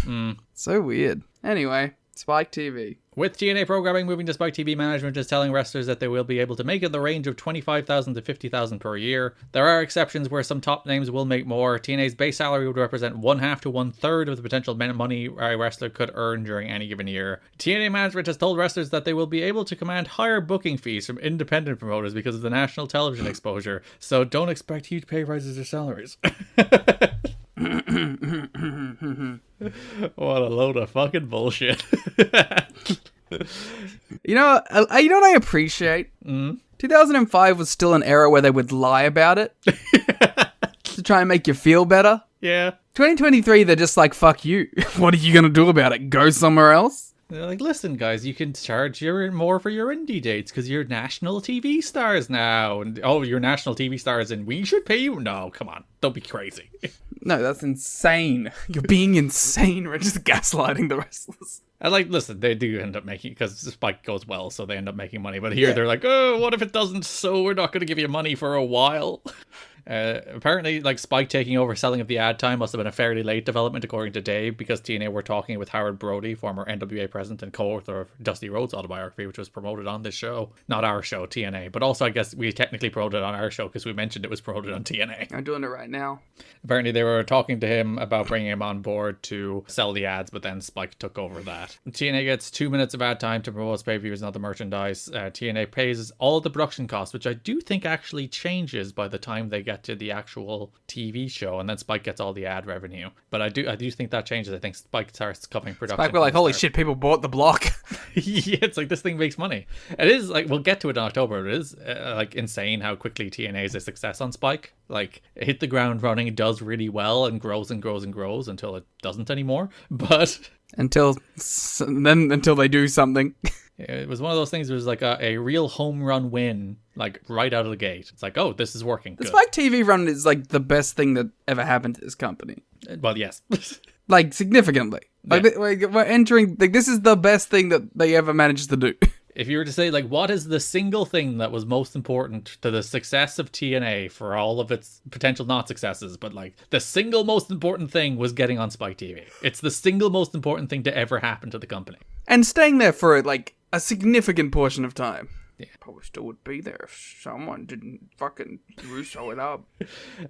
[SPEAKER 6] So weird. Anyway, Spike TV.
[SPEAKER 5] With TNA programming moving to Spike TV, management is telling wrestlers that they will be able to make in the range of $25,000 to $50,000 per year. There are exceptions where some top names will make more. TNA's base salary would represent 1/2 to 1/3 of the potential money a wrestler could earn during any given year. TNA management has told wrestlers that they will be able to command higher booking fees from independent promoters because of the national television exposure, so don't expect huge pay rises or salaries. What a load of fucking bullshit.
[SPEAKER 7] You know what I appreciate? 2005 was still an era where they would lie about it to try and make you feel better.
[SPEAKER 5] Yeah.
[SPEAKER 7] 2023, they're just like, fuck you. What are you going to do about it? Go somewhere else?
[SPEAKER 5] They're like, listen, guys, you can charge more for your indie dates because you're national TV stars now. And you're national TV stars and we should pay you? No, come on. Don't be crazy.
[SPEAKER 7] No, that's insane. You're being insane. We're just gaslighting the wrestlers.
[SPEAKER 5] And like, listen, they do end up making, because Spike goes well, so they end up making money. But here they're like, oh, what if it doesn't? So we're not going to give you money for a while. Apparently, like, Spike taking over selling of the ad time must have been a fairly late development, according to Dave, because TNA were talking with Howard Brody, former NWA president and co-author of Dusty Rhodes' autobiography, which was promoted on this show. Not our show, TNA. But also, I guess we technically promoted it on our show because we mentioned it was promoted on TNA.
[SPEAKER 7] I'm doing it right now.
[SPEAKER 5] Apparently, they were talking to him about bringing him on board to sell the ads, but then Spike took over that. TNA gets 2 minutes of ad time to promote its pay-per-views and other merchandise. TNA pays all of the production costs, which I do think actually changes by the time they get to the actual TV show, and then Spike gets all the ad revenue. But I do think that changes. I think Spike starts covering production.
[SPEAKER 7] Spike were like, holy shit, people bought the block.
[SPEAKER 5] Yeah, it's like, this thing makes money. It is like, we'll get to it in October. It is like insane how quickly TNA is a success on Spike. Like, it hit the ground running, it does really well and grows and grows and grows until it doesn't anymore. But
[SPEAKER 7] until they do something.
[SPEAKER 5] It was one of those things where it was like a real home run win, like right out of the gate. It's like, oh, this is working.
[SPEAKER 7] The Spike TV run is like the best thing that ever happened to this company.
[SPEAKER 5] Well, yes.
[SPEAKER 7] Like, significantly. Like,
[SPEAKER 5] Yeah.
[SPEAKER 7] we're entering, like, this is the best thing that they ever managed to do.
[SPEAKER 5] If you were to say, like, what is the single thing that was most important to the success of TNA for all of its potential not successes, but like the single most important thing was getting on Spike TV. It's the single most important thing to ever happen to the company.
[SPEAKER 7] And staying there for like a significant portion of time.
[SPEAKER 5] Yeah.
[SPEAKER 7] Probably still would be there if someone didn't fucking Russo it up.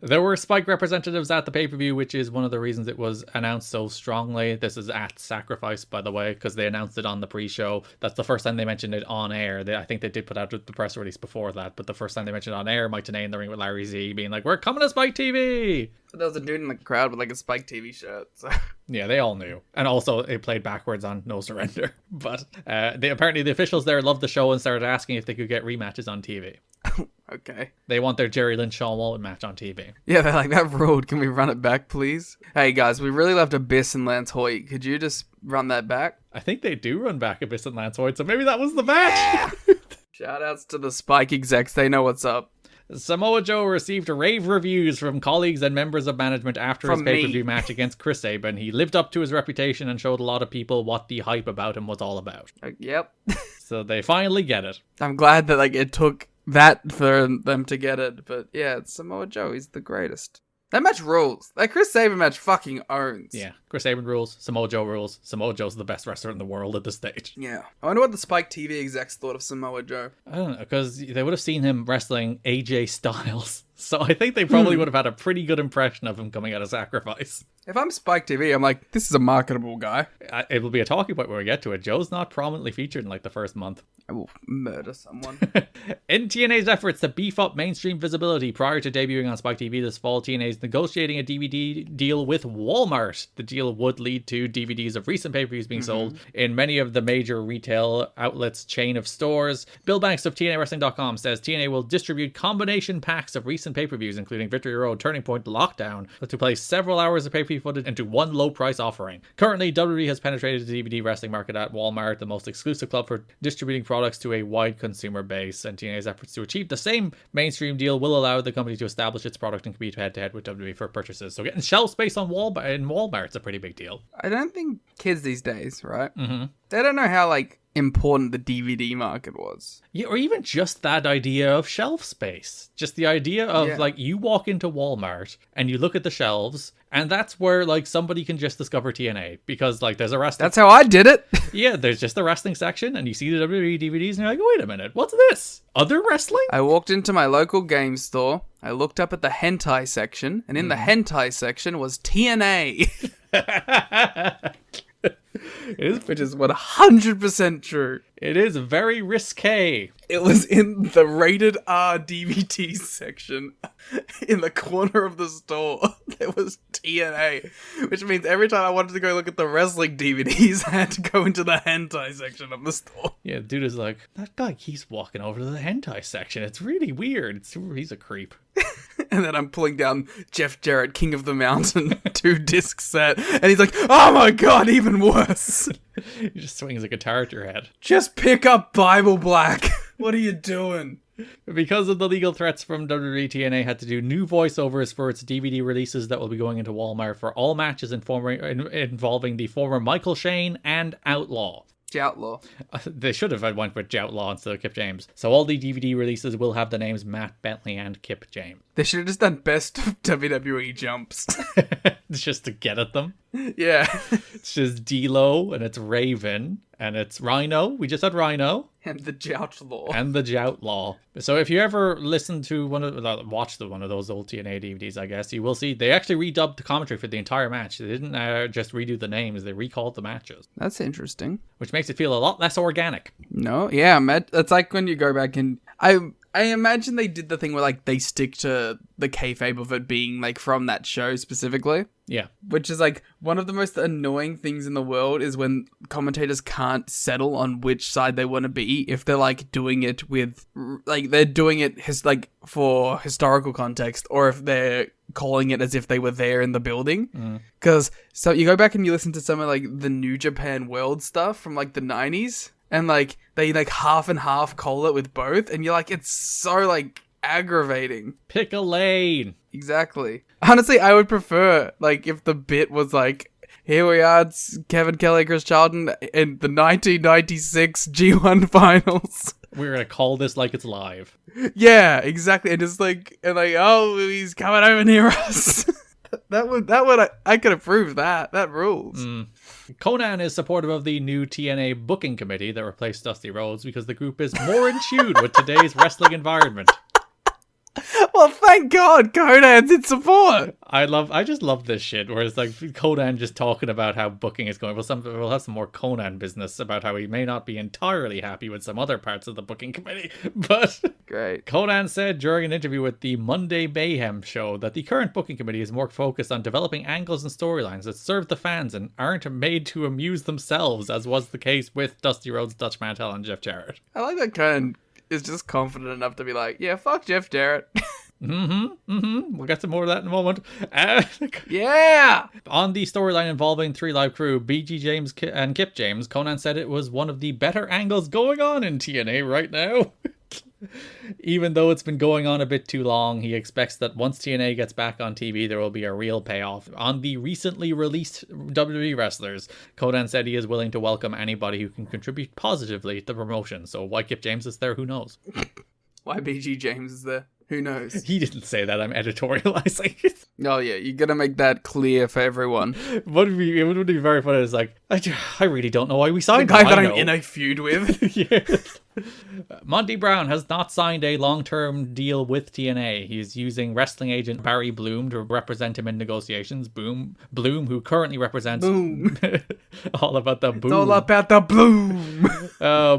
[SPEAKER 5] There were Spike representatives at the pay-per-view, which is one of the reasons it was announced so strongly. This is at Sacrifice, by the way, because they announced it on the pre-show. That's the first time they mentioned it on air. I think they did put out the press release before that, but the first time they mentioned it on air, Mike Tenay in the ring with Larry Z being like, we're coming to Spike TV!
[SPEAKER 7] So there was a dude in the crowd with like a Spike TV shirt, so...
[SPEAKER 5] Yeah, they all knew. And also, it played backwards on No Surrender. But apparently the officials there loved the show and started asking if they could get rematches on TV.
[SPEAKER 7] Okay.
[SPEAKER 5] They want their Jerry Lynn Shawn Walton match on TV.
[SPEAKER 7] Yeah, they're like, that ruled. Can we run it back, please? Hey, guys, we really loved Abyss and Lance Hoyt. Could you just run that back?
[SPEAKER 5] I think they do run back Abyss and Lance Hoyt, so maybe that was the match.
[SPEAKER 7] Shoutouts to the Spike execs. They know what's up.
[SPEAKER 5] Samoa Joe received rave reviews from colleagues and members of management after his pay-per-view match against Chris Sabin. He lived up to his reputation and showed a lot of people what the hype about him was all about.
[SPEAKER 7] Yep.
[SPEAKER 5] So they finally get it.
[SPEAKER 7] I'm glad that like it took that for them to get it, but yeah, it's Samoa Joe. He's the greatest. That match rules. That Chris Sabin match fucking owns.
[SPEAKER 5] Yeah, Chris Sabin rules. Samoa Joe rules. Samoa Joe's the best wrestler in the world at this stage.
[SPEAKER 7] Yeah. I wonder what the Spike TV execs thought of Samoa Joe.
[SPEAKER 5] I don't know, because they would have seen him wrestling AJ Styles. So I think they probably would have had a pretty good impression of him coming out of Sacrifice.
[SPEAKER 7] If I'm Spike TV, I'm like, this is a marketable guy.
[SPEAKER 5] It will be a talking point when we get to it. Joe's not prominently featured in like the first month.
[SPEAKER 7] I will murder someone.
[SPEAKER 5] In TNA's efforts to beef up mainstream visibility prior to debuting on Spike TV this fall, TNA is negotiating a DVD deal with Walmart. The deal would lead to DVDs of recent pay-per-views being sold in many of the major retail outlets chain of stores. Bill Banks of TNAWrestling.com says TNA will distribute combination packs of recent pay-per-views, including Victory Road, Turning Point, Lockdown, to place several hours of pay-per-view footage into one low-price offering. Currently, WWE has penetrated the DVD wrestling market at Walmart, the most exclusive club for distributing products to a wide consumer base, and TNA's efforts to achieve the same mainstream deal will allow the company to establish its product and compete head-to-head with WWE for purchases. So getting shelf space on Walmart's a pretty big deal.
[SPEAKER 7] I don't think kids these days, right? They don't know how, like, important the DVD market was.
[SPEAKER 5] Yeah, or even just that idea of shelf space. Just the idea of,
[SPEAKER 7] Yeah.
[SPEAKER 5] like, you walk into Walmart and you look at the shelves, and that's where, like, somebody can just discover TNA. Because, like, there's a wrestling...
[SPEAKER 7] That's how I did it.
[SPEAKER 5] Yeah, there's just the wrestling section, and you see the WWE DVDs, and you're like, wait a minute, what's this? Other wrestling?
[SPEAKER 7] I walked into my local game store, I looked up at the hentai section, and in the hentai section was TNA. Which is 100% true.
[SPEAKER 5] It is very risque.
[SPEAKER 7] It was in the rated R DVD section in the corner of the store. There was TNA, which means every time I wanted to go look at the wrestling DVDs, I had to go into the hentai section of the store.
[SPEAKER 5] Yeah, dude is like, that guy keeps walking over to the hentai section. It's really weird. He's a creep.
[SPEAKER 7] And then I'm pulling down Jeff Jarrett, King of the Mountain, 2-disc set, and he's like, oh my god, even worse.
[SPEAKER 5] He just swings a guitar at your head.
[SPEAKER 7] Just pick up Bible Black. What are you doing?
[SPEAKER 5] Because of the legal threats from WWE, TNA had to do new voiceovers for its DVD releases that will be going into Walmart for all matches involving the former Michael Shane and Outlaw.
[SPEAKER 7] Outlaw.
[SPEAKER 5] They should have went with Outlaw instead of Kip James. So all the DVD releases will have the names Matt Bentley and Kip James.
[SPEAKER 7] They should have just done best of WWE jumps.
[SPEAKER 5] It's just to get at them.
[SPEAKER 7] Yeah.
[SPEAKER 5] It's just D-Lo, and it's Raven, and it's Rhino. We just had Rhino.
[SPEAKER 7] And the Joutlaw.
[SPEAKER 5] And the Joutlaw. So if you ever listen to one of those old TNA DVDs, I guess, you will see they actually redubbed the commentary for the entire match. They didn't just redo the names, they recalled the matches.
[SPEAKER 7] That's interesting.
[SPEAKER 5] Which makes it feel a lot less organic.
[SPEAKER 7] No, yeah, it's like when you go back and... I imagine they did the thing where, like, they stick to the kayfabe of it being, like, from that show specifically.
[SPEAKER 5] Yeah.
[SPEAKER 7] Which is, like, one of the most annoying things in the world is when commentators can't settle on which side they want to be if they're, like, doing it with, like, they're doing it, for historical context, or if they're calling it as if they were there in the building. Because, so you go back and you listen to some of, like, the New Japan World stuff from, like, the 90s, and, like, they, like, half and half call it with both, and you're like, it's so, like, aggravating.
[SPEAKER 5] Pick a lane.
[SPEAKER 7] Exactly. Honestly, I would prefer, like, if the bit was like, here we are, it's Kevin Kelly, Chris Charlton in the 1996 G1 finals.
[SPEAKER 5] We're gonna call this like it's live.
[SPEAKER 7] Yeah, exactly. And just like, oh, he's coming over near us. I could approve that. That rules.
[SPEAKER 5] Conan is supportive of the new TNA booking committee that replaced Dusty Rhodes because the group is more in tune with today's wrestling environment.
[SPEAKER 7] Well, thank God Conan's in support.
[SPEAKER 5] I just love this shit where it's like Conan just talking about how booking is going. We'll have some more Conan business about how he may not be entirely happy with some other parts of the booking committee. But
[SPEAKER 7] great.
[SPEAKER 5] Conan said during an interview with the Monday Mayhem show that the current booking committee is more focused on developing angles and storylines that serve the fans and aren't made to amuse themselves, as was the case with Dusty Rhodes, Dutch Mantel, and Jeff Jarrett.
[SPEAKER 7] I like that Conan is just confident enough to be like, yeah, fuck Jeff Jarrett.
[SPEAKER 5] We'll get to more of that in a moment.
[SPEAKER 7] Yeah!
[SPEAKER 5] On the storyline involving 3 Live Crew, BG James and Kip James, Conan said it was one of the better angles going on in TNA right now. Even though it's been going on a bit too long, he expects that once TNA gets back on TV, there will be a real payoff. On the recently released WWE wrestlers, Conan said he is willing to welcome anybody who can contribute positively to the promotion. So why Kip James is there, who knows?
[SPEAKER 7] Why BG James is there? Who knows?
[SPEAKER 5] He didn't say that. I'm editorializing it.
[SPEAKER 7] Oh yeah, you gotta make that clear for everyone.
[SPEAKER 5] It would be very funny. It's like, I really don't know why we signed
[SPEAKER 7] the guy
[SPEAKER 5] him.
[SPEAKER 7] that I'm in a feud with.
[SPEAKER 5] Yes. Monty Brown has not signed a long-term deal with TNA. He's using wrestling agent Barry Bloom to represent him in negotiations. Bloom, who currently represents...
[SPEAKER 7] Boom.
[SPEAKER 5] All about the boom.
[SPEAKER 7] It's all about the bloom.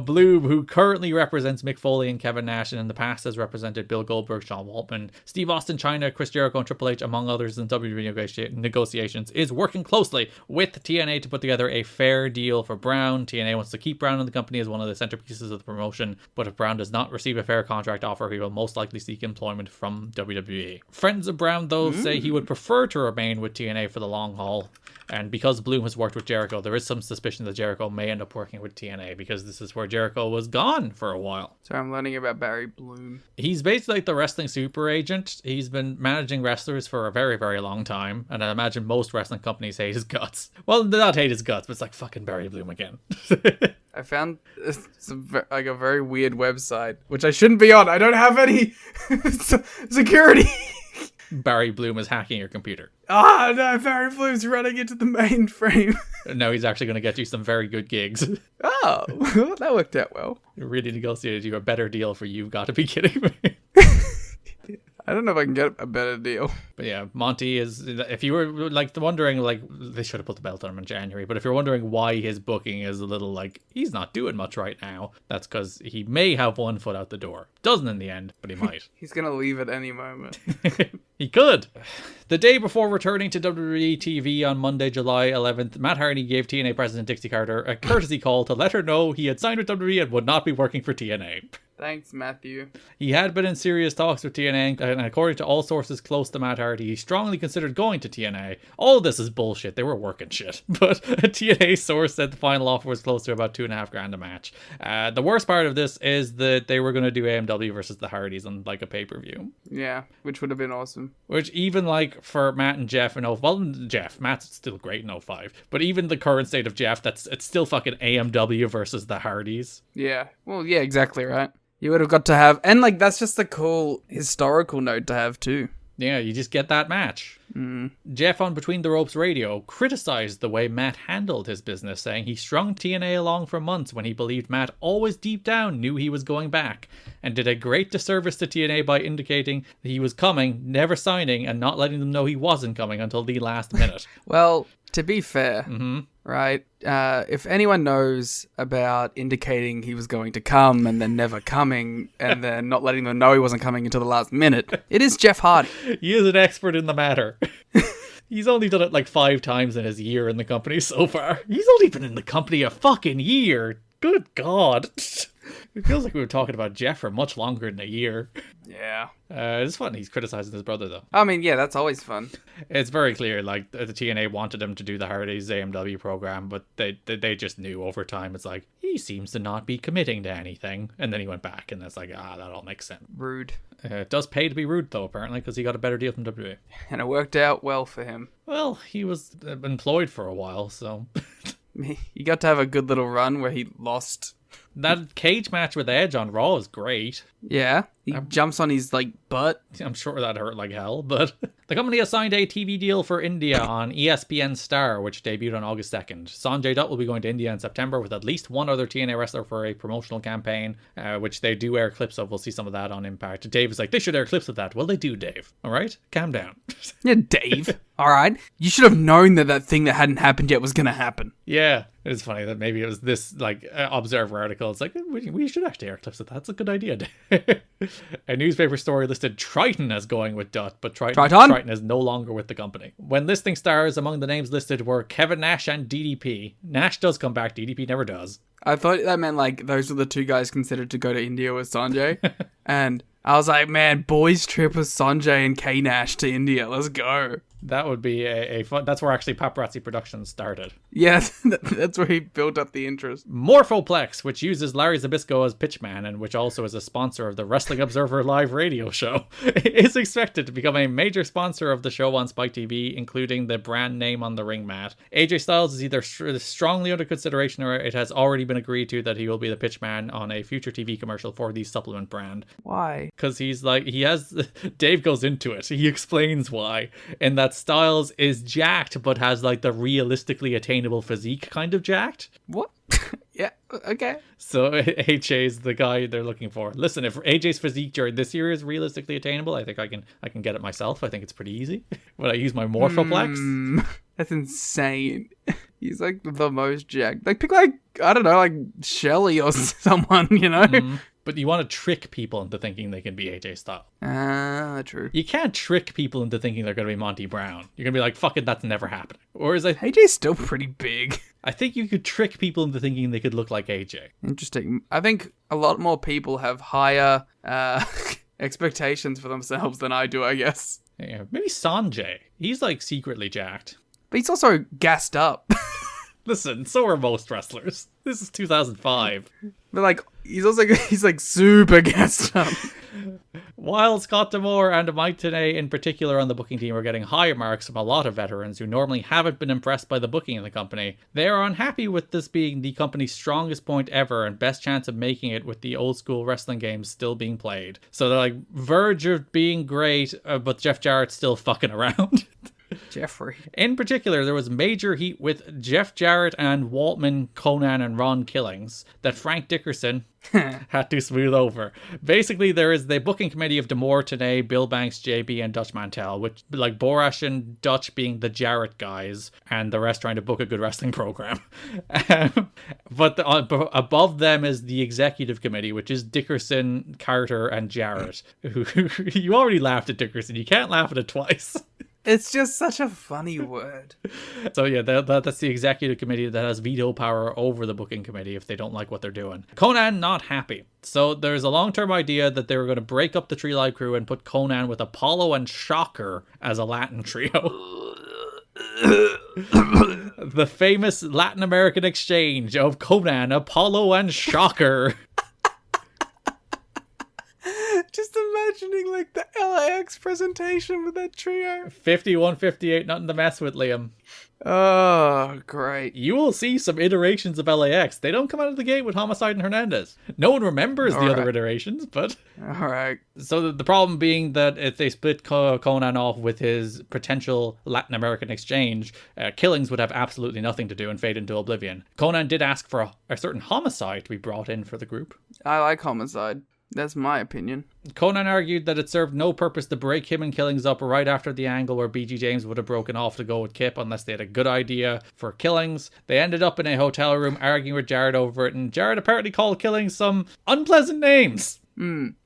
[SPEAKER 5] Bloom, who currently represents Mick Foley and Kevin Nash, and in the past has represented Bill Goldberg, Sean Waltman, Steve Austin, Chyna, Chris Jericho, and Triple H, among others in WWE negotiations, is working closely with TNA to put together a fair deal for Brown. TNA wants to keep Brown in the company as one of the centerpieces of the promotion, but if Brown does not receive a fair contract offer, he will most likely seek employment from WWE. Friends of Brown, though, say he would prefer to remain with TNA for the long haul. And because Bloom has worked with Jericho, there is some suspicion that Jericho may end up working with TNA, because this is where Jericho was gone for a while.
[SPEAKER 7] So I'm learning about Barry Bloom.
[SPEAKER 5] He's basically like the wrestling super agent. He's been managing wrestlers for a very, very long time, and I imagine most wrestling companies hate his guts. Well, they not hate his guts, but it's like fucking Barry Bloom again.
[SPEAKER 7] I found like a very weird website, which I shouldn't be on. I don't have any security.
[SPEAKER 5] Barry Bloom is hacking your computer.
[SPEAKER 7] Ah, no, Barry Bloom's running into the mainframe.
[SPEAKER 5] No, he's actually going to get you some very good gigs.
[SPEAKER 7] Oh, that worked out well.
[SPEAKER 5] Really negotiated you a better deal for You've Got to Be Kidding Me.
[SPEAKER 7] I don't know if I can get a better deal.
[SPEAKER 5] But yeah, Monty is, if you were like wondering, like, they should have put the belt on him in January, but if you're wondering why his booking is a little like, he's not doing much right now, that's because he may have one foot out the door. Doesn't in the end, but he might.
[SPEAKER 7] He's going to leave at any moment.
[SPEAKER 5] He could. The day before returning to WWE TV on Monday, July 11th, Matt Hardy gave TNA president Dixie Carter a courtesy call to let her know he had signed with WWE and would not be working for TNA.
[SPEAKER 7] Thanks, Matthew.
[SPEAKER 5] He had been in serious talks with TNA, and according to all sources close to Matt Hardy, he strongly considered going to TNA. All of this is bullshit. They were working shit. But a TNA source said the final offer was close to about $2,500 a match. The worst part of this is that they were going to do AMW versus the Hardys on like a pay-per-view.
[SPEAKER 7] Yeah, which would have been awesome.
[SPEAKER 5] Which even like for Matt and Jeff in Matt's still great in 05, but even the current state of Jeff, it's still fucking AMW versus the Hardys.
[SPEAKER 7] Yeah, well, yeah, exactly right. You would have got to have, and like that's just a cool historical note to have too.
[SPEAKER 5] Yeah, you just get that match. Jeff on Between the Ropes Radio criticized the way Matt handled his business, saying he strung TNA along for months when he believed Matt always deep down knew he was going back, and did a great disservice to TNA by indicating that he was coming, never signing, and not letting them know he wasn't coming until the last minute.
[SPEAKER 7] Well, to be fair, right, if anyone knows about indicating he was going to come and then never coming and then not letting them know he wasn't coming until the last minute, it is Jeff Hardy.
[SPEAKER 5] He is an expert in the matter. He's only done it like 5 times in his year in the company so far. He's only been in the company a fucking year. Good God. It feels like we were talking about Jeff for much longer than a year.
[SPEAKER 7] Yeah.
[SPEAKER 5] It's fun. He's criticizing his brother, though.
[SPEAKER 7] I mean, yeah, that's always fun.
[SPEAKER 5] It's very clear, like, the TNA wanted him to do the Hardys AMW program, but they just knew over time, it's like, he seems to not be committing to anything. And then he went back, and it's like, that all makes sense.
[SPEAKER 7] Rude.
[SPEAKER 5] It does pay to be rude, though, apparently, because he got a better deal from WWE.
[SPEAKER 7] And it worked out well for him.
[SPEAKER 5] Well, he was employed for a while, so...
[SPEAKER 7] He got to have a good little run where he lost.
[SPEAKER 5] That cage match with Edge on Raw is great.
[SPEAKER 7] Yeah, he jumps on his like butt.
[SPEAKER 5] I'm sure that hurt like hell, but the company has signed a TV deal for India on ESPN Star, which debuted on August 2nd. Sanjay Dutt will be going to India in September with at least one other TNA wrestler for a promotional campaign, which they do air clips of. We'll see some of that on Impact. Dave is like, they should air clips of that. Well, they do, Dave. All right? Calm down.
[SPEAKER 7] Yeah, Dave. All right. You should have known that thing that hadn't happened yet was going to happen.
[SPEAKER 5] Yeah. It's funny that maybe it was this like Observer article. It's like, we should actually air clips of that. That's a good idea. A newspaper story listed Triton as going with Dutt, but Triton is no longer with the company. When listing stars, among the names listed were Kevin Nash and DDP. Nash does come back, DDP never does.
[SPEAKER 7] I thought that meant like those were the 2 guys considered to go to India with Sanjay. And I was like, man, boys trip with Sanjay and K Nash to India. Let's go.
[SPEAKER 5] That would be a fun... That's where actually Paparazzi Productions started.
[SPEAKER 7] Yes, that's where he built up the interest.
[SPEAKER 5] Morphoplex, which uses Larry Zbyszko as pitchman and which also is a sponsor of the Wrestling Observer live radio show, is expected to become a major sponsor of the show on Spike TV, including the brand name on the ring mat. AJ Styles is either strongly under consideration or it has already been agreed to that he will be the pitchman on a future TV commercial for the supplement brand.
[SPEAKER 7] Why?
[SPEAKER 5] Because he's like, he has... Dave goes into it. He explains why. And that Styles is jacked, but has like the realistically attainable physique kind of jacked.
[SPEAKER 7] What? Yeah, okay.
[SPEAKER 5] So AJ's the guy they're looking for. Listen, if AJ's physique during this year is realistically attainable, I think I can get it myself. I think it's pretty easy. When I use my Morphoplex.
[SPEAKER 7] That's insane. He's like the most jacked. Like pick like, I don't know, like Shelly or someone, you know?
[SPEAKER 5] But you want to trick people into thinking they can be AJ Styles.
[SPEAKER 7] True.
[SPEAKER 5] You can't trick people into thinking they're going to be Monty Brown. You're going to be like, fuck it, that's never happening. Or is it...
[SPEAKER 7] AJ's still pretty big.
[SPEAKER 5] I think you could trick people into thinking they could look like AJ.
[SPEAKER 7] Interesting. I think a lot more people have higher expectations for themselves than I do, I guess.
[SPEAKER 5] Yeah, maybe Sanjay. He's like secretly jacked.
[SPEAKER 7] But he's also gassed up.
[SPEAKER 5] Listen, so are most wrestlers. This is 2005.
[SPEAKER 7] But like, he's like super gassed up.
[SPEAKER 5] While Scott D'Amore and Mike Tenay in particular on the booking team are getting high marks from a lot of veterans who normally haven't been impressed by the booking in the company, they are unhappy with this being the company's strongest point ever and best chance of making it with the old school wrestling games still being played. So they're like, verge of being great, but Jeff Jarrett's still fucking around.
[SPEAKER 6] Jeffrey.
[SPEAKER 5] In particular, there was major heat with Jeff Jarrett and Waltman, Conan, and Ron Killings that Frank Dickerson had to smooth over. Basically, there is the booking committee of D'Amore, Tenay, Bill Banks, JB, and Dutch Mantell, which, like, Borash and Dutch being the Jarrett guys, and the rest trying to book a good wrestling program. But above them is the executive committee, which is Dickerson, Carter, and Jarrett. You already laughed at Dickerson. You can't laugh at it twice.
[SPEAKER 7] It's just such a funny word.
[SPEAKER 5] So yeah, that's the executive committee that has veto power over the booking committee if they don't like what they're doing. Conan not happy. So there's a long-term idea that they were going to break up the Tree Live crew and put Conan with Apollo and Shocker as a Latin trio. The famous Latin American exchange of Conan, Apollo, and Shocker.
[SPEAKER 7] Just imagining like the LAX presentation with that trio.
[SPEAKER 5] 51-58, nothing to mess with, Liam.
[SPEAKER 7] Oh, great.
[SPEAKER 5] You will see some iterations of LAX. They don't come out of the gate with Homicide and Hernandez. No one remembers the other iterations, but...
[SPEAKER 7] Alright.
[SPEAKER 5] So the problem being that if they split Conan off with his potential Latin American exchange, Killings would have absolutely nothing to do and fade into oblivion. Conan did ask for a certain Homicide to be brought in for the group.
[SPEAKER 7] I like Homicide. That's my opinion.
[SPEAKER 5] Conan argued that it served no purpose to break him and Killings up right after the angle where BG James would have broken off to go with Kip unless they had a good idea for Killings. They ended up in a hotel room arguing with Jarrett over it, and Jarrett apparently called Killings some unpleasant names.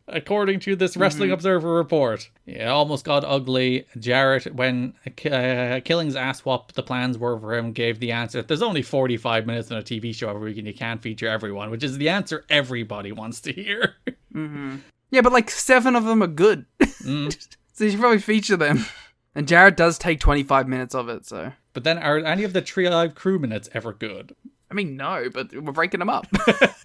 [SPEAKER 5] According to this Wrestling Observer report. Yeah, almost got ugly. Jarrett, when Killings asked what the plans were for him, gave the answer, there's only 45 minutes in a TV show every week and you can't feature everyone, which is the answer everybody wants to hear.
[SPEAKER 7] Yeah, but like 7 of them are good. So you should probably feature them. And Jarrett does take 25 minutes of it, so...
[SPEAKER 5] But then are any of the Tree Live crew minutes ever good?
[SPEAKER 7] I mean, no, but we're breaking them up.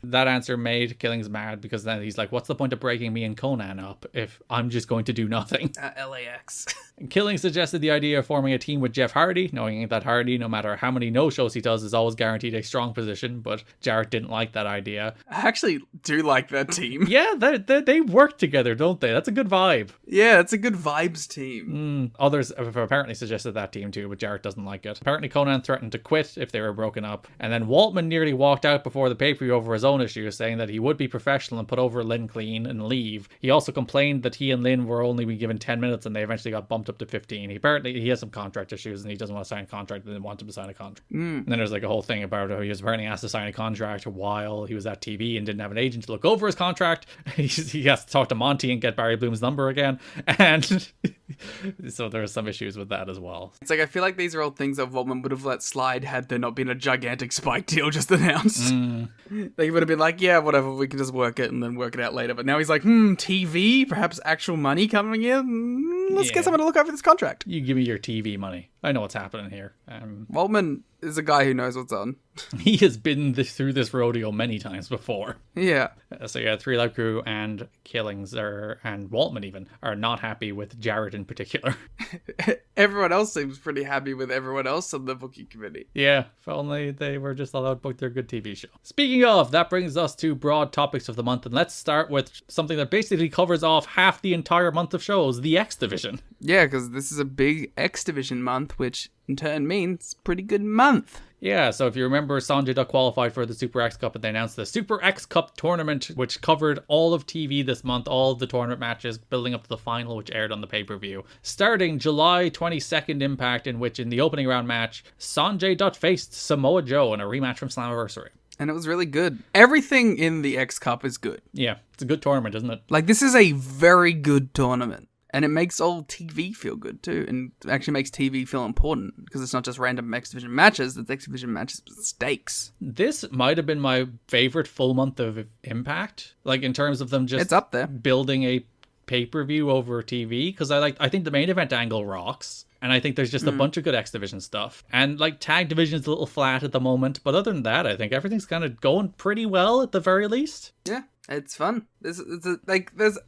[SPEAKER 5] That answer made Killings mad because then he's like, what's the point of breaking me and Conan up if I'm just going to do nothing?
[SPEAKER 7] LAX.
[SPEAKER 5] Killings suggested the idea of forming a team with Jeff Hardy, knowing that Hardy, no matter how many no-shows he does, is always guaranteed a strong position, but Jarrett didn't like that idea.
[SPEAKER 7] I actually do like that team.
[SPEAKER 5] Yeah, they work together, don't they? That's a good vibe.
[SPEAKER 7] Yeah, it's a good vibes team.
[SPEAKER 5] Others have apparently suggested that team too, but Jarrett doesn't like it. Apparently Conan threatened to quit if they were broken up, and then Waltman nearly walked out before the pay-per-view over his own issues, saying that he would be professional and put over Lynn clean and leave. He also complained that he and Lynn were only being given 10 minutes and they eventually got bumped up to 15. Apparently he has some contract issues and he doesn't want to sign a contract and they want him to sign a contract. And then there's like a whole thing about how he was apparently asked to sign a contract while he was at TV and didn't have an agent to look over his contract. He has to talk to Monty and get Barry Bloom's number again. And so there's some issues with that as well.
[SPEAKER 7] It's like, I feel like these are all things that Voltman would have let slide had there not been a gigantic Spike deal just announced. They would have been like, yeah, whatever, we can just work it and then work it out later. But now he's like, TV, perhaps actual money coming in? Let's get someone to look over this contract.
[SPEAKER 5] You give me your TV money. I know what's happening here.
[SPEAKER 7] Waltman is a guy who knows what's on.
[SPEAKER 5] He has been through this rodeo many times before.
[SPEAKER 7] Yeah.
[SPEAKER 5] So yeah, Three Live Crew and Killings and Waltman even are not happy with Jarrett in particular.
[SPEAKER 7] Everyone else seems pretty happy with everyone else on the booking committee.
[SPEAKER 5] Yeah, if only they were just allowed to book their good TV show. Speaking of, that brings us to broad topics of the month, and let's start with something that basically covers off half the entire month of shows, the X Division.
[SPEAKER 7] Yeah, because this is a big X Division month, which in turn means pretty good month.
[SPEAKER 5] Yeah, so if you remember, Sanjay Dutt qualified for the Super X Cup and they announced the Super X Cup tournament, which covered all of TV this month, all of the tournament matches, building up to the final, which aired on the pay-per-view. Starting July 22nd Impact, in which in the opening round match, Sanjay Dutt faced Samoa Joe in a rematch from Slammiversary.
[SPEAKER 7] And it was really good. Everything in the X Cup is good.
[SPEAKER 5] Yeah, it's a good tournament, isn't it?
[SPEAKER 7] Like, this is a very good tournament. And it makes old TV feel good too, and actually makes TV feel important, because it's not just random X Division matches, it's X Division matches with stakes.
[SPEAKER 5] This might have been my favorite full month of Impact, like in terms of them just
[SPEAKER 7] it's up there.
[SPEAKER 5] Building a pay-per-view over TV, because I think the main event angle rocks, and I think there's just a bunch of good X Division stuff. And like tag division's a little flat at the moment, but other than that, I think everything's kind of going pretty well at the very least.
[SPEAKER 7] Yeah. It's fun. There's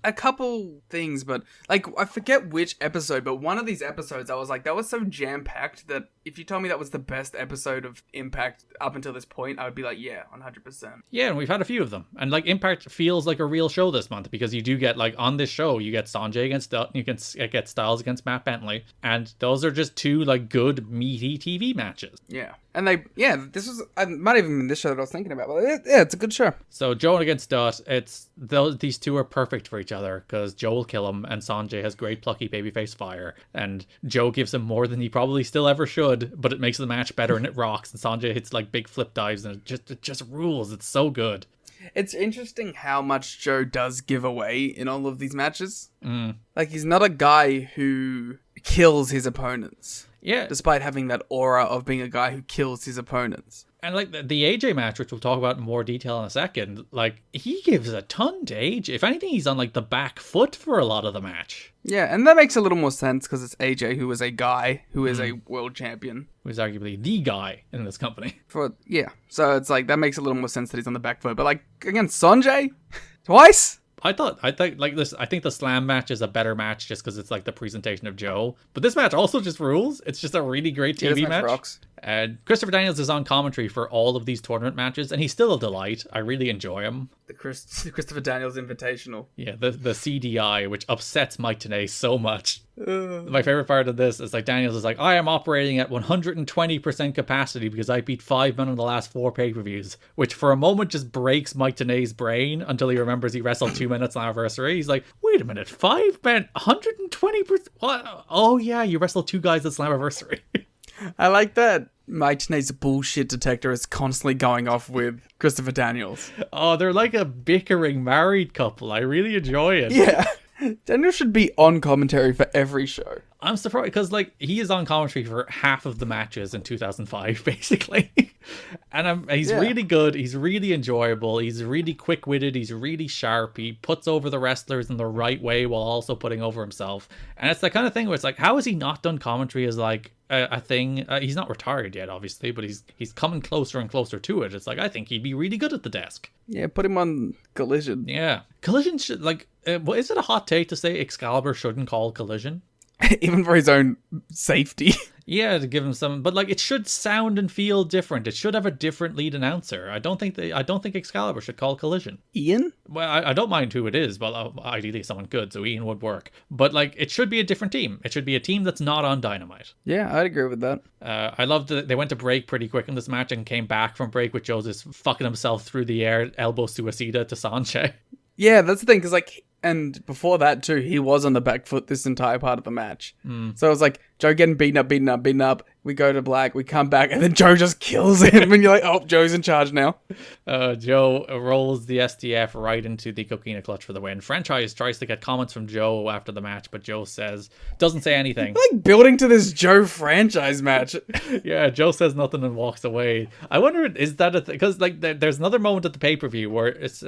[SPEAKER 7] a couple things, but like I forget which episode, but one of these episodes I was like, that was so jam packed that if you told me that was the best episode of Impact up until this point, I would be like, yeah, 100%.
[SPEAKER 5] Yeah, and we've had a few of them. And like Impact feels like a real show this month because you do get like on this show, you get Sanjay against you can get Styles against Matt Bentley, and those are just two like good meaty TV matches.
[SPEAKER 7] Yeah. And this was, might even been this show that I was thinking about, but yeah, it's a good show.
[SPEAKER 5] So Joe against Dot, these two are perfect for each other because Joe will kill him and Sanjay has great plucky babyface fire, and Joe gives him more than he probably still ever should, but it makes the match better and it rocks, and Sanjay hits like big flip dives and it just rules. It's so good.
[SPEAKER 7] It's interesting how much Joe does give away in all of these matches. Like, he's not a guy who kills his opponents.
[SPEAKER 5] Yeah.
[SPEAKER 7] Despite having that aura of being a guy who kills his opponents.
[SPEAKER 5] And like the AJ match, which we'll talk about in more detail in a second, like he gives a ton to AJ. If anything, he's on like the back foot for a lot of the match.
[SPEAKER 7] Yeah, and that makes a little more sense because it's AJ, who is a guy who is a world champion.
[SPEAKER 5] Who's arguably the guy in this company.
[SPEAKER 7] So it's like, that makes a little more sense that he's on the back foot. But like, against Sanjay? Twice?
[SPEAKER 5] I think like this. I think the Slam match is a better match just because it's like the presentation of Joe. But this match also just rules. It's just a really great TV match. Rocks. And Christopher Daniels is on commentary for all of these tournament matches, and he's still a delight. I really enjoy him.
[SPEAKER 7] The Christopher Daniels Invitational.
[SPEAKER 5] Yeah, the CDI, which upsets Mike Tenay so much. My favorite part of this is like Daniels is like, I am operating at 120% capacity because I beat 5 men in the last 4 pay-per-views, which for a moment just breaks Mike Tenay's brain until he remembers he wrestled 2 minutes on Slammiversary. He's like, wait a minute, 5 men, 120%? What? Oh yeah, you wrestled 2 guys at Slammiversary.
[SPEAKER 7] I like that Mike Tenay's bullshit detector is constantly going off with Christopher Daniels.
[SPEAKER 5] Oh, they're like a bickering married couple. I really enjoy it.
[SPEAKER 7] Yeah. Daniel should be on commentary for every show.
[SPEAKER 5] I'm surprised because like he is on commentary for half of the matches in 2005 basically. And he's really good, he's really enjoyable, he's really quick-witted, he's really sharp, he puts over the wrestlers in the right way while also putting over himself. And it's the kind of thing where it's like, how has he not done commentary as like a thing? He's not retired yet obviously, but he's coming closer and closer to it. It's like, I think he'd be really good at the desk.
[SPEAKER 7] Yeah, put him on Collision.
[SPEAKER 5] Yeah, Collision should like is it a hot take to say Excalibur shouldn't call Collision?
[SPEAKER 7] Even for his own safety.
[SPEAKER 5] Yeah, to give him some, but like it should sound and feel different. It should have a different lead announcer. I don't think Excalibur should call Collision.
[SPEAKER 7] Ian?
[SPEAKER 5] Well, I don't mind who it is, but ideally someone good, so Ian would work. But like, it should be a different team. It should be a team that's not on Dynamite.
[SPEAKER 7] Yeah, I'd agree with that.
[SPEAKER 5] I loved that they went to break pretty quick in this match and came back from break with Joe just fucking himself through the air, elbow suicida to Sanjay.
[SPEAKER 7] Yeah, that's the thing, because like, and before that too, he was on the back foot this entire part of the match. So it was like, Joe getting beaten up. We go to black, we come back, and then Joe just kills him. And you're like, oh, Joe's in charge now.
[SPEAKER 5] Joe rolls the STF right into the Coquina clutch for the win. Franchise tries to get comments from Joe after the match, but Joe doesn't say anything.
[SPEAKER 7] Like building to this Joe franchise match.
[SPEAKER 5] Yeah, Joe says nothing and walks away. I wonder, is that a thing? Because like, there's another moment at the pay-per-view where it's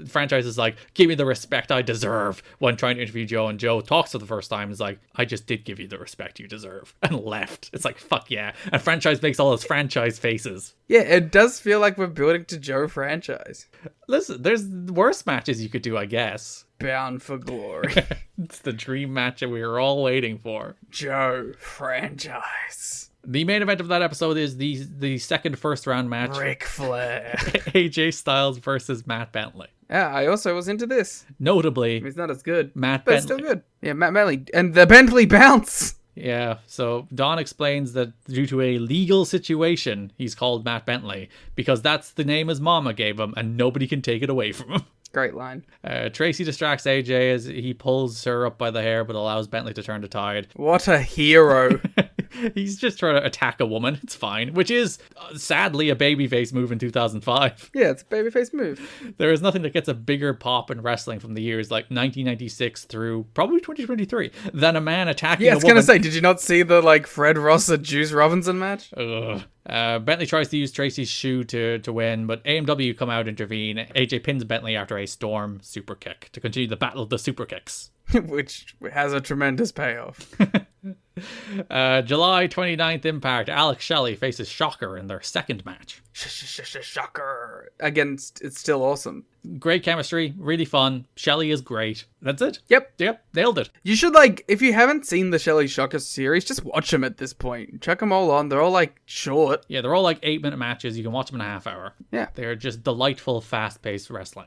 [SPEAKER 5] Franchise is like, give me the respect I deserve when trying to interview Joe, and Joe talks for the first time. Is like, I just did give you the respect you deserve, and left. It's like, fuck yeah. And Franchise makes all his franchise faces.
[SPEAKER 7] Yeah, it does feel like we're building to Joe franchise.
[SPEAKER 5] Listen, there's worse matches you could do, I guess.
[SPEAKER 7] Bound for Glory.
[SPEAKER 5] It's the dream match that we were all waiting for.
[SPEAKER 7] Joe franchise.
[SPEAKER 5] The main event of that episode is the second first round match.
[SPEAKER 7] Ric Flair.
[SPEAKER 5] AJ Styles versus Matt Bentley.
[SPEAKER 7] Yeah, I also was into this.
[SPEAKER 5] Notably,
[SPEAKER 7] it's not as good.
[SPEAKER 5] Matt
[SPEAKER 7] Bentley. But still good. Yeah, Matt Bentley. And the Bentley bounce.
[SPEAKER 5] Yeah, so Don explains that due to a legal situation, he's called Matt Bentley because that's the name his mama gave him and nobody can take it away from him.
[SPEAKER 7] Great line.
[SPEAKER 5] Tracy distracts AJ as he pulls her up by the hair but allows Bentley to turn the tide.
[SPEAKER 7] What a hero.
[SPEAKER 5] He's just trying to attack a woman. It's fine. Which is, sadly, a babyface move in 2005.
[SPEAKER 7] Yeah, it's a babyface move.
[SPEAKER 5] There is nothing that gets a bigger pop in wrestling from the years like 1996 through probably 2023 than a man attacking a woman.
[SPEAKER 7] Yeah, I was going to say, did you not see the like Fred Ross and Juice Robinson match?
[SPEAKER 5] Bentley tries to use Tracy's shoe to win, but AMW come out intervene. AJ pins Bentley after a Storm super kick to continue the battle of the super kicks.
[SPEAKER 7] Which has a tremendous payoff.
[SPEAKER 5] July 29th Impact. Alex Shelley faces Shocker in their second match.
[SPEAKER 6] Shocker. Again, it's still awesome.
[SPEAKER 5] Great chemistry, really fun. Shelley is great. That's it.
[SPEAKER 6] Yep.
[SPEAKER 5] Nailed it.
[SPEAKER 6] You should, if you haven't seen the Shelley Shocker series, just watch them at this point. Check them all on. They're all, short.
[SPEAKER 5] Yeah, they're all 8-minute matches. You can watch them in a half hour.
[SPEAKER 6] Yeah.
[SPEAKER 5] They're just delightful, fast-paced wrestling.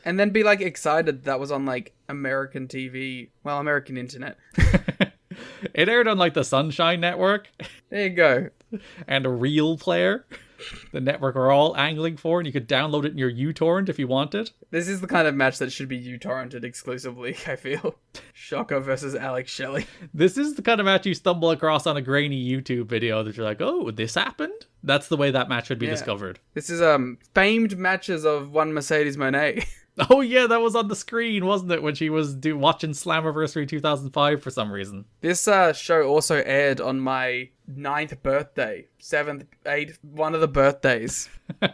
[SPEAKER 6] And then be, excited that was on, American TV. Well, American internet.
[SPEAKER 5] It aired on, the Sunshine Network.
[SPEAKER 6] There you go.
[SPEAKER 5] And a Real Player. The network are all angling for, and you could download it in your uTorrent if you wanted.
[SPEAKER 6] This is the kind of match that should be uTorrented exclusively, I feel. Shocker versus Alex Shelley.
[SPEAKER 5] This is the kind of match you stumble across on a grainy YouTube video that you're like, oh, this happened? That's the way that match would be discovered.
[SPEAKER 6] This is famed matches of one Mercedes Moné.
[SPEAKER 5] Oh yeah, that was on the screen, wasn't it, when she was watching Slammiversary 2005 for some reason.
[SPEAKER 6] This show also aired on my 9th birthday. 7th, 8th, one of the birthdays.
[SPEAKER 5] I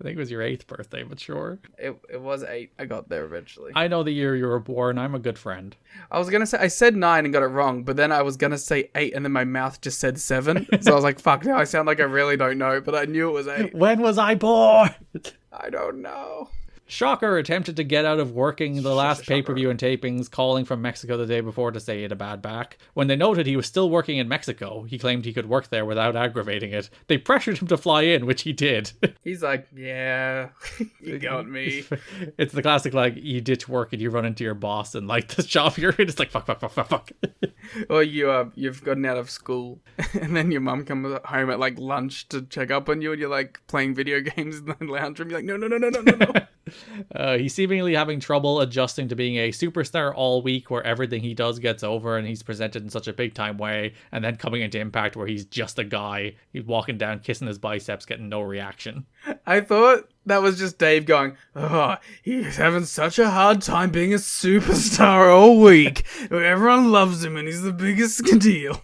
[SPEAKER 5] think it was your 8th birthday, but sure.
[SPEAKER 6] It was 8. I got there eventually.
[SPEAKER 5] I know the year you were born. I'm a good friend.
[SPEAKER 6] I was going to say, I said 9 and got it wrong, but then I was going to say 8 and then my mouth just said 7. So I was like, fuck, now I sound like I really don't know, but I knew it was 8.
[SPEAKER 5] When was I born?
[SPEAKER 6] I don't know.
[SPEAKER 5] Shocker attempted to get out of working the last pay-per-view and tapings, calling from Mexico the day before to say he had a bad back. When they noted he was still working in Mexico, he claimed he could work there without aggravating it. They pressured him to fly in, which he did.
[SPEAKER 6] He's like, yeah, you got me.
[SPEAKER 5] It's the classic, you ditch work and you run into your boss and, the shop you're in, it's like, fuck.
[SPEAKER 6] Or you've gotten out of school and then your mum comes home at, lunch to check up on you and you're, playing video games in the lounge room. You're like, no.
[SPEAKER 5] He's seemingly having trouble adjusting to being a superstar all week where everything he does gets over and he's presented in such a big time way, and then coming into Impact where he's just a guy. He's walking down, kissing his biceps, getting no reaction.
[SPEAKER 6] I thought that was just Dave going, oh, he's having such a hard time being a superstar all week. Everyone loves him and he's the biggest deal.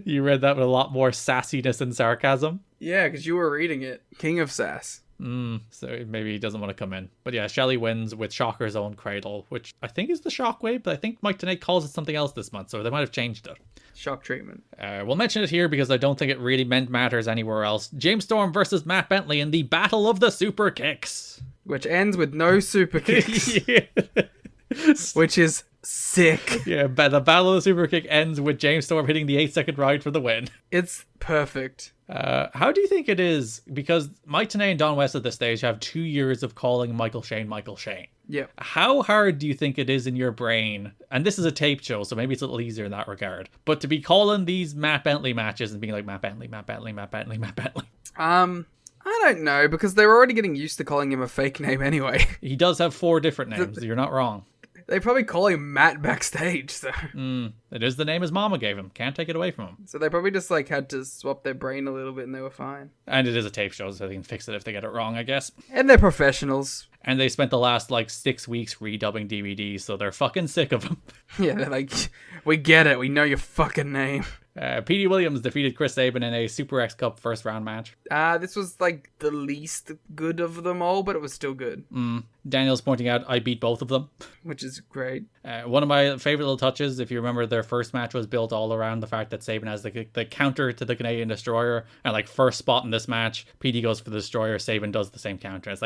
[SPEAKER 5] You read that with a lot more sassiness and sarcasm.
[SPEAKER 6] Yeah, because you were reading it. King of Sass.
[SPEAKER 5] So maybe he doesn't want to come in. But yeah, Shelley wins with Shocker's own cradle, which I think is the Shockwave, but I think Mike Tenay calls it something else this month, so they might have changed it.
[SPEAKER 6] Shock treatment.
[SPEAKER 5] We'll mention it here because I don't think it really matters anywhere else. James Storm versus Matt Bentley in the Battle of the Super Kicks.
[SPEAKER 6] Which ends with no super kicks. Which is sick.
[SPEAKER 5] Yeah, but the Battle of the Super Kick ends with James Storm hitting the 8-second ride for the win.
[SPEAKER 6] It's perfect.
[SPEAKER 5] How do you think it is? Because Mike Tenay and Don West at this stage have 2 years of calling Michael Shane.
[SPEAKER 6] Yeah.
[SPEAKER 5] How hard do you think it is in your brain? And this is a tape show, so maybe it's a little easier in that regard. But to be calling these Matt Bentley matches and being like, Matt Bentley.
[SPEAKER 6] I don't know, because they were already getting used to calling him a fake name anyway.
[SPEAKER 5] He does have 4 different names. You're not wrong.
[SPEAKER 6] They probably call him Matt backstage, so.
[SPEAKER 5] It is the name his mama gave him. Can't take it away from him.
[SPEAKER 6] So they probably just had to swap their brain a little bit and they were fine.
[SPEAKER 5] And it is a tape show, so they can fix it if they get it wrong, I guess.
[SPEAKER 6] And they're professionals.
[SPEAKER 5] And they spent the last 6 weeks redubbing DVDs, so they're fucking sick of them.
[SPEAKER 6] Yeah, they're like, we get it. We know your fucking name.
[SPEAKER 5] Petey Williams defeated Chris Sabin in a Super X Cup first round match.
[SPEAKER 6] This was the least good of them all, but it was still good.
[SPEAKER 5] Daniel's pointing out I beat both of them.
[SPEAKER 6] Which is great.
[SPEAKER 5] One of my favorite little touches, if you remember, their first match was built all around the fact that Sabin has the counter to the Canadian Destroyer, and first spot in this match, Petey goes for the Destroyer, Sabin does the same counter. It's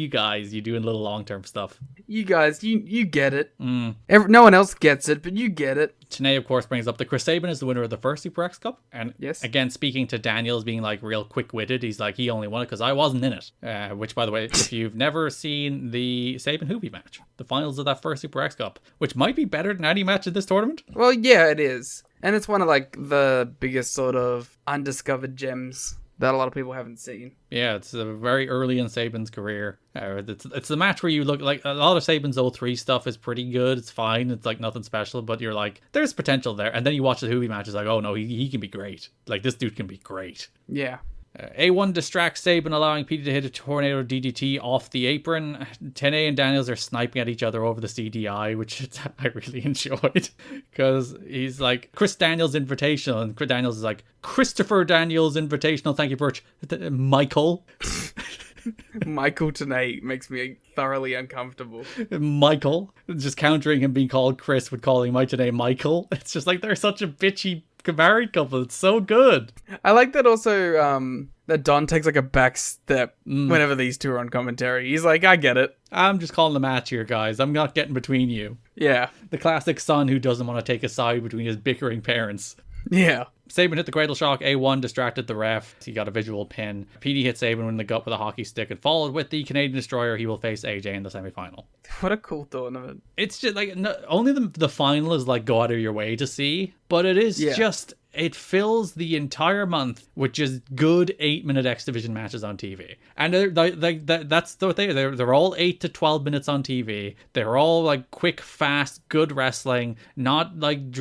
[SPEAKER 5] you guys, you doing little long-term stuff.
[SPEAKER 6] You guys, you get it. No one else gets it, but you get it.
[SPEAKER 5] Tenay, of course, brings up that Chris Sabin is the winner of the first Super X Cup. And
[SPEAKER 6] yes.
[SPEAKER 5] Again, speaking to Daniels being real quick-witted, he's he only won it because I wasn't in it. Which, by the way, if you've never seen the Sabin Hoopy match, the finals of that first Super X Cup, which might be better than any match in this tournament.
[SPEAKER 6] Well, yeah, it is. And it's one of the biggest sort of undiscovered gems that a lot of people haven't seen.
[SPEAKER 5] Yeah, it's very early in Sabin's career. It's the match where you look a lot of Sabin's 03 stuff is pretty good. It's fine. It's nothing special, but you're there's potential there. And then you watch the Hoovy match, it's oh no, he can be great. This dude can be great.
[SPEAKER 6] Yeah.
[SPEAKER 5] A1 distracts Sabin, allowing Petey to hit a tornado DDT off the apron. Tenay and Daniels are sniping at each other over the CDI, which I really enjoyed. Because he's Chris Daniels Invitational, and Chris Daniels is Christopher Daniels Invitational. Thank you, Birch. Michael.
[SPEAKER 6] Michael Tenay makes me thoroughly uncomfortable.
[SPEAKER 5] Michael, just countering him being called Chris with calling Mike today Michael. It's just like they're such a bitchy married couple. It's so good.
[SPEAKER 6] I like that also, that Don takes like a back step whenever these two are on commentary. He's like, I get it.
[SPEAKER 5] I'm just calling the match here, guys. I'm not getting between you.
[SPEAKER 6] Yeah.
[SPEAKER 5] The classic son who doesn't want to take a side between his bickering parents.
[SPEAKER 6] Yeah.
[SPEAKER 5] Saban hit the Cradle Shock. A1 distracted the ref. He got a visual pin. PD hit Saban in the gut with a hockey stick and followed with the Canadian Destroyer. He will face AJ in the semifinal.
[SPEAKER 6] What a cool tournament.
[SPEAKER 5] It's just like, only the final is like go out of your way to see, but it is just, it fills the entire month with just good 8-minute X Division matches on TV. And that's what they're all 8 to 12 minutes on TV. They're all like quick, fast, good wrestling, not like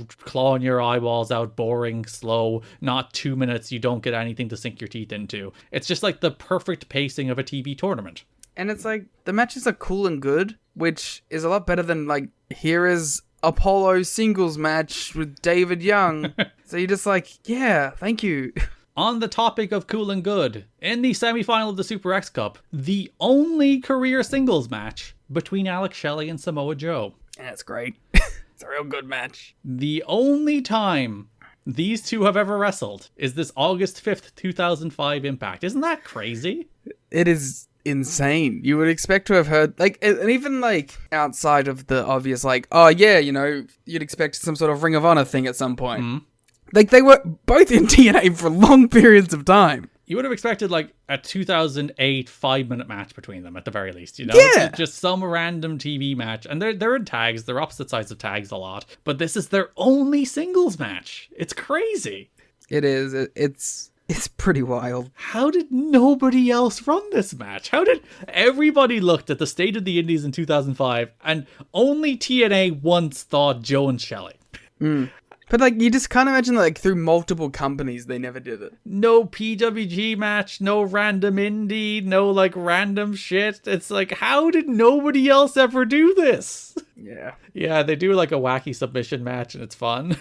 [SPEAKER 5] clawing your eyeballs out, boring, slow, not 2 minutes you don't get anything to sink your teeth into. It's just like the perfect pacing of a TV tournament.
[SPEAKER 6] And it's like, the matches are cool and good, which is a lot better than like, here is Apollo singles match with David Young. So you're just like, yeah, thank you.
[SPEAKER 5] On the topic of cool and good, in the semi-final of the Super X Cup, the only career singles match between Alex Shelley and Samoa Joe.
[SPEAKER 6] And it's great. It's a real good match.
[SPEAKER 5] The only time these two have ever wrestled is this August 5th, 2005 Impact. Isn't that crazy?
[SPEAKER 6] It is insane. You would expect to have heard, like, and even like outside of the obvious, like, oh yeah, you know, you'd expect some sort of Ring of Honor thing at some point. Mm-hmm. Like, they were both in TNA for long periods of time.
[SPEAKER 5] You would have expected like a 2008 5-minute match between them at the very least, you know?
[SPEAKER 6] Yeah.
[SPEAKER 5] Just some random TV match. And they're in tags. They're opposite sides of tags a lot. But this is their only singles match. It's crazy.
[SPEAKER 6] It is. It's pretty wild.
[SPEAKER 5] How did nobody else run this match? How did everybody looked at the state of the Indies in 2005 and only TNA once thought Joe and Shelley?
[SPEAKER 6] But like, you just can't imagine, like, through multiple companies, they never did it.
[SPEAKER 5] No PWG match, no random indie, no like random shit. It's like, how did nobody else ever do this?
[SPEAKER 6] Yeah.
[SPEAKER 5] Yeah, they do like a wacky submission match and it's fun.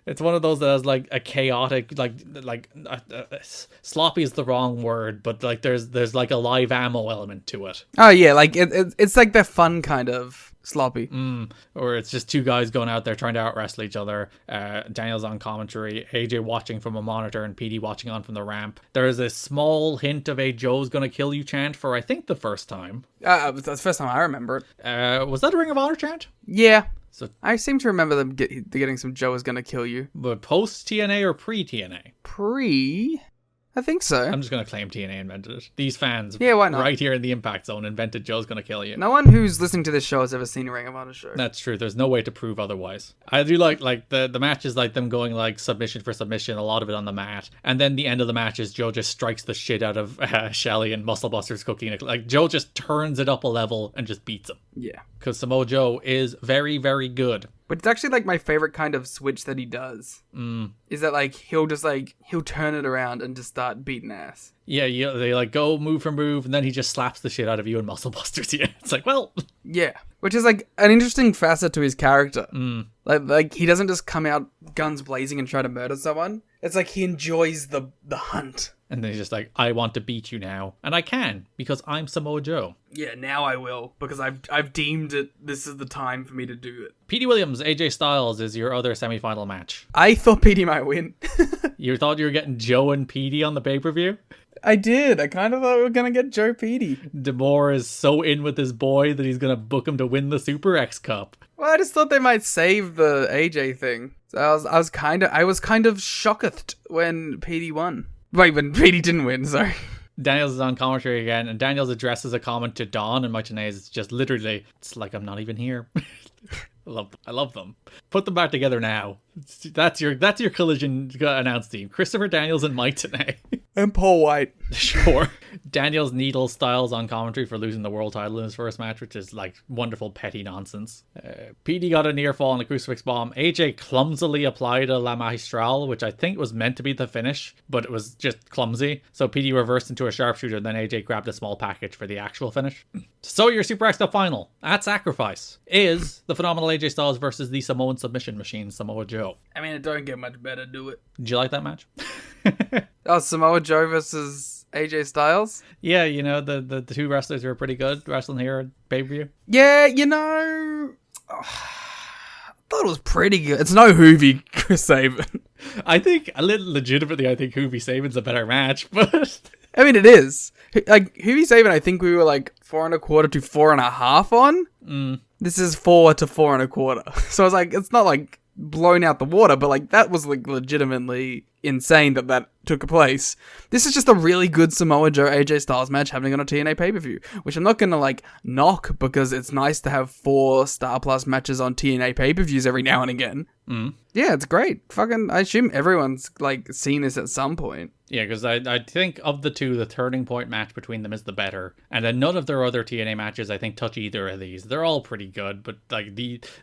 [SPEAKER 5] It's one of those that has like a chaotic, sloppy is the wrong word, but like there's like a live ammo element to it.
[SPEAKER 6] Oh yeah, like it's like the fun kind of sloppy.
[SPEAKER 5] Or it's just two guys going out there trying to out wrestle each other. Daniel's on commentary, AJ watching from a monitor, and PD watching on from the ramp. There is a small hint of a Joe's gonna kill you chant for I think the first time.
[SPEAKER 6] That's the first time I remember it.
[SPEAKER 5] Was that a Ring of Honor chant?
[SPEAKER 6] Yeah.
[SPEAKER 5] So
[SPEAKER 6] I seem to remember them getting some Joe is gonna kill you.
[SPEAKER 5] But post TNA or pre TNA?
[SPEAKER 6] Pre? I think so.
[SPEAKER 5] I'm just going to claim TNA invented it. These fans,
[SPEAKER 6] yeah, why not?
[SPEAKER 5] Right here in the Impact Zone, invented Joe's Gonna Kill You.
[SPEAKER 6] No one who's listening to this show has ever seen a Ring of Honor show.
[SPEAKER 5] That's true. There's no way to prove otherwise. I do like the matches, like them going like submission for submission, a lot of it on the mat. And then the end of the match is Joe just strikes the shit out of Shelley and Muscle Buster's cooking. Like Joe just turns it up a level and just beats him.
[SPEAKER 6] Yeah.
[SPEAKER 5] Because Samoa Joe is very, very good.
[SPEAKER 6] But it's actually like my favorite kind of switch that he does. Is that like he'll turn it around and just start beating ass.
[SPEAKER 5] Yeah, they like go move for move, and then he just slaps the shit out of you and Muscle Busters. Yeah, it's like, well,
[SPEAKER 6] yeah, which is like an interesting facet to his character. Like he doesn't just come out guns blazing and try to murder someone. It's like he enjoys the hunt.
[SPEAKER 5] And then he's just like, I want to beat you now. And I can, because I'm Samoa Joe.
[SPEAKER 6] Yeah, now I will, because I've deemed it, this is the time for me to do it.
[SPEAKER 5] Petey Williams, AJ Styles is your other semi-final match.
[SPEAKER 6] I thought Petey might win.
[SPEAKER 5] You thought you were getting Joe and Petey on the pay-per-view?
[SPEAKER 6] I did. I kind of thought we were going to get Joe Petey.
[SPEAKER 5] DeMore is so in with his boy that he's going to book him to win the Super X Cup.
[SPEAKER 6] Well, I just thought they might save the AJ thing. So I was kind of shocked when Petey won. Wait, when Petey didn't win, sorry.
[SPEAKER 5] Daniels is on commentary again, and Daniels addresses a comment to Dawn and Mike Tenay. It's just literally, it's like I'm not even here. I love them. Put them back together now. That's your Collision announce team. Christopher Daniels and Mike Tenay.
[SPEAKER 6] And Paul White.
[SPEAKER 5] Sure. Daniels needles Styles on commentary for losing the world title in his first match, which is like wonderful petty nonsense. PD got a near fall on the crucifix bomb. AJ clumsily applied a La Magistral, which I think was meant to be the finish, but it was just clumsy. So PD reversed into a sharpshooter, then AJ grabbed a small package for the actual finish. So your Super X Cup final at Sacrifice is the phenomenal AJ Styles versus the Samoan submission machine, Samoa Joe.
[SPEAKER 6] I mean, it don't get much better, do it?
[SPEAKER 5] Did you like that match?
[SPEAKER 6] Oh, Samoa Joe versus
[SPEAKER 7] AJ Styles.
[SPEAKER 5] Yeah, you know, the two wrestlers who are pretty good wrestling here at pay-per-view.
[SPEAKER 7] Yeah, you know, I thought it was pretty good. It's no Hoovy Chris Sabin.
[SPEAKER 5] I think, legitimately, I think Hoovy Sabin's a better match, but...
[SPEAKER 7] I mean, it is. Like, Hoovy Sabin, I think we were like 4.25 to 4.5 on. This is 4 to 4.25. So I was like, it's not like blown out the water, but like that was like legitimately insane that took place. This is just a really good Samoa Joe AJ Styles match happening on a TNA pay-per-view, which I'm not gonna like knock because it's nice to have 4 Star Plus matches on TNA pay-per-views every now and again. Yeah, it's great. Fucking, I assume everyone's like seen this at some point.
[SPEAKER 5] Yeah, because I think of the two, the turning point match between them is the better. And then none of their other TNA matches, I think, touch either of these. They're all pretty good, but like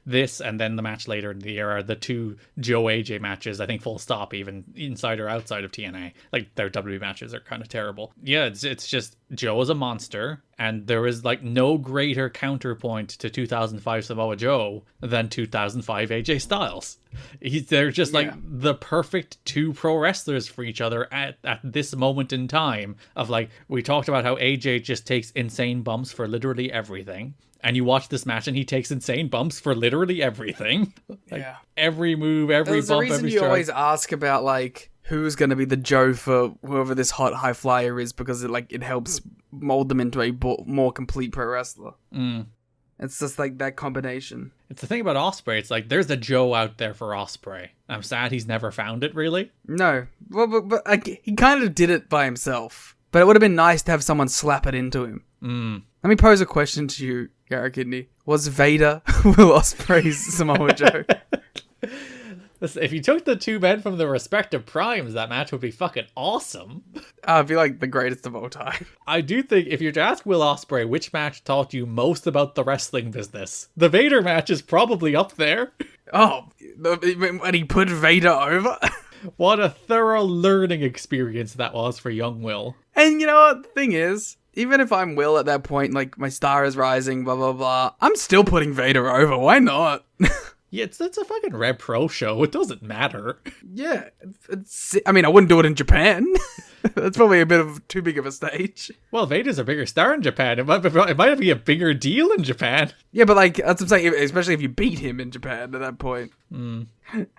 [SPEAKER 5] this and then the match later in the year are the two Joe AJ matches, I think full stop, even inside or outside of TNA. Like, their WWE matches are kind of terrible. Yeah, it's just Joe is a monster, and there is like no greater counterpoint to 2005 Samoa Joe than 2005 AJ Styles. They're just like the perfect two pro wrestlers for each other at this moment in time. Of like, we talked about how AJ just takes insane bumps for literally everything. And you watch this match and he takes insane bumps for literally everything. Like, every move, every
[SPEAKER 7] There's
[SPEAKER 5] bump,
[SPEAKER 7] a reason
[SPEAKER 5] every
[SPEAKER 7] you
[SPEAKER 5] strike.
[SPEAKER 7] always ask about like who's going to be the Joe for whoever this hot high flyer is, because it helps mold them into a more complete pro wrestler. It's just like that combination.
[SPEAKER 5] It's the thing about Ospreay. It's like, there's a Joe out there for Ospreay. I'm sad he's never found it, really.
[SPEAKER 7] No, well, but like, he kind of did it by himself. But it would have been nice to have someone slap it into him. Let me pose a question to you, Garrett Kidney. Was Vader Will Ospreay's Samoa Joe?
[SPEAKER 5] Listen, if you took the two men from their respective primes, that match would be fucking awesome.
[SPEAKER 7] It'd be like the greatest of all time.
[SPEAKER 5] I do think if you're to ask Will Ospreay which match taught you most about the wrestling business, the Vader match is probably up there.
[SPEAKER 7] Oh, when he put Vader over?
[SPEAKER 5] What a thorough learning experience that was for young Will.
[SPEAKER 7] And you know what? The thing is, even if I'm Will at that point, like my star is rising, blah, blah, blah, I'm still putting Vader over. Why not?
[SPEAKER 5] Yeah, it's a fucking Red Pro show. It doesn't matter.
[SPEAKER 7] Yeah. I mean, I wouldn't do it in Japan. That's probably a bit of too big of a stage.
[SPEAKER 5] Well, Vader's a bigger star in Japan. It might be a bigger deal in Japan.
[SPEAKER 7] Yeah, but like, that's what I'm saying, especially if you beat him in Japan at that point.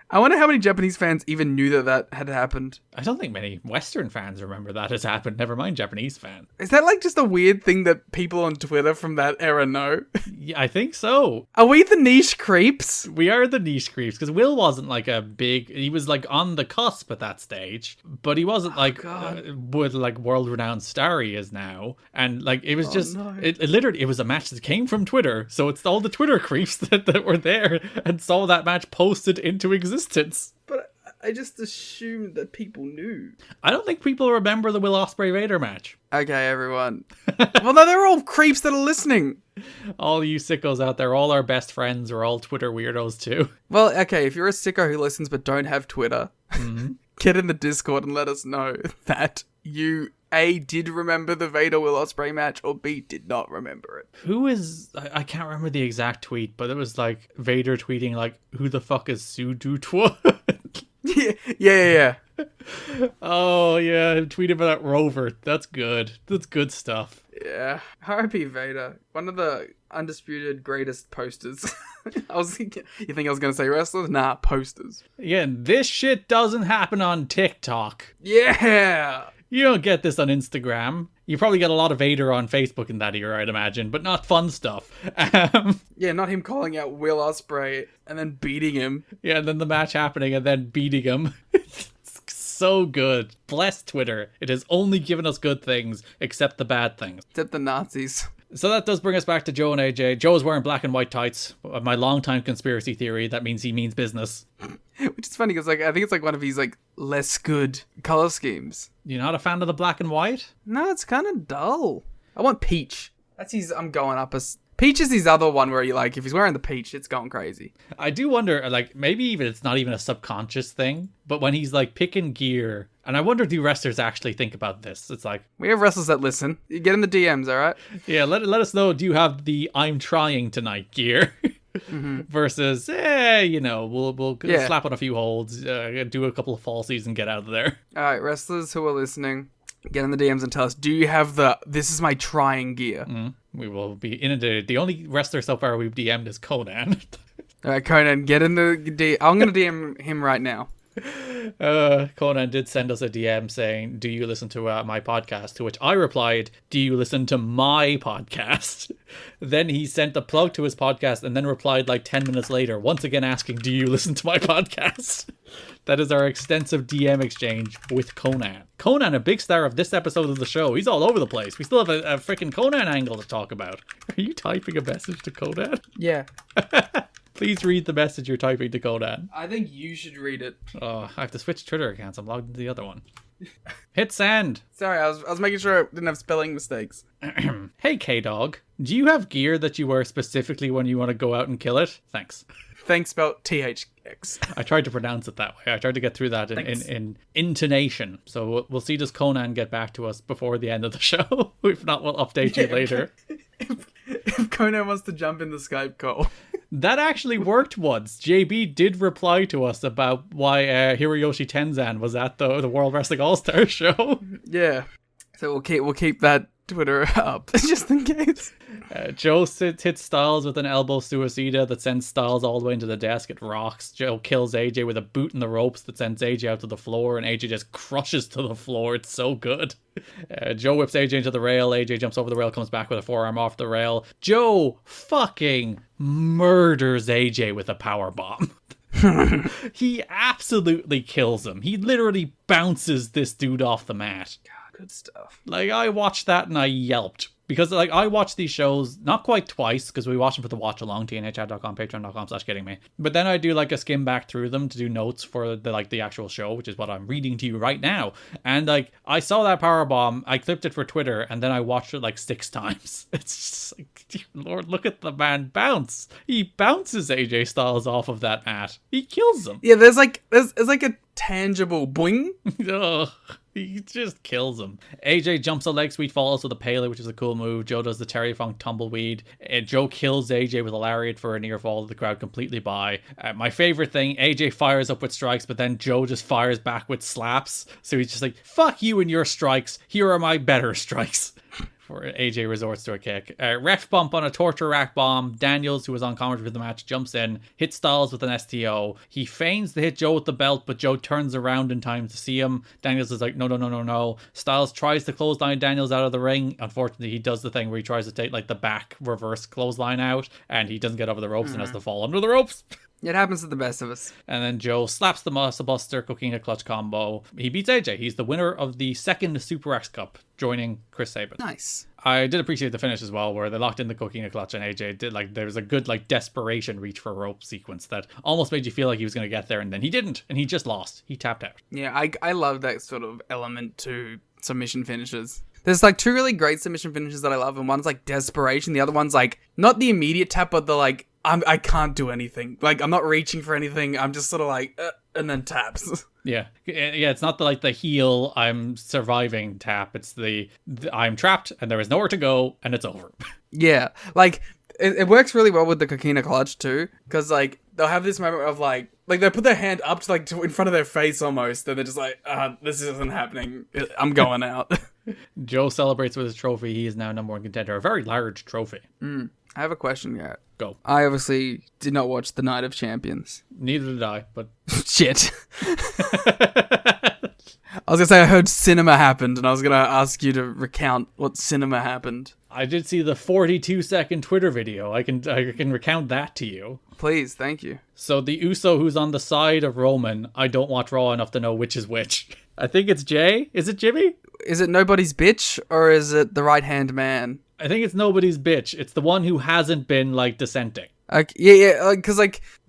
[SPEAKER 7] I wonder how many Japanese fans even knew that had happened.
[SPEAKER 5] I don't think many Western fans remember that has happened, never mind Japanese fans.
[SPEAKER 7] Is that like just a weird thing that people on Twitter from that era know?
[SPEAKER 5] Yeah, I think so.
[SPEAKER 7] Are we the niche creeps?
[SPEAKER 5] We are the niche creeps, because Will wasn't like he was like on the cusp at that stage, but he wasn't with like world-renowned star he is now. And like, it was it literally, it was a match that came from Twitter, so it's all the Twitter creeps that were there and saw that match posted into existence.
[SPEAKER 7] But I just assumed that people knew.
[SPEAKER 5] I don't think people remember the Will Ospreay Vader match.
[SPEAKER 7] Okay, everyone. Well, no, they're all creeps that are listening.
[SPEAKER 5] All you sickos out there, all our best friends are all Twitter weirdos too.
[SPEAKER 7] Well, okay, if you're a sicko who listens but don't have Twitter, get in the Discord and let us know that you A, did remember the Vader Will Ospreay match, or B, did not remember it.
[SPEAKER 5] Who is... I can't remember the exact tweet, but it was like Vader tweeting like, who the fuck is Sudutwa?
[SPEAKER 7] Yeah.
[SPEAKER 5] Oh, yeah, tweeted about Rover. That's good. That's good stuff.
[SPEAKER 7] Yeah. R.I.P. Vader. One of the undisputed greatest posters. You think I was going to say wrestlers? Nah, posters.
[SPEAKER 5] Yeah, and this shit doesn't happen on TikTok.
[SPEAKER 7] Yeah!
[SPEAKER 5] You don't get this on Instagram. You probably get a lot of Vader on Facebook in that era, I'd imagine, but not fun stuff.
[SPEAKER 7] Yeah, not him calling out Will Ospreay and then beating him.
[SPEAKER 5] Yeah, and then the match happening and then beating him. It's so good. Bless Twitter. It has only given us good things, except the bad things.
[SPEAKER 7] Except the Nazis.
[SPEAKER 5] So that does bring us back to Joe and AJ. Joe is wearing black and white tights. My long-time conspiracy theory, that means he means business.
[SPEAKER 7] Which is funny, because I think it's like one of his like less good color schemes.
[SPEAKER 5] You're not a fan of the black and white?
[SPEAKER 7] No, it's kind of dull. I want peach. I'm going up as... Peach is his other one where you like, if he's wearing the peach, it's going crazy.
[SPEAKER 5] I do wonder, like, maybe even it's not even a subconscious thing, but when he's like picking gear, and I wonder, do wrestlers actually think about this? It's like,
[SPEAKER 7] we have wrestlers that listen. You get in the DMs, all right?
[SPEAKER 5] Yeah, let us know, do you have the I'm trying tonight gear? Versus, we'll slap on a few holds, do a couple of falsies and get out of there.
[SPEAKER 7] All right, wrestlers who are listening, Get in the DMs and tell us, do you have this is my trying gear?
[SPEAKER 5] We will be inundated. The only wrestler so far we've DM'd is Conan.
[SPEAKER 7] Alright, Conan, get in the I'm going to DM him right now.
[SPEAKER 5] Conan did send us a DM saying, do you listen to my podcast? To which I replied, do you listen to my podcast? Then he sent a plug to his podcast and then replied like 10 minutes later, once again asking, do you listen to my podcast? That is our extensive DM exchange with Conan. Conan, a big star of this episode of the show. He's all over the place. We still have a freaking Conan angle to talk about. Are you typing a message to Conan?
[SPEAKER 6] Yeah.
[SPEAKER 5] Please read the message you're typing to Conan.
[SPEAKER 6] I think you should read it.
[SPEAKER 5] Oh, I have to switch Twitter accounts. I'm logged into the other one. Hit send.
[SPEAKER 7] Sorry, I was making sure I didn't have spelling mistakes.
[SPEAKER 5] Hey, K-Dog. Do you have gear that you wear specifically when you want to go out and kill it? Thanks.
[SPEAKER 7] Thanks spelled THX.
[SPEAKER 5] I tried to pronounce it that way. I tried to get through that in intonation. So we'll see, does Conan get back to us before the end of the show? If not, we'll update you later.
[SPEAKER 7] If Conan wants to jump in the Skype call.
[SPEAKER 5] That actually worked once. JB did reply to us about why Hiroyoshi Tenzan was at the World Wrestling All-Star show.
[SPEAKER 7] Yeah. So we'll keep that Twitter up just in case.
[SPEAKER 5] Joe hits Styles with an elbow suicida that sends Styles all the way into the desk. It rocks. Joe kills AJ with a boot in the ropes that sends AJ out to the floor, and AJ just crushes to the floor. It's so good. Joe whips AJ into the rail. AJ jumps over the rail, comes back with a forearm off the rail. Joe fucking murders AJ with a power bomb. He absolutely kills him. He literally bounces this dude off the mat.
[SPEAKER 7] God, good stuff.
[SPEAKER 5] Like, I watched that and I yelped. Because, like, I watch these shows, not quite twice, because we watch them for the watch along, tnachat.com, patreon.com/kiddingme. But then I do, like, a skim back through them to do notes for, the actual show, which is what I'm reading to you right now. And, like, I saw that powerbomb, I clipped it for Twitter, and then I watched it, like, 6 times. It's just like, dear Lord, look at the man bounce. He bounces AJ Styles off of that mat. He kills him.
[SPEAKER 7] Yeah, there's like a tangible boing.
[SPEAKER 5] Ugh. He just kills him. AJ jumps a leg sweep, follows with a Pele, which is a cool move. Joe does the Terry Funk tumbleweed. Joe kills AJ with a lariat for a near fall. The crowd completely buy. My favorite thing, AJ fires up with strikes, but then Joe just fires back with slaps. So he's just like, fuck you and your strikes. Here are my better strikes. Before AJ resorts to a kick. Ref bump on a torture rack bomb. Daniels, who was on commentary for the match, jumps in, hits Styles with an STO. He feigns to hit Joe with the belt, but Joe turns around in time to see him. Daniels is like, no. Styles tries to clothesline Daniels out of the ring. Unfortunately, he does the thing where he tries to take like the back reverse clothesline out, and he doesn't get over the ropes and has to fall under the ropes.
[SPEAKER 7] It happens to the best of us.
[SPEAKER 5] And then Joe slaps the Muscle Buster, Coquina Clutch combo. He beats AJ. He's the winner of the second Super X Cup, joining Chris Sabin.
[SPEAKER 7] Nice.
[SPEAKER 5] I did appreciate the finish as well, where they locked in the Coquina Clutch and AJ did, like, there was a good, like, desperation reach for a rope sequence that almost made you feel like he was going to get there, and then he didn't, and he just lost. He tapped out.
[SPEAKER 7] Yeah, I love that sort of element to submission finishes. There's like 2 really great submission finishes that I love, and one's like desperation, the other one's like not the immediate tap, but the like I can't do anything. Like I'm not reaching for anything. I'm just sort of like and then taps. Yeah,
[SPEAKER 5] it's not the heel I'm surviving tap. It's the I'm trapped and there is nowhere to go and it's over.
[SPEAKER 7] Yeah, like it works really well with the Coquina Clutch too, because like they'll have this moment of like they put their hand up to in front of their face almost, and they're just like, this isn't happening. I'm going out.
[SPEAKER 5] Joe celebrates with his trophy. He is now number 1 contender. A very large trophy.
[SPEAKER 7] I have a question, Garrett.
[SPEAKER 5] Go.
[SPEAKER 7] I obviously did not watch the Night of Champions.
[SPEAKER 5] Neither did I, but...
[SPEAKER 7] Shit. I was going to say I heard cinema happened, and I was going to ask you to recount what cinema happened.
[SPEAKER 5] I did see the 42-second Twitter video. I can recount that to you.
[SPEAKER 7] Please, thank you.
[SPEAKER 5] So the Uso who's on the side of Roman, I don't watch Raw enough to know which is which. I think it's Jay. Is it Jimmy?
[SPEAKER 7] Is it nobody's bitch, or is it the right-hand man?
[SPEAKER 5] I think it's nobody's bitch. It's the one who hasn't been, dissenting.
[SPEAKER 7] Yeah, because,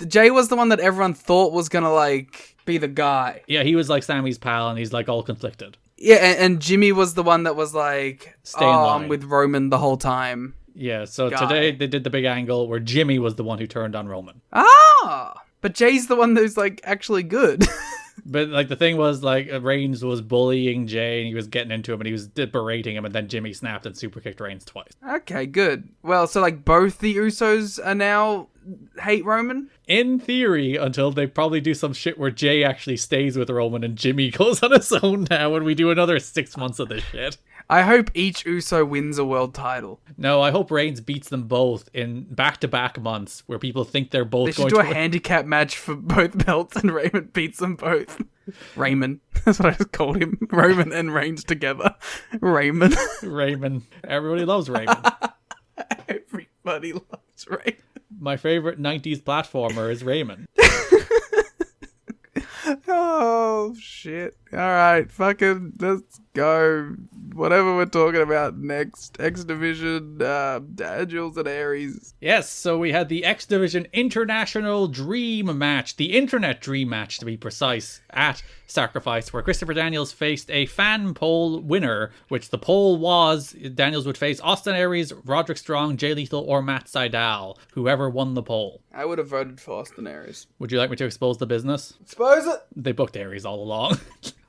[SPEAKER 7] Jay was the one that everyone thought was gonna, be the guy.
[SPEAKER 5] Yeah, he was, Sammy's pal, and he's, all conflicted.
[SPEAKER 7] Yeah, and Jimmy was the one that was,
[SPEAKER 5] Stay in line.
[SPEAKER 7] I'm with Roman the whole time.
[SPEAKER 5] Yeah, so today they did the big angle where Jimmy was the one who turned on Roman.
[SPEAKER 7] Ah! But Jay's the one who's, actually good.
[SPEAKER 5] But, the thing was, Reigns was bullying Jay, and he was getting into him, and he was berating him, and then Jimmy snapped and super kicked Reigns twice.
[SPEAKER 7] Okay, good. Well, so, both the Usos are now
[SPEAKER 6] hate Roman?
[SPEAKER 5] In theory, until they probably do some shit where Jay actually stays with Roman and Jimmy goes on his own now and we do another 6 months of this shit.
[SPEAKER 6] I hope each Uso wins a world title.
[SPEAKER 5] No, I hope Reigns beats them both in back-to-back months where people think they're both
[SPEAKER 6] They should
[SPEAKER 5] going
[SPEAKER 6] do
[SPEAKER 5] to
[SPEAKER 6] a handicap match for both belts and Raymond beats them both. Raymond. That's what I just called him. Roman and Reigns together. Raymond.
[SPEAKER 5] Raymond. Everybody loves Raymond.
[SPEAKER 6] Everybody loves Raymond.
[SPEAKER 5] My favorite 90s platformer is Raymond.
[SPEAKER 6] Oh, shit. Alright, fucking, let's go. Whatever we're talking about next. X Division, Jules and Aries.
[SPEAKER 5] Yes, so we had the X Division International Dream Match, the Internet Dream Match to be precise, at Sacrifice, where Christopher Daniels faced a fan poll winner, which the poll was Daniels would face Austin Aries, Roderick Strong, Jay Lethal, or Matt Sydal, whoever won the poll.
[SPEAKER 6] I would have voted for Austin Aries.
[SPEAKER 5] Would you like me to expose the business?
[SPEAKER 6] Expose it!
[SPEAKER 5] They booked Aries all along.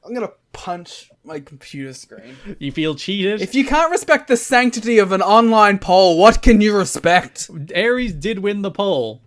[SPEAKER 6] I'm gonna punch my computer screen.
[SPEAKER 5] You feel cheated?
[SPEAKER 6] If you can't respect the sanctity of an online poll, what can you respect?
[SPEAKER 5] Aries did win the poll,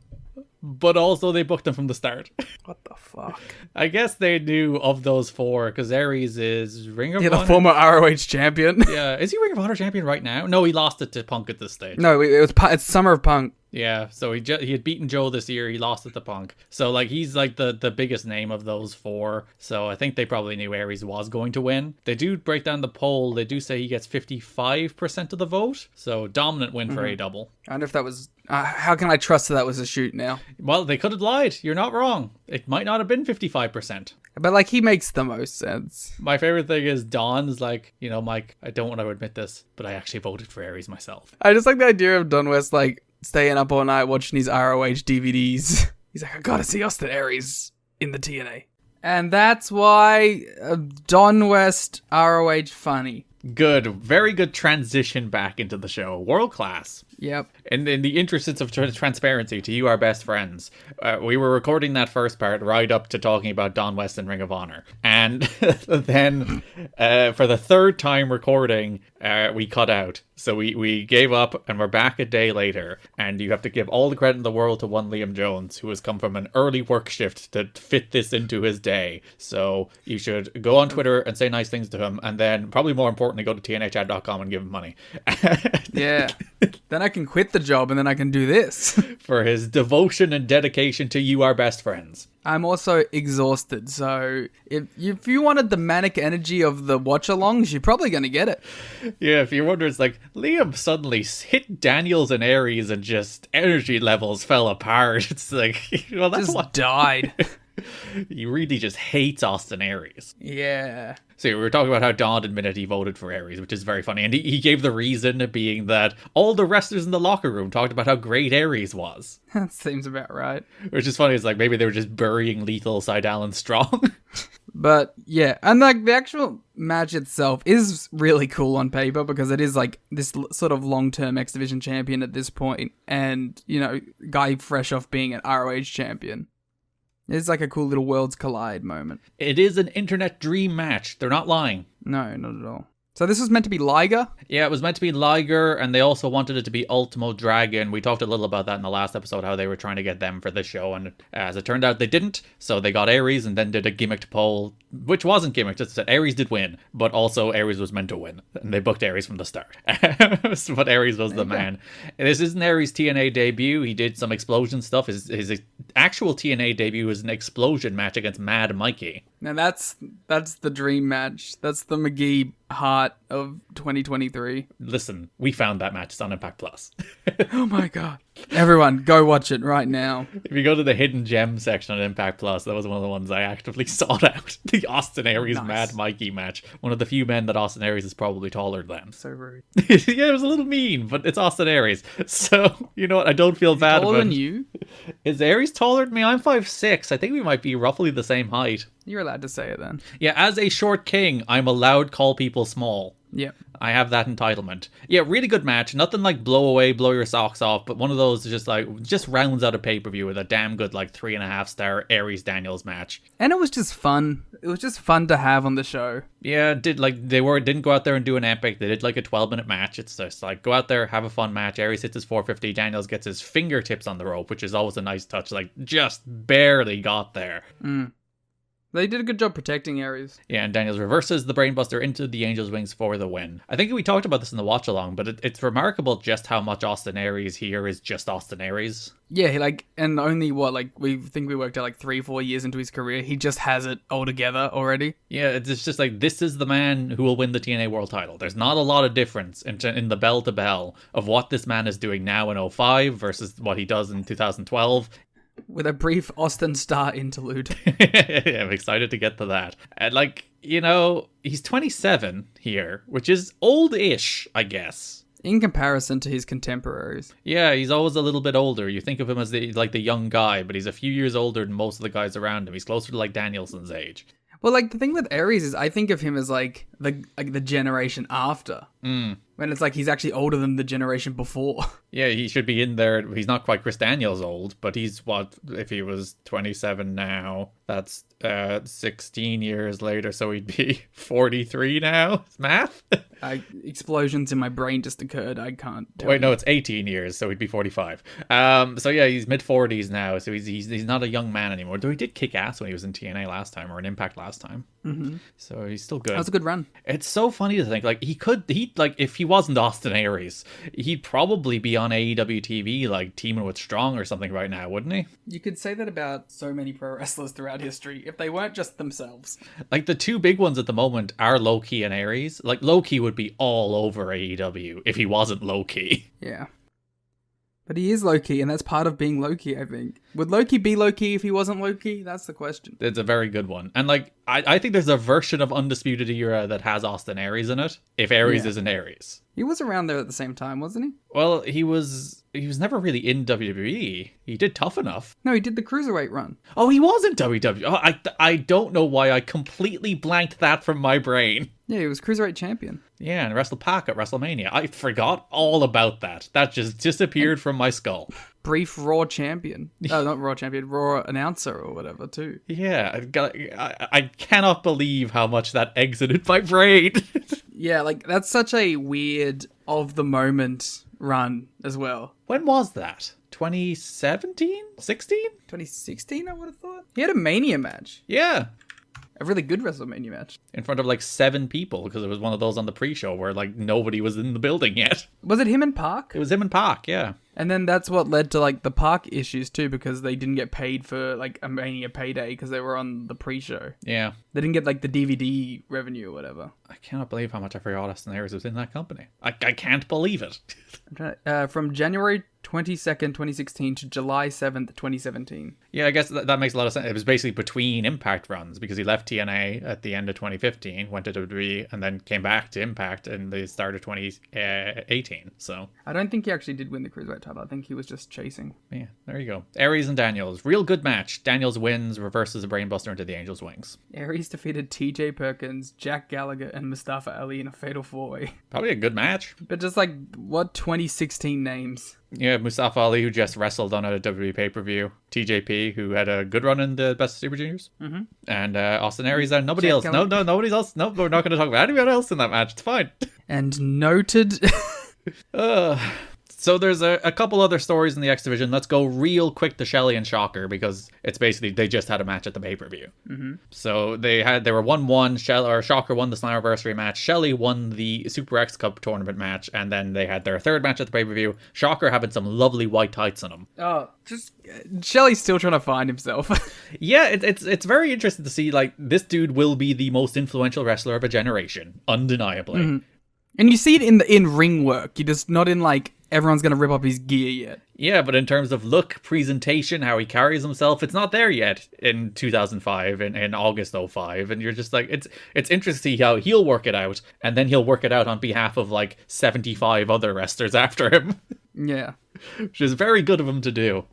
[SPEAKER 5] but also they booked him from the start.
[SPEAKER 6] What the fuck?
[SPEAKER 5] I guess they knew of those four, because Aries is Ring of
[SPEAKER 6] Yeah,
[SPEAKER 5] Honor.
[SPEAKER 6] the former ROH champion.
[SPEAKER 5] Yeah, is he Ring of Honor champion right now? No, he lost it to Punk at this stage.
[SPEAKER 6] No, it's Summer of Punk.
[SPEAKER 5] Yeah, so he had beaten Joe this year. He lost it to Punk. So like he's like the biggest name of those four. So I think they probably knew Aries was going to win. They do break down the poll. They do say he gets 55% of the vote. So dominant win for A-Double.
[SPEAKER 6] I wonder if that was... how can I trust that was a shoot now?
[SPEAKER 5] Well, they could have lied. You're not wrong. It might not have been 55%.
[SPEAKER 6] But like he makes the most sense.
[SPEAKER 5] My favorite thing is Don's like, you know, Mike, I don't want to admit this, but I actually voted for Aries myself.
[SPEAKER 6] I just like the idea of Don West like staying up all night watching his ROH DVDs. He's like, I gotta see Austin Aries in the TNA. And that's why Don West ROH funny.
[SPEAKER 5] Good. Very good transition back into the show. World class.
[SPEAKER 6] Yep.
[SPEAKER 5] And in the interests of transparency to you, our best friends, we were recording that first part right up to talking about Don West and Ring of Honor. And then for the third time recording, we cut out. So we gave up and we're back a day later. And you have to give all the credit in the world to one Liam Jones, who has come from an early work shift to fit this into his day. So you should go on Twitter and say nice things to him. And then probably more importantly, go to tnachat.com and give him money.
[SPEAKER 6] Yeah. Then I can quit the job and then I can do this.
[SPEAKER 5] For his devotion and dedication to you, our best friends.
[SPEAKER 6] I'm also exhausted, so if you wanted the manic energy of the watch-alongs, you're probably going to get it.
[SPEAKER 5] Yeah, if you wonder, it's like, Liam suddenly hit Daniels and Aries and just energy levels fell apart. It's like, well, that's
[SPEAKER 6] Just
[SPEAKER 5] what...
[SPEAKER 6] died.
[SPEAKER 5] He really just hates Austin Aries.
[SPEAKER 6] Yeah.
[SPEAKER 5] So we were talking about how Don admitted he voted for Aries, which is very funny. And he gave the reason being that all the wrestlers in the locker room talked about how great Aries was.
[SPEAKER 6] That seems about right.
[SPEAKER 5] Which is funny. It's like maybe they were just burying Lethal, Sydal, and Strong.
[SPEAKER 6] But yeah, and like the actual match itself is really cool on paper because it is like this sort of long-term X Division champion at this point, and you know, guy fresh off being an ROH champion. It's like a cool little worlds collide moment.
[SPEAKER 5] It is an internet dream match. They're not lying.
[SPEAKER 6] No, not at all. So this was meant to be Liger?
[SPEAKER 5] Yeah, it was meant to be Liger, and they also wanted it to be Ultimo Dragon. We talked a little about that in the last episode, how they were trying to get them for this show, and as it turned out, they didn't. So they got Aries and then did a gimmicked poll, which wasn't gimmicked. It said Aries did win, but also Aries was meant to win. And they booked Aries from the start. But Aries was the man. And this isn't Aries' TNA debut. He did some explosion stuff. His actual TNA debut was an explosion match against Mad Mikey.
[SPEAKER 6] Now that's the dream match. That's the McGee Hart of 2023.
[SPEAKER 5] Listen, we found that match. It's on Impact Plus.
[SPEAKER 6] Oh my god. Everyone, go watch it right now.
[SPEAKER 5] If you go to the Hidden Gem section on Impact Plus, that was one of the ones I actively sought out. The Austin Aries
[SPEAKER 6] Nice.
[SPEAKER 5] Mad Mikey match. One of the few men that Austin Aries is probably taller than.
[SPEAKER 6] So rude.
[SPEAKER 5] Yeah, it was a little mean, but it's Austin Aries. So, you know what? I don't feel bad
[SPEAKER 6] Taller
[SPEAKER 5] about
[SPEAKER 6] than
[SPEAKER 5] it.
[SPEAKER 6] you?
[SPEAKER 5] Is Aries taller than me? I'm 5'6". I think we might be roughly the same height.
[SPEAKER 6] You're allowed to say it then.
[SPEAKER 5] Yeah, as a short king, I'm allowed to call people small.
[SPEAKER 6] Yep.
[SPEAKER 5] I have that entitlement. Yeah, really good match. Nothing like blow away, blow your socks off, but one of those just rounds out a pay-per-view with a damn good 3.5-star Aries Daniels match.
[SPEAKER 7] And it was just fun. It was just fun to have on the show.
[SPEAKER 5] Yeah, didn't go out there and do an epic. They did a 12-minute match. It's just go out there, have a fun match. Aries hits his 450. Daniels gets his fingertips on the rope, which is always a nice touch. Just barely got there.
[SPEAKER 7] They did a good job protecting Aries.
[SPEAKER 5] Yeah, and Daniels reverses the Brainbuster into the Angel's Wings for the win. I think we talked about this in the watch-along, but it's remarkable just how much Austin Aries here is just Austin Aries.
[SPEAKER 7] Yeah, and only we think we worked out 3-4 years into his career, he just has it all together already.
[SPEAKER 5] Yeah, it's just this is the man who will win the TNA World title. There's not a lot of difference in the bell to bell of what this man is doing now in 05 versus what he does in 2012.
[SPEAKER 7] With a brief Austin Star interlude.
[SPEAKER 5] I'm excited to get to that. And he's 27 here, which is old-ish, I guess.
[SPEAKER 7] In comparison to his contemporaries.
[SPEAKER 5] Yeah, he's always a little bit older. You think of him as the young guy, but he's a few years older than most of the guys around him. He's closer to Danielson's age.
[SPEAKER 7] Well, the thing with Aries is I think of him as the generation after. When it's he's actually older than the generation before.
[SPEAKER 5] Yeah, he should be in there. He's not quite Chris Daniels old, but he's if he was 27 now, that's 16 years later, so he'd be 43 now. It's math.
[SPEAKER 7] Explosions in my brain just occurred. I can't tell
[SPEAKER 5] Wait, no, it's 18 years, so he'd be 45. So yeah, he's mid-40s now, so he's not a young man anymore. Though he did kick ass when he was in TNA last time, or in Impact last time. So he's still good.
[SPEAKER 7] That was a good run.
[SPEAKER 5] It's so funny to think, if he wasn't Austin Aries, he'd probably be on AEW TV, teaming with Strong or something right now, wouldn't he?
[SPEAKER 7] You could say that about so many pro wrestlers throughout history, if they weren't just themselves.
[SPEAKER 5] The two big ones at the moment are Low-Ki and Aries. Low-Ki would be all over AEW if he wasn't Low-Ki.
[SPEAKER 7] Yeah. But he is Low-Ki, and that's part of being Low-Ki, I think. Would Low-Ki be Low-Ki if he wasn't Low-Ki? That's the question.
[SPEAKER 5] It's a very good one. And, I think there's a version of Undisputed Era that has Austin Aries in it, if Aries isn't Aries.
[SPEAKER 7] He was around there at the same time, wasn't he?
[SPEAKER 5] Well, he was never really in WWE. He did Tough Enough.
[SPEAKER 7] No, he did the Cruiserweight run.
[SPEAKER 5] Oh, he was in WWE. Oh, I don't know why I completely blanked that from my brain.
[SPEAKER 7] Yeah, he was Cruiserweight champion.
[SPEAKER 5] Yeah, and wrestled Pac at WrestleMania. I forgot all about that. That just disappeared from my skull.
[SPEAKER 7] Brief Raw champion. Oh, not Raw champion, Raw announcer or whatever, too.
[SPEAKER 5] Yeah, I cannot believe how much that exited my brain.
[SPEAKER 7] Yeah, that's such a weird of-the-moment run as well.
[SPEAKER 5] When was that? 2017? 16?
[SPEAKER 7] 2016, I would have thought. He had a Mania match.
[SPEAKER 5] Yeah.
[SPEAKER 7] A really good WrestleMania match.
[SPEAKER 5] In front of 7 people, because it was one of those on the pre-show where nobody was in the building yet.
[SPEAKER 7] Was it him and Park?
[SPEAKER 5] It was him and Pac, yeah.
[SPEAKER 7] And then that's what led to the Park issues too, because they didn't get paid for a Mania payday because they were on the pre-show.
[SPEAKER 5] Yeah.
[SPEAKER 7] They didn't get the DVD revenue or whatever.
[SPEAKER 5] I cannot believe how much I forgot Austin Aries was in that company. I can't believe it.
[SPEAKER 7] From January 22nd, 2016 to July 7th, 2017.
[SPEAKER 5] Yeah, I guess that makes a lot of sense. It was basically between Impact runs because he left TNA at the end of 2015, went to WWE, and then came back to Impact in the start of 2018. So
[SPEAKER 7] I don't think he actually did win the Cruiserweight title. I think he was just chasing.
[SPEAKER 5] Yeah, there you go. Aries and Daniels. Real good match. Daniels wins, reverses the Brainbuster into the Angel's Wings.
[SPEAKER 7] Aries defeated TJ Perkins, Jack Gallagher, and Mustafa Ali in a fatal 4-way.
[SPEAKER 5] Probably a good match.
[SPEAKER 7] But just what 2016 names?
[SPEAKER 5] Yeah, Mustafa Ali, who just wrestled on a WWE pay-per-view. TJP, who had a good run in the Best of Super Juniors. Mm-hmm. And Austin Aries and nobody else. No, nobody else. No, we're not going to talk about anyone else in that match. It's fine.
[SPEAKER 7] And noted...
[SPEAKER 5] So there's a couple other stories in the X Division. Let's go real quick to Shelley and Shocker because it's basically they just had a match at the pay-per-view. Mm-hmm. So they were 1-1. Shocker won the Slammiversary match. Shelley won the Super X Cup tournament match, and then they had their third match at the pay-per-view. Shocker having some lovely white tights on him.
[SPEAKER 7] Oh, just Shelley's still trying to find himself.
[SPEAKER 5] Yeah, it's very interesting to see this dude will be the most influential wrestler of a generation, undeniably.
[SPEAKER 7] Mm-hmm. And you see it in ring work. You're just not in everyone's going to rip up his gear yet.
[SPEAKER 5] Yeah, but in terms of look, presentation, how he carries himself, it's not there yet in 2005, in August 05. And you're just it's interesting to see how he'll work it out. And then he'll work it out on behalf of 75 other wrestlers after him.
[SPEAKER 7] Yeah.
[SPEAKER 5] which is very good of him to do.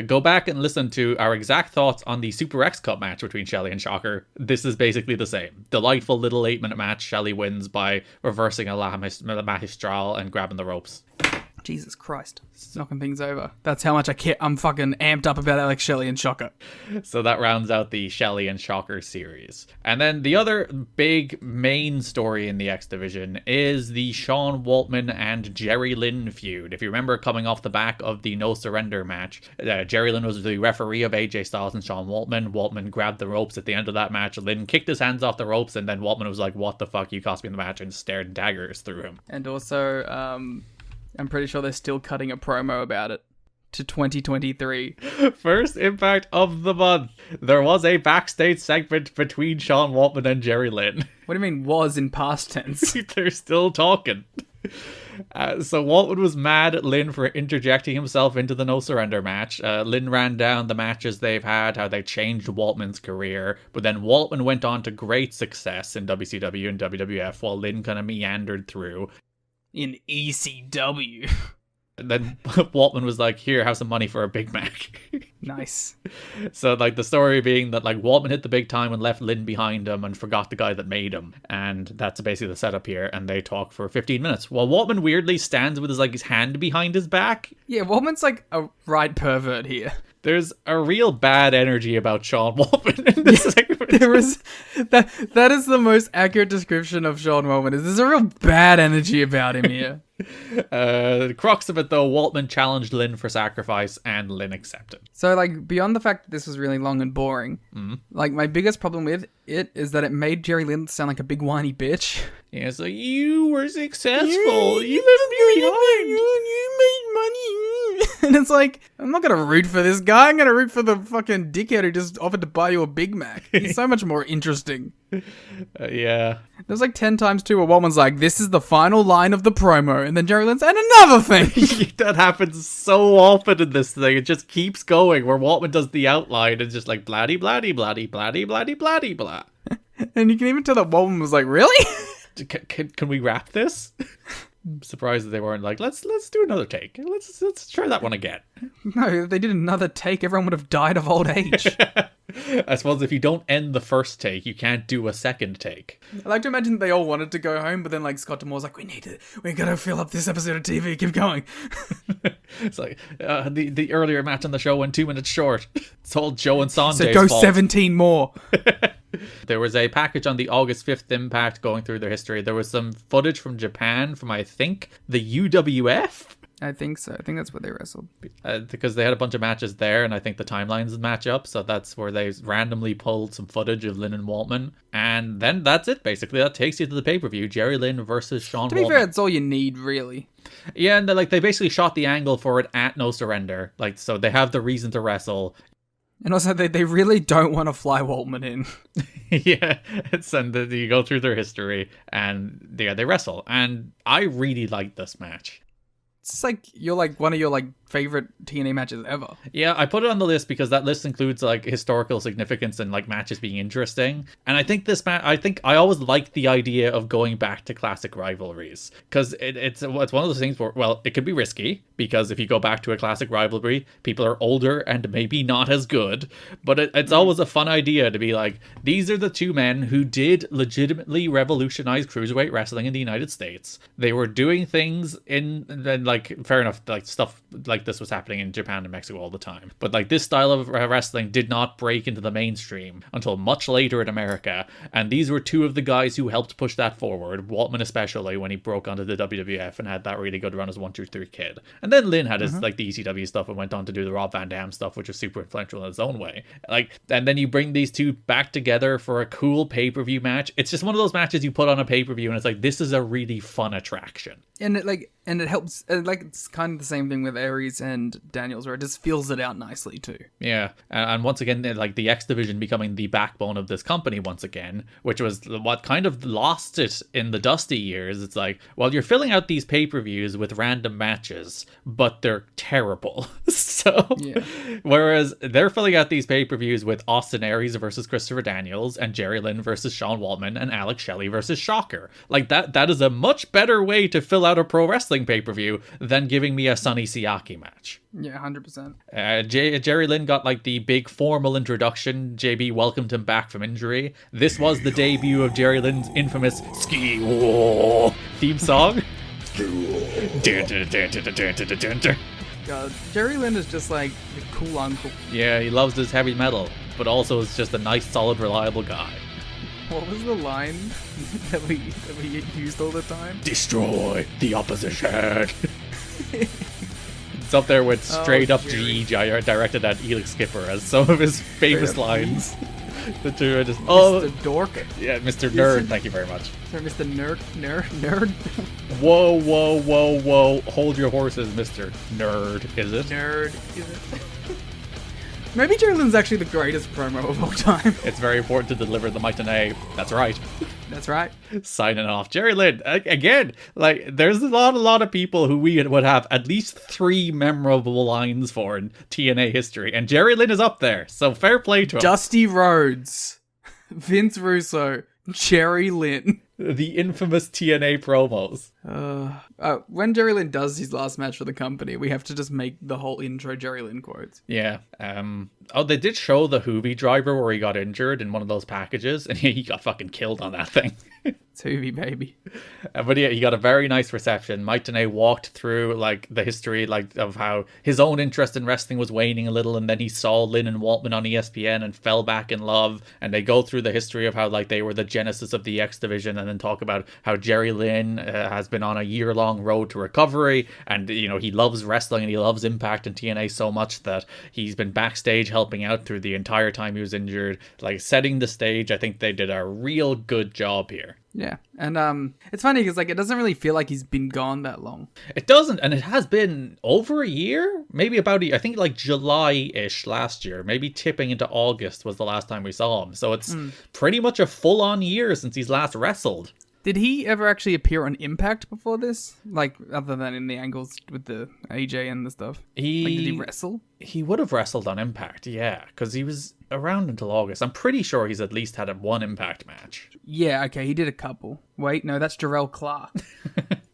[SPEAKER 5] Go back and listen to our exact thoughts on the Super X Cup match between Shelley and Shocker. This is basically the same. Delightful little 8-minute match. Shelley wins by reversing a La Magistral and grabbing the ropes.
[SPEAKER 7] Jesus Christ. Knocking things over. That's how much I'm fucking amped up about Alex Shelley and Shocker.
[SPEAKER 5] So that rounds out the Shelley and Shocker series. And then the other big main story in the X Division is the Sean Waltman and Jerry Lynn feud. If you remember, coming off the back of the No Surrender match, Jerry Lynn was the referee of AJ Styles and Sean Waltman. Waltman grabbed the ropes at the end of that match. Lynn kicked his hands off the ropes, and then Waltman was like, "What the fuck, you cost me the match," and stared daggers through him.
[SPEAKER 7] And also, I'm pretty sure they're still cutting a promo about it to 2023.
[SPEAKER 5] First Impact of the month. There was a backstage segment between Sean Waltman and Jerry Lynn.
[SPEAKER 7] What do you mean was in past tense?
[SPEAKER 5] They're still talking. So Waltman was mad at Lynn for interjecting himself into the No Surrender match. Lynn ran down the matches they've had, how they changed Waltman's career, but then Waltman went on to great success in WCW and WWF while Lynn kind of meandered through.
[SPEAKER 7] In ECW.
[SPEAKER 5] And then Waltman was like, "Here, have some money for a Big Mac."
[SPEAKER 7] Nice.
[SPEAKER 5] So, like, the story being that, like, Waltman hit the big time and left Lynn behind him and forgot the guy that made him. And that's basically the setup here. And they talk for 15 minutes. While Waltman weirdly stands with his hand behind his back.
[SPEAKER 7] Yeah, Waltman's like a right pervert here.
[SPEAKER 5] There's a real bad energy about Sean Waltman in this segment.
[SPEAKER 7] There is that is the most accurate description of Sean Waltman. There's a real bad energy about him here.
[SPEAKER 5] The crux of it, though, Waltman challenged Lynn for sacrifice, and Lynn accepted.
[SPEAKER 7] So, like, beyond the fact that this was really long and boring, like, my biggest problem with it is that it made Jerry Lynn sound like a big whiny bitch.
[SPEAKER 5] Yeah, so you were successful. You left me behind.
[SPEAKER 7] You made money. And it's like, I'm not gonna root for this guy. I'm gonna root for the fucking dickhead who just offered to buy you a Big Mac. He's so much more interesting.
[SPEAKER 5] Yeah.
[SPEAKER 7] There's like 10 times too where Waltman's like, "This is the final line of the promo," and then Jerry Lynn's, "And another thing."
[SPEAKER 5] That happens so often in this thing. It just keeps going, where Waltman does the outline and just like bladdy bladdy bladdy bladdy bladdy bladdy blah.
[SPEAKER 7] And you can even tell that Waltman was like, "Really?"
[SPEAKER 5] Can we wrap this? I'm surprised that they weren't like, let's do another take. Let's try that one again.
[SPEAKER 7] No, if they did another take, everyone would have died of old age.
[SPEAKER 5] I suppose if you don't end the first take, you can't do a second take.
[SPEAKER 7] I like to imagine they all wanted to go home, but then like Scott D'Amore's like, we gotta fill up this episode of TV, keep going.
[SPEAKER 5] It's like, the earlier match on the show went 2 minutes short. It's all Joe and Sanjay's
[SPEAKER 7] So go
[SPEAKER 5] fault.
[SPEAKER 7] 17 more.
[SPEAKER 5] There was a package on the August 5th Impact going through their history. There was some footage from Japan from, I think, the UWF?
[SPEAKER 7] I think so. I think that's where they wrestled.
[SPEAKER 5] Because they had a bunch of matches there, and I think the timelines match up, so that's where they randomly pulled some footage of Lynn and Waltman. And then that's it, basically. That takes you to the pay-per-view. Jerry Lynn versus Sean Waltman.
[SPEAKER 7] To be fair, that's all you need, really.
[SPEAKER 5] Yeah, and they basically shot the angle for it at No Surrender. Like, so they have the reason to wrestle.
[SPEAKER 7] And also, they really don't want to fly Waltman in.
[SPEAKER 5] Yeah, and you go through their history, and they wrestle. And I really liked this match.
[SPEAKER 7] It's like one of your favorite TNA matches ever.
[SPEAKER 5] Yeah, I put it on the list because that list includes like historical significance and like matches being interesting. And I think I always liked the idea of going back to classic rivalries, because it's one of those things where, well, it could be risky, because if you go back to a classic rivalry, people are older and maybe not as good. But it's always a fun idea to be like, these are the two men who did legitimately revolutionize cruiserweight wrestling in the United States. They were doing things in like, fair enough, like stuff like this was happening in Japan and Mexico all the time, but like this style of wrestling did not break into the mainstream until much later in America, and these were two of the guys who helped push that forward. Waltman especially, when he broke onto the WWF and had that really good run as 1-2-3 Kid, and then Lynn had his like the ECW stuff and went on to do the Rob Van Dam stuff, which was super influential in its own way. Like, and then you bring these two back together for a cool pay-per-view match. It's just one of those matches you put on a pay-per-view and it's like, this is a really fun attraction.
[SPEAKER 7] And it helps, like, it's kind of the same thing with Aries and Daniels, where it just fills it out nicely too.
[SPEAKER 5] Yeah, and once again, like the X Division becoming the backbone of this company once again, which was what kind of lost it in the Dusty years. It's like, well, you're filling out these pay-per-views with random matches, but they're terrible. So, yeah. Whereas they're filling out these pay-per-views with Austin Aries versus Christopher Daniels, and Jerry Lynn versus Sean Waltman, and Alex Shelley versus Shocker. Like, that is a much better way to fill out a pro wrestling pay-per-view than giving me a Sonny Siaki match.
[SPEAKER 6] Yeah, 100%.
[SPEAKER 5] Jerry Lynn got like the big formal introduction. JB welcomed him back from injury. This was the debut of Jerry Lynn's infamous Ski War theme song.
[SPEAKER 6] God, Jerry Lynn is just like the cool uncle.
[SPEAKER 5] Yeah, he loves his heavy metal, but also is just a nice, solid, reliable guy.
[SPEAKER 6] What was the line that we used all the time?
[SPEAKER 5] Destroy the opposition. It's up there with straight up G directed at Elix Skipper as some of his famous lines. The two are just
[SPEAKER 6] Mr. Dork.
[SPEAKER 5] Yeah, Mr. Nerd. Thank you very much.
[SPEAKER 6] Sorry, Mr. Nerd.
[SPEAKER 5] Whoa! Hold your horses, Mr. Nerd. Is it?
[SPEAKER 6] Nerd. Is it? Maybe Jerry Lynn's actually the greatest promo of all time.
[SPEAKER 5] It's very important to deliver the mic-to-nay. That's right.
[SPEAKER 6] That's right.
[SPEAKER 5] Signing off. Jerry Lynn, again, like, there's a lot of people who we would have at least 3 memorable lines for in TNA history, and Jerry Lynn is up there, so fair play to him.
[SPEAKER 6] Dusty Rhodes, Vince Russo, Jerry Lynn.
[SPEAKER 5] The infamous TNA promos.
[SPEAKER 6] When Jerry Lynn does his last match for the company, we have to just make the whole intro Jerry Lynn quotes.
[SPEAKER 5] Yeah. They did show the Hoovy driver where he got injured in one of those packages, and he got fucking killed on that thing.
[SPEAKER 6] It's Hoovy, baby.
[SPEAKER 5] But yeah, he got a very nice reception. Mike Tenay walked through like the history of how his own interest in wrestling was waning a little, and then he saw Lynn and Waltman on ESPN and fell back in love. And they go through the history of how like they were the genesis of the X Division, and then talk about how Jerry Lynn has been on a year-long road to recovery, and he loves wrestling and he loves Impact and TNA so much that he's been backstage helping out through the entire time he was injured, like setting the stage. I think they did a real good job here.
[SPEAKER 6] Yeah, and it's funny because like it doesn't really feel like he's been gone that long.
[SPEAKER 5] It doesn't, and it has been over a year, maybe about I think like July-ish last year, maybe tipping into August was the last time we saw him. So it's pretty much a full-on year since he's last wrestled.
[SPEAKER 6] Did he ever actually appear on Impact before this? Like, other than in the angles with the AJ and the stuff? Did he wrestle?
[SPEAKER 5] He would have wrestled on Impact, yeah, because he was around until August. I'm pretty sure he's at least had one Impact match.
[SPEAKER 6] Yeah, okay, he did a couple. Wait, no, that's Jarrell Clark.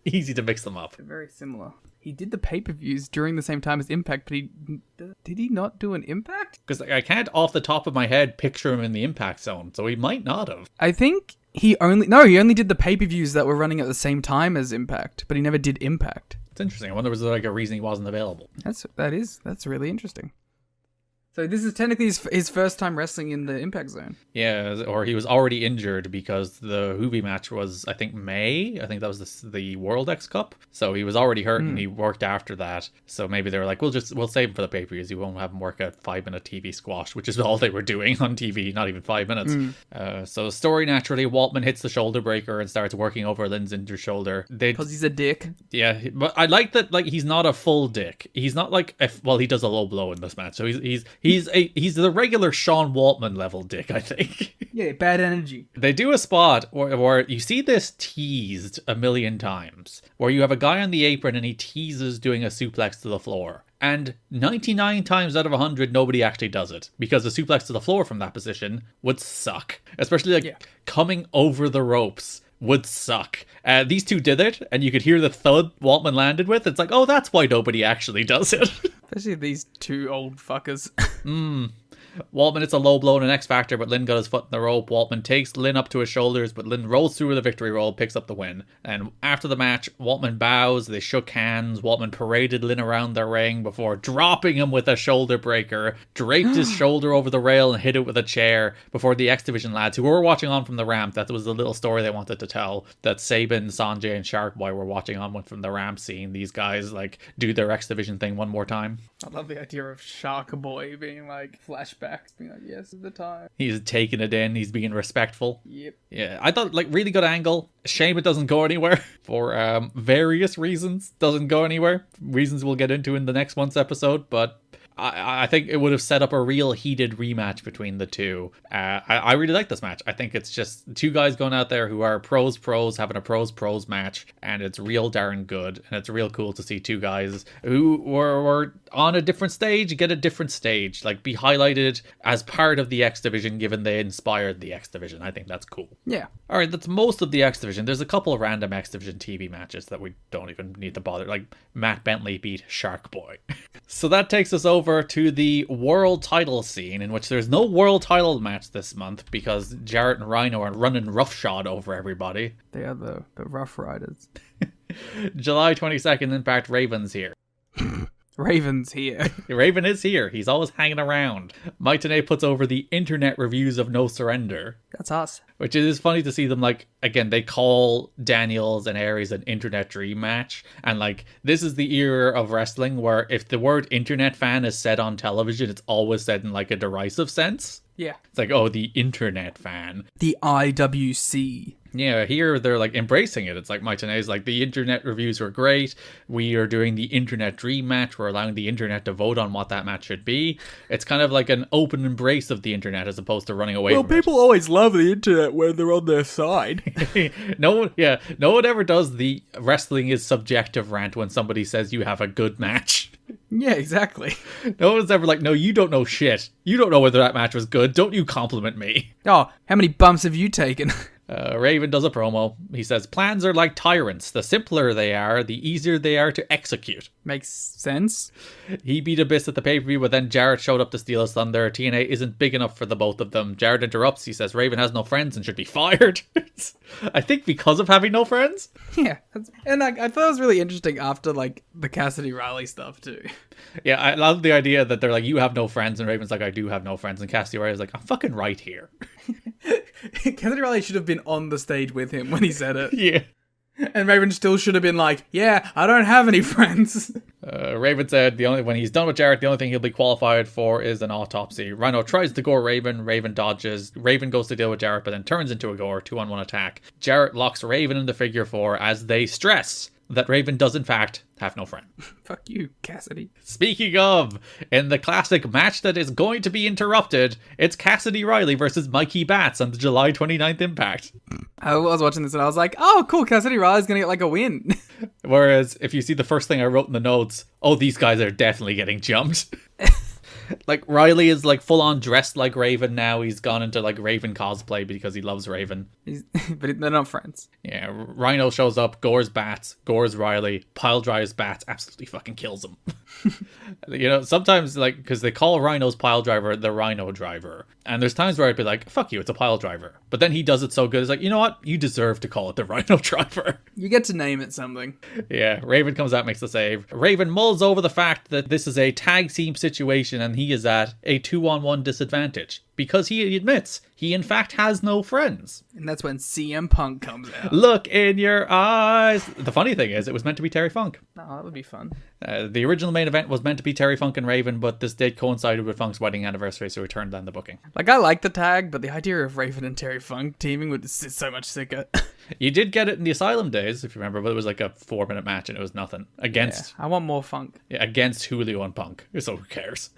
[SPEAKER 5] Easy to mix them up.
[SPEAKER 6] They're very similar. He did the pay-per-views during the same time as Impact, but did he not do an Impact?
[SPEAKER 5] Because I can't, off the top of my head, picture him in the Impact zone, so he might not have.
[SPEAKER 6] I think he only did the pay-per-views that were running at the same time as Impact, but he never did Impact.
[SPEAKER 5] It's interesting. I wonder was there like a reason he wasn't available.
[SPEAKER 6] That's really interesting. So this is technically his first time wrestling in the Impact Zone.
[SPEAKER 5] Yeah, or he was already injured because the Hoovy match was, I think, May. I think that was the World X Cup. So he was already hurt and he worked after that. So maybe they were like, we'll save him for the pay-per-views. You won't have him work a 5-minute TV squash, which is all they were doing on TV, not even 5 minutes. So story naturally, Waltman hits the shoulder breaker and starts working over Lynn's injured shoulder.
[SPEAKER 6] Because he's a dick.
[SPEAKER 5] Yeah, but I like that. Like, he's not a full dick. He's not like he does a low blow in this match. So he's the regular Sean Waltman level dick, I think.
[SPEAKER 6] Yeah, bad energy.
[SPEAKER 5] They do a spot where you see this teased a million times, where you have a guy on the apron and he teases doing a suplex to the floor. And 99 times out of 100, nobody actually does it, because a suplex to the floor from that position would suck. Especially coming over the ropes would suck. These two did it, and you could hear the thud Waltman landed with. It's like, oh, that's why nobody actually does it.
[SPEAKER 6] Especially these two old fuckers.
[SPEAKER 5] Waltman hits a low blow in an X Factor, but Lynn got his foot in the rope. Waltman takes Lynn up to his shoulders, but Lynn rolls through with a victory roll, picks up the win. And after the match, Waltman bows, they shook hands. Waltman paraded Lynn around the ring before dropping him with a shoulder breaker, draped his shoulder over the rail and hit it with a chair before the X Division lads, who were watching on from the ramp. That was the little story they wanted to tell, that Sabin, Sanjay, and Shark Boy were watching on from the ramp, seeing these guys like do their X Division thing one more time.
[SPEAKER 6] I love the idea of Shark Boy being like flashbacks, being like, yes, at the time.
[SPEAKER 5] He's taking it in, he's being respectful.
[SPEAKER 6] Yep.
[SPEAKER 5] Yeah, I thought, like, really good angle. Shame it doesn't go anywhere for various reasons. Doesn't go anywhere. Reasons we'll get into in the next month's episode, but I think it would have set up a real heated rematch between the two. I really like this match. I think it's just two guys going out there who are pros having a pros match, and it's real darn good, and it's real cool to see two guys who were on a different stage get a different stage, like be highlighted as part of the X Division, given they inspired the X Division. I think that's cool.
[SPEAKER 6] Yeah.
[SPEAKER 5] All right, that's most of the X Division. There's a couple of random X Division TV matches that we don't even need to bother, like Matt Bentley beat Shark Boy. So that takes us over to the world title scene, in which there's no world title match this month because Jarrett and Rhino are running roughshod over everybody.
[SPEAKER 7] They are the Rough Riders.
[SPEAKER 5] July 22nd, Impact. Raven's here.
[SPEAKER 7] Raven's here.
[SPEAKER 5] Raven is here. He's always hanging around. Mike Tenay puts over the internet reviews of No Surrender.
[SPEAKER 7] That's us.
[SPEAKER 5] Which is funny to see them, like, again, they call Daniels and Aries an internet dream match. And, like, this is the era of wrestling where if the word internet fan is said on television, it's always said in, like, a derisive sense.
[SPEAKER 6] Yeah.
[SPEAKER 5] It's like, oh, the internet fan.
[SPEAKER 7] The IWC.
[SPEAKER 5] Yeah, here they're like embracing it. It's like Mike Tenay's like, the internet reviews were great. We are doing the internet dream match. We're allowing the internet to vote on what that match should be. It's kind of like an open embrace of the internet as opposed to running away from
[SPEAKER 7] people always love the internet when they're on their side.
[SPEAKER 5] it. No one ever does the wrestling is subjective rant when somebody says you have a good match.
[SPEAKER 7] Yeah, exactly.
[SPEAKER 5] No one's ever like, no, you don't know shit. You don't know whether that match was good. Don't you compliment me.
[SPEAKER 7] Oh, how many bumps have you taken?
[SPEAKER 5] Raven does a promo. He says, plans are like tyrants. The simpler they are, the easier they are to execute.
[SPEAKER 7] Makes sense.
[SPEAKER 5] He beat Abyss at the pay-per-view, but then Jarrett showed up to steal his thunder. TNA isn't big enough for the both of them. Jarrett interrupts. He says Raven has no friends and should be fired. I think because of having no friends.
[SPEAKER 7] Yeah. And I thought it was really interesting after, like, the Cassidy Riley stuff, too.
[SPEAKER 5] Yeah, I love the idea that they're like, you have no friends, and Raven's like, I do have no friends, and Cassidy Riley's like, I'm fucking right here.
[SPEAKER 6] Cassidy Riley should have been on the stage with him when he said it.
[SPEAKER 5] Yeah.
[SPEAKER 6] And Raven still should have been like, yeah, I don't have any friends.
[SPEAKER 5] Raven said when he's done with Jarrett, the only thing he'll be qualified for is an autopsy. Rhino tries to gore Raven. Raven dodges. Raven goes to deal with Jarrett, but then turns into a gore 2-on-1 attack. Jarrett locks Raven in the figure 4 as they stress that Raven does in fact have no friend.
[SPEAKER 6] Fuck you, Cassidy.
[SPEAKER 5] Speaking of, in the classic match that is going to be interrupted, it's Cassidy Riley versus Mikey Batts on the July 29th Impact.
[SPEAKER 7] I was watching this and I was like, oh, cool, Cassidy Riley's gonna get, like, a win.
[SPEAKER 5] Whereas, if you see the first thing I wrote in the notes, oh, these guys are definitely getting jumped. Like, Riley is, like, full-on dressed like Raven now. He's gone into, like, Raven cosplay because he loves Raven.
[SPEAKER 7] But they're not friends.
[SPEAKER 5] Yeah, Rhino shows up, gores Bats, gores Riley, pile drives Bats, absolutely fucking kills him. You know, sometimes, like, because they call Rhino's pile driver the Rhino driver. And there's times where I'd be like, fuck you, it's a pile driver. But then he does it so good, it's like, you know what? You deserve to call it the Rhino driver.
[SPEAKER 6] You get to name it something.
[SPEAKER 5] Yeah, Raven comes out, makes the save. Raven mulls over the fact that this is a tag team situation and he is at a 2-on-1 disadvantage. Because he admits he in fact has no friends.
[SPEAKER 6] And that's when CM Punk comes out.
[SPEAKER 5] Look in your eyes. The funny thing is, it was meant to be Terry Funk.
[SPEAKER 6] Oh, that would be fun.
[SPEAKER 5] The original main event was meant to be Terry Funk and Raven, but this did coincide with Funk's wedding anniversary, so we turned down the booking.
[SPEAKER 6] Like, I like the tag, but the idea of Raven and Terry Funk teaming is so much sicker.
[SPEAKER 5] You did get it in the Asylum days, if you remember, but it was like a 4-minute match and it was nothing. Against...
[SPEAKER 6] Yeah, I want more Funk.
[SPEAKER 5] Yeah, against Julio and Punk, so who cares?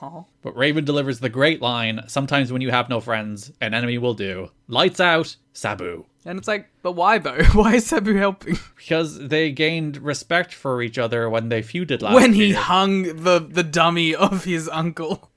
[SPEAKER 6] Oh.
[SPEAKER 5] But Raven delivers the great line, sometimes when you have no friends, an enemy will do. Lights out, Sabu.
[SPEAKER 6] And it's like, but why though? Why is Sabu helping?
[SPEAKER 5] Because they gained respect for each other when they feuded last year.
[SPEAKER 6] When he hung the dummy of his uncle.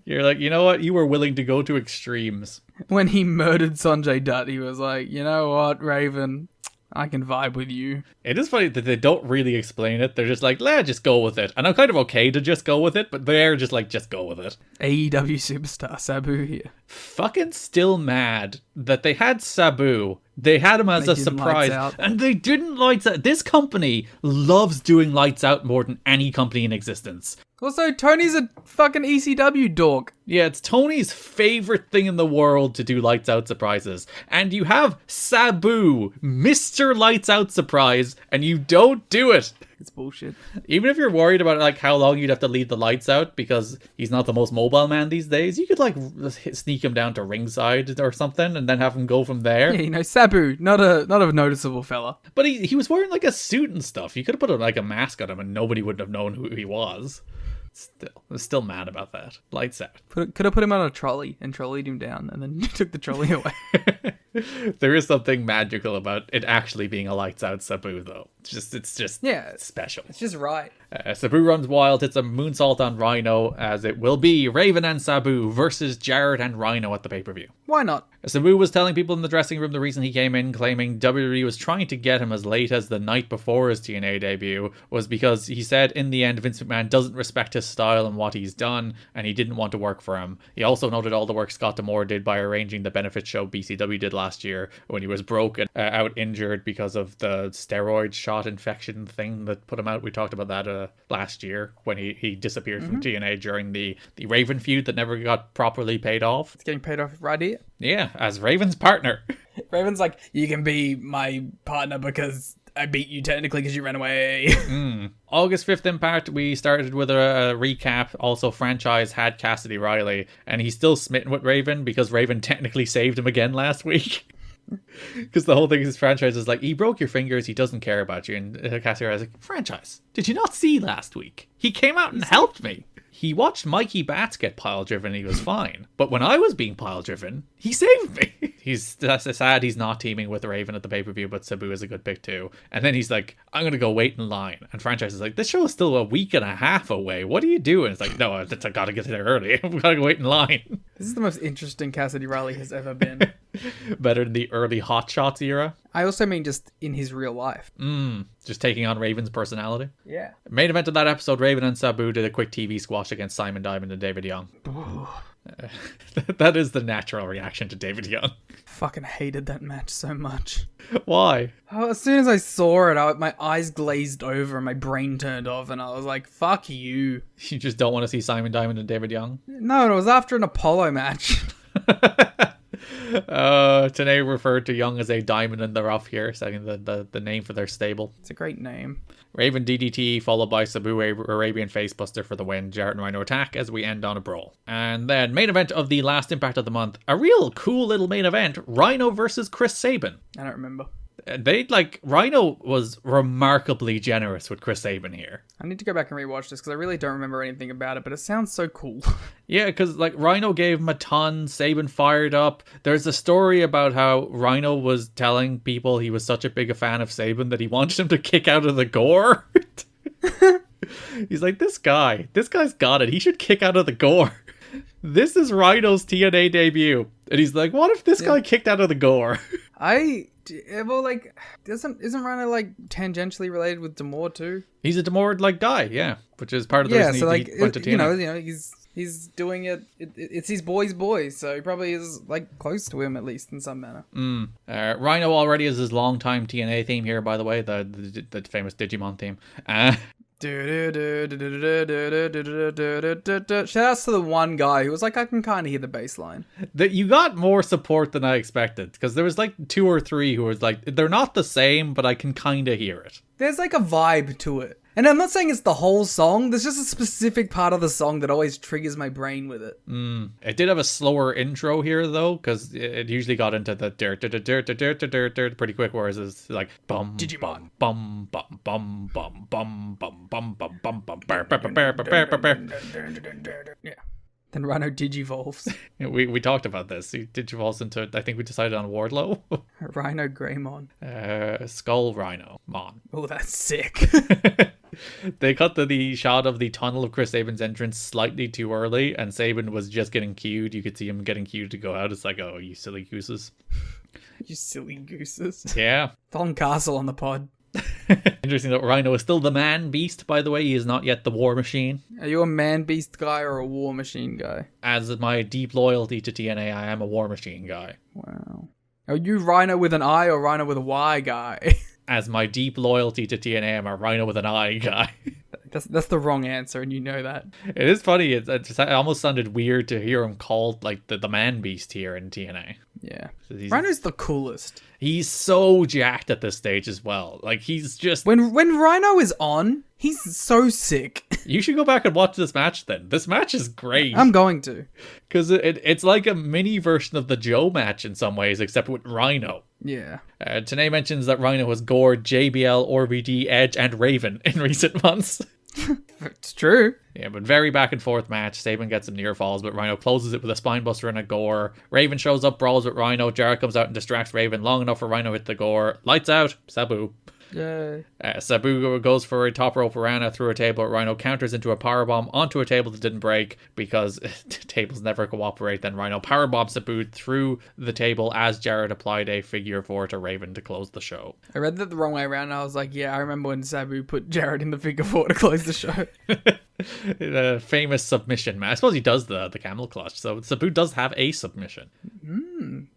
[SPEAKER 5] You're like, you know what? You were willing to go to extremes.
[SPEAKER 6] When he murdered Sanjay Dutt, he was like, you know what, Raven? I can vibe with you.
[SPEAKER 5] It is funny that they don't really explain it. They're just like, just go with it. And I'm kind of okay to just go with it, but they're just like, just go with it.
[SPEAKER 6] AEW superstar Sabu here.
[SPEAKER 5] Fucking still mad that they had Sabu. They had him as a surprise. And they didn't lights out. This company loves doing lights out more than any company in existence.
[SPEAKER 6] Also, Tony's a fucking ECW dork.
[SPEAKER 5] Yeah, it's Tony's favorite thing in the world to do lights out surprises. And you have Sabu, Mr. Lights Out Surprise, and you don't do it.
[SPEAKER 6] It's bullshit.
[SPEAKER 5] Even if you're worried about like how long you'd have to leave the lights out because he's not the most mobile man these days, you could like sneak him down to ringside or something and then have him go from there.
[SPEAKER 6] Yeah, you know, Sabu, not a noticeable fella.
[SPEAKER 5] But he was wearing like a suit and stuff. You could have put like a mask on him and nobody would have known who he was. I'm still mad about that. Lights out.
[SPEAKER 7] Could have put him on a trolley and trolleyed him down and then took the trolley away.
[SPEAKER 5] There is something magical about it actually being a lights out Sabu, though. It's just special.
[SPEAKER 6] It's just right.
[SPEAKER 5] Sabu runs wild, hits a moonsault on Rhino, as it will be Raven and Sabu versus Jarrett and Rhino at the pay-per-view.
[SPEAKER 7] Why not?
[SPEAKER 5] Sabu was telling people in the dressing room the reason he came in, claiming WWE was trying to get him as late as the night before his TNA debut, was because he said in the end Vince McMahon doesn't respect his style and what he's done, and he didn't want to work for him. He also noted all the work Scott D'Amore did by arranging the benefit show BCW did last year when he was broken, out injured because of the steroid shot infection thing that put him out. We talked about that last year when he disappeared from TNA during the Raven feud that never got properly paid off.
[SPEAKER 7] It's getting paid off right here.
[SPEAKER 5] Yeah, as Raven's partner.
[SPEAKER 6] Raven's like, you can be my partner because I beat you technically because you ran away.
[SPEAKER 5] August 5th Impact, we started with a recap. Also, franchise had Cassidy Riley, and he's still smitten with Raven because Raven technically saved him again last week. Because the whole thing is franchise is like, he broke your fingers, he doesn't care about you. And Cassidy Riley's like, franchise, did you not see last week? He came out and helped me. He watched Mikey Batts get pile driven and he was fine. But when I was being pile driven, he saved me. That's sad he's not teaming with Raven at the pay-per-view, but Sabu is a good pick too. And then he's like, I'm going to go wait in line. And franchise is like, this show is still a week and a half away. What are you doing? It's like, no, I got to get there early. I've got to go wait in line.
[SPEAKER 6] This is the most interesting Cassidy Riley has ever been.
[SPEAKER 5] Better than the early Hot Shots era.
[SPEAKER 6] I also mean just in his real life.
[SPEAKER 5] Just taking on Raven's personality.
[SPEAKER 6] Yeah.
[SPEAKER 5] Main event of that episode, Raven and Sabu did a quick TV squash against Simon Diamond and David Young. That is the natural reaction to David Young.
[SPEAKER 6] Fucking hated that match so much.
[SPEAKER 5] Why?
[SPEAKER 6] Oh, as soon as I saw it, my eyes glazed over and my brain turned off and I was like, fuck you.
[SPEAKER 5] You just don't want to see Simon Diamond and David Young?
[SPEAKER 6] No, it was after an Apollo match.
[SPEAKER 5] TNA referred to Young as a diamond in the rough here, saying the name for their stable.
[SPEAKER 6] It's a great name.
[SPEAKER 5] Raven DDT followed by Sabu Arabian Facebuster for the win. Jarrett and Rhino attack as we end on a brawl. And then main event of the last Impact of the month. A real cool little main event. Rhino versus Chris Sabin.
[SPEAKER 6] I don't remember.
[SPEAKER 5] Rhino was remarkably generous with Chris Sabin here.
[SPEAKER 6] I need to go back and rewatch this because I really don't remember anything about it, but it sounds so cool.
[SPEAKER 5] Yeah, because Rhino gave him a ton, Sabin fired up. There's a story about how Rhino was telling people he was such a big a fan of Sabin that he wanted him to kick out of the gore. He's like, this guy's got it. He should kick out of the gore. This is Rhino's TNA debut. And he's like, what if this guy kicked out of the gore?
[SPEAKER 6] Isn't Rhino tangentially related with D'Amore too?
[SPEAKER 5] He's a D'Amore guy, yeah, which is part of the reason he went to TNA.
[SPEAKER 6] He's doing it. It's his boy's boy, so he probably is close to him at least in some manner.
[SPEAKER 5] Rhino already has his long-time TNA theme here, by the way, the famous Digimon theme.
[SPEAKER 6] Shouts to the one guy who was like, I can kind of hear the bass line.
[SPEAKER 5] You got more support than I expected, because there was 2 or 3 who was like, they're not the same, but I can kind of hear it.
[SPEAKER 6] There's a vibe to it. And I'm not saying it's the whole song. There's just a specific part of the song that always triggers my brain with it.
[SPEAKER 5] It did have a slower intro here, though, because it usually got into the pretty quick, whereas it's like bum, Digimon, bum, bum, bum, bum, bum, bum, bum, bum, bum, bum,
[SPEAKER 6] yeah. Then Rhino digivolves.
[SPEAKER 5] We talked about this. He digivolves into, I think we decided on Wardlow.
[SPEAKER 6] Rhino Greymon.
[SPEAKER 5] Skull Rhino Mon.
[SPEAKER 6] Oh, that's sick.
[SPEAKER 5] They cut the shot of the tunnel of Chris Sabin's entrance slightly too early, and Sabin was just getting cued. You could see him getting cued to go out. It's like, oh, you silly gooses.
[SPEAKER 6] You silly gooses.
[SPEAKER 5] Yeah.
[SPEAKER 6] Don Castle on the pod.
[SPEAKER 5] Interesting that Rhino is still the man beast, by the way. He is not yet the war machine.
[SPEAKER 6] Are you a man beast guy or a war machine guy?
[SPEAKER 5] As my deep loyalty to TNA, I am a war machine guy.
[SPEAKER 6] Wow. Are you Rhino with an I or Rhino with a Y guy?
[SPEAKER 5] As my deep loyalty to TNA, I'm a Rhino with an I guy.
[SPEAKER 6] That's the wrong answer, and you know that.
[SPEAKER 5] It is funny. It almost sounded weird to hear him called the man beast here in TNA.
[SPEAKER 6] Yeah. Rhino's the coolest.
[SPEAKER 5] He's so jacked at this stage as well. He's just...
[SPEAKER 6] When Rhino is on, he's so sick.
[SPEAKER 5] You should go back and watch this match then. This match is great.
[SPEAKER 6] I'm going to.
[SPEAKER 5] Because it's like a mini version of the Joe match in some ways, except with Rhino.
[SPEAKER 6] Yeah.
[SPEAKER 5] Tenay mentions that Rhino has gored JBL, RVD, Edge, and Raven in recent months.
[SPEAKER 6] It's true.
[SPEAKER 5] Yeah, but very back and forth match. Saban gets some near falls, but Rhino closes it with a spine buster and a gore. Raven shows up, brawls with Rhino. Jarrett comes out and distracts Raven long enough for Rhino to hit the gore. Lights out. Sabu.
[SPEAKER 6] Yay.
[SPEAKER 5] Sabu goes for a top rope Rana through a table. Rhino counters into a powerbomb onto a table that didn't break because tables never cooperate. Then Rhino powerbombs Sabu through the table as Jarrett applied a figure four to Raven to close the show.
[SPEAKER 6] I read that the wrong way around and I was like, yeah, I remember when Sabu put Jarrett in the figure four to close the show.
[SPEAKER 5] The famous submission match. I suppose he does the camel clutch, so Sabu does have a submission.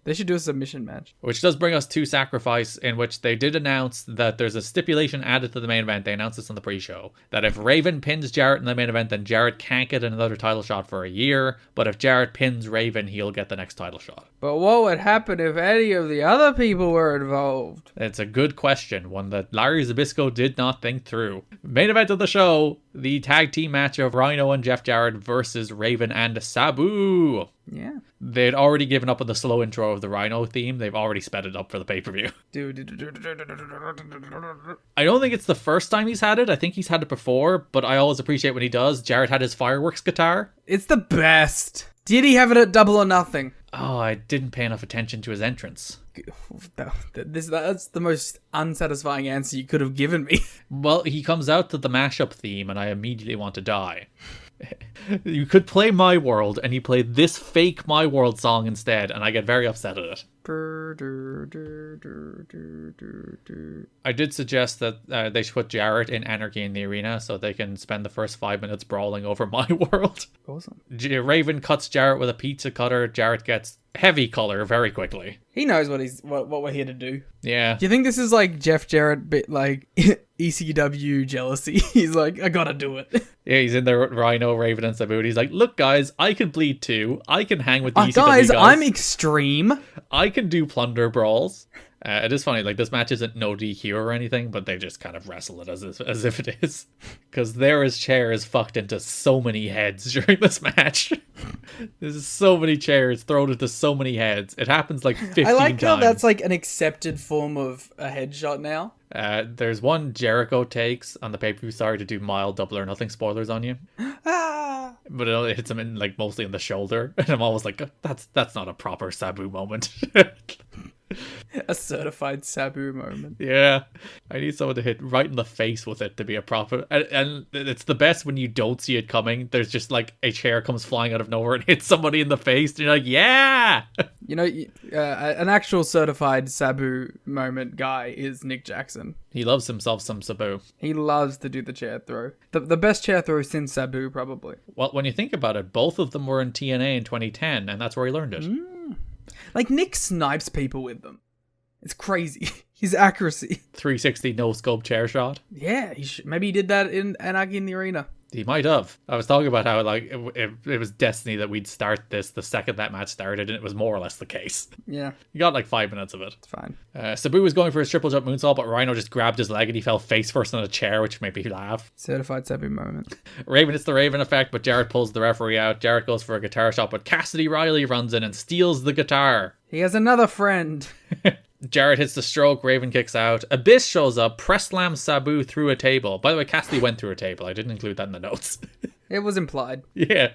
[SPEAKER 6] They should do a submission match.
[SPEAKER 5] Which does bring us to Sacrifice, in which they did announce that there's a stipulation added to the main event. They announced this on the pre-show, that if Raven pins Jarrett in the main event, then Jarrett can't get another title shot for a year, but if Jarrett pins Raven, he'll get the next title shot.
[SPEAKER 6] But what would happen if any of the other people were involved?
[SPEAKER 5] It's a good question, one that Larry Zbyszko did not think through. Main event of the show, the tag team match of Rhino and Jeff Jarrett versus Raven and Sabu.
[SPEAKER 6] Yeah.
[SPEAKER 5] They'd already given up on the slow intro of the Rhino theme. They've already sped it up for the pay-per-view. I don't think it's the first time he's had it. I think he's had it before, but I always appreciate when he does. Jarrett had his fireworks guitar.
[SPEAKER 6] It's the best. Did he have it at Double or Nothing?
[SPEAKER 5] Oh, I didn't pay enough attention to his entrance.
[SPEAKER 6] That's the most unsatisfying answer you could have given me.
[SPEAKER 5] Well, he comes out to the mashup theme, and I immediately want to die. You could play My World, and he played this fake My World song instead, and I get very upset at it. I did suggest that they should put Jarrett in Anarchy in the Arena so they can spend the first 5 minutes brawling over My World.
[SPEAKER 6] Awesome.
[SPEAKER 5] Raven cuts Jarrett with a pizza cutter. Jarrett gets heavy color very quickly.
[SPEAKER 6] He knows what we're here to do.
[SPEAKER 5] Yeah.
[SPEAKER 6] Do you think this is like Jeff Jarrett bit like ECW jealousy? He's like, I gotta do it.
[SPEAKER 5] Yeah, he's in there with Rhino, Raven, and Sabu. He's like, look, guys, I can bleed too. I can hang with the ECW guys.
[SPEAKER 6] I'm extreme.
[SPEAKER 5] I can do plunder brawls. It is funny, like, this match isn't no DQ or anything, but they just kind of wrestle it as if it is. Because there is chairs fucked into so many heads during this match. There's so many chairs thrown into so many heads. It happens like 15 times.
[SPEAKER 6] I like how that's like an accepted form of a headshot now.
[SPEAKER 5] There's one Jericho takes on the pay-per-view, sorry to do mild Double or Nothing spoilers on you. But it only hits him in, like, mostly in the shoulder. And I'm always like, that's not a proper Sabu moment.
[SPEAKER 6] A certified Sabu moment.
[SPEAKER 5] Yeah. I need someone to hit right in the face with it to be a proper... And it's the best when you don't see it coming. There's just, like, a chair comes flying out of nowhere and hits somebody in the face. And you're like, yeah!
[SPEAKER 6] You know, an actual certified Sabu moment guy is Nick Jackson.
[SPEAKER 5] He loves himself some Sabu.
[SPEAKER 6] He loves to do the chair throw. The best chair throw since Sabu, probably.
[SPEAKER 5] Well, when you think about it, both of them were in TNA in 2010, and that's where he learned it.
[SPEAKER 6] Like, Nick snipes people with them. It's crazy. His accuracy.
[SPEAKER 5] 360 no-scope chair shot.
[SPEAKER 6] Yeah, maybe he did that in Anarchy in the Arena.
[SPEAKER 5] He might have. I was talking about how, like, it was destiny that we'd start this the second that match started, and it was more or less the case.
[SPEAKER 6] Yeah.
[SPEAKER 5] You got like 5 minutes of it.
[SPEAKER 6] It's fine.
[SPEAKER 5] Sabu was going for his triple jump moonsault, but Rhino just grabbed his leg and he fell face first on a chair, which made me laugh.
[SPEAKER 6] Certified Sabu moment.
[SPEAKER 5] Raven hits the Raven effect, but Jarrett pulls the referee out. Jarrett goes for a guitar shot, but Cassidy Riley runs in and steals the guitar.
[SPEAKER 6] He has another friend.
[SPEAKER 5] Jarrett hits the stroke, Raven kicks out. Abyss shows up, press slams Sabu through a table. By the way, Cassidy went through a table. I didn't include that in the notes.
[SPEAKER 6] It was implied.
[SPEAKER 5] Yeah.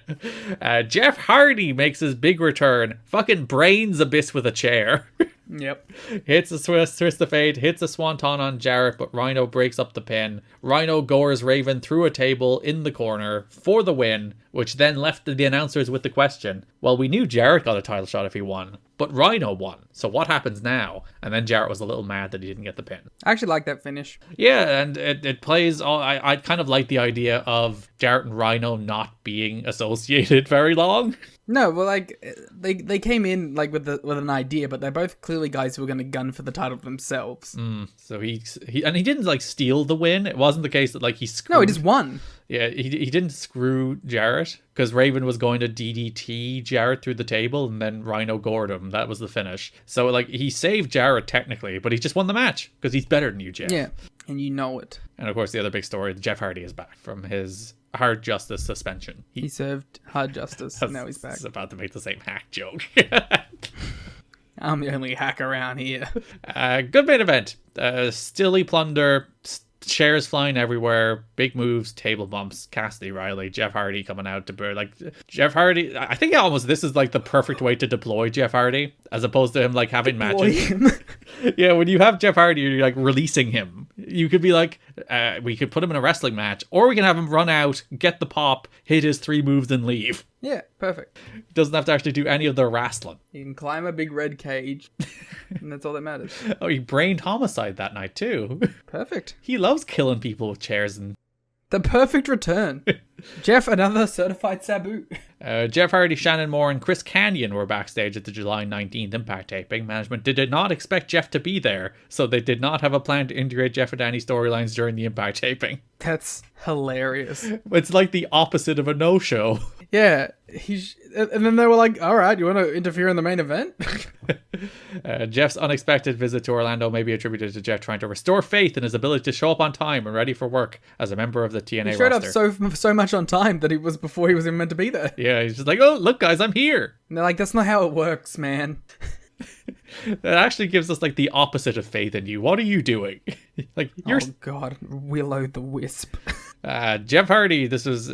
[SPEAKER 5] Jeff Hardy makes his big return. Fucking brains Abyss with a chair.
[SPEAKER 6] Yep.
[SPEAKER 5] Hits a twist of fate, hits a swanton on Jarrett, but Rhino breaks up the pin. Rhino gores Raven through a table in the corner for the win, which then left the announcers with the question, well, we knew Jarrett got a title shot if he won, but Rhino won, so what happens now? And then Jarrett was a little mad that he didn't get the pin.
[SPEAKER 6] I actually like that finish.
[SPEAKER 5] Yeah, and it plays all... I kind of like the idea of Jarrett and Rhino not being associated very long.
[SPEAKER 6] No, well, like, they came in, like, with an idea, but they're both clearly guys who were going to gun for the title themselves.
[SPEAKER 5] So he didn't, like, steal the win. It wasn't the case that, like, he screwed...
[SPEAKER 6] No, he just won.
[SPEAKER 5] Yeah, he didn't screw Jarrett, because Raven was going to DDT Jarrett through the table, and then Rhino gored him. That was the finish. So, like, he saved Jarrett, technically, but he just won the match, because he's better than you, Jeff.
[SPEAKER 6] Yeah, and you know it.
[SPEAKER 5] And, of course, the other big story, Jeff Hardy is back from his... hard justice suspension.
[SPEAKER 6] He served hard justice. Now he's back.
[SPEAKER 5] He's about to make the same hack joke.
[SPEAKER 6] I'm the only hack around here.
[SPEAKER 5] Good main event. Stilly Plunder chairs flying everywhere, big moves, table bumps, Cassidy Riley, Jeff Hardy coming out to like Jeff Hardy. I think almost this is like the perfect way to deploy Jeff Hardy, as opposed to him like having matches. Yeah, when you have Jeff Hardy, you're like releasing him. You could be like, we could put him in a wrestling match, or we can have him run out, get the pop, hit his 3 moves, and leave.
[SPEAKER 6] Yeah, perfect.
[SPEAKER 5] Doesn't have to actually do any of the wrestling.
[SPEAKER 6] He can climb a big red cage, and that's all that matters.
[SPEAKER 5] Oh, he brained homicide that night too.
[SPEAKER 6] Perfect.
[SPEAKER 5] He loves killing people with chairs and...
[SPEAKER 6] The perfect return. Jeff, another certified Sabu.
[SPEAKER 5] Jeff Hardy, Shannon Moore, and Chris Kanyon were backstage at the July 19th Impact taping. Management did not expect Jeff to be there, so they did not have a plan to integrate Jeff and Danny storylines during the Impact taping.
[SPEAKER 6] That's hilarious.
[SPEAKER 5] It's like the opposite of a no-show.
[SPEAKER 6] Yeah, and then they were like, all right, you want to interfere in the main event?
[SPEAKER 5] Jeff's unexpected visit to Orlando may be attributed to Jeff trying to restore faith in his ability to show up on time and ready for work as a member of the TNA roster.
[SPEAKER 6] He showed up so much on time that he was before he was even meant to be there.
[SPEAKER 5] Yeah, he's just like, oh, look, guys, I'm here.
[SPEAKER 6] And they're like, that's not how it works, man.
[SPEAKER 5] That actually gives us like the opposite of faith in you. What are you doing? Like, you're...
[SPEAKER 6] Oh God, Willow the Wisp.
[SPEAKER 5] Jeff Hardy, this is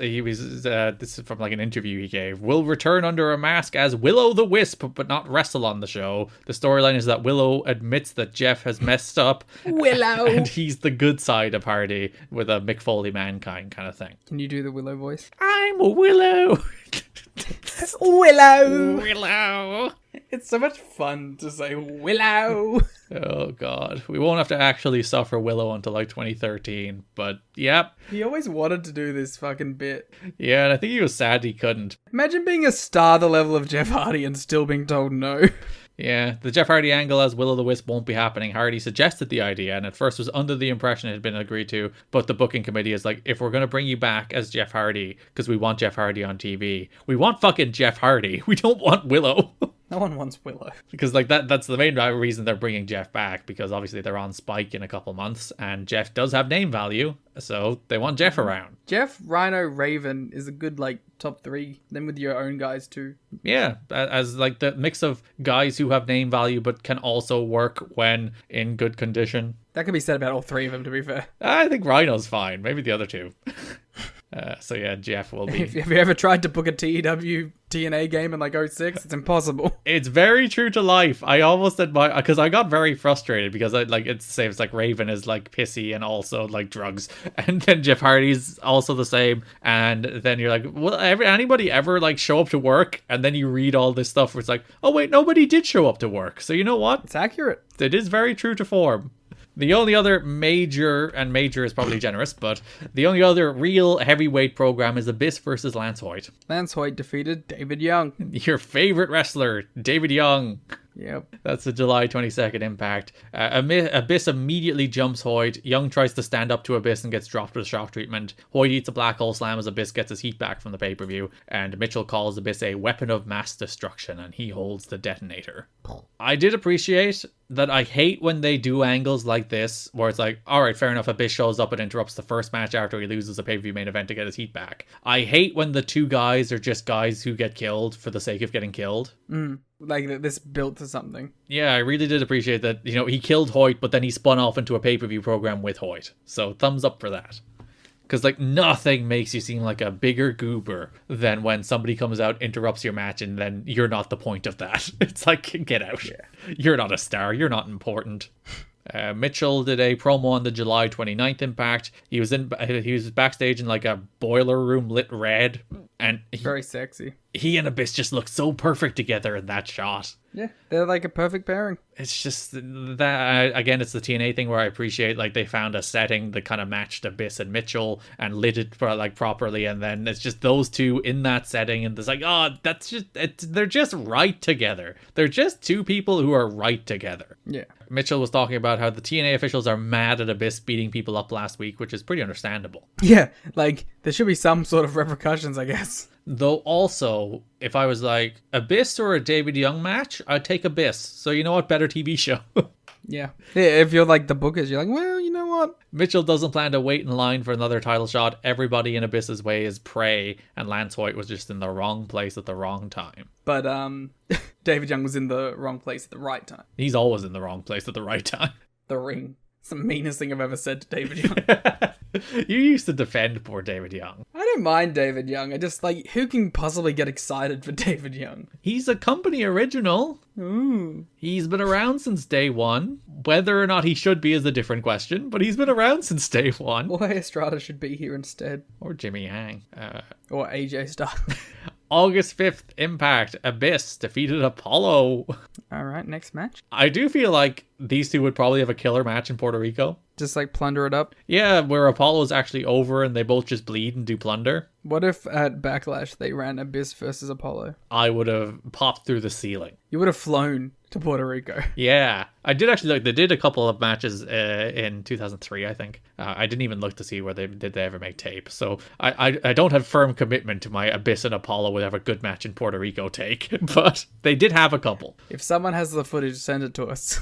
[SPEAKER 5] from like an interview he gave, will return under a mask as Willow the Wisp, but not wrestle on the show. The storyline is that Willow admits that Jeff has messed up.
[SPEAKER 6] Willow!
[SPEAKER 5] And he's the good side of Hardy with a Mick Foley Mankind kind of thing.
[SPEAKER 6] Can you do the Willow voice?
[SPEAKER 5] I'm a Willow!
[SPEAKER 6] Willow! It's so much fun to say Willow.
[SPEAKER 5] Oh God, we won't have to actually suffer Willow until like 2013, but yep.
[SPEAKER 6] He always wanted to do this fucking bit.
[SPEAKER 5] Yeah, and I think he was sad he couldn't.
[SPEAKER 6] Imagine being a star the level of Jeff Hardy and still being told no.
[SPEAKER 5] Yeah, the Jeff Hardy angle as Will-O-the-Wisp won't be happening. Hardy suggested the idea and at first was under the impression it had been agreed to, but the booking committee is like, if we're going to bring you back as Jeff Hardy, because we want Jeff Hardy on TV, we want fucking Jeff Hardy. We don't want Willow.
[SPEAKER 6] No one wants Willow.
[SPEAKER 5] Because like that's the main reason they're bringing Jeff back, because obviously they're on Spike in a couple months and Jeff does have name value, so they want Jeff around.
[SPEAKER 6] Jeff, Rhino, Raven is a good like top 3, then with your own guys too. Yeah,
[SPEAKER 5] as like the mix of guys who have name value but can also work when in good condition.
[SPEAKER 6] That could be said about all 3 of them, to be fair.
[SPEAKER 5] I think Rhino's fine, maybe the other 2. So yeah, Jeff will be...
[SPEAKER 6] Have you ever tried to book a TNA game in like 06? It's impossible.
[SPEAKER 5] It's very true to life. I almost admire... Because I got very frustrated because it's like Raven is like pissy and also like drugs. And then Jeff Hardy's also the same. And then you're like, well, anybody ever like show up to work? And then you read all this stuff where it's like, oh wait, nobody did show up to work. So you know what?
[SPEAKER 6] It's accurate.
[SPEAKER 5] It is very true to form. The only other major is probably generous, but the only other real heavyweight program is Abyss versus Lance Hoyt.
[SPEAKER 6] Lance Hoyt defeated David Young.
[SPEAKER 5] Your favorite wrestler, David Young.
[SPEAKER 6] Yep.
[SPEAKER 5] That's the July 22nd Impact. Abyss immediately jumps Hoyt. Young tries to stand up to Abyss and gets dropped with a shock treatment. Hoyt eats a black hole slam as Abyss gets his heat back from the pay-per-view. And Mitchell calls Abyss a weapon of mass destruction and he holds the detonator. I did appreciate that. I hate when they do angles like this where it's like, alright, fair enough, Abyss shows up and interrupts the first match after he loses a pay-per-view main event to get his heat back. I hate when the 2 guys are just guys who get killed for the sake of getting killed.
[SPEAKER 6] Like this built to something.
[SPEAKER 5] Yeah, I really did appreciate that. You know, he killed Hoyt, but then he spun off into a pay-per-view program with Hoyt. So thumbs up for that. Because like nothing makes you seem like a bigger goober than when somebody comes out, interrupts your match, and then you're not the point of that. It's like, get out. Yeah. You're not a star. You're not important. Mitchell did a promo on the July 29th Impact. He was backstage in like a boiler room lit red, and
[SPEAKER 6] very sexy.
[SPEAKER 5] He and Abyss just looked so perfect together in that shot.
[SPEAKER 6] Yeah, they're like a perfect pairing.
[SPEAKER 5] It's just that, again, it's the TNA thing where I appreciate like they found a setting that kind of matched Abyss and Mitchell and lit it for like properly, and then it's just those 2 in that setting, and it's like, oh, that's just they're just right together. They're just 2 people who are right together.
[SPEAKER 6] Yeah.
[SPEAKER 5] Mitchell was talking about how the TNA officials are mad at Abyss beating people up last week, which is pretty understandable.
[SPEAKER 6] Yeah, like there should be some sort of repercussions, I guess.
[SPEAKER 5] Though also, if I was like, Abyss or a David Young match, I'd take Abyss. So you know what? Better TV show.
[SPEAKER 6] Yeah. If you're like the bookers, you're like, well, you know what?
[SPEAKER 5] Mitchell doesn't plan to wait in line for another title shot. Everybody in Abyss's way is prey, and Lance Hoyt was just in the wrong place at the wrong time.
[SPEAKER 6] But David Young was in the wrong place at the right time.
[SPEAKER 5] He's always in the wrong place at the right time.
[SPEAKER 6] The ring. It's the meanest thing I've ever said to David Young.
[SPEAKER 5] You used to defend poor David Young.
[SPEAKER 6] I don't mind David Young. I just, like, who can possibly get excited for David Young?
[SPEAKER 5] He's a company original.
[SPEAKER 6] Ooh.
[SPEAKER 5] He's been around since day one. Whether or not he should be is a different question, but he's been around since day one.
[SPEAKER 6] Boy, Estrada should be here instead.
[SPEAKER 5] Or Jimmy Yang.
[SPEAKER 6] Or AJ Styles.
[SPEAKER 5] August 5th, Impact, Abyss defeated Apollo.
[SPEAKER 6] Alright, next match.
[SPEAKER 5] I do feel like these two would probably have a killer match in Puerto Rico.
[SPEAKER 6] Just, like, plunder it up.
[SPEAKER 5] Yeah, where Apollo's actually over and they both just bleed and do plunder.
[SPEAKER 6] What if at Backlash they ran Abyss versus Apollo?
[SPEAKER 5] I would have popped through the ceiling.
[SPEAKER 6] You would have flown to Puerto Rico.
[SPEAKER 5] Yeah, I did actually look. They did a couple of matches in 2003, I think. I didn't even look to see where they ever make tape. So I don't have firm commitment to my Abyss and Apollo would have a good match in Puerto Rico take, but they did have a couple.
[SPEAKER 6] If someone has the footage, send it to us.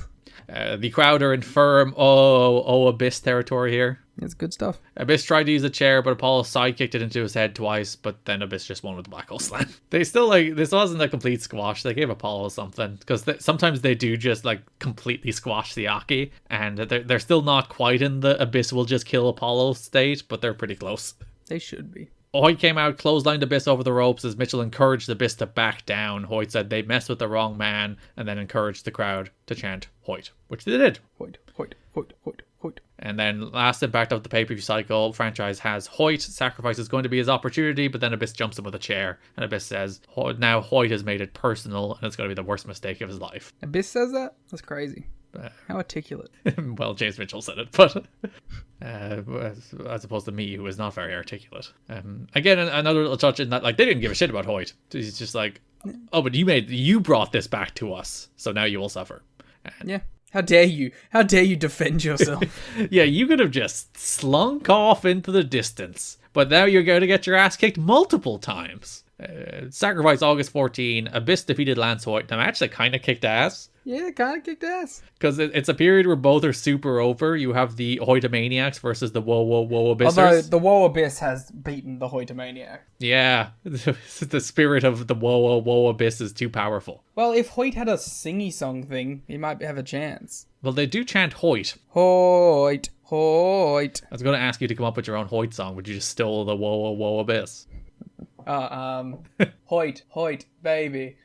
[SPEAKER 5] The crowd are in firm Abyss territory here.
[SPEAKER 6] It's good stuff.
[SPEAKER 5] Abyss tried to use a chair, but Apollo sidekicked it into his head twice, but then Abyss just won with the Black Hole Slam. They still, like, this wasn't a complete squash. They gave Apollo something, because sometimes they do just, like, completely squash the Aki, and they're still not quite in the Abyss will just kill Apollo state, but they're pretty close.
[SPEAKER 6] They should be.
[SPEAKER 5] Hoyt came out, clotheslined Abyss over the ropes as Mitchell encouraged Abyss to back down. Hoyt said they messed with the wrong man, and then encouraged the crowd to chant Hoyt, which they did.
[SPEAKER 6] Hoyt, Hoyt, Hoyt, Hoyt, Hoyt.
[SPEAKER 5] And then last Impact of the pay-per-view cycle, franchise has Hoyt. Sacrifice is going to be his opportunity, but then Abyss jumps him with a chair. And Abyss says, now Hoyt has made it personal, and it's going to be the worst mistake of his life.
[SPEAKER 6] Abyss says that? That's crazy. How articulate.
[SPEAKER 5] Well, James Mitchell said it, but as opposed to me, who is not very articulate. Again, another little touch in that, like, they didn't give a shit about Hoyt. He's just like, oh, but you brought this back to us, so now you will suffer.
[SPEAKER 6] Yeah. How dare you? How dare you defend yourself?
[SPEAKER 5] Yeah, you could have just slunk off into the distance, but now you're going to get your ass kicked multiple times. Sacrifice August 14, Abyss defeated Lance Hoyt in a match that kind of kicked ass.
[SPEAKER 6] Yeah, kind of kicked ass.
[SPEAKER 5] Because it's a period where both are super over. You have the Hoytomaniacs versus the Whoa Abyssers.
[SPEAKER 6] Although the Whoa Abyss has beaten the Hoytomaniac.
[SPEAKER 5] Yeah, the spirit of the Whoa Abyss is too powerful.
[SPEAKER 6] Well, if Hoyt had a singy song thing, he might have a chance.
[SPEAKER 5] Well, they do chant Hoyt.
[SPEAKER 6] Hoyt, Hoyt.
[SPEAKER 5] I was going to ask you to come up with your own Hoyt song, but you just stole the Whoa Abyss.
[SPEAKER 6] Hoyt, baby.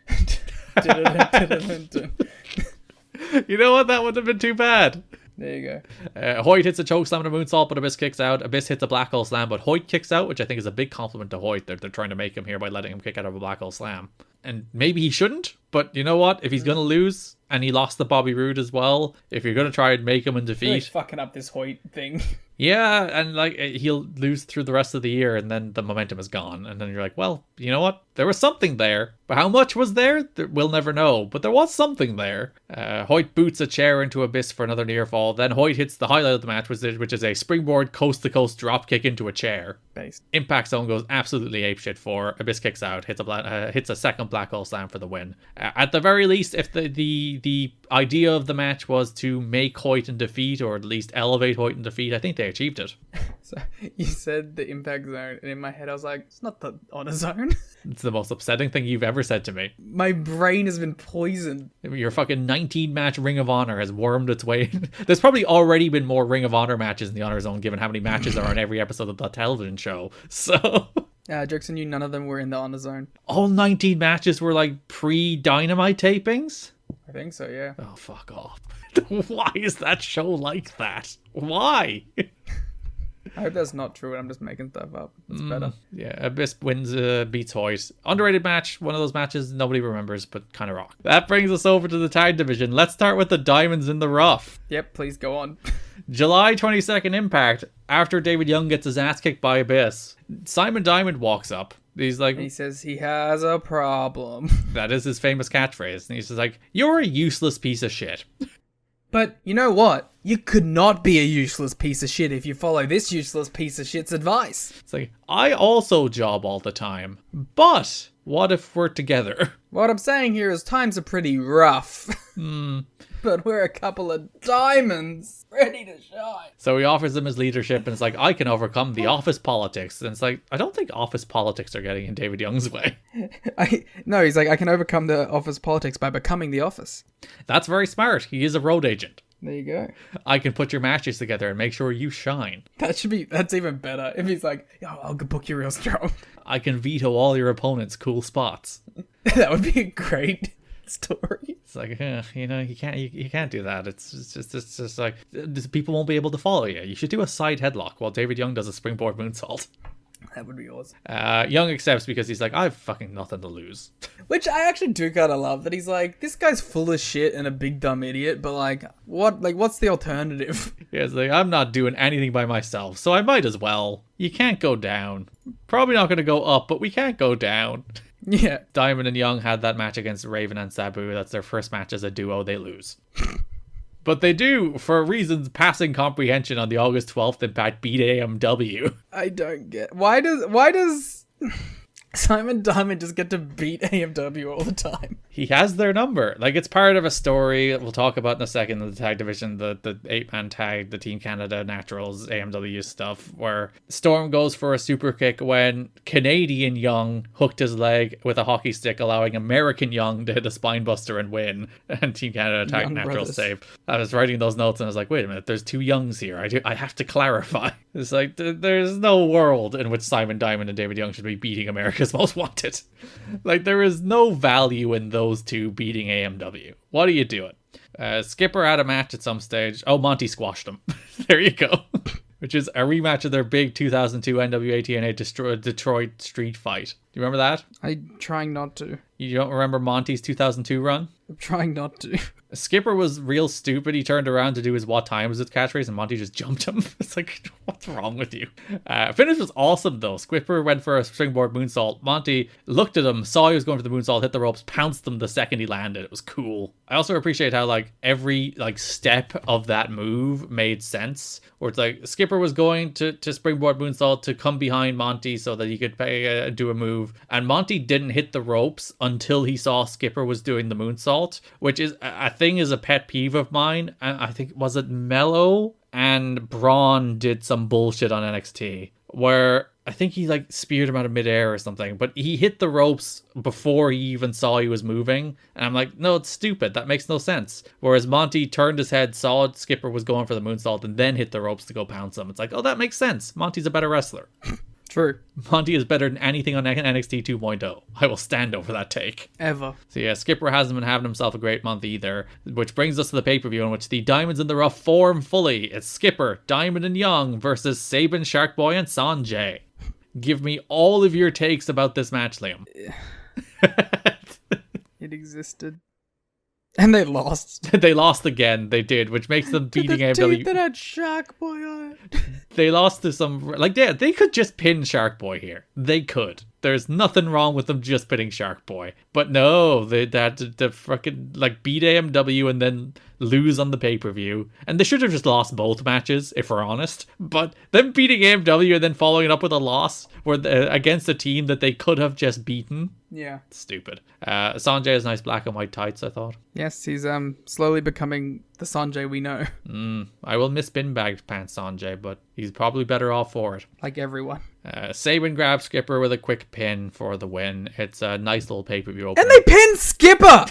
[SPEAKER 5] You know what? That wouldn't have been too bad.
[SPEAKER 6] There you go.
[SPEAKER 5] Hoyt hits a chokeslam and a moonsault, but Abyss kicks out. Abyss hits a black hole slam, but Hoyt kicks out, which I think is a big compliment to Hoyt. They're trying to make him here by letting him kick out of a black hole slam. And maybe he shouldn't, but you know what? If he's going to lose, and he lost to Bobby Roode as well, if you're going to try and make him in defeat...
[SPEAKER 6] Really fucking up this Hoyt thing.
[SPEAKER 5] Yeah, and like he'll lose through the rest of the year, and then the momentum is gone. And then you're like, well, you know what? There was something there. But how much was there? We'll never know. But there was something there. Hoyt boots a chair into Abyss for another near fall. Then Hoyt hits the highlight of the match, which is a springboard coast-to-coast drop kick into a chair.
[SPEAKER 6] Based.
[SPEAKER 5] Impact Zone goes absolutely apeshit for. Abyss kicks out, hits a second black hole slam for the win. At the very least, if the idea of the match was to make Hoyt in defeat, or at least elevate Hoyt in defeat, I think they achieved it.
[SPEAKER 6] So you said the Impact Zone, and in my head I was like, it's not the Honor Zone.
[SPEAKER 5] It's the most upsetting thing you've ever said to me.
[SPEAKER 6] My brain has been poisoned.
[SPEAKER 5] Your fucking 19-match Ring of Honor has wormed its way in. There's probably already been more Ring of Honor matches in the Honor Zone, given how many matches are on every episode of the television show. So...
[SPEAKER 6] jokes on you, none of them were in the Honor Zone.
[SPEAKER 5] All 19 matches were like pre-Dynamite tapings?
[SPEAKER 6] I think so, yeah.
[SPEAKER 5] Oh, fuck off. Why is that show like that? Why?
[SPEAKER 6] I hope that's not true and I'm just making stuff up. It's better.
[SPEAKER 5] Yeah, Abyss wins, beats Hoyt. Underrated match. One of those matches nobody remembers, but kind of rock. That brings us over to the tag division. Let's start with the Diamonds in the Rough.
[SPEAKER 6] Yep, please go on.
[SPEAKER 5] July 22nd Impact. After David Young gets his ass kicked by Abyss, Simon Diamond walks up. He's like...
[SPEAKER 6] He says he has a problem.
[SPEAKER 5] That is his famous catchphrase. And he's just like, you're a useless piece of shit.
[SPEAKER 6] But you know what? You could not be a useless piece of shit if you follow this useless piece of shit's advice.
[SPEAKER 5] It's like, I also job all the time. But what if we're together?
[SPEAKER 6] What I'm saying here is times are pretty rough. But we're a couple of diamonds ready to shine.
[SPEAKER 5] So he offers him his leadership and it's like, I can overcome the office politics. And it's like, I don't think office politics are getting in David Young's way.
[SPEAKER 6] No, he's like, I can overcome the office politics by becoming the office.
[SPEAKER 5] That's very smart. He is a road agent.
[SPEAKER 6] There you go.
[SPEAKER 5] I can put your matches together and make sure you shine.
[SPEAKER 6] That's even better. If he's like, yo, I'll book you real strong.
[SPEAKER 5] I can veto all your opponent's cool spots.
[SPEAKER 6] That would be a great story.
[SPEAKER 5] It's like, you can't do that. It's just like, people won't be able to follow you. You should do a side headlock while David Young does a springboard moonsault.
[SPEAKER 6] That would be awesome.
[SPEAKER 5] Young accepts because he's like, I've fucking nothing to lose.
[SPEAKER 6] Which I actually do kind of love, that he's like, this guy's full of shit and a big dumb idiot, but what's the alternative?
[SPEAKER 5] Yeah, it's like, I'm not doing anything by myself, so I might as well. You can't go down. Probably not going to go up, but we can't go down.
[SPEAKER 6] Yeah.
[SPEAKER 5] Diamond and Young had that match against Raven and Sabu. That's their first match as a duo. They lose. But they do, for reasons passing comprehension, on the August 12th Impact beat AMW.
[SPEAKER 6] I don't get... Why does Simon Diamond just get to beat AMW all the time?
[SPEAKER 5] He has their number. Like, it's part of a story we'll talk about in a second in the tag division, the 8-man tag, the Team Canada Naturals, AMW stuff, where Storm goes for a super kick when Canadian Young hooked his leg with a hockey stick, allowing American Young to hit a spine buster and win, and Team Canada tag Naturals save. I was writing those notes and I was like, wait a minute, there's two Youngs here. I have to clarify. It's like, there's no world in which Simon Diamond and David Young should be beating America's Most Wanted. Like, there is no value in those two beating AMW. What are you doing? Skipper had a match at some stage. Oh, Monty squashed him. There you go. Which is a rematch of their big 2002 NWA-TNA Detroit street fight. Do you remember that?
[SPEAKER 6] I'm trying not to.
[SPEAKER 5] You don't remember Monty's 2002 run?
[SPEAKER 6] I'm trying not to.
[SPEAKER 5] Skipper was real stupid. He turned around to do his "what time was it" catchphrase, and Monty just jumped him. It's like, what's wrong with you? Finish was awesome though. Skipper went for a springboard moonsault. Monty looked at him, saw he was going for the moonsault, hit the ropes, pounced him the second he landed. It was cool. I also appreciate how every step of that move made sense. Where it's like Skipper was going to springboard moonsault to come behind Monty so that he could do a move, and Monty didn't hit the ropes until he saw Skipper was doing the moonsault, which is a pet peeve of mine. I think, was it Mello and Braun did some bullshit on NXT where I think he speared him out of midair or something, but he hit the ropes before he even saw he was moving. And I'm like, no, it's stupid. That makes no sense. Whereas Monty turned his head, saw Skipper was going for the moonsault, and then hit the ropes to go pounce him. It's like, oh, that makes sense. Monty's a better wrestler.
[SPEAKER 6] True.
[SPEAKER 5] Monty is better than anything on NXT 2.0. I will stand over that take.
[SPEAKER 6] Ever.
[SPEAKER 5] So yeah, Skipper hasn't been having himself a great month either, which brings us to the pay-per-view in which the Diamonds in the Rough form fully. It's Skipper, Diamond and Young versus Sabin, Sharkboy, and Sanjay. Give me all of your takes about this match, Liam.
[SPEAKER 6] It existed. And they lost.
[SPEAKER 5] They lost again. They did, which makes them beating AMW.
[SPEAKER 6] That had Sharkboy on it.
[SPEAKER 5] They lost to some... they could just pin Sharkboy here. They could. There's nothing wrong with them just pinning Sharkboy. But no, they had to fucking beat AMW and then lose on the pay-per-view. And they should have just lost both matches, if we're honest. But them beating AMW and then following it up with a loss against a team that they could have just beaten.
[SPEAKER 6] Yeah.
[SPEAKER 5] Stupid. Sanjay has nice black and white tights, I thought.
[SPEAKER 6] Yes, he's slowly becoming the Sanjay we know.
[SPEAKER 5] I will miss bin bag pants Sanjay, but he's probably better off for it.
[SPEAKER 6] Like everyone.
[SPEAKER 5] Sabin grabs Skipper with a quick pin for the win. It's a nice little pay-per-view opener.
[SPEAKER 6] And they pin Skipper!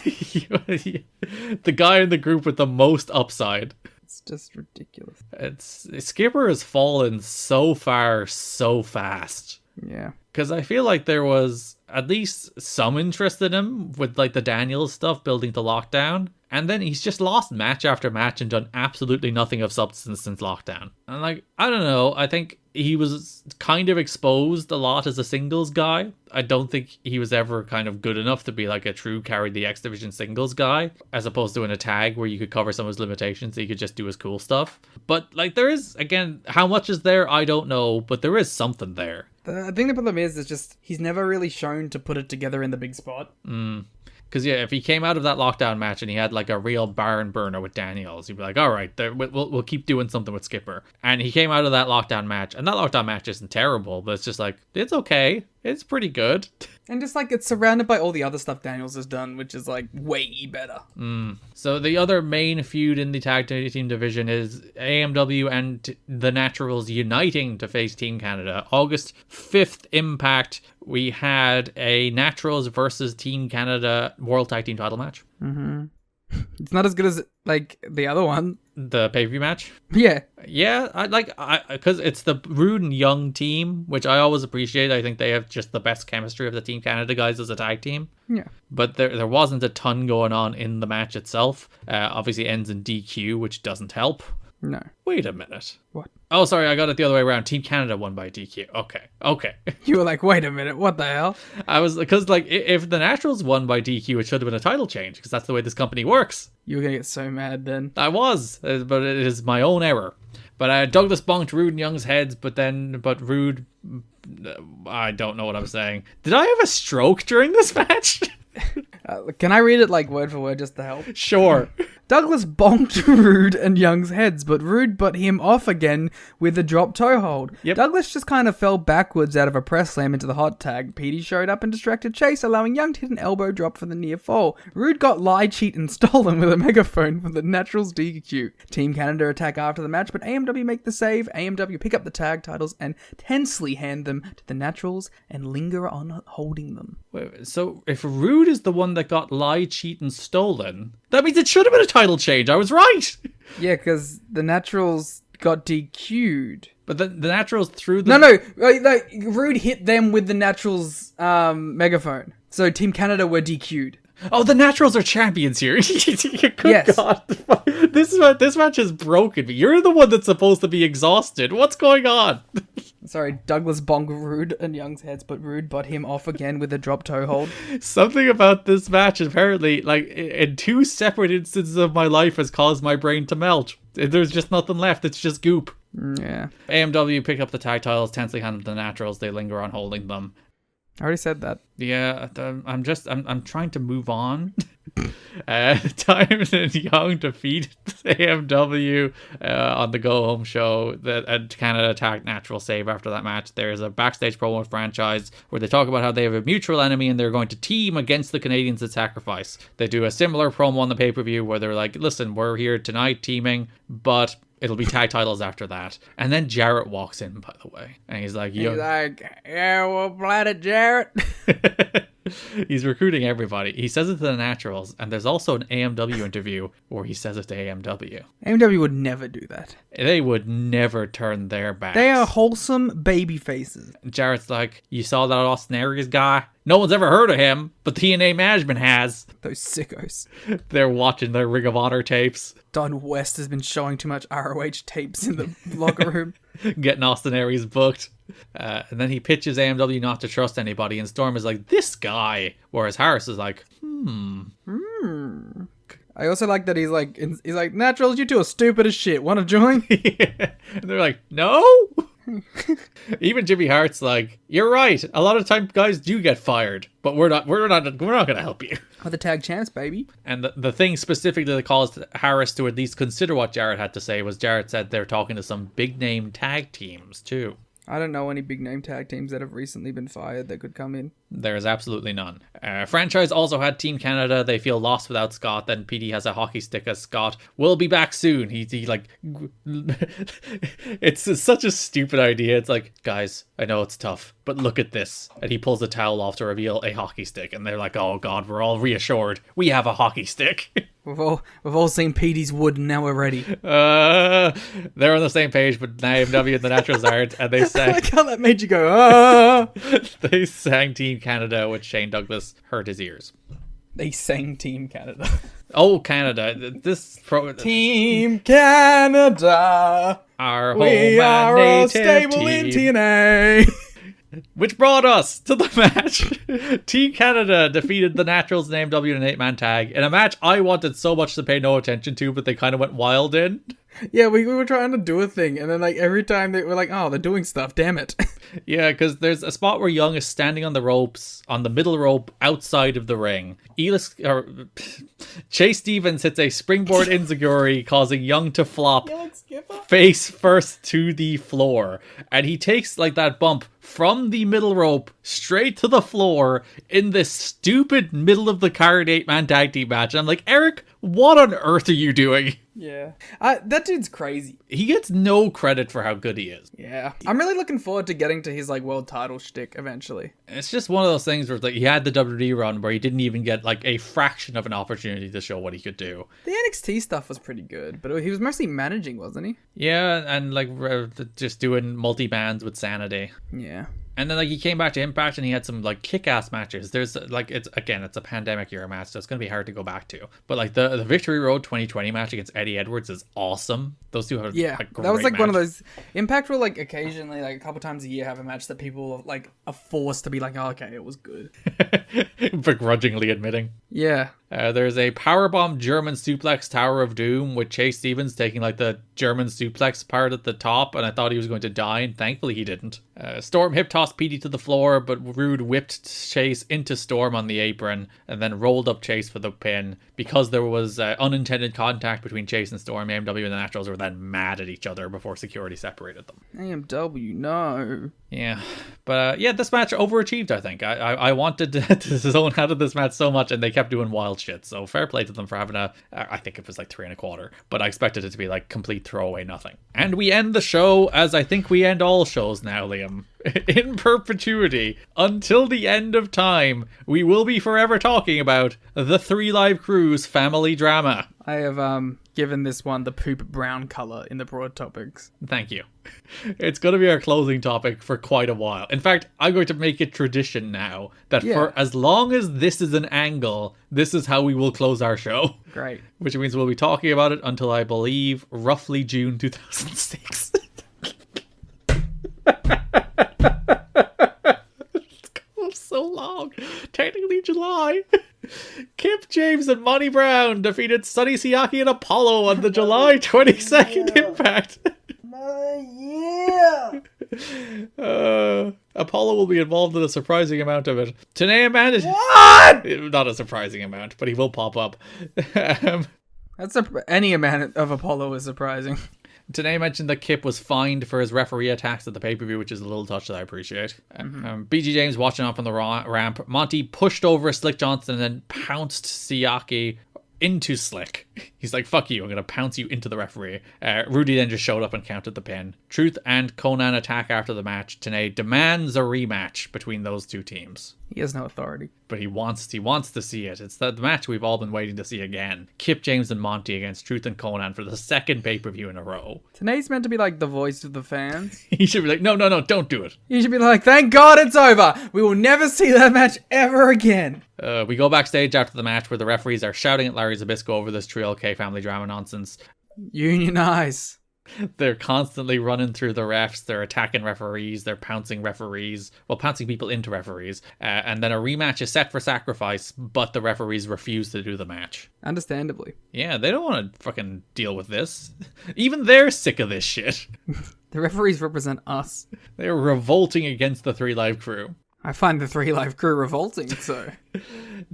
[SPEAKER 5] The guy in the group with the most upside.
[SPEAKER 6] It's just ridiculous.
[SPEAKER 5] Skipper has fallen so far so fast.
[SPEAKER 6] Yeah.
[SPEAKER 5] Because I feel like there was at least some interest in him with the Daniels stuff building to Lockdown. And then he's just lost match after match and done absolutely nothing of substance since Lockdown. And I don't know. I think he was kind of exposed a lot as a singles guy. I don't think he was ever kind of good enough to be a true carry the X Division singles guy, as opposed to in a tag where you could cover some of his limitations so he could just do his cool stuff. But there is, again, how much is there? I don't know, but there is something there.
[SPEAKER 6] I think the problem is just he's never really shown to put it together in the big spot.
[SPEAKER 5] Because, yeah, if he came out of that Lockdown match and he had a real barn burner with Daniels, he'd be like, all right, we'll keep doing something with Skipper. And he came out of that Lockdown match, and that Lockdown match isn't terrible, but it's just it's okay. It's pretty good.
[SPEAKER 6] And just it's surrounded by all the other stuff Daniels has done, which is way better.
[SPEAKER 5] So the other main feud in the tag team division is AMW and the Naturals uniting to face Team Canada. August 5th Impact, we had a Naturals versus Team Canada World Tag Team title match.
[SPEAKER 7] It's not as good as like the other one.
[SPEAKER 5] The pay-per-view match.
[SPEAKER 7] Yeah.
[SPEAKER 5] Yeah, because it's the Rude and Young team, which I always appreciate. I think they have just the best chemistry of the Team Canada guys as a tag team.
[SPEAKER 7] Yeah.
[SPEAKER 5] But there wasn't a ton going on in the match itself. Obviously ends in DQ, which doesn't help.
[SPEAKER 7] No.
[SPEAKER 5] Wait a minute.
[SPEAKER 7] What?
[SPEAKER 5] Oh, sorry, I got it the other way around. Team Canada won by DQ. Okay.
[SPEAKER 7] You were like, wait a minute, what the hell?
[SPEAKER 5] I was, because like, if the Naturals won by DQ, it should have been a title change, because that's the way this company works.
[SPEAKER 7] You were gonna get so mad then.
[SPEAKER 5] I was, but it is my own error. But Douglas bonked Rude and Young's heads, but Rude, I don't know what I'm saying. Did I have a stroke during this match?
[SPEAKER 7] Can I read it like word for word just to help?
[SPEAKER 5] Sure.
[SPEAKER 7] Douglas bonked Rude and Young's heads, but Rude butt him off again with a drop toe hold.
[SPEAKER 5] Yep.
[SPEAKER 7] Douglas just kind of fell backwards out of a press slam into the hot tag. Petey showed up and distracted Chase, allowing Young to hit an elbow drop for the near fall. Rude got lie, cheat, and stolen with a megaphone for the Naturals DQ. Team Canada attack after the match, but AMW make the save. AMW pick up the tag titles and tensely hand them to the Naturals and linger on holding them.
[SPEAKER 5] Wait, so if Rude is the one that got lie, cheat, and stolen, that means it should have been a title change. I was right.
[SPEAKER 7] Yeah, because the Naturals got DQ'd.
[SPEAKER 5] But the Naturals threw the...
[SPEAKER 7] No, Rude hit them with the Naturals megaphone. So Team Canada were DQ'd.
[SPEAKER 5] Oh, the Naturals are champions here. Good
[SPEAKER 7] Yes.
[SPEAKER 5] God. This match has broken me. You're the one that's supposed to be exhausted. What's going on?
[SPEAKER 7] Sorry, Douglas bonked Rude and Young's heads, but Rude butt him off again with a drop toe hold.
[SPEAKER 5] Something about this match apparently, like, in two separate instances of my life has caused my brain to melt. There's just nothing left. It's just goop.
[SPEAKER 7] Yeah.
[SPEAKER 5] AMW pick up the tag titles, tensely hand them to the Naturals. They linger on holding them.
[SPEAKER 7] I already said that.
[SPEAKER 5] Yeah, I'm trying to move on. Times and Young defeat AMW on the Go Home show. Canada attacked Natural Save after that match. There's a backstage promo with Franchise where they talk about how they have a mutual enemy and they're going to team against the Canadians at Sacrifice. They do a similar promo on the pay-per-view where they're like, listen, we're here tonight teaming, but it'll be tag titles after that. And then Jarrett walks in, by the way. And he's like,
[SPEAKER 7] yeah, well, bladed Jarrett.
[SPEAKER 5] He's recruiting everybody. He says it to the Naturals, and there's also an AMW interview where he says it to AMW.
[SPEAKER 7] AMW would never do that.
[SPEAKER 5] They would never turn their backs.
[SPEAKER 7] They are wholesome baby faces.
[SPEAKER 5] Jarrett's like, you saw that Austin Aries guy? No one's ever heard of him, but TNA management has.
[SPEAKER 7] Those sickos.
[SPEAKER 5] They're watching their Ring of Honor tapes.
[SPEAKER 7] Don West has been showing too much ROH tapes in the locker room.
[SPEAKER 5] Getting Austin Aries booked. And then he pitches AMW not to trust anybody, and Storm is like, this guy. Whereas Harris is like,
[SPEAKER 7] I also like that he's like, Naturals, you two are stupid as shit. Want to join?
[SPEAKER 5] Yeah. And they're like, no? Even Jimmy Hart's like, you're right. A lot of times guys do get fired, but we're not going to help you.
[SPEAKER 7] With the tag champs, baby.
[SPEAKER 5] And the thing specifically that caused Harris to at least consider what Jarrett had to say was Jarrett said they're talking to some big name tag teams too.
[SPEAKER 7] I don't know any big name tag teams that have recently been fired that could come in.
[SPEAKER 5] There is absolutely none. Franchise also had Team Canada. They feel lost without Scott. Then PD has a hockey stick as Scott. We'll be back soon. He like... it's such a stupid idea. It's like, guys, I know it's tough, but look at this. And he pulls a towel off to reveal a hockey stick. And they're like, oh God, we're all reassured. We have a hockey stick.
[SPEAKER 7] We've all seen Petey's wood and now we're ready.
[SPEAKER 5] They're on the same page, but AMW and the Naturals aren't. And they sang...
[SPEAKER 7] I like how that made you go, ah!
[SPEAKER 5] They sang Team Canada, which Shane Douglas hurt his ears.
[SPEAKER 7] They sang Team Canada.
[SPEAKER 5] Oh, Canada.
[SPEAKER 7] Team Canada.
[SPEAKER 5] Our home
[SPEAKER 7] we
[SPEAKER 5] and
[SPEAKER 7] are all
[SPEAKER 5] native
[SPEAKER 7] stable
[SPEAKER 5] team.
[SPEAKER 7] in TNA.
[SPEAKER 5] Which brought us to the match. Team Canada defeated the Naturals and AMW in an 8-man tag in a match I wanted so much to pay no attention to, but they kind of went wild in.
[SPEAKER 7] Yeah, we were trying to do a thing, and then like every time they were like, oh, they're doing stuff, damn it.
[SPEAKER 5] Yeah, because there's a spot where Young is standing on the ropes, on the middle rope, outside of the ring. Chase Stevens hits a springboard enziguri, causing Young to flop face first to the floor. And he takes like that bump from the middle rope straight to the floor in this stupid middle of the card 8-man tag team match. And I'm like, Eric, what on earth are you doing?
[SPEAKER 6] Yeah. That dude's crazy.
[SPEAKER 5] He gets no credit for how good he is.
[SPEAKER 6] Yeah. I'm really looking forward to getting to his like world title shtick eventually.
[SPEAKER 5] It's just one of those things where like he had the WWE run where he didn't even get like a fraction of an opportunity to show what he could do.
[SPEAKER 6] The NXT stuff was pretty good, but he was mostly managing, wasn't he?
[SPEAKER 5] Yeah, and like just doing multi-bands with Sanity.
[SPEAKER 6] Yeah.
[SPEAKER 5] And then like he came back to Impact and he had some like kick-ass matches. There's like it's a pandemic era match, so it's gonna be hard to go back to. But like the Victory Road 2020 match against Eddie Edwards is awesome. Those two have a great
[SPEAKER 6] that was like
[SPEAKER 5] match.
[SPEAKER 6] one of those. Impact will like occasionally like a couple times a year have a match that people like are forced to be like, oh, okay, it was good.
[SPEAKER 5] Begrudgingly admitting.
[SPEAKER 6] Yeah.
[SPEAKER 5] There's a powerbomb German suplex Tower of Doom with Chase Stevens taking like the German suplex part at the top, and I thought he was going to die, and thankfully he didn't. Storm hip tossed Petey to the floor, but Rude whipped Chase into Storm on the apron and then rolled up Chase for the pin. Because there was unintended contact between Chase and Storm, AMW and the Naturals were then mad at each other before security separated them.
[SPEAKER 6] AMW, no.
[SPEAKER 5] Yeah, but this match overachieved, I think. I wanted to zone out of this match so much, and they kept doing wild shit, so fair play to them for having I think it was like 3 1/4, but I expected it to be like complete throwaway nothing. And we end the show as I think we end all shows now, Liam. In perpetuity, until the end of time, we will be forever talking about the 3 Live Crew's family drama.
[SPEAKER 6] I have given this one the poop brown color in the broad topics.
[SPEAKER 5] Thank you. It's going to be our closing topic for quite a while. In fact, I'm going to make it tradition now that for as long as this is an angle, this is how we will close our show.
[SPEAKER 6] Great.
[SPEAKER 5] Which means we'll be talking about it until I believe roughly June 2006. So long. Technically July. Kip James and Monty Brown defeated Sonny Siaki and Apollo on the July 22nd Impact. Apollo will be involved in a surprising amount of it. TNA managed... What? Not a surprising amount, but he will pop up.
[SPEAKER 6] Any amount of Apollo is surprising.
[SPEAKER 5] Today mentioned that Kip was fined for his referee attacks at the pay-per-view, which is a little touch that I appreciate. BG James watching up on the ramp. Monty pushed over Slick Johnson and then pounced Siaki into Slick. He's like, fuck you, I'm going to pounce you into the referee. Rudy then just showed up and counted the pin. Truth and Conan attack after the match. Tenay demands a rematch between those two teams.
[SPEAKER 6] He has no authority.
[SPEAKER 5] But he wants to see it. It's the match we've all been waiting to see again. Kip James and Monty against Truth and Conan for the second pay-per-view in a row.
[SPEAKER 6] Tenay's meant to be like the voice of the fans.
[SPEAKER 5] He should be like, no, don't do it.
[SPEAKER 6] He should be like, thank God it's over. We will never see that match ever again.
[SPEAKER 5] We go backstage after the match where the referees are shouting at Larry Zbyszko over this Trio K family drama nonsense.
[SPEAKER 6] Unionize.
[SPEAKER 5] They're constantly running through the refs. They're attacking referees. They're pouncing referees. Well, pouncing people into referees. And then a rematch is set for Sacrifice, but the referees refuse to do the match.
[SPEAKER 6] Understandably.
[SPEAKER 5] Yeah, they don't want to fucking deal with this. Even they're sick of this shit.
[SPEAKER 6] The referees represent us.
[SPEAKER 5] They're revolting against the 3 Live Crew.
[SPEAKER 6] I find the 3 Live Crew revolting, so...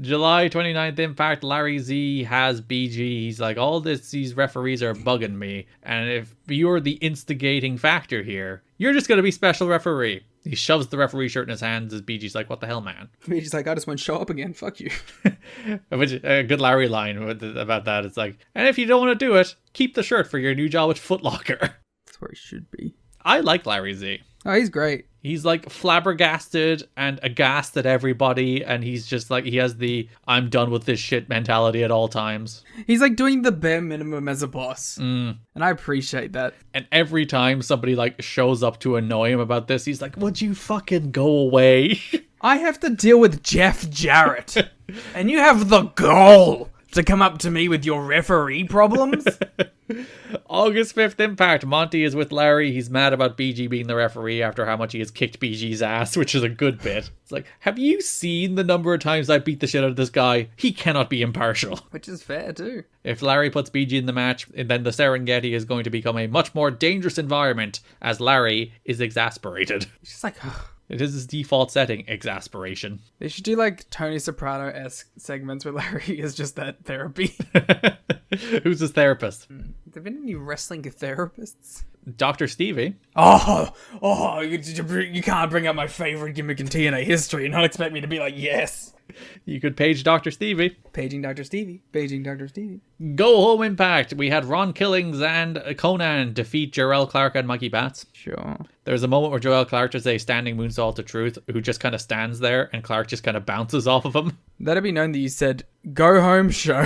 [SPEAKER 5] July 29th Impact, Larry Z has BG. He's like, these referees are bugging me. And if you're the instigating factor here, you're just going to be special referee. He shoves the referee shirt in his hands as BG's like, what the hell, man?
[SPEAKER 6] BG's like, I just won't show up again. Fuck you.
[SPEAKER 5] Which, a good Larry line about that. It's like, and if you don't want to do it, keep the shirt for your new job at Foot Locker.
[SPEAKER 6] That's where he should be.
[SPEAKER 5] I like Larry Z.
[SPEAKER 6] Oh, he's great.
[SPEAKER 5] He's like flabbergasted and aghast at everybody, and he's just like, he has the I'm done with this shit mentality at all times.
[SPEAKER 6] He's like doing the bare minimum as a boss. And I appreciate that.
[SPEAKER 5] And every time somebody like shows up to annoy him about this, he's like, would you fucking go away?
[SPEAKER 6] I have to deal with Jeff Jarrett. And you have the gall to come up to me with your referee problems?
[SPEAKER 5] August 5th Impact. Monty is with Larry. He's mad about BG being the referee after how much he has kicked BG's ass, which is a good bit. It's like, have you seen the number of times I beat the shit out of this guy? He cannot be impartial.
[SPEAKER 6] Which is fair too.
[SPEAKER 5] If Larry puts BG in the match, then the Serengeti is going to become a much more dangerous environment as Larry is exasperated.
[SPEAKER 6] It's just like...
[SPEAKER 5] It is his default setting, exasperation.
[SPEAKER 6] They should do like Tony Soprano-esque segments where Larry is just that therapy.
[SPEAKER 5] Who's his therapist?
[SPEAKER 6] Have there been any wrestling therapists?
[SPEAKER 5] Dr. Stevie.
[SPEAKER 6] You can't bring up my favorite gimmick in TNA history and not expect me to be like, yes.
[SPEAKER 5] You could page Dr. Stevie.
[SPEAKER 6] Paging Dr. Stevie. Paging Dr. Stevie.
[SPEAKER 5] Go Home Impact. We had Ron Killings and Conan defeat Jarrell Clark and Mikey Batts.
[SPEAKER 6] Sure.
[SPEAKER 5] There's a moment where Jarrell Clark does a standing moonsault to Truth, who just kind of stands there, and Clark just kind of bounces off of him.
[SPEAKER 6] Let it be known that you said, go home show.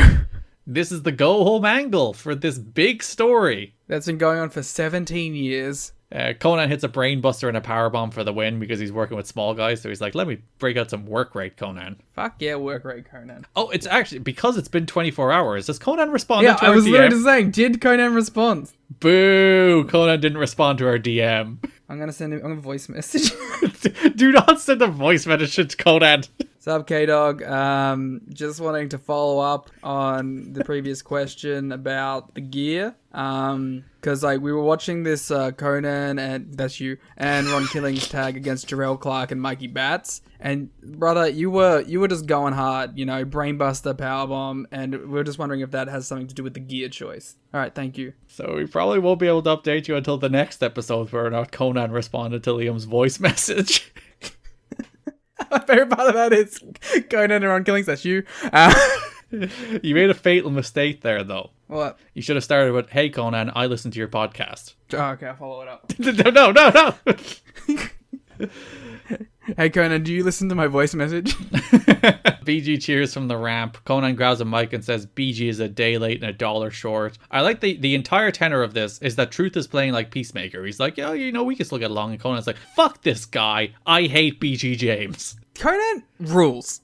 [SPEAKER 5] This is the go home angle for this big story.
[SPEAKER 6] That's been going on for 17 years.
[SPEAKER 5] Conan hits a brainbuster and a powerbomb for the win because he's working with small guys. So he's like, let me break out some work rate, Conan.
[SPEAKER 6] Fuck yeah, work rate, Conan.
[SPEAKER 5] Oh, it's actually, because it's been 24 hours, has Conan responded
[SPEAKER 6] Yeah,
[SPEAKER 5] to
[SPEAKER 6] I
[SPEAKER 5] our
[SPEAKER 6] was
[SPEAKER 5] DM?
[SPEAKER 6] literally just saying, did Conan respond?
[SPEAKER 5] Boo! Conan didn't respond to our DM.
[SPEAKER 6] I'm gonna send him a voice message.
[SPEAKER 5] Do not send a voice message to Conan.
[SPEAKER 6] Sup, K-Dog? Just wanting to follow up on the previous question about the gear. Because like we were watching this Conan and that's you and Ron Killings tag against Jarrell Clark and Mikey Batts, and brother, you were just going hard, you know, brainbuster, powerbomb, and we're just wondering if that has something to do with the gear choice. All right, thank you.
[SPEAKER 5] So we probably won't be able to update you until the next episode whether or not Conan responded to Liam's voice message.
[SPEAKER 6] My favorite part of that is Conan and Ron Killings. That's you.
[SPEAKER 5] You made a fatal mistake there, though.
[SPEAKER 6] What?
[SPEAKER 5] You should have started with, "Hey Conan, I listen to your podcast."
[SPEAKER 6] Oh, okay, I'll follow it up.
[SPEAKER 5] No.
[SPEAKER 6] Hey Conan, do you listen to my voice message?
[SPEAKER 5] BG cheers from the ramp. Conan grabs a mic and says BG is a day late and $1 short. I like the entire tenor of this is that Truth is playing like Peacemaker. He's like, we can still get along. And Conan's like, fuck this guy. I hate BG James.
[SPEAKER 6] Conan rules.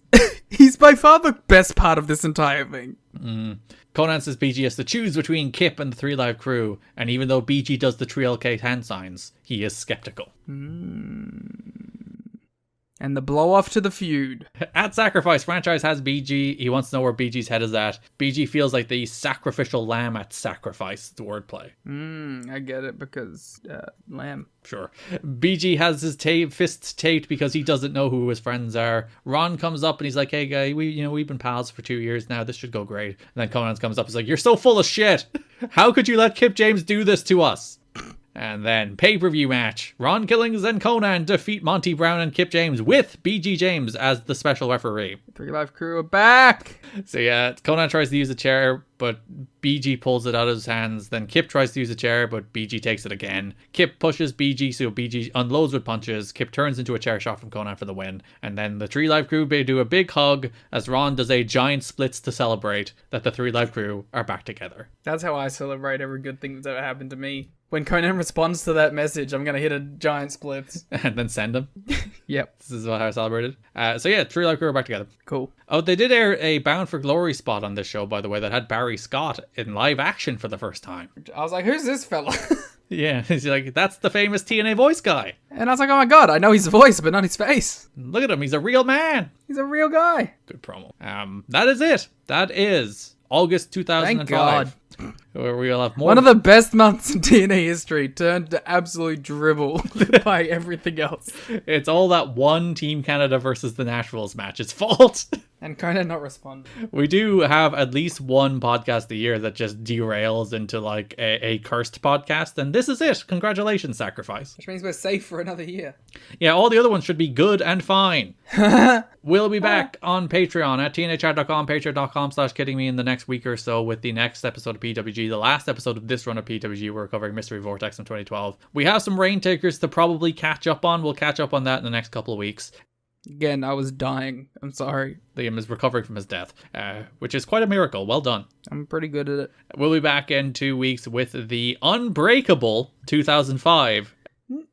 [SPEAKER 6] He's by far the best part of this entire thing.
[SPEAKER 5] Conan says BG has to choose between Kip and the 3 Live crew. And even though BG does the 3LK hand signs, he is skeptical.
[SPEAKER 6] And the blow off to the feud.
[SPEAKER 5] At Sacrifice, Franchise has BG. He wants to know where BG's head is at. BG feels like the sacrificial lamb at Sacrifice. It's wordplay.
[SPEAKER 6] I get it because lamb.
[SPEAKER 5] Sure. BG has his fists taped because he doesn't know who his friends are. Ron comes up and he's like, "Hey guy, we've been pals for 2 years now. This should go great." And then Conan comes up and he's like, "You're so full of shit. How could you let Kip James do this to us?" And then pay-per-view match. Ron Killings and Conan defeat Monty Brown and Kip James with BG James as the special referee.
[SPEAKER 6] 3 Live crew are back.
[SPEAKER 5] So yeah, Conan tries to use a chair, but BG pulls it out of his hands. Then Kip tries to use a chair, but BG takes it again. Kip pushes BG, so BG unloads with punches. Kip turns into a chair shot from Conan for the win. And then the 3 Live crew do a big hug as Ron does a giant splits to celebrate that the 3 Live crew are back together.
[SPEAKER 6] That's how I celebrate every good thing that's ever happened to me. When Conan responds to that message, I'm going to hit a giant splits.
[SPEAKER 5] And then send them.
[SPEAKER 6] Yep.
[SPEAKER 5] This is how I celebrated. So yeah, 3 Live crew are back together.
[SPEAKER 6] Cool.
[SPEAKER 5] Oh, they did air a Bound for Glory spot on this show, by the way, that had Barry Scott in live action for the first time.
[SPEAKER 6] I was like, who's this fella?
[SPEAKER 5] Yeah, he's like, that's the famous TNA voice guy.
[SPEAKER 6] And I was like, oh my god, I know his voice, but not his face.
[SPEAKER 5] Look at him, he's a real man.
[SPEAKER 6] He's a real guy.
[SPEAKER 5] Good promo. That is it. That is August 2005.
[SPEAKER 6] Thank God.
[SPEAKER 5] Where we'll have more.
[SPEAKER 6] One of the best months in TNA history turned to absolute dribble by everything else.
[SPEAKER 5] It's all that one Team Canada versus the Nashville's match. It's fault.
[SPEAKER 6] And Conan not respond.
[SPEAKER 5] We do have at least one podcast a year that just derails into like a cursed podcast, and this is it. Congratulations, Sacrifice.
[SPEAKER 6] Which means we're safe for another year.
[SPEAKER 5] Yeah, all the other ones should be good and fine. We'll be back on Patreon at tnachat.com, patreon.com/kiddingme in the next week or so with the next episode of PWG, the last episode of this run of PWG. We're covering Mystery Vortex in 2012. We have some Rain Takers to probably catch up on. We'll catch up on that in the next couple of weeks.
[SPEAKER 6] Again, I was dying. I'm sorry.
[SPEAKER 5] Liam is recovering from his death, which is quite a miracle. Well done.
[SPEAKER 6] I'm pretty good at it.
[SPEAKER 5] We'll be back in 2 weeks with the Unbreakable 2005.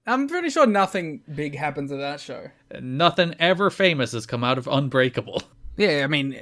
[SPEAKER 6] I'm pretty sure nothing big happens at that show.
[SPEAKER 5] Nothing ever famous has come out of Unbreakable.
[SPEAKER 6] Yeah, I mean,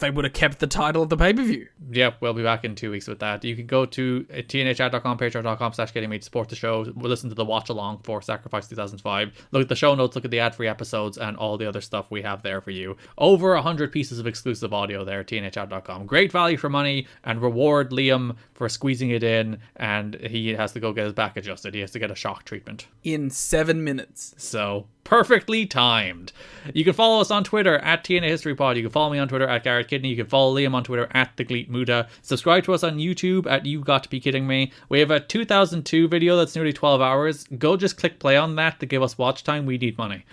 [SPEAKER 6] they would have kept the title of the pay-per-view.
[SPEAKER 5] Yep, we'll be back in 2 weeks with that. You can go to tnachat.com, patreon.com/kiddingme to support the show. We'll listen to the watch along for Sacrifice 2005. Look at the show notes, look at the ad-free episodes, and all the other stuff we have there for you. Over 100 pieces of exclusive audio there at tnachat.com. Great value for money, and reward Liam for squeezing it in, and he has to go get his back adjusted. He has to get a shock treatment.
[SPEAKER 6] In 7 minutes.
[SPEAKER 5] So, perfectly timed. You can follow us on Twitter at TNA History Pod. You can follow me on Twitter at Garrett Kidney. You can follow Liam on Twitter at The Gleet Muda. Subscribe to us on YouTube at You Got to Be Kidding Me. We have a 2002 video that's nearly 12 hours. Go just click play on that to give us watch time. We need money.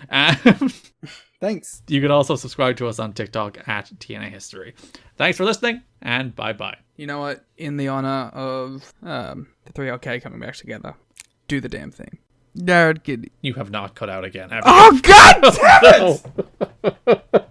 [SPEAKER 6] Thanks.
[SPEAKER 5] You can also subscribe to us on TikTok at TNA History. Thanks for listening, and bye-bye.
[SPEAKER 7] You know what? In the honor of the 3LK coming back together, do the damn thing. Garrett Kidney.
[SPEAKER 5] You have not cut out again, have you?
[SPEAKER 7] Oh, God damn it!